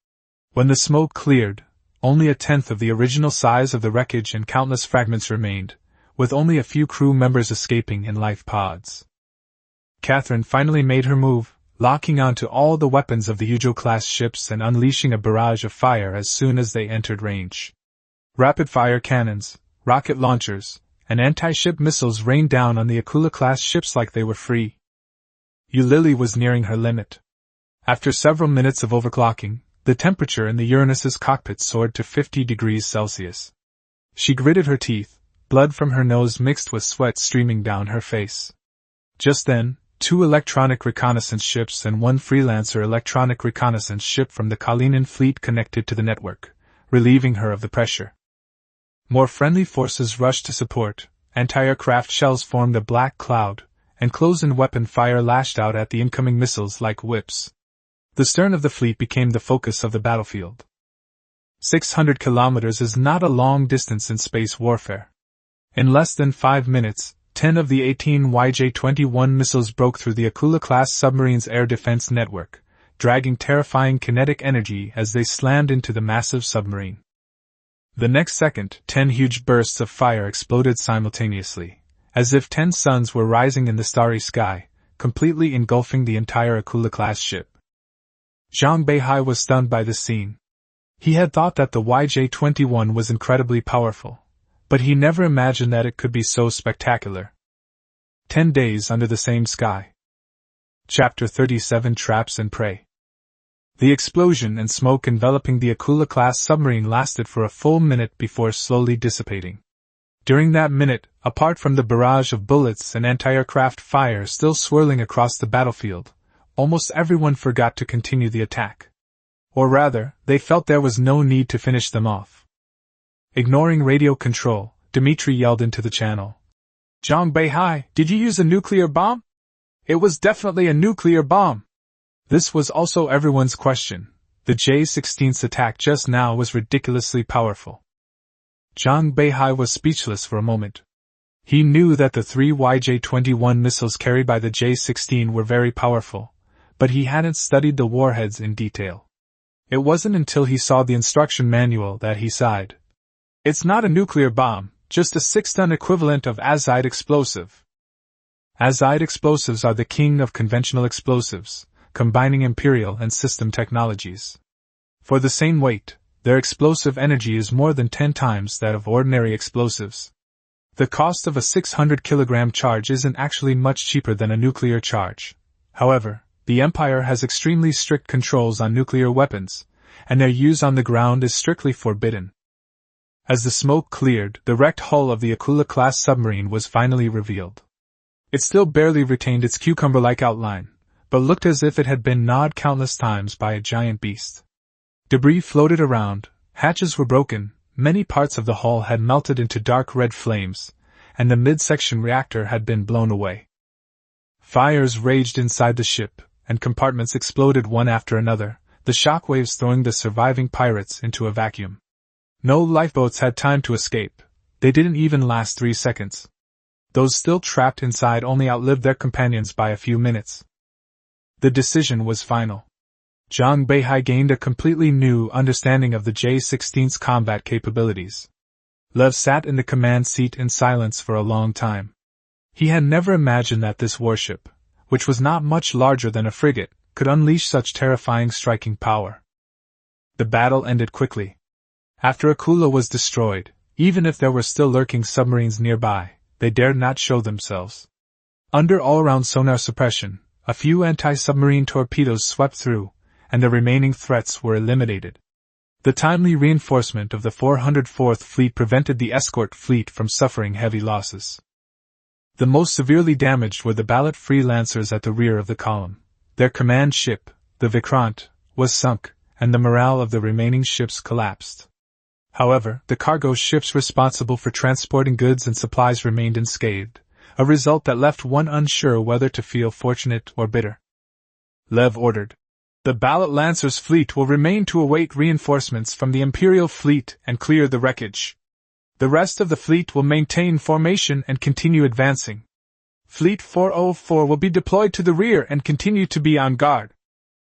When the smoke cleared, only a tenth of the original size of the wreckage and countless fragments remained, with only a few crew members escaping in life pods. Catherine finally made her move, locking onto all the weapons of the Yuzhou-class ships and unleashing a barrage of fire as soon as they entered range. Rapid-fire cannons, rocket launchers, and anti-ship missiles rained down on the Akula-class ships like they were free. Yu Lili was nearing her limit. After several minutes of overclocking, the temperature in the Uranus's cockpit soared to 50 degrees Celsius. She gritted her teeth, blood from her nose mixed with sweat streaming down her face. Just then, 2 electronic reconnaissance ships and 1 freelancer electronic reconnaissance ship from the Kalinin fleet connected to the network, relieving her of the pressure. More friendly forces rushed to support, anti-aircraft shells formed a black cloud, and close-in weapon fire lashed out at the incoming missiles like whips. The stern of the fleet became the focus of the battlefield. 600 kilometers is not a long distance in space warfare. In less than 5 minutes, 10 of the 18 YJ-21 missiles broke through the Akula-class submarine's air defense network, dragging terrifying kinetic energy as they slammed into the massive submarine. The next second, 10 huge bursts of fire exploded simultaneously, as if 10 suns were rising in the starry sky, completely engulfing the entire Akula-class ship. Zhang Beihai was stunned by this scene. He had thought that the YJ-21 was incredibly powerful, but he never imagined that it could be so spectacular. 10 days under the same sky. Chapter 37 Traps and Prey. The explosion and smoke enveloping the Akula-class submarine lasted for a full minute before slowly dissipating. During that minute, apart from the barrage of bullets and anti-aircraft fire still swirling across the battlefield, almost everyone forgot to continue the attack. Or rather, they felt there was no need to finish them off. Ignoring radio control, Dmitri yelled into the channel. "Zhang Beihai, did you use a nuclear bomb?" "It was definitely a nuclear bomb." This was also everyone's question. The J-16's attack just now was ridiculously powerful. Zhang Beihai was speechless for a moment. He knew that the 3 YJ-21 missiles carried by the J-16 were very powerful, but he hadn't studied the warheads in detail. It wasn't until he saw the instruction manual that he sighed. "It's not a nuclear bomb, just a 6-ton equivalent of azide explosive." Azide explosives are the king of conventional explosives, combining imperial and system technologies. For the same weight, their explosive energy is more than 10 times that of ordinary explosives. The cost of a 600-kilogram charge isn't actually much cheaper than a nuclear charge. However, the Empire has extremely strict controls on nuclear weapons, and their use on the ground is strictly forbidden. As the smoke cleared, the wrecked hull of the Akula-class submarine was finally revealed. It still barely retained its cucumber-like outline, but looked as if it had been gnawed countless times by a giant beast. Debris floated around, hatches were broken, many parts of the hull had melted into dark red flames, and the midsection reactor had been blown away. Fires raged inside the ship, and compartments exploded one after another, the shockwaves throwing the surviving pirates into a vacuum. No lifeboats had time to escape. They didn't even last 3 seconds. Those still trapped inside only outlived their companions by a few minutes. The decision was final. Zhang Beihai gained a completely new understanding of the J-16's combat capabilities. Lev sat in the command seat in silence for a long time. He had never imagined that this warship, which was not much larger than a frigate, could unleash such terrifying striking power. The battle ended quickly. After Akula was destroyed, even if there were still lurking submarines nearby, they dared not show themselves. Under all-around sonar suppression, a few anti-submarine torpedoes swept through, and the remaining threats were eliminated. The timely reinforcement of the 404th Fleet prevented the escort fleet from suffering heavy losses. The most severely damaged were the Ballot freelancers at the rear of the column. Their command ship, the Vikrant, was sunk, and the morale of the remaining ships collapsed. However, the cargo ships responsible for transporting goods and supplies remained unscathed, a result that left one unsure whether to feel fortunate or bitter. Lev ordered, "The Ballot Lancers' fleet will remain to await reinforcements from the Imperial fleet and clear the wreckage. The rest of the fleet will maintain formation and continue advancing. Fleet 404 will be deployed to the rear and continue to be on guard."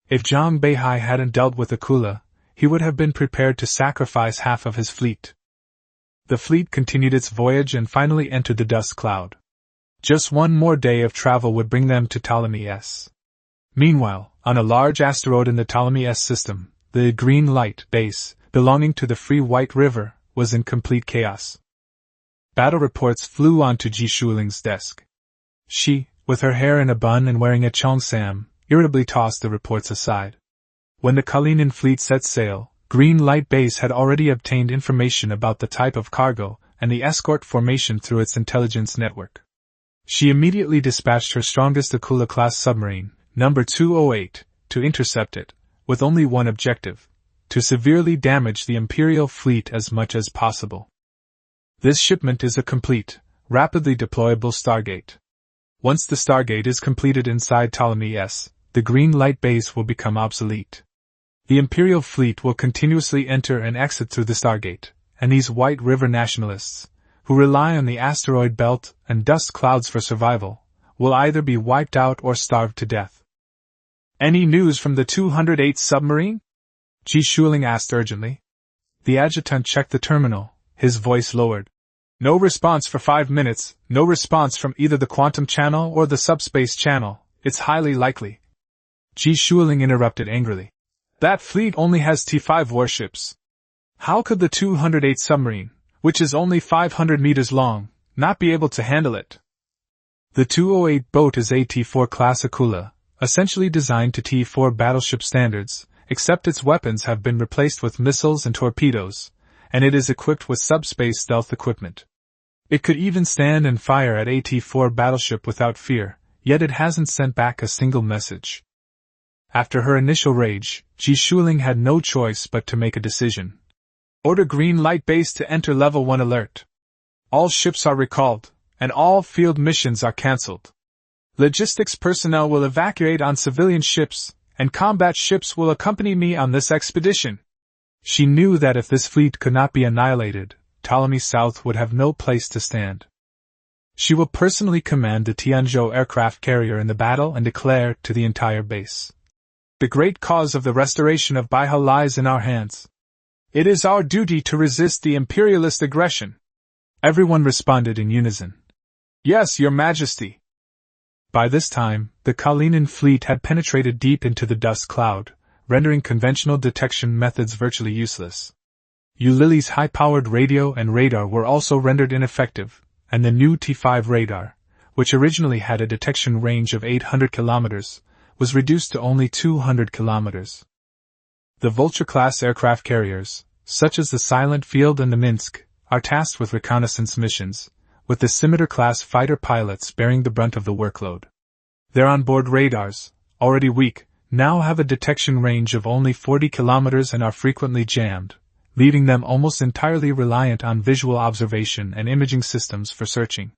If Zhang Beihai hadn't dealt with Akula, he would have been prepared to sacrifice half of his fleet. The fleet continued its voyage and finally entered the dust cloud. Just one more day of travel would bring them to Ptolemy S. Meanwhile, on a large asteroid in the Ptolemy S system, the Green Light base, belonging to the Free White River, was in complete chaos. Battle reports flew onto Ji Shuling's desk. She, with her hair in a bun and wearing a cheongsam, irritably tossed the reports aside. When the Kalinin fleet set sail, Green Light Base had already obtained information about the type of cargo and the escort formation through its intelligence network. She immediately dispatched her strongest Akula-class submarine, number 208, to intercept it, with only one objective: to severely damage the Imperial fleet as much as possible. This shipment is a complete, rapidly deployable Stargate. Once the Stargate is completed inside Ptolemy S, the Green Light Base will become obsolete. The Imperial fleet will continuously enter and exit through the Stargate, and these White River nationalists, who rely on the asteroid belt and dust clouds for survival, will either be wiped out or starved to death. "Any news from the 208th submarine?" Ji Shuling asked urgently. The adjutant checked the terminal, his voice lowered. "No response for 5 minutes, no response from either the quantum channel or the subspace channel. It's highly likely." Ji Shuling interrupted angrily. "That fleet only has T5 warships. How could the 208th submarine, which is only 500 meters long, not be able to handle it?" The 208 boat is a T4 class Akula, essentially designed to T4 battleship standards, except its weapons have been replaced with missiles and torpedoes, and it is equipped with subspace stealth equipment. It could even stand and fire at a T4 battleship without fear, yet it hasn't sent back a single message. After her initial rage, Ji Shuling had no choice but to make a decision. "Order Green Light Base to enter Level 1 alert. All ships are recalled, and all field missions are cancelled. Logistics personnel will evacuate on civilian ships, and combat ships will accompany me on this expedition." She knew that if this fleet could not be annihilated, Ptolemy South would have no place to stand. She will personally command the Tianzhou aircraft carrier in the battle and declare to the entire base, "The great cause of the restoration of Beihai lies in our hands. It is our duty to resist the imperialist aggression." Everyone responded in unison, "Yes, Your Majesty." By this time, the Kalinin fleet had penetrated deep into the dust cloud, rendering conventional detection methods virtually useless. Ulili's high-powered radio and radar were also rendered ineffective, and the new T5 radar, which originally had a detection range of 800 kilometers, was reduced to only 200 kilometers. The Vulture-class aircraft carriers, such as the Silent Field and the Minsk, are tasked with reconnaissance missions, with the Scimitar-class fighter pilots bearing the brunt of the workload. Their onboard radars, already weak, now have a detection range of only 40 kilometers and are frequently jammed, leaving them almost entirely reliant on visual observation and imaging systems for searching.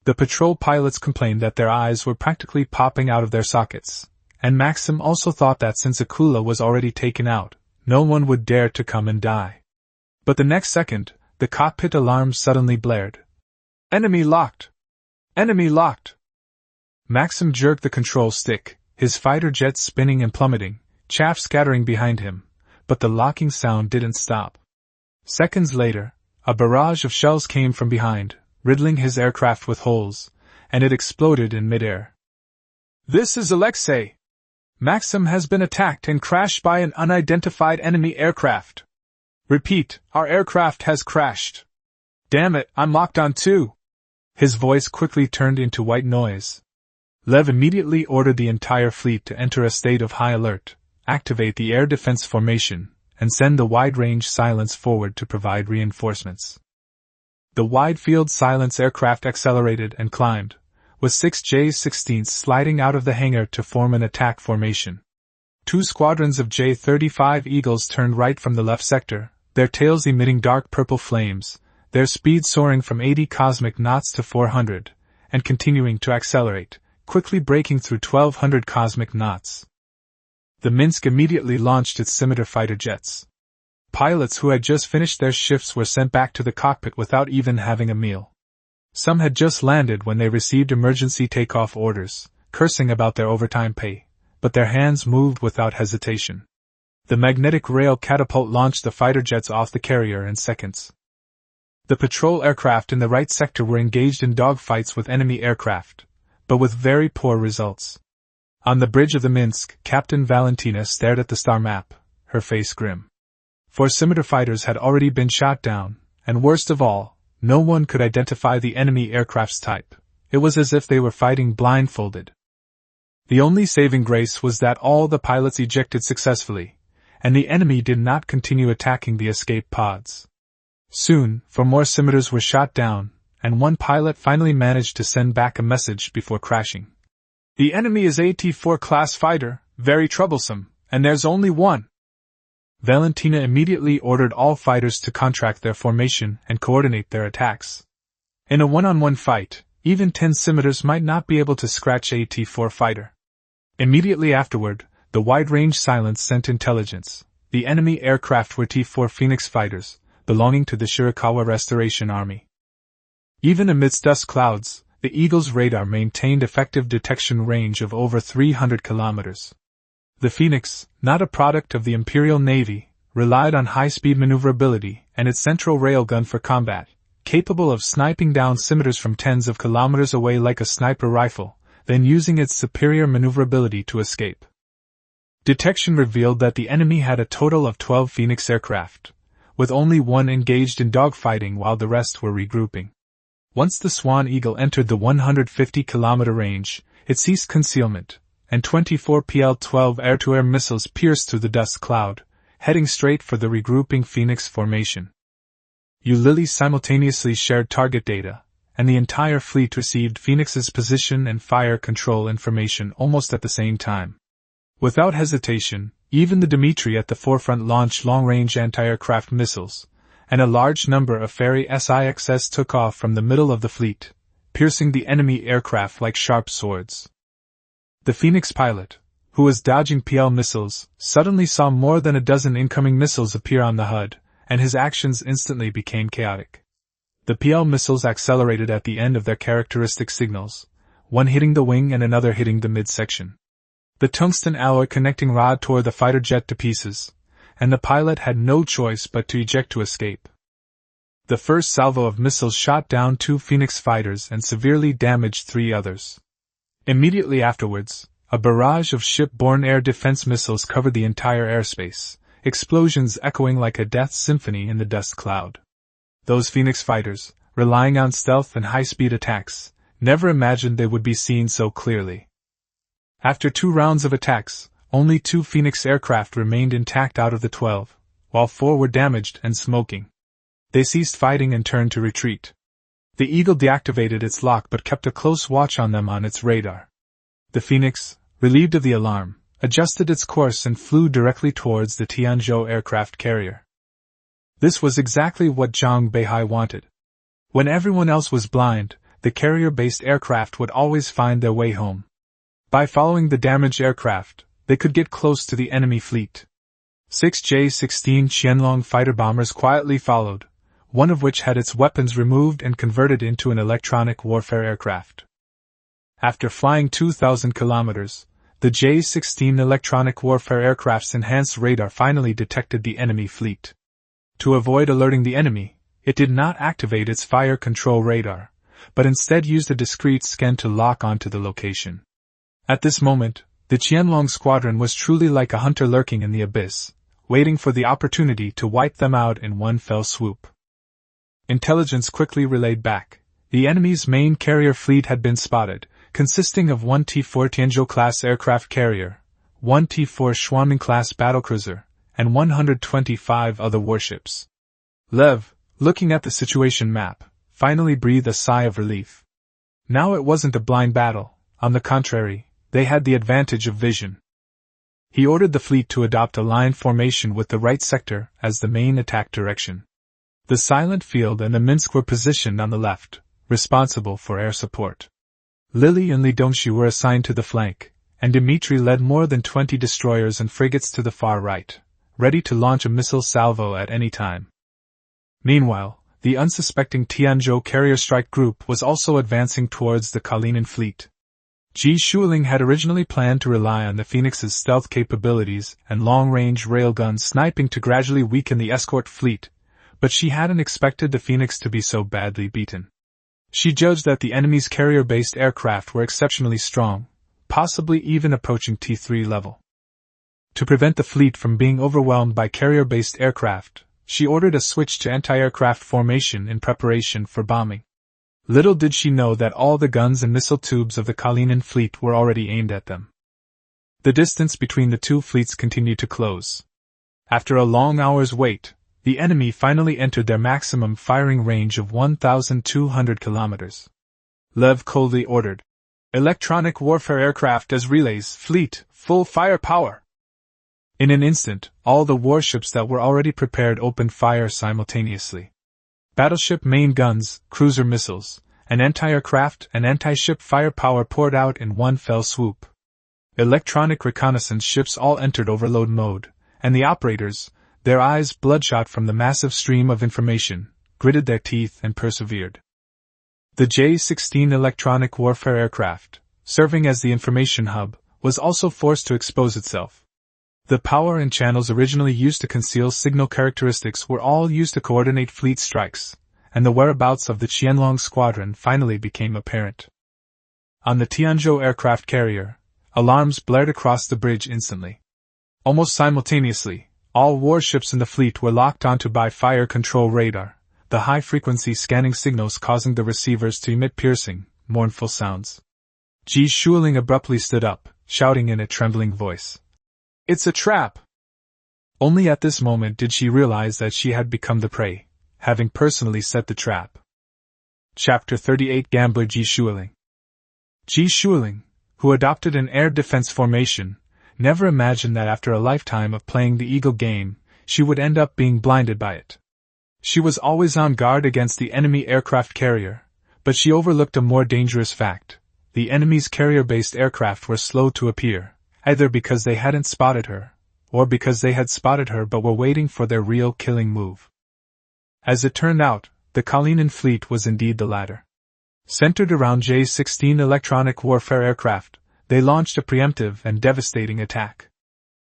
The patrol pilots complained that their eyes were practically popping out of their sockets, and Maxim also thought that since Akula was already taken out, no one would dare to come and die. But the next second, the cockpit alarm suddenly blared. "Enemy locked! Enemy locked!" Maxim jerked the control stick, his fighter jets spinning and plummeting, chaff scattering behind him, but the locking sound didn't stop. Seconds later, a barrage of shells came from behind, riddling his aircraft with holes, and it exploded in midair. "This is Alexei! Maxim has been attacked and crashed by an unidentified enemy aircraft. Repeat, our aircraft has crashed. Damn it, I'm locked on too." His voice quickly turned into white noise. Lev immediately ordered the entire fleet to enter a state of high alert, activate the air defense formation, and send the wide-range silence forward to provide reinforcements. The wide-field silence aircraft accelerated and climbed, with 6 J-16s sliding out of the hangar to form an attack formation. 2 squadrons of J-35 Eagles turned right from the left sector, their tails emitting dark purple flames, their speed soaring from 80 cosmic knots to 400, and continuing to accelerate, quickly breaking through 1200 cosmic knots. The Minsk immediately launched its scimitar fighter jets. Pilots who had just finished their shifts were sent back to the cockpit without even having a meal. Some had just landed when they received emergency takeoff orders, cursing about their overtime pay, but their hands moved without hesitation. The magnetic rail catapult launched the fighter jets off the carrier in seconds. The patrol aircraft in the right sector were engaged in dogfights with enemy aircraft, but with very poor results. On the bridge of the Minsk, Captain Valentina stared at the star map, her face grim. 4 scimitar fighters had already been shot down, and worst of all, no one could identify the enemy aircraft's type. It was as if they were fighting blindfolded. The only saving grace was that all the pilots ejected successfully, and the enemy did not continue attacking the escape pods. Soon, 4 more scimitars were shot down, and one pilot finally managed to send back a message before crashing. "The enemy is AT-4 class fighter, very troublesome, and there's only one." Valentina immediately ordered all fighters to contract their formation and coordinate their attacks. In a one-on-one fight, even 10 scimitars might not be able to scratch AT-4 fighter. Immediately afterward, the wide-range silence sent intelligence. The enemy aircraft were T-4 Phoenix fighters, belonging to the Shirakawa Restoration Army. Even amidst dust clouds, the Eagle's radar maintained effective detection range of over 300 kilometers. The Phoenix, not a product of the Imperial Navy, relied on high-speed maneuverability and its central railgun for combat, capable of sniping down scimitars from tens of kilometers away like a sniper rifle, then using its superior maneuverability to escape. Detection revealed that the enemy had a total of 12 Phoenix aircraft, with only one engaged in dogfighting while the rest were regrouping. Once the Swan Eagle entered the 150-kilometer range, it ceased concealment, and 24 PL-12 air-to-air missiles pierced through the dust cloud, heading straight for the regrouping Phoenix formation. Ulili simultaneously shared target data, and the entire fleet received Phoenix's position and fire control information almost at the same time. Without hesitation, even the Dmitry at the forefront launched long-range anti-aircraft missiles, and a large number of Fairey SIXs took off from the middle of the fleet, piercing the enemy aircraft like sharp swords. The Phoenix pilot, who was dodging PL missiles, suddenly saw more than a dozen incoming missiles appear on the HUD, and his actions instantly became chaotic. The PL missiles accelerated at the end of their characteristic signals, one hitting the wing and another hitting the midsection. The tungsten alloy connecting rod tore the fighter jet to pieces, and the pilot had no choice but to eject to escape. The first salvo of missiles shot down 2 Phoenix fighters and severely damaged 3 others. Immediately afterwards, a barrage of ship-borne air defense missiles covered the entire airspace, explosions echoing like a death symphony in the dust cloud. Those Phoenix fighters, relying on stealth and high-speed attacks, never imagined they would be seen so clearly. After 2 rounds of attacks, only 2 Phoenix aircraft remained intact out of the 12, while 4 were damaged and smoking. They ceased fighting and turned to retreat. The Eagle deactivated its lock but kept a close watch on them on its radar. The Phoenix, relieved of the alarm, adjusted its course and flew directly towards the Tianzhou aircraft carrier. This was exactly what Zhang Beihai wanted. When everyone else was blind, the carrier-based aircraft would always find their way home. By following the damaged aircraft, they could get close to the enemy fleet. 6 J-16 Qianlong fighter bombers quietly followed, one of which had its weapons removed and converted into an electronic warfare aircraft. After flying 2,000 kilometers, the J-16 electronic warfare aircraft's enhanced radar finally detected the enemy fleet. To avoid alerting the enemy, it did not activate its fire control radar, but instead used a discreet scan to lock onto the location. At this moment, the Qianlong squadron was truly like a hunter lurking in the abyss, waiting for the opportunity to wipe them out in one fell swoop. Intelligence quickly relayed back. The enemy's main carrier fleet had been spotted, consisting of one T-4 Tianzhou-class aircraft carrier, one T-4 Schwanning-class battlecruiser, and 125 other warships. Lev, looking at the situation map, finally breathed a sigh of relief. Now it wasn't a blind battle, on the contrary, they had the advantage of vision. He ordered the fleet to adopt a line formation with the right sector as the main attack direction. The Silent Field and the Minsk were positioned on the left, responsible for air support. Lily and Li Dongxi were assigned to the flank, and Dmitri led more than 20 destroyers and frigates to the far right, ready to launch a missile salvo at any time. Meanwhile, the unsuspecting Tianzhou carrier strike group was also advancing towards the Kalinin fleet. Ji Shuling had originally planned to rely on the Phoenix's stealth capabilities and long-range railgun sniping to gradually weaken the escort fleet, but she hadn't expected the Phoenix to be so badly beaten. She judged that the enemy's carrier-based aircraft were exceptionally strong, possibly even approaching T3 level. To prevent the fleet from being overwhelmed by carrier-based aircraft, she ordered a switch to anti-aircraft formation in preparation for bombing. Little did she know that all the guns and missile tubes of the Kalinin fleet were already aimed at them. The distance between the two fleets continued to close. After a long hour's wait, the enemy finally entered their maximum firing range of 1,200 kilometers. Lev coldly ordered, "Electronic warfare aircraft as relays, fleet, full firepower!" In an instant, all the warships that were already prepared opened fire simultaneously. Battleship main guns, cruiser missiles, and anti-aircraft and anti-ship firepower poured out in one fell swoop. Electronic reconnaissance ships all entered overload mode, and the operators, their eyes bloodshot from the massive stream of information, gritted their teeth and persevered. The J-16 electronic warfare aircraft, serving as the information hub, was also forced to expose itself. The power and channels originally used to conceal signal characteristics were all used to coordinate fleet strikes, and the whereabouts of the Qianlong squadron finally became apparent. On the Tianzhou aircraft carrier, alarms blared across the bridge instantly. Almost simultaneously, all warships in the fleet were locked onto by fire control radar, the high-frequency scanning signals causing the receivers to emit piercing, mournful sounds. Ji Shuling abruptly stood up, shouting in a trembling voice, "It's a trap!" Only at this moment did she realize that she had become the prey, having personally set the trap. Chapter 38 Gambler Ji Shuling. Ji Shuling, who adopted an air defense formation, never imagined that after a lifetime of playing the Eagle game, she would end up being blinded by it. She was always on guard against the enemy aircraft carrier, but she overlooked a more dangerous fact. The enemy's carrier-based aircraft were slow to appear, either because they hadn't spotted her, or because they had spotted her but were waiting for their real killing move. As it turned out, the Kalinin fleet was indeed the latter. Centered around J-16 electronic warfare aircraft, they launched a preemptive and devastating attack.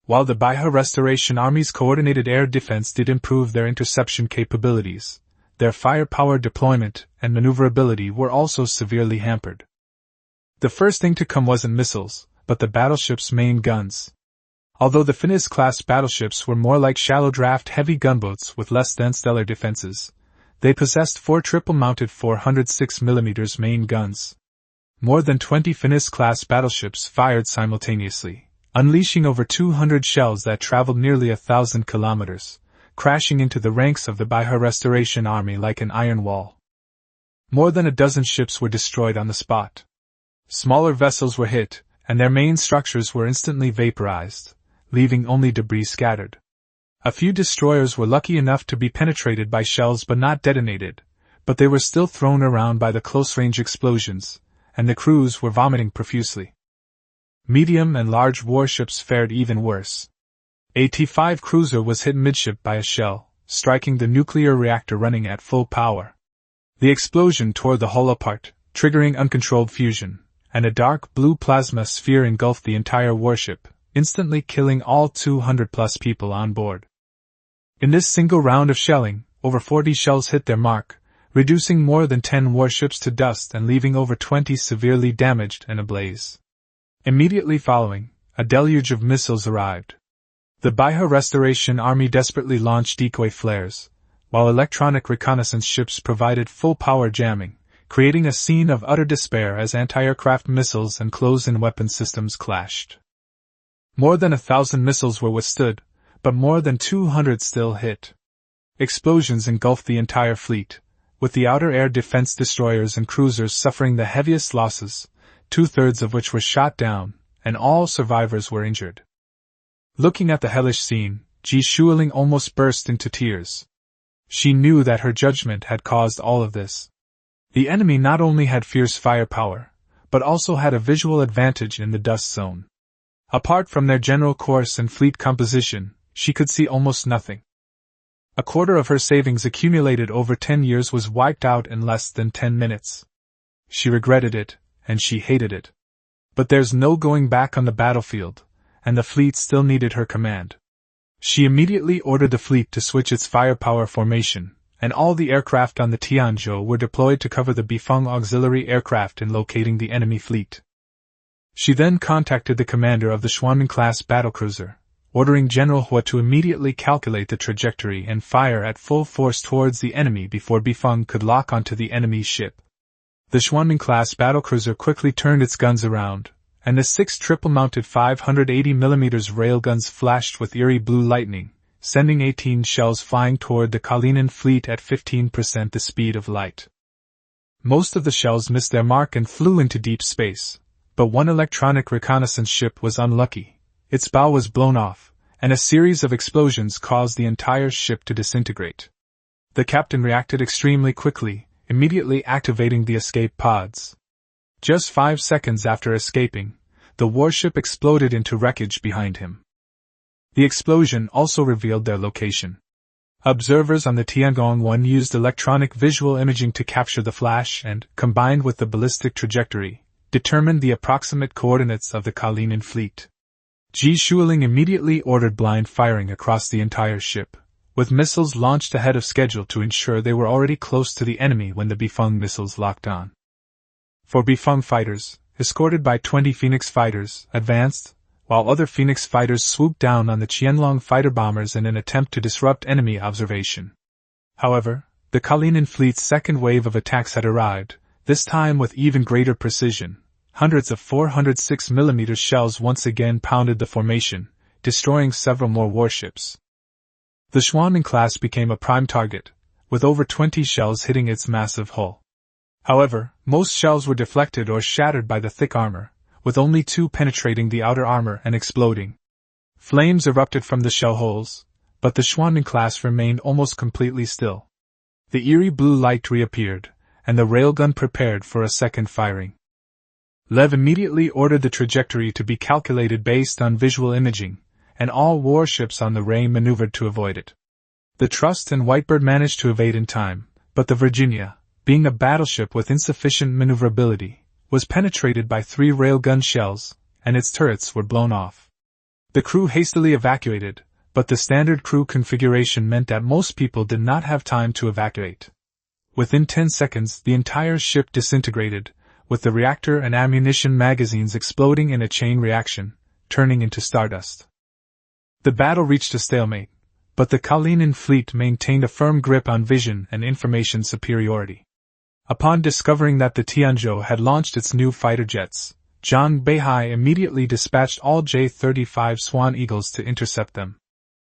While the Beihai Restoration Army's coordinated air defense did improve their interception capabilities, their firepower deployment and maneuverability were also severely hampered. The first thing to come wasn't missiles, but the battleship's main guns. Although the Finis-class battleships were more like shallow-draft heavy gunboats with less than stellar defenses, they possessed 4 triple-mounted 406mm main guns. More than 20 Finis-class battleships fired simultaneously, unleashing over 200 shells that traveled nearly 1,000 kilometers, crashing into the ranks of the Beihai Restoration Army like an iron wall. More than a dozen ships were destroyed on the spot. Smaller vessels were hit, and their main structures were instantly vaporized, leaving only debris scattered. A few destroyers were lucky enough to be penetrated by shells but not detonated, but they were still thrown around by the close-range explosions, and the crews were vomiting profusely. Medium and large warships fared even worse. A T-5 cruiser was hit midship by a shell, striking the nuclear reactor running at full power. The explosion tore the hull apart, triggering uncontrolled fusion, and a dark blue plasma sphere engulfed the entire warship, instantly killing all 200-plus people on board. In this single round of shelling, over 40 shells hit their mark, reducing more than 10 warships to dust and leaving over 20 severely damaged and ablaze. Immediately following, a deluge of missiles arrived. The Beihai Restoration Army desperately launched decoy flares, while electronic reconnaissance ships provided full-power jamming, creating a scene of utter despair as anti-aircraft missiles and close-in weapon systems clashed. More than 1,000 missiles were withstood, but more than 200 still hit. Explosions engulfed the entire fleet, with the outer air defense destroyers and cruisers suffering the heaviest losses, 2/3 of which were shot down, and all survivors were injured. Looking at the hellish scene, Ji Shuiling almost burst into tears. She knew that her judgment had caused all of this. The enemy not only had fierce firepower, but also had a visual advantage in the dust zone. Apart from their general course and fleet composition, she could see almost nothing. A quarter of her savings accumulated over 10 years was wiped out in less than 10 minutes. She regretted it, and she hated it. But there's no going back on the battlefield, and the fleet still needed her command. She immediately ordered the fleet to switch its firepower formation, and all the aircraft on the Tianzhou were deployed to cover the Bifeng auxiliary aircraft in locating the enemy fleet. She then contacted the commander of the Xuanming-class battlecruiser, ordering General Hua to immediately calculate the trajectory and fire at full force towards the enemy before Bifeng could lock onto the enemy's ship. The Xuanming-class battlecruiser quickly turned its guns around, and the 6 triple-mounted 580mm railguns flashed with eerie blue lightning, sending 18 shells flying toward the Kalinin fleet at 15% the speed of light. Most of the shells missed their mark and flew into deep space, but one electronic reconnaissance ship was unlucky. Its bow was blown off, and a series of explosions caused the entire ship to disintegrate. The captain reacted extremely quickly, immediately activating the escape pods. Just 5 seconds after escaping, the warship exploded into wreckage behind him. The explosion also revealed their location. Observers on the Tiangong-1 used electronic visual imaging to capture the flash and, combined with the ballistic trajectory, determined the approximate coordinates of the Kalinin fleet. Ji Shuiling immediately ordered blind firing across the entire ship, with missiles launched ahead of schedule to ensure they were already close to the enemy when the Bifeng missiles locked on. 4 Bifeng fighters, escorted by 20 Phoenix fighters, advanced, while other Phoenix fighters swooped down on the Qianlong fighter bombers in an attempt to disrupt enemy observation. However, the Kalinin fleet's second wave of attacks had arrived, this time with even greater precision. Hundreds of 406mm shells once again pounded the formation, destroying several more warships. The Xuanming class became a prime target, with over 20 shells hitting its massive hull. However, most shells were deflected or shattered by the thick armor, with only 2 penetrating the outer armor and exploding. Flames erupted from the shell holes, but the Xuanming class remained almost completely still. The eerie blue light reappeared, and the railgun prepared for a second firing. Lev immediately ordered the trajectory to be calculated based on visual imaging, and all warships on the Ray maneuvered to avoid it. The Trust and Whitebird managed to evade in time, but the Virginia, being a battleship with insufficient maneuverability, was penetrated by 3 railgun shells, and its turrets were blown off. The crew hastily evacuated, but the standard crew configuration meant that most people did not have time to evacuate. Within 10 seconds, the entire ship disintegrated, with the reactor and ammunition magazines exploding in a chain reaction, turning into stardust. The battle reached a stalemate, but the Kalinin fleet maintained a firm grip on vision and information superiority. Upon discovering that the Tianzhou had launched its new fighter jets, Zhang Beihai immediately dispatched all J-35 Swan Eagles to intercept them.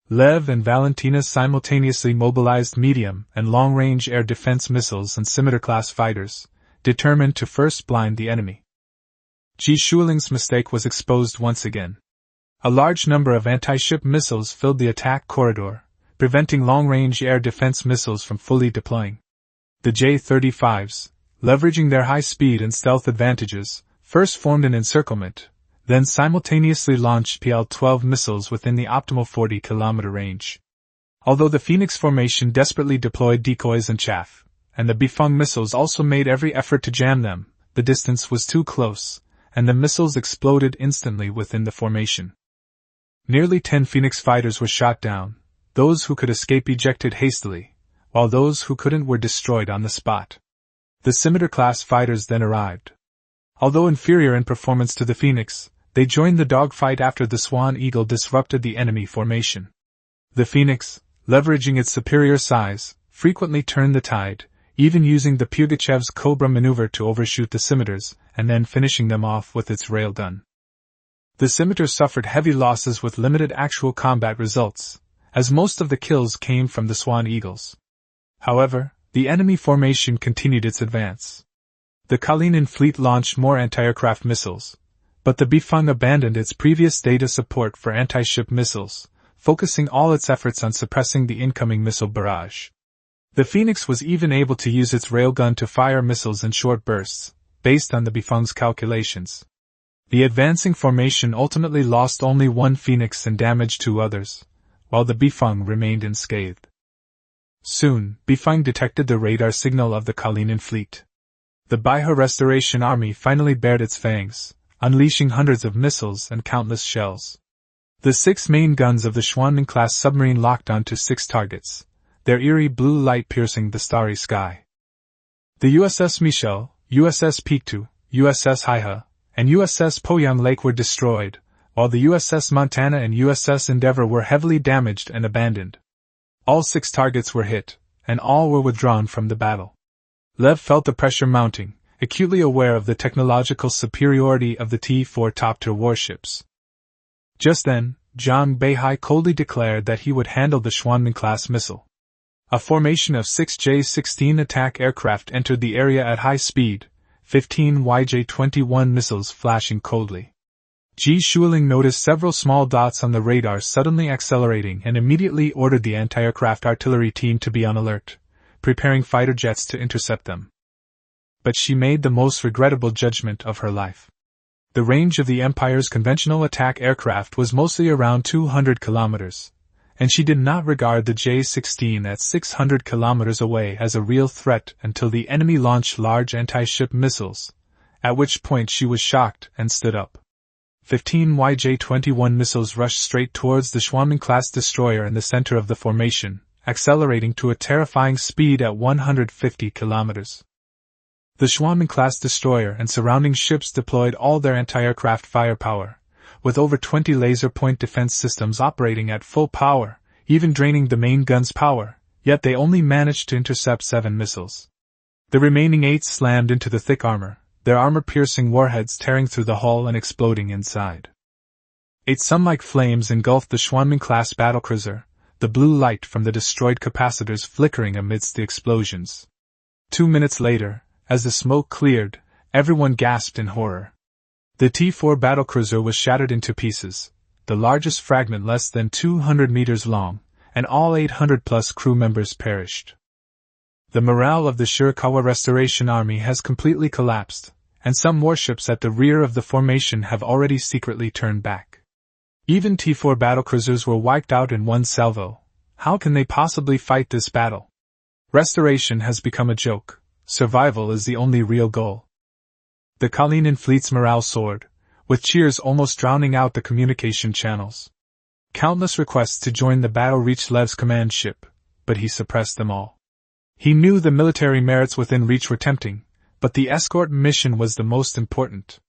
Lev and Valentina simultaneously mobilized medium and long-range air defense missiles and scimitar-class fighters, determined to first blind the enemy. Ji Shuiling's mistake was exposed once again. A large number of anti-ship missiles filled the attack corridor, preventing long-range air defense missiles from fully deploying. The J-35s, leveraging their high speed and stealth advantages, first formed an encirclement, then simultaneously launched PL-12 missiles within the optimal 40-kilometer range. Although the Phoenix formation desperately deployed decoys and chaff, and the Bifeng missiles also made every effort to jam them, the distance was too close, and the missiles exploded instantly within the formation. Nearly 10 Phoenix fighters were shot down, those who could escape ejected hastily, while those who couldn't were destroyed on the spot. The Scimitar-class fighters then arrived. Although inferior in performance to the Phoenix, they joined the dogfight after the Swan Eagle disrupted the enemy formation. The Phoenix, leveraging its superior size, frequently turned the tide, even using the Pugachev's Cobra maneuver to overshoot the Scimitars, and then finishing them off with its railgun. The Scimitars suffered heavy losses with limited actual combat results, as most of the kills came from the Swan Eagles. However, the enemy formation continued its advance. The Kalinin fleet launched more anti-aircraft missiles, but the Beifeng abandoned its previous data support for anti-ship missiles, focusing all its efforts on suppressing the incoming missile barrage. The Phoenix was even able to use its railgun to fire missiles in short bursts, based on the Beifeng's calculations. The advancing formation ultimately lost only one Phoenix and damaged 2 others, while the Beifeng remained unscathed. Soon, Beifeng detected the radar signal of the Kalinin fleet. The Beihai Restoration Army finally bared its fangs, unleashing hundreds of missiles and countless shells. The 6 main guns of the Schwanman-class submarine locked onto 6 targets, their eerie blue light piercing the starry sky. The USS Michel, USS Pictou, USS Haihe, and USS Poyang Lake were destroyed, while the USS Montana and USS Endeavour were heavily damaged and abandoned. All 6 targets were hit, and all were withdrawn from the battle. Lev felt the pressure mounting, acutely aware of the technological superiority of the T-4 top-tier warships. Just then, Zhang Beihai coldly declared that he would handle the Schwanman-class missile. A formation of 6 J-16 attack aircraft entered the area at high speed, 15 YJ-21 missiles flashing coldly. Ji Shuling noticed several small dots on the radar suddenly accelerating and immediately ordered the anti-aircraft artillery team to be on alert, preparing fighter jets to intercept them. But she made the most regrettable judgment of her life. The range of the Empire's conventional attack aircraft was mostly around 200 kilometers, and she did not regard the J-16 at 600 kilometers away as a real threat until the enemy launched large anti-ship missiles, at which point she was shocked and stood up. 15 YJ-21 missiles rushed straight towards the Schwanman-class destroyer in the center of the formation, accelerating to a terrifying speed at 150 kilometers. The Schwanman-class destroyer and surrounding ships deployed all their anti-aircraft firepower, with over 20 laser point defense systems operating at full power, even draining the main gun's power, yet they only managed to intercept 7 missiles. The remaining 8 slammed into the thick armor, their armor-piercing warheads tearing through the hull and exploding inside. 8 sun-like flames engulfed the Schwanman-class battlecruiser, the blue light from the destroyed capacitors flickering amidst the explosions. 2 minutes later, as the smoke cleared, everyone gasped in horror. The T-4 battlecruiser was shattered into pieces, the largest fragment less than 200 meters long, and all 800-plus crew members perished. The morale of the Shirakawa Restoration Army has completely collapsed, and some warships at the rear of the formation have already secretly turned back. Even T-4 battlecruisers were wiped out in one salvo. How can they possibly fight this battle? Restoration has become a joke. Survival is the only real goal. The Kalinin fleet's morale soared, with cheers almost drowning out the communication channels. Countless requests to join the battle reached Lev's command ship, but he suppressed them all. He knew the military merits within reach were tempting, but the escort mission was the most important.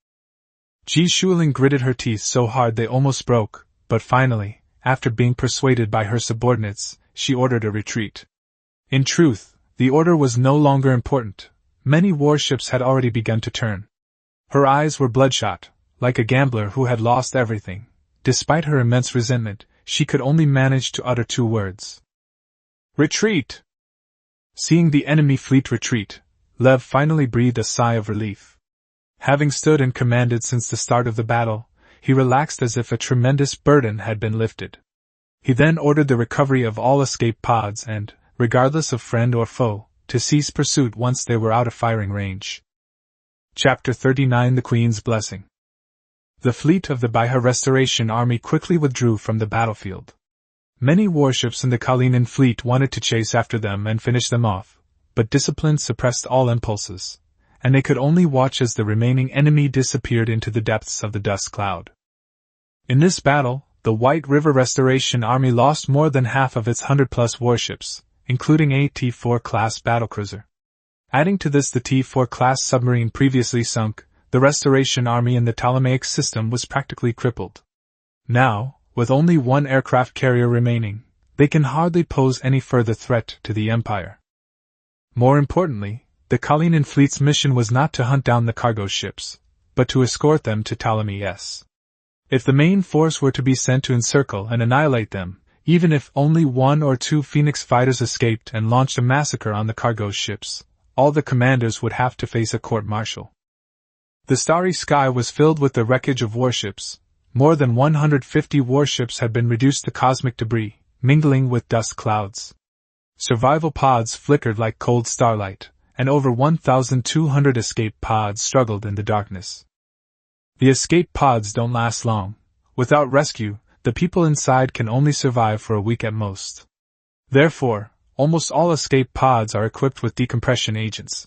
Ji Shuling gritted her teeth so hard they almost broke, but finally, after being persuaded by her subordinates, she ordered a retreat. In truth, the order was no longer important. Many warships had already begun to turn. Her eyes were bloodshot, like a gambler who had lost everything. Despite her immense resentment, she could only manage to utter 2 words. Retreat! Seeing the enemy fleet retreat, Lev finally breathed a sigh of relief. Having stood and commanded since the start of the battle, he relaxed as if a tremendous burden had been lifted. He then ordered the recovery of all escape pods and, regardless of friend or foe, to cease pursuit once they were out of firing range. Chapter 39 The Queen's Blessing. The fleet of the Beihai Restoration Army quickly withdrew from the battlefield. Many warships in the Kalinin fleet wanted to chase after them and finish them off, but discipline suppressed all impulses, and they could only watch as the remaining enemy disappeared into the depths of the dust cloud. In this battle, the White River Restoration Army lost more than half of its 100-plus warships, including a T-4 class battlecruiser. Adding to this the T-4 class submarine previously sunk, the Restoration Army in the Ptolemaic system was practically crippled. Now, with only one aircraft carrier remaining, they can hardly pose any further threat to the Empire. More importantly, the Feilin fleet's mission was not to hunt down the cargo ships, but to escort them to Ptolemy S. If the main force were to be sent to encircle and annihilate them, even if only 1 or 2 Phoenix fighters escaped and launched a massacre on the cargo ships, all the commanders would have to face a court-martial. The starry sky was filled with the wreckage of warships. More than 150 warships had been reduced to cosmic debris, mingling with dust clouds. Survival pods flickered like cold starlight, and over 1,200 escape pods struggled in the darkness. The escape pods don't last long. Without rescue, the people inside can only survive for a week at most. Therefore, almost all escape pods are equipped with decompression agents.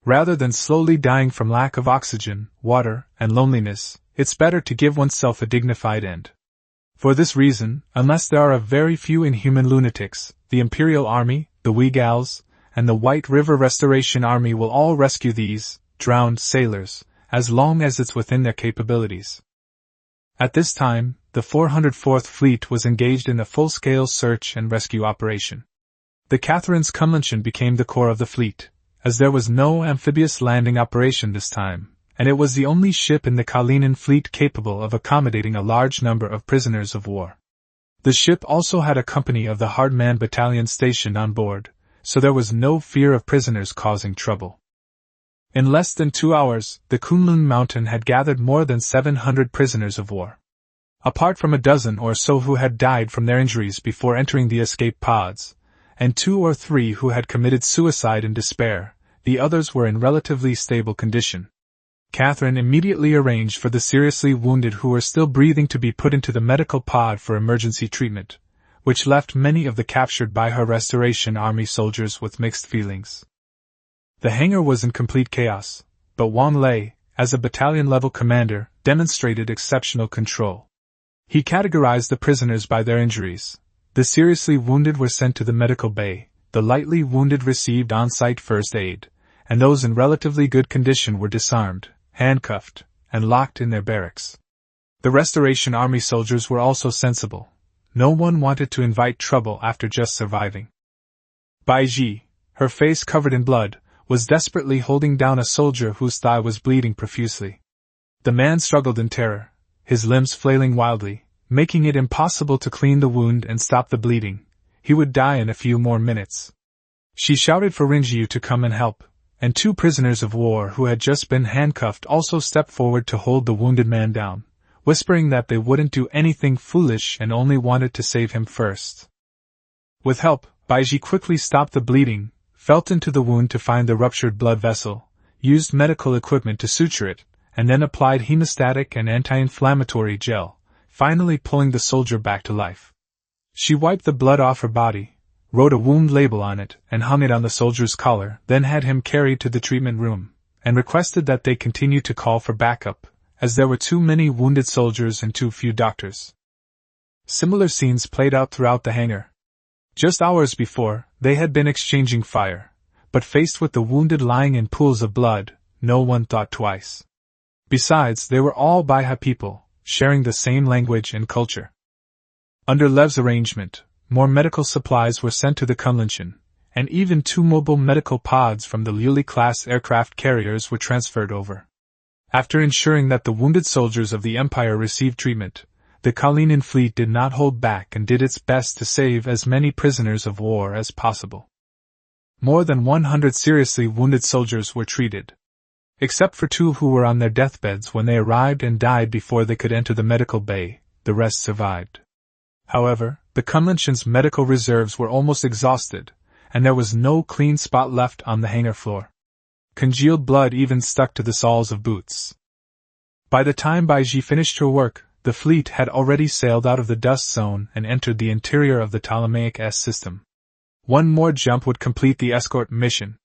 Rather than slowly dying from lack of oxygen, water, and loneliness, it's better to give oneself a dignified end. For this reason, unless there are a very few inhuman lunatics, the Imperial Army, the Weigals, and the White River Restoration Army will all rescue these drowned sailors, as long as it's within their capabilities. At this time, the 404th Fleet was engaged in a full-scale search and rescue operation. The Catherine's Cumlanchen became the core of the fleet, as there was no amphibious landing operation this time, and it was the only ship in the Feilin fleet capable of accommodating a large number of prisoners of war. The ship also had a company of the Hardman Battalion stationed on board, so there was no fear of prisoners causing trouble. In less than 2 hours, the Kunlun Mountain had gathered more than 700 prisoners of war. Apart from a dozen or so who had died from their injuries before entering the escape pods, and 2 or 3 who had committed suicide in despair, the others were in relatively stable condition. Catherine immediately arranged for the seriously wounded who were still breathing to be put into the medical pod for emergency treatment, which left many of the captured by her Restoration Army soldiers with mixed feelings. The hangar was in complete chaos, but Wang Lei, as a battalion-level commander, demonstrated exceptional control. He categorized the prisoners by their injuries. The seriously wounded were sent to the medical bay, the lightly wounded received on-site first aid, and those in relatively good condition were disarmed, handcuffed, and locked in their barracks. The Restoration Army soldiers were also sensible. No one wanted to invite trouble after just surviving. Beihai, her face covered in blood, was desperately holding down a soldier whose thigh was bleeding profusely. The man struggled in terror, his limbs flailing wildly, making it impossible to clean the wound and stop the bleeding. He would die in a few more minutes. She shouted for Rinjiu to come and help, and 2 prisoners of war who had just been handcuffed also stepped forward to hold the wounded man down, whispering that they wouldn't do anything foolish and only wanted to save him first. With help, Beihai quickly stopped the bleeding, felt into the wound to find the ruptured blood vessel, used medical equipment to suture it, and then applied hemostatic and anti-inflammatory gel, finally pulling the soldier back to life. She wiped the blood off her body, wrote a wound label on it, and hung it on the soldier's collar, then had him carried to the treatment room, and requested that they continue to call for backup, as there were too many wounded soldiers and too few doctors. Similar scenes played out throughout the hangar. Just hours before, they had been exchanging fire, but faced with the wounded lying in pools of blood, no one thought twice. Besides, they were all Beihai people, sharing the same language and culture. Under Lev's arrangement, more medical supplies were sent to the Kunlanchen, and even 2 mobile medical pods from the Liuli-class aircraft carriers were transferred over. After ensuring that the wounded soldiers of the Empire received treatment, the Feilin fleet did not hold back and did its best to save as many prisoners of war as possible. More than 100 seriously wounded soldiers were treated. Except for 2 who were on their deathbeds when they arrived and died before they could enter the medical bay, the rest survived. However, the Kunlanchen's medical reserves were almost exhausted, and there was no clean spot left on the hangar floor. Congealed blood even stuck to the soles of boots. By the time Beihai finished her work, the fleet had already sailed out of the dust zone and entered the interior of the Ptolemaic S system. One more jump would complete the escort mission.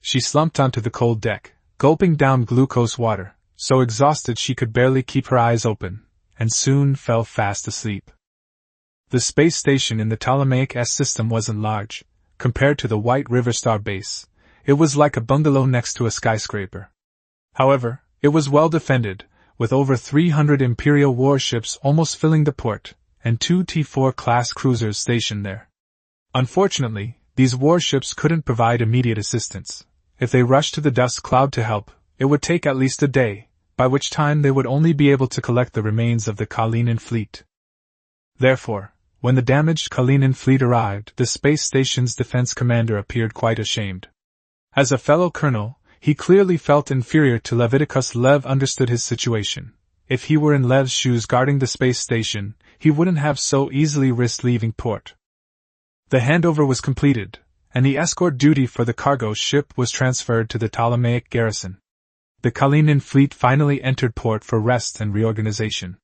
She slumped onto the cold deck, gulping down glucose water, so exhausted she could barely keep her eyes open, and soon fell fast asleep. The space station in the Ptolemaic S system wasn't large. Compared to the White River Star base, it was like a bungalow next to a skyscraper. However, it was well defended, with over 300 Imperial warships almost filling the port, and 2 T-4 class cruisers stationed there. Unfortunately, these warships couldn't provide immediate assistance. If they rushed to the dust cloud to help, it would take at least a day, by which time they would only be able to collect the remains of the Feilin fleet. Therefore, when the damaged Feilin fleet arrived, the space station's defense commander appeared quite ashamed. As a fellow colonel, he clearly felt inferior to Leviticus. Lev understood his situation. If he were in Lev's shoes guarding the space station, he wouldn't have so easily risked leaving port. The handover was completed, and the escort duty for the cargo ship was transferred to the Ptolemaic garrison. The Feilin fleet finally entered port for rest and reorganization.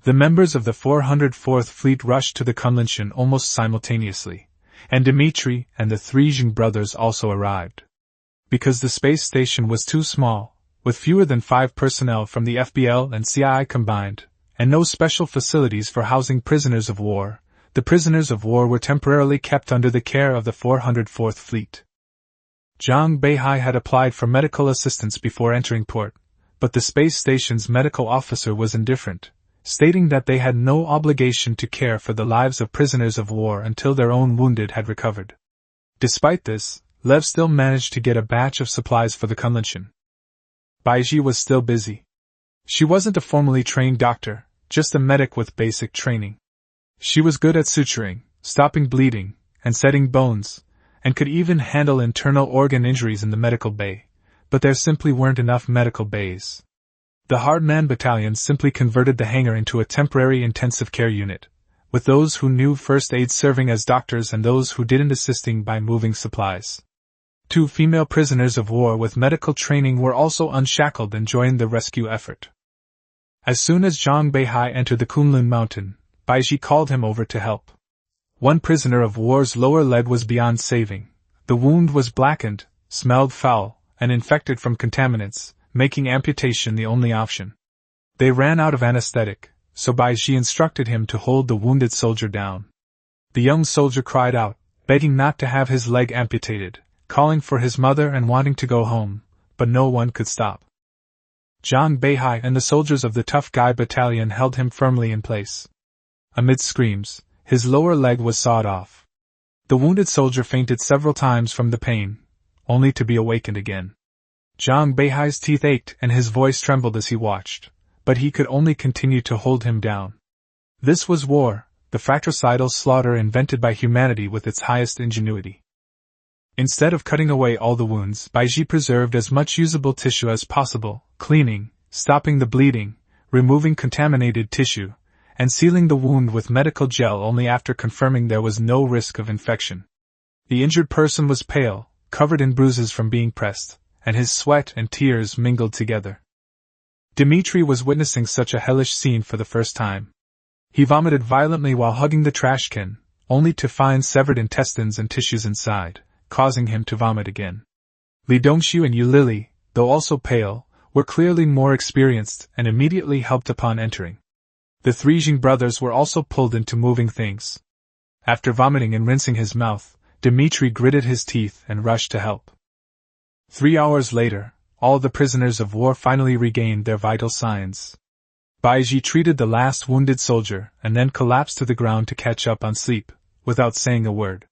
The members of the 404th Fleet rushed to the Kunlunchen almost simultaneously, and Dmitri and the 3 Zhang brothers also arrived. Because the space station was too small, with fewer than 5 personnel from the FBL and CII combined, and no special facilities for housing prisoners of war, the prisoners of war were temporarily kept under the care of the 404th Fleet. Zhang Beihai had applied for medical assistance before entering port, but the space station's medical officer was indifferent, stating that they had no obligation to care for the lives of prisoners of war until their own wounded had recovered. Despite this, Lev still managed to get a batch of supplies for the Kunlunchen. Beihai was still busy. She wasn't a formally trained doctor, just a medic with basic training. She was good at suturing, stopping bleeding, and setting bones, and could even handle internal organ injuries in the medical bay, but there simply weren't enough medical bays. The Hardman Battalion simply converted the hangar into a temporary intensive care unit, with those who knew first aid serving as doctors and those who didn't assisting by moving supplies. 2 female prisoners of war with medical training were also unshackled and joined the rescue effort. As soon as Zhang Beihai entered the Kunlun mountain, Beihai called him over to help. One prisoner of war's lower leg was beyond saving. The wound was blackened, smelled foul, and infected from contaminants, making amputation the only option. They ran out of anesthetic, so Beihai instructed him to hold the wounded soldier down. The young soldier cried out, begging not to have his leg amputated, calling for his mother and wanting to go home, but no one could stop. Zhang Beihai and the soldiers of the Tough Guy Battalion held him firmly in place. Amid screams, his lower leg was sawed off. The wounded soldier fainted several times from the pain, only to be awakened again. Zhang Beihai's teeth ached and his voice trembled as he watched, but he could only continue to hold him down. This was war, the fratricidal slaughter invented by humanity with its highest ingenuity. Instead of cutting away all the wounds, Beihai preserved as much usable tissue as possible, cleaning, stopping the bleeding, removing contaminated tissue, and sealing the wound with medical gel only after confirming there was no risk of infection. The injured person was pale, covered in bruises from being pressed, and his sweat and tears mingled together. Dmitri was witnessing such a hellish scene for the first time. He vomited violently while hugging the trash can, only to find severed intestines and tissues inside, causing him to vomit again. Li Dongxiu and Yu Lili, though also pale, were clearly more experienced and immediately helped upon entering. The 3 Zhang brothers were also pulled into moving things. After vomiting and rinsing his mouth, Dmitri gritted his teeth and rushed to help. 3 hours later, all the prisoners of war finally regained their vital signs. Beihai treated the last wounded soldier and then collapsed to the ground to catch up on sleep, without saying a word.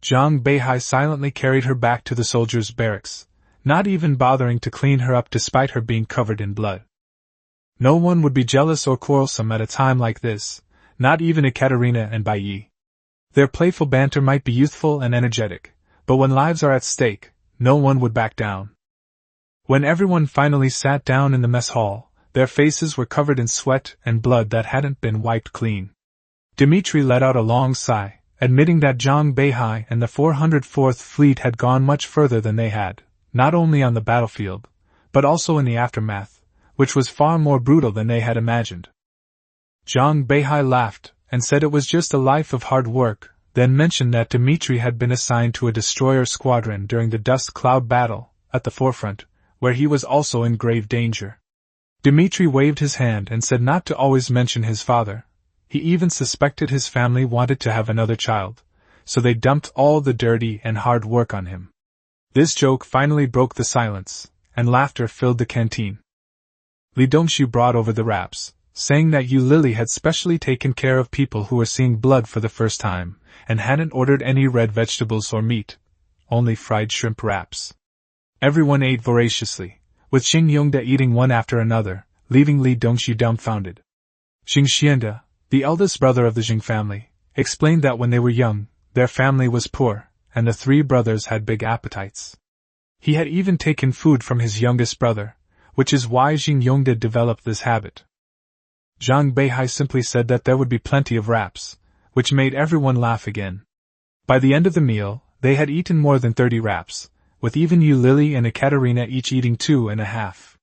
Zhang Beihai silently carried her back to the soldiers' barracks, not even bothering to clean her up despite her being covered in blood. No one would be jealous or quarrelsome at a time like this, not even Ekaterina and Beihai. Their playful banter might be youthful and energetic, but when lives are at stake, no one would back down. When everyone finally sat down in the mess hall, their faces were covered in sweat and blood that hadn't been wiped clean. Dmitri let out a long sigh, admitting that Zhang Beihai and the 404th Fleet had gone much further than they had, not only on the battlefield, but also in the aftermath, which was far more brutal than they had imagined. Zhang Beihai laughed and said it was just a life of hard work, then mentioned that Dmitri had been assigned to a destroyer squadron during the dust cloud battle, at the forefront, where he was also in grave danger. Dmitri waved his hand and said not to always mention his father. He even suspected his family wanted to have another child, so they dumped all the dirty and hard work on him. This joke finally broke the silence, and laughter filled the canteen. Li Dongshu brought over the wraps, saying that Yu Lily had specially taken care of people who were seeing blood for the first time, and hadn't ordered any red vegetables or meat, only fried shrimp wraps. Everyone ate voraciously, with Xing Yongde eating one after another, leaving Li Dongshu dumbfounded. Xing Xiande, the eldest brother of the Jing family, explained that when they were young, their family was poor, and the three brothers had big appetites. He had even taken food from his youngest brother, which is why Xing Yongde developed this habit. Zhang Beihai simply said that there would be plenty of wraps, which made everyone laugh again. By the end of the meal, they had eaten more than 30 wraps, with even Yu Lily and Ekaterina each eating 2.5.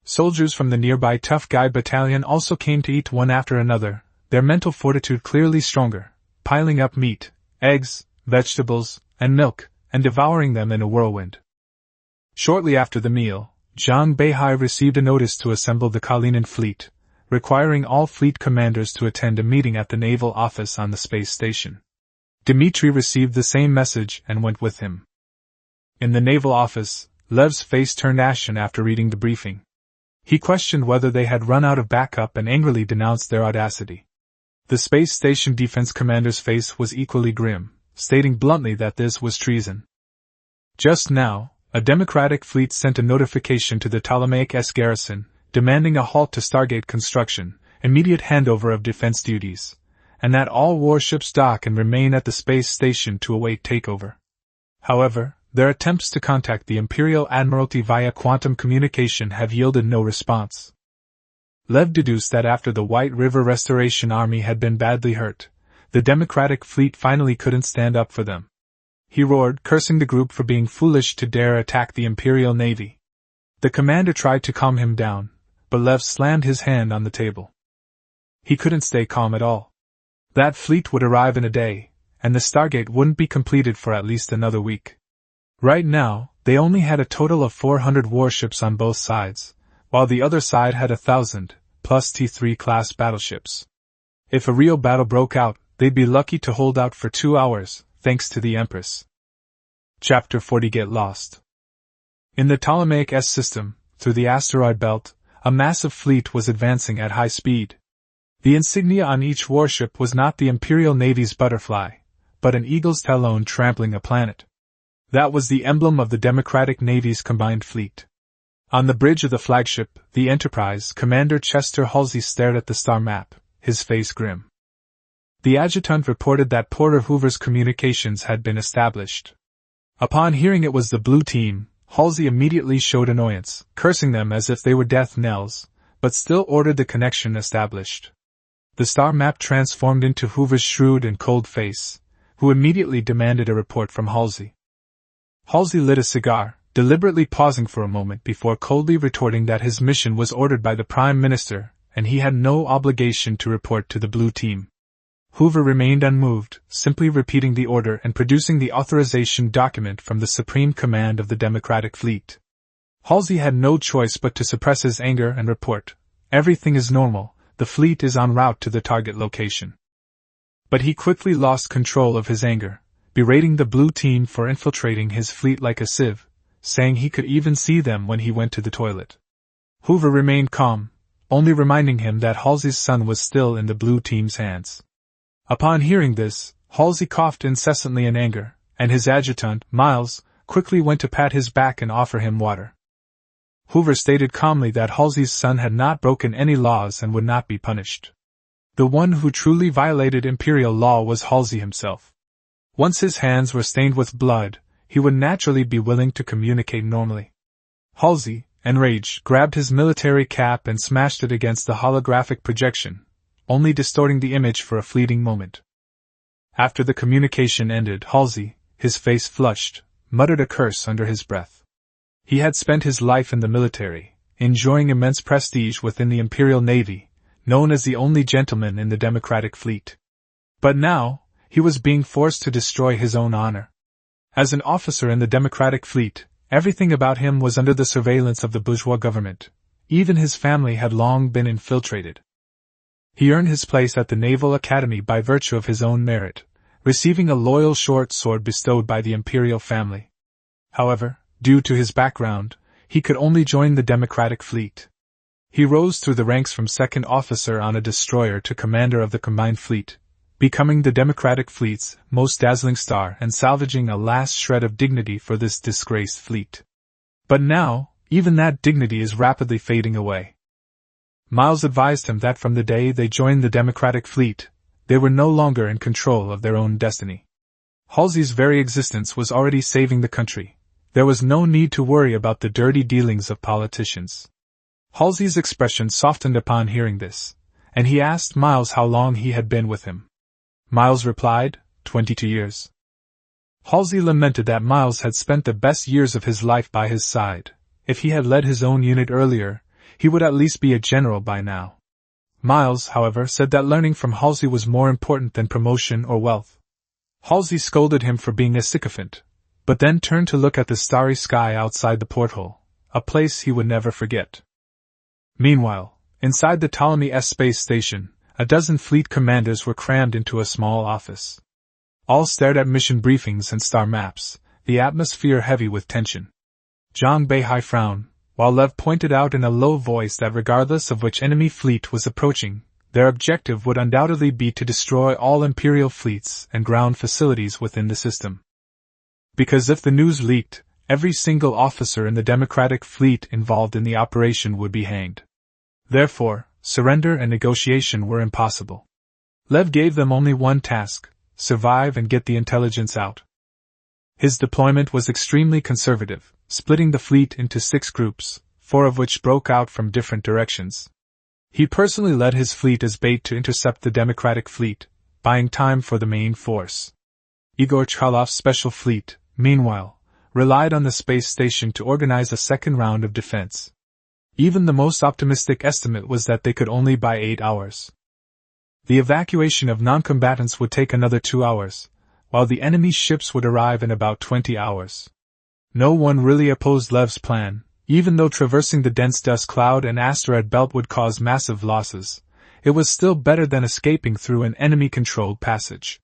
Soldiers from the nearby Tough Guy battalion also came to eat one after another, their mental fortitude clearly stronger, piling up meat, eggs, vegetables, and milk, and devouring them in a whirlwind. Shortly after the meal, Zhang Beihai received a notice to assemble the Kalinin fleet, requiring all fleet commanders to attend a meeting at the naval office on the space station. Dmitri received the same message and went with him. In the naval office, Lev's face turned ashen after reading the briefing. He questioned whether they had run out of backup and angrily denounced their audacity. The space station defense commander's face was equally grim, stating bluntly that this was treason. Just now, a Democratic fleet sent a notification to the Ptolemaic S garrison, demanding a halt to Stargate construction, immediate handover of defense duties, and that all warships dock and remain at the space station to await takeover. However, their attempts to contact the Imperial Admiralty via quantum communication have yielded no response. Lev deduced that after the White River Restoration Army had been badly hurt, the Democratic fleet finally couldn't stand up for them. He roared, cursing the group for being foolish to dare attack the Imperial Navy. The commander tried to calm him down, but Lev slammed his hand on the table. He couldn't stay calm at all. That fleet would arrive in a day, and the Stargate wouldn't be completed for at least another week. Right now, they only had a total of 400 warships on both sides, while the other side had 1,000, plus T3 class battleships. If a real battle broke out, they'd be lucky to hold out for 2 hours, thanks to the Empress. Chapter 40 Get Lost. In the Ptolemaic S system, through the asteroid belt, a massive fleet was advancing at high speed. The insignia on each warship was not the Imperial Navy's butterfly, but an eagle's talon trampling a planet. That was the emblem of the Democratic Navy's combined fleet. On the bridge of the flagship, the Enterprise, Commander Chester Halsey stared at the star map, his face grim. The adjutant reported that Porter Hoover's communications had been established. Upon hearing it was the blue team, Halsey immediately showed annoyance, cursing them as if they were death knells, but still ordered the connection established. The star map transformed into Hoover's shrewd and cold face, who immediately demanded a report from Halsey. Halsey lit a cigar, deliberately pausing for a moment before coldly retorting that his mission was ordered by the Prime Minister, and he had no obligation to report to the blue team. Hoover remained unmoved, simply repeating the order and producing the authorization document from the Supreme Command of the Democratic Fleet. Halsey had no choice but to suppress his anger and report, "Everything is normal, the fleet is en route to the target location." But he quickly lost control of his anger, berating the blue team for infiltrating his fleet like a sieve, saying he could even see them when he went to the toilet. Hoover remained calm, only reminding him that Halsey's son was still in the blue team's hands. Upon hearing this, Halsey coughed incessantly in anger, and his adjutant, Miles, quickly went to pat his back and offer him water. Hoover stated calmly that Halsey's son had not broken any laws and would not be punished. The one who truly violated imperial law was Halsey himself. Once his hands were stained with blood, he would naturally be willing to communicate normally. Halsey, enraged, grabbed his military cap and smashed it against the holographic projection, only distorting the image for a fleeting moment. After the communication ended, Halsey, his face flushed, muttered a curse under his breath. He had spent his life in the military, enjoying immense prestige within the Imperial Navy, known as the only gentleman in the Democratic Fleet. But now, he was being forced to destroy his own honor. As an officer in the Democratic Fleet, Everything about him was under the surveillance of the bourgeois government. Even his family had long been infiltrated. He earned his place at the Naval Academy by virtue of his own merit, receiving a loyal short sword bestowed by the imperial family. However, due to his background, he could only join the democratic fleet. He rose through the ranks from second officer on a destroyer to commander of the combined fleet, becoming the democratic fleet's most dazzling star and salvaging a last shred of dignity for this disgraced fleet. But now, even that dignity is rapidly fading away. Miles advised him that from the day they joined the democratic fleet, they were no longer in control of their own destiny. Halsey's very existence was already saving the country. There was no need to worry about the dirty dealings of politicians. Halsey's expression softened upon hearing this, and he asked Miles how long he had been with him. Miles replied, 22 years. Halsey lamented that Miles had spent the best years of his life by his side. If he had led his own unit earlier, he would at least be a general by now. Miles, however, said that learning from Halsey was more important than promotion or wealth. Halsey scolded him for being a sycophant, but then turned to look at the starry sky outside the porthole, a place he would never forget. Meanwhile, inside the Ptolemy S space station, a dozen fleet commanders were crammed into a small office. All stared at mission briefings and star maps, the atmosphere heavy with tension. Zhang Beihai frowned, while Lev pointed out in a low voice that regardless of which enemy fleet was approaching, their objective would undoubtedly be to destroy all Imperial fleets and ground facilities within the system. Because if the news leaked, every single officer in the Democratic fleet involved in the operation would be hanged. Therefore, surrender and negotiation were impossible. Lev gave them only one task: survive and get the intelligence out. His deployment was extremely conservative, splitting the fleet into 6 groups, 4 of which broke out from different directions. He personally led his fleet as bait to intercept the Democratic fleet, buying time for the main force. Igor Chkalov's special fleet, meanwhile, relied on the space station to organize a second round of defense. Even the most optimistic estimate was that they could only buy 8 hours. The evacuation of non-combatants would take another 2 hours, while the enemy's ships would arrive in about 20 hours. No one really opposed Lev's plan, even though traversing the dense dust cloud and asteroid belt would cause massive losses. It was still better than escaping through an enemy-controlled passage.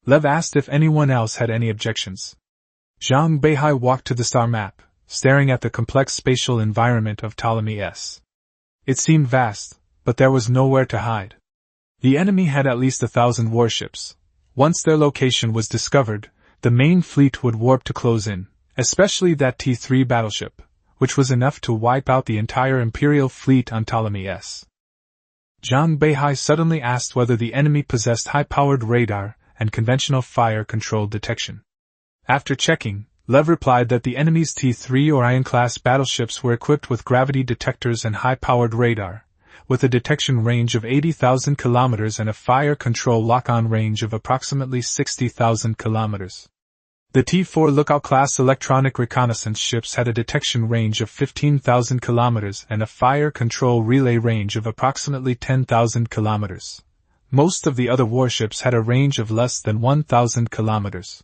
Lev asked if anyone else had any objections. Zhang Beihai walked to the star map, staring at the complex spatial environment of Ptolemy S. It seemed vast, but there was nowhere to hide. The enemy had at least 1,000 warships. Once their location was discovered, the main fleet would warp to close in, especially that T-3 battleship, which was enough to wipe out the entire Imperial fleet on Ptolemy S. Zhang Beihai suddenly asked whether the enemy possessed high-powered radar and conventional fire-controlled detection. After checking, Lev replied that the enemy's T-3 Orion-class battleships were equipped with gravity detectors and high-powered radar, with a detection range of 80,000 kilometers and a fire control lock-on range of approximately 60,000 kilometers. The T-4 Lookout-class electronic reconnaissance ships had a detection range of 15,000 kilometers and a fire control relay range of approximately 10,000 kilometers. Most of the other warships had a range of less than 1,000 kilometers.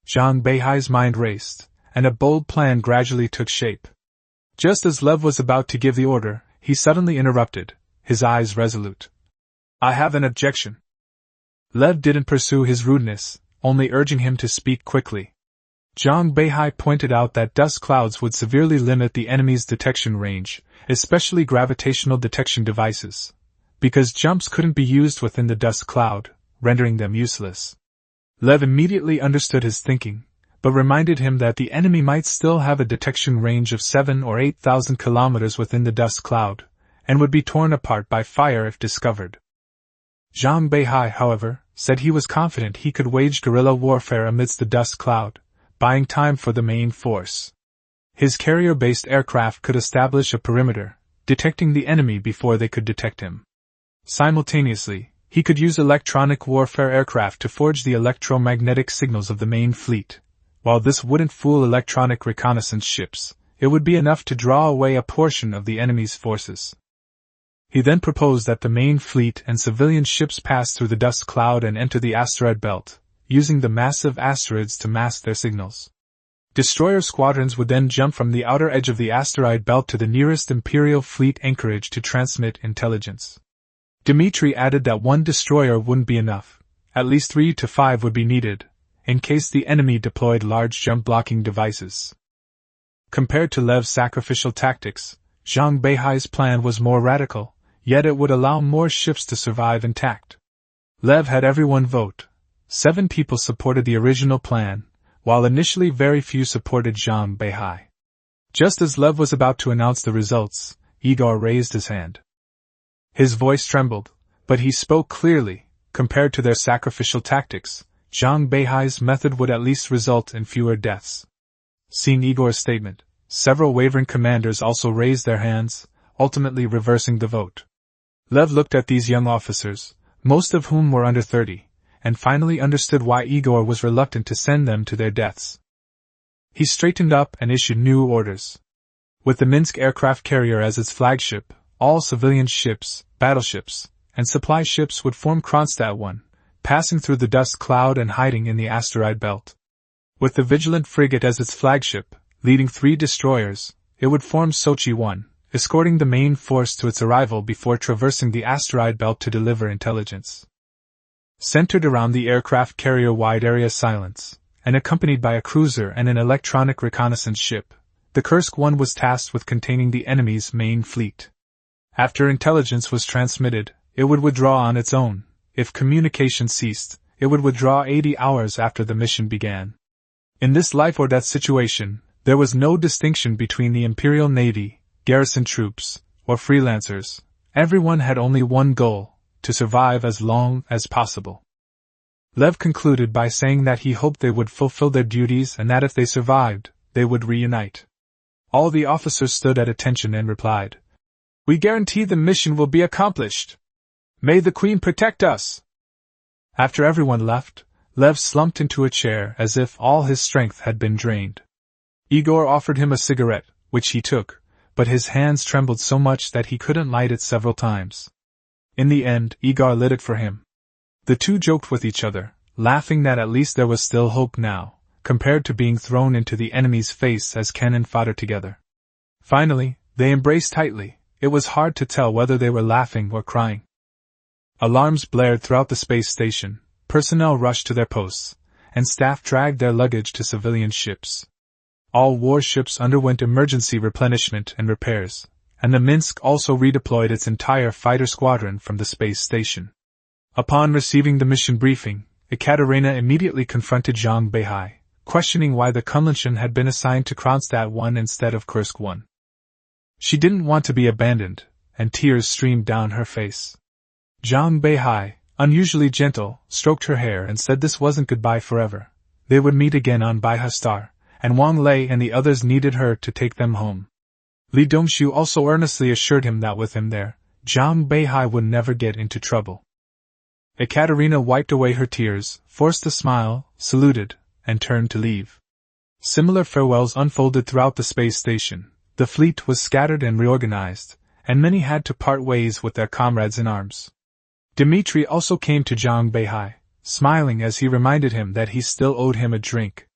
Zhang Beihai's mind raced, and a bold plan gradually took shape. Just as Lev was about to give the order, he suddenly interrupted, his eyes resolute. "I have an objection." Lev didn't pursue his rudeness, only urging him to speak quickly. Zhang Beihai pointed out that dust clouds would severely limit the enemy's detection range, especially gravitational detection devices, because jumps couldn't be used within the dust cloud, rendering them useless. Lev immediately understood his thinking, but reminded him that the enemy might still have a detection range of 7,000 or 8,000 kilometers within the dust cloud, and would be torn apart by fire if discovered. Zhang Beihai, however, said he was confident he could wage guerrilla warfare amidst the dust cloud, buying time for the main force. His carrier-based aircraft could establish a perimeter, detecting the enemy before they could detect him. Simultaneously, he could use electronic warfare aircraft to forge the electromagnetic signals of the main fleet. While this wouldn't fool electronic reconnaissance ships, it would be enough to draw away a portion of the enemy's forces. He then proposed that the main fleet and civilian ships pass through the dust cloud and enter the asteroid belt, using the massive asteroids to mask their signals. Destroyer squadrons would then jump from the outer edge of the asteroid belt to the nearest Imperial fleet anchorage to transmit intelligence. Dmitri added that one destroyer wouldn't be enough, at least 3 to 5 would be needed, in case the enemy deployed large jump-blocking devices. Compared to Lev's sacrificial tactics, Zhang Beihai's plan was more radical, yet it would allow more ships to survive intact. Lev had everyone vote. 7 people supported the original plan, while initially very few supported Zhang Beihai. Just as Lev was about to announce the results, Igor raised his hand. His voice trembled, but he spoke clearly. Compared to their sacrificial tactics, Zhang Beihai's method would at least result in fewer deaths. Seeing Igor's statement, several wavering commanders also raised their hands, ultimately reversing the vote. Lev looked at these young officers, most of whom were under 30, and finally understood why Igor was reluctant to send them to their deaths. He straightened up and issued new orders. With the Minsk aircraft carrier as its flagship, all civilian ships, battleships, and supply ships would form Kronstadt 1, passing through the dust cloud and hiding in the asteroid belt. With the Vigilant frigate as its flagship, leading 3 destroyers, it would form Sochi 1, escorting the main force to its arrival before traversing the asteroid belt to deliver intelligence. Centered around the aircraft carrier wide area silence, and accompanied by a cruiser and an electronic reconnaissance ship, the Kursk 1 was tasked with containing the enemy's main fleet. After intelligence was transmitted, it would withdraw on its own. If communication ceased, it would withdraw 80 hours after the mission began. In this life-or-death situation, there was no distinction between the Imperial Navy, garrison troops, or freelancers. Everyone had only one goal: to survive as long as possible. Lev concluded by saying that he hoped they would fulfill their duties and that if they survived, they would reunite. All the officers stood at attention and replied, "We guarantee the mission will be accomplished. May the Queen protect us." After everyone left, Lev slumped into a chair as if all his strength had been drained. Igor offered him a cigarette, which he took, but his hands trembled so much that he couldn't light it several times. In the end, Igor lit it for him. The two joked with each other, laughing that at least there was still hope now, compared to being thrown into the enemy's face as cannon fodder together. Finally, they embraced tightly. It was hard to tell whether they were laughing or crying. Alarms blared throughout the space station, personnel rushed to their posts, and staff dragged their luggage to civilian ships. All warships underwent emergency replenishment and repairs, and the Minsk also redeployed its entire fighter squadron from the space station. Upon receiving the mission briefing, Ekaterina immediately confronted Zhang Beihai, questioning why the Kunlunchen had been assigned to Kronstadt 1 instead of Kursk 1. She didn't want to be abandoned, and tears streamed down her face. Zhang Beihai, unusually gentle, stroked her hair and said this wasn't goodbye forever. They would meet again on Baihastar, and Wang Lei and the others needed her to take them home. Li Dongshu also earnestly assured him that with him there, Zhang Beihai would never get into trouble. Ekaterina wiped away her tears, forced a smile, saluted, and turned to leave. Similar farewells unfolded throughout the space station. The fleet was scattered and reorganized, and many had to part ways with their comrades in arms. Dmitri also came to Zhang Beihai, smiling as he reminded him that he still owed him a drink.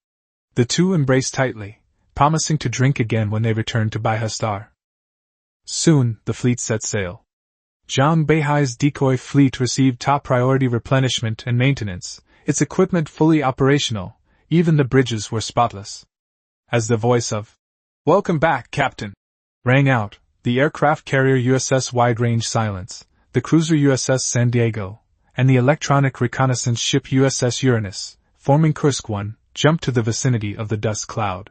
The two embraced tightly, promising to drink again when they returned to Baihastar. Soon, the fleet set sail. Zhang Beihai's decoy fleet received top-priority replenishment and maintenance, its equipment fully operational, even the bridges were spotless. As the voice of "Welcome back, Captain!" rang out, the aircraft carrier USS Wide Range Silence, the cruiser USS San Diego, and the electronic reconnaissance ship USS Uranus, forming Kursk 1, jumped to the vicinity of the dust cloud.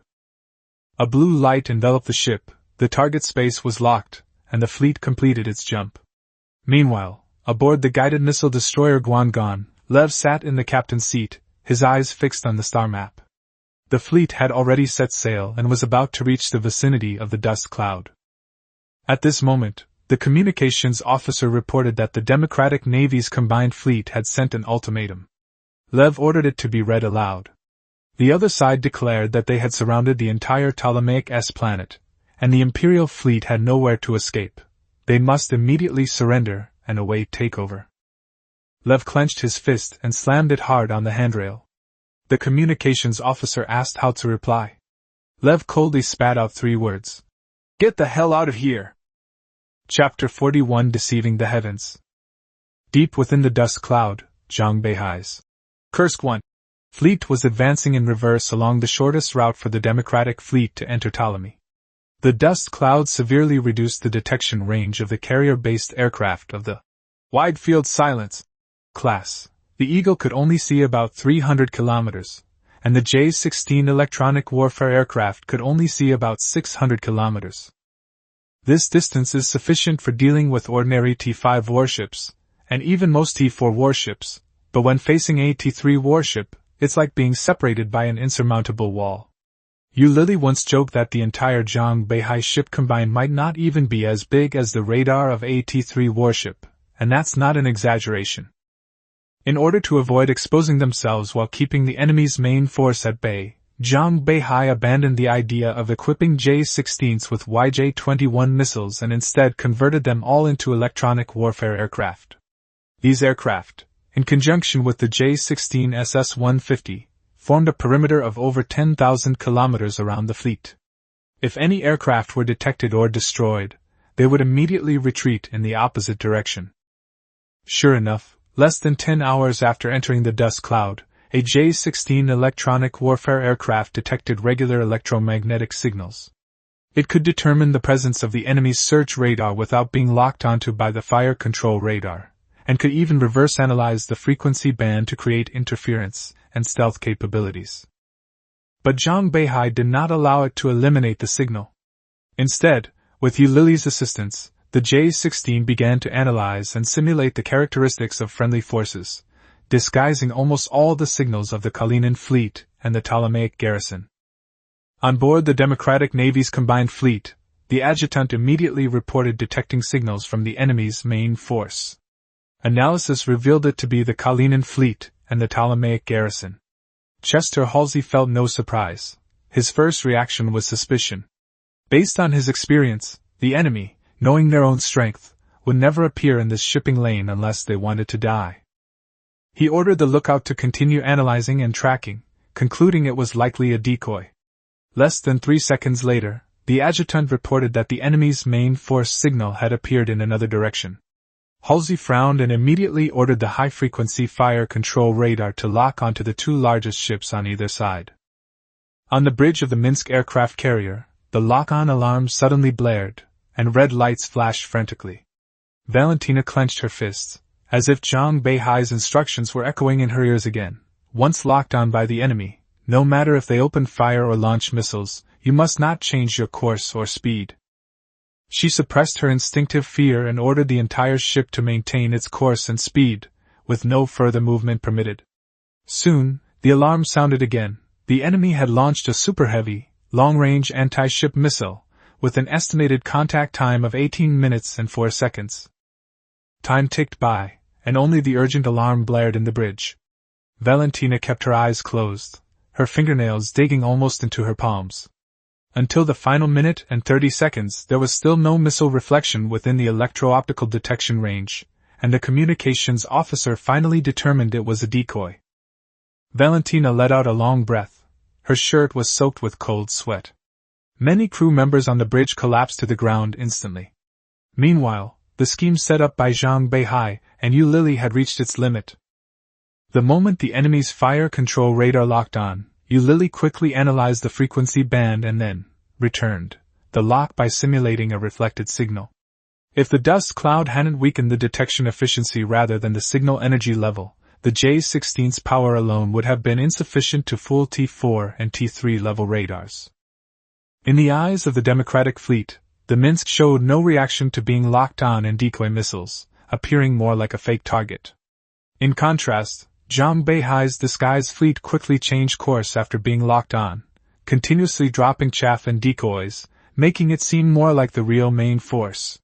A blue light enveloped the ship, the target space was locked, and the fleet completed its jump. Meanwhile, aboard the guided missile destroyer Guanggan, Lev sat in the captain's seat, his eyes fixed on the star map. The fleet had already set sail and was about to reach the vicinity of the dust cloud. At this moment, the communications officer reported that the Democratic Navy's combined fleet had sent an ultimatum. Lev ordered it to be read aloud. The other side declared that they had surrounded the entire Ptolemaic S planet, and the Imperial fleet had nowhere to escape. They must immediately surrender and await takeover. Lev clenched his fist and slammed it hard on the handrail. The communications officer asked how to reply. Lev coldly spat out 3 words. Get the hell out of here! Chapter 41 Deceiving the Heavens. Deep within the dust cloud, Zhang Beihai's Kursk 1 fleet was advancing in reverse along the shortest route for the Democratic fleet to enter Ptolemy. The dust cloud severely reduced the detection range of the carrier-based aircraft of the Wide Field Silence class. The Eagle could only see about 300 kilometers, and the J-16 electronic warfare aircraft could only see about 600 kilometers. This distance is sufficient for dealing with ordinary T-5 warships, and even most T-4 warships, but when facing a T-3 warship, it's like being separated by an insurmountable wall. Yu Lili once joked that the entire Zhang Beihai ship combined might not even be as big as the radar of a T-3 warship, and that's not an exaggeration. In order to avoid exposing themselves while keeping the enemy's main force at bay, Zhang Beihai abandoned the idea of equipping J-16s with YJ-21 missiles and instead converted them all into electronic warfare aircraft. These aircraft, in conjunction with the J-16 SS-150, formed a perimeter of over 10,000 kilometers around the fleet. If any aircraft were detected or destroyed, they would immediately retreat in the opposite direction. Sure enough, less than 10 hours after entering the dust cloud, a J-16 electronic warfare aircraft detected regular electromagnetic signals. It could determine the presence of the enemy's search radar without being locked onto by the fire control radar, and could even reverse analyze the frequency band to create interference and stealth capabilities. But Zhang Beihai did not allow it to eliminate the signal. Instead, with Yu Lili's assistance, the J-16 began to analyze and simulate the characteristics of friendly forces, disguising almost all the signals of the Kalinin fleet and the Ptolemaic garrison. On board the Democratic Navy's combined fleet, the adjutant immediately reported detecting signals from the enemy's main force. Analysis revealed it to be the Kalinin fleet and the Ptolemaic garrison. Chester Halsey felt no surprise. His first reaction was suspicion. Based on his experience, the enemy, knowing their own strength, would never appear in this shipping lane unless they wanted to die. He ordered the lookout to continue analyzing and tracking, concluding it was likely a decoy. Less than 3 seconds later, the adjutant reported that the enemy's main force signal had appeared in another direction. Halsey frowned and immediately ordered the high-frequency fire control radar to lock onto the 2 largest ships on either side. On the bridge of the Minsk aircraft carrier, the lock-on alarm suddenly blared, and red lights flashed frantically. Valentina clenched her fists, as if Zhang Beihai's instructions were echoing in her ears again. Once locked on by the enemy, no matter if they open fire or launch missiles, you must not change your course or speed. She suppressed her instinctive fear and ordered the entire ship to maintain its course and speed, with no further movement permitted. Soon, the alarm sounded again. The enemy had launched a super-heavy, long-range anti-ship missile, with an estimated contact time of 18 minutes and 4 seconds. Time ticked by, and only the urgent alarm blared in the bridge. Valentina kept her eyes closed, her fingernails digging almost into her palms. Until the final minute and 30 seconds, there was still no missile reflection within the electro-optical detection range, and the communications officer finally determined it was a decoy. Valentina let out a long breath. Her shirt was soaked with cold sweat. Many crew members on the bridge collapsed to the ground instantly. Meanwhile, the scheme set up by Zhang Beihai and Yu Lili had reached its limit. The moment the enemy's fire control radar locked on, Yu Lili quickly analyzed the frequency band and then returned the lock by simulating a reflected signal. If the dust cloud hadn't weakened the detection efficiency rather than the signal energy level, the J-16's power alone would have been insufficient to fool T-4 and T-3 level radars. In the eyes of the Democratic fleet, the Minsk showed no reaction to being locked on and decoy missiles, appearing more like a fake target. In contrast, Zhang Beihai's disguised fleet quickly changed course after being locked on, continuously dropping chaff and decoys, making it seem more like the real main force.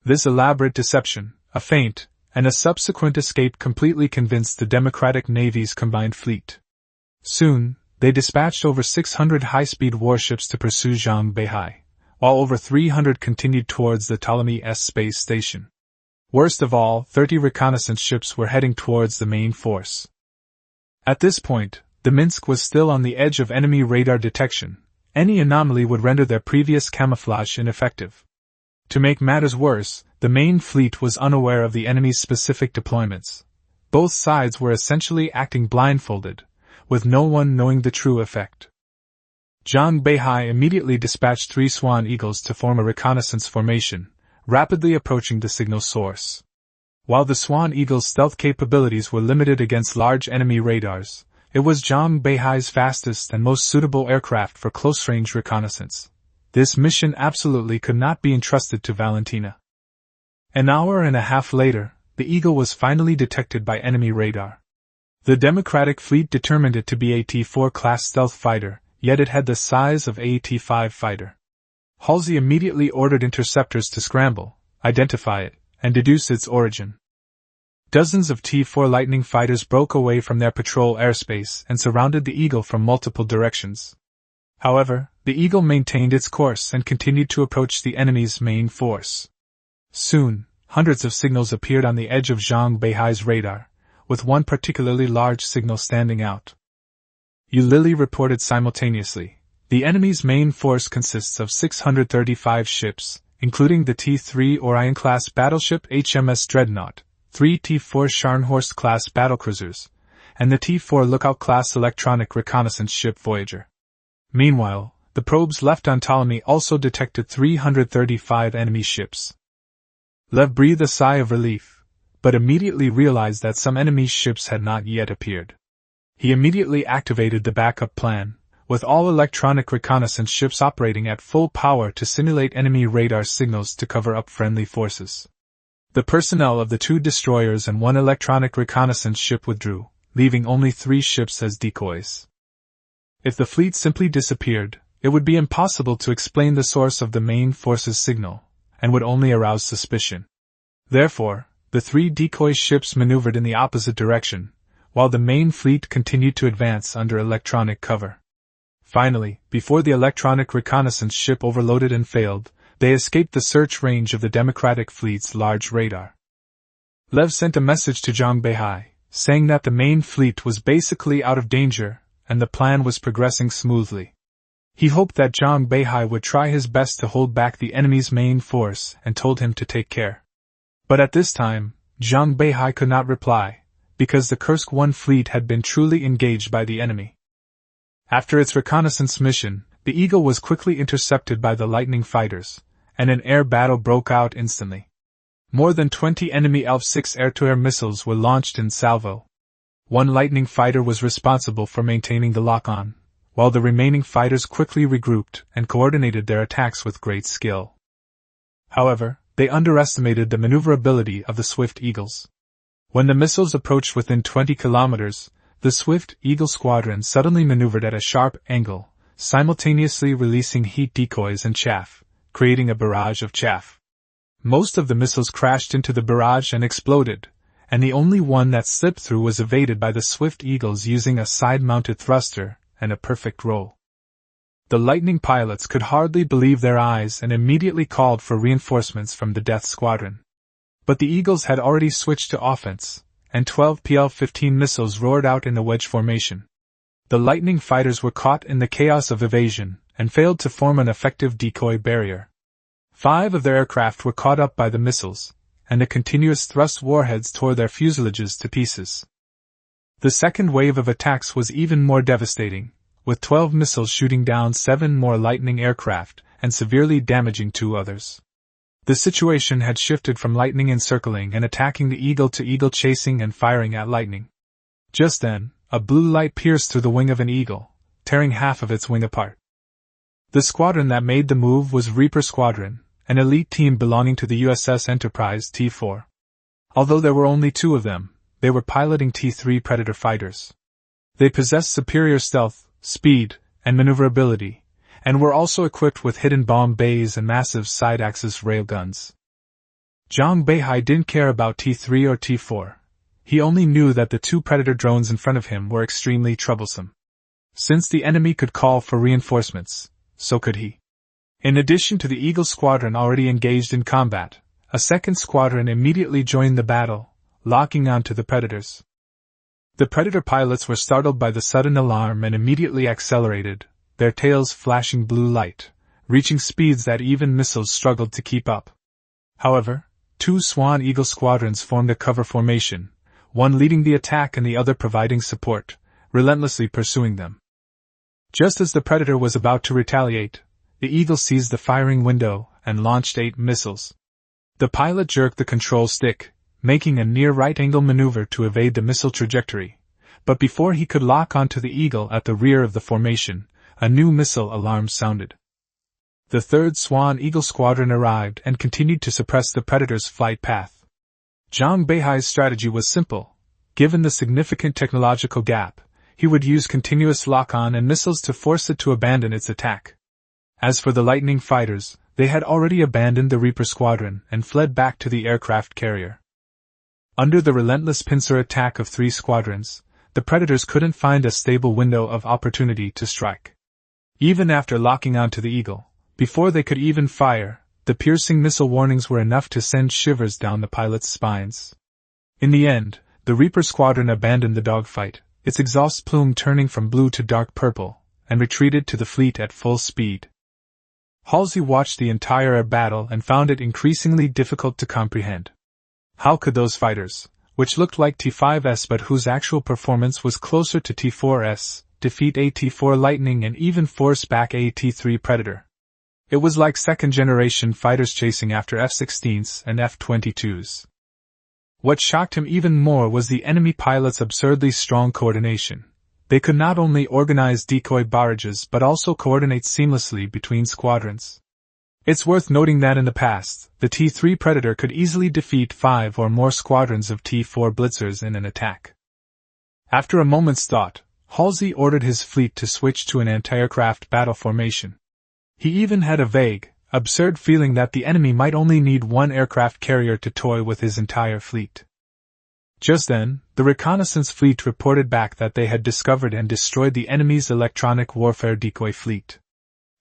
This elaborate deception, a feint, and a subsequent escape completely convinced the Democratic Navy's combined fleet. Soon, they dispatched over 600 high-speed warships to pursue Zhang Beihai, while over 300 continued towards the Ptolemy S space station. Worst of all, 30 reconnaissance ships were heading towards the main force. At this point, the Minsk was still on the edge of enemy radar detection, Any anomaly would render their previous camouflage ineffective. To make matters worse, the main fleet was unaware of the enemy's specific deployments. Both sides were essentially acting blindfolded, with no one knowing the true effect. Zhang Beihai immediately dispatched 3 Swan Eagles to form a reconnaissance formation, rapidly approaching the signal source. While the Swan Eagle's stealth capabilities were limited against large enemy radars, it was Zhang Beihai's fastest and most suitable aircraft for close-range reconnaissance. This mission absolutely could not be entrusted to Valentina. An hour and a half later, the Eagle was finally detected by enemy radar. The Democratic fleet determined it to be a T-4 class stealth fighter, yet it had the size of a T-5 fighter. Halsey immediately ordered interceptors to scramble, identify it, and deduce its origin. Dozens of T-4 Lightning fighters broke away from their patrol airspace and surrounded the Eagle from multiple directions. However, the Eagle maintained its course and continued to approach the enemy's main force. Soon, hundreds of signals appeared on the edge of Zhang Beihai's radar, with one particularly large signal standing out. Lily reported simultaneously. The enemy's main force consists of 635 ships, including the T-3 Orion-class battleship HMS Dreadnought, 3 T-4 Scharnhorst-class battlecruisers, and the T-4 Lookout-class electronic reconnaissance ship Voyager. Meanwhile, the probes left on Ptolemy also detected 335 enemy ships. Lev breathed a sigh of relief, but immediately realized that some enemy ships had not yet appeared. He immediately activated the backup plan, with all electronic reconnaissance ships operating at full power to simulate enemy radar signals to cover up friendly forces. The personnel of the 2 destroyers and 1 electronic reconnaissance ship withdrew, leaving only 3 ships as decoys. If the fleet simply disappeared, it would be impossible to explain the source of the main force's signal, and would only arouse suspicion. Therefore, the 3 decoy ships maneuvered in the opposite direction, while the main fleet continued to advance under electronic cover. Finally, before the electronic reconnaissance ship overloaded and failed, they escaped the search range of the Democratic fleet's large radar. Lev sent a message to Zhang Beihai, saying that the main fleet was basically out of danger, and the plan was progressing smoothly. He hoped that Zhang Beihai would try his best to hold back the enemy's main force and told him to take care. But at this time, Zhang Beihai could not reply, because the Kursk 1 fleet had been truly engaged by the enemy. After its reconnaissance mission, the Eagle was quickly intercepted by the Lightning fighters, and an air battle broke out instantly. More than 20 enemy ELF-6 air-to-air missiles were launched in salvo. 1 Lightning fighter was responsible for maintaining the lock-on, while the remaining fighters quickly regrouped and coordinated their attacks with great skill. However, they underestimated the maneuverability of the Swift Eagles. When the missiles approached within 20 kilometers, the Swift Eagle squadron suddenly maneuvered at a sharp angle, simultaneously releasing heat decoys and chaff, creating a barrage of chaff. Most of the missiles crashed into the barrage and exploded, and the only one that slipped through was evaded by the Swift Eagles using a side-mounted thruster and a perfect roll. The Lightning pilots could hardly believe their eyes and immediately called for reinforcements from the Death Squadron. But the Eagles had already switched to offense, and 12 PL-15 missiles roared out in the wedge formation. The Lightning fighters were caught in the chaos of evasion and failed to form an effective decoy barrier. 5 of their aircraft were caught up by the missiles, and the continuous thrust warheads tore their fuselages to pieces. The second wave of attacks was even more devastating, with 12 missiles shooting down 7 more Lightning aircraft and severely damaging 2 others. The situation had shifted from Lightning encircling and attacking the Eagle to Eagle chasing and firing at Lightning. Just then, a blue light pierced through the wing of an Eagle, tearing half of its wing apart. The squadron that made the move was Reaper Squadron, an elite team belonging to the USS Enterprise T-4. Although there were only 2 of them, they were piloting T-3 Predator fighters. They possessed superior stealth, speed, and maneuverability, and were also equipped with hidden bomb bays and massive side-axis railguns. Zhang Beihai didn't care about T-3 or T-4. He only knew that the 2 Predator drones in front of him were extremely troublesome. Since the enemy could call for reinforcements, so could he. In addition to the Eagle squadron already engaged in combat, a second squadron immediately joined the battle, locking onto the Predators. The Predator pilots were startled by the sudden alarm and immediately accelerated, their tails flashing blue light, reaching speeds that even missiles struggled to keep up. However, two Swan Eagle squadrons formed a cover formation, one leading the attack and the other providing support, relentlessly pursuing them. Just as the Predator was about to retaliate, the Eagle seized the firing window and launched 8 missiles. The pilot jerked the control stick, making a near right-angle maneuver to evade the missile trajectory, but before he could lock onto the Eagle at the rear of the formation, a new missile alarm sounded. The 3rd Swan Eagle Squadron arrived and continued to suppress the Predator's flight path. Zhang Beihai's strategy was simple. Given the significant technological gap, he would use continuous lock-on and missiles to force it to abandon its attack. As for the Lightning fighters, they had already abandoned the Reaper Squadron and fled back to the aircraft carrier. Under the relentless pincer attack of 3 squadrons, the Predators couldn't find a stable window of opportunity to strike. Even after locking onto the Eagle, before they could even fire, the piercing missile warnings were enough to send shivers down the pilots' spines. In the end, the Reaper Squadron abandoned the dogfight, its exhaust plume turning from blue to dark purple, and retreated to the fleet at full speed. Halsey watched the entire battle and found it increasingly difficult to comprehend. How could those fighters, which looked like T-5s but whose actual performance was closer to T-4s, defeat a T-4 Lightning and even force back a T-3 Predator? It was like second-generation fighters chasing after F-16s and F-22s. What shocked him even more was the enemy pilots' absurdly strong coordination. They could not only organize decoy barrages but also coordinate seamlessly between squadrons. It's worth noting that in the past, the T-3 Predator could easily defeat 5 or more squadrons of T-4 Blitzers in an attack. After a moment's thought, Halsey ordered his fleet to switch to an anti-aircraft battle formation. He even had a vague, absurd feeling that the enemy might only need 1 aircraft carrier to toy with his entire fleet. Just then, the reconnaissance fleet reported back that they had discovered and destroyed the enemy's electronic warfare decoy fleet.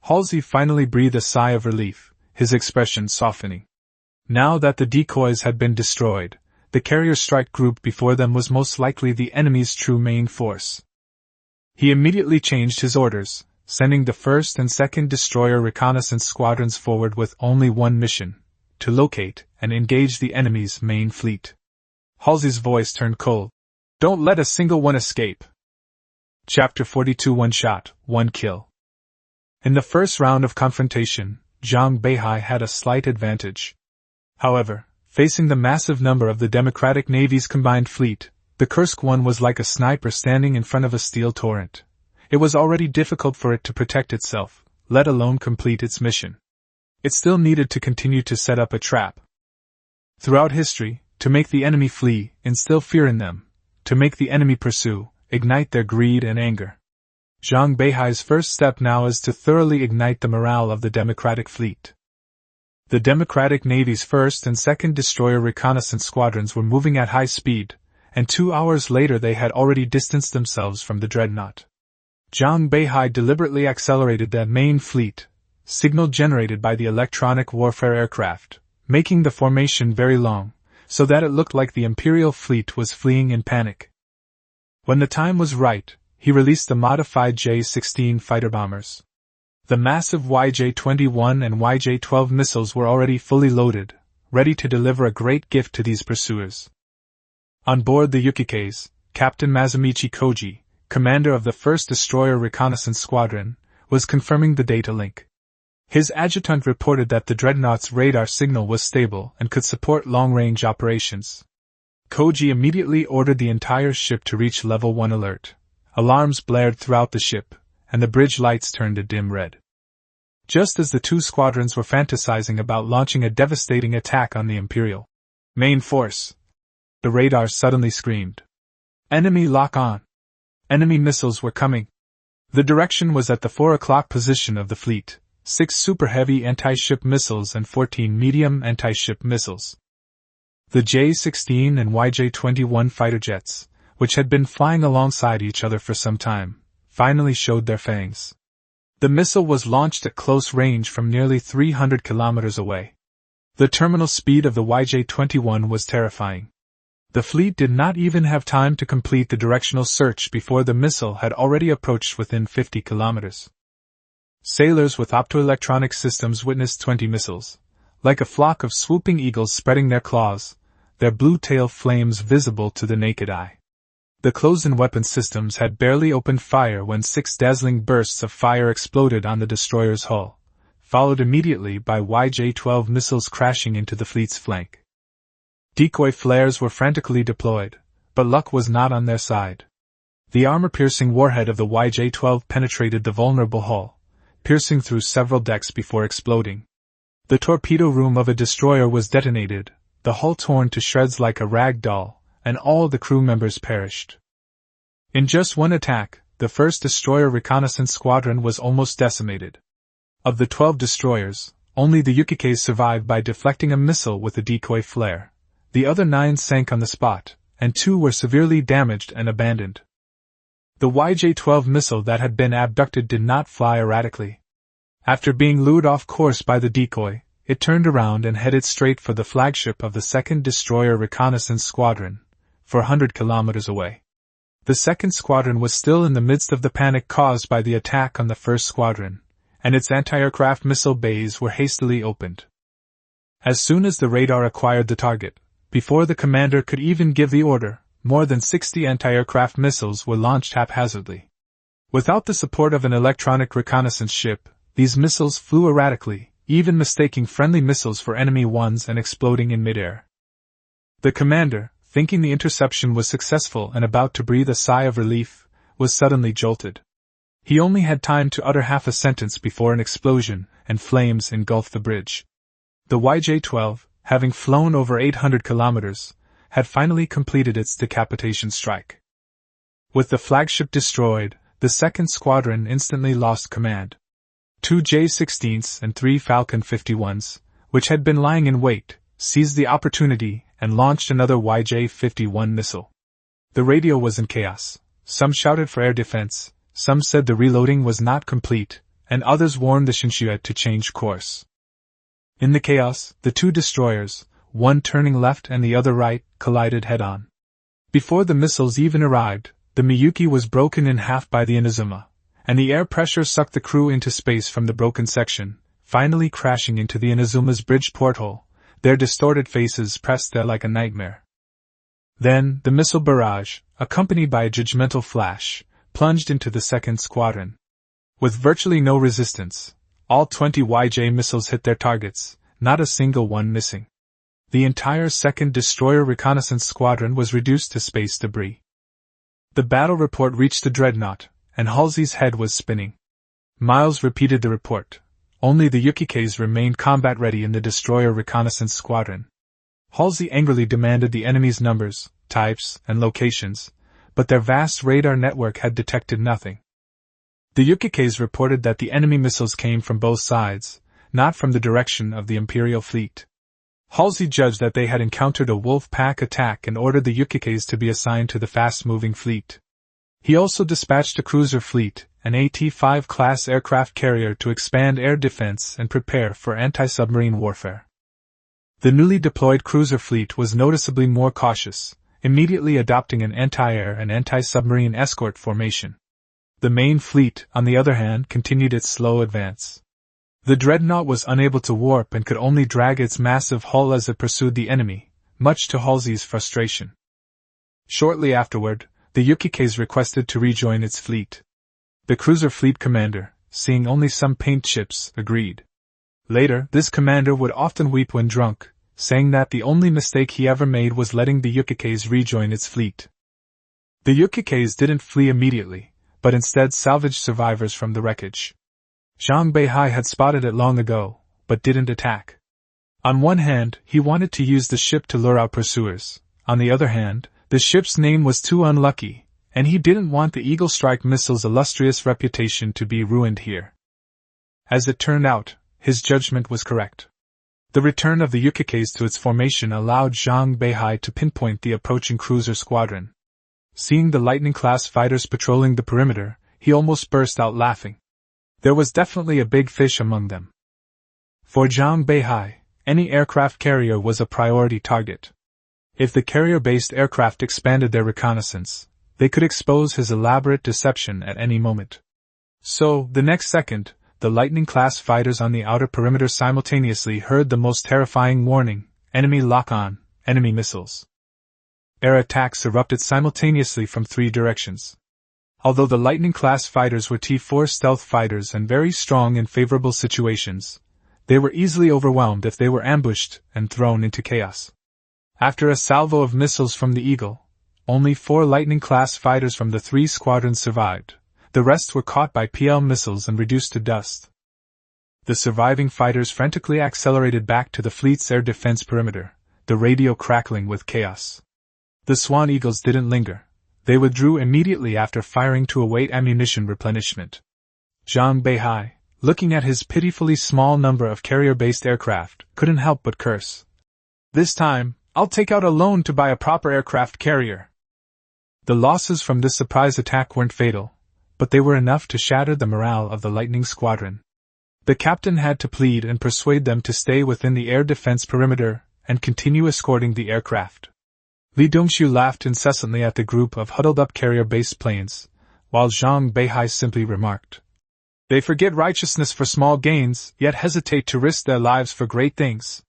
Halsey finally breathed a sigh of relief, his expression softening. Now that the decoys had been destroyed, the carrier strike group before them was most likely the enemy's true main force. He immediately changed his orders, sending the 1st and 2nd Destroyer Reconnaissance Squadrons forward with only one mission: to locate and engage the enemy's main fleet. Halsey's voice turned cold. "Don't let a single one escape." Chapter 42 One Shot, One Kill. In the first round of confrontation, Zhang Beihai had a slight advantage. However, facing the massive number of the Democratic Navy's combined fleet, the Kursk one was like a sniper standing in front of a steel torrent. It was already difficult for it to protect itself, let alone complete its mission. It still needed to continue to set up a trap. Throughout history, to make the enemy flee, instill fear in them; to make the enemy pursue, ignite their greed and anger. Zhang Beihai's first step now is to thoroughly ignite the morale of the Democratic fleet. The Democratic Navy's 1st and 2nd Destroyer Reconnaissance Squadrons were moving at high speed, and 2 hours later they had already distanced themselves from the dreadnought. Zhang Beihai deliberately accelerated the main fleet, signal generated by the electronic warfare aircraft, making the formation very long, so that it looked like the Imperial fleet was fleeing in panic. When the time was right, he released the modified J-16 fighter bombers. The massive YJ-21 and YJ-12 missiles were already fully loaded, ready to deliver a great gift to these pursuers. On board the Yukikes, Captain Mazumichi Koji, commander of the 1st Destroyer Reconnaissance Squadron, was confirming the data link. His adjutant reported that the dreadnought's radar signal was stable and could support long-range operations. Koji immediately ordered the entire ship to reach Level 1 alert. Alarms blared throughout the ship, and the bridge lights turned a dim red. Just as the 2 squadrons were fantasizing about launching a devastating attack on the Imperial main force, the radar suddenly screamed, "Enemy lock on!" Enemy missiles were coming. The direction was at the 4 o'clock position of the fleet: 6 super-heavy anti-ship missiles and 14 medium anti-ship missiles. The J-16 and YJ-21 fighter jets, which had been flying alongside each other for some time, finally showed their fangs. The missile was launched at close range from nearly 300 kilometers away. The terminal speed of the YJ-21 was terrifying. The fleet did not even have time to complete the directional search before the missile had already approached within 50 kilometers. Sailors with optoelectronic systems witnessed 20 missiles, like a flock of swooping eagles spreading their claws, their blue tail flames visible to the naked eye. The close-in weapon systems had barely opened fire when 6 dazzling bursts of fire exploded on the destroyer's hull, followed immediately by YJ-12 missiles crashing into the fleet's flank. Decoy flares were frantically deployed, but luck was not on their side. The armor-piercing warhead of the YJ-12 penetrated the vulnerable hull, piercing through several decks before exploding. The torpedo room of a destroyer was detonated, the hull torn to shreds like a rag doll, and all the crew members perished. In just one attack, the first destroyer reconnaissance squadron was almost decimated. Of the 12 destroyers, only the Yukikei survived by deflecting a missile with a decoy flare. The other 9 sank on the spot, and 2 were severely damaged and abandoned. The YJ-12 missile that had been abducted did not fly erratically. After being lured off course by the decoy, it turned around and headed straight for the flagship of the 2nd Destroyer Reconnaissance Squadron, 400 kilometers away. The 2nd Squadron was still in the midst of the panic caused by the attack on the 1st Squadron, and its anti-aircraft missile bays were hastily opened. As soon as the radar acquired the target, before the commander could even give the order, more than 60 anti-aircraft missiles were launched haphazardly. Without the support of an electronic reconnaissance ship, these missiles flew erratically, even mistaking friendly missiles for enemy ones and exploding in midair. The commander, thinking the interception was successful and about to breathe a sigh of relief, was suddenly jolted. He only had time to utter half a sentence before an explosion and flames engulfed the bridge. The YJ-12, having flown over 800 kilometers, had finally completed its decapitation strike. With the flagship destroyed, the 2nd Squadron instantly lost command. 2 J-16s and 3 Falcon 51s, which had been lying in wait, seized the opportunity and launched another YJ-51 missile. The radio was in chaos. Some shouted for air defense, some said the reloading was not complete, and others warned the Shinshue to change course. In the chaos, the 2 destroyers, one turning left and the other right, collided head-on. Before the missiles even arrived, the Miyuki was broken in half by the Inazuma, and the air pressure sucked the crew into space from the broken section, finally crashing into the Inazuma's bridge porthole, their distorted faces pressed there like a nightmare. Then, the missile barrage, accompanied by a judgmental flash, plunged into the 2nd Squadron. With virtually no resistance, all 20 YJ missiles hit their targets, not a single one missing. The entire 2nd Destroyer Reconnaissance Squadron was reduced to space debris. The battle report reached the dreadnought, and Halsey's head was spinning. Miles repeated the report. Only the Yukikeis remained combat-ready in the Destroyer Reconnaissance Squadron. Halsey angrily demanded the enemy's numbers, types, and locations, but their vast radar network had detected nothing. The Yukikeis reported that the enemy missiles came from both sides, not from the direction of the Imperial fleet. Halsey judged that they had encountered a wolf pack attack and ordered the Yukikeis to be assigned to the fast-moving fleet. He also dispatched a cruiser fleet, an AT-5 class aircraft carrier to expand air defense and prepare for anti-submarine warfare. The newly deployed cruiser fleet was noticeably more cautious, immediately adopting an anti-air and anti-submarine escort formation. The main fleet, on the other hand, continued its slow advance. The dreadnought was unable to warp and could only drag its massive hull as it pursued the enemy, much to Halsey's frustration. Shortly afterward, the Yukikeis requested to rejoin its fleet. The cruiser fleet commander, seeing only some paint chips, agreed. Later, this commander would often weep when drunk, saying that the only mistake he ever made was letting the Yukikeis rejoin its fleet. The Yukikeis didn't flee immediately, but instead salvaged survivors from the wreckage. Zhang Beihai had spotted it long ago, but didn't attack. On one hand, he wanted to use the ship to lure out pursuers. On the other hand, the ship's name was too unlucky, and he didn't want the Eagle Strike missile's illustrious reputation to be ruined here. As it turned out, his judgment was correct. The return of the Yukikeis to its formation allowed Zhang Beihai to pinpoint the approaching cruiser squadron. Seeing the Lightning-class fighters patrolling the perimeter, he almost burst out laughing. There was definitely a big fish among them. For Zhang Beihai, any aircraft carrier was a priority target. If the carrier-based aircraft expanded their reconnaissance, they could expose his elaborate deception at any moment. So, the next second, the Lightning-class fighters on the outer perimeter simultaneously heard the most terrifying warning: enemy lock-on, enemy missiles. Air attacks erupted simultaneously from 3 directions. Although the Lightning-class fighters were T-4 stealth fighters and very strong in favorable situations, they were easily overwhelmed if they were ambushed and thrown into chaos. After a salvo of missiles from the Eagle, only 4 Lightning-class fighters from the 3 squadrons survived. The rest were caught by PL missiles and reduced to dust. The surviving fighters frantically accelerated back to the fleet's air defense perimeter, the radio crackling with chaos. The Swan Eagles didn't linger. They withdrew immediately after firing to await ammunition replenishment. Zhang Beihai, looking at his pitifully small number of carrier-based aircraft, couldn't help but curse. "This time, I'll take out a loan to buy a proper aircraft carrier." The losses from this surprise attack weren't fatal, but they were enough to shatter the morale of the Lightning Squadron. The captain had to plead and persuade them to stay within the air defense perimeter and continue escorting the aircraft. Li Dongxiu laughed incessantly at the group of huddled-up carrier-based planes, while Zhang Beihai simply remarked, "They forget righteousness for small gains, yet hesitate to risk their lives for great things."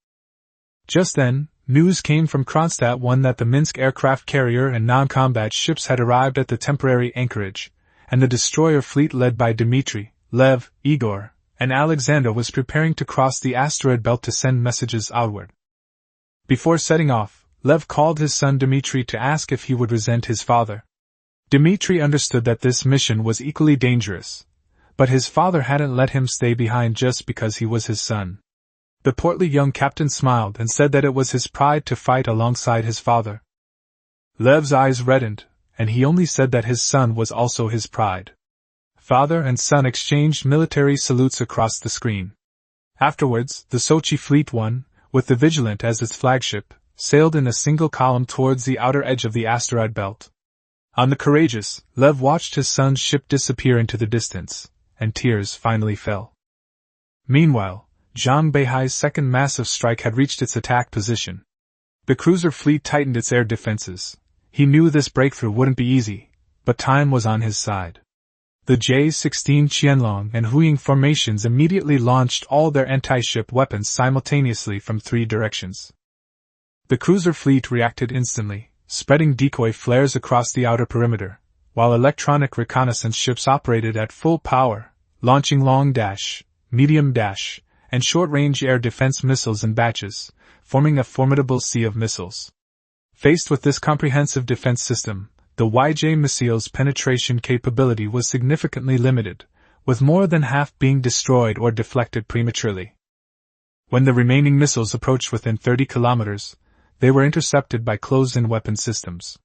Just then, news came from Kronstadt 1 that the Minsk aircraft carrier and non-combat ships had arrived at the temporary anchorage, and the destroyer fleet led by Dmitry, Lev, Igor, and Alexander was preparing to cross the asteroid belt to send messages outward. Before setting off, Lev called his son Dmitry to ask if he would resent his father. Dmitry understood that this mission was equally dangerous, but his father hadn't let him stay behind just because he was his son. The portly young captain smiled and said that it was his pride to fight alongside his father. Lev's eyes reddened, and he only said that his son was also his pride. Father and son exchanged military salutes across the screen. Afterwards, the Sochi Fleet 1, with the Vigilant as its flagship, sailed in a single column towards the outer edge of the asteroid belt. On the Courageous, Lev watched his son's ship disappear into the distance, and tears finally fell. Meanwhile, Zhang Beihai's second massive strike had reached its attack position. The cruiser fleet tightened its air defenses. He knew this breakthrough wouldn't be easy, but time was on his side. The J-16 Qianlong and Huying formations immediately launched all their anti-ship weapons simultaneously from 3 directions. The cruiser fleet reacted instantly, spreading decoy flares across the outer perimeter, while electronic reconnaissance ships operated at full power, launching long-dash, medium-dash, and short-range air defense missiles in batches, forming a formidable sea of missiles. Faced with this comprehensive defense system, the YJ missile's penetration capability was significantly limited, with more than half being destroyed or deflected prematurely. When the remaining missiles approached within 30 kilometers, they were intercepted by closed-in weapon systems.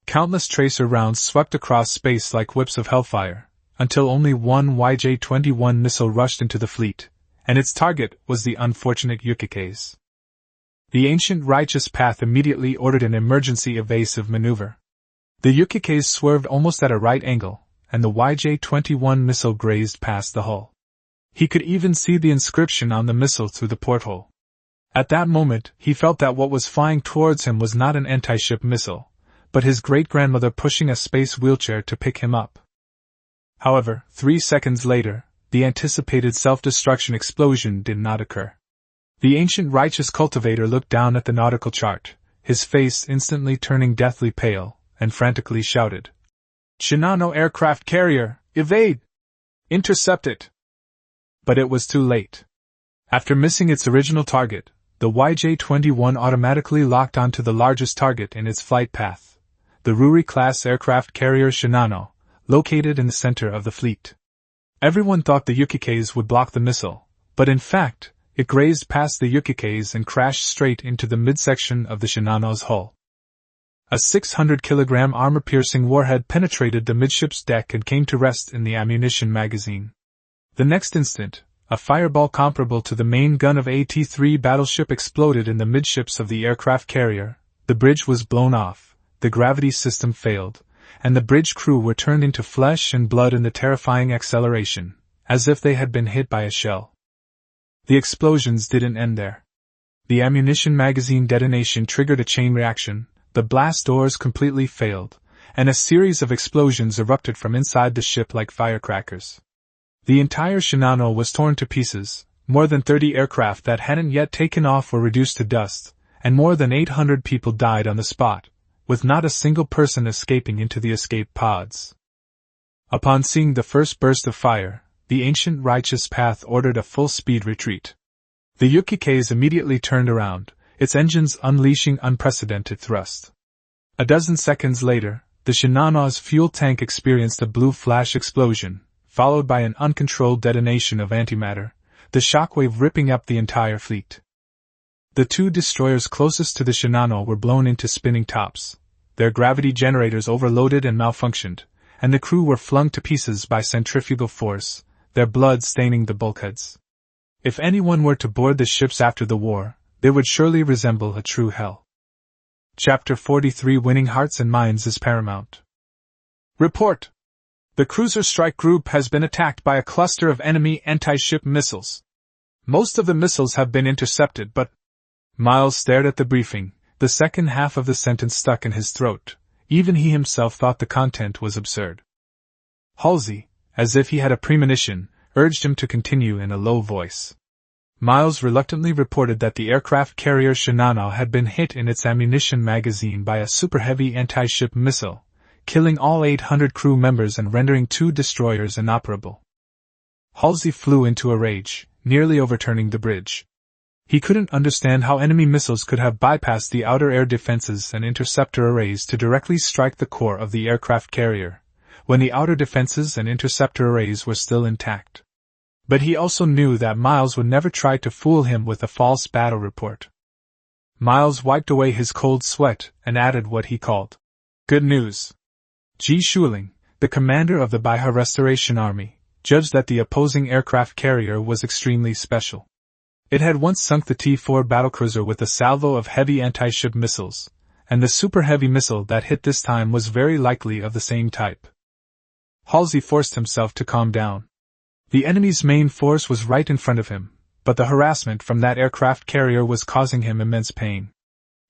Countless tracer rounds swept across space like whips of hellfire, until only one YJ-21 missile rushed into the fleet, and its target was the unfortunate Yukikes. The ancient righteous path immediately ordered an emergency evasive maneuver. The Yukikes swerved almost at a right angle, and the YJ-21 missile grazed past the hull. He could even see the inscription on the missile through the porthole. At that moment, he felt that what was flying towards him was not an anti-ship missile, but his great-grandmother pushing a space wheelchair to pick him up. However, 3 seconds later, the anticipated self-destruction explosion did not occur. The ancient righteous cultivator looked down at the nautical chart, his face instantly turning deathly pale, and frantically shouted, "Shinano aircraft carrier, evade! Intercept it!" But it was too late. After missing its original target, the YJ-21 automatically locked onto the largest target in its flight path, the Ruri-class aircraft carrier Shinano, located in the center of the fleet. Everyone thought the Yukikes would block the missile, but in fact, it grazed past the Yukikes and crashed straight into the midsection of the Shinano's hull. A 600-kilogram armor-piercing warhead penetrated the midship's deck and came to rest in the ammunition magazine. The next instant, a fireball comparable to the main gun of a T-3 battleship exploded in the midships of the aircraft carrier, the bridge was blown off, the gravity system failed, and the bridge crew were turned into flesh and blood in the terrifying acceleration, as if they had been hit by a shell. The explosions didn't end there. The ammunition magazine detonation triggered a chain reaction, the blast doors completely failed, and a series of explosions erupted from inside the ship like firecrackers. The entire Shinano was torn to pieces, more than 30 aircraft that hadn't yet taken off were reduced to dust, and more than 800 people died on the spot, with not a single person escaping into the escape pods. Upon seeing the first burst of fire, the ancient righteous path ordered a full-speed retreat. The Yukikes immediately turned around, its engines unleashing unprecedented thrust. A dozen seconds later, the Shinano's fuel tank experienced a blue flash explosion, followed by an uncontrolled detonation of antimatter, the shockwave ripping up the entire fleet. The two destroyers closest to the Shinano were blown into spinning tops, their gravity generators overloaded and malfunctioned, and the crew were flung to pieces by centrifugal force, their blood staining the bulkheads. If anyone were to board the ships after the war, they would surely resemble a true hell. Chapter 43 Winning Hearts and Minds is paramount. Report! The cruiser strike group has been attacked by a cluster of enemy anti-ship missiles. Most of the missiles have been intercepted, but... Miles stared at the briefing, the second half of the sentence stuck in his throat. Even he himself thought the content was absurd. Halsey, as if he had a premonition, urged him to continue in a low voice. Miles reluctantly reported that the aircraft carrier Shinano had been hit in its ammunition magazine by a super-heavy anti-ship missile, killing all 800 crew members and rendering 2 destroyers inoperable. Halsey flew into a rage, nearly overturning the bridge. He couldn't understand how enemy missiles could have bypassed the outer air defenses and interceptor arrays to directly strike the core of the aircraft carrier, when the outer defenses and interceptor arrays were still intact. But he also knew that Miles would never try to fool him with a false battle report. Miles wiped away his cold sweat and added what he called good news. Ji Shuling, the commander of the Beihai Restoration Army, judged that the opposing aircraft carrier was extremely special. It had once sunk the T-4 battlecruiser with a salvo of heavy anti-ship missiles, and the super-heavy missile that hit this time was very likely of the same type. Halsey forced himself to calm down. The enemy's main force was right in front of him, but the harassment from that aircraft carrier was causing him immense pain.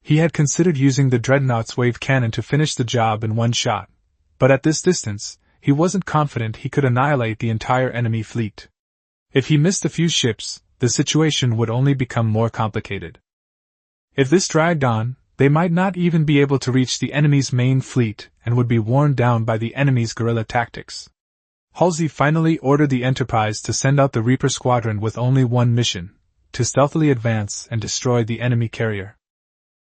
He had considered using the Dreadnought's wave cannon to finish the job in one shot, but at this distance, he wasn't confident he could annihilate the entire enemy fleet. If he missed a few ships, the situation would only become more complicated. If this dragged on, they might not even be able to reach the enemy's main fleet and would be worn down by the enemy's guerrilla tactics. Halsey finally ordered the Enterprise to send out the Reaper Squadron with only one mission, to stealthily advance and destroy the enemy carrier.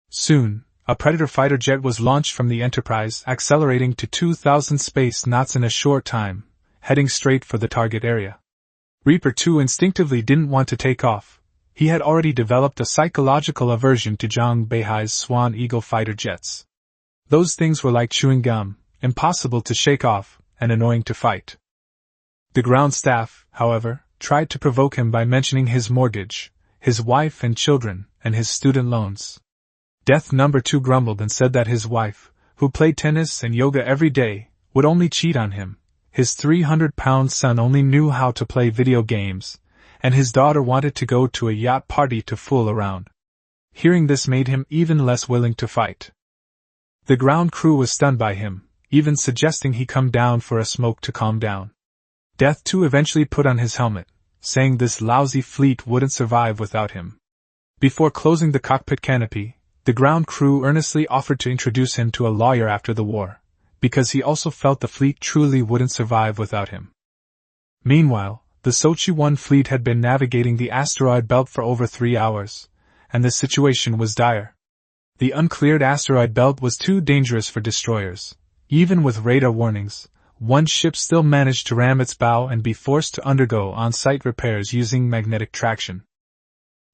Soon, a Predator fighter jet was launched from the Enterprise, accelerating to 2,000 space knots in a short time, heading straight for the target area. Reaper 2 instinctively didn't want to take off. He had already developed a psychological aversion to Zhang Beihai's Swan Eagle fighter jets. Those things were like chewing gum, impossible to shake off, and annoying to fight. The ground staff, however, tried to provoke him by mentioning his mortgage, his wife and children, and his student loans. Death Number 2 grumbled and said that his wife, who played tennis and yoga every day, would only cheat on him. His 300-pound son only knew how to play video games, and his daughter wanted to go to a yacht party to fool around. Hearing this made him even less willing to fight. The ground crew was stunned by him, even suggesting he come down for a smoke to calm down. Death 2 eventually put on his helmet, saying this lousy fleet wouldn't survive without him. Before closing the cockpit canopy, the ground crew earnestly offered to introduce him to a lawyer after the war, because he also felt the fleet truly wouldn't survive without him. Meanwhile, the Sochi 1 fleet had been navigating the asteroid belt for over 3 hours, and the situation was dire. The uncleared asteroid belt was too dangerous for destroyers. Even with radar warnings, one ship still managed to ram its bow and be forced to undergo on-site repairs using magnetic traction.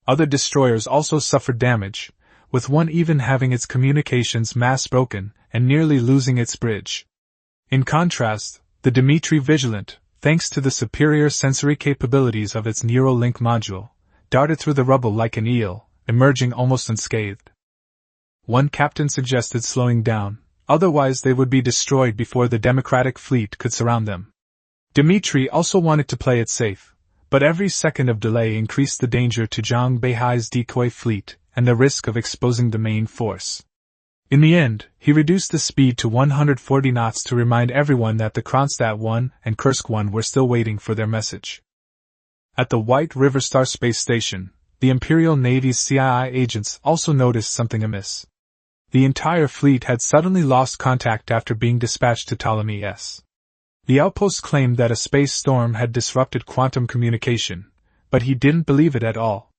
Other destroyers also suffered damage, with one even having its communications masts broken and nearly losing its bridge. In contrast, the Dmitry Vigilant, thanks to the superior sensory capabilities of its Neuralink module, darted through the rubble like an eel, emerging almost unscathed. One captain suggested slowing down, otherwise they would be destroyed before the Democratic fleet could surround them. Dmitry also wanted to play it safe, but every second of delay increased the danger to Zhang Beihai's decoy fleet and the risk of exposing the main force. In the end, he reduced the speed to 140 knots to remind everyone that the Kronstadt 1 and Kursk 1 were still waiting for their message. At the White River Star Space Station, the Imperial Navy's CII agents also noticed something amiss. The entire fleet had suddenly lost contact after being dispatched to Ptolemy S. The outpost claimed that a space storm had disrupted quantum communication, but he didn't believe it at all.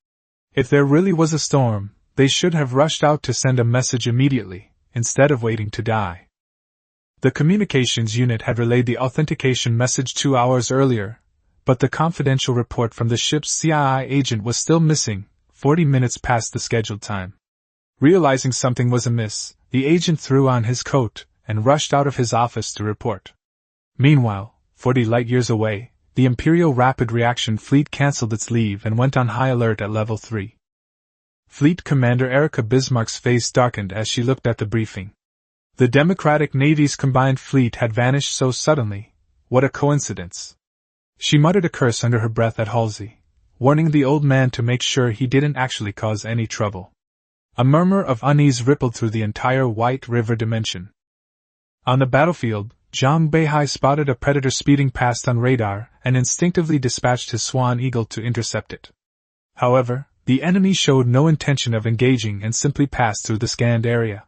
If there really was a storm, they should have rushed out to send a message immediately, instead of waiting to die. The communications unit had relayed the authentication message 2 hours earlier, but the confidential report from the ship's CII agent was still missing, 40 minutes past the scheduled time. Realizing something was amiss, the agent threw on his coat and rushed out of his office to report. Meanwhile, 40 light-years away, the Imperial Rapid Reaction Fleet cancelled its leave and went on high alert at Level 3. Fleet Commander Erika Bismarck's face darkened as she looked at the briefing. The Democratic Navy's combined fleet had vanished so suddenly. What a coincidence. She muttered a curse under her breath at Halsey, warning the old man to make sure he didn't actually cause any trouble. A murmur of unease rippled through the entire White River dimension. On the battlefield, Zhang Beihai spotted a predator speeding past on radar and instinctively dispatched his Swan Eagle to intercept it. However, the enemy showed no intention of engaging and simply passed through the scanned area.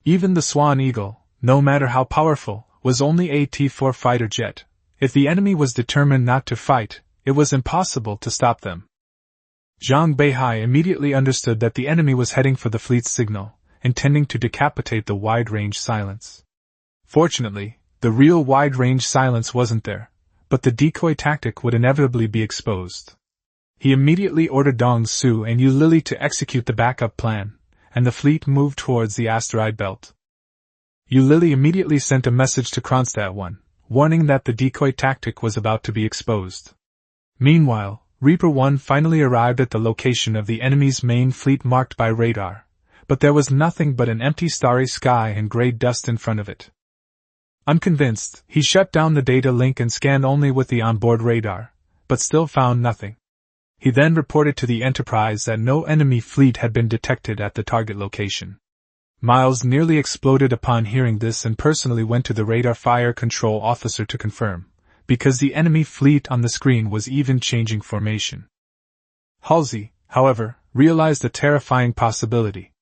Even the Swan Eagle, no matter how powerful, was only a T-4 fighter jet. If the enemy was determined not to fight, it was impossible to stop them. Zhang Beihai immediately understood that the enemy was heading for the fleet's signal, intending to decapitate the wide-range silence. Fortunately, the real wide-range silence wasn't there, but the decoy tactic would inevitably be exposed. He immediately ordered Dong Su and Yu Lili to execute the backup plan, and the fleet moved towards the asteroid belt. Yu Lili immediately sent a message to Kronstadt 1, warning that the decoy tactic was about to be exposed. Meanwhile, Reaper 1 finally arrived at the location of the enemy's main fleet marked by radar, but there was nothing but an empty starry sky and gray dust in front of it. Unconvinced, he shut down the data link and scanned only with the onboard radar, but still found nothing. He then reported to the Enterprise that no enemy fleet had been detected at the target location. Miles nearly exploded upon hearing this and personally went to the radar fire control officer to confirm, because the enemy fleet on the screen was even changing formation. Halsey, however, realized a terrifying possibility.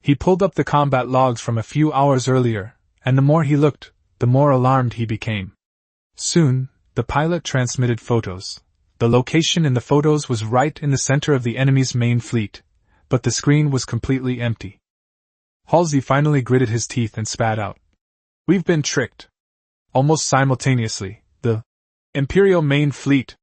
He pulled up the combat logs from a few hours earlier, and the more he looked, the more alarmed he became. Soon, the pilot transmitted photos. The location in the photos was right in the center of the enemy's main fleet, but the screen was completely empty. Halsey finally gritted his teeth and spat out, "We've been tricked." Almost simultaneously, the Imperial main fleet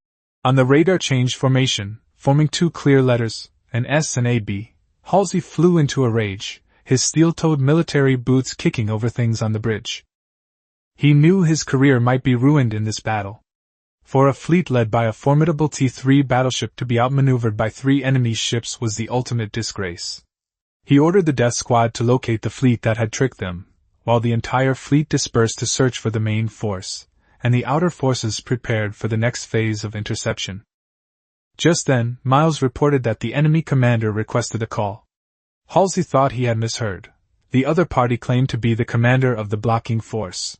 on the radar changed formation, forming two clear letters, an S and a B. Halsey flew into a rage, his steel-toed military boots kicking over things on the bridge. He knew his career might be ruined in this battle. For a fleet led by a formidable T-3 battleship to be outmaneuvered by 3 enemy ships was the ultimate disgrace. He ordered the death squad to locate the fleet that had tricked them, while the entire fleet dispersed to search for the main force, and the outer forces prepared for the next phase of interception. Just then, Miles reported that the enemy commander requested a call. Halsey thought he had misheard. The other party claimed to be the commander of the blocking force.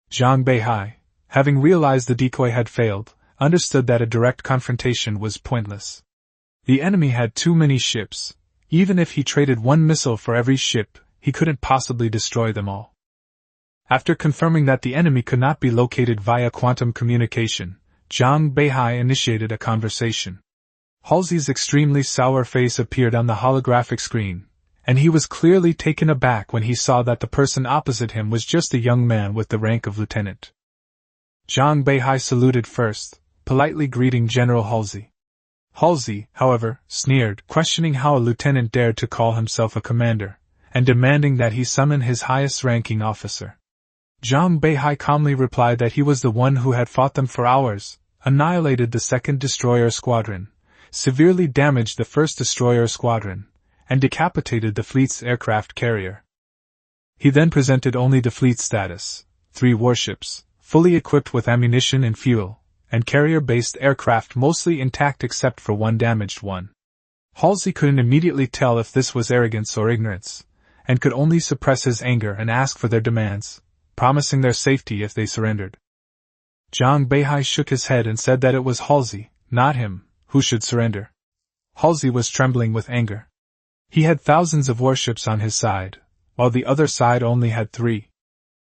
Zhang Beihai, having realized the decoy had failed, understood that a direct confrontation was pointless. The enemy had too many ships. Even if he traded 1 missile for every ship, he couldn't possibly destroy them all. After confirming that the enemy could not be located via quantum communication, Zhang Beihai initiated a conversation. Halsey's extremely sour face appeared on the holographic screen, and he was clearly taken aback when he saw that the person opposite him was just a young man with the rank of lieutenant. Zhang Beihai saluted first, politely greeting General Halsey. Halsey, however, sneered, questioning how a lieutenant dared to call himself a commander, and demanding that he summon his highest-ranking officer. Zhang Beihai calmly replied that he was the one who had fought them for hours, annihilated the 2nd Destroyer Squadron, severely damaged the 1st Destroyer Squadron, and decapitated the fleet's aircraft carrier. He then presented only the fleet status: 3 warships, fully equipped with ammunition and fuel, and carrier-based aircraft mostly intact except for 1 damaged one. Halsey couldn't immediately tell if this was arrogance or ignorance, and could only suppress his anger and ask for their demands, promising their safety if they surrendered. Zhang Beihai shook his head and said that it was Halsey, not him, who should surrender. Halsey was trembling with anger. He had thousands of warships on his side, while the other side only had 3.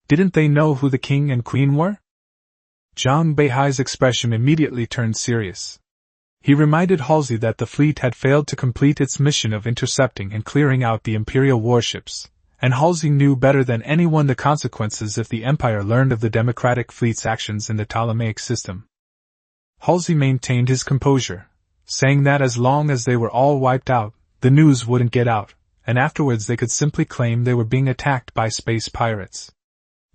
Didn't they know who the king and queen were? Zhang Beihai's expression immediately turned serious. He reminded Halsey that the fleet had failed to complete its mission of intercepting and clearing out the Imperial warships, and Halsey knew better than anyone the consequences if the Empire learned of the Democratic fleet's actions in the Ptolemaic system. Halsey maintained his composure, saying that as long as they were all wiped out, the news wouldn't get out, and afterwards they could simply claim they were being attacked by space pirates.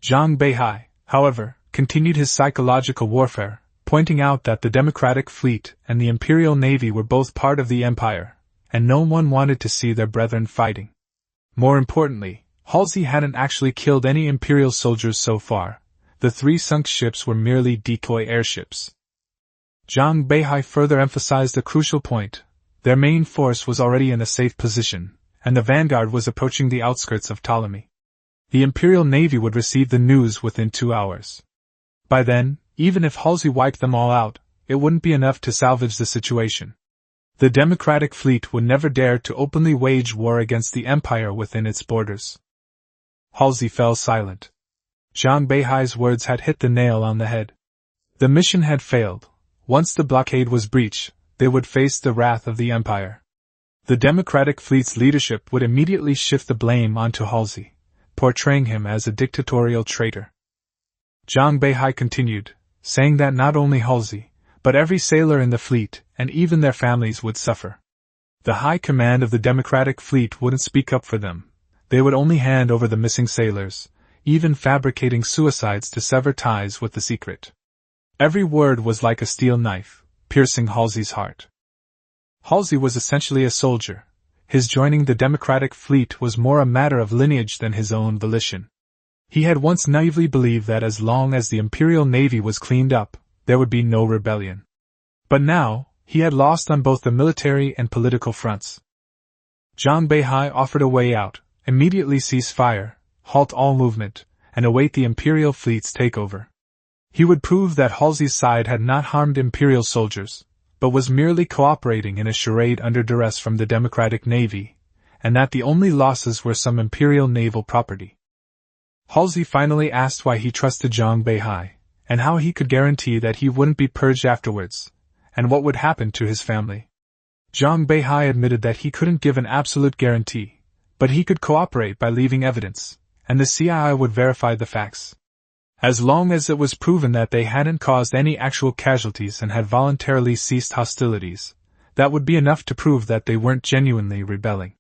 Zhang Beihai, however, continued his psychological warfare, pointing out that the Democratic fleet and the Imperial Navy were both part of the Empire, and no one wanted to see their brethren fighting. More importantly, Halsey hadn't actually killed any Imperial soldiers so far. The 3 sunk ships were merely decoy airships. Zhang Beihai further emphasized a crucial point. Their main force was already in a safe position, and the vanguard was approaching the outskirts of Ptolemy. The Imperial Navy would receive the news within 2 hours. By then, even if Halsey wiped them all out, it wouldn't be enough to salvage the situation. The Democratic fleet would never dare to openly wage war against the Empire within its borders. Halsey fell silent. Zhang Beihai's words had hit the nail on the head. The mission had failed. Once the blockade was breached, they would face the wrath of the Empire. The Democratic fleet's leadership would immediately shift the blame onto Halsey, portraying him as a dictatorial traitor. Zhang Beihai continued, saying that not only Halsey, but every sailor in the fleet, and even their families would suffer. The high command of the Democratic fleet wouldn't speak up for them. They would only hand over the missing sailors, even fabricating suicides to sever ties with the secret. Every word was like a steel knife, piercing Halsey's heart. Halsey was essentially a soldier. His joining the Democratic fleet was more a matter of lineage than his own volition. He had once naively believed that as long as the Imperial Navy was cleaned up, there would be no rebellion. But now, he had lost on both the military and political fronts. Zhang Beihai offered a way out: immediately cease fire, halt all movement, and await the Imperial fleet's takeover. He would prove that Halsey's side had not harmed Imperial soldiers, but was merely cooperating in a charade under duress from the Democratic Navy, and that the only losses were some Imperial naval property. Halsey finally asked why he trusted Zhang Beihai, and how he could guarantee that he wouldn't be purged afterwards, and what would happen to his family. Zhang Beihai admitted that he couldn't give an absolute guarantee, but he could cooperate by leaving evidence, and the CII would verify the facts. As long as it was proven that they hadn't caused any actual casualties and had voluntarily ceased hostilities, that would be enough to prove that they weren't genuinely rebelling.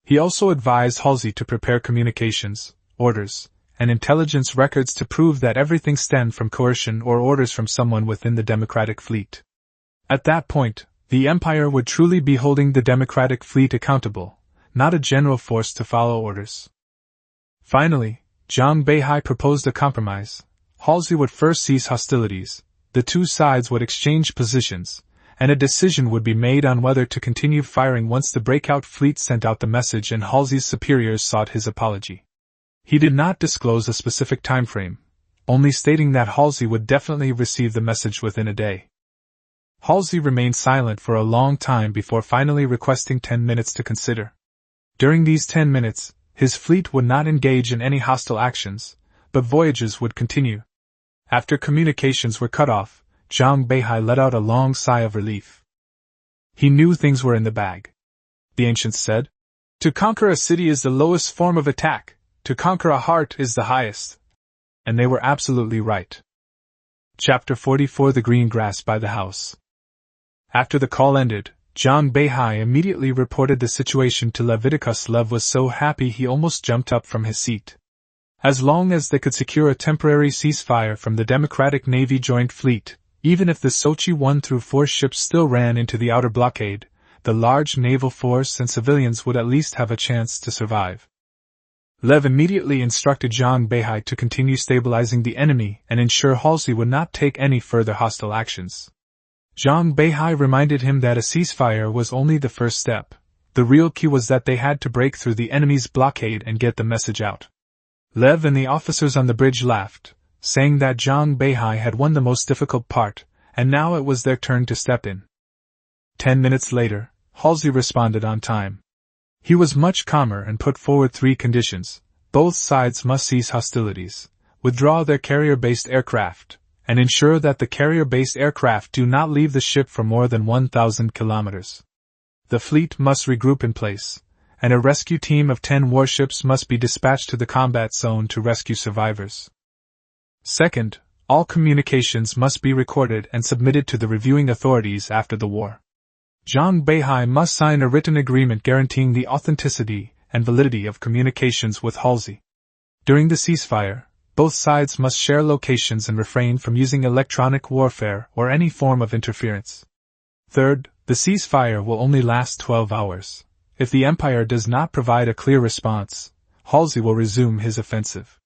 He also advised Halsey to prepare communications, orders, and intelligence records to prove that everything stemmed from coercion or orders from someone within the Democratic fleet. At that point, the Empire would truly be holding the Democratic fleet accountable, not a general force to follow orders. Finally, Zhang Beihai proposed a compromise. Halsey would first cease hostilities, the 2 sides would exchange positions, and a decision would be made on whether to continue firing once the breakout fleet sent out the message and Halsey's superiors sought his apology. He did not disclose a specific time frame, only stating that Halsey would definitely receive the message within a day. Halsey remained silent for a long time before finally requesting 10 minutes to consider. During these 10 minutes, his fleet would not engage in any hostile actions, but voyages would continue. After communications were cut off, Zhang Beihai let out a long sigh of relief. He knew things were in the bag. The ancients said, "To conquer a city is the lowest form of attack, to conquer a heart is the highest." And they were absolutely right. Chapter 44: The Green Grass by the House. After the call ended, Zhang Beihai immediately reported the situation to Leviticus. Lev was so happy he almost jumped up from his seat. As long as they could secure a temporary ceasefire from the Democratic Navy Joint Fleet, even if the Sochi 1-4 ships still ran into the outer blockade, the large naval force and civilians would at least have a chance to survive. Lev immediately instructed Zhang Beihai to continue stabilizing the enemy and ensure Halsey would not take any further hostile actions. Zhang Beihai reminded him that a ceasefire was only the first step. The real key was that they had to break through the enemy's blockade and get the message out. Lev and the officers on the bridge laughed, saying that Zhang Beihai had won the most difficult part, and now it was their turn to step in. 10 minutes later, Halsey responded on time. He was much calmer and put forward 3 conditions. Both sides must cease hostilities, withdraw their carrier-based aircraft, and ensure that the carrier-based aircraft do not leave the ship for more than 1,000 kilometers. The fleet must regroup in place, and a rescue team of 10 warships must be dispatched to the combat zone to rescue survivors. Second, all communications must be recorded and submitted to the reviewing authorities after the war. Zhang Beihai must sign a written agreement guaranteeing the authenticity and validity of communications with Halsey. During the ceasefire, both sides must share locations and refrain from using electronic warfare or any form of interference. Third, the ceasefire will only last 12 hours. If the Empire does not provide a clear response, Halsey will resume his offensive.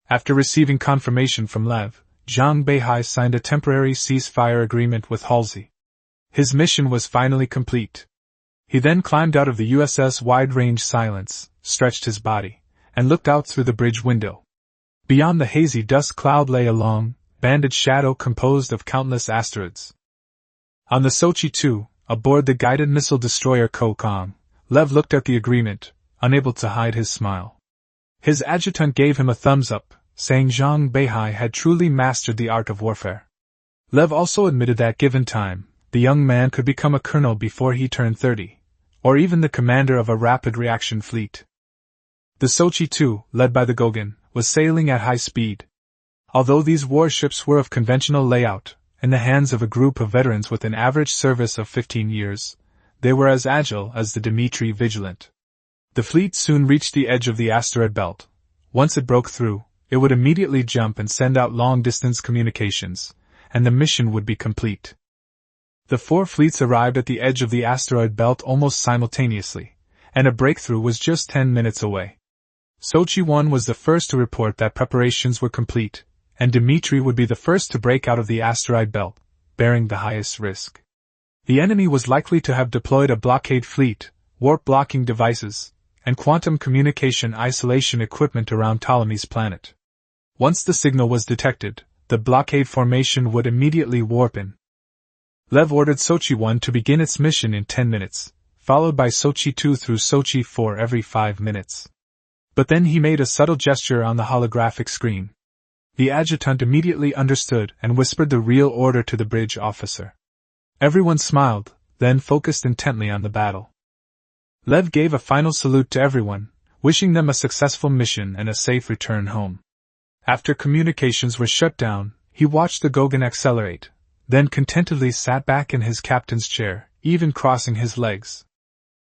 After receiving confirmation from Lev, Zhang Beihai signed a temporary ceasefire agreement with Halsey. His mission was finally complete. He then climbed out of the USS Wide-Range Silence, stretched his body, and looked out through the bridge window. Beyond the hazy dust cloud lay a long, banded shadow composed of countless asteroids. On the Sochi 2, aboard the guided missile destroyer Kokong, Lev looked at the agreement, unable to hide his smile. His adjutant gave him a thumbs up, saying Zhang Beihai had truly mastered the art of warfare. Lev also admitted that given time, the young man could become a colonel before he turned 30, or even the commander of a rapid reaction fleet. The Sochi 2, led by the Goguen, was sailing at high speed. Although these warships were of conventional layout, in the hands of a group of veterans with an average service of 15 years, they were as agile as the Dmitry Vigilant. The fleet soon reached the edge of the asteroid belt. Once it broke through, it would immediately jump and send out long-distance communications, and the mission would be complete. The 4 fleets arrived at the edge of the asteroid belt almost simultaneously, and a breakthrough was just 10 minutes away. Sochi 1 was the first to report that preparations were complete, and Dmitry would be the first to break out of the asteroid belt, bearing the highest risk. The enemy was likely to have deployed a blockade fleet, warp-blocking devices, and quantum communication isolation equipment around Ptolemy's planet. Once the signal was detected, the blockade formation would immediately warp in. Lev ordered Sochi 1 to begin its mission in 10 minutes, followed by Sochi 2 through Sochi 4 every 5 minutes. But then he made a subtle gesture on the holographic screen. The adjutant immediately understood and whispered the real order to the bridge officer. Everyone smiled, then focused intently on the battle. Lev gave a final salute to everyone, wishing them a successful mission and a safe return home. After communications were shut down, he watched the Goguen accelerate, then contentedly sat back in his captain's chair, even crossing his legs.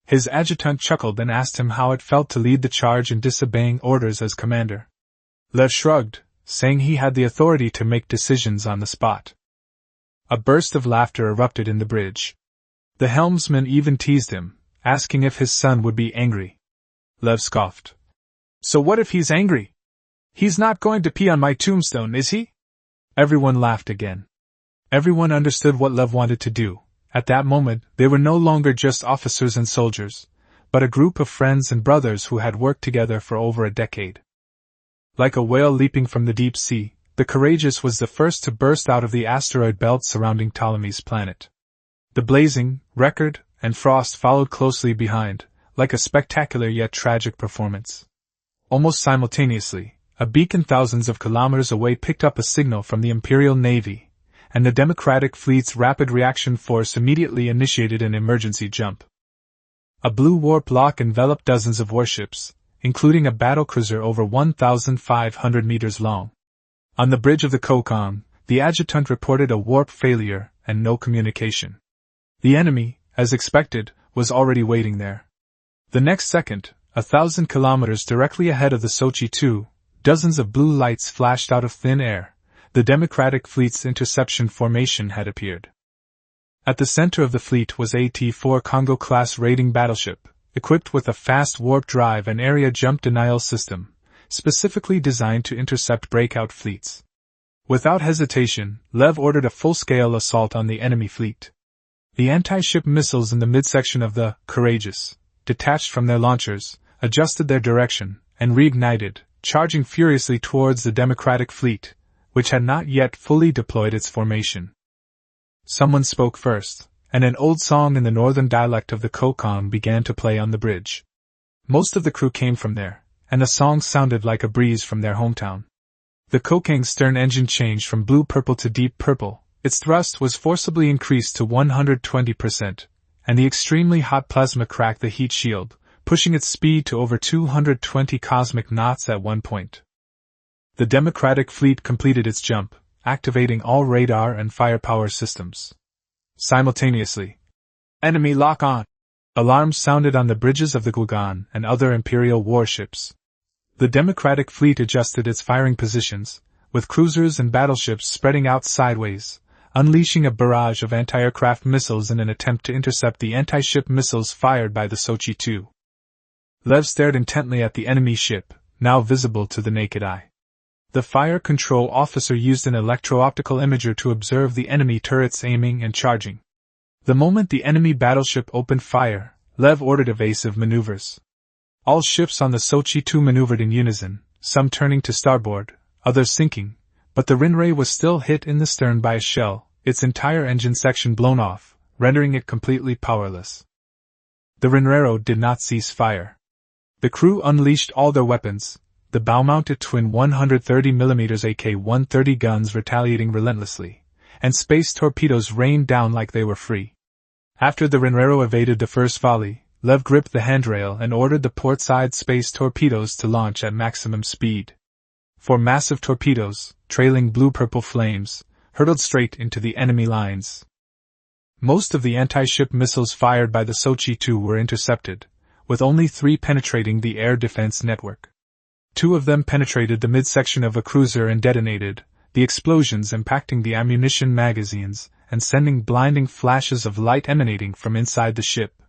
His adjutant chuckled and asked him how it felt to lead the charge in disobeying orders as commander. Lev shrugged, saying he had the authority to make decisions on the spot. A burst of laughter erupted in the bridge. The helmsman even teased him, asking if his son would be angry. Lev scoffed. "So what if he's angry? He's not going to pee on my tombstone, is he?" Everyone laughed again. Everyone understood what Lev wanted to do. At that moment, they were no longer just officers and soldiers, but a group of friends and brothers who had worked together for over a decade. Like a whale leaping from the deep sea, the Courageous was the first to burst out of the asteroid belt surrounding Ptolemy's planet. The Blazing, Record, and Frost followed closely behind, like a spectacular yet tragic performance. Almost simultaneously, a beacon thousands of kilometers away picked up a signal from the Imperial Navy, and the Democratic Fleet's Rapid Reaction Force immediately initiated an emergency jump. A blue warp lock enveloped dozens of warships, including a battlecruiser over 1,500 meters long. On the bridge of the Kokong, the adjutant reported a warp failure and no communication. The enemy, as expected, was already waiting there. The next second, 1,000 kilometers directly ahead of the Sochi 2, dozens of blue lights flashed out of thin air. The Democratic Fleet's interception formation had appeared. At the center of the fleet was a T-4 Congo-class raiding battleship, equipped with a fast warp drive and area jump denial system, specifically designed to intercept breakout fleets. Without hesitation, Lev ordered a full-scale assault on the enemy fleet. The anti-ship missiles in the midsection of the Courageous, detached from their launchers, adjusted their direction, and reignited, charging furiously towards the Democratic fleet, which had not yet fully deployed its formation. Someone spoke first, and an old song in the northern dialect of the Kokong began to play on the bridge. Most of the crew came from there, and the song sounded like a breeze from their hometown. The Kokang's stern engine changed from blue-purple to deep purple, its thrust was forcibly increased to 120%, and the extremely hot plasma cracked the heat shield, pushing its speed to over 220 cosmic knots at one point. The Democratic fleet completed its jump, activating all radar and firepower systems. Simultaneously, "Enemy lock on!" alarms sounded on the bridges of the Gugan and other Imperial warships. The Democratic fleet adjusted its firing positions, with cruisers and battleships spreading out sideways, unleashing a barrage of anti-aircraft missiles in an attempt to intercept the anti-ship missiles fired by the Sochi II. Lev stared intently at the enemy ship, now visible to the naked eye. The fire control officer used an electro-optical imager to observe the enemy turrets aiming and charging. The moment the enemy battleship opened fire, Lev ordered evasive maneuvers. All ships on the Sochi II maneuvered in unison, some turning to starboard, others sinking, but the Rinrei was still hit in the stern by a shell, its entire engine section blown off, rendering it completely powerless. The Rinrero did not cease fire. The crew unleashed all their weapons, the bow-mounted twin 130mm AK-130 guns retaliating relentlessly, and space torpedoes rained down like they were free. After the Rinrero evaded the first volley, Lev gripped the handrail and ordered the port-side space torpedoes to launch at maximum speed. Four massive torpedoes, trailing blue-purple flames, hurtled straight into the enemy lines. Most of the anti-ship missiles fired by the Sochi II were intercepted, with only 3 penetrating the air defense network. 2 of them penetrated the midsection of a cruiser and detonated, the explosions impacting the ammunition magazines and sending blinding flashes of light emanating from inside the ship.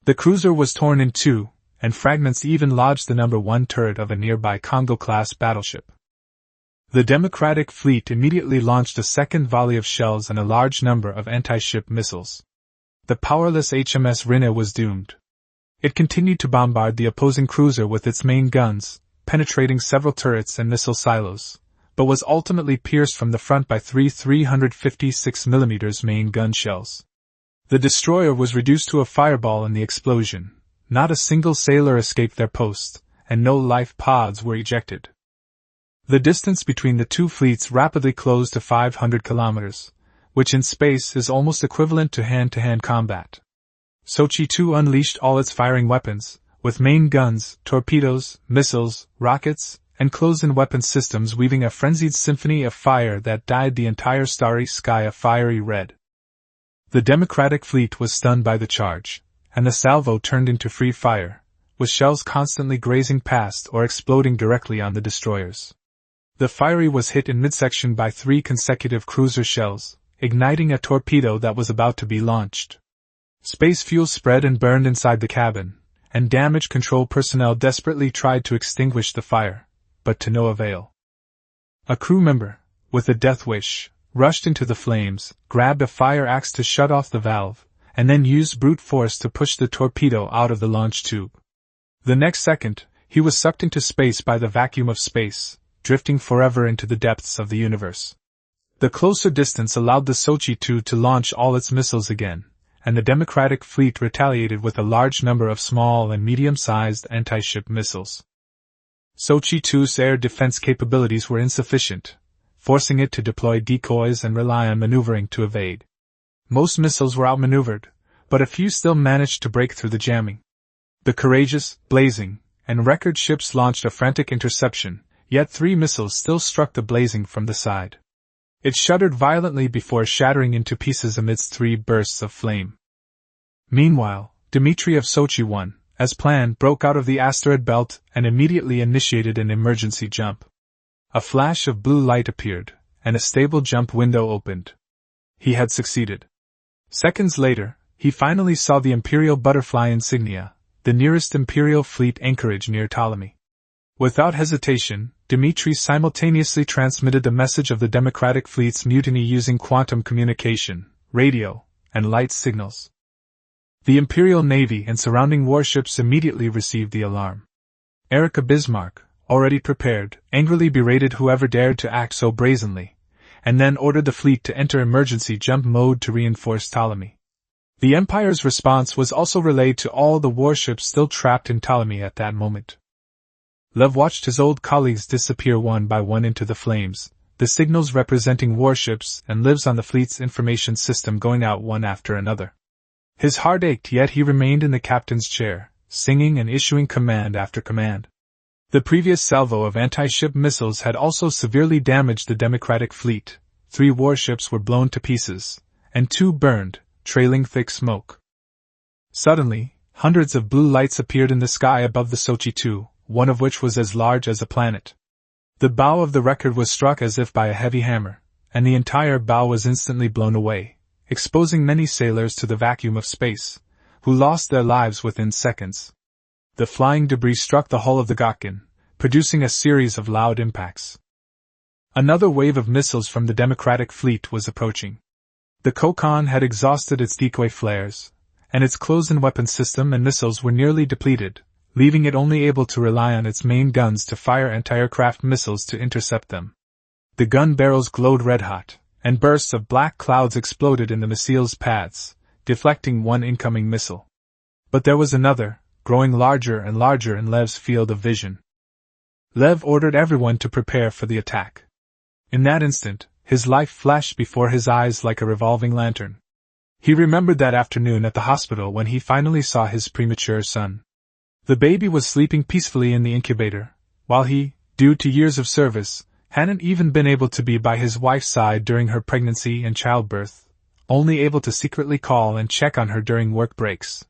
The cruiser was torn in two, and fragments even lodged the No. 1 turret of a nearby Congo-class battleship. The Democratic fleet immediately launched a second volley of shells and a large number of anti-ship missiles. The powerless HMS Rinne was doomed. It continued to bombard the opposing cruiser with its main guns, penetrating several turrets and missile silos, but was ultimately pierced from the front by 3 356mm main gun shells. The destroyer was reduced to a fireball in the explosion. Not a single sailor escaped their post, and no life pods were ejected. The distance between the two fleets rapidly closed to 500 kilometers, which in space is almost equivalent to hand-to-hand combat. Sochi II unleashed all its firing weapons, with main guns, torpedoes, missiles, rockets, and close-in weapon systems weaving a frenzied symphony of fire that dyed the entire starry sky a fiery red. The Democratic fleet was stunned by the charge, and the salvo turned into free fire, with shells constantly grazing past or exploding directly on the destroyers. The Fiery was hit in midsection by 3 consecutive cruiser shells, igniting a torpedo that was about to be launched. Space fuel spread and burned inside the cabin, and damage control personnel desperately tried to extinguish the fire, but to no avail. A crew member, with a death wish, rushed into the flames, grabbed a fire axe to shut off the valve, and then used brute force to push the torpedo out of the launch tube. The next second, he was sucked into space by the vacuum of space, drifting forever into the depths of the universe. The closer distance allowed the Sochi II to launch all its missiles again, and the Democratic fleet retaliated with a large number of small and medium-sized anti-ship missiles. Sochi II's air defense capabilities were insufficient, forcing it to deploy decoys and rely on maneuvering to evade. Most missiles were outmaneuvered, but a few still managed to break through the jamming. The Courageous, Blazing, and Record ships launched a frantic interception, yet 3 missiles still struck the Blazing from the side. It shuddered violently before shattering into pieces amidst 3 bursts of flame. Meanwhile, Dmitri of Sochi I, as planned, broke out of the asteroid belt and immediately initiated an emergency jump. A flash of blue light appeared, and a stable jump window opened. He had succeeded. Seconds later, he finally saw the Imperial Butterfly insignia, the nearest Imperial fleet anchorage near Ptolemy. Without hesitation, Dmitri simultaneously transmitted the message of the Democratic fleet's mutiny using quantum communication, radio, and light signals. The Imperial Navy and surrounding warships immediately received the alarm. Erika Bismarck, already prepared, angrily berated whoever dared to act so brazenly, and then ordered the fleet to enter emergency jump mode to reinforce Ptolemy. The Empire's response was also relayed to all the warships still trapped in Ptolemy at that moment. Lev watched his old colleagues disappear one by one into the flames, the signals representing warships and lives on the fleet's information system going out one after another. His heart ached, yet he remained in the captain's chair, singing and issuing command after command. The previous salvo of anti-ship missiles had also severely damaged the Democratic fleet. 3 warships were blown to pieces, and 2 burned, trailing thick smoke. Suddenly, hundreds of blue lights appeared in the sky above the Sochi II, one of which was as large as a planet. The bow of the Record was struck as if by a heavy hammer, and the entire bow was instantly blown away, exposing many sailors to the vacuum of space, who lost their lives within seconds. The flying debris struck the hull of the Gotkin, producing a series of loud impacts. Another wave of missiles from the Democratic fleet was approaching. The Kokon had exhausted its decoy flares, and its close-in weapon system and missiles were nearly depleted, leaving it only able to rely on its main guns to fire anti-aircraft missiles to intercept them. The gun barrels glowed red-hot, and bursts of black clouds exploded in the missile's paths, deflecting one incoming missile. But there was another, growing larger and larger in Lev's field of vision. Lev ordered everyone to prepare for the attack. In that instant, his life flashed before his eyes like a revolving lantern. He remembered that afternoon at the hospital when he finally saw his premature son. The baby was sleeping peacefully in the incubator, while he, due to years of service, hadn't even been able to be by his wife's side during her pregnancy and childbirth, only able to secretly call and check on her during work breaks.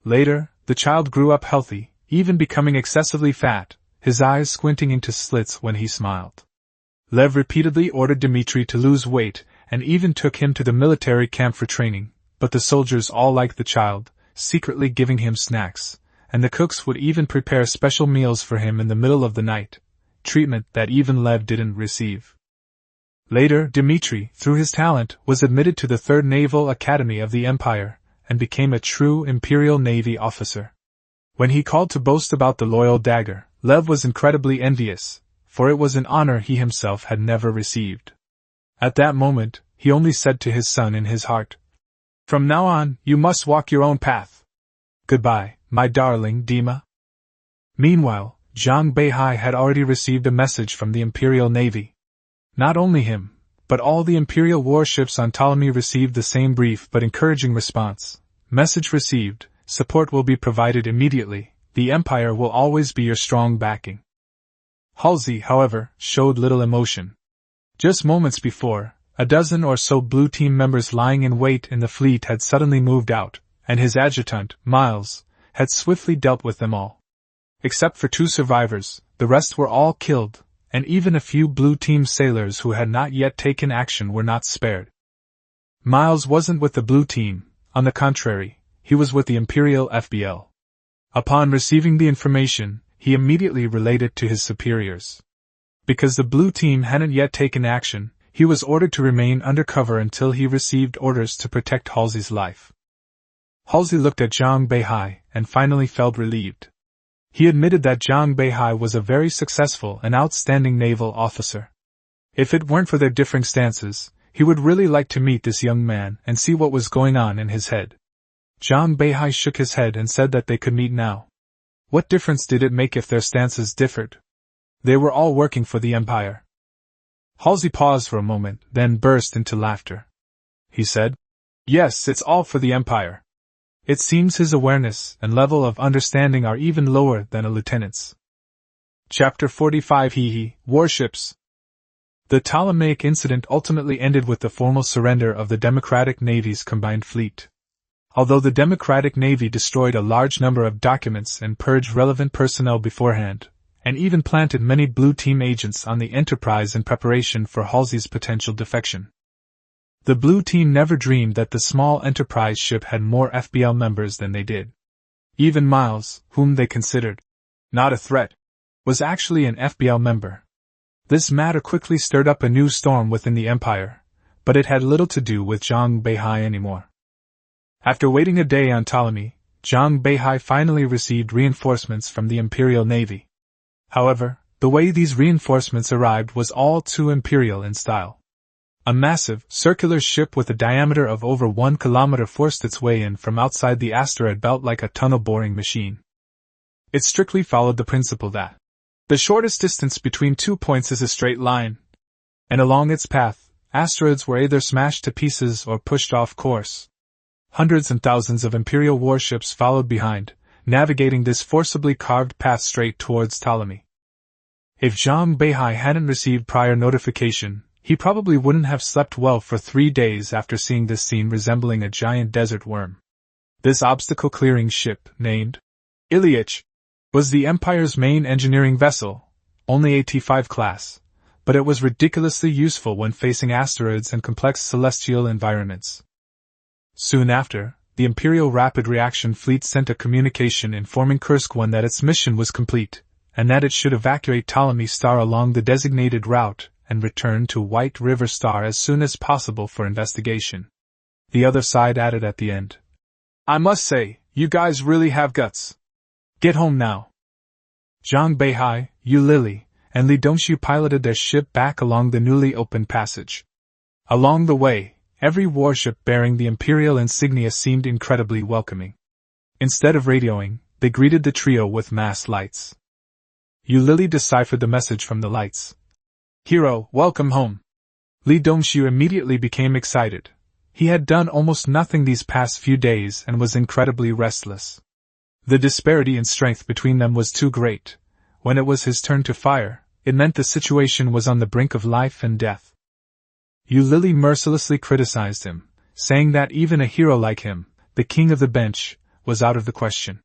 Later, the child grew up healthy, even becoming excessively fat, his eyes squinting into slits when he smiled. Lev repeatedly ordered Dmitri to lose weight and even took him to the military camp for training, but the soldiers all liked the child, secretly giving him snacks, and the cooks would even prepare special meals for him in the middle of the night, treatment that even Lev didn't receive. Later, Dmitri, through his talent, was admitted to the 3rd Naval Academy of the Empire, and became a true Imperial Navy officer. When he called to boast about the loyal dagger, Lev was incredibly envious, for it was an honor he himself had never received. At that moment, he only said to his son in his heart, "From now on, you must walk your own path. Goodbye, my darling Dima." Meanwhile, Zhang Beihai had already received a message from the Imperial Navy. Not only him, but all the Imperial warships on Ptolemy received the same brief but encouraging response. Message received, support will be provided immediately, the Empire will always be your strong backing. Halsey, however, showed little emotion. Just moments before, a dozen or so Blue Team members lying in wait in the fleet had suddenly moved out, and his adjutant, Miles, had swiftly dealt with them all. Except for 2 survivors, the rest were all killed, and even a few Blue Team sailors who had not yet taken action were not spared. Miles wasn't with the Blue Team, on the contrary, he was with the Imperial FBL. Upon receiving the information, he immediately relayed it to his superiors. Because the Blue Team hadn't yet taken action, he was ordered to remain undercover until he received orders to protect Halsey's life. Halsey looked at Zhang Beihai and finally felt relieved. He admitted that Zhang Beihai was a very successful and outstanding naval officer. If it weren't for their differing stances, he would really like to meet this young man and see what was going on in his head. Zhang Beihai shook his head and said that they could meet now. What difference did it make if their stances differed? They were all working for the Empire. Halsey paused for a moment, then burst into laughter. He said, "Yes, it's all for the Empire." It seems his awareness and level of understanding are even lower than a lieutenant's. Chapter 45 Warships. The Ptolemaic incident ultimately ended with the formal surrender of the Democratic Navy's combined fleet. Although the Democratic Navy destroyed a large number of documents and purged relevant personnel beforehand, and even planted many Blue Team agents on the Enterprise in preparation for Halsey's potential defection. The Blue Team never dreamed that the small Enterprise ship had more FBL members than they did. Even Miles, whom they considered not a threat, was actually an FBL member. This matter quickly stirred up a new storm within the Empire, but it had little to do with Zhang Beihai anymore. After waiting a day on Ptolemy, Zhang Beihai finally received reinforcements from the Imperial Navy. However, the way these reinforcements arrived was all too imperial in style. A massive, circular ship with a diameter of over 1 kilometer forced its way in from outside the asteroid belt like a tunnel-boring machine. It strictly followed the principle that the shortest distance between 2 points is a straight line, and along its path, asteroids were either smashed to pieces or pushed off course. Hundreds and thousands of Imperial warships followed behind, navigating this forcibly carved path straight towards Ptolemy. If Zhang Beihai hadn't received prior notification, he probably wouldn't have slept well for 3 days after seeing this scene resembling a giant desert worm. This obstacle-clearing ship, named Ilyich, was the Empire's main engineering vessel, only a T5 class, but it was ridiculously useful when facing asteroids and complex celestial environments. Soon after, the Imperial Rapid Reaction Fleet sent a communication informing Kursk 1 that its mission was complete, and that it should evacuate Ptolemy Star along the designated route and return to White River Star as soon as possible for investigation. The other side added at the end, "I must say, you guys really have guts. Get home now." Zhang Beihai, Yu Lili, and Li Dongshu piloted their ship back along the newly opened passage. Along the way, every warship bearing the Imperial insignia seemed incredibly welcoming. Instead of radioing, they greeted the trio with mass lights. Yu Lili deciphered the message from the lights. "Hero, welcome home." Li Dongshu immediately became excited. He had done almost nothing these past few days and was incredibly restless. The disparity in strength between them was too great. When it was his turn to fire, it meant the situation was on the brink of life and death. Yu Lili mercilessly criticized him, saying that even a hero like him, the king of the bench, was out of the question.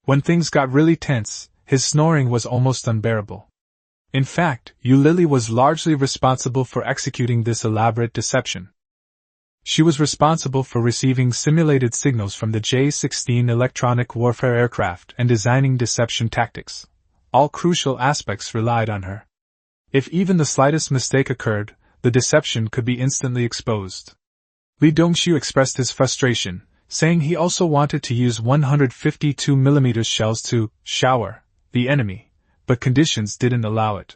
When things got really tense, his snoring was almost unbearable. In fact, Yu Lili was largely responsible for executing this elaborate deception. She was responsible for receiving simulated signals from the J-16 electronic warfare aircraft and designing deception tactics. All crucial aspects relied on her. If even the slightest mistake occurred, the deception could be instantly exposed. Li Dongshu expressed his frustration, saying he also wanted to use 152mm shells to shower the enemy, but conditions didn't allow it.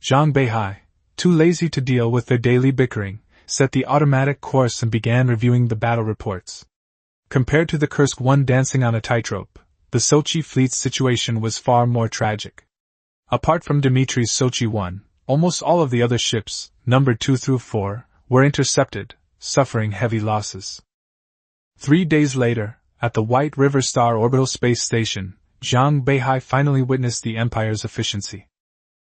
Zhang Beihai, too lazy to deal with their daily bickering, set the automatic course and began reviewing the battle reports. Compared to the Kursk 1 dancing on a tightrope, the Sochi fleet's situation was far more tragic. Apart from Dmitri's Sochi 1, almost all of the other ships, numbered 2 through 4, were intercepted, suffering heavy losses. 3 days later, at the White River Star Orbital Space Station, Zhang Beihai finally witnessed the Empire's efficiency.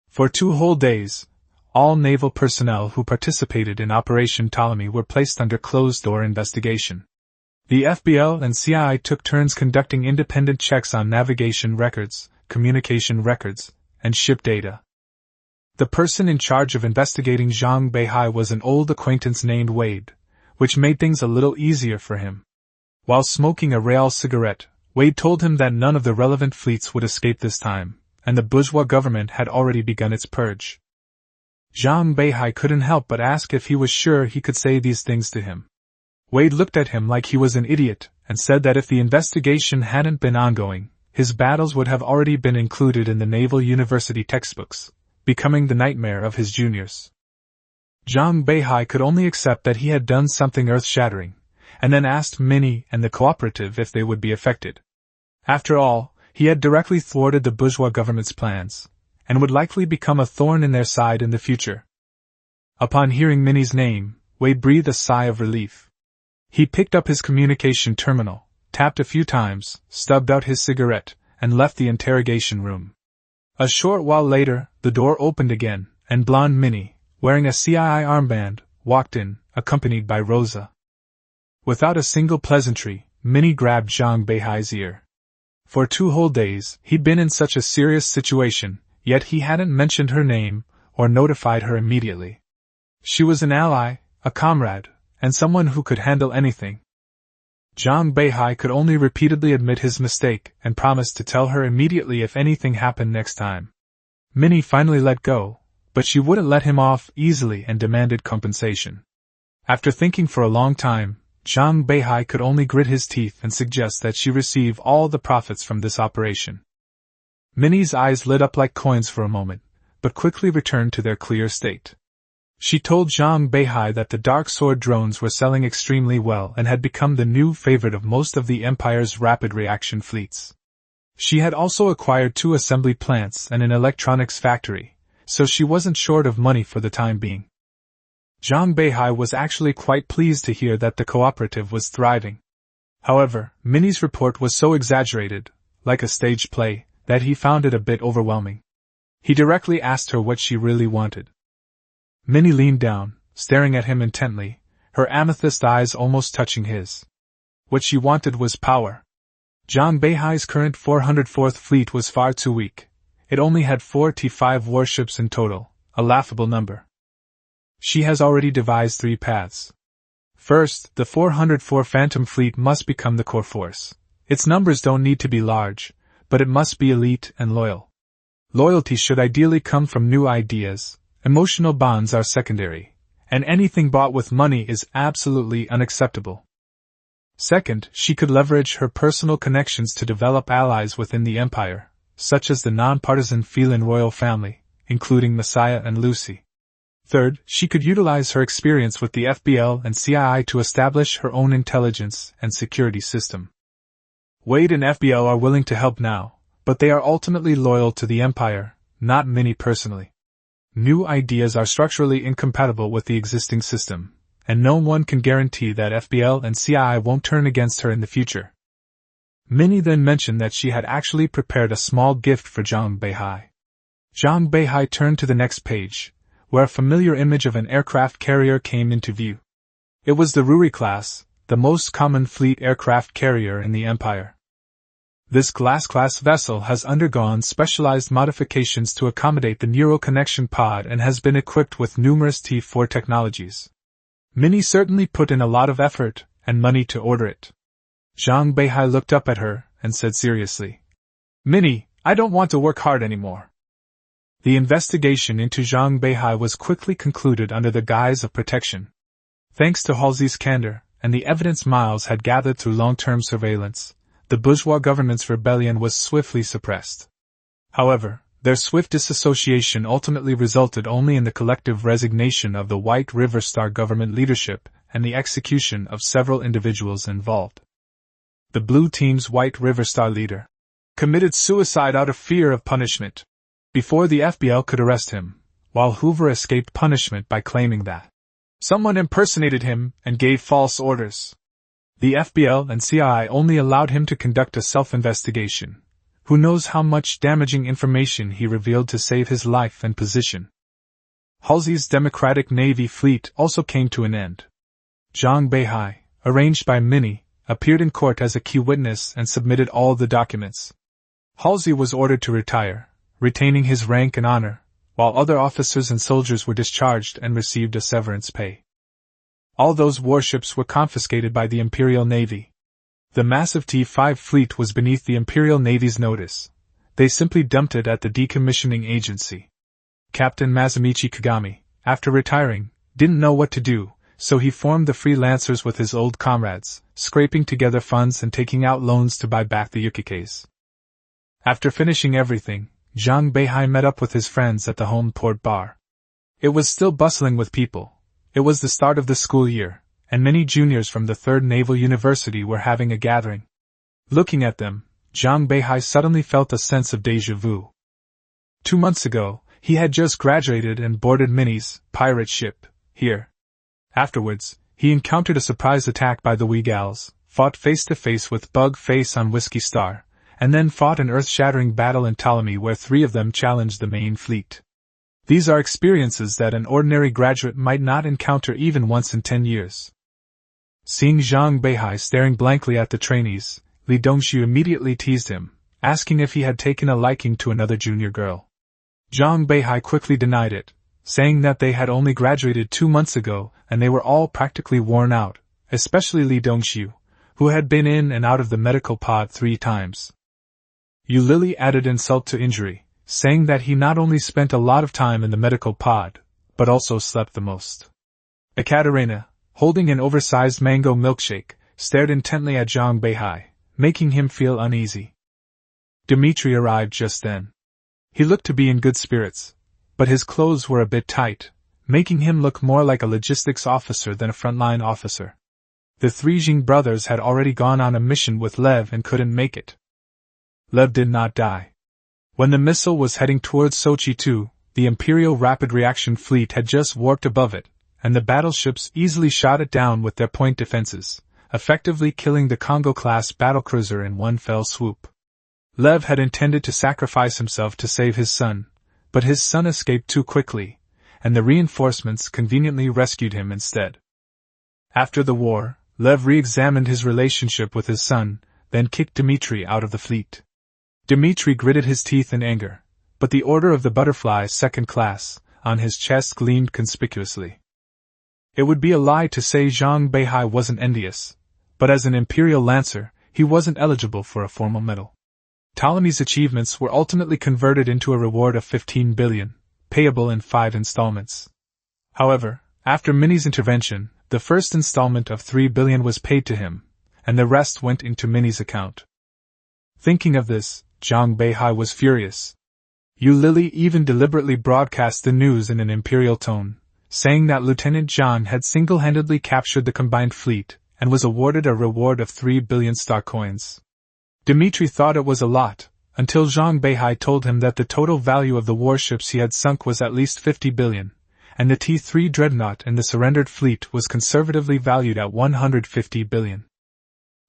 For 2 whole days, all naval personnel who participated in Operation Ptolemy were placed under closed-door investigation. The FBL and CII took turns conducting independent checks on navigation records, communication records, and ship data. The person in charge of investigating Zhang Beihai was an old acquaintance named Wade, which made things a little easier for him. While smoking a Real cigarette, Wade told him that none of the relevant fleets would escape this time, and the bourgeois government had already begun its purge. Zhang Beihai couldn't help but ask if he was sure he could say these things to him. Wade looked at him like he was an idiot, and said that if the investigation hadn't been ongoing, his battles would have already been included in the Naval University textbooks, becoming the nightmare of his juniors. Zhang Beihai could only accept that he had done something earth-shattering, and then asked Minnie and the cooperative if they would be affected. After all, he had directly thwarted the bourgeois government's plans, and would likely become a thorn in their side in the future. Upon hearing Minnie's name, Wade breathed a sigh of relief. He picked up his communication terminal, tapped a few times, stubbed out his cigarette, and left the interrogation room. A short while later, the door opened again, and blonde Minnie, wearing a CII armband, walked in, accompanied by Rosa. Without a single pleasantry, Minnie grabbed Zhang Beihai's ear. For 2 whole days, he'd been in such a serious situation, yet he hadn't mentioned her name, or notified her immediately. She was an ally, a comrade, and someone who could handle anything. Zhang Beihai could only repeatedly admit his mistake, and promised to tell her immediately if anything happened next time. Minnie finally let go, but she wouldn't let him off easily and demanded compensation. After thinking for a long time, Zhang Beihai could only grit his teeth and suggest that she receive all the profits from this operation. Minnie's eyes lit up like coins for a moment, but quickly returned to their clear state. She told Zhang Beihai that the Dark Sword drones were selling extremely well and had become the new favorite of most of the Empire's rapid reaction fleets. She had also acquired 2 assembly plants and an electronics factory, so she wasn't short of money for the time being. Zhang Beihai was actually quite pleased to hear that the cooperative was thriving. However, Minnie's report was so exaggerated, like a stage play, that he found it a bit overwhelming. He directly asked her what she really wanted. Minnie leaned down, staring at him intently, her amethyst eyes almost touching his. What she wanted was power. Zhang Beihai's current 404th fleet was far too weak. It only had 4 T5 warships in total, a laughable number. She has already devised 3 paths. First, the 404 Phantom fleet must become the core force. Its numbers don't need to be large, but it must be elite and loyal. Loyalty should ideally come from new ideas, emotional bonds are secondary, and anything bought with money is absolutely unacceptable. Second, she could leverage her personal connections to develop allies within the Empire, such as the non-partisan Feilin royal family, including Messiah and Lucy. Third, she could utilize her experience with the FBL and CII to establish her own intelligence and security system. Wade and FBL are willing to help now, but they are ultimately loyal to the Empire, not Minnie personally. New ideas are structurally incompatible with the existing system, and no one can guarantee that FBL and CII won't turn against her in the future. Minnie then mentioned that she had actually prepared a small gift for Zhang Beihai. Zhang Beihai turned to the next page, where a familiar image of an aircraft carrier came into view. It was the Ruri class, the most common fleet aircraft carrier in the Empire. This glass-class vessel has undergone specialized modifications to accommodate the neural connection pod and has been equipped with numerous T4 technologies. Minnie certainly put in a lot of effort and money to order it. Zhang Beihai looked up at her and said seriously, "Minnie, I don't want to work hard anymore." The investigation into Zhang Beihai was quickly concluded under the guise of protection. Thanks to Halsey's candor and the evidence Miles had gathered through long-term surveillance, the bourgeois government's rebellion was swiftly suppressed. However, their swift disassociation ultimately resulted only in the collective resignation of the White River Star government leadership and the execution of several individuals involved. The Blue Team's White River Star leader committed suicide out of fear of punishment before the FBL could arrest him, while Hoover escaped punishment by claiming that someone impersonated him and gave false orders. The FBL and CII only allowed him to conduct a self-investigation. Who knows how much damaging information he revealed to save his life and position. Halsey's Democratic Navy fleet also came to an end. Zhang Beihai, arranged by Minnie, appeared in court as a key witness and submitted all the documents. Halsey was ordered to retire, retaining his rank and honor, while other officers and soldiers were discharged and received a severance pay. All those warships were confiscated by the Imperial Navy. The massive T5 fleet was beneath the Imperial Navy's notice. They simply dumped it at the decommissioning agency. Captain Masamichi Kagami, after retiring, didn't know what to do, so he formed the freelancers with his old comrades, scraping together funds and taking out loans to buy back the Yukikes. After finishing everything, Zhang Beihai met up with his friends at the home port bar. It was still bustling with people. It was the start of the school year, and many juniors from the 3rd Naval University were having a gathering. Looking at them, Zhang Beihai suddenly felt a sense of déjà vu. 2 months ago, he had just graduated and boarded Minnie's pirate ship here. Afterwards, he encountered a surprise attack by the Weigals, fought face-to-face with Bug Face on Whiskey Star, and then fought an earth-shattering battle in Ptolemy where 3 of them challenged the main fleet. These are experiences that an ordinary graduate might not encounter even once in 10 years. Seeing Zhang Beihai staring blankly at the trainees, Li Dongxiu immediately teased him, asking if he had taken a liking to another junior girl. Zhang Beihai quickly denied it, saying that they had only graduated 2 months ago and they were all practically worn out, especially Li Dongxiu, who had been in and out of the medical pod 3 times. Yu Lili added insult to injury, saying that he not only spent a lot of time in the medical pod, but also slept the most. Ekaterina, holding an oversized mango milkshake, stared intently at Zhang Beihai, making him feel uneasy. Dmitri arrived just then. He looked to be in good spirits, but his clothes were a bit tight, making him look more like a logistics officer than a frontline officer. The three Jing brothers had already gone on a mission with Lev and couldn't make it. Lev did not die. When the missile was heading towards Sochi 2, the Imperial Rapid Reaction Fleet had just warped above it, and the battleships easily shot it down with their point defenses, effectively killing the Congo-class battlecruiser in one fell swoop. Lev had intended to sacrifice himself to save his son, but his son escaped too quickly, and the reinforcements conveniently rescued him instead. After the war, Lev re-examined his relationship with his son, then kicked Dmitri out of the fleet. Dmitri gritted his teeth in anger, but the Order of the Butterfly Second Class on his chest gleamed conspicuously. It would be a lie to say Zhang Beihai wasn't envious, but as an Imperial Lancer, he wasn't eligible for a formal medal. Ptolemy's achievements were ultimately converted into a reward of 15 billion, payable in 5 installments. However, after Minnie's intervention, the first installment of 3 billion was paid to him, and the rest went into Minnie's account. Thinking of this, Zhang Beihai was furious. Yu Lili even deliberately broadcast the news in an imperial tone, saying that Lieutenant Zhang had single-handedly captured the combined fleet, and was awarded a reward of 3 billion star coins. Dmitri thought it was a lot, until Zhang Beihai told him that the total value of the warships he had sunk was at least 50 billion, and the T-3 dreadnought and the surrendered fleet was conservatively valued at 150 billion.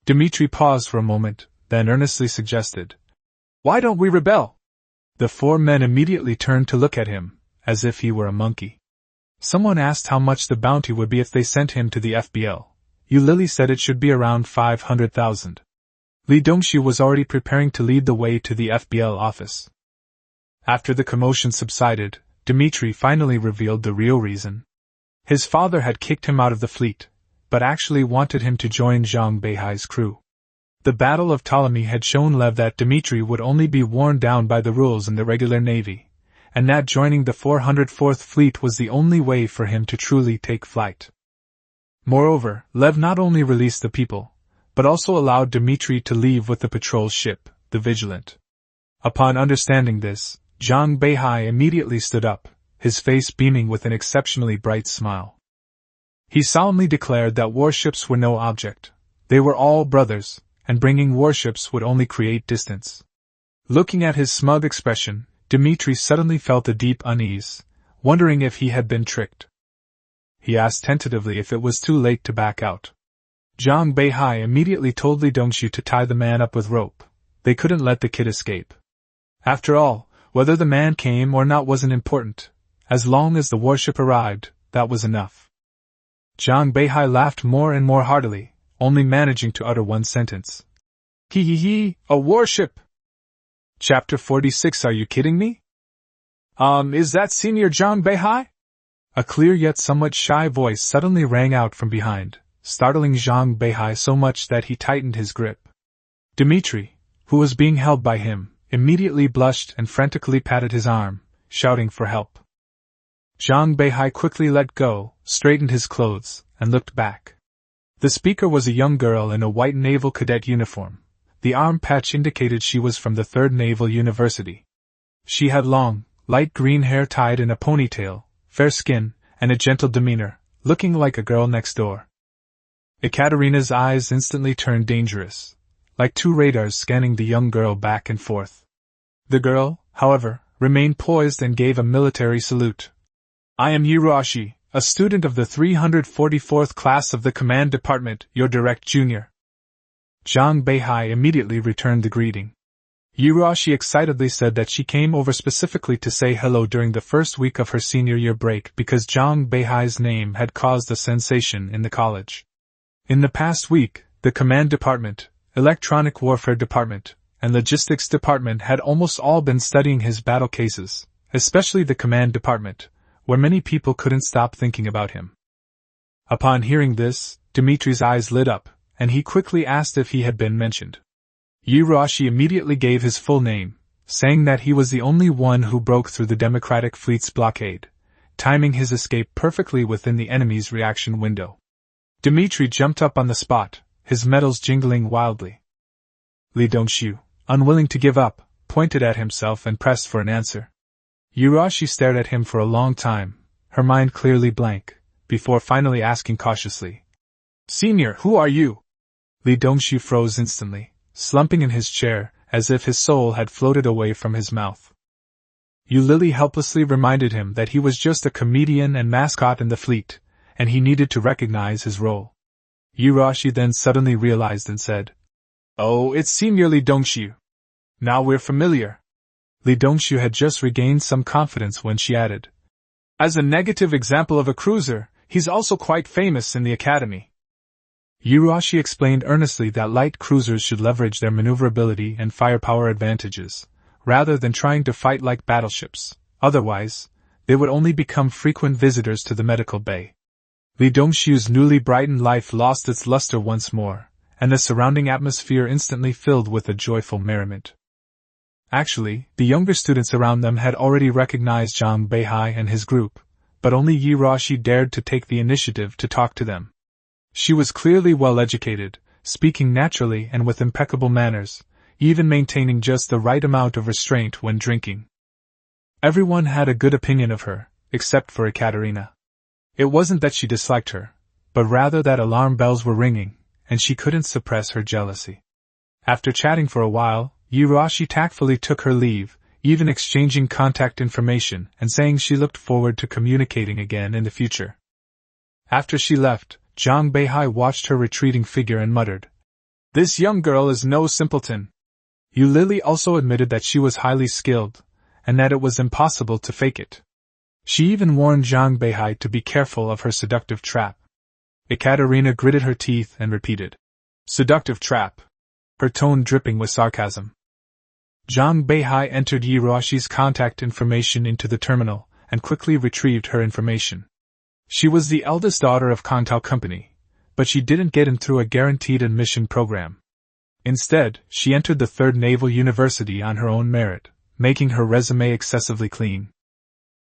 Dmitri paused for a moment, then earnestly suggested, "Why don't we rebel?" The 4 men immediately turned to look at him, as if he were a monkey. Someone asked how much the bounty would be if they sent him to the FBL. Yu Lili said it should be around 500,000. Li Dongxu was already preparing to lead the way to the FBL office. After the commotion subsided, Dmitri finally revealed the real reason. His father had kicked him out of the fleet, but actually wanted him to join Zhang Beihai's crew. The Battle of Ptolemy had shown Lev that Dmitri would only be worn down by the rules in the regular navy, and that joining the 404th Fleet was the only way for him to truly take flight. Moreover, Lev not only released the people, but also allowed Dmitri to leave with the patrol ship, the Vigilant. Upon understanding this, Zhang Beihai immediately stood up, his face beaming with an exceptionally bright smile. He solemnly declared that warships were no object, they were all brothers, and bringing warships would only create distance. Looking at his smug expression, Dmitri suddenly felt a deep unease, wondering if he had been tricked. He asked tentatively if it was too late to back out. Zhang Beihai immediately told Li Dongxu to tie the man up with rope. They couldn't let the kid escape. After all, whether the man came or not wasn't important. As long as the warship arrived, that was enough. Zhang Beihai laughed more and more heartily, only managing to utter one sentence. Hee, a warship! Chapter 46. Are you kidding me? Is that Senior Zhang Beihai? A clear yet somewhat shy voice suddenly rang out from behind, startling Zhang Beihai so much that he tightened his grip. Dmitri, who was being held by him, immediately blushed and frantically patted his arm, shouting for help. Zhang Beihai quickly let go, straightened his clothes, and looked back. The speaker was a young girl in a white naval cadet uniform. The arm patch indicated she was from the 3rd Naval University. She had long, light green hair tied in a ponytail, fair skin, and a gentle demeanor, looking like a girl next door. Ekaterina's eyes instantly turned dangerous, like 2 radars scanning the young girl back and forth. The girl, however, remained poised and gave a military salute. "I am Hiroshi, a student of the 344th class of the Command Department, your direct junior." Zhang Beihai immediately returned the greeting. Hiroshi excitedly said that she came over specifically to say hello during the first week of her senior year break because Zhang Beihai's name had caused a sensation in the college. In the past week, the Command Department, Electronic Warfare Department, and Logistics Department had almost all been studying his battle cases, especially the Command Department, where many people couldn't stop thinking about him. Upon hearing this, Dmitri's eyes lit up, and he quickly asked if he had been mentioned. Hiroshi immediately gave his full name, saying that he was the only one who broke through the Democratic Fleet's blockade, timing his escape perfectly within the enemy's reaction window. Dmitri jumped up on the spot, his metals jingling wildly. Li Dongxiu, unwilling to give up, pointed at himself and pressed for an answer. Yurashi stared at him for a long time, her mind clearly blank, before finally asking cautiously, "Senior, who are you?" Li Dongxiu froze instantly, slumping in his chair, as if his soul had floated away from his mouth. Yu Lily helplessly reminded him that he was just a comedian and mascot in the fleet, and he needed to recognize his role. Yurashi then suddenly realized and said, "Oh, it's Senior Li Dongxiu. Now we're familiar." Li Dongxiu had just regained some confidence when she added, "As a negative example of a cruiser, he's also quite famous in the academy." Yurashi explained earnestly that light cruisers should leverage their maneuverability and firepower advantages, rather than trying to fight like battleships, otherwise, they would only become frequent visitors to the medical bay. Li Dongxiu's newly brightened life lost its luster once more, and the surrounding atmosphere instantly filled with a joyful merriment. Actually, the younger students around them had already recognized Zhang Beihai and his group, but only Yurashi dared to take the initiative to talk to them. She was clearly well educated, speaking naturally and with impeccable manners, even maintaining just the right amount of restraint when drinking. Everyone had a good opinion of her, except for Ekaterina. It wasn't that she disliked her, but rather that alarm bells were ringing, and she couldn't suppress her jealousy. After chatting for a while, Yurashi tactfully took her leave, even exchanging contact information and saying she looked forward to communicating again in the future. After she left, Zhang Beihai watched her retreating figure and muttered, "This young girl is no simpleton." Yu Lily also admitted that she was highly skilled, and that it was impossible to fake it. She even warned Zhang Beihai to be careful of her seductive trap. Ekaterina gritted her teeth and repeated, "Seductive trap," her tone dripping with sarcasm. Zhang Beihai entered Yurashi's contact information into the terminal, and quickly retrieved her information. She was the eldest daughter of Kontao Company, but she didn't get in through a guaranteed admission program. Instead, she entered the Third Naval University on her own merit, making her resume excessively clean.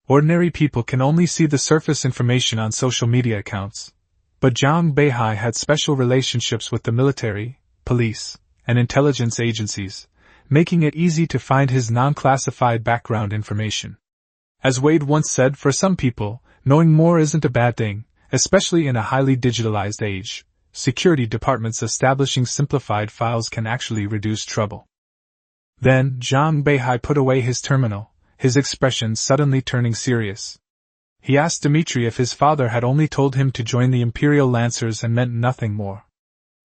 Ordinary people can only see the surface information on social media accounts, but Zhang Beihai had special relationships with the military, police, and intelligence agencies, making it easy to find his non-classified background information. As Wade once said, for some people, knowing more isn't a bad thing, especially in a highly digitalized age. Security departments establishing simplified files can actually reduce trouble. Then, Zhang Beihai put away his terminal, his expression suddenly turning serious. He asked Dmitri if his father had only told him to join the Imperial Lancers and meant nothing more.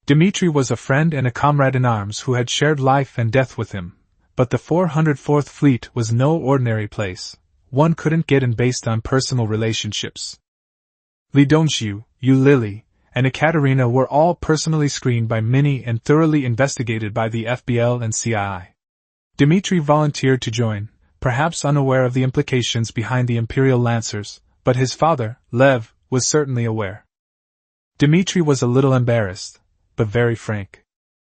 Dmitri was a friend and a comrade in arms who had shared life and death with him, but the 404th Fleet was no ordinary place. One couldn't get in based on personal relationships. Li Dongxiu, Yu Lily, and Ekaterina were all personally screened by Minnie and thoroughly investigated by the FBL and CII. Dmitri volunteered to join, perhaps unaware of the implications behind the Imperial Lancers, but his father, Lev, was certainly aware. Dmitri was a little embarrassed, but very frank.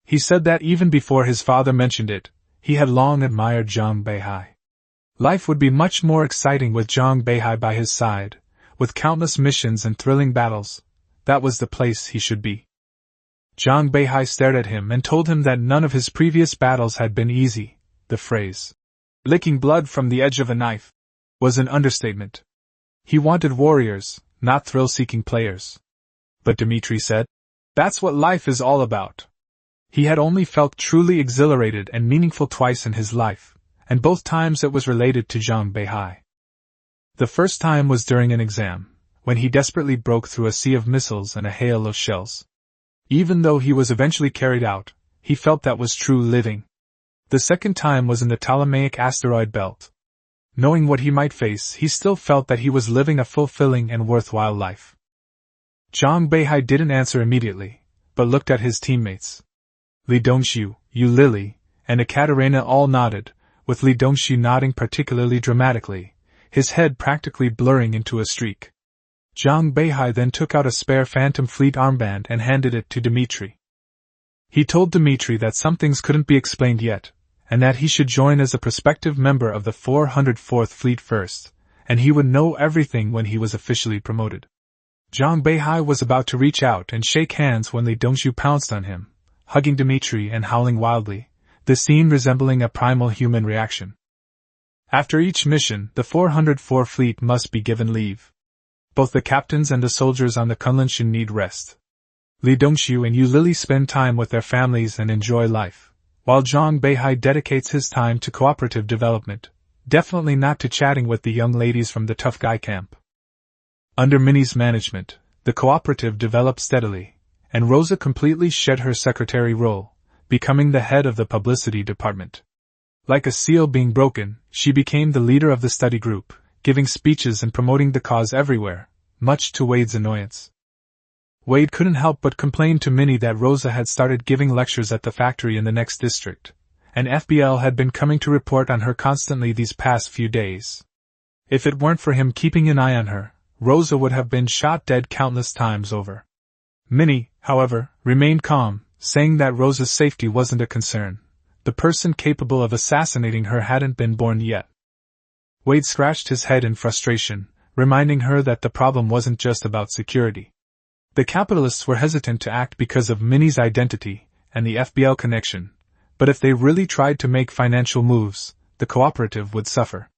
He said that even before his father mentioned it, he had long admired Zhang Beihai. Life would be much more exciting with Zhang Beihai by his side, with countless missions and thrilling battles. That was the place he should be. Zhang Beihai stared at him and told him that none of his previous battles had been easy. The phrase, "licking blood from the edge of a knife," was an understatement. He wanted warriors, not thrill-seeking players. But Dmitri said, "That's what life is all about." He had only felt truly exhilarated and meaningful twice in his life, and both times it was related to Zhang Beihai. The first time was during an exam, when he desperately broke through a sea of missiles and a hail of shells. Even though he was eventually carried out, he felt that was true living. The second time was in the Ptolemaic asteroid belt. Knowing what he might face, he still felt that he was living a fulfilling and worthwhile life. Zhang Beihai didn't answer immediately, but looked at his teammates. Li Dongxiu, Yu Lily, and Ekaterina all nodded, with Li Dongxiu nodding particularly dramatically, his head practically blurring into a streak. Zhang Beihai then took out a spare Phantom Fleet armband and handed it to Dmitri. He told Dmitri that some things couldn't be explained yet, and that he should join as a prospective member of the 404th Fleet first, and he would know everything when he was officially promoted. Zhang Beihai was about to reach out and shake hands when Li Dongshu pounced on him, hugging Dmitri and howling wildly, the scene resembling a primal human reaction. After each mission, the 404 fleet must be given leave. Both the captains and the soldiers on the Kunlun should need rest. Li Dongshu and Yu Lili spend time with their families and enjoy life, while Zhang Beihai dedicates his time to cooperative development, definitely not to chatting with the young ladies from the tough guy camp. Under Minnie's management, the cooperative developed steadily, and Rosa completely shed her secretary role, becoming the head of the publicity department. Like a seal being broken, she became the leader of the study group, giving speeches and promoting the cause everywhere, much to Wade's annoyance. Wade couldn't help but complain to Minnie that Rosa had started giving lectures at the factory in the next district, and FBL had been coming to report on her constantly these past few days. If it weren't for him keeping an eye on her, Rosa would have been shot dead countless times over. Minnie, however, remained calm, saying that Rosa's safety wasn't a concern. The person capable of assassinating her hadn't been born yet. Wade scratched his head in frustration, reminding her that the problem wasn't just about security. The capitalists were hesitant to act because of Minnie's identity and the FBL connection, but if they really tried to make financial moves, the cooperative would suffer.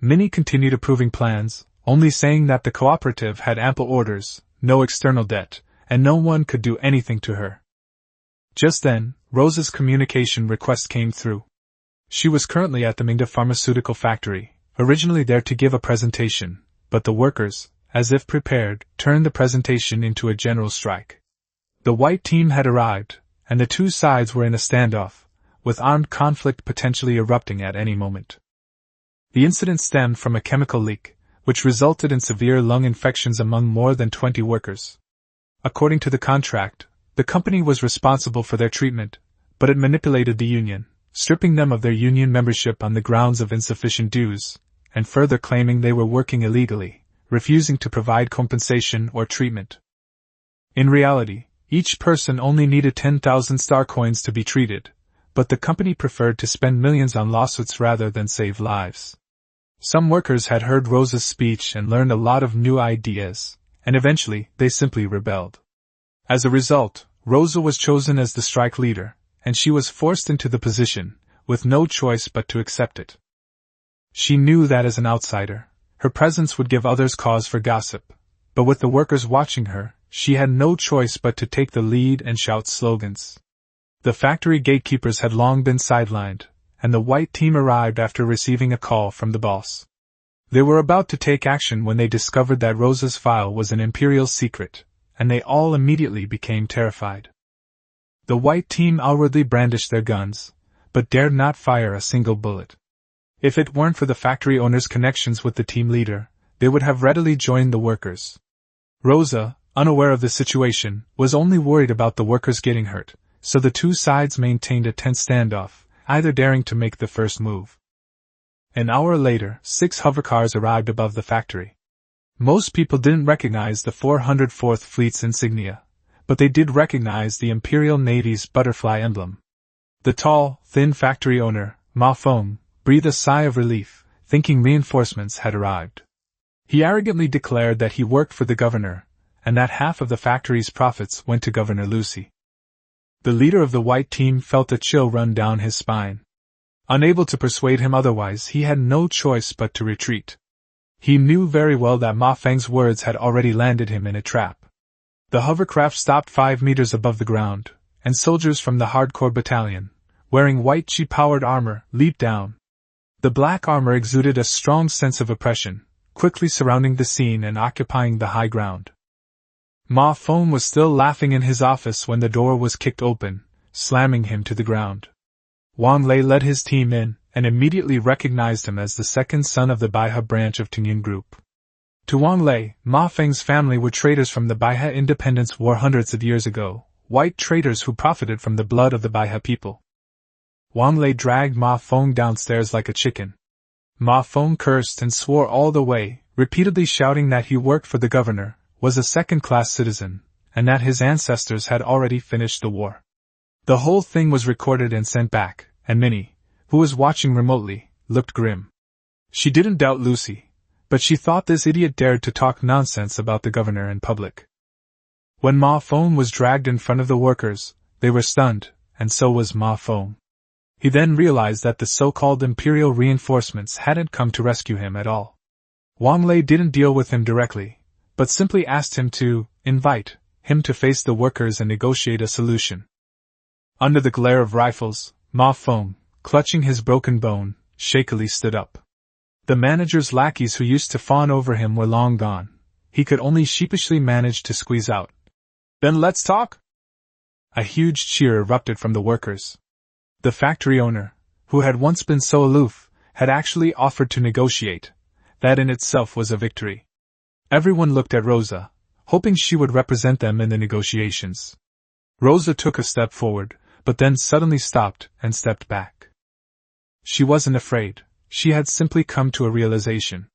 Minnie continued approving plans, only saying that the cooperative had ample orders, no external debt, and no one could do anything to her. Just then, Rosa's communication request came through. She was currently at the Mingda pharmaceutical factory, originally there to give a presentation, but the workers, as if prepared, turned the presentation into a general strike. The white team had arrived, and the two sides were in a standoff, with armed conflict potentially erupting at any moment. The incident stemmed from a chemical leak, which resulted in severe lung infections among more than 20 workers. According to the contract, the company was responsible for their treatment, but it manipulated the union, stripping them of their union membership on the grounds of insufficient dues, and further claiming they were working illegally, refusing to provide compensation or treatment. In reality, each person only needed 10,000 star coins to be treated, but the company preferred to spend millions on lawsuits rather than save lives. Some workers had heard Rosa's speech and learned a lot of new ideas, and eventually they simply rebelled. As a result, Rosa was chosen as the strike leader, and she was forced into the position, with no choice but to accept it. She knew that as an outsider, her presence would give others cause for gossip, but with the workers watching her, she had no choice but to take the lead and shout slogans. The factory gatekeepers had long been sidelined, and the white team arrived after receiving a call from the boss. They were about to take action when they discovered that Rosa's file was an imperial secret, and they all immediately became terrified. The white team outwardly brandished their guns, but dared not fire a single bullet. If it weren't for the factory owner's connections with the team leader, they would have readily joined the workers. Rosa, unaware of the situation, was only worried about the workers getting hurt, so the two sides maintained a tense standoff, either daring to make the first move. An hour later, 6 hovercars arrived above the factory. Most people didn't recognize the 404th Fleet's insignia, but they did recognize the Imperial Navy's butterfly emblem. The tall, thin factory owner, Ma Feng, breathed a sigh of relief, thinking reinforcements had arrived. He arrogantly declared that he worked for the governor, and that half of the factory's profits went to Governor Lucy. The leader of the white team felt a chill run down his spine. Unable to persuade him otherwise, he had no choice but to retreat. He knew very well that Ma Feng's words had already landed him in a trap. The hovercraft stopped 5 meters above the ground, and soldiers from the hardcore battalion, wearing white Chi-powered armor, leaped down. The black armor exuded a strong sense of oppression, quickly surrounding the scene and occupying the high ground. Ma Feng was still laughing in his office when the door was kicked open, slamming him to the ground. Wang Lei led his team in, and immediately recognized him as the second son of the Beihai branch of Tingyun Group. To Wang Lei, Ma Feng's family were traders from the Beihai Independence War hundreds of years ago, white traders who profited from the blood of the Beihai people. Wang Lei dragged Ma Feng downstairs like a chicken. Ma Feng cursed and swore all the way, repeatedly shouting that he worked for the governor, was a second-class citizen, and that his ancestors had already finished the war. The whole thing was recorded and sent back, and Minnie, who was watching remotely, looked grim. She didn't doubt Lucy, but she thought this idiot dared to talk nonsense about the governor in public. When Ma Fong was dragged in front of the workers, they were stunned, and so was Ma Fong. He then realized that the so-called imperial reinforcements hadn't come to rescue him at all. Wang Lei didn't deal with him directly, but simply asked him to invite him to face the workers and negotiate a solution. Under the glare of rifles, Ma Fong, clutching his broken bone, shakily stood up. The manager's lackeys who used to fawn over him were long gone. He could only sheepishly manage to squeeze out, "Then let's talk?" A huge cheer erupted from the workers. The factory owner, who had once been so aloof, had actually offered to negotiate. That in itself was a victory. Everyone looked at Rosa, hoping she would represent them in the negotiations. Rosa took a step forward, but then suddenly stopped and stepped back. She wasn't afraid, she had simply come to a realization.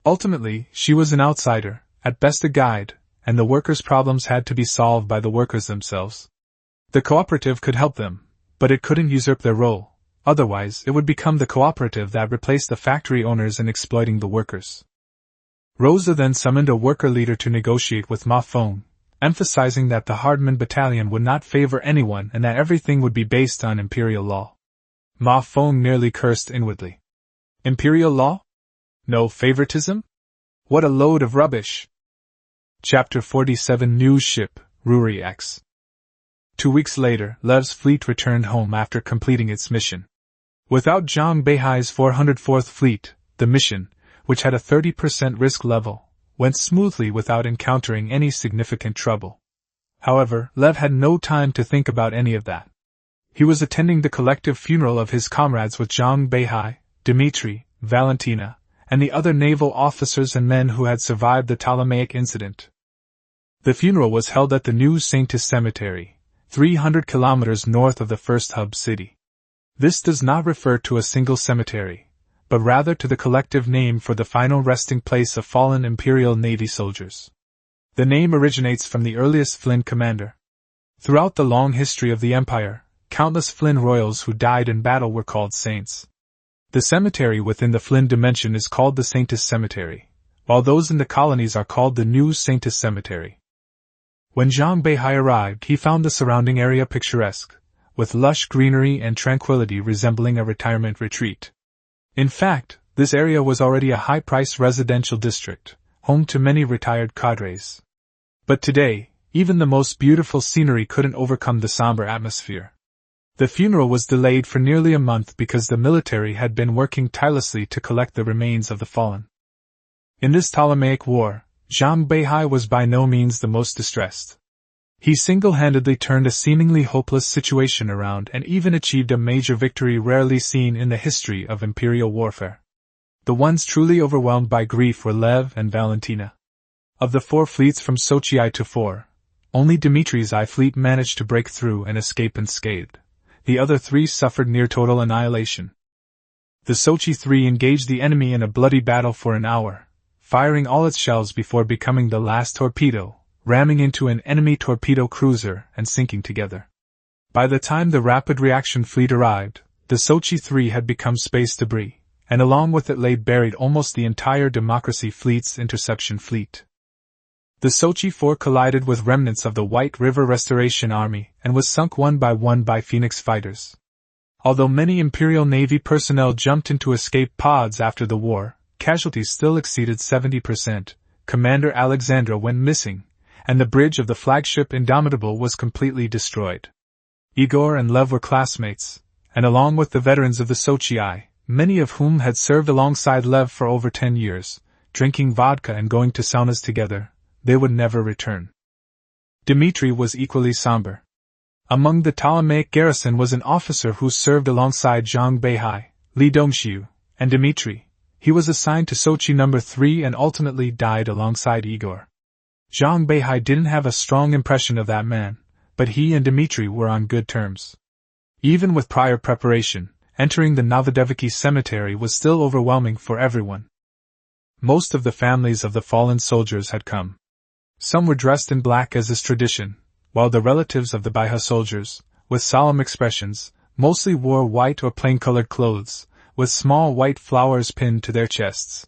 Ultimately, she was an outsider, at best a guide, and the workers' problems had to be solved by the workers themselves. The cooperative could help them, but it couldn't usurp their role, otherwise it would become the cooperative that replaced the factory owners in exploiting the workers. Rosa then summoned a worker leader to negotiate with Ma Fong, emphasizing that the Hardman battalion would not favor anyone and that everything would be based on imperial law. Ma Fong nearly cursed inwardly. Imperial law? No favoritism? What a load of rubbish! Chapter 47 News Ship, Ruri X. 2 weeks later, Lev's fleet returned home after completing its mission. Without Zhang Beihai's 404th Fleet, the mission, which had a 30% risk level, went smoothly without encountering any significant trouble. However, Lev had no time to think about any of that. He was attending the collective funeral of his comrades with Zhang Beihai, Dmitri, Valentina, and the other naval officers and men who had survived the Ptolemaic incident. The funeral was held at the New Saintis Cemetery, 300 kilometers north of the first hub city. This does not refer to a single cemetery, but rather to the collective name for the final resting place of fallen Imperial Navy soldiers. The name originates from the earliest Flynn commander. Throughout the long history of the Empire, countless Flynn royals who died in battle were called saints. The cemetery within the Flynn dimension is called the Saintis Cemetery, while those in the colonies are called the New Saintis Cemetery. When Zhang Beihai arrived, he found the surrounding area picturesque, with lush greenery and tranquility resembling a retirement retreat. In fact, this area was already a high-priced residential district, home to many retired cadres. But today, even the most beautiful scenery couldn't overcome the somber atmosphere. The funeral was delayed for nearly a month because the military had been working tirelessly to collect the remains of the fallen. In this Ptolemaic war, Zhang Beihai was by no means the most distressed. He single-handedly turned a seemingly hopeless situation around and even achieved a major victory rarely seen in the history of imperial warfare. The ones truly overwhelmed by grief were Lev and Valentina. Of the 4 fleets from Sochi I-4, only Dmitri's I fleet managed to break through and escape unscathed. The other 3 suffered near total annihilation. The Sochi 3 engaged the enemy in a bloody battle for an hour, firing all its shells before becoming the last torpedo, ramming into an enemy torpedo cruiser and sinking together. By the time the Rapid Reaction Fleet arrived, the Sochi 3 had become space debris, and along with it lay buried almost the entire Democracy Fleet's interception fleet. The Sochi 4 collided with remnants of the White River Restoration Army and was sunk one by Phoenix fighters. Although many Imperial Navy personnel jumped into escape pods after the war, casualties still exceeded 70%. Commander Alexandra went missing, and the bridge of the flagship Indomitable was completely destroyed. Igor and Lev were classmates, and along with the veterans of the Sochi I, many of whom had served alongside Lev for over 10 years, drinking vodka and going to saunas together, they would never return. Dmitri was equally somber. Among the Ptolemaic garrison was an officer who served alongside Zhang Beihai, Li Dongxiu, and Dmitri. He was assigned to Sochi No. 3 and ultimately died alongside Igor. Zhang Beihai didn't have a strong impression of that man, but he and Dmitri were on good terms. Even with prior preparation, entering the Novodevichy cemetery was still overwhelming for everyone. Most of the families of the fallen soldiers had come. Some were dressed in black as is tradition, while the relatives of the Beihai soldiers, with solemn expressions, mostly wore white or plain-colored clothes, with small white flowers pinned to their chests.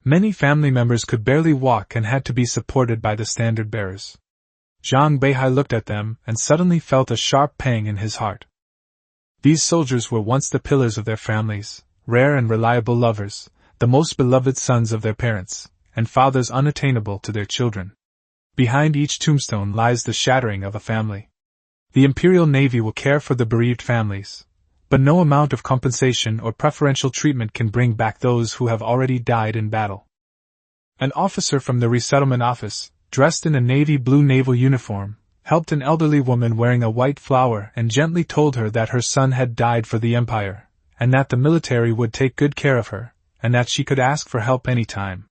Many family members could barely walk and had to be supported by the standard bearers. Zhang Beihai looked at them and suddenly felt a sharp pang in his heart. These soldiers were once the pillars of their families, rare and reliable lovers, the most beloved sons of their parents, and fathers unattainable to their children. Behind each tombstone lies the shattering of a family. The Imperial Navy will care for the bereaved families, but no amount of compensation or preferential treatment can bring back those who have already died in battle. An officer from the resettlement office, dressed in a navy blue naval uniform, helped an elderly woman wearing a white flower and gently told her that her son had died for the Empire, and that the military would take good care of her, and that she could ask for help any time.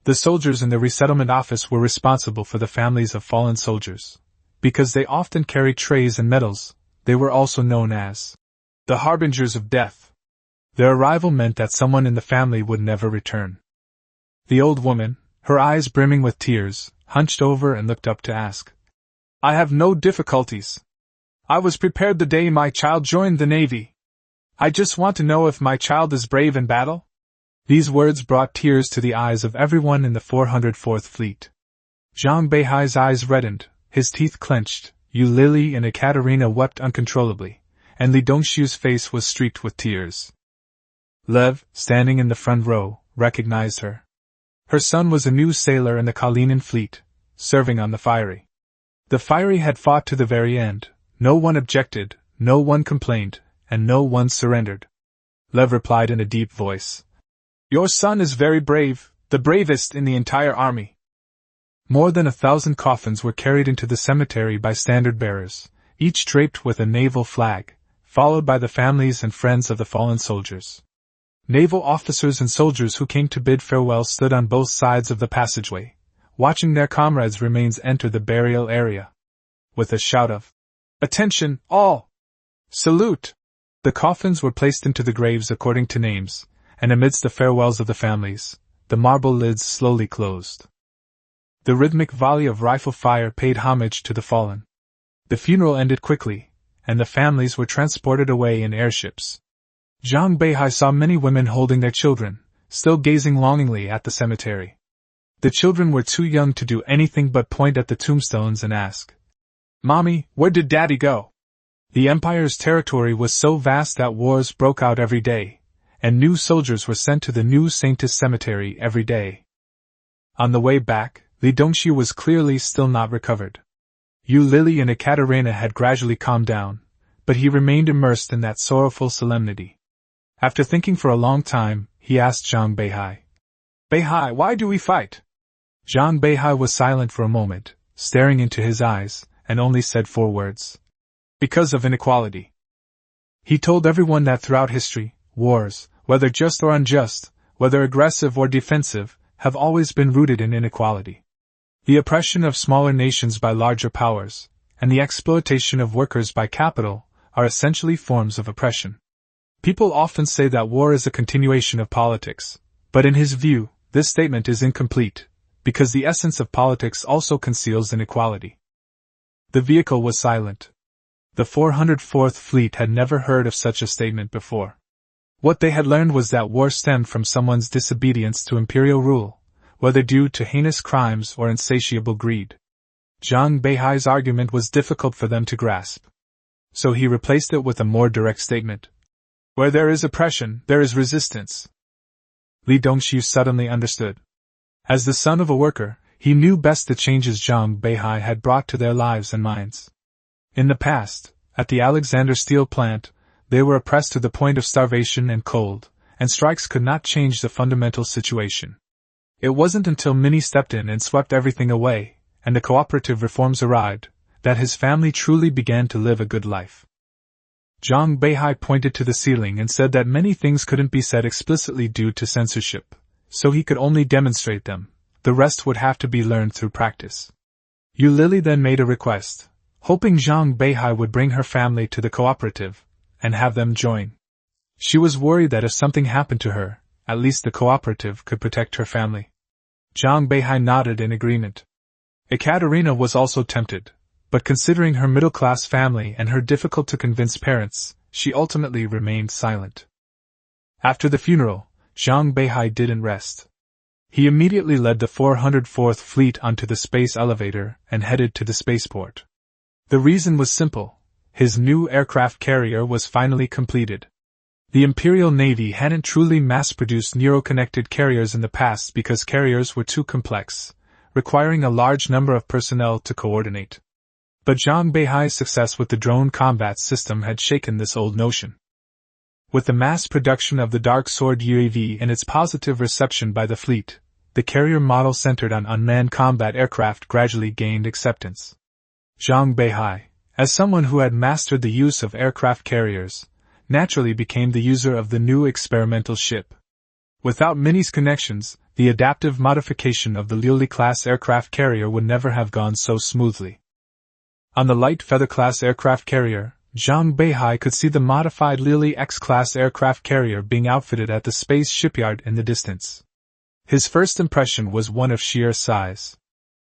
The soldiers in the resettlement office were responsible for the families of fallen soldiers. Because they often carried trays and medals, they were also known as the harbingers of death. Their arrival meant that someone in the family would never return. The old woman, her eyes brimming with tears, hunched over and looked up to ask, "I have no difficulties. I was prepared the day my child joined the Navy. I just want to know if my child is brave in battle?" These words brought tears to the eyes of everyone in the 404th Fleet. Zhang Beihai's eyes reddened, his teeth clenched, Yu Lili and Ekaterina wept uncontrollably, and Li Dongshu's face was streaked with tears. Lev, standing in the front row, recognized her. Her son was a new sailor in the Kalinin fleet, serving on the Fiery. The Fiery had fought to the very end, no one objected, no one complained, and no one surrendered. Lev replied in a deep voice, "Your son is very brave, the bravest in the entire army." More than 1,000 coffins were carried into the cemetery by standard-bearers, each draped with a naval flag, followed by the families and friends of the fallen soldiers. Naval officers and soldiers who came to bid farewell stood on both sides of the passageway, watching their comrades' remains enter the burial area. With a shout of, "Attention, all! Salute!" the coffins were placed into the graves according to names, and amidst the farewells of the families, the marble lids slowly closed. The rhythmic volley of rifle fire paid homage to the fallen. The funeral ended quickly, and the families were transported away in airships. Zhang Beihai saw many women holding their children, still gazing longingly at the cemetery. The children were too young to do anything but point at the tombstones and ask, "Mommy, where did Daddy go?" The Empire's territory was so vast that wars broke out every day, and new soldiers were sent to the new Saintis cemetery every day. On the way back, Li Dongshu was clearly still not recovered. Yu Lili and Ekaterina had gradually calmed down, but he remained immersed in that sorrowful solemnity. After thinking for a long time, he asked Zhang Beihai, "Beihai, why do we fight?" Zhang Beihai was silent for a moment, staring into his eyes, and only said 4 words. "Because of inequality." He told everyone that throughout history, wars, whether just or unjust, whether aggressive or defensive, have always been rooted in inequality. The oppression of smaller nations by larger powers, and the exploitation of workers by capital, are essentially forms of oppression. People often say that war is a continuation of politics, but in his view, this statement is incomplete, because the essence of politics also conceals inequality. The vehicle was silent. The 404th Fleet had never heard of such a statement before. What they had learned was that war stemmed from someone's disobedience to imperial rule, whether due to heinous crimes or insatiable greed. Zhang Beihai's argument was difficult for them to grasp. So he replaced it with a more direct statement. "Where there is oppression, there is resistance." Li Dongshu suddenly understood. As the son of a worker, he knew best the changes Zhang Beihai had brought to their lives and minds. In the past, at the Alexander Steel plant, they were oppressed to the point of starvation and cold, and strikes could not change the fundamental situation. It wasn't until Minnie stepped in and swept everything away, and the cooperative reforms arrived, that his family truly began to live a good life. Zhang Beihai pointed to the ceiling and said that many things couldn't be said explicitly due to censorship, so he could only demonstrate them, the rest would have to be learned through practice. Yu Lili then made a request, hoping Zhang Beihai would bring her family to the cooperative, and have them join. She was worried that if something happened to her, at least the cooperative could protect her family. Zhang Beihai nodded in agreement. Ekaterina was also tempted, but considering her middle-class family and her difficult-to-convince parents, she ultimately remained silent. After the funeral, Zhang Beihai didn't rest. He immediately led the 404th Fleet onto the space elevator and headed to the spaceport. The reason was simple: his new aircraft carrier was finally completed. The Imperial Navy hadn't truly mass-produced neuro-connected carriers in the past because carriers were too complex, requiring a large number of personnel to coordinate. But Zhang Beihai's success with the drone combat system had shaken this old notion. With the mass production of the Dark Sword UAV and its positive reception by the fleet, the carrier model centered on unmanned combat aircraft gradually gained acceptance. Zhang Beihai, as someone who had mastered the use of aircraft carriers, naturally became the user of the new experimental ship. Without Minnie's connections, the adaptive modification of the Liuli-class aircraft carrier would never have gone so smoothly. On the light Feather-class aircraft carrier, Zhang Beihai could see the modified Liuli X-class aircraft carrier being outfitted at the space shipyard in the distance. His first impression was one of sheer size.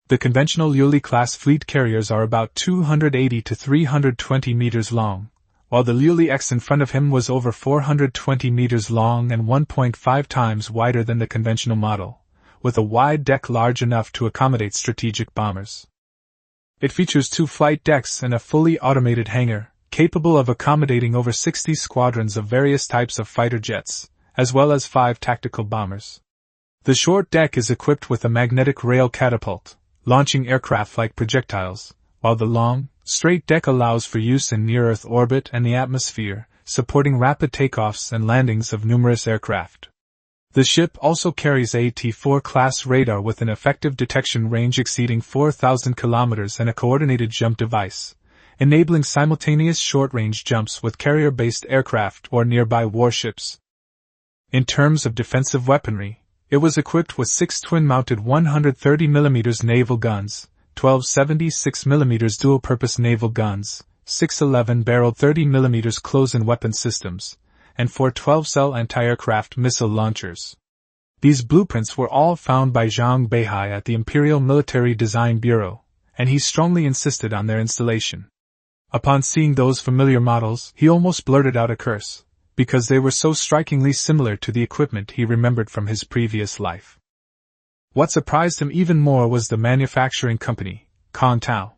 The conventional Liuli-class fleet carriers are about 280 to 320 meters long, while the Liuli X in front of him was over 420 meters long and 1.5 times wider than the conventional model, with a wide deck large enough to accommodate strategic bombers. It features 2 flight decks and a fully automated hangar, capable of accommodating over 60 squadrons of various types of fighter jets, as well as 5 tactical bombers. The short deck is equipped with a magnetic rail catapult, launching aircraft-like projectiles, while the long, straight deck allows for use in near-Earth orbit and the atmosphere, supporting rapid takeoffs and landings of numerous aircraft. The ship also carries a T-4 class radar with an effective detection range exceeding 4,000 kilometers and a coordinated jump device, enabling simultaneous short-range jumps with carrier-based aircraft or nearby warships. In terms of defensive weaponry, it was equipped with 6 twin-mounted 130mm naval guns, 12 76mm dual-purpose naval guns, 6 11-barreled 30mm close-in weapon systems, and 4 12-cell anti-aircraft missile launchers. These blueprints were all found by Zhang Beihai at the Imperial Military Design Bureau, and he strongly insisted on their installation. Upon seeing those familiar models, he almost blurted out a curse, because they were so strikingly similar to the equipment he remembered from his previous life. What surprised him even more was the manufacturing company, Kong-Tao.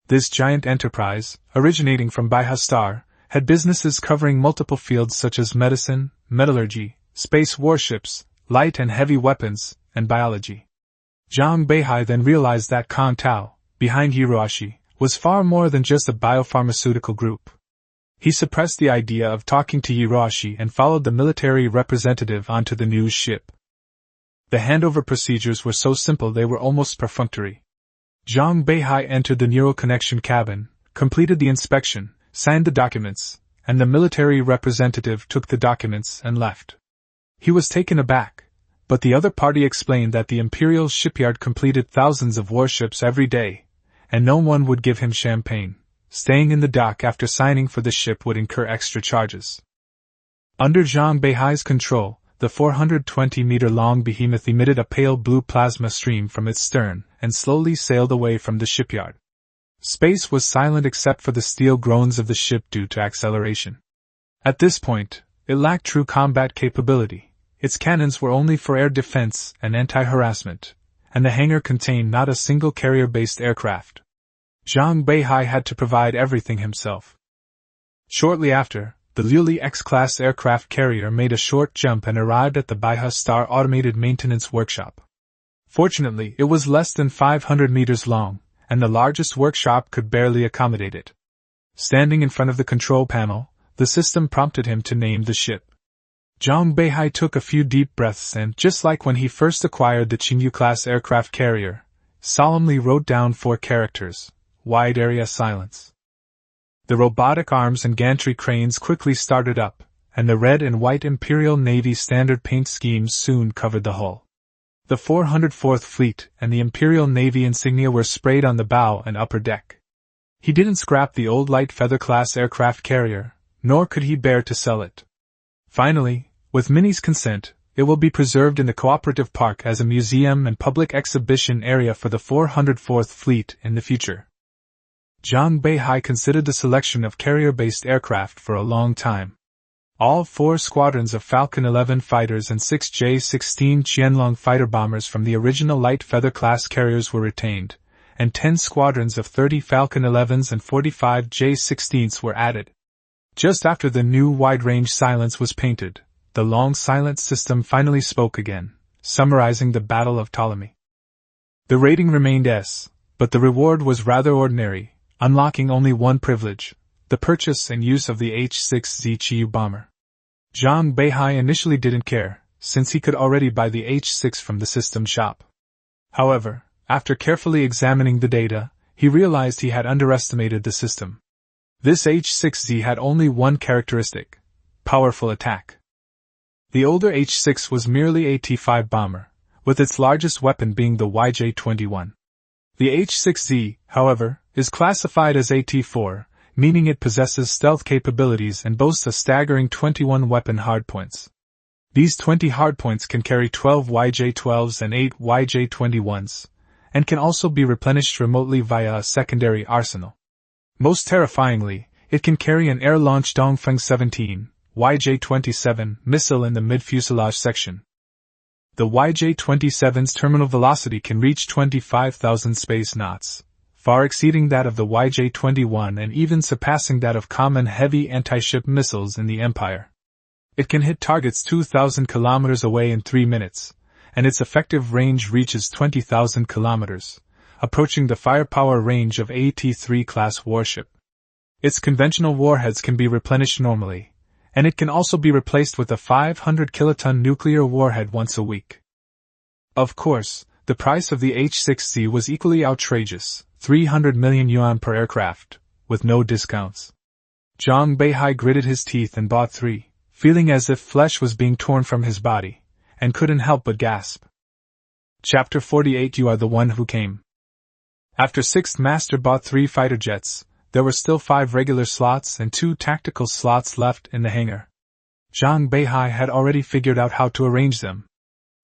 This giant enterprise, originating from Beihai Star, had businesses covering multiple fields such as medicine, metallurgy, space warships, light and heavy weapons, and biology. Zhang Beihai then realized that Kong-Tao, behind Hiroshi, was far more than just a biopharmaceutical group. He suppressed the idea of talking to Hiroshi and followed the military representative onto the news ship. The handover procedures were so simple they were almost perfunctory. Zhang Beihai entered the neuroconnection cabin, completed the inspection, signed the documents, and the military representative took the documents and left. He was taken aback, but the other party explained that the Imperial shipyard completed thousands of warships every day, and no one would give him champagne. Staying in the dock after signing for the ship would incur extra charges. Under Zhang Beihai's control, the 420-meter-long behemoth emitted a pale blue plasma stream from its stern and slowly sailed away from the shipyard. Space was silent except for the steel groans of the ship due to acceleration. At this point, it lacked true combat capability. Its cannons were only for air defense and anti-harassment, and the hangar contained not a single carrier-based aircraft. Zhang Beihai had to provide everything himself. Shortly after, the Liuli X-class aircraft carrier made a short jump and arrived at the Beihai Star Automated Maintenance Workshop. Fortunately, it was less than 500 meters long, and the largest workshop could barely accommodate it. Standing in front of the control panel, the system prompted him to name the ship. Zhang Beihai took a few deep breaths and, just like when he first acquired the Qingyu-class aircraft carrier, solemnly wrote down 4 characters. Wide area silence. The robotic arms and gantry cranes quickly started up, and the red and white Imperial Navy standard paint schemes soon covered the hull. The 404th Fleet and the Imperial Navy insignia were sprayed on the bow and upper deck. He didn't scrap the old light feather-class aircraft carrier, nor could he bear to sell it. Finally, with Minnie's consent, it will be preserved in the Cooperative Park as a museum and public exhibition area for the 404th Fleet in the future. Zhang Beihai considered the selection of carrier-based aircraft for a long time. All 4 squadrons of Falcon 11 fighters and 6 J-16 Qianlong fighter bombers from the original light feather-class carriers were retained, and 10 squadrons of 30 Falcon 11s and 45 J-16s were added. Just after the new wide-range silence was painted, the long silent system finally spoke again, summarizing the Battle of Ptolemy. The rating remained S, but the reward was rather ordinary, unlocking only one privilege: the purchase and use of the H-6Z Chiyu bomber. Zhang Beihai initially didn't care, since he could already buy the H-6 from the system shop. However, after carefully examining the data, he realized he had underestimated the system. This H-6Z had only one characteristic: powerful attack. The older H-6 was merely a T-5 bomber, with its largest weapon being the YJ-21. The H-6Z, however, is classified as a T-4, meaning it possesses stealth capabilities and boasts a staggering 21 weapon hardpoints. These 20 hardpoints can carry 12 YJ-12s and 8 YJ-21s, and can also be replenished remotely via a secondary arsenal. Most terrifyingly, it can carry an air-launched Dongfeng 17, YJ-27 missile in the mid-fuselage section. The YJ-27's terminal velocity can reach 25,000 space knots, far exceeding that of the YJ-21 and even surpassing that of common heavy anti-ship missiles in the Empire. It can hit targets 2,000 kilometers away in 3 minutes, and its effective range reaches 20,000 kilometers, approaching the firepower range of a T-3 class warship. Its conventional warheads can be replenished normally, and it can also be replaced with a 500 kiloton nuclear warhead once a week. Of course, the price of the H-6Z was equally outrageous, 300 million yuan per aircraft, with no discounts. Zhang Beihai gritted his teeth and bought 3, feeling as if flesh was being torn from his body, and couldn't help but gasp. Chapter 48. You are the one who came. After 6th Master bought 3 fighter jets, there were still 5 regular slots and 2 tactical slots left in the hangar. Zhang Beihai had already figured out how to arrange them.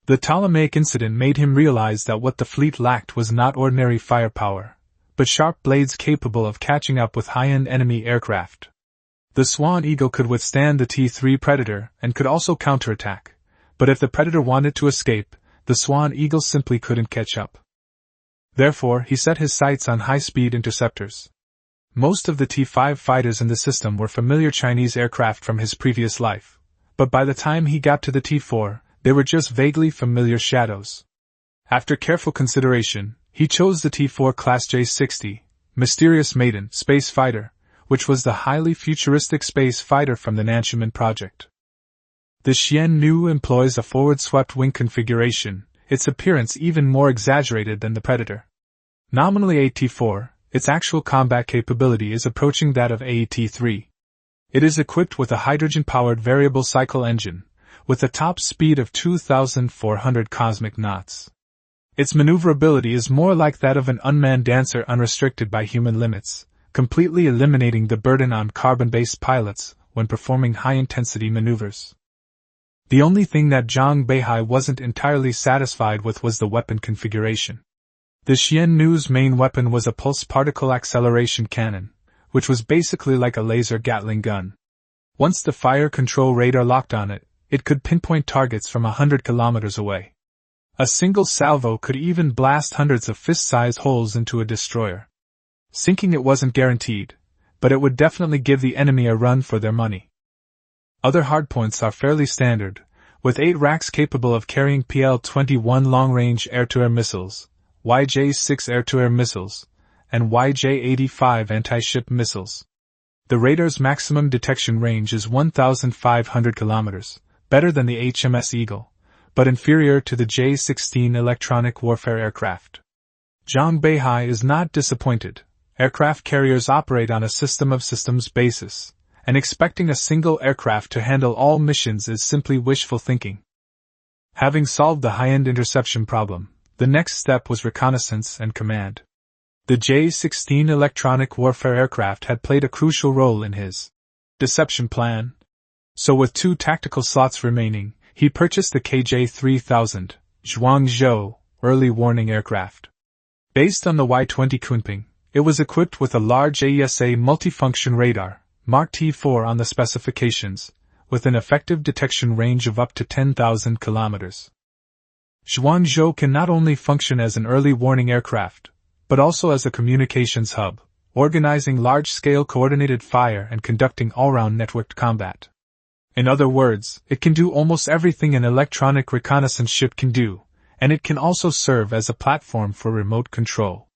The Ptolemaic incident made him realize that what the fleet lacked was not ordinary firepower, but sharp blades capable of catching up with high-end enemy aircraft. The Swan Eagle could withstand the T-3 Predator and could also counterattack, but if the Predator wanted to escape, the Swan Eagle simply couldn't catch up. Therefore, he set his sights on high-speed interceptors. Most of the T-5 fighters in the system were familiar Chinese aircraft from his previous life, but by the time he got to the T-4, they were just vaguely familiar shadows. After careful consideration, he chose the T-4 Class J-60, Mysterious Maiden space fighter, which was the highly futuristic space fighter from the Nanchuman project. The Xian Nu employs a forward-swept wing configuration, its appearance even more exaggerated than the Predator. Nominally a T-4, its actual combat capability is approaching that of a T-3. It is equipped with a hydrogen-powered variable cycle engine, with a top speed of 2,400 cosmic knots. Its maneuverability is more like that of an unmanned dancer unrestricted by human limits, completely eliminating the burden on carbon-based pilots when performing high-intensity maneuvers. The only thing that Zhang Beihai wasn't entirely satisfied with was the weapon configuration. The Xian Nu's main weapon was a pulse particle acceleration cannon, which was basically like a laser Gatling gun. Once the fire control radar locked on it, it could pinpoint targets from 100 kilometers away. A single salvo could even blast hundreds of fist-sized holes into a destroyer. Sinking it wasn't guaranteed, but it would definitely give the enemy a run for their money. Other hardpoints are fairly standard, with 8 racks capable of carrying PL-21 long-range air-to-air missiles, YJ-6 air-to-air missiles, and YJ-85 anti-ship missiles. The radar's maximum detection range is 1,500 kilometers, better than the HMS Eagle, but inferior to the J-16 electronic warfare aircraft. Zhang Beihai is not disappointed. Aircraft carriers operate on a system of systems basis, and expecting a single aircraft to handle all missions is simply wishful thinking. Having solved the high-end interception problem, the next step was reconnaissance and command. The J-16 electronic warfare aircraft had played a crucial role in his deception plan. So with 2 tactical slots remaining, he purchased the KJ-3000, Zhuangzhou, early warning aircraft. Based on the Y-20 Kunping, it was equipped with a large AESA multifunction radar, marked T4 on the specifications, with an effective detection range of up to 10,000 kilometers. Zhuangzhou can not only function as an early warning aircraft, but also as a communications hub, organizing large-scale coordinated fire and conducting all-round networked combat. In other words, it can do almost everything an electronic reconnaissance ship can do, and it can also serve as a platform for remote control.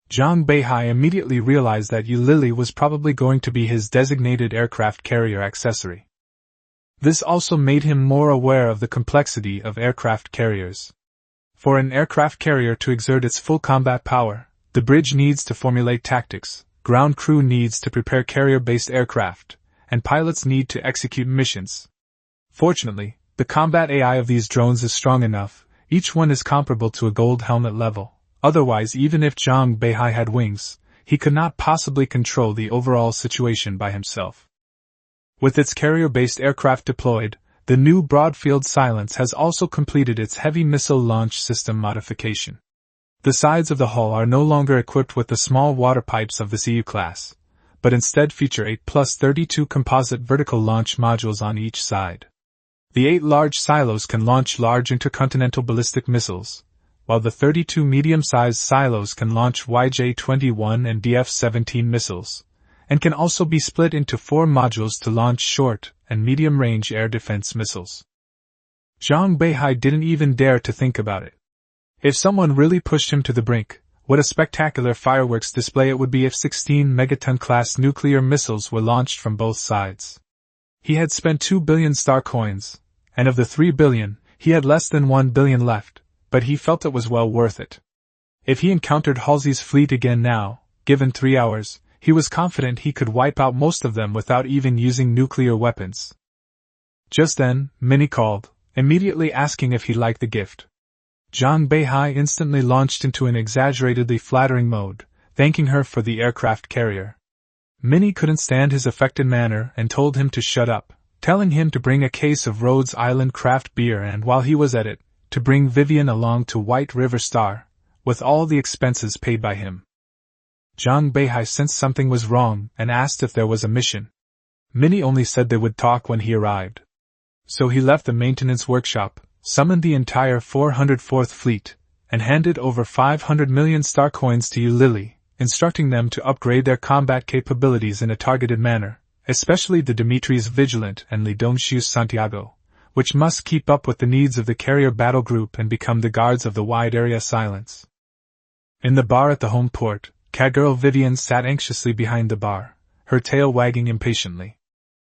Zhang Beihai immediately realized that Yulili was probably going to be his designated aircraft carrier accessory. This also made him more aware of the complexity of aircraft carriers. For an aircraft carrier to exert its full combat power, the bridge needs to formulate tactics, ground crew needs to prepare carrier-based aircraft, and pilots need to execute missions. Fortunately, the combat AI of these drones is strong enough, each one is comparable to a gold helmet level. Otherwise, even if Zhang Beihai had wings, he could not possibly control the overall situation by himself. With its carrier-based aircraft deployed, the new Broadfield Silence has also completed its heavy missile launch system modification. The sides of the hull are no longer equipped with the small water pipes of the CU class, but instead feature 8+32 composite vertical launch modules on each side. The 8 large silos can launch large intercontinental ballistic missiles, while the 32 medium-sized silos can launch YJ-21 and DF-17 missiles, and can also be split into 4 modules to launch short and medium-range air defense missiles. Zhang Beihai didn't even dare to think about it. If someone really pushed him to the brink, what a spectacular fireworks display it would be if 16 megaton-class nuclear missiles were launched from both sides. He had spent 2 billion star coins, and of the 3 billion, he had less than 1 billion left, but he felt it was well worth it. If he encountered Halsey's fleet again now, given 3 hours, he was confident he could wipe out most of them without even using nuclear weapons. Just then, Minnie called, immediately asking if he liked the gift. Zhang Beihai instantly launched into an exaggeratedly flattering mode, thanking her for the aircraft carrier. Minnie couldn't stand his affected manner and told him to shut up, telling him to bring a case of Rhodes Island craft beer and while he was at it, to bring Vivian along to White River Star, with all the expenses paid by him. Zhang Beihai sensed something was wrong and asked if there was a mission. Minnie only said they would talk when he arrived. So he left the maintenance workshop, summoned the entire 404th Fleet, and handed over 500 million star coins to Yulili, instructing them to upgrade their combat capabilities in a targeted manner, especially the Dimitri's Vigilant and Li Dongshu's Santiago, which must keep up with the needs of the carrier battle group and become the guards of the wide area Silence. In the bar at the home port, Catgirl Vivian sat anxiously behind the bar, her tail wagging impatiently.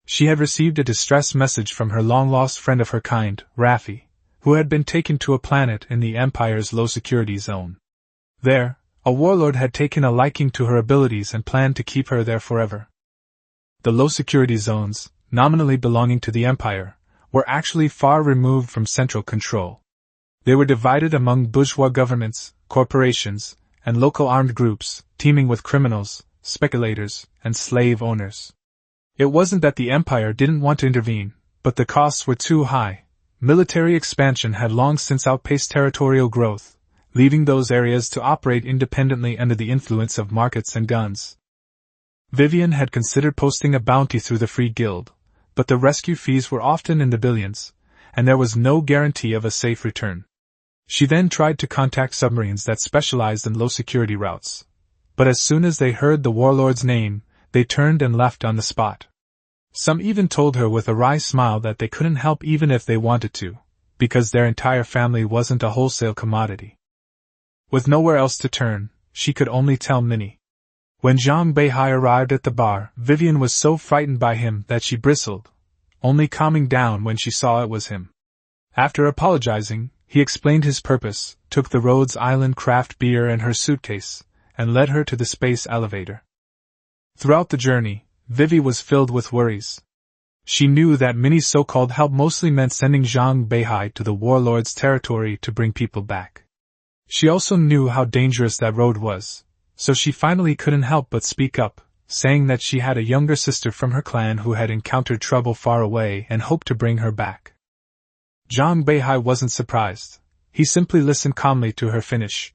She had received a distress message from her long-lost friend of her kind, Raffi, who had been taken to a planet in the Empire's low-security zone. There, a warlord had taken a liking to her abilities and planned to keep her there forever. The low-security zones, nominally belonging to the Empire, were actually far removed from central control. They were divided among bourgeois governments, corporations, and local armed groups, teeming with criminals, speculators, and slave owners. It wasn't that the Empire didn't want to intervene, but the costs were too high. Military expansion had long since outpaced territorial growth, leaving those areas to operate independently under the influence of markets and guns. Vivian had considered posting a bounty through the Free Guild, but the rescue fees were often in the billions, and there was no guarantee of a safe return. She then tried to contact submarines that specialized in low-security routes, but as soon as they heard the warlord's name, they turned and left on the spot. Some even told her with a wry smile that they couldn't help even if they wanted to, because their entire family wasn't a wholesale commodity. With nowhere else to turn, she could only tell Minnie. When Zhang Beihai arrived at the bar, Vivian was so frightened by him that she bristled, only calming down when she saw it was him. After apologizing, he explained his purpose, took the Rhodes Island craft beer and her suitcase, and led her to the space elevator. Throughout the journey, Vivi was filled with worries. She knew that Minnie's so-called help mostly meant sending Zhang Beihai to the warlord's territory to bring people back. She also knew how dangerous that road was, so she finally couldn't help but speak up, saying that she had a younger sister from her clan who had encountered trouble far away and hoped to bring her back. Zhang Beihai wasn't surprised. He simply listened calmly to her finish.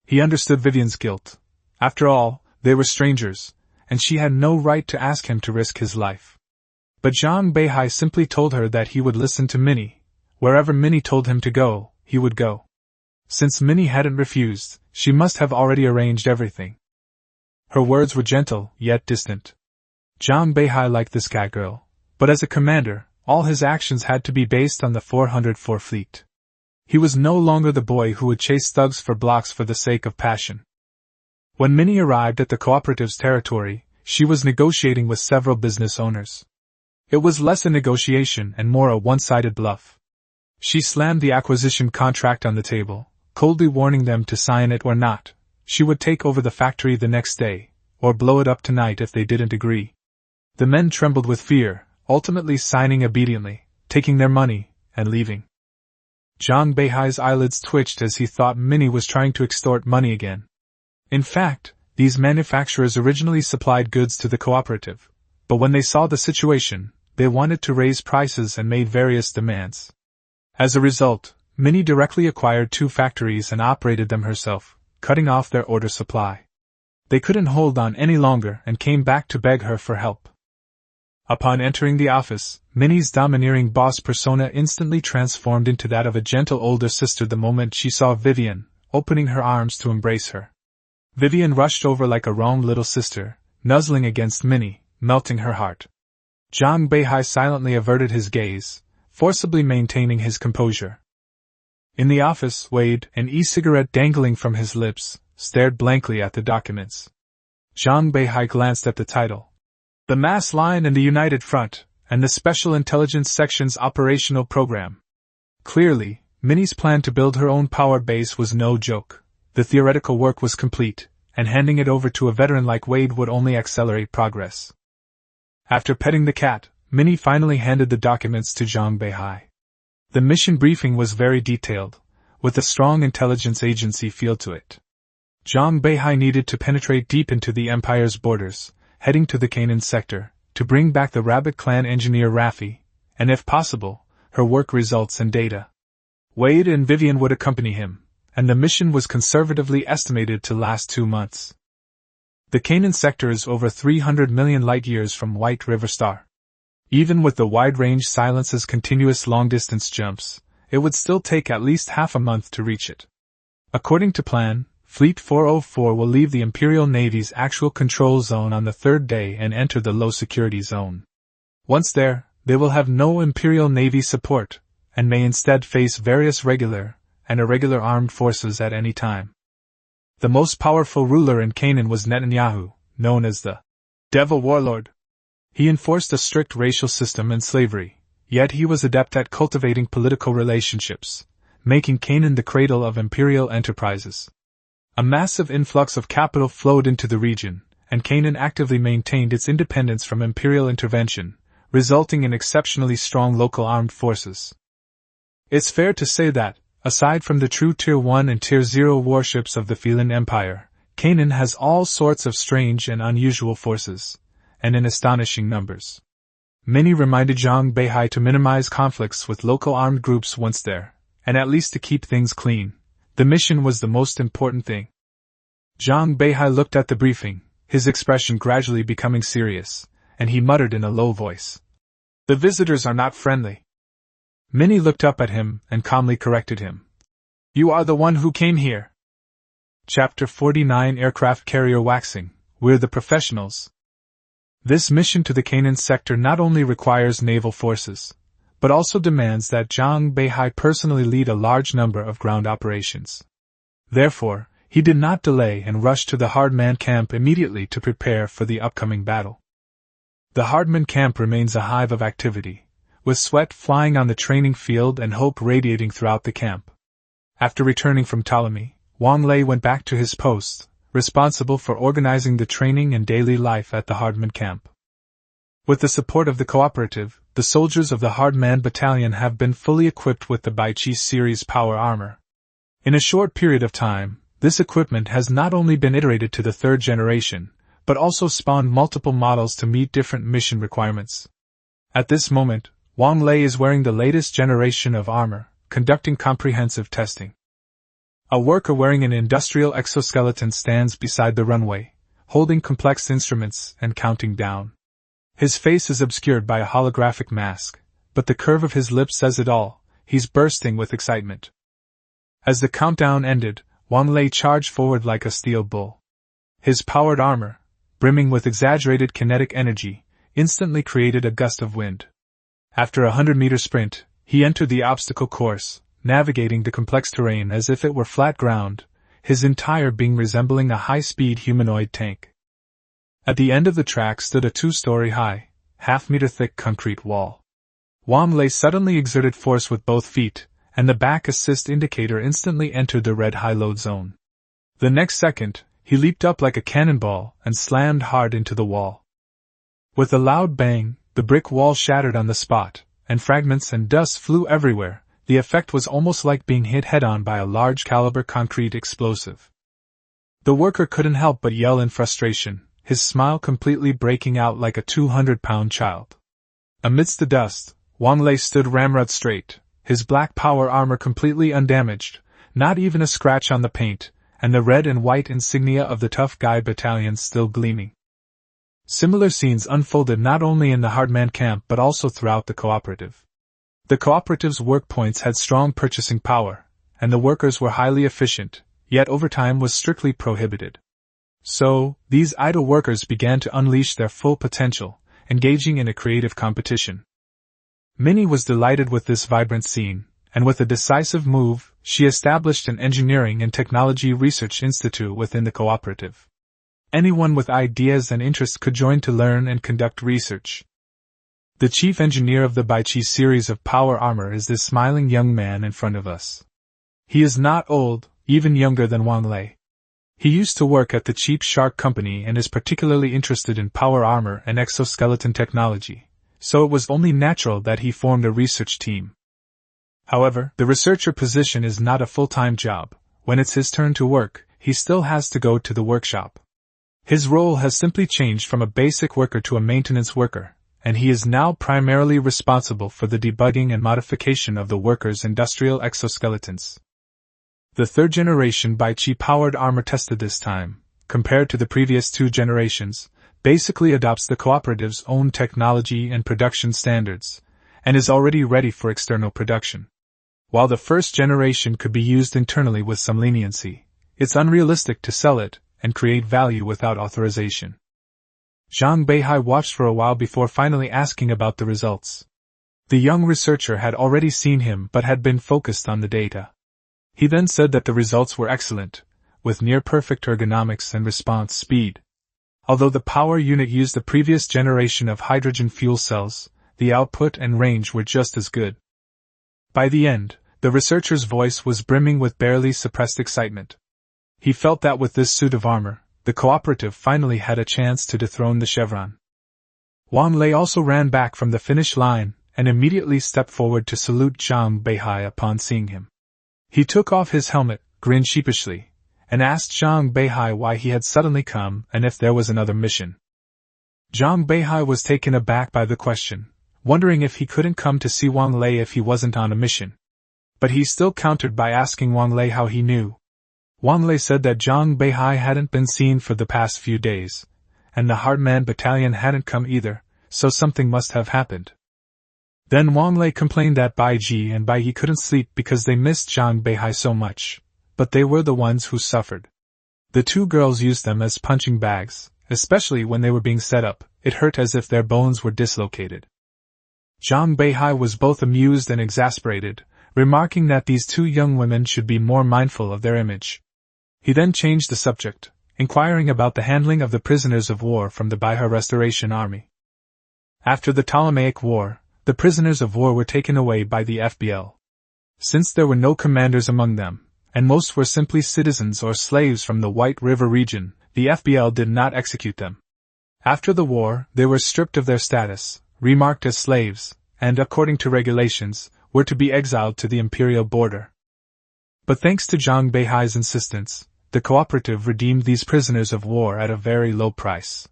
He understood Vivian's guilt. After all, they were strangers, and she had no right to ask him to risk his life. But Zhang Beihai simply told her that he would listen to Minnie. Wherever Minnie told him to go, he would go. Since Minnie hadn't refused, she must have already arranged everything. Her words were gentle, yet distant. Zhang Beihai liked this cat girl, but as a commander, all his actions had to be based on the 404 fleet. He was no longer the boy who would chase thugs for blocks for the sake of passion. When Minnie arrived at the cooperative's territory, she was negotiating with several business owners. It was less a negotiation and more a one-sided bluff. She slammed the acquisition contract on the table, coldly warning them to sign it or not. She would take over the factory the next day, or blow it up tonight if they didn't agree. The men trembled with fear, ultimately signing obediently, taking their money, and leaving. Zhang Beihai's eyelids twitched as he thought Minnie was trying to extort money again. In fact, these manufacturers originally supplied goods to the cooperative, but when they saw the situation, they wanted to raise prices and made various demands. As a result, Minnie directly acquired 2 factories and operated them herself, cutting off their order supply. They couldn't hold on any longer and came back to beg her for help. Upon entering the office, Minnie's domineering boss persona instantly transformed into that of a gentle older sister the moment she saw Vivian, opening her arms to embrace her. Vivian rushed over like a wronged little sister, nuzzling against Minnie, melting her heart. Zhang Beihai silently averted his gaze, forcibly maintaining his composure. In the office, Wade, an e-cigarette dangling from his lips, stared blankly at the documents. Zhang Beihai glanced at the title. The Mass Line and the United Front, and the Special Intelligence Section's operational program. Clearly, Minnie's plan to build her own power base was no joke. The theoretical work was complete, and handing it over to a veteran like Wade would only accelerate progress. After petting the cat, Minnie finally handed the documents to Zhang Beihai. The mission briefing was very detailed, with a strong intelligence agency feel to it. Zhang Beihai needed to penetrate deep into the Empire's borders, heading to the Canaan sector, to bring back the Rabbit clan engineer Raffi, and if possible, her work results and data. Wade and Vivian would accompany him, and the mission was conservatively estimated to last 2 months. The Canaan sector is over 300 million light-years from White River Star. Even with the wide-range Silence's continuous long-distance jumps, it would still take at least half a month to reach it. According to plan, Fleet 404 will leave the Imperial Navy's actual control zone on the 3rd day and enter the low-security zone. Once there, they will have no Imperial Navy support, and may instead face various regular and irregular armed forces at any time. The most powerful ruler in Canaan was Netanyahu, known as the Devil Warlord. He enforced a strict racial system and slavery, yet he was adept at cultivating political relationships, making Canaan the cradle of imperial enterprises. A massive influx of capital flowed into the region, and Canaan actively maintained its independence from imperial intervention, resulting in exceptionally strong local armed forces. It's fair to say that, aside from the true Tier 1 and Tier 0 warships of the Feilin Empire, Canaan has all sorts of strange and unusual forces, and in astonishing numbers. Minnie reminded Zhang Beihai to minimize conflicts with local armed groups once there, and at least to keep things clean. The mission was the most important thing. Zhang Beihai looked at the briefing, his expression gradually becoming serious, and he muttered in a low voice. The visitors are not friendly. Minnie looked up at him and calmly corrected him. You are the one who came here. Chapter 49 Aircraft Carrier Waxing, We're the Professionals. This mission to the Canaan sector not only requires naval forces, but also demands that Zhang Beihai personally lead a large number of ground operations. Therefore, he did not delay and rushed to the Hardman camp immediately to prepare for the upcoming battle. The Hardman camp remains a hive of activity, with sweat flying on the training field and hope radiating throughout the camp. After returning from Ptolemy, Wang Lei went back to his post, responsible for organizing the training and daily life at the Hardman camp. With the support of the cooperative, the soldiers of the Hardman Battalion have been fully equipped with the Baichi series power armor. In a short period of time, this equipment has not only been iterated to the 3rd generation, but also spawned multiple models to meet different mission requirements. At this moment, Wang Lei is wearing the latest generation of armor, conducting comprehensive testing. A worker wearing an industrial exoskeleton stands beside the runway, holding complex instruments and counting down. His face is obscured by a holographic mask, but the curve of his lips says it all. He's bursting with excitement. As the countdown ended, Wang Lei charged forward like a steel bull. His powered armor, brimming with exaggerated kinetic energy, instantly created a gust of wind. After a 100-meter sprint, he entered the obstacle course, navigating the complex terrain as if it were flat ground, his entire being resembling a high-speed humanoid tank. At the end of the track stood a 2-story high, half-meter-thick concrete wall. Wang Lei suddenly exerted force with both feet, and the back assist indicator instantly entered the red high-load zone. The next second, he leaped up like a cannonball and slammed hard into the wall. With a loud bang, the brick wall shattered on the spot, and fragments and dust flew everywhere. The effect was almost like being hit head-on by a large-caliber concrete explosive. The worker couldn't help but yell in frustration, his smile completely breaking out like a 200-pound child. Amidst the dust, Wang Lei stood ramrod straight, his black power armor completely undamaged, not even a scratch on the paint, and the red and white insignia of the tough guy battalion still gleaming. Similar scenes unfolded not only in the Hardman camp but also throughout the cooperative. The cooperative's work points had strong purchasing power, and the workers were highly efficient, yet overtime was strictly prohibited. So, these idle workers began to unleash their full potential, engaging in a creative competition. Minnie was delighted with this vibrant scene, and with a decisive move, she established an engineering and technology research institute within the cooperative. Anyone with ideas and interests could join to learn and conduct research. The chief engineer of the Baichi series of power armor is this smiling young man in front of us. He is not old, even younger than Wang Lei. He used to work at the Cheap Shark Company and is particularly interested in power armor and exoskeleton technology, so it was only natural that he formed a research team. However, the researcher position is not a full-time job. When it's his turn to work, he still has to go to the workshop. His role has simply changed from a basic worker to a maintenance worker, and he is now primarily responsible for the debugging and modification of the workers' industrial exoskeletons. The third generation Baichi-powered armor tested this time, compared to the previous 2 generations, basically adopts the cooperative's own technology and production standards, and is already ready for external production. While the first generation could be used internally with some leniency, it's unrealistic to sell it and create value without authorization. Zhang Beihai watched for a while before finally asking about the results. The young researcher had already seen him but had been focused on the data. He then said that the results were excellent, with near-perfect ergonomics and response speed. Although the power unit used the previous generation of hydrogen fuel cells, the output and range were just as good. By the end, the researcher's voice was brimming with barely suppressed excitement. He felt that with this suit of armor, the cooperative finally had a chance to dethrone the chevron. Wang Lei also ran back from the finish line and immediately stepped forward to salute Zhang Beihai upon seeing him. He took off his helmet, grinned sheepishly, and asked Zhang Beihai why he had suddenly come and if there was another mission. Zhang Beihai was taken aback by the question, wondering if he couldn't come to see Wang Lei if he wasn't on a mission. But he still countered by asking Wang Lei how he knew. Wang Lei said that Zhang Beihai hadn't been seen for the past few days, and the Hardman battalion hadn't come either, so something must have happened. Then Wang Lei complained that Bai Ji and Bai Yi couldn't sleep because they missed Zhang Beihai so much, but they were the ones who suffered. The 2 girls used them as punching bags, especially when they were being set up. It hurt as if their bones were dislocated. Zhang Beihai was both amused and exasperated, remarking that these 2 young women should be more mindful of their image. He then changed the subject, inquiring about the handling of the prisoners of war from the Beihai Restoration Army. After the Ptolemaic War, the prisoners of war were taken away by the FBL. Since there were no commanders among them, and most were simply citizens or slaves from the White River region, the FBL did not execute them. After the war, they were stripped of their status, remarked as slaves, and, according to regulations, were to be exiled to the imperial border. But thanks to Zhang Beihai's insistence, the cooperative redeemed these prisoners of war at a very low price.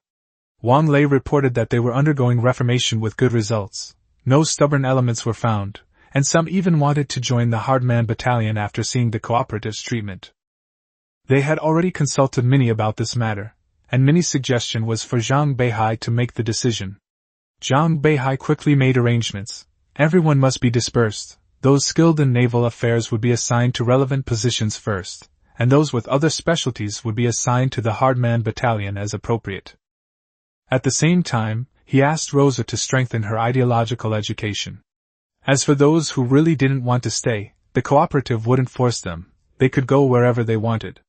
Wang Lei reported that they were undergoing reformation with good results. No stubborn elements were found, and some even wanted to join the Hardman battalion after seeing the cooperative's treatment. They had already consulted Minnie about this matter, and Minnie's suggestion was for Zhang Beihai to make the decision. Zhang Beihai quickly made arrangements. Everyone must be dispersed. Those skilled in naval affairs would be assigned to relevant positions first, and those with other specialties would be assigned to the Hardman Battalion as appropriate. At the same time, he asked Rosa to strengthen her ideological education. As for those who really didn't want to stay, the cooperative wouldn't force them. They could go wherever they wanted.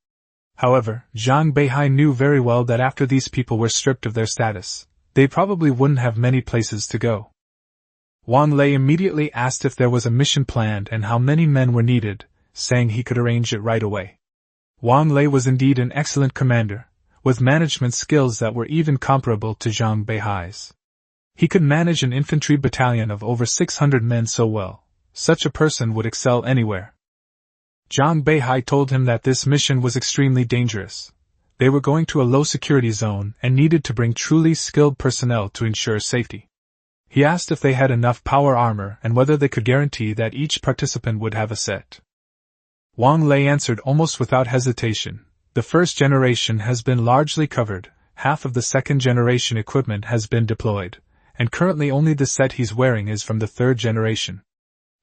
However, Zhang Beihai knew very well that after these people were stripped of their status, they probably wouldn't have many places to go. Wang Lei immediately asked if there was a mission planned and how many men were needed, saying he could arrange it right away. Wang Lei was indeed an excellent commander, with management skills that were even comparable to Zhang Beihai's. He could manage an infantry battalion of over 600 men so well, such a person would excel anywhere. Zhang Beihai told him that this mission was extremely dangerous. They were going to a low-security zone and needed to bring truly skilled personnel to ensure safety. He asked if they had enough power armor and whether they could guarantee that each participant would have a set. Wang Lei answered almost without hesitation. The first generation has been largely covered, half of the second generation equipment has been deployed, and currently only the set he's wearing is from the third generation.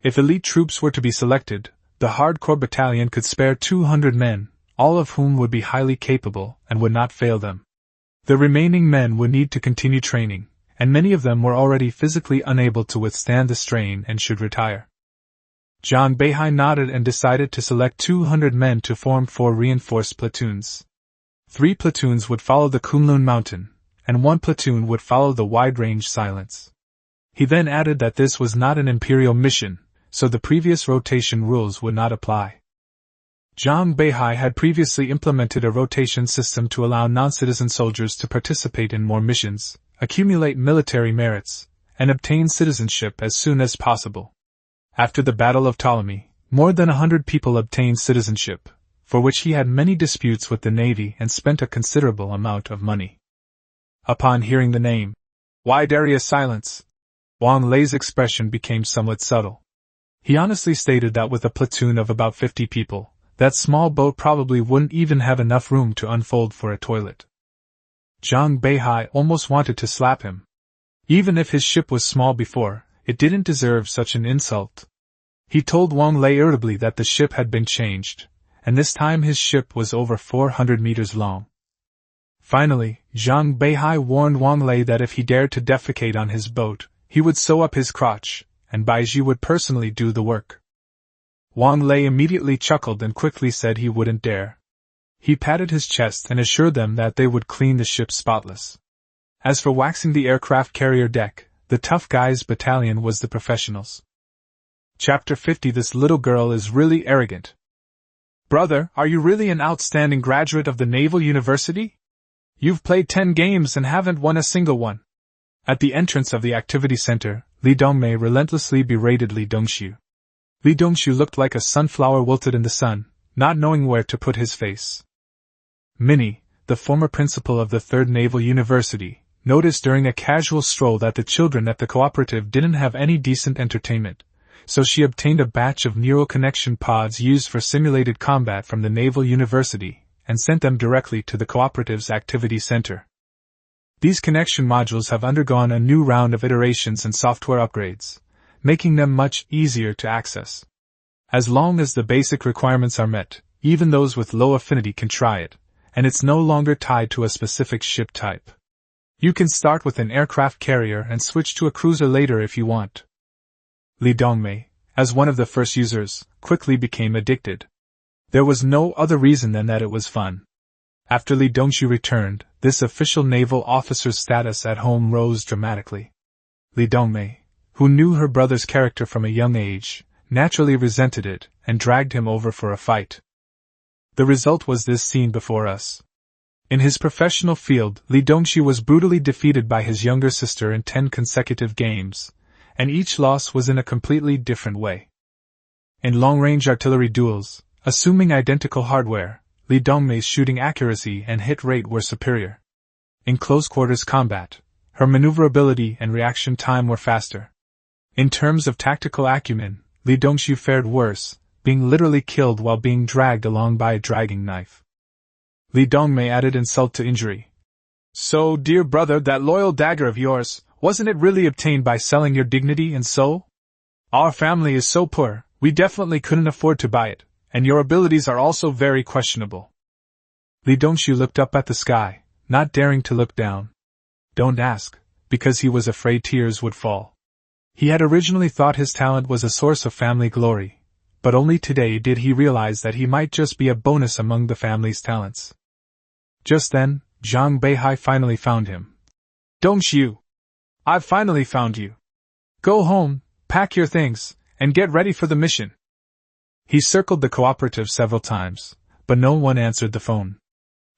If elite troops were to be selected, the hardcore battalion could spare 200 men, all of whom would be highly capable and would not fail them. The remaining men would need to continue training, and many of them were already physically unable to withstand the strain and should retire. Zhang Beihai nodded and decided to select 200 men to form 4 reinforced platoons. 3 platoons would follow the Kunlun Mountain, and 1 platoon would follow the wide-range Silence. He then added that this was not an imperial mission, so the previous rotation rules would not apply. Zhang Beihai had previously implemented a rotation system to allow non-citizen soldiers to participate in more missions, accumulate military merits, and obtain citizenship as soon as possible. After the Battle of Ptolemy, more than 100 people obtained citizenship, for which he had many disputes with the Navy and spent a considerable amount of money. Upon hearing the name, wide area Silence, Wang Lei's expression became somewhat subtle. He honestly stated that with a platoon of about 50 people, that small boat probably wouldn't even have enough room to unfold for a toilet. Zhang Beihai almost wanted to slap him. Even if his ship was small before, it didn't deserve such an insult. He told Wang Lei irritably that the ship had been changed, and this time his ship was over 400 meters long. Finally, Zhang Beihai warned Wang Lei that if he dared to defecate on his boat, he would sew up his crotch, and Baiji would personally do the work. Wang Lei immediately chuckled and quickly said he wouldn't dare. He patted his chest and assured them that they would clean the ship spotless. As for waxing the aircraft carrier deck, the tough guys battalion was the professionals. Chapter 50. This little girl is really arrogant. Brother, are you really an outstanding graduate of the Naval University? You've played 10 games and haven't won a single one. At the entrance of the activity center, Li Dongmei relentlessly berated Li Dongshu. Li Dongshu looked like a sunflower wilted in the sun, not knowing where to put his face. Minnie, the former principal of the 3rd Naval University, noticed during a casual stroll that the children at the cooperative didn't have any decent entertainment, so she obtained a batch of neural connection pods used for simulated combat from the Naval University, and sent them directly to the cooperative's activity center. These connection modules have undergone a new round of iterations and software upgrades, making them much easier to access. As long as the basic requirements are met, even those with low affinity can try it, and it's no longer tied to a specific ship type. You can start with an aircraft carrier and switch to a cruiser later if you want. Li Dongmei, as one of the first users, quickly became addicted. There was no other reason than that it was fun. After Li Dongshu returned, this official naval officer's status at home rose dramatically. Li Dongmei, who knew her brother's character from a young age, naturally resented it and dragged him over for a fight. The result was this scene before us. In his professional field, Li Dongshu was brutally defeated by his younger sister in 10 consecutive games, and each loss was in a completely different way. In long-range artillery duels, assuming identical hardware, Li Dongmei's shooting accuracy and hit rate were superior. In close-quarters combat, her maneuverability and reaction time were faster. In terms of tactical acumen, Li Dongshu fared worse, being literally killed while being dragged along by a dragging knife. Li Dongmei added insult to injury. So, dear brother, that loyal dagger of yours, wasn't it really obtained by selling your dignity and soul? Our family is so poor, we definitely couldn't afford to buy it, and your abilities are also very questionable. Li Dongxu looked up at the sky, not daring to look down. Don't ask, because he was afraid tears would fall. He had originally thought his talent was a source of family glory, but only today did he realize that he might just be a bonus among the family's talents. Just then, Zhang Beihai finally found him. Dongxu! I've finally found you. Go home, pack your things, and get ready for the mission. He circled the cooperative several times, but no one answered the phone.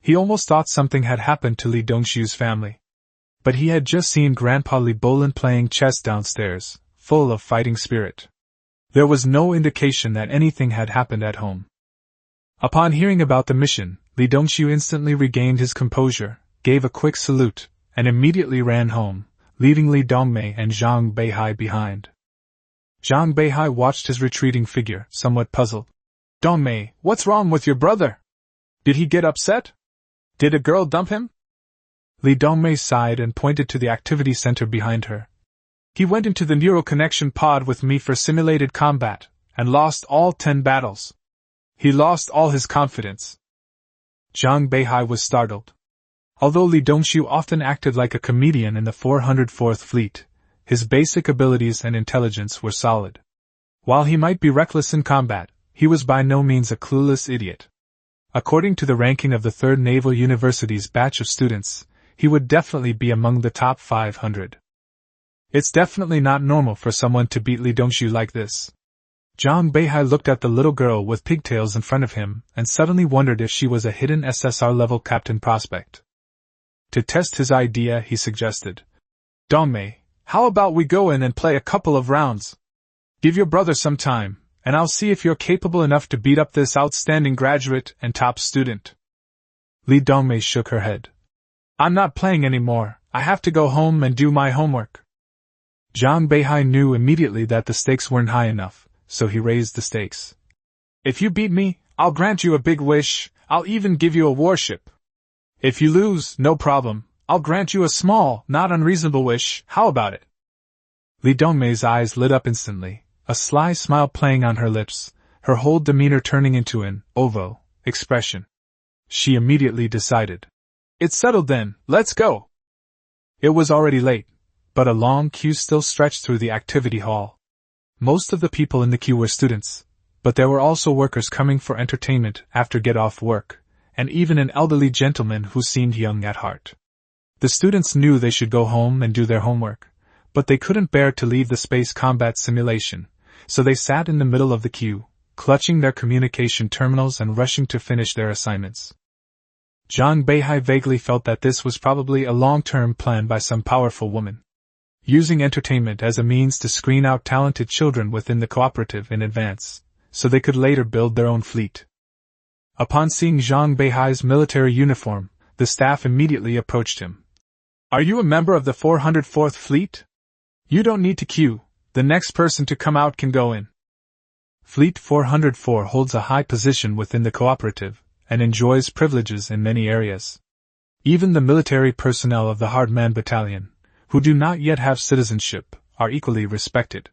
He almost thought something had happened to Li Dongxu's family. But he had just seen Grandpa Li Bolin playing chess downstairs, full of fighting spirit. There was no indication that anything had happened at home. Upon hearing about the mission, Li Dongxu instantly regained his composure, gave a quick salute, and immediately ran home, leaving Li Dongmei and Zhang Beihai behind. Zhang Beihai watched his retreating figure, somewhat puzzled. Dongmei, what's wrong with your brother? Did he get upset? Did a girl dump him? Li Dongmei sighed and pointed to the activity center behind her. He went into the neural connection pod with me for simulated combat, and lost all 10 battles. He lost all his confidence. Zhang Beihai was startled. Although Li Dongxu often acted like a comedian in the 404th Fleet, his basic abilities and intelligence were solid. While he might be reckless in combat, he was by no means a clueless idiot. According to the ranking of the 3rd Naval University's batch of students, he would definitely be among the top 500. It's definitely not normal for someone to beat Li Dongxu like this. Zhang Beihai looked at the little girl with pigtails in front of him and suddenly wondered if she was a hidden SSR-level captain prospect. To test his idea, he suggested, Dongmei, how about we go in and play a couple of rounds? Give your brother some time, and I'll see if you're capable enough to beat up this outstanding graduate and top student. Li Dongmei shook her head. I'm not playing anymore, I have to go home and do my homework. Zhang Beihai knew immediately that the stakes weren't high enough, so he raised the stakes. If you beat me, I'll grant you a big wish, I'll even give you a warship. If you lose, no problem, I'll grant you a small, not unreasonable wish, how about it? Li Dongmei's eyes lit up instantly, a sly smile playing on her lips, her whole demeanor turning into an ovo expression. She immediately decided. It's settled then, let's go. It was already late, but a long queue still stretched through the activity hall. Most of the people in the queue were students, but there were also workers coming for entertainment after get-off work, and even an elderly gentleman who seemed young at heart. The students knew they should go home and do their homework, but they couldn't bear to leave the space combat simulation, so they sat in the middle of the queue, clutching their communication terminals and rushing to finish their assignments. Zhang Beihai vaguely felt that this was probably a long-term plan by some powerful woman, using entertainment as a means to screen out talented children within the cooperative in advance, so they could later build their own fleet. Upon seeing Zhang Beihai's military uniform, the staff immediately approached him. Are you a member of the 404th Fleet? You don't need to queue, the next person to come out can go in. Fleet 404 holds a high position within the cooperative, and enjoys privileges in many areas. Even the military personnel of the Hardman Battalion, who do not yet have citizenship, are equally respected.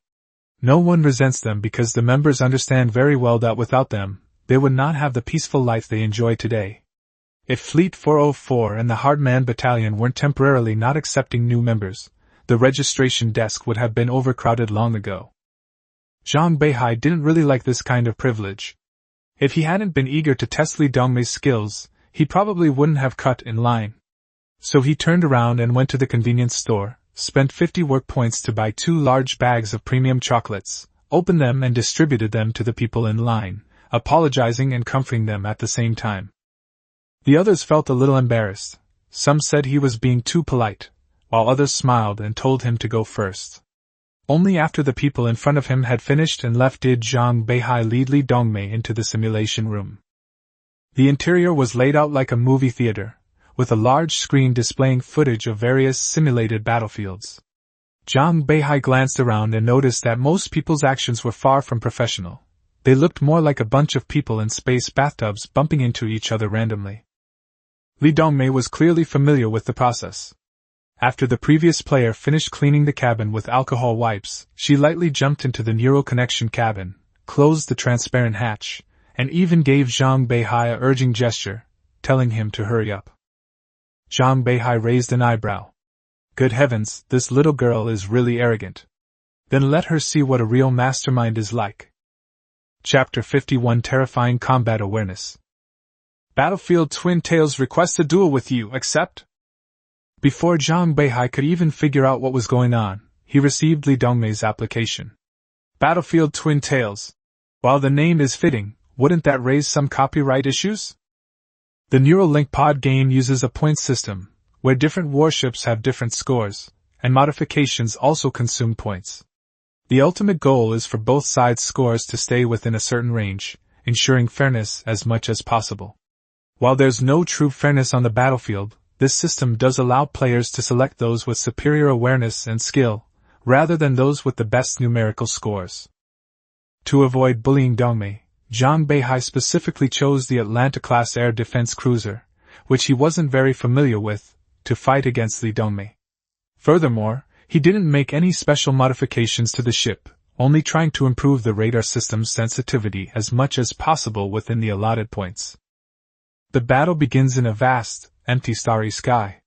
No one resents them because the members understand very well that without them, they would not have the peaceful life they enjoy today. If Fleet 404 and the Hardman Battalion weren't temporarily not accepting new members, the registration desk would have been overcrowded long ago. Zhang Beihai didn't really like this kind of privilege. If he hadn't been eager to test Li Dongmei's skills, he probably wouldn't have cut in line. So he turned around and went to the convenience store, spent 50 work points to buy 2 large bags of premium chocolates, opened them and distributed them to the people in line, apologizing and comforting them at the same time. The others felt a little embarrassed. Some said he was being too polite, while others smiled and told him to go first. Only after the people in front of him had finished and left did Zhang Beihai lead Li Dongmei into the simulation room. The interior was laid out like a movie theater, with a large screen displaying footage of various simulated battlefields. Zhang Beihai glanced around and noticed that most people's actions were far from professional. They looked more like a bunch of people in space bathtubs bumping into each other randomly. Li Dongmei was clearly familiar with the process. After the previous player finished cleaning the cabin with alcohol wipes, she lightly jumped into the neural connection cabin, closed the transparent hatch, and even gave Zhang Beihai a urging gesture, telling him to hurry up. Zhang Beihai raised an eyebrow. Good heavens, this little girl is really arrogant. Then let her see what a real mastermind is like. Chapter 51 Terrifying Combat Awareness. Battlefield Twin Tails requests a duel with you, accept? Before Zhang Beihai could even figure out what was going on, he received Li Dongmei's application. Battlefield Twin Tails. While the name is fitting, wouldn't that raise some copyright issues? The Neural Link Pod game uses a point system, where different warships have different scores, and modifications also consume points. The ultimate goal is for both sides' scores to stay within a certain range, ensuring fairness as much as possible. While there's no true fairness on the battlefield, this system does allow players to select those with superior awareness and skill, rather than those with the best numerical scores. To avoid bullying Dongmei, Zhang Beihai specifically chose the Atlanta-class air defense cruiser, which he wasn't very familiar with, to fight against Li Dongmei. Furthermore, he didn't make any special modifications to the ship, only trying to improve the radar system's sensitivity as much as possible within the allotted points. The battle begins in a vast, empty starry sky.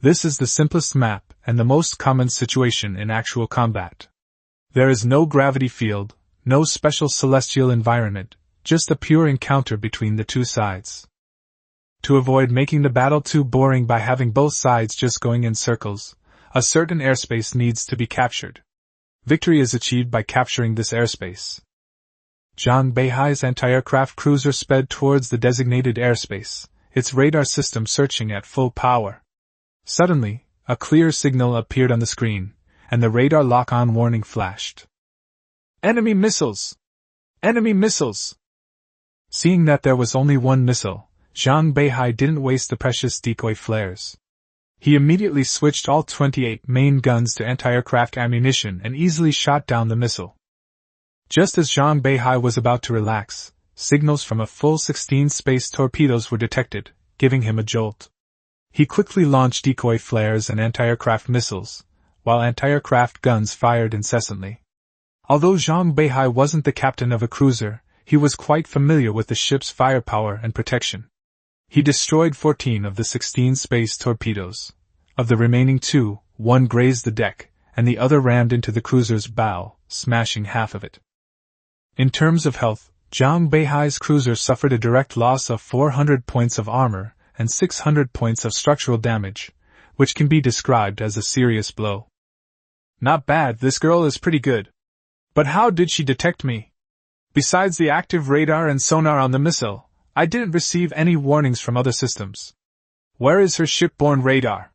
This is the simplest map and the most common situation in actual combat. There is no gravity field, no special celestial environment, just a pure encounter between the two sides. To avoid making the battle too boring by having both sides just going in circles, a certain airspace needs to be captured. Victory is achieved by capturing this airspace. Zhang Beihai's anti-aircraft cruiser sped towards the designated airspace, its radar system searching at full power. Suddenly, a clear signal appeared on the screen, and the radar lock-on warning flashed. Enemy missiles! Enemy missiles! Seeing that there was only one missile, Zhang Beihai didn't waste the precious decoy flares. He immediately switched all 28 main guns to anti-aircraft ammunition and easily shot down the missile. Just as Zhang Beihai was about to relax, signals from a full 16 space torpedoes were detected, giving him a jolt. He quickly launched decoy flares and anti-aircraft missiles, while anti-aircraft guns fired incessantly. Although Zhang Beihai wasn't the captain of a cruiser, he was quite familiar with the ship's firepower and protection. He destroyed 14 of the 16 space torpedoes. Of the remaining 2, one grazed the deck, and the other rammed into the cruiser's bow, smashing half of it. In terms of health, Zhang Beihai's cruiser suffered a direct loss of 400 points of armor and 600 points of structural damage, which can be described as a serious blow. Not bad, this girl is pretty good. But how did she detect me? Besides the active radar and sonar on the missile, I didn't receive any warnings from other systems. Where is her shipborne radar?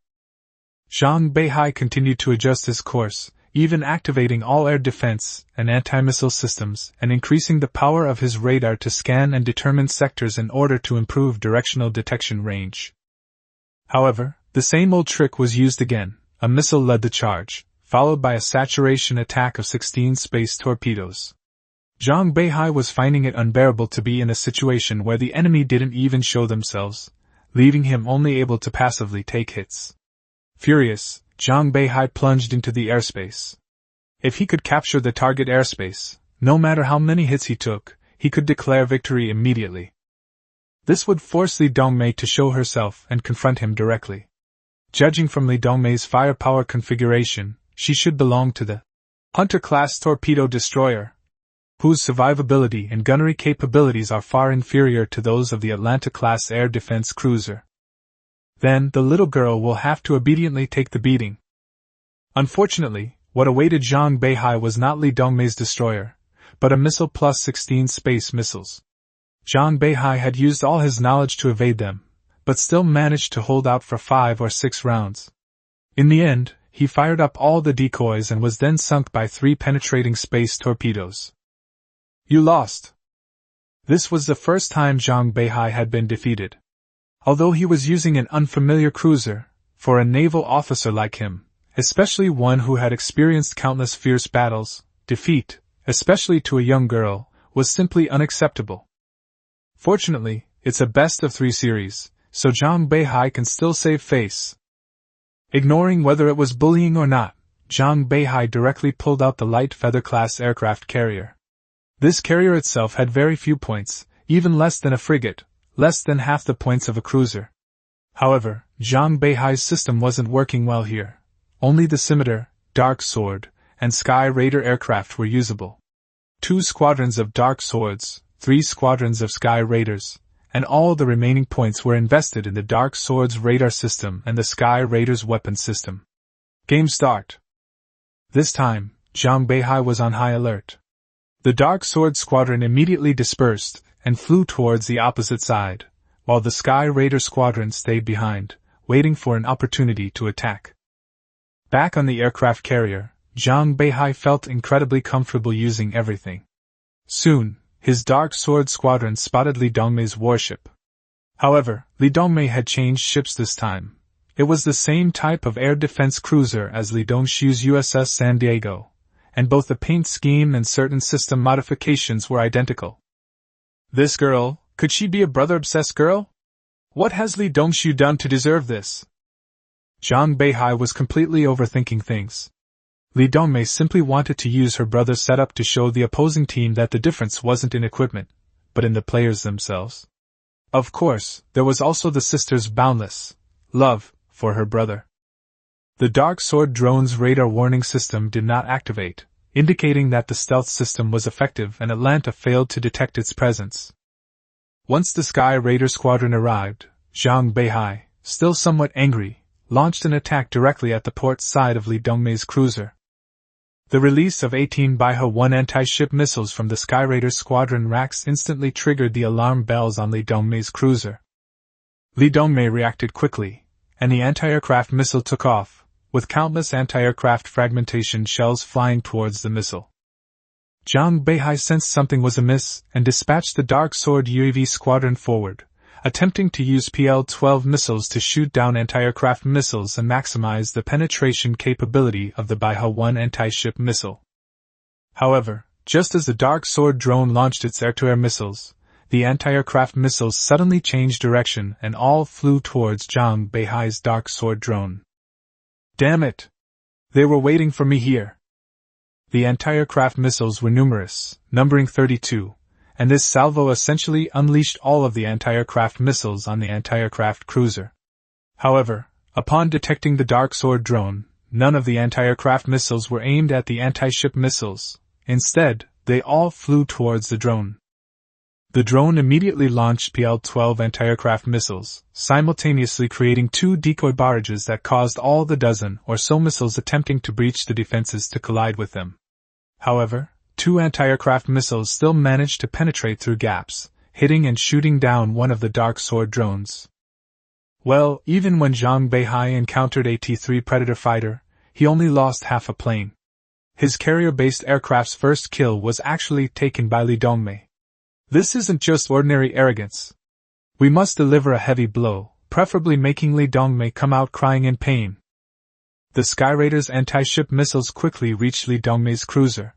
Zhang Beihai continued to adjust his course, even activating all air defense and anti-missile systems and increasing the power of his radar to scan and determine sectors in order to improve directional detection range. However, the same old trick was used again. A missile led the charge, followed by a saturation attack of 16 space torpedoes. Zhang Beihai was finding it unbearable to be in a situation where the enemy didn't even show themselves, leaving him only able to passively take hits. Furious, Zhang Beihai plunged into the airspace. If he could capture the target airspace, no matter how many hits he took, he could declare victory immediately. This would force Li Dongmei to show herself and confront him directly. Judging from Li Dongmei's firepower configuration, she should belong to the Hunter-class torpedo destroyer, whose survivability and gunnery capabilities are far inferior to those of the Atlanta-class air defense cruiser. Then, the little girl will have to obediently take the beating. Unfortunately, what awaited Zhang Beihai was not Li Dongmei's destroyer, but a missile plus 16 space missiles. Zhang Beihai had used all his knowledge to evade them, but still managed to hold out for 5 or 6 rounds. In the end, he fired up all the decoys and was then sunk by 3 penetrating space torpedoes. You lost. This was the first time Zhang Beihai had been defeated. Although he was using an unfamiliar cruiser, for a naval officer like him, especially one who had experienced countless fierce battles, defeat, especially to a young girl, was simply unacceptable. Fortunately, it's a best-of-3 series, so Zhang Beihai can still save face. Ignoring whether it was bullying or not, Zhang Beihai directly pulled out the light feather-class aircraft carrier. This carrier itself had very few points, even less than a frigate, less than half the points of a cruiser. However, Zhang Beihai's system wasn't working well here. Only the Scimitar, Dark Sword, and Sky Raider aircraft were usable. 2 squadrons of Dark Swords, 3 squadrons of Sky Raiders, and all the remaining points were invested in the Dark Sword's radar system and the Sky Raider's weapon system. Game start. This time, Zhang Beihai was on high alert. The Dark Sword squadron immediately dispersed and flew towards the opposite side, while the Sky Raider squadron stayed behind, waiting for an opportunity to attack. Back on the aircraft carrier, Zhang Beihai felt incredibly comfortable using everything. Soon, his Dark Sword squadron spotted Li Dongmei's warship. However, Li Dongmei had changed ships this time. It was the same type of air defense cruiser as Li Dongshu's USS San Diego, and both the paint scheme and certain system modifications were identical. This girl, could she be a brother-obsessed girl? What has Li Dongshu done to deserve this? Zhang Beihai was completely overthinking things. Li Dongmei simply wanted to use her brother's setup to show the opposing team that the difference wasn't in equipment, but in the players themselves. Of course, there was also the sister's boundless love for her brother. The Dark Sword drone's radar warning system did not activate, indicating that the stealth system was effective and Atlanta failed to detect its presence. Once the Sky Raider squadron arrived, Zhang Beihai, still somewhat angry, launched an attack directly at the port side of Li Dongmei's cruiser. The release of 18 Beihai-1 anti-ship missiles from the Sky Raider squadron racks instantly triggered the alarm bells on Li Dongmei's cruiser. Li Dongmei reacted quickly, and the anti-aircraft missile took off, with countless anti-aircraft fragmentation shells flying towards the missile. Zhang Beihai sensed something was amiss and dispatched the Dark Sword UAV squadron forward, attempting to use PL-12 missiles to shoot down anti-aircraft missiles and maximize the penetration capability of the Beihai-1 anti-ship missile. However, just as the Dark Sword drone launched its air-to-air missiles, the anti-aircraft missiles suddenly changed direction and all flew towards Zhang Beihai's Dark Sword drone. Damn it! They were waiting for me here. The anti-aircraft missiles were numerous, numbering 32, and this salvo essentially unleashed all of the anti-aircraft missiles on the anti-aircraft cruiser. However, upon detecting the Dark Sword drone, none of the anti-aircraft missiles were aimed at the anti-ship missiles. Instead, they all flew towards the drone. The drone immediately launched PL-12 anti-aircraft missiles, simultaneously creating 2 decoy barrages that caused all the dozen or so missiles attempting to breach the defenses to collide with them. However, 2 anti-aircraft missiles still managed to penetrate through gaps, hitting and shooting down one of the Dark Sword drones. Well, even when Zhang Beihai encountered a T-3 Predator fighter, he only lost half a plane. His carrier-based aircraft's first kill was actually taken by Li Dongmei. This isn't just ordinary arrogance. We must deliver a heavy blow, preferably making Li Dongmei come out crying in pain. The Sky Raider's anti-ship missiles quickly reached Li Dongmei's cruiser.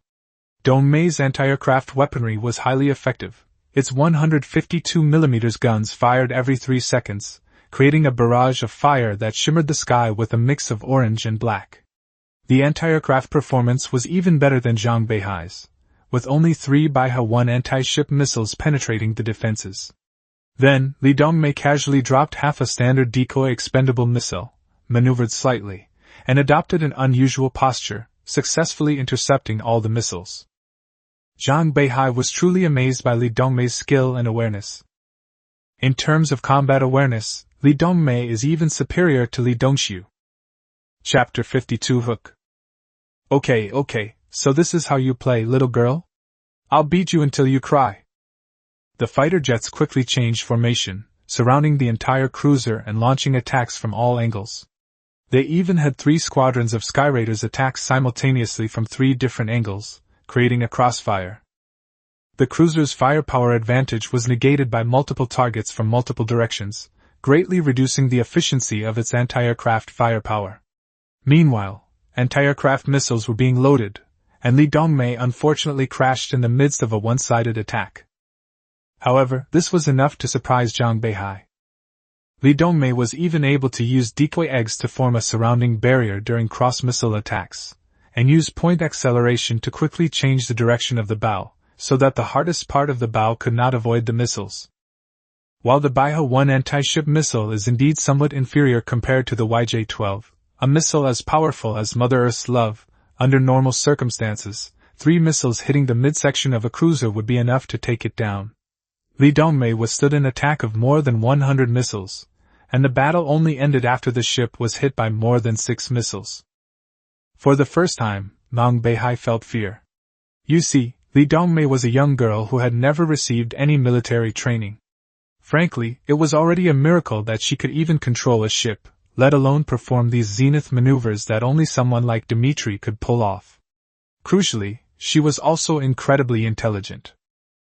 Dongmei's anti-aircraft weaponry was highly effective. Its 152mm guns fired every 3 seconds, creating a barrage of fire that shimmered the sky with a mix of orange and black. The anti-aircraft performance was even better than Zhang Beihai's, with only 3 Beihai-1 anti-ship missiles penetrating the defenses. Then, Li Dongmei casually dropped half a standard decoy expendable missile, maneuvered slightly, and adopted an unusual posture, successfully intercepting all the missiles. Zhang Beihai was truly amazed by Li Dongmei's skill and awareness. In terms of combat awareness, Li Dongmei is even superior to Li Dongshu. Chapter 52 Hook. Okay, so this is how you play, little girl? I'll beat you until you cry. The fighter jets quickly changed formation, surrounding the entire cruiser and launching attacks from all angles. They even had 3 squadrons of Sky Raiders attack simultaneously from 3 different angles, creating a crossfire. The cruiser's firepower advantage was negated by multiple targets from multiple directions, greatly reducing the efficiency of its anti-aircraft firepower. Meanwhile, anti-aircraft missiles were being loaded, and Li Dongmei unfortunately crashed in the midst of a one-sided attack. However, this was enough to surprise Zhang Beihai. Li Dongmei was even able to use decoy eggs to form a surrounding barrier during cross-missile attacks, and use point acceleration to quickly change the direction of the bow, so that the hardest part of the bow could not avoid the missiles. While the Beihai-1 anti-ship missile is indeed somewhat inferior compared to the YJ-12, a missile as powerful as Mother Earth's love, under normal circumstances, 3 missiles hitting the midsection of a cruiser would be enough to take it down. Li Dongmei withstood an attack of more than 100 missiles, and the battle only ended after the ship was hit by more than 6 missiles. For the first time, Zhang Beihai felt fear. You see, Li Dongmei was a young girl who had never received any military training. Frankly, it was already a miracle that she could even control a ship, let alone perform these zenith maneuvers that only someone like Dmitri could pull off. Crucially, she was also incredibly intelligent.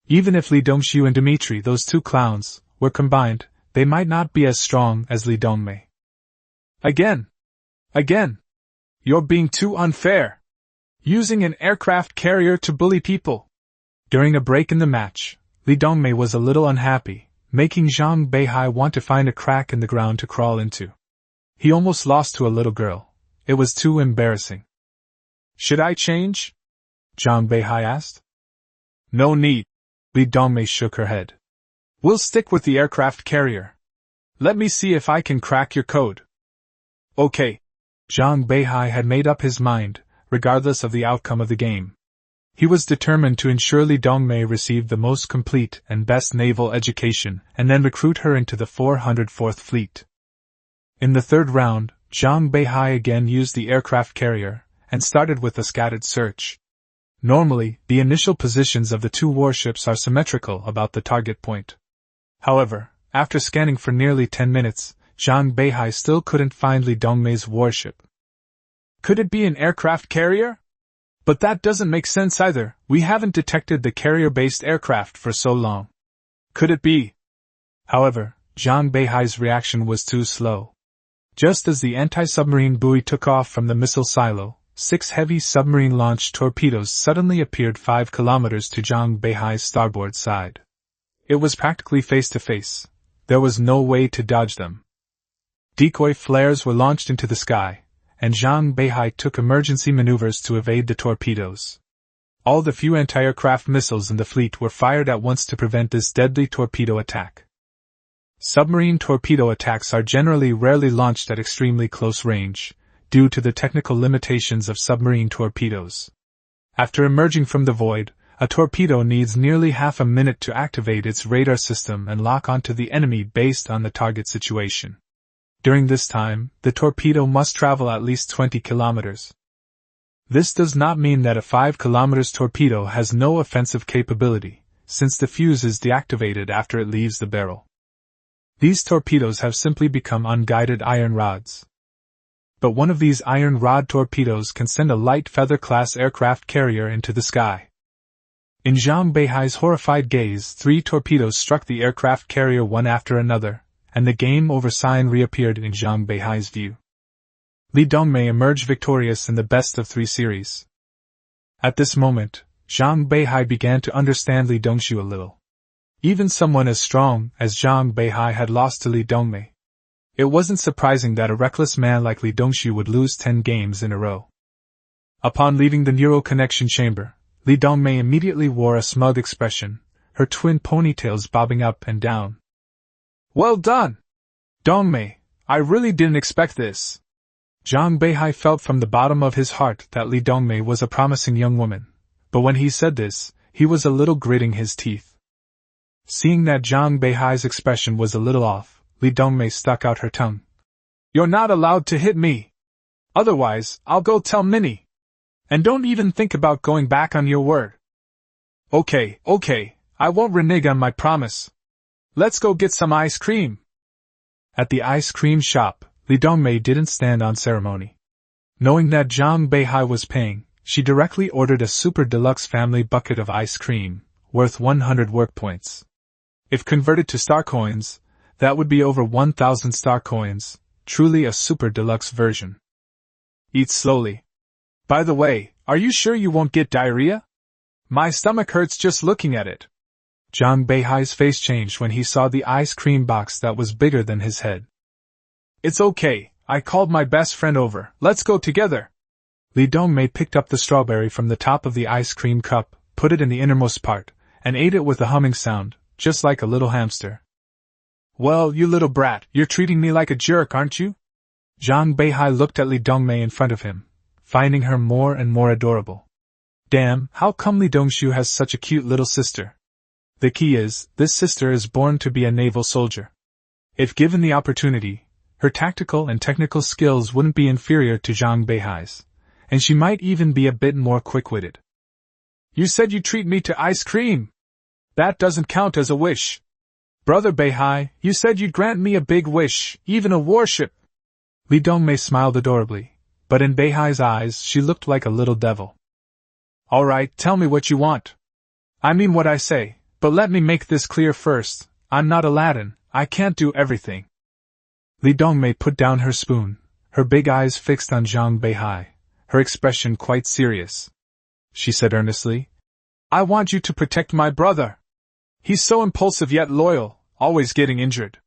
Even if Li Dongxiu and Dmitri, those 2 clowns, were combined, they might not be as strong as Li Dongmei. Again! You're being too unfair! Using an aircraft carrier to bully people! During a break in the match, Li Dongmei was a little unhappy, making Zhang Beihai want to find a crack in the ground to crawl into. He almost lost to a little girl. It was too embarrassing. Should I change? Zhang Beihai asked. No need. Li Dongmei shook her head. We'll stick with the aircraft carrier. Let me see if I can crack your code. Okay. Zhang Beihai had made up his mind, regardless of the outcome of the game. He was determined to ensure Li Dongmei received the most complete and best naval education and then recruit her into the 404th Fleet. In the 3rd round, Zhang Beihai again used the aircraft carrier and started with a scattered search. Normally, the initial positions of the 2 warships are symmetrical about the target point. However, after scanning for nearly 10 minutes, Zhang Beihai still couldn't find Li Dongmei's warship. Could it be an aircraft carrier? But that doesn't make sense either, we haven't detected the carrier-based aircraft for so long. Could it be? However, Zhang Beihai's reaction was too slow. Just as the anti-submarine buoy took off from the missile silo, 6 heavy submarine-launched torpedoes suddenly appeared 5 kilometers to Zhang Beihai's starboard side. It was practically face-to-face. There was no way to dodge them. Decoy flares were launched into the sky, and Zhang Beihai took emergency maneuvers to evade the torpedoes. All the few anti-aircraft missiles in the fleet were fired at once to prevent this deadly torpedo attack. Submarine torpedo attacks are generally rarely launched at extremely close range, due to the technical limitations of submarine torpedoes. After emerging from the void, a torpedo needs nearly half a minute to activate its radar system and lock onto the enemy based on the target situation. During this time, the torpedo must travel at least 20 kilometers. This does not mean that a 5 kilometers torpedo has no offensive capability, since the fuse is deactivated after it leaves the barrel. These torpedoes have simply become unguided iron rods. But one of these iron rod torpedoes can send a light feather-class aircraft carrier into the sky. In Zhang Beihai's horrified gaze, 3 torpedoes struck the aircraft carrier one after another, and the game over sign reappeared in Zhang Beihai's view. Li Dongmei emerged victorious in the best of 3 series. At this moment, Zhang Beihai began to understand Li Dongxiu a little. Even someone as strong as Zhang Beihai had lost to Li Dongmei. It wasn't surprising that a reckless man like Li Dongxiu would lose 10 games in a row. Upon leaving the neural connection chamber, Li Dongmei immediately wore a smug expression, her twin ponytails bobbing up and down. Well done! Dongmei, I really didn't expect this. Zhang Beihai felt from the bottom of his heart that Li Dongmei was a promising young woman, but when he said this, he was a little gritting his teeth. Seeing that Zhang Beihai's expression was a little off, Li Dongmei stuck out her tongue. You're not allowed to hit me. Otherwise, I'll go tell Minnie. And don't even think about going back on your word. Okay, I won't renege on my promise. Let's go get some ice cream. At the ice cream shop, Li Dongmei didn't stand on ceremony. Knowing that Zhang Beihai was paying, she directly ordered a super deluxe family bucket of ice cream, worth 100 work points. If converted to star coins, that would be over 1,000 star coins, truly a super deluxe version. Eat slowly. By the way, are you sure you won't get diarrhea? My stomach hurts just looking at it. Zhang Beihai's face changed when he saw the ice cream box that was bigger than his head. It's okay, I called my best friend over, let's go together. Li Dongmei picked up the strawberry from the top of the ice cream cup, put it in the innermost part, and ate it with a humming sound, just like a little hamster. Well, you little brat, you're treating me like a jerk, aren't you? Zhang Beihai looked at Li Dongmei in front of him, finding her more and more adorable. Damn, how come Li Dongshu has such a cute little sister? The key is, this sister is born to be a naval soldier. If given the opportunity, her tactical and technical skills wouldn't be inferior to Zhang Beihai's, and she might even be a bit more quick-witted. You said you'd treat me to ice cream. That doesn't count as a wish. Brother Beihai, you said you'd grant me a big wish, even a warship. Li Dongmei smiled adorably, but in Beihai's eyes she looked like a little devil. All right, tell me what you want. I mean what I say, but let me make this clear first, I'm not Aladdin, I can't do everything. Li Dongmei put down her spoon, her big eyes fixed on Zhang Beihai, her expression quite serious. She said earnestly, I want you to protect my brother. He's so impulsive yet loyal, always getting injured.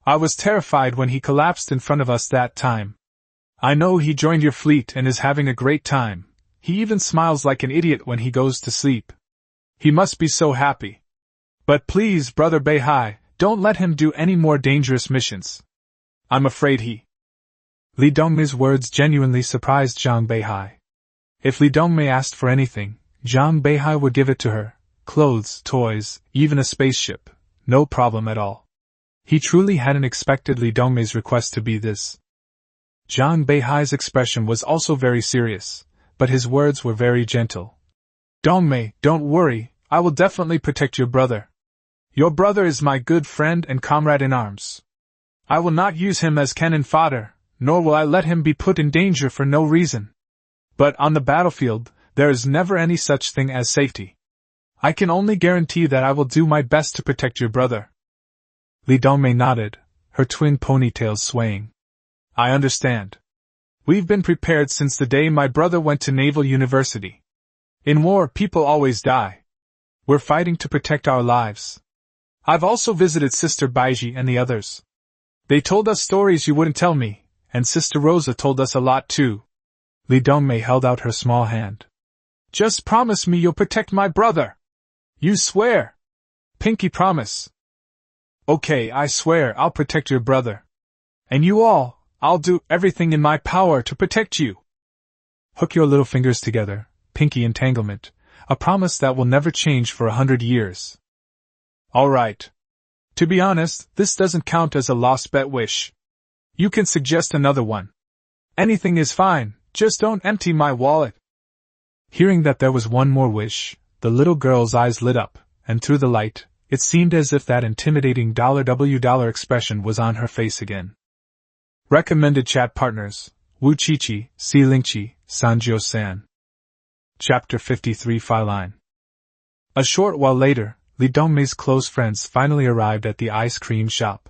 I was terrified when he collapsed in front of us that time. I know he joined your fleet and is having a great time. He even smiles like an idiot when he goes to sleep. He must be so happy. But please, Brother Beihai, don't let him do any more dangerous missions. I'm afraid he... Li Dongmei's words genuinely surprised Zhang Beihai. If Li Dongmei asked for anything, Zhang Beihai would give it to her. Clothes, toys, even a spaceship. No problem at all. He truly hadn't expected Li Dongmei's request to be this. Zhang Beihai's expression was also very serious, but his words were very gentle. Dongmei, don't worry, I will definitely protect your brother. Your brother is my good friend and comrade in arms. I will not use him as cannon fodder, nor will I let him be put in danger for no reason. But on the battlefield, there is never any such thing as safety. I can only guarantee that I will do my best to protect your brother. Li Dongmei nodded, her twin ponytails swaying. I understand. We've been prepared since the day my brother went to Naval University. In war, people always die. We're fighting to protect our lives. I've also visited Sister Baiji and the others. They told us stories you wouldn't tell me, and Sister Rosa told us a lot too. Li Dongmei held out her small hand. Just promise me you'll protect my brother. You swear. Pinky promise. Okay, I swear I'll protect your brother. And you all, I'll do everything in my power to protect you. Hook your little fingers together, pinky entanglement, a promise that will never change for 100 years. All right. To be honest, this doesn't count as a lost bet wish. You can suggest another one. Anything is fine, just don't empty my wallet. Hearing that there was one more wish, the little girl's eyes lit up, and through the light, it seemed as if that intimidating $W expression was on her face again. Recommended chat partners, Wu Qiqi, Si Lingqi, Sanjiu San. Chapter 53 Feilin. A short while later, Li Dongmei's close friends finally arrived at the ice cream shop.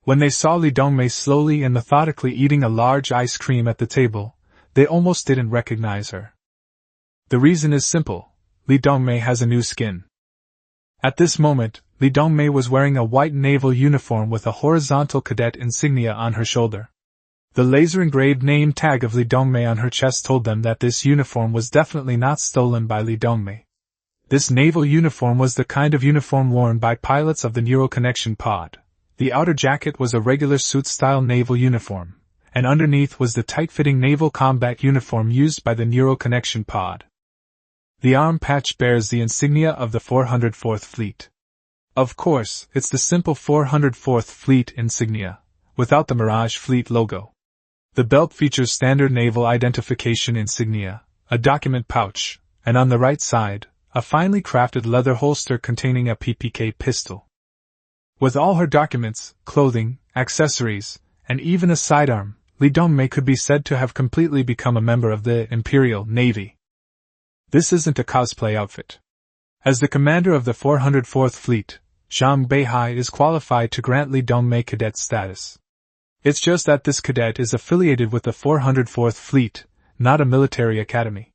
When they saw Li Dongmei slowly and methodically eating a large ice cream at the table, they almost didn't recognize her. The reason is simple. Li Dongmei has a new skin. At this moment, Li Dongmei was wearing a white naval uniform with a horizontal cadet insignia on her shoulder. The laser-engraved name tag of Li Dongmei on her chest told them that this uniform was definitely not stolen by Li Dongmei. This naval uniform was the kind of uniform worn by pilots of the Neural Connection Pod. The outer jacket was a regular suit-style naval uniform, and underneath was the tight-fitting naval combat uniform used by the Neural Connection Pod. The arm patch bears the insignia of the 404th Fleet. Of course, it's the simple 404th Fleet insignia, without the Mirage Fleet logo. The belt features standard naval identification insignia, a document pouch, and on the right side, a finely crafted leather holster containing a PPK pistol. With all her documents, clothing, accessories, and even a sidearm, Li Dongmei could be said to have completely become a member of the Imperial Navy. This isn't a cosplay outfit. As the commander of the 404th Fleet, Zhang Beihai is qualified to grant Li Dongmei cadet status. It's just that this cadet is affiliated with the 404th Fleet, not a military academy.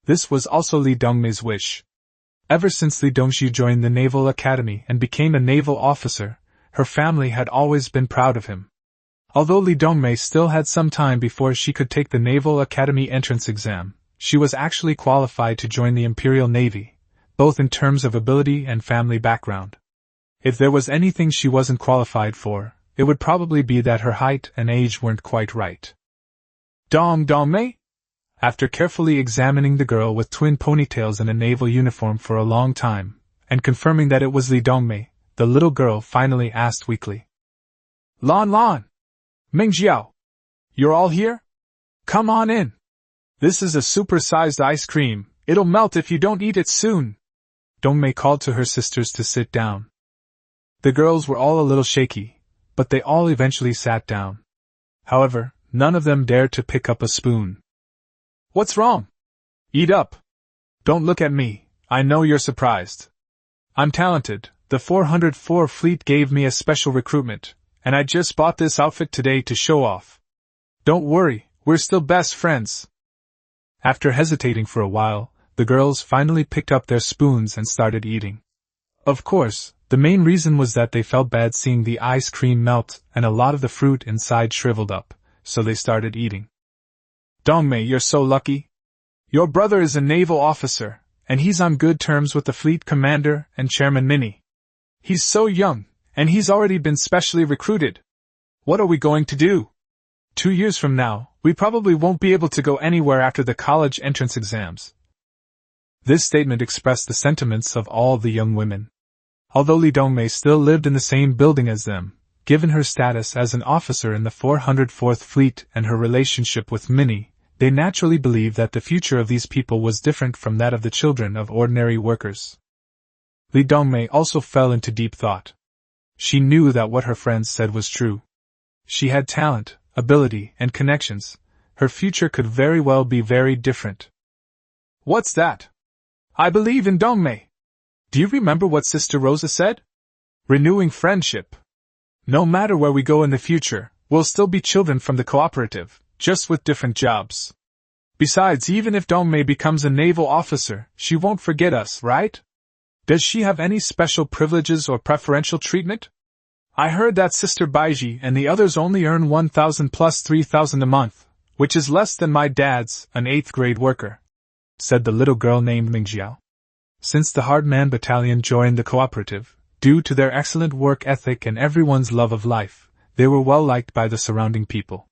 This was also Li Dongmei's wish. Ever since Li Dongxiu joined the Naval Academy and became a naval officer, her family had always been proud of him. Although Li Dongmei still had some time before she could take the Naval Academy entrance exam, she was actually qualified to join the Imperial Navy, both in terms of ability and family background. If there was anything she wasn't qualified for, it would probably be that her height and age weren't quite right. Dongmei? After carefully examining the girl with twin ponytails and a naval uniform for a long time, and confirming that it was Li Dongmei, the little girl finally asked weakly. Lan! Mingjiao! You're all here? Come on in! This is a super-sized ice cream, it'll melt if you don't eat it soon! Dongmei called to her sisters to sit down. The girls were all a little shaky, but they all eventually sat down. However, none of them dared to pick up a spoon. What's wrong? Eat up! Don't look at me, I know you're surprised. I'm talented, the 404 Fleet gave me a special recruitment, and I just bought this outfit today to show off. Don't worry, we're still best friends. After hesitating for a while, the girls finally picked up their spoons and started eating. Of course, the main reason was that they felt bad seeing the ice cream melt and a lot of the fruit inside shriveled up, so they started eating. Dongmei, you're so lucky. Your brother is a naval officer, and he's on good terms with the fleet commander and Chairman Minnie. He's so young, and he's already been specially recruited. What are we going to do? 2 years from now, we probably won't be able to go anywhere after the college entrance exams. This statement expressed the sentiments of all the young women. Although Li Dongmei still lived in the same building as them, given her status as an officer in the 404th Fleet and her relationship with Minnie, they naturally believed that the future of these people was different from that of the children of ordinary workers. Li Dongmei also fell into deep thought. She knew that what her friends said was true. She had talent, ability, and connections. Her future could very well be very different. What's that? I believe in Dongmei. Do you remember what Sister Rosa said? Renewing friendship. No matter where we go in the future, we'll still be children from the cooperative, just with different jobs. Besides, even if Dongmei becomes a naval officer, she won't forget us, right? Does she have any special privileges or preferential treatment? I heard that Sister Beihai and the others only earn 1,000 plus 3,000 a month, which is less than my dad's, an 8th grade worker, said the little girl named Mingjiao. Since the Hardman Battalion joined the cooperative, due to their excellent work ethic and everyone's love of life, they were well liked by the surrounding people.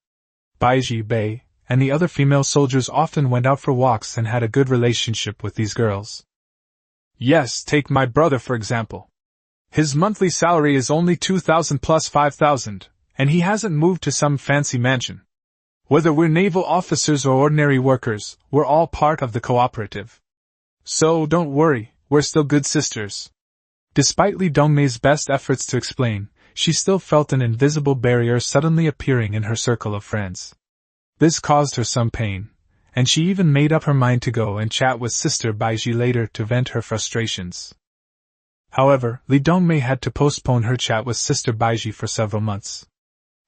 Beihai Bei and the other female soldiers often went out for walks and had a good relationship with these girls. Yes, take my brother for example. His monthly salary is only 2,000 plus 5,000, and he hasn't moved to some fancy mansion. Whether we're naval officers or ordinary workers, we're all part of the cooperative. So don't worry, we're still good sisters. Despite Li Dongmei's best efforts to explain, she still felt an invisible barrier suddenly appearing in her circle of friends. This caused her some pain, and she even made up her mind to go and chat with Sister Beihai later to vent her frustrations. However, Li Dongmei had to postpone her chat with Sister Beihai for several months.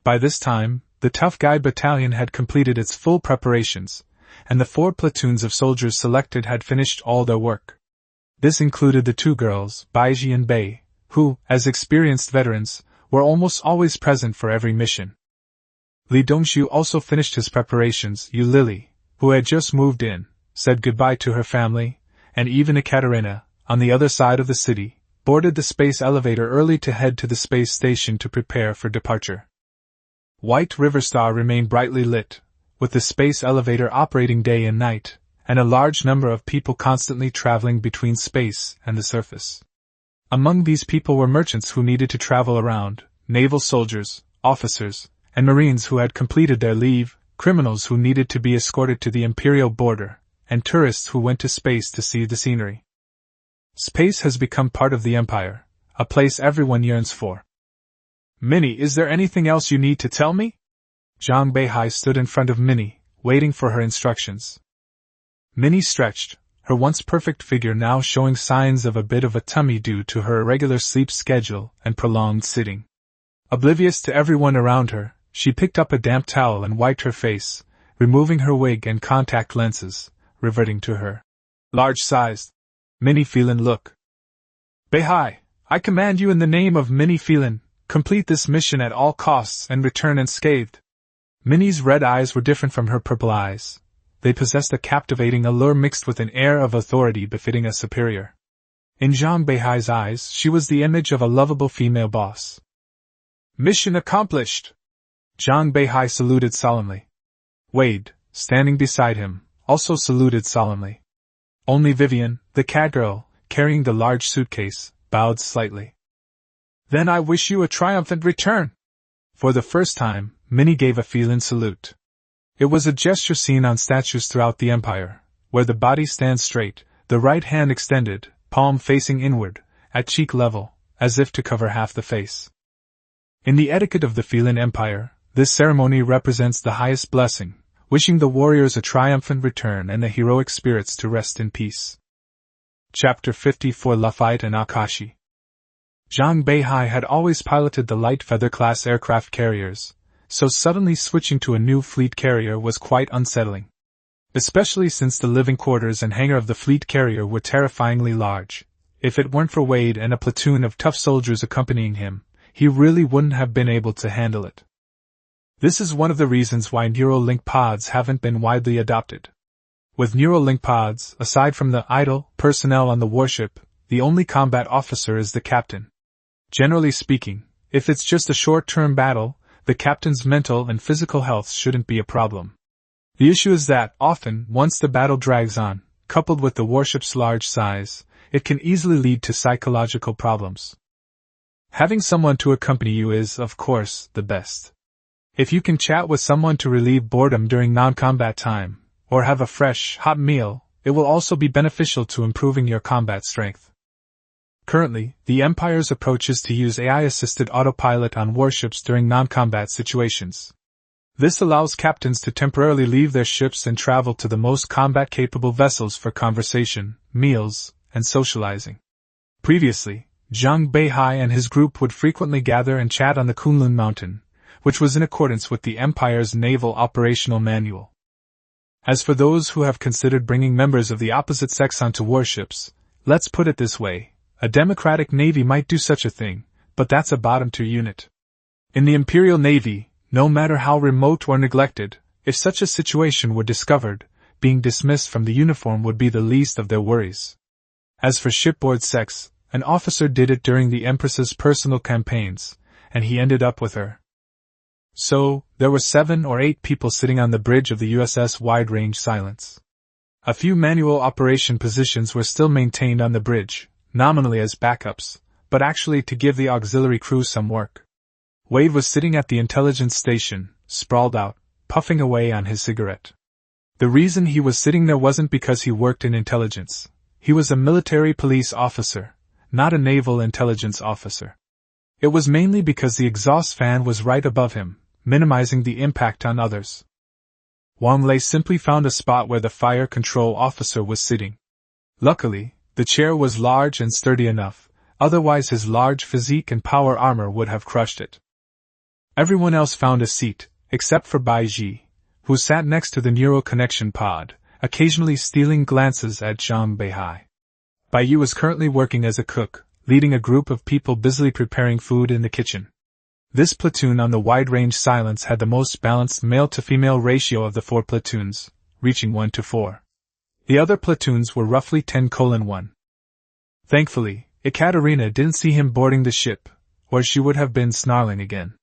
By this time, the Tough Guy Battalion had completed its full preparations, and the 4 platoons of soldiers selected had finished all their work. This included the 2 girls, Beihai and Bei, who, as experienced veterans, were almost always present for every mission. Li Dongxiu also finished his preparations. Yu Lily, who had just moved in, said goodbye to her family, and even Ekaterina, on the other side of the city, boarded the space elevator early to head to the space station to prepare for departure. White River Star remained brightly lit, with the space elevator operating day and night, and a large number of people constantly traveling between space and the surface. Among these people were merchants who needed to travel around, naval soldiers, officers, and marines who had completed their leave, criminals who needed to be escorted to the imperial border, and tourists who went to space to see the scenery. Space has become part of the Empire, a place everyone yearns for. Minnie, is there anything else you need to tell me? Zhang Beihai stood in front of Minnie, waiting for her instructions. Minnie stretched, her once perfect figure now showing signs of a bit of a tummy due to her irregular sleep schedule and prolonged sitting. Oblivious to everyone around her, she picked up a damp towel and wiped her face, removing her wig and contact lenses, reverting to her large-sized Mini Feilin look. Beihai, I command you in the name of Mini Feilin, complete this mission at all costs and return unscathed. Minnie's red eyes were different from her purple eyes. They possessed a captivating allure mixed with an air of authority befitting a superior. In Zhang Beihai's eyes, she was the image of a lovable female boss. Mission accomplished! Zhang Beihai saluted solemnly. Wade, standing beside him, also saluted solemnly. Only Vivian, the cat girl, carrying the large suitcase, bowed slightly. Then I wish you a triumphant return! For the first time, Minnie gave a Feilin salute. It was a gesture seen on statues throughout the Empire, where the body stands straight, the right hand extended, palm facing inward, at cheek level, as if to cover half the face. In the etiquette of the Feilin Empire, this ceremony represents the highest blessing, wishing the warriors a triumphant return and the heroic spirits to rest in peace. Chapter 54 Lafayette and Akashi. Zhang Beihai had always piloted the light feather-class aircraft carriers, so suddenly switching to a new fleet carrier was quite unsettling. Especially since the living quarters and hangar of the fleet carrier were terrifyingly large. If it weren't for Wade and a platoon of tough soldiers accompanying him, he really wouldn't have been able to handle it. This is one of the reasons why Neuralink pods haven't been widely adopted. With Neuralink pods, aside from the idle personnel on the warship, the only combat officer is the captain. Generally speaking, if it's just a short-term battle, the captain's mental and physical health shouldn't be a problem. The issue is that, often, once the battle drags on, coupled with the warship's large size, it can easily lead to psychological problems. Having someone to accompany you is, of course, the best. If you can chat with someone to relieve boredom during non-combat time, or have a fresh, hot meal, it will also be beneficial to improving your combat strength. Currently, the Empire's approach is to use AI-assisted autopilot on warships during non-combat situations. This allows captains to temporarily leave their ships and travel to the most combat-capable vessels for conversation, meals, and socializing. Previously, Zhang Beihai and his group would frequently gather and chat on the Kunlun Mountain, which was in accordance with the Empire's Naval Operational Manual. As for those who have considered bringing members of the opposite sex onto warships, let's put it this way. A democratic navy might do such a thing, but that's a bottom-tier unit. In the Imperial Navy, no matter how remote or neglected, if such a situation were discovered, being dismissed from the uniform would be the least of their worries. As for shipboard sex, an officer did it during the Empress's personal campaigns, and he ended up with her. So, there were 7 or 8 people sitting on the bridge of the USS Wide-Range Silence. A few manual operation positions were still maintained on the bridge, nominally as backups, but actually to give the auxiliary crew some work. Wade was sitting at the intelligence station, sprawled out, puffing away on his cigarette. The reason he was sitting there wasn't because he worked in intelligence. He was a military police officer, not a naval intelligence officer. It was mainly because the exhaust fan was right above him, minimizing the impact on others. Wang Lei simply found a spot where the fire control officer was sitting. Luckily, the chair was large and sturdy enough, otherwise his large physique and power armor would have crushed it. Everyone else found a seat, except for Bai Ji, who sat next to the neural connection pod, occasionally stealing glances at Zhang Beihai. Bai Yu was currently working as a cook, leading a group of people busily preparing food in the kitchen. This platoon on the wide-range Silence had the most balanced male-to-female ratio of the 4 platoons, reaching 1:4. The other platoons were roughly 10:1. Thankfully, Ekaterina didn't see him boarding the ship, or she would have been snarling again.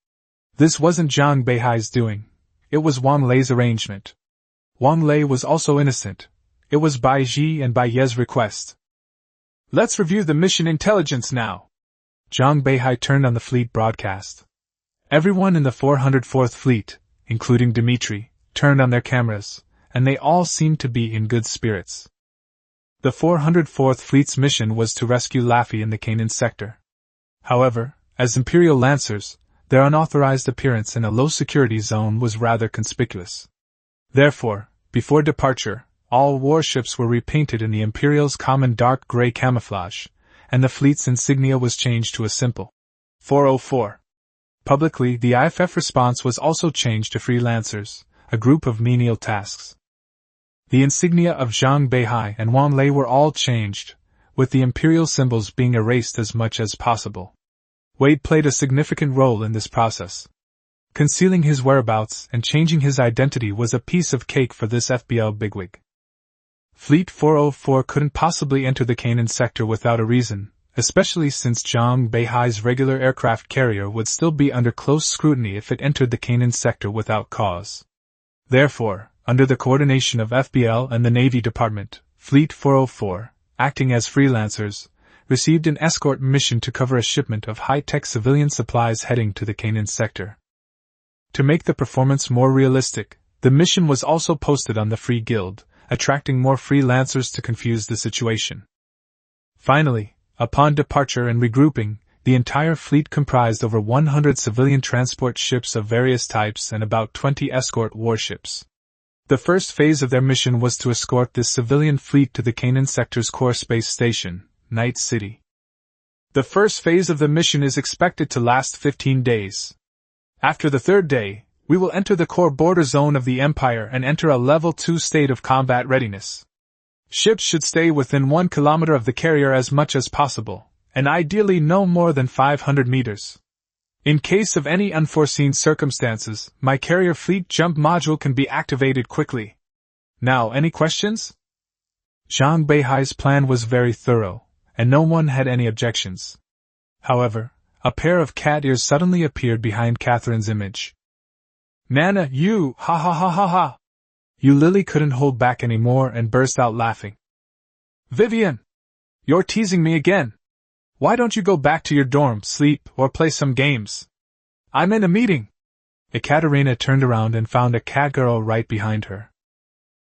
This wasn't Zhang Beihai's doing. It was Wang Lei's arrangement. Wang Lei was also innocent. It was Bai Ji and Bai Ye's request. Let's review the mission intelligence now. Zhang Beihai turned on the fleet broadcast. Everyone in the 404th Fleet, including Dmitri, turned on their cameras, and they all seemed to be in good spirits. The 404th Fleet's mission was to rescue Laffy in the Canaan sector. However, as Imperial Lancers, their unauthorized appearance in a low-security zone was rather conspicuous. Therefore, before departure, all warships were repainted in the Imperial's common dark gray camouflage, and the fleet's insignia was changed to a simple 404. Publicly, the IFF response was also changed to Freelancers, a group of menial tasks. The insignia of Zhang Beihai and Wang Lei were all changed, with the Imperial symbols being erased as much as possible. Wade played a significant role in this process. Concealing his whereabouts and changing his identity was a piece of cake for this FBL bigwig. Fleet 404 couldn't possibly enter the Canaan sector without a reason, especially since Zhang Beihai's regular aircraft carrier would still be under close scrutiny if it entered the Canaan sector without cause. Therefore, under the coordination of FBL and the Navy Department, Fleet 404, acting as freelancers, received an escort mission to cover a shipment of high-tech civilian supplies heading to the Canaan sector. To make the performance more realistic, the mission was also posted on the Free Guild, attracting more freelancers to confuse the situation. Finally, upon departure and regrouping, the entire fleet comprised over 100 civilian transport ships of various types and about 20 escort warships. The first phase of their mission was to escort this civilian fleet to the Canaan sector's core space station, Night City. The first phase of the mission is expected to last 15 days. After the third day, we will enter the core border zone of the Empire and enter a level 2 state of combat readiness. Ships should stay within 1 kilometer of the carrier as much as possible, and ideally no more than 500 meters. In case of any unforeseen circumstances, my carrier fleet jump module can be activated quickly. Now, any questions? Zhang Beihai's plan was very thorough, and no one had any objections. However, a pair of cat ears suddenly appeared behind Catherine's image. Nana, you, ha ha ha ha ha! Lily couldn't hold back anymore and burst out laughing. Vivian! You're teasing me again! Why don't you go back to your dorm, sleep, or play some games? I'm in a meeting! Ekaterina turned around and found a cat girl right behind her.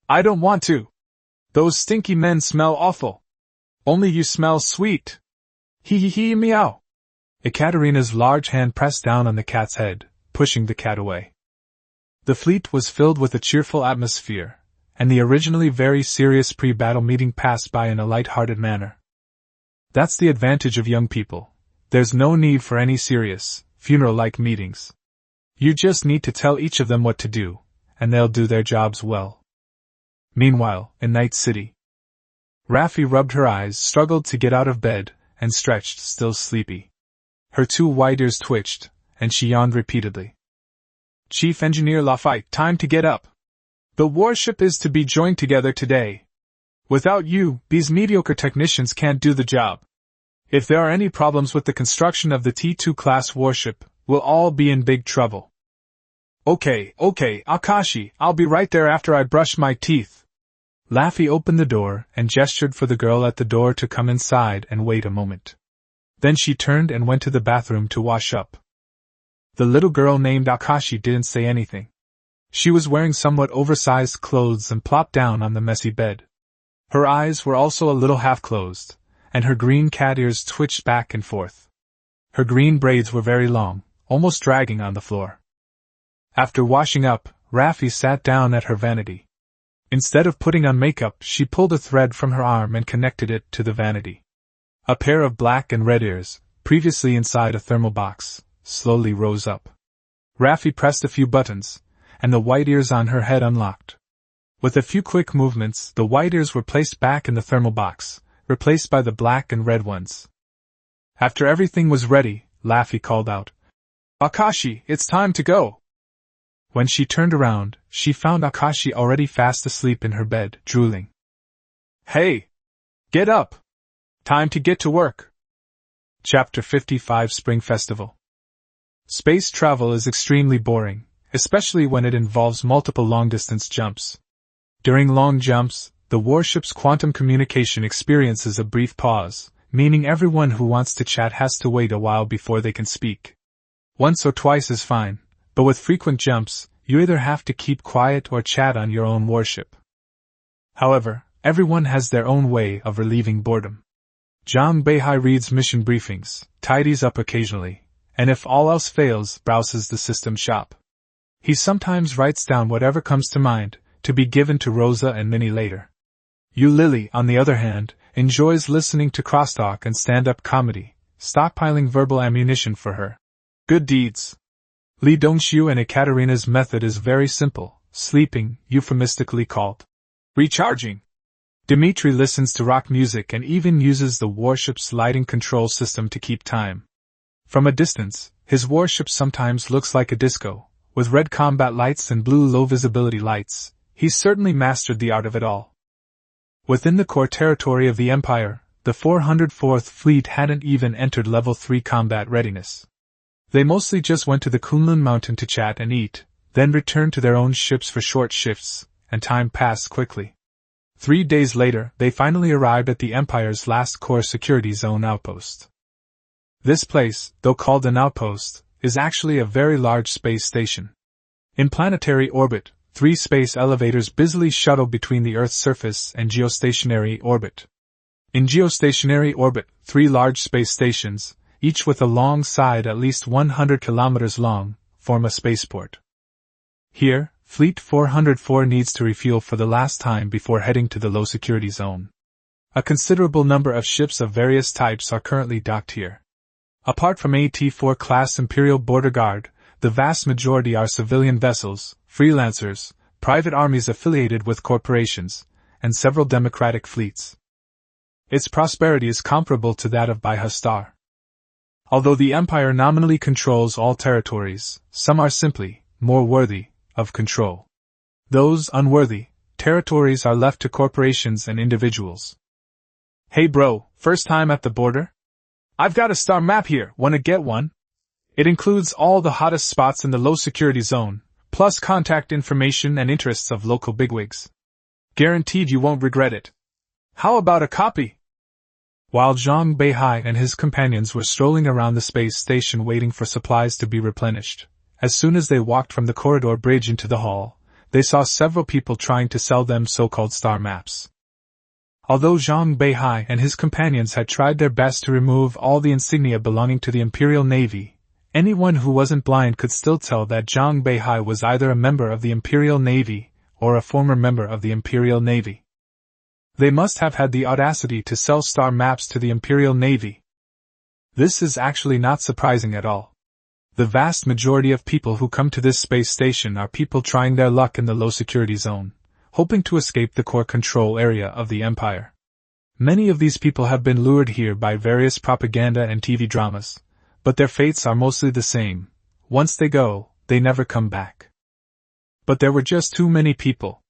I don't want to! Those stinky men smell awful! Only you smell sweet! Hee hee hee meow! Ekaterina's large hand pressed down on the cat's head, pushing the cat away. The fleet was filled with a cheerful atmosphere, and the originally very serious pre-battle meeting passed by in a light-hearted manner. That's the advantage of young people. There's no need for any serious, funeral-like meetings. You just need to tell each of them what to do, and they'll do their jobs well. Meanwhile, in Night City, Raffi rubbed her eyes, struggled to get out of bed, and stretched, still sleepy. Her 2 wide ears twitched, and she yawned repeatedly. Chief Engineer Lafayette, time to get up. The warship is to be joined together today. Without you, these mediocre technicians can't do the job. If there are any problems with the construction of the T2 class warship, we'll all be in big trouble. Okay, Akashi, I'll be right there after I brush my teeth. Laffy opened the door and gestured for the girl at the door to come inside and wait a moment. Then she turned and went to the bathroom to wash up. The little girl named Akashi didn't say anything. She was wearing somewhat oversized clothes and plopped down on the messy bed. Her eyes were also a little half-closed, and her green cat ears twitched back and forth. Her green braids were very long, almost dragging on the floor. After washing up, Raffi sat down at her vanity. Instead of putting on makeup, she pulled a thread from her arm and connected it to the vanity. A pair of black and red ears, previously inside a thermal box, slowly rose up. Raffi pressed a few buttons, and the white ears on her head unlocked. With a few quick movements, the white ears were placed back in the thermal box, replaced by the black and red ones. After everything was ready, Laffy called out, Akashi, it's time to go! When she turned around, she found Akashi already fast asleep in her bed, drooling. Hey! Get up! Time to get to work! Chapter 55 Spring Festival. Space travel is extremely boring, especially when it involves multiple long-distance jumps. During long jumps, the warship's quantum communication experiences a brief pause, meaning everyone who wants to chat has to wait a while before they can speak. Once or twice is fine, but with frequent jumps, you either have to keep quiet or chat on your own warship. However, everyone has their own way of relieving boredom. Zhang Beihai reads mission briefings, tidies up occasionally, and if all else fails, browses the system shop. He sometimes writes down whatever comes to mind, to be given to Rosa and Minnie later. Lily, on the other hand, enjoys listening to crosstalk and stand-up comedy, stockpiling verbal ammunition for her good deeds. Li Dongxiu and Ekaterina's method is very simple, sleeping, euphemistically called recharging. Dmitri listens to rock music and even uses the warship's lighting control system to keep time. From a distance, his warship sometimes looks like a disco, with red combat lights and blue low-visibility lights. He's certainly mastered the art of it all. Within the core territory of the Empire, the 404th Fleet hadn't even entered Level 3 combat readiness. They mostly just went to the Kunlun Mountain to chat and eat, then returned to their own ships for short shifts, and time passed quickly. 3 days later, they finally arrived at the Empire's last core security zone outpost. This place, though called an outpost, is actually a very large space station. In planetary orbit, 3 space elevators busily shuttle between the Earth's surface and geostationary orbit. In geostationary orbit, 3 large space stations, each with a long side at least 100 kilometers long, form a spaceport. Here, Fleet 404 needs to refuel for the last time before heading to the low-security zone. A considerable number of ships of various types are currently docked here. Apart from AT-4 class Imperial Border Guard, the vast majority are civilian vessels, freelancers, private armies affiliated with corporations, and several democratic fleets. Its prosperity is comparable to that of Beihai Star. Although the Empire nominally controls all territories, some are simply more worthy of control. Those unworthy territories are left to corporations and individuals. Hey bro, first time at the border? I've got a star map here, wanna get one? It includes all the hottest spots in the low security zone, plus contact information and interests of local bigwigs. Guaranteed you won't regret it. How about a copy? While Zhang Beihai and his companions were strolling around the space station waiting for supplies to be replenished, as soon as they walked from the corridor bridge into the hall, they saw several people trying to sell them so-called star maps. Although Zhang Beihai and his companions had tried their best to remove all the insignia belonging to the Imperial Navy, anyone who wasn't blind could still tell that Zhang Beihai was either a member of the Imperial Navy or a former member of the Imperial Navy. They must have had the audacity to sell star maps to the Imperial Navy. This is actually not surprising at all. The vast majority of people who come to this space station are people trying their luck in the low-security zone, hoping to escape the core control area of the Empire. Many of these people have been lured here by various propaganda and TV dramas, but their fates are mostly the same. Once they go, they never come back. But there were just too many people.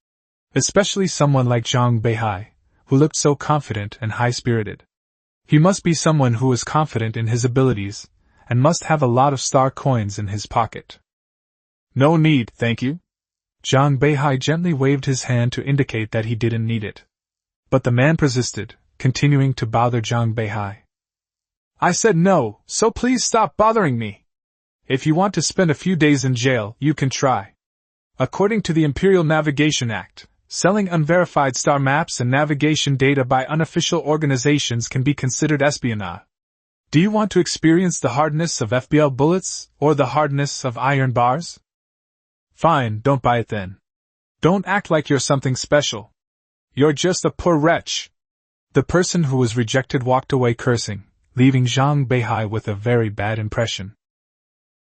Especially someone like Zhang Beihai, who looked so confident and high-spirited. He must be someone who is confident in his abilities, and must have a lot of star coins in his pocket. No need, thank you. Zhang Beihai gently waved his hand to indicate that he didn't need it. But the man persisted, continuing to bother Zhang Beihai. I said no, so please stop bothering me. If you want to spend a few days in jail, you can try. According to the Imperial Navigation Act, selling unverified star maps and navigation data by unofficial organizations can be considered espionage. Do you want to experience the hardness of FBL bullets, or the hardness of iron bars? Fine, don't buy it then. Don't act like you're something special. You're just a poor wretch. The person who was rejected walked away cursing, leaving Zhang Beihai with a very bad impression.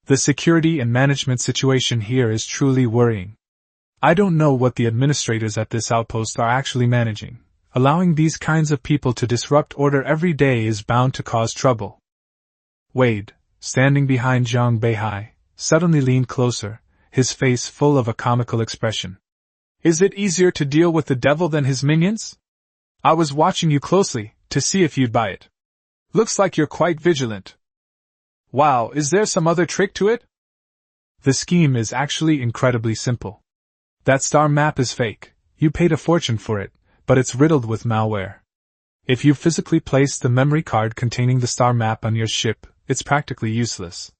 The security and management situation here is truly worrying. I don't know what the administrators at this outpost are actually managing. Allowing these kinds of people to disrupt order every day is bound to cause trouble. Wade, standing behind Zhang Beihai, suddenly leaned closer, his face full of a comical expression. Is it easier to deal with the devil than his minions? I was watching you closely, to see if you'd buy it. Looks like you're quite vigilant. Wow, is there some other trick to it? The scheme is actually incredibly simple. That star map is fake, you paid a fortune for it, but it's riddled with malware. If you physically place the memory card containing the star map on your ship, it's practically useless.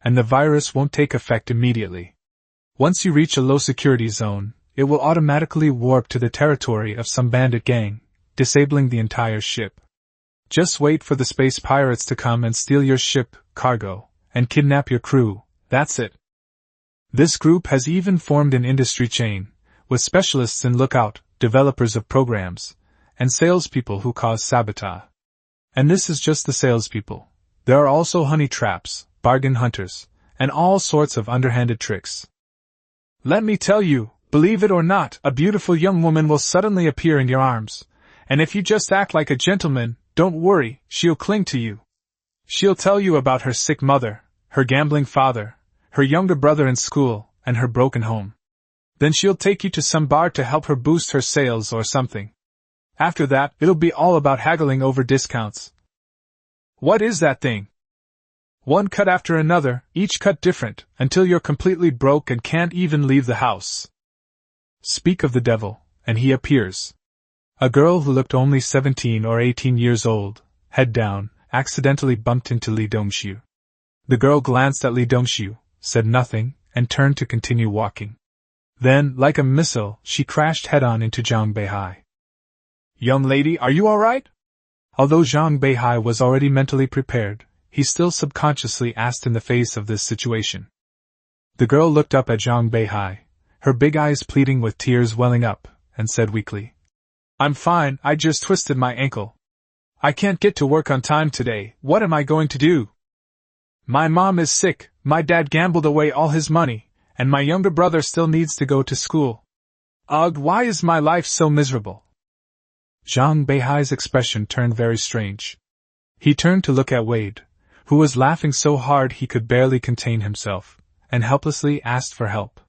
And the virus won't take effect immediately. Once you reach a low-security zone, it will automatically warp to the territory of some bandit gang, disabling the entire ship. Just wait for the space pirates to come and steal your ship, cargo, and kidnap your crew, that's it. This group has even formed an industry chain, with specialists in lookout, developers of programs, and salespeople who cause sabotage. And this is just the salespeople. There are also honey traps, bargain hunters, and all sorts of underhanded tricks. Let me tell you, believe it or not, a beautiful young woman will suddenly appear in your arms, And if you just act like a gentleman, don't worry, she'll cling to you. She'll tell you about her sick mother, her gambling father, her younger brother in school, and her broken home. Then she'll take you to some bar to help her boost her sales or something. After that, it'll be all about haggling over discounts. What is that thing? One cut after another, each cut different, until you're completely broke and can't even leave the house. Speak of the devil, and he appears. A girl who looked only 17 or 18 years old, head down, accidentally bumped into Li Dongxiu. The girl glanced at Li Dongxiu, said nothing, and turned to continue walking. Then, like a missile, she crashed head-on into Zhang Beihai. Young lady, are you all right? Although Zhang Beihai was already mentally prepared, he still subconsciously asked in the face of this situation. The girl looked up at Zhang Beihai, her big eyes pleading with tears welling up, and said weakly, I'm fine, I just twisted my ankle. I can't get to work on time today, what am I going to do? My mom is sick, my dad gambled away all his money, and my younger brother still needs to go to school. Ugh, why is my life so miserable? Zhang Beihai's expression turned very strange. He turned to look at Wade, who was laughing so hard he could barely contain himself, and helplessly asked for help.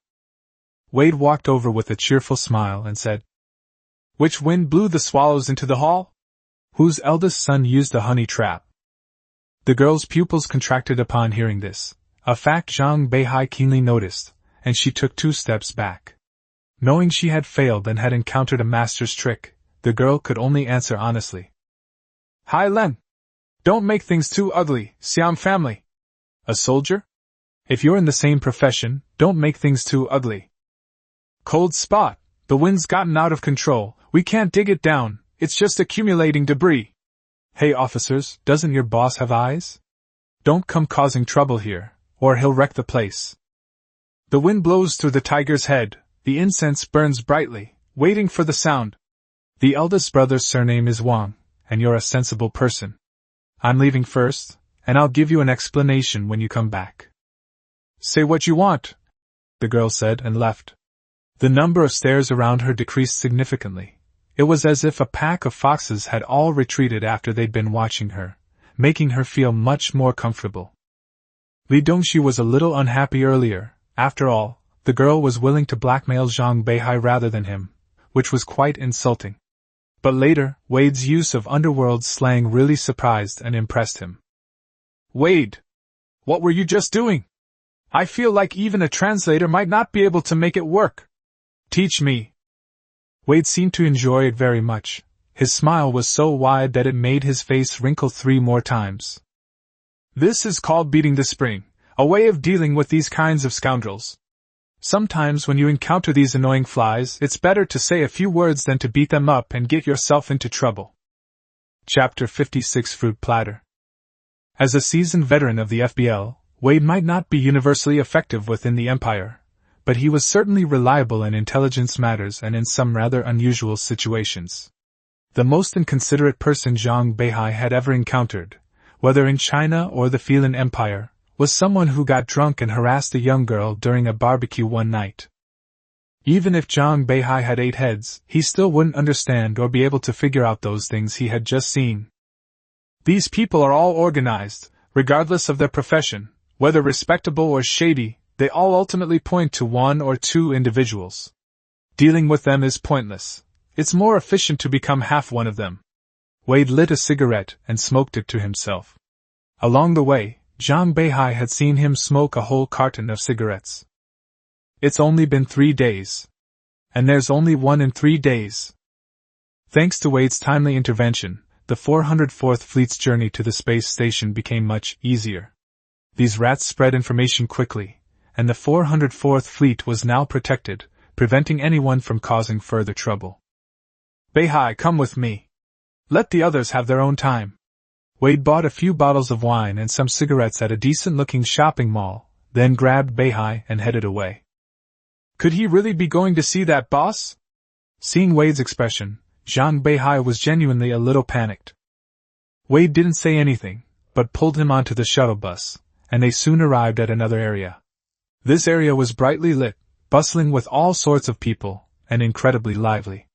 Wade walked over with a cheerful smile and said, Which wind blew the swallows into the hall? Whose eldest son used a honey trap? The girl's pupils contracted upon hearing this, a fact Zhang Beihai keenly noticed, and she took 2 steps back. Knowing she had failed and had encountered a master's trick, the girl could only answer honestly. Hai Len! Don't make things too ugly, Siam family. A soldier? If you're in the same profession, don't make things too ugly. Cold spot, the wind's gotten out of control, we can't dig it down, it's just accumulating debris. Hey officers, doesn't your boss have eyes? Don't come causing trouble here, or he'll wreck the place. The wind blows through the tiger's head, the incense burns brightly, waiting for the sound. The eldest brother's surname is Wang, and you're a sensible person. I'm leaving first, and I'll give you an explanation when you come back. Say what you want, the girl said and left. The number of stares around her decreased significantly. It was as if a pack of foxes had all retreated after they'd been watching her, making her feel much more comfortable. Li Dongxiu was a little unhappy earlier. After all, the girl was willing to blackmail Zhang Beihai rather than him, which was quite insulting. But later, Wade's use of underworld slang really surprised and impressed him. Wade! What were you just doing? I feel like even a translator might not be able to make it work. Teach me. Wade seemed to enjoy it very much. His smile was so wide that it made his face wrinkle 3 more times. This is called beating the spring, a way of dealing with these kinds of scoundrels. Sometimes when you encounter these annoying flies, it's better to say a few words than to beat them up and get yourself into trouble. Chapter 56 Fruit Platter. As a seasoned veteran of the FBL, Wade might not be universally effective within the Empire, but he was certainly reliable in intelligence matters and in some rather unusual situations. The most inconsiderate person Zhang Beihai had ever encountered, whether in China or the Feilin Empire, was someone who got drunk and harassed a young girl during a barbecue one night. Even if Zhang Beihai had 8 heads, he still wouldn't understand or be able to figure out those things he had just seen. These people are all organized, regardless of their profession, whether respectable or shady, they all ultimately point to 1 or 2 individuals. Dealing with them is pointless. It's more efficient to become half one of them. Wade lit a cigarette and smoked it to himself. Along the way, Zhang Beihai had seen him smoke a whole carton of cigarettes. It's only been 3 days. And there's only one in 3 days. Thanks to Wade's timely intervention, the 404th Fleet's journey to the space station became much easier. These rats spread information quickly, and the 404th Fleet was now protected, preventing anyone from causing further trouble. Beihai, come with me. Let the others have their own time. Wade bought a few bottles of wine and some cigarettes at a decent-looking shopping mall, then grabbed Beihai and headed away. Could he really be going to see that boss? Seeing Wade's expression, Zhang Beihai was genuinely a little panicked. Wade didn't say anything, but pulled him onto the shuttle bus, and they soon arrived at another area. This area was brightly lit, bustling with all sorts of people, and incredibly lively.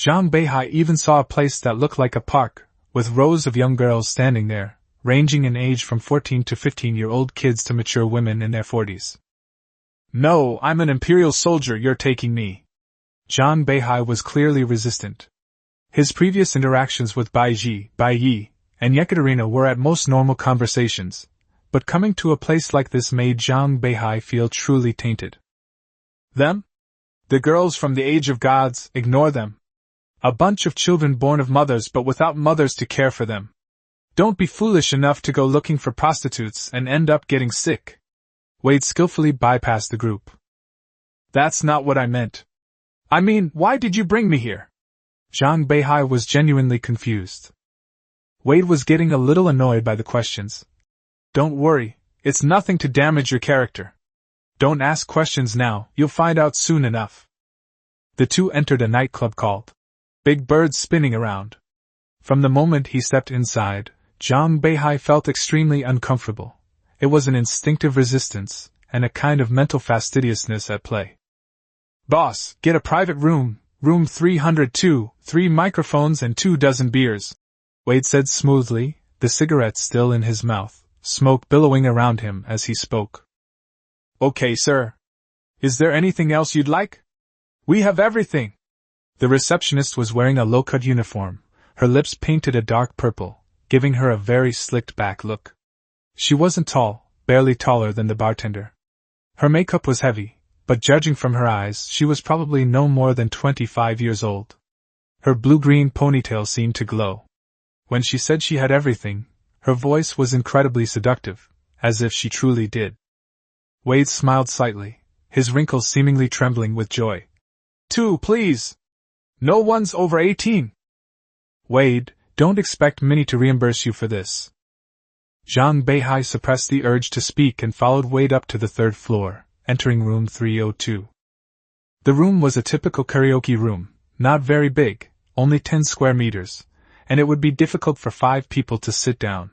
Zhang Beihai even saw a place that looked like a park, with rows of young girls standing there, ranging in age from 14 to 15-year-old kids to mature women in their 40s. No, I'm an imperial soldier, you're taking me. Zhang Beihai was clearly resistant. His previous interactions with Bai Yi, and Yekaterina were at most normal conversations, but coming to a place like this made Zhang Beihai feel truly tainted. Them? The girls from the age of gods, ignore them. A bunch of children born of mothers but without mothers to care for them. Don't be foolish enough to go looking for prostitutes and end up getting sick. Wade skillfully bypassed the group. That's not what I meant. I mean, why did you bring me here? Zhang Beihai was genuinely confused. Wade was getting a little annoyed by the questions. Don't worry, it's nothing to damage your character. Don't ask questions now, you'll find out soon enough. The two entered a nightclub called Big Bird Spinning Around. From the moment he stepped inside, Zhang Beihai felt extremely uncomfortable. It was an instinctive resistance, and a kind of mental fastidiousness at play. Boss, get a private room, room 302, 3 microphones and 24 beers, Wade said smoothly, the cigarette still in his mouth, smoke billowing around him as he spoke. Okay, sir. Is there anything else you'd like? We have everything. The receptionist was wearing a low-cut uniform, her lips painted a dark purple, giving her a very slicked-back look. She wasn't tall, barely taller than the bartender. Her makeup was heavy, but judging from her eyes, she was probably no more than 25 years old. Her blue-green ponytail seemed to glow. When she said she had everything, her voice was incredibly seductive, as if she truly did. Wade smiled slightly, his wrinkles seemingly trembling with joy. 2, please. No one's over 18. Wade, don't expect Minnie to reimburse you for this. Zhang Beihai suppressed the urge to speak and followed Wade up to the 3rd floor, entering room 302. The room was a typical karaoke room, not very big, only 10 square meters, and it would be difficult for 5 people to sit down.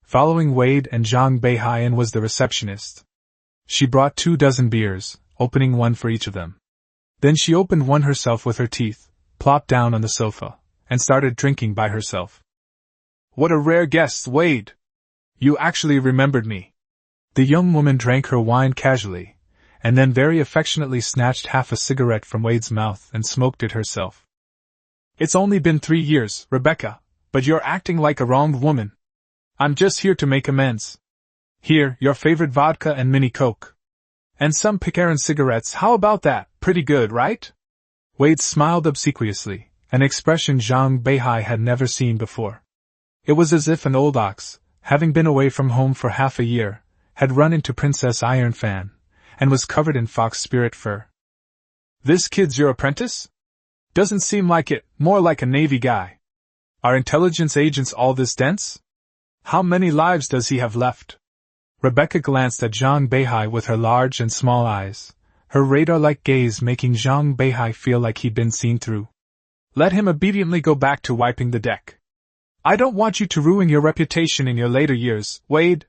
Following Wade and Zhang Beihai in was the receptionist. She brought 24 beers, opening one for each of them. Then she opened one herself with her teeth, plopped down on the sofa, and started drinking by herself. What a rare guest, Wade! You actually remembered me. The young woman drank her wine casually, and then very affectionately snatched half a cigarette from Wade's mouth and smoked it herself. It's only been 3 years, Rebecca, but you're acting like a wronged woman. I'm just here to make amends. Here, your favorite vodka and mini Coke. And some Picaron cigarettes, how about that? Pretty good, right? Wade smiled obsequiously, an expression Zhang Beihai had never seen before. It was as if an old ox, having been away from home for half a year, had run into Princess Ironfan, and was covered in fox spirit fur. This kid's your apprentice? Doesn't seem like it, more like a Navy guy. Are intelligence agents all this dense? How many lives does he have left? Rebecca glanced at Zhang Beihai with her large and small eyes, her radar-like gaze making Zhang Beihai feel like he'd been seen through. Let him obediently go back to wiping the deck. I don't want you to ruin your reputation in your later years, Wade.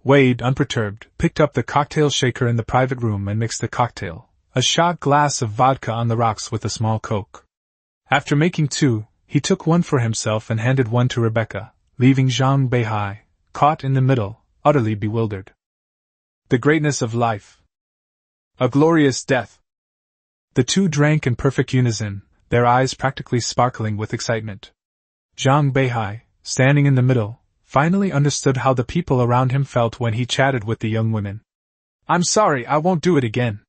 Wade, unperturbed, picked up the cocktail shaker in the private room and mixed the cocktail, a shot glass of vodka on the rocks with a small Coke. After making 2, he took one for himself and handed one to Rebecca, leaving Zhang Beihai, caught in the middle, utterly bewildered. The greatness of life. A glorious death. The two drank in perfect unison, their eyes practically sparkling with excitement. Zhang Beihai, standing in the middle, finally understood how the people around him felt when he chatted with the young women. I'm sorry, I won't do it again.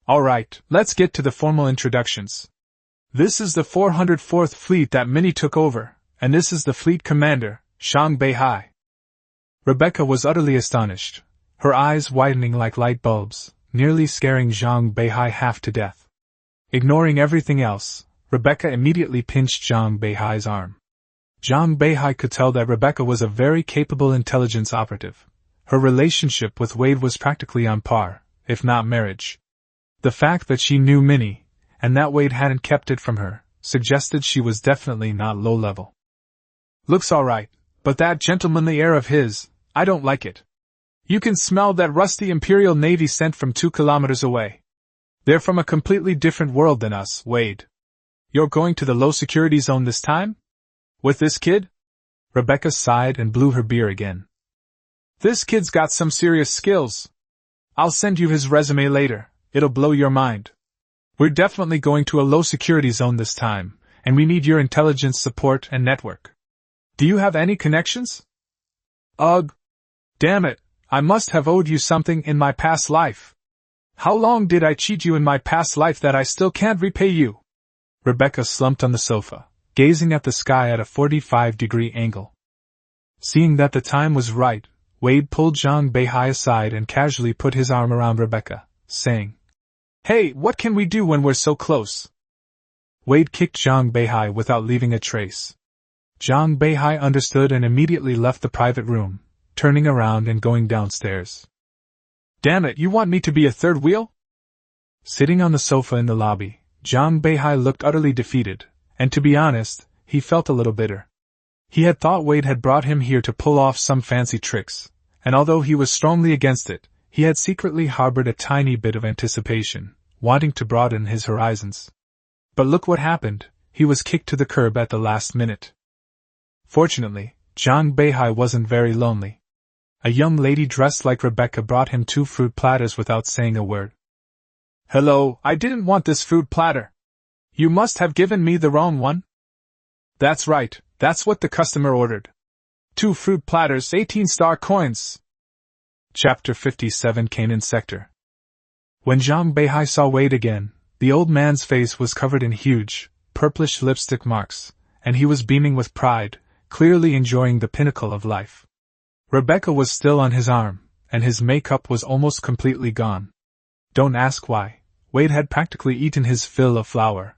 All right, let's get to the formal introductions. This is the 404th Fleet that Minnie took over, and this is the fleet commander, Zhang Beihai. Rebecca was utterly astonished, her eyes widening like light bulbs, nearly scaring Zhang Beihai half to death. Ignoring everything else, Rebecca immediately pinched Zhang Beihai's arm. Zhang Beihai could tell that Rebecca was a very capable intelligence operative. Her relationship with Wade was practically on par, if not marriage. The fact that she knew Minnie, and that Wade hadn't kept it from her, suggested she was definitely not low-level. Looks alright, but that gentlemanly air of his, I don't like it. You can smell that rusty Imperial Navy scent from 2 kilometers away. They're from a completely different world than us, Wade. You're going to the low-security zone this time? With this kid? Rebecca sighed and blew her beer again. This kid's got some serious skills. I'll send you his resume later, it'll blow your mind. We're definitely going to a low-security zone this time, and we need your intelligence support and network. Do you have any connections? Ugh. Damn it, I must have owed you something in my past life. How long did I cheat you in my past life that I still can't repay you? Rebecca slumped on the sofa, gazing at the sky at a 45-degree angle. Seeing that the time was right, Wade pulled Zhang Beihai aside and casually put his arm around Rebecca, saying, Hey, what can we do when we're so close? Wade kicked Zhang Beihai without leaving a trace. Zhang Beihai understood and immediately left the private room, turning around and going downstairs. Damn it, you want me to be a third wheel? Sitting on the sofa in the lobby, Zhang Beihai looked utterly defeated, and to be honest, he felt a little bitter. He had thought Wade had brought him here to pull off some fancy tricks, and although he was strongly against it, he had secretly harbored a tiny bit of anticipation, wanting to broaden his horizons. But look what happened, he was kicked to the curb at the last minute. Fortunately, Zhang Beihai wasn't very lonely. A young lady dressed like Rebecca brought him 2 fruit platters without saying a word. Hello, I didn't want this fruit platter. You must have given me the wrong one. That's right, that's what the customer ordered. 2 fruit platters, 18-star coins. Chapter 57 Canaan Sector. When Zhang Beihai saw Wade again, the old man's face was covered in huge, purplish lipstick marks, and he was beaming with pride, clearly enjoying the pinnacle of life. Rebecca was still on his arm, and his makeup was almost completely gone. Don't ask why, Wade had practically eaten his fill of flour.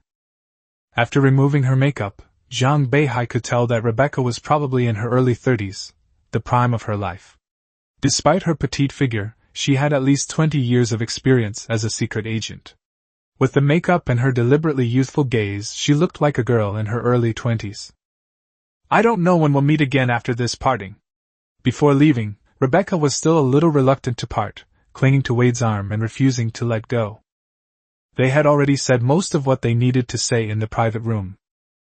After removing her makeup, Zhang Beihai could tell that Rebecca was probably in her early 30s, the prime of her life. Despite her petite figure, she had at least 20 years of experience as a secret agent. With the makeup and her deliberately youthful gaze, she looked like a girl in her early 20s. I don't know when we'll meet again after this parting. Before leaving, Rebecca was still a little reluctant to part, clinging to Wade's arm and refusing to let go. They had already said most of what they needed to say in the private room.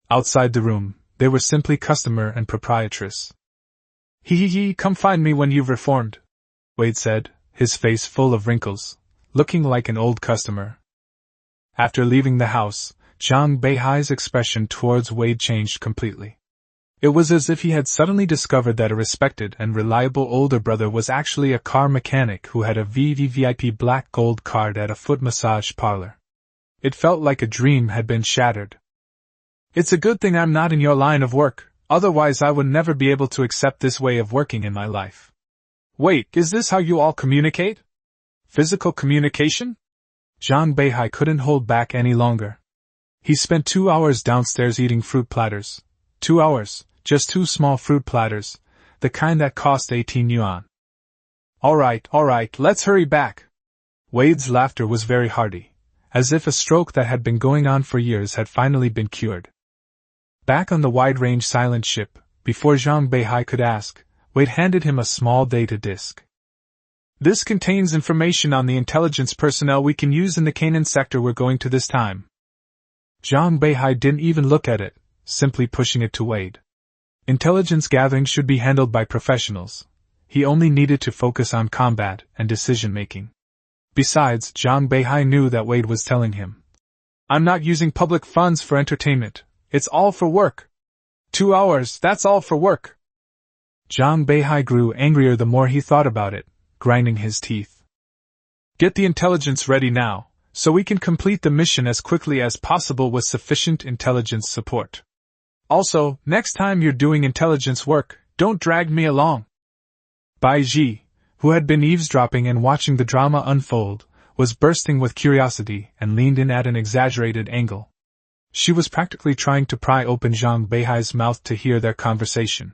Outside the room, they were simply customer and proprietress. Hee, come find me when you've reformed, Wade said, his face full of wrinkles, looking like an old customer. After leaving the house, Zhang Beihai's expression towards Wade changed completely. It was as if he had suddenly discovered that a respected and reliable older brother was actually a car mechanic who had a VVVIP black gold card at a foot massage parlor. It felt like a dream had been shattered. It's a good thing I'm not in your line of work, otherwise I would never be able to accept this way of working in my life. Wait, is this how you all communicate? Physical communication? Zhang Beihai couldn't hold back any longer. He spent 2 hours downstairs eating fruit platters. 2 hours, just 2 small fruit platters, the kind that cost 18 yuan. All right, let's hurry back. Wade's laughter was very hearty, as if a stroke that had been going on for years had finally been cured. Back on the wide-range silent ship, before Zhang Beihai could ask, Wade handed him a small data disk. This contains information on the intelligence personnel we can use in the Canaan sector we're going to this time. Zhang Beihai didn't even look at it, simply pushing it to Wade. Intelligence gathering should be handled by professionals. He only needed to focus on combat and decision-making. Besides, Zhang Beihai knew that Wade was telling him, I'm not using public funds for entertainment, it's all for work. 2 hours, that's all for work. Zhang Beihai grew angrier the more he thought about it, grinding his teeth. Get the intelligence ready now, so we can complete the mission as quickly as possible with sufficient intelligence support. Also, next time you're doing intelligence work, don't drag me along. Bai Ji, who had been eavesdropping and watching the drama unfold, was bursting with curiosity and leaned in at an exaggerated angle. She was practically trying to pry open Zhang Beihai's mouth to hear their conversation.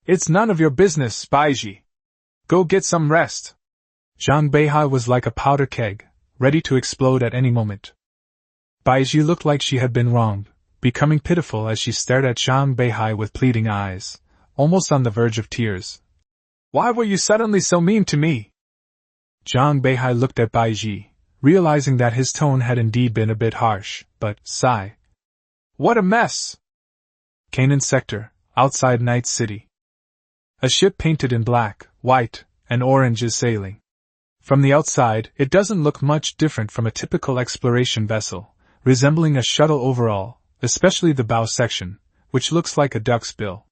It's none of your business, Bai Ji. Go get some rest. Zhang Beihai was like a powder keg, ready to explode at any moment. Bai Ji looked like she had been wronged, becoming pitiful as she stared at Zhang Beihai with pleading eyes, almost on the verge of tears. Why were you suddenly so mean to me? Zhang Beihai looked at Bai Ji, realizing that his tone had indeed been a bit harsh, but, sigh. What a mess! Canaan sector, outside Night City. A ship painted in black, white, and orange is sailing. From the outside, it doesn't look much different from a typical exploration vessel, resembling a shuttle overall, especially the bow section, which looks like a duck's bill.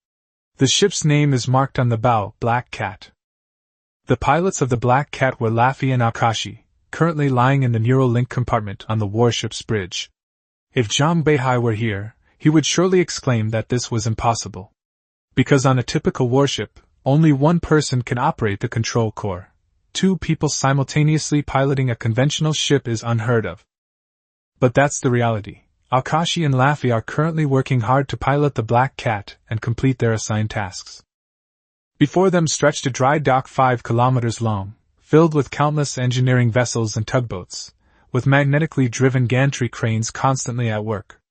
The ship's name is marked on the bow, Black Cat. The pilots of the Black Cat were Laffy and Akashi, currently lying in the Neuralink compartment on the warship's bridge. If Zhang Beihai were here, he would surely exclaim that this was impossible. Because on a typical warship, only one person can operate the control core. 2 people simultaneously piloting a conventional ship is unheard of. But that's the reality. Akashi and Laffy are currently working hard to pilot the Black Cat and complete their assigned tasks. Before them stretched a dry dock 5 kilometers long, filled with countless engineering vessels and tugboats, with magnetically driven gantry cranes constantly at work.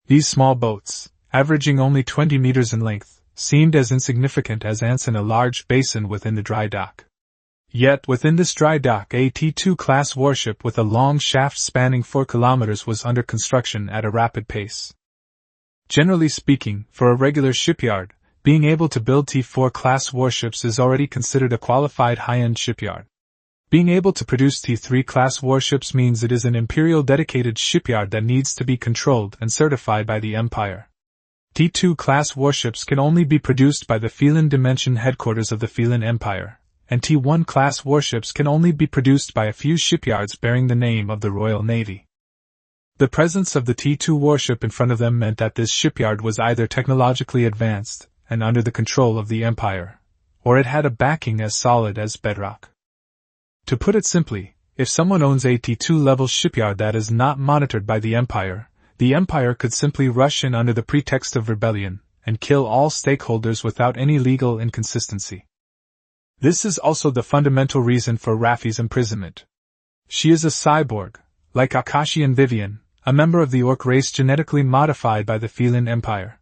These small boats, averaging only 20 meters in length, seemed as insignificant as ants in a large basin within the dry dock. Yet within this dry dock a T2 class warship with a long shaft spanning 4 kilometers was under construction at a rapid pace. Generally speaking, for a regular shipyard, being able to build T4 class warships is already considered a qualified high-end shipyard. Being able to produce T3 class warships means it is an imperial dedicated shipyard that needs to be controlled and certified by the Empire. T2 class warships can only be produced by the Feilin Dimension headquarters of the Feilin Empire, and T1 class warships can only be produced by a few shipyards bearing the name of the Royal Navy. The presence of the T2 warship in front of them meant that this shipyard was either technologically advanced and under the control of the Empire, or it had a backing as solid as bedrock. To put it simply, if someone owns a T2 level shipyard that is not monitored by the Empire could simply rush in under the pretext of rebellion and kill all stakeholders without any legal inconsistency. This is also the fundamental reason for Raffi's imprisonment. She is a cyborg, like Akashi and Vivian, a member of the Orc race genetically modified by the Feilin Empire.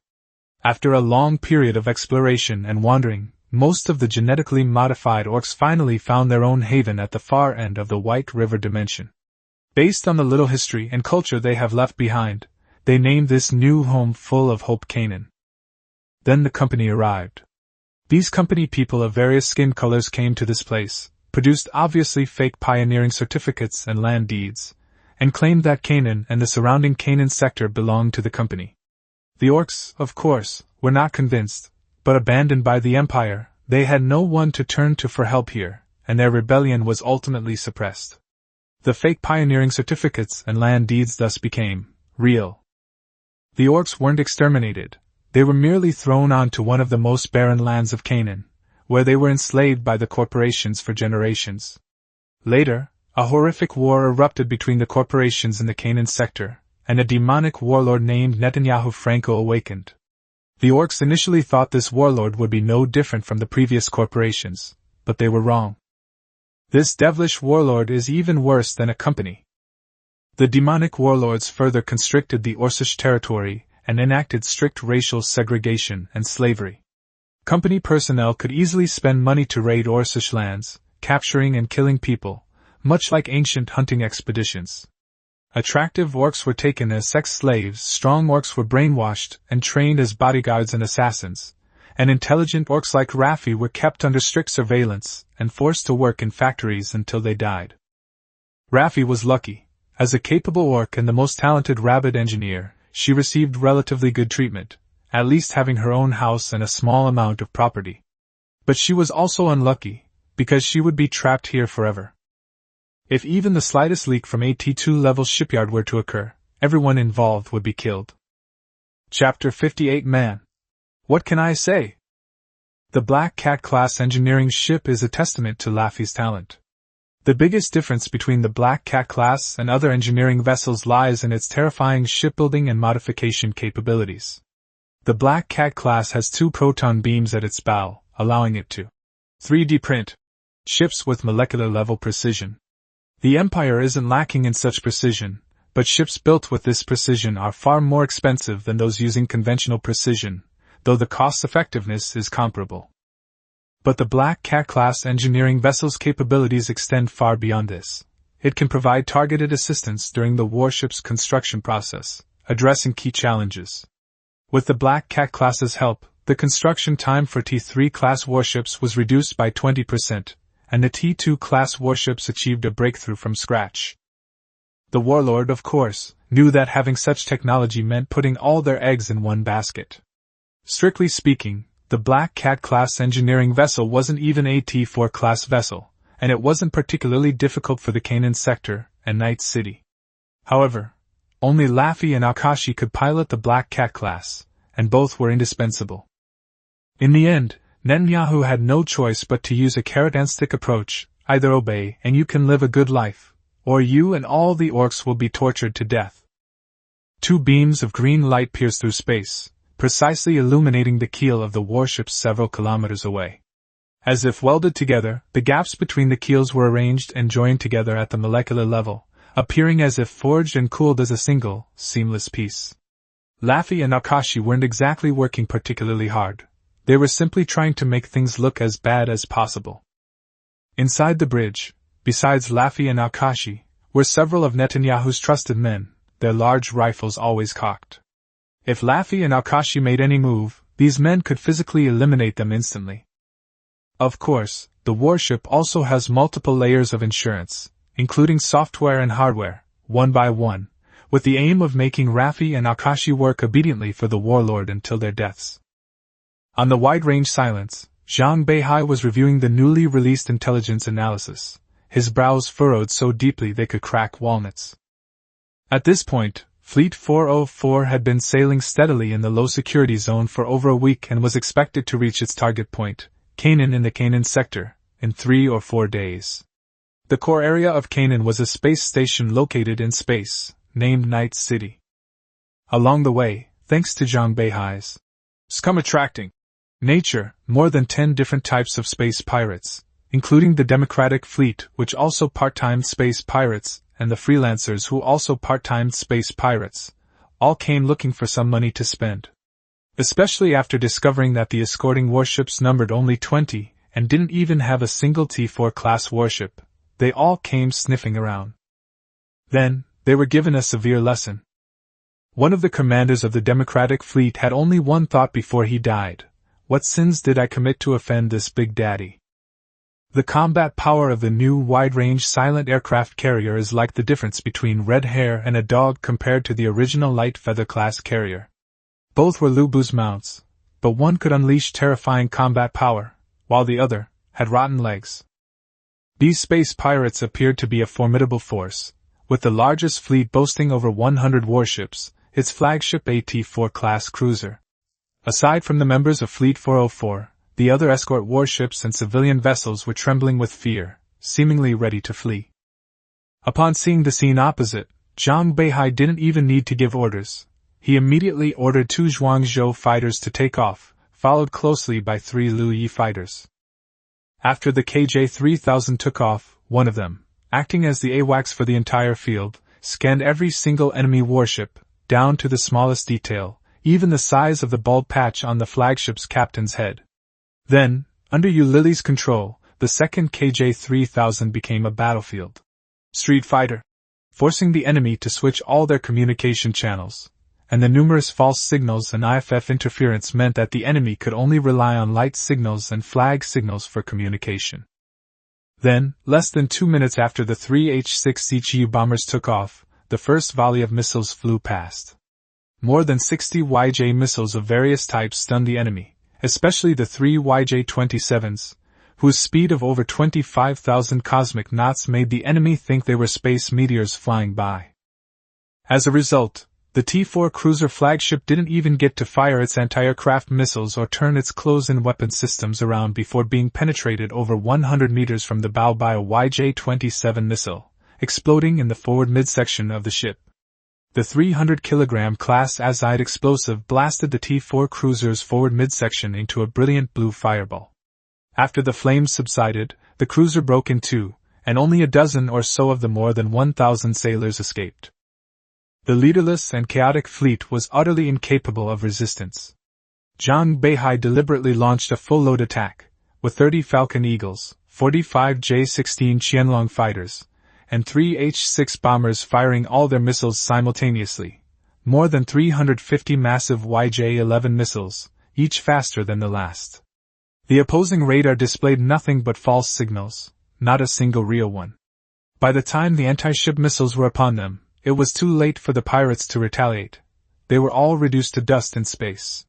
After a long period of exploration and wandering, most of the genetically modified orcs finally found their own haven at the far end of the White River dimension. Based on the little history and culture they have left behind, they named this new home full of hope Canaan. Then the company arrived. These company people of various skin colors came to this place, produced obviously fake pioneering certificates and land deeds, and claimed that Canaan and the surrounding Canaan sector belonged to the company. The orcs, of course, were not convinced, but abandoned by the Empire, they had no one to turn to for help here, and their rebellion was ultimately suppressed. The fake pioneering certificates and land deeds thus became real. The orcs weren't exterminated, they were merely thrown onto one of the most barren lands of Canaan, where they were enslaved by the corporations for generations. Later, a horrific war erupted between the corporations in the Canaan sector, and a demonic warlord named Netanyahu Franco awakened. The orcs initially thought this warlord would be no different from the previous corporations, but they were wrong. This devilish warlord is even worse than a company. The demonic warlords further constricted the Orcish territory and enacted strict racial segregation and slavery. Company personnel could easily spend money to raid Orcish lands, capturing and killing people, much like ancient hunting expeditions. Attractive orcs were taken as sex slaves, strong orcs were brainwashed and trained as bodyguards and assassins, and intelligent orcs like Raffi were kept under strict surveillance and forced to work in factories until they died. Raffi was lucky. As a capable orc and the most talented rabbit engineer, she received relatively good treatment, at least having her own house and a small amount of property. But she was also unlucky, because she would be trapped here forever. If even the slightest leak from a T2 level shipyard were to occur, everyone involved would be killed. Chapter 58 Man. What can I say? The Black Cat class engineering ship is a testament to Laffy's talent. The biggest difference between the Black Cat class and other engineering vessels lies in its terrifying shipbuilding and modification capabilities. The Black Cat class has 2 proton beams at its bow, allowing it to 3D print ships with molecular-level precision. The Empire isn't lacking in such precision, but ships built with this precision are far more expensive than those using conventional precision, though the cost-effectiveness is comparable. But the Black Cat class engineering vessel's capabilities extend far beyond this. It can provide targeted assistance during the warship's construction process, addressing key challenges. With the Black Cat class's help, the construction time for T3 class warships was reduced by 20%, and the T2 class warships achieved a breakthrough from scratch. The warlord, of course, knew that having such technology meant putting all their eggs in one basket. Strictly speaking, the Black Cat class engineering vessel wasn't even a T4 class vessel, and it wasn't particularly difficult for the Canaan sector and Night City. However, only Laffy and Akashi could pilot the Black Cat class, and both were indispensable. In the end, Netanyahu had no choice but to use a carrot-and-stick approach: either obey and you can live a good life, or you and all the orcs will be tortured to death. Two beams of green light pierced through space, precisely illuminating the keel of the warships several kilometers away. As if welded together, the gaps between the keels were arranged and joined together at the molecular level, appearing as if forged and cooled as a single, seamless piece. Laffy and Akashi weren't exactly working particularly hard. They were simply trying to make things look as bad as possible. Inside the bridge, besides Laffy and Akashi, were several of Netanyahu's trusted men, their large rifles always cocked. If Laffy and Akashi made any move, these men could physically eliminate them instantly. Of course, the warship also has multiple layers of insurance, including software and hardware, one by one, with the aim of making Laffy and Akashi work obediently for the warlord until their deaths. On the wide-range silence, Zhang Beihai was reviewing the newly released intelligence analysis, his brows furrowed so deeply they could crack walnuts. At this point, Fleet 404 had been sailing steadily in the low-security zone for over a week and was expected to reach its target point, Canaan in the Canaan sector, in 3 or 4 days. The core area of Canaan was a space station located in space, named Night City. Along the way, thanks to Zhang Beihai's scum-attracting nature, more than 10 different types of space pirates, including the Democratic Fleet, which also part-timed space pirates, and the freelancers who also part-timed space pirates, all came looking for some money to spend. Especially after discovering that the escorting warships numbered only 20, and didn't even have a single T4 class warship, they all came sniffing around. Then, they were given a severe lesson. One of the commanders of the Democratic Fleet had only one thought before he died: what sins did I commit to offend this Big Daddy? The combat power of the new wide-range silent aircraft carrier is like the difference between red hair and a dog compared to the original light feather class carrier. Both were Lubu's mounts, but one could unleash terrifying combat power, while the other had rotten legs. These space pirates appeared to be a formidable force, with the largest fleet boasting over 100 warships, its flagship a T4 class cruiser. Aside from the members of Fleet 404, the other escort warships and civilian vessels were trembling with fear, seemingly ready to flee. Upon seeing the scene opposite, Zhang Beihai didn't even need to give orders. He immediately ordered 2 Zhuangzhou fighters to take off, followed closely by 3 Luyi fighters. After the KJ-3000 took off, one of them, acting as the AWACS for the entire field, scanned every single enemy warship, down to the smallest detail, even the size of the bald patch on the flagship's captain's head. Then, under Lily's control, the second KJ-3000 became a battlefield street fighter, forcing the enemy to switch all their communication channels, and the numerous false signals and IFF interference meant that the enemy could only rely on light signals and flag signals for communication. Then, less than 2 minutes after the 3 H-6 CGU bombers took off, the first volley of missiles flew past. More than 60 YJ missiles of various types stunned the enemy, especially the 3 YJ-27s, whose speed of over 25,000 cosmic knots made the enemy think they were space meteors flying by. As a result, the T-4 cruiser flagship didn't even get to fire its anti-aircraft missiles or turn its close-in weapon systems around before being penetrated over 100 meters from the bow by a YJ-27 missile, exploding in the forward midsection of the ship. The 300-kilogram class azide explosive blasted the T-4 cruiser's forward midsection into a brilliant blue fireball. After the flames subsided, the cruiser broke in two, and only a dozen or so of the more than 1,000 sailors escaped. The leaderless and chaotic fleet was utterly incapable of resistance. Zhang Beihai deliberately launched a full-load attack, with 30 Falcon Eagles, 45 J-16 Qianlong fighters, and 3 H-6 bombers firing all their missiles simultaneously, more than 350 massive YJ-11 missiles, each faster than the last. The opposing radar displayed nothing but false signals, not a single real one. By the time the anti-ship missiles were upon them, it was too late for the pirates to retaliate. They were all reduced to dust in space.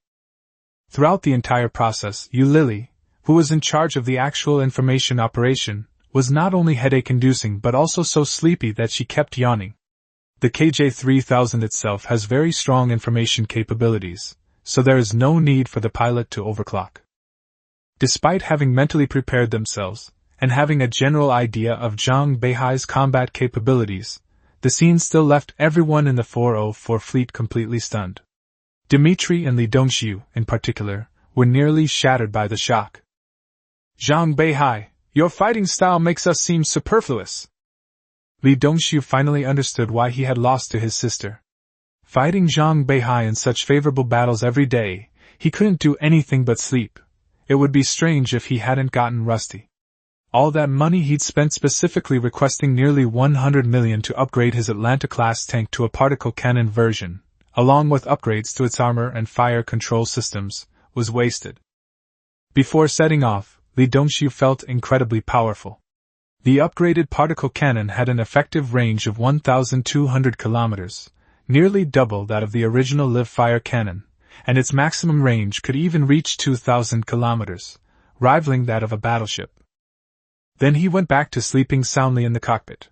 Throughout the entire process, Yu Lily, who was in charge of the actual information operation, was not only headache-inducing but also so sleepy that she kept yawning. The KJ-3000 itself has very strong information capabilities, so there is no need for the pilot to overclock. Despite having mentally prepared themselves, and having a general idea of Zhang Beihai's combat capabilities, the scene still left everyone in the 404 fleet completely stunned. Dmitri and Li Dongxiu, in particular, were nearly shattered by the shock. "Zhang Beihai, your fighting style makes us seem superfluous." Li Dongxiu finally understood why he had lost to his sister. Fighting Zhang Beihai in such favorable battles every day, he couldn't do anything but sleep. It would be strange if he hadn't gotten rusty. All that money he'd spent specifically requesting nearly 100 million to upgrade his Atlanta-class tank to a particle cannon version, along with upgrades to its armor and fire control systems, was wasted. Before setting off, Li Dongxiu felt incredibly powerful. The upgraded particle cannon had an effective range of 1,200 kilometers, nearly double that of the original live-fire cannon, and its maximum range could even reach 2,000 kilometers, rivaling that of a battleship. Then he went back to sleeping soundly in the cockpit.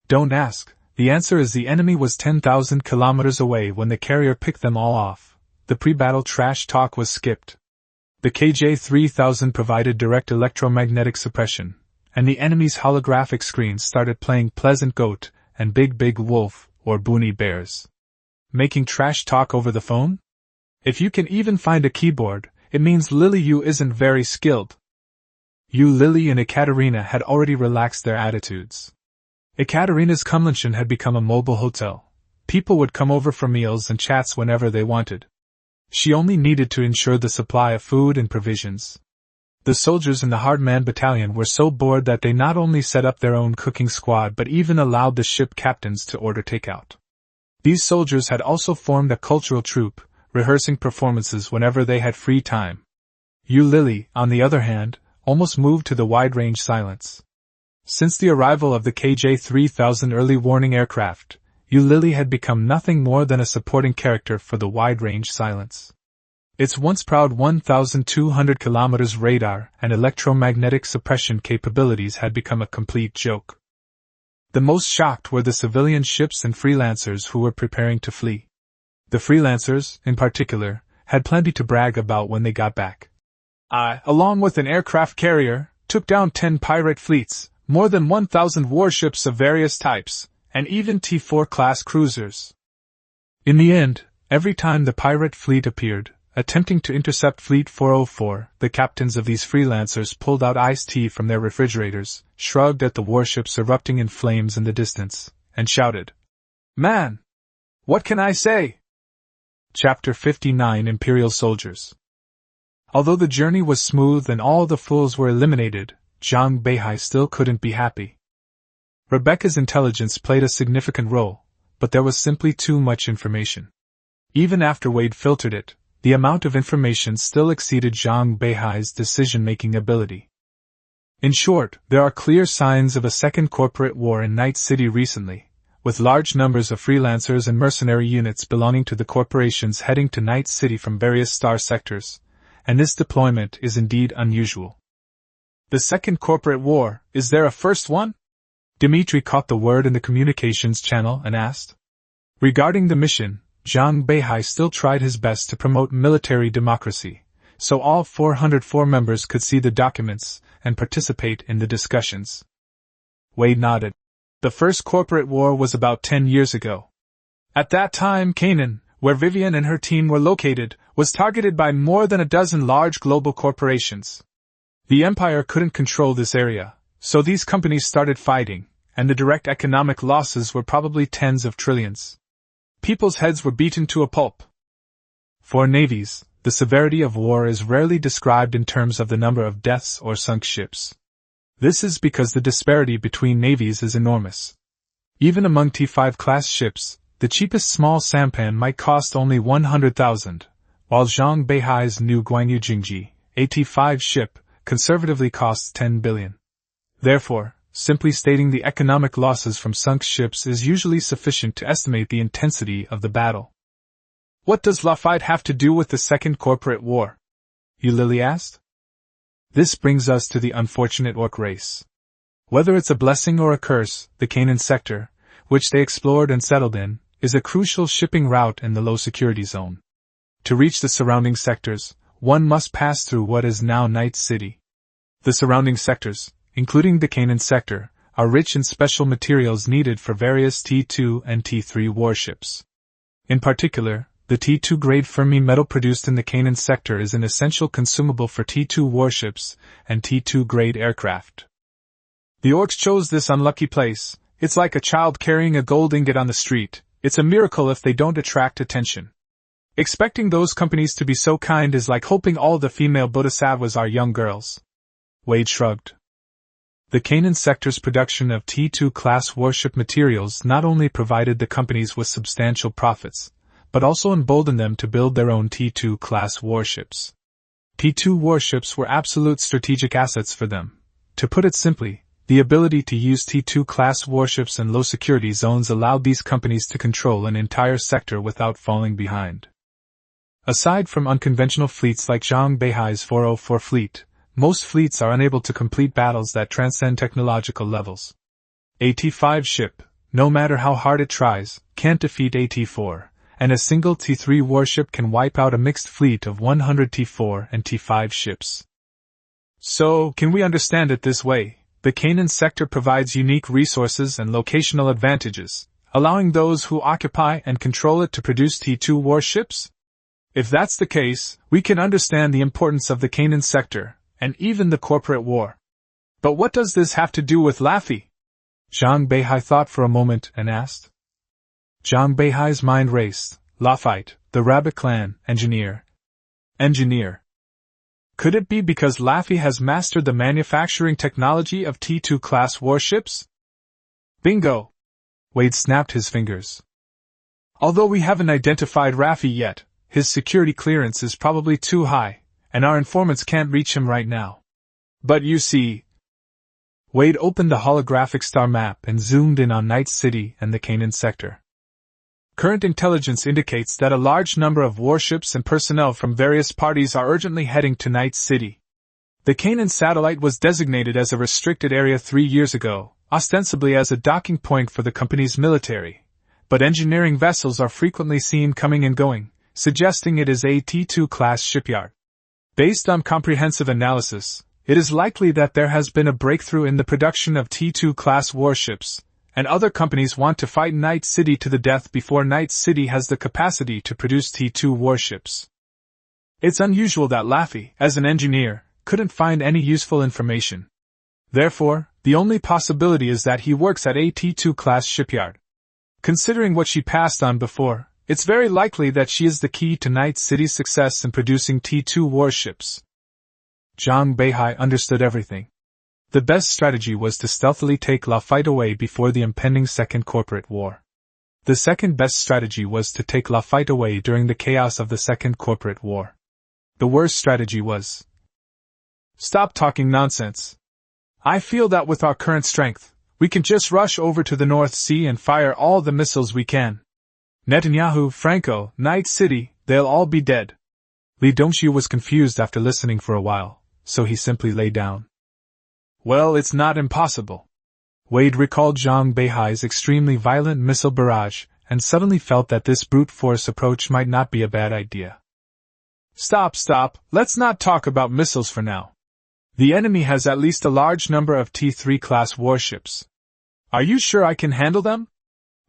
Don't ask, the answer is the enemy was 10,000 kilometers away when the carrier picked them all off. The pre-battle trash talk was skipped. The KJ-3000 provided direct electromagnetic suppression, and the enemy's holographic screens started playing Pleasant Goat and Big Big Wolf or Boony Bears. Making trash talk over the phone? If you can even find a keyboard, it means Lily Yu isn't very skilled. Yu Lily and Ekaterina had already relaxed their attitudes. Ekaterina's Kumlanshan had become a mobile hotel. People would come over for meals and chats whenever they wanted. She only needed to ensure the supply of food and provisions. The soldiers in the Hardman battalion were so bored that they not only set up their own cooking squad but even allowed the ship captains to order takeout. These soldiers had also formed a cultural troupe, rehearsing performances whenever they had free time. Yu Lily, on the other hand, almost moved to the wide-range silence. Since the arrival of the KJ-3000 early warning aircraft, Yu Lily had become nothing more than a supporting character for the wide-range silence. Its once proud 1,200 kilometers radar and electromagnetic suppression capabilities had become a complete joke. The most shocked were the civilian ships and freelancers who were preparing to flee. The freelancers, in particular, had plenty to brag about when they got back. "I, along with an aircraft carrier, took down 10 pirate fleets, more than 1,000 warships of various types, and even T-4 class cruisers." In the end, every time the pirate fleet appeared, attempting to intercept Fleet 404, the captains of these freelancers pulled out iced tea from their refrigerators, shrugged at the warships erupting in flames in the distance, and shouted, "Man! What can I say?" Chapter 59 Imperial Soldiers. Although the journey was smooth and all the fools were eliminated, Zhang Beihai still couldn't be happy. Rebecca's intelligence played a significant role, but there was simply too much information. Even after Wade filtered it, the amount of information still exceeded Zhang Beihai's decision-making ability. In short, there are clear signs of a second corporate war in Night City recently, with large numbers of freelancers and mercenary units belonging to the corporations heading to Night City from various star sectors, and this deployment is indeed unusual. The second corporate war, is there a first one? Dmitri caught the word in the communications channel and asked. Regarding the mission, Zhang Beihai still tried his best to promote military democracy, so all 404 members could see the documents and participate in the discussions. Wade nodded. The first corporate war was about 10 years ago. At that time, Canaan, where Vivian and her team were located, was targeted by more than a dozen large global corporations. The Empire couldn't control this area, so these companies started fighting, and the direct economic losses were probably tens of trillions. People's heads were beaten to a pulp. For navies, the severity of war is rarely described in terms of the number of deaths or sunk ships. This is because the disparity between navies is enormous. Even among T5 class ships, the cheapest small sampan might cost only 100,000, while Zhang Beihai's new Guanyu Jingji, AT-5 ship, conservatively costs 10 billion. Therefore, simply stating the economic losses from sunk ships is usually sufficient to estimate the intensity of the battle. What does Lafayette have to do with the Second Corporate War? Eulalie asked. This brings us to the unfortunate orc race. Whether it's a blessing or a curse, the Canaan sector, which they explored and settled in, is a crucial shipping route in the low-security zone. To reach the surrounding sectors, one must pass through what is now Night City. The surrounding sectors, including the Canaan sector, are rich in special materials needed for various T2 and T3 warships. In particular, the T2 grade Fermi metal produced in the Canaan sector is an essential consumable for T2 warships and T2 grade aircraft. The orcs chose this unlucky place. It's like a child carrying a gold ingot on the street. It's a miracle if they don't attract attention. Expecting those companies to be so kind is like hoping all the female bodhisattvas are young girls. Wade shrugged. The Canaan sector's production of T2 class warship materials not only provided the companies with substantial profits, but also emboldened them to build their own T2 class warships. T2 warships were absolute strategic assets for them. To put it simply, the ability to use T2 class warships in low-security zones allowed these companies to control an entire sector without falling behind. Aside from unconventional fleets like Zhang Beihai's 404 fleet, most fleets are unable to complete battles that transcend technological levels. AT-5 ship, no matter how hard it tries, can't defeat AT-4, and a single T3 warship can wipe out a mixed fleet of 100 T4 and T5 ships. So, can we understand it this way? The Canaan sector provides unique resources and locational advantages, allowing those who occupy and control it to produce T2 warships? If that's the case, we can understand the importance of the Canaan sector, and even the corporate war. But what does this have to do with Laffy? Zhang Beihai thought for a moment and asked. Zhang Beihai's mind raced. Lafayette, the Rabbit Clan, engineer. Could it be because Laffy has mastered the manufacturing technology of T2 class warships? Bingo! Wade snapped his fingers. Although we haven't identified Laffy yet, his security clearance is probably too high, and our informants can't reach him right now. But you see... Wade opened the holographic star map and zoomed in on Night City and the Canaan sector. Current intelligence indicates that a large number of warships and personnel from various parties are urgently heading to Night City. The Canaan satellite was designated as a restricted area 3 years ago, ostensibly as a docking point for the company's military, but engineering vessels are frequently seen coming and going, suggesting it is a T2 class shipyard. Based on comprehensive analysis, it is likely that there has been a breakthrough in the production of T2 class warships, and other companies want to fight Night City to the death before Night City has the capacity to produce T2 warships. It's unusual that Laffy, as an engineer, couldn't find any useful information. Therefore, the only possibility is that he works at a T2 class shipyard. Considering what she passed on before, it's very likely that she is the key to Night City's success in producing T2 warships. Zhang Beihai understood everything. The best strategy was to stealthily take Lafayette away before the impending Second Corporate War. The second best strategy was to take Lafayette away during the chaos of the Second Corporate War. The worst strategy was... Stop talking nonsense. I feel that with our current strength, we can just rush over to the North Sea and fire all the missiles we can. Netanyahu, Franco, Night City, they'll all be dead. Li Dongxiu was confused after listening for a while, so he simply lay down. Well, it's not impossible. Wade recalled Zhang Beihai's extremely violent missile barrage, and suddenly felt that this brute force approach might not be a bad idea. Stop, let's not talk about missiles for now. The enemy has at least a large number of T3 class warships. Are you sure I can handle them?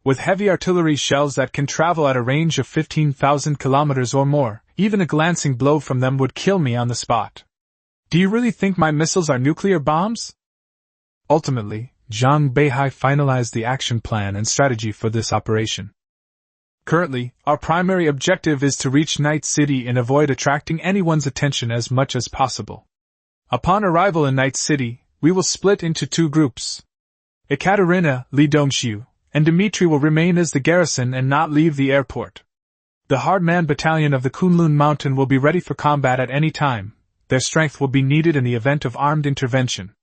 With heavy artillery shells that can travel at a range of 15,000 kilometers or more, even a glancing blow from them would kill me on the spot. Do you really think my missiles are nuclear bombs? Ultimately, Zhang Beihai finalized the action plan and strategy for this operation. Currently, our primary objective is to reach Night City and avoid attracting anyone's attention as much as possible. Upon arrival in Night City, we will split into 2 groups. Ekaterina, Li Dongxiu, and Dmitri will remain as the garrison and not leave the airport. The Hardman Battalion of the Kunlun Mountain will be ready for combat at any time. Their strength will be needed in the event of armed intervention.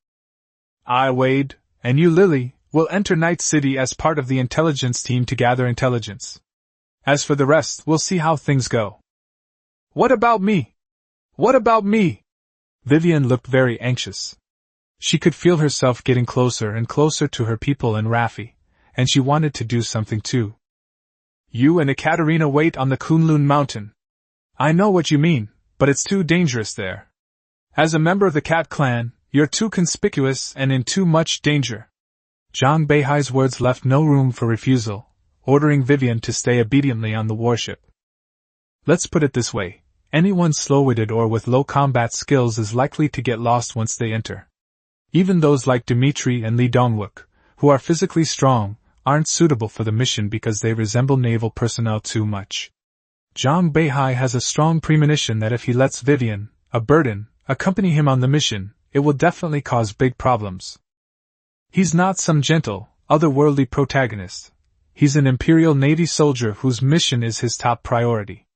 I, Wade, and you, Lily, will enter Night City as part of the intelligence team to gather intelligence. As for the rest, we'll see how things go. What about me? What about me? Vivian looked very anxious. She could feel herself getting closer and closer to her people and Raffi, and she wanted to do something too. You and Ekaterina wait on the Kunlun Mountain. I know what you mean, but it's too dangerous there. As a member of the Cat clan, you're too conspicuous and in too much danger. Zhang Beihai's words left no room for refusal, ordering Vivian to stay obediently on the warship. Let's put it this way, anyone slow-witted or with low combat skills is likely to get lost once they enter. Even those like Dmitri and Li Dongwook, who are physically strong, aren't suitable for the mission because they resemble naval personnel too much. Zhang Beihai has a strong premonition that if he lets Vivian, a burden, accompany him on the mission, it will definitely cause big problems. He's not some gentle, otherworldly protagonist. He's an Imperial Navy soldier whose mission is his top priority.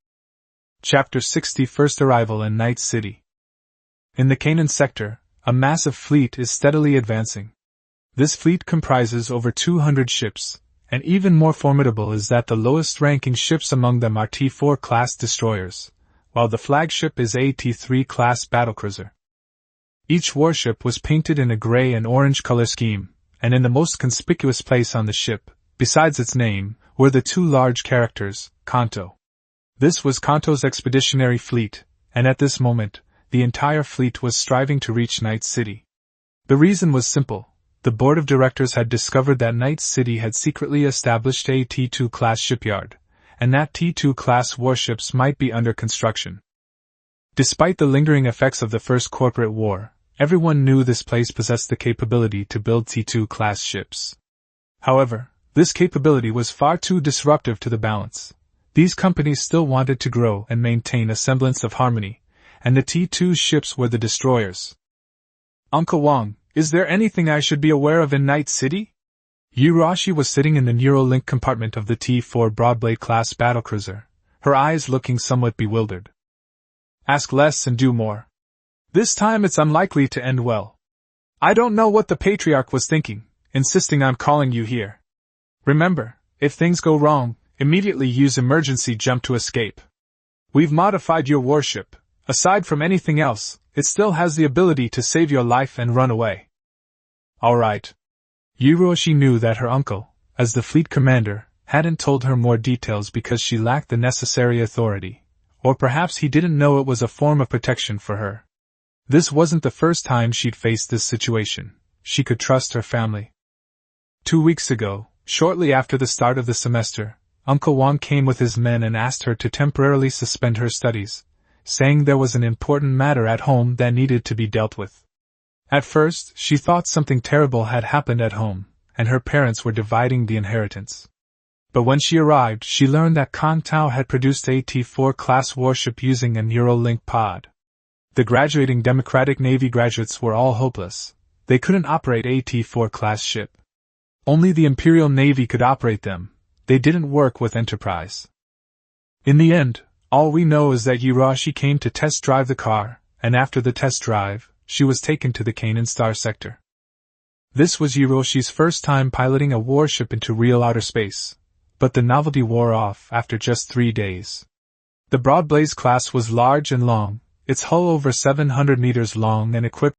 Chapter 60 First Arrival in Night City. In the Canaan sector, a massive fleet is steadily advancing. This fleet comprises over 200 ships, and even more formidable is that the lowest-ranking ships among them are T4 class destroyers, while the flagship is a T3 class battlecruiser. Each warship was painted in a gray and orange color scheme, and in the most conspicuous place on the ship, besides its name, were the two large characters, Kanto. This was Kanto's expeditionary fleet, and at this moment, the entire fleet was striving to reach Night City. The reason was simple. The board of directors had discovered that Night City had secretly established a T2 class shipyard, and that T2 class warships might be under construction. Despite the lingering effects of the First Corporate War, everyone knew this place possessed the capability to build T2 class ships. However, this capability was far too disruptive to the balance. These companies still wanted to grow and maintain a semblance of harmony, and the T2 ships were the destroyers. Uncle Wang, is there anything I should be aware of in Night City? Yurashi was sitting in the Neuralink compartment of the T4 Broadblade-class battlecruiser, her eyes looking somewhat bewildered. Ask less and do more. This time it's unlikely to end well. I don't know what the Patriarch was thinking, insisting on calling you here. Remember, if things go wrong, immediately use emergency jump to escape. We've modified your warship. Aside from anything else, it still has the ability to save your life and run away. All right. Yuroshi knew that her uncle, as the fleet commander, hadn't told her more details because she lacked the necessary authority, or perhaps he didn't know it was a form of protection for her. This wasn't the first time she'd faced this situation. She could trust her family. 2 weeks ago, shortly after the start of the semester, Uncle Wang came with his men and asked her to temporarily suspend her studies, saying there was an important matter at home that needed to be dealt with. At first, she thought something terrible had happened at home, and her parents were dividing the inheritance. But when she arrived, she learned that Kang Tao had produced a T4 class warship using a Neuralink pod. The graduating Democratic Navy graduates were all hopeless. They couldn't operate a T4 class ship. Only the Imperial Navy could operate them. They didn't work with Enterprise. In the end, all we know is that Yurashi came to test drive the car, and after the test drive, she was taken to the Canaan Star sector. This was Yuroshi's first time piloting a warship into real outer space, but the novelty wore off after just 3 days. The Broadblaze class was large and long, its hull over 700 meters long and equipped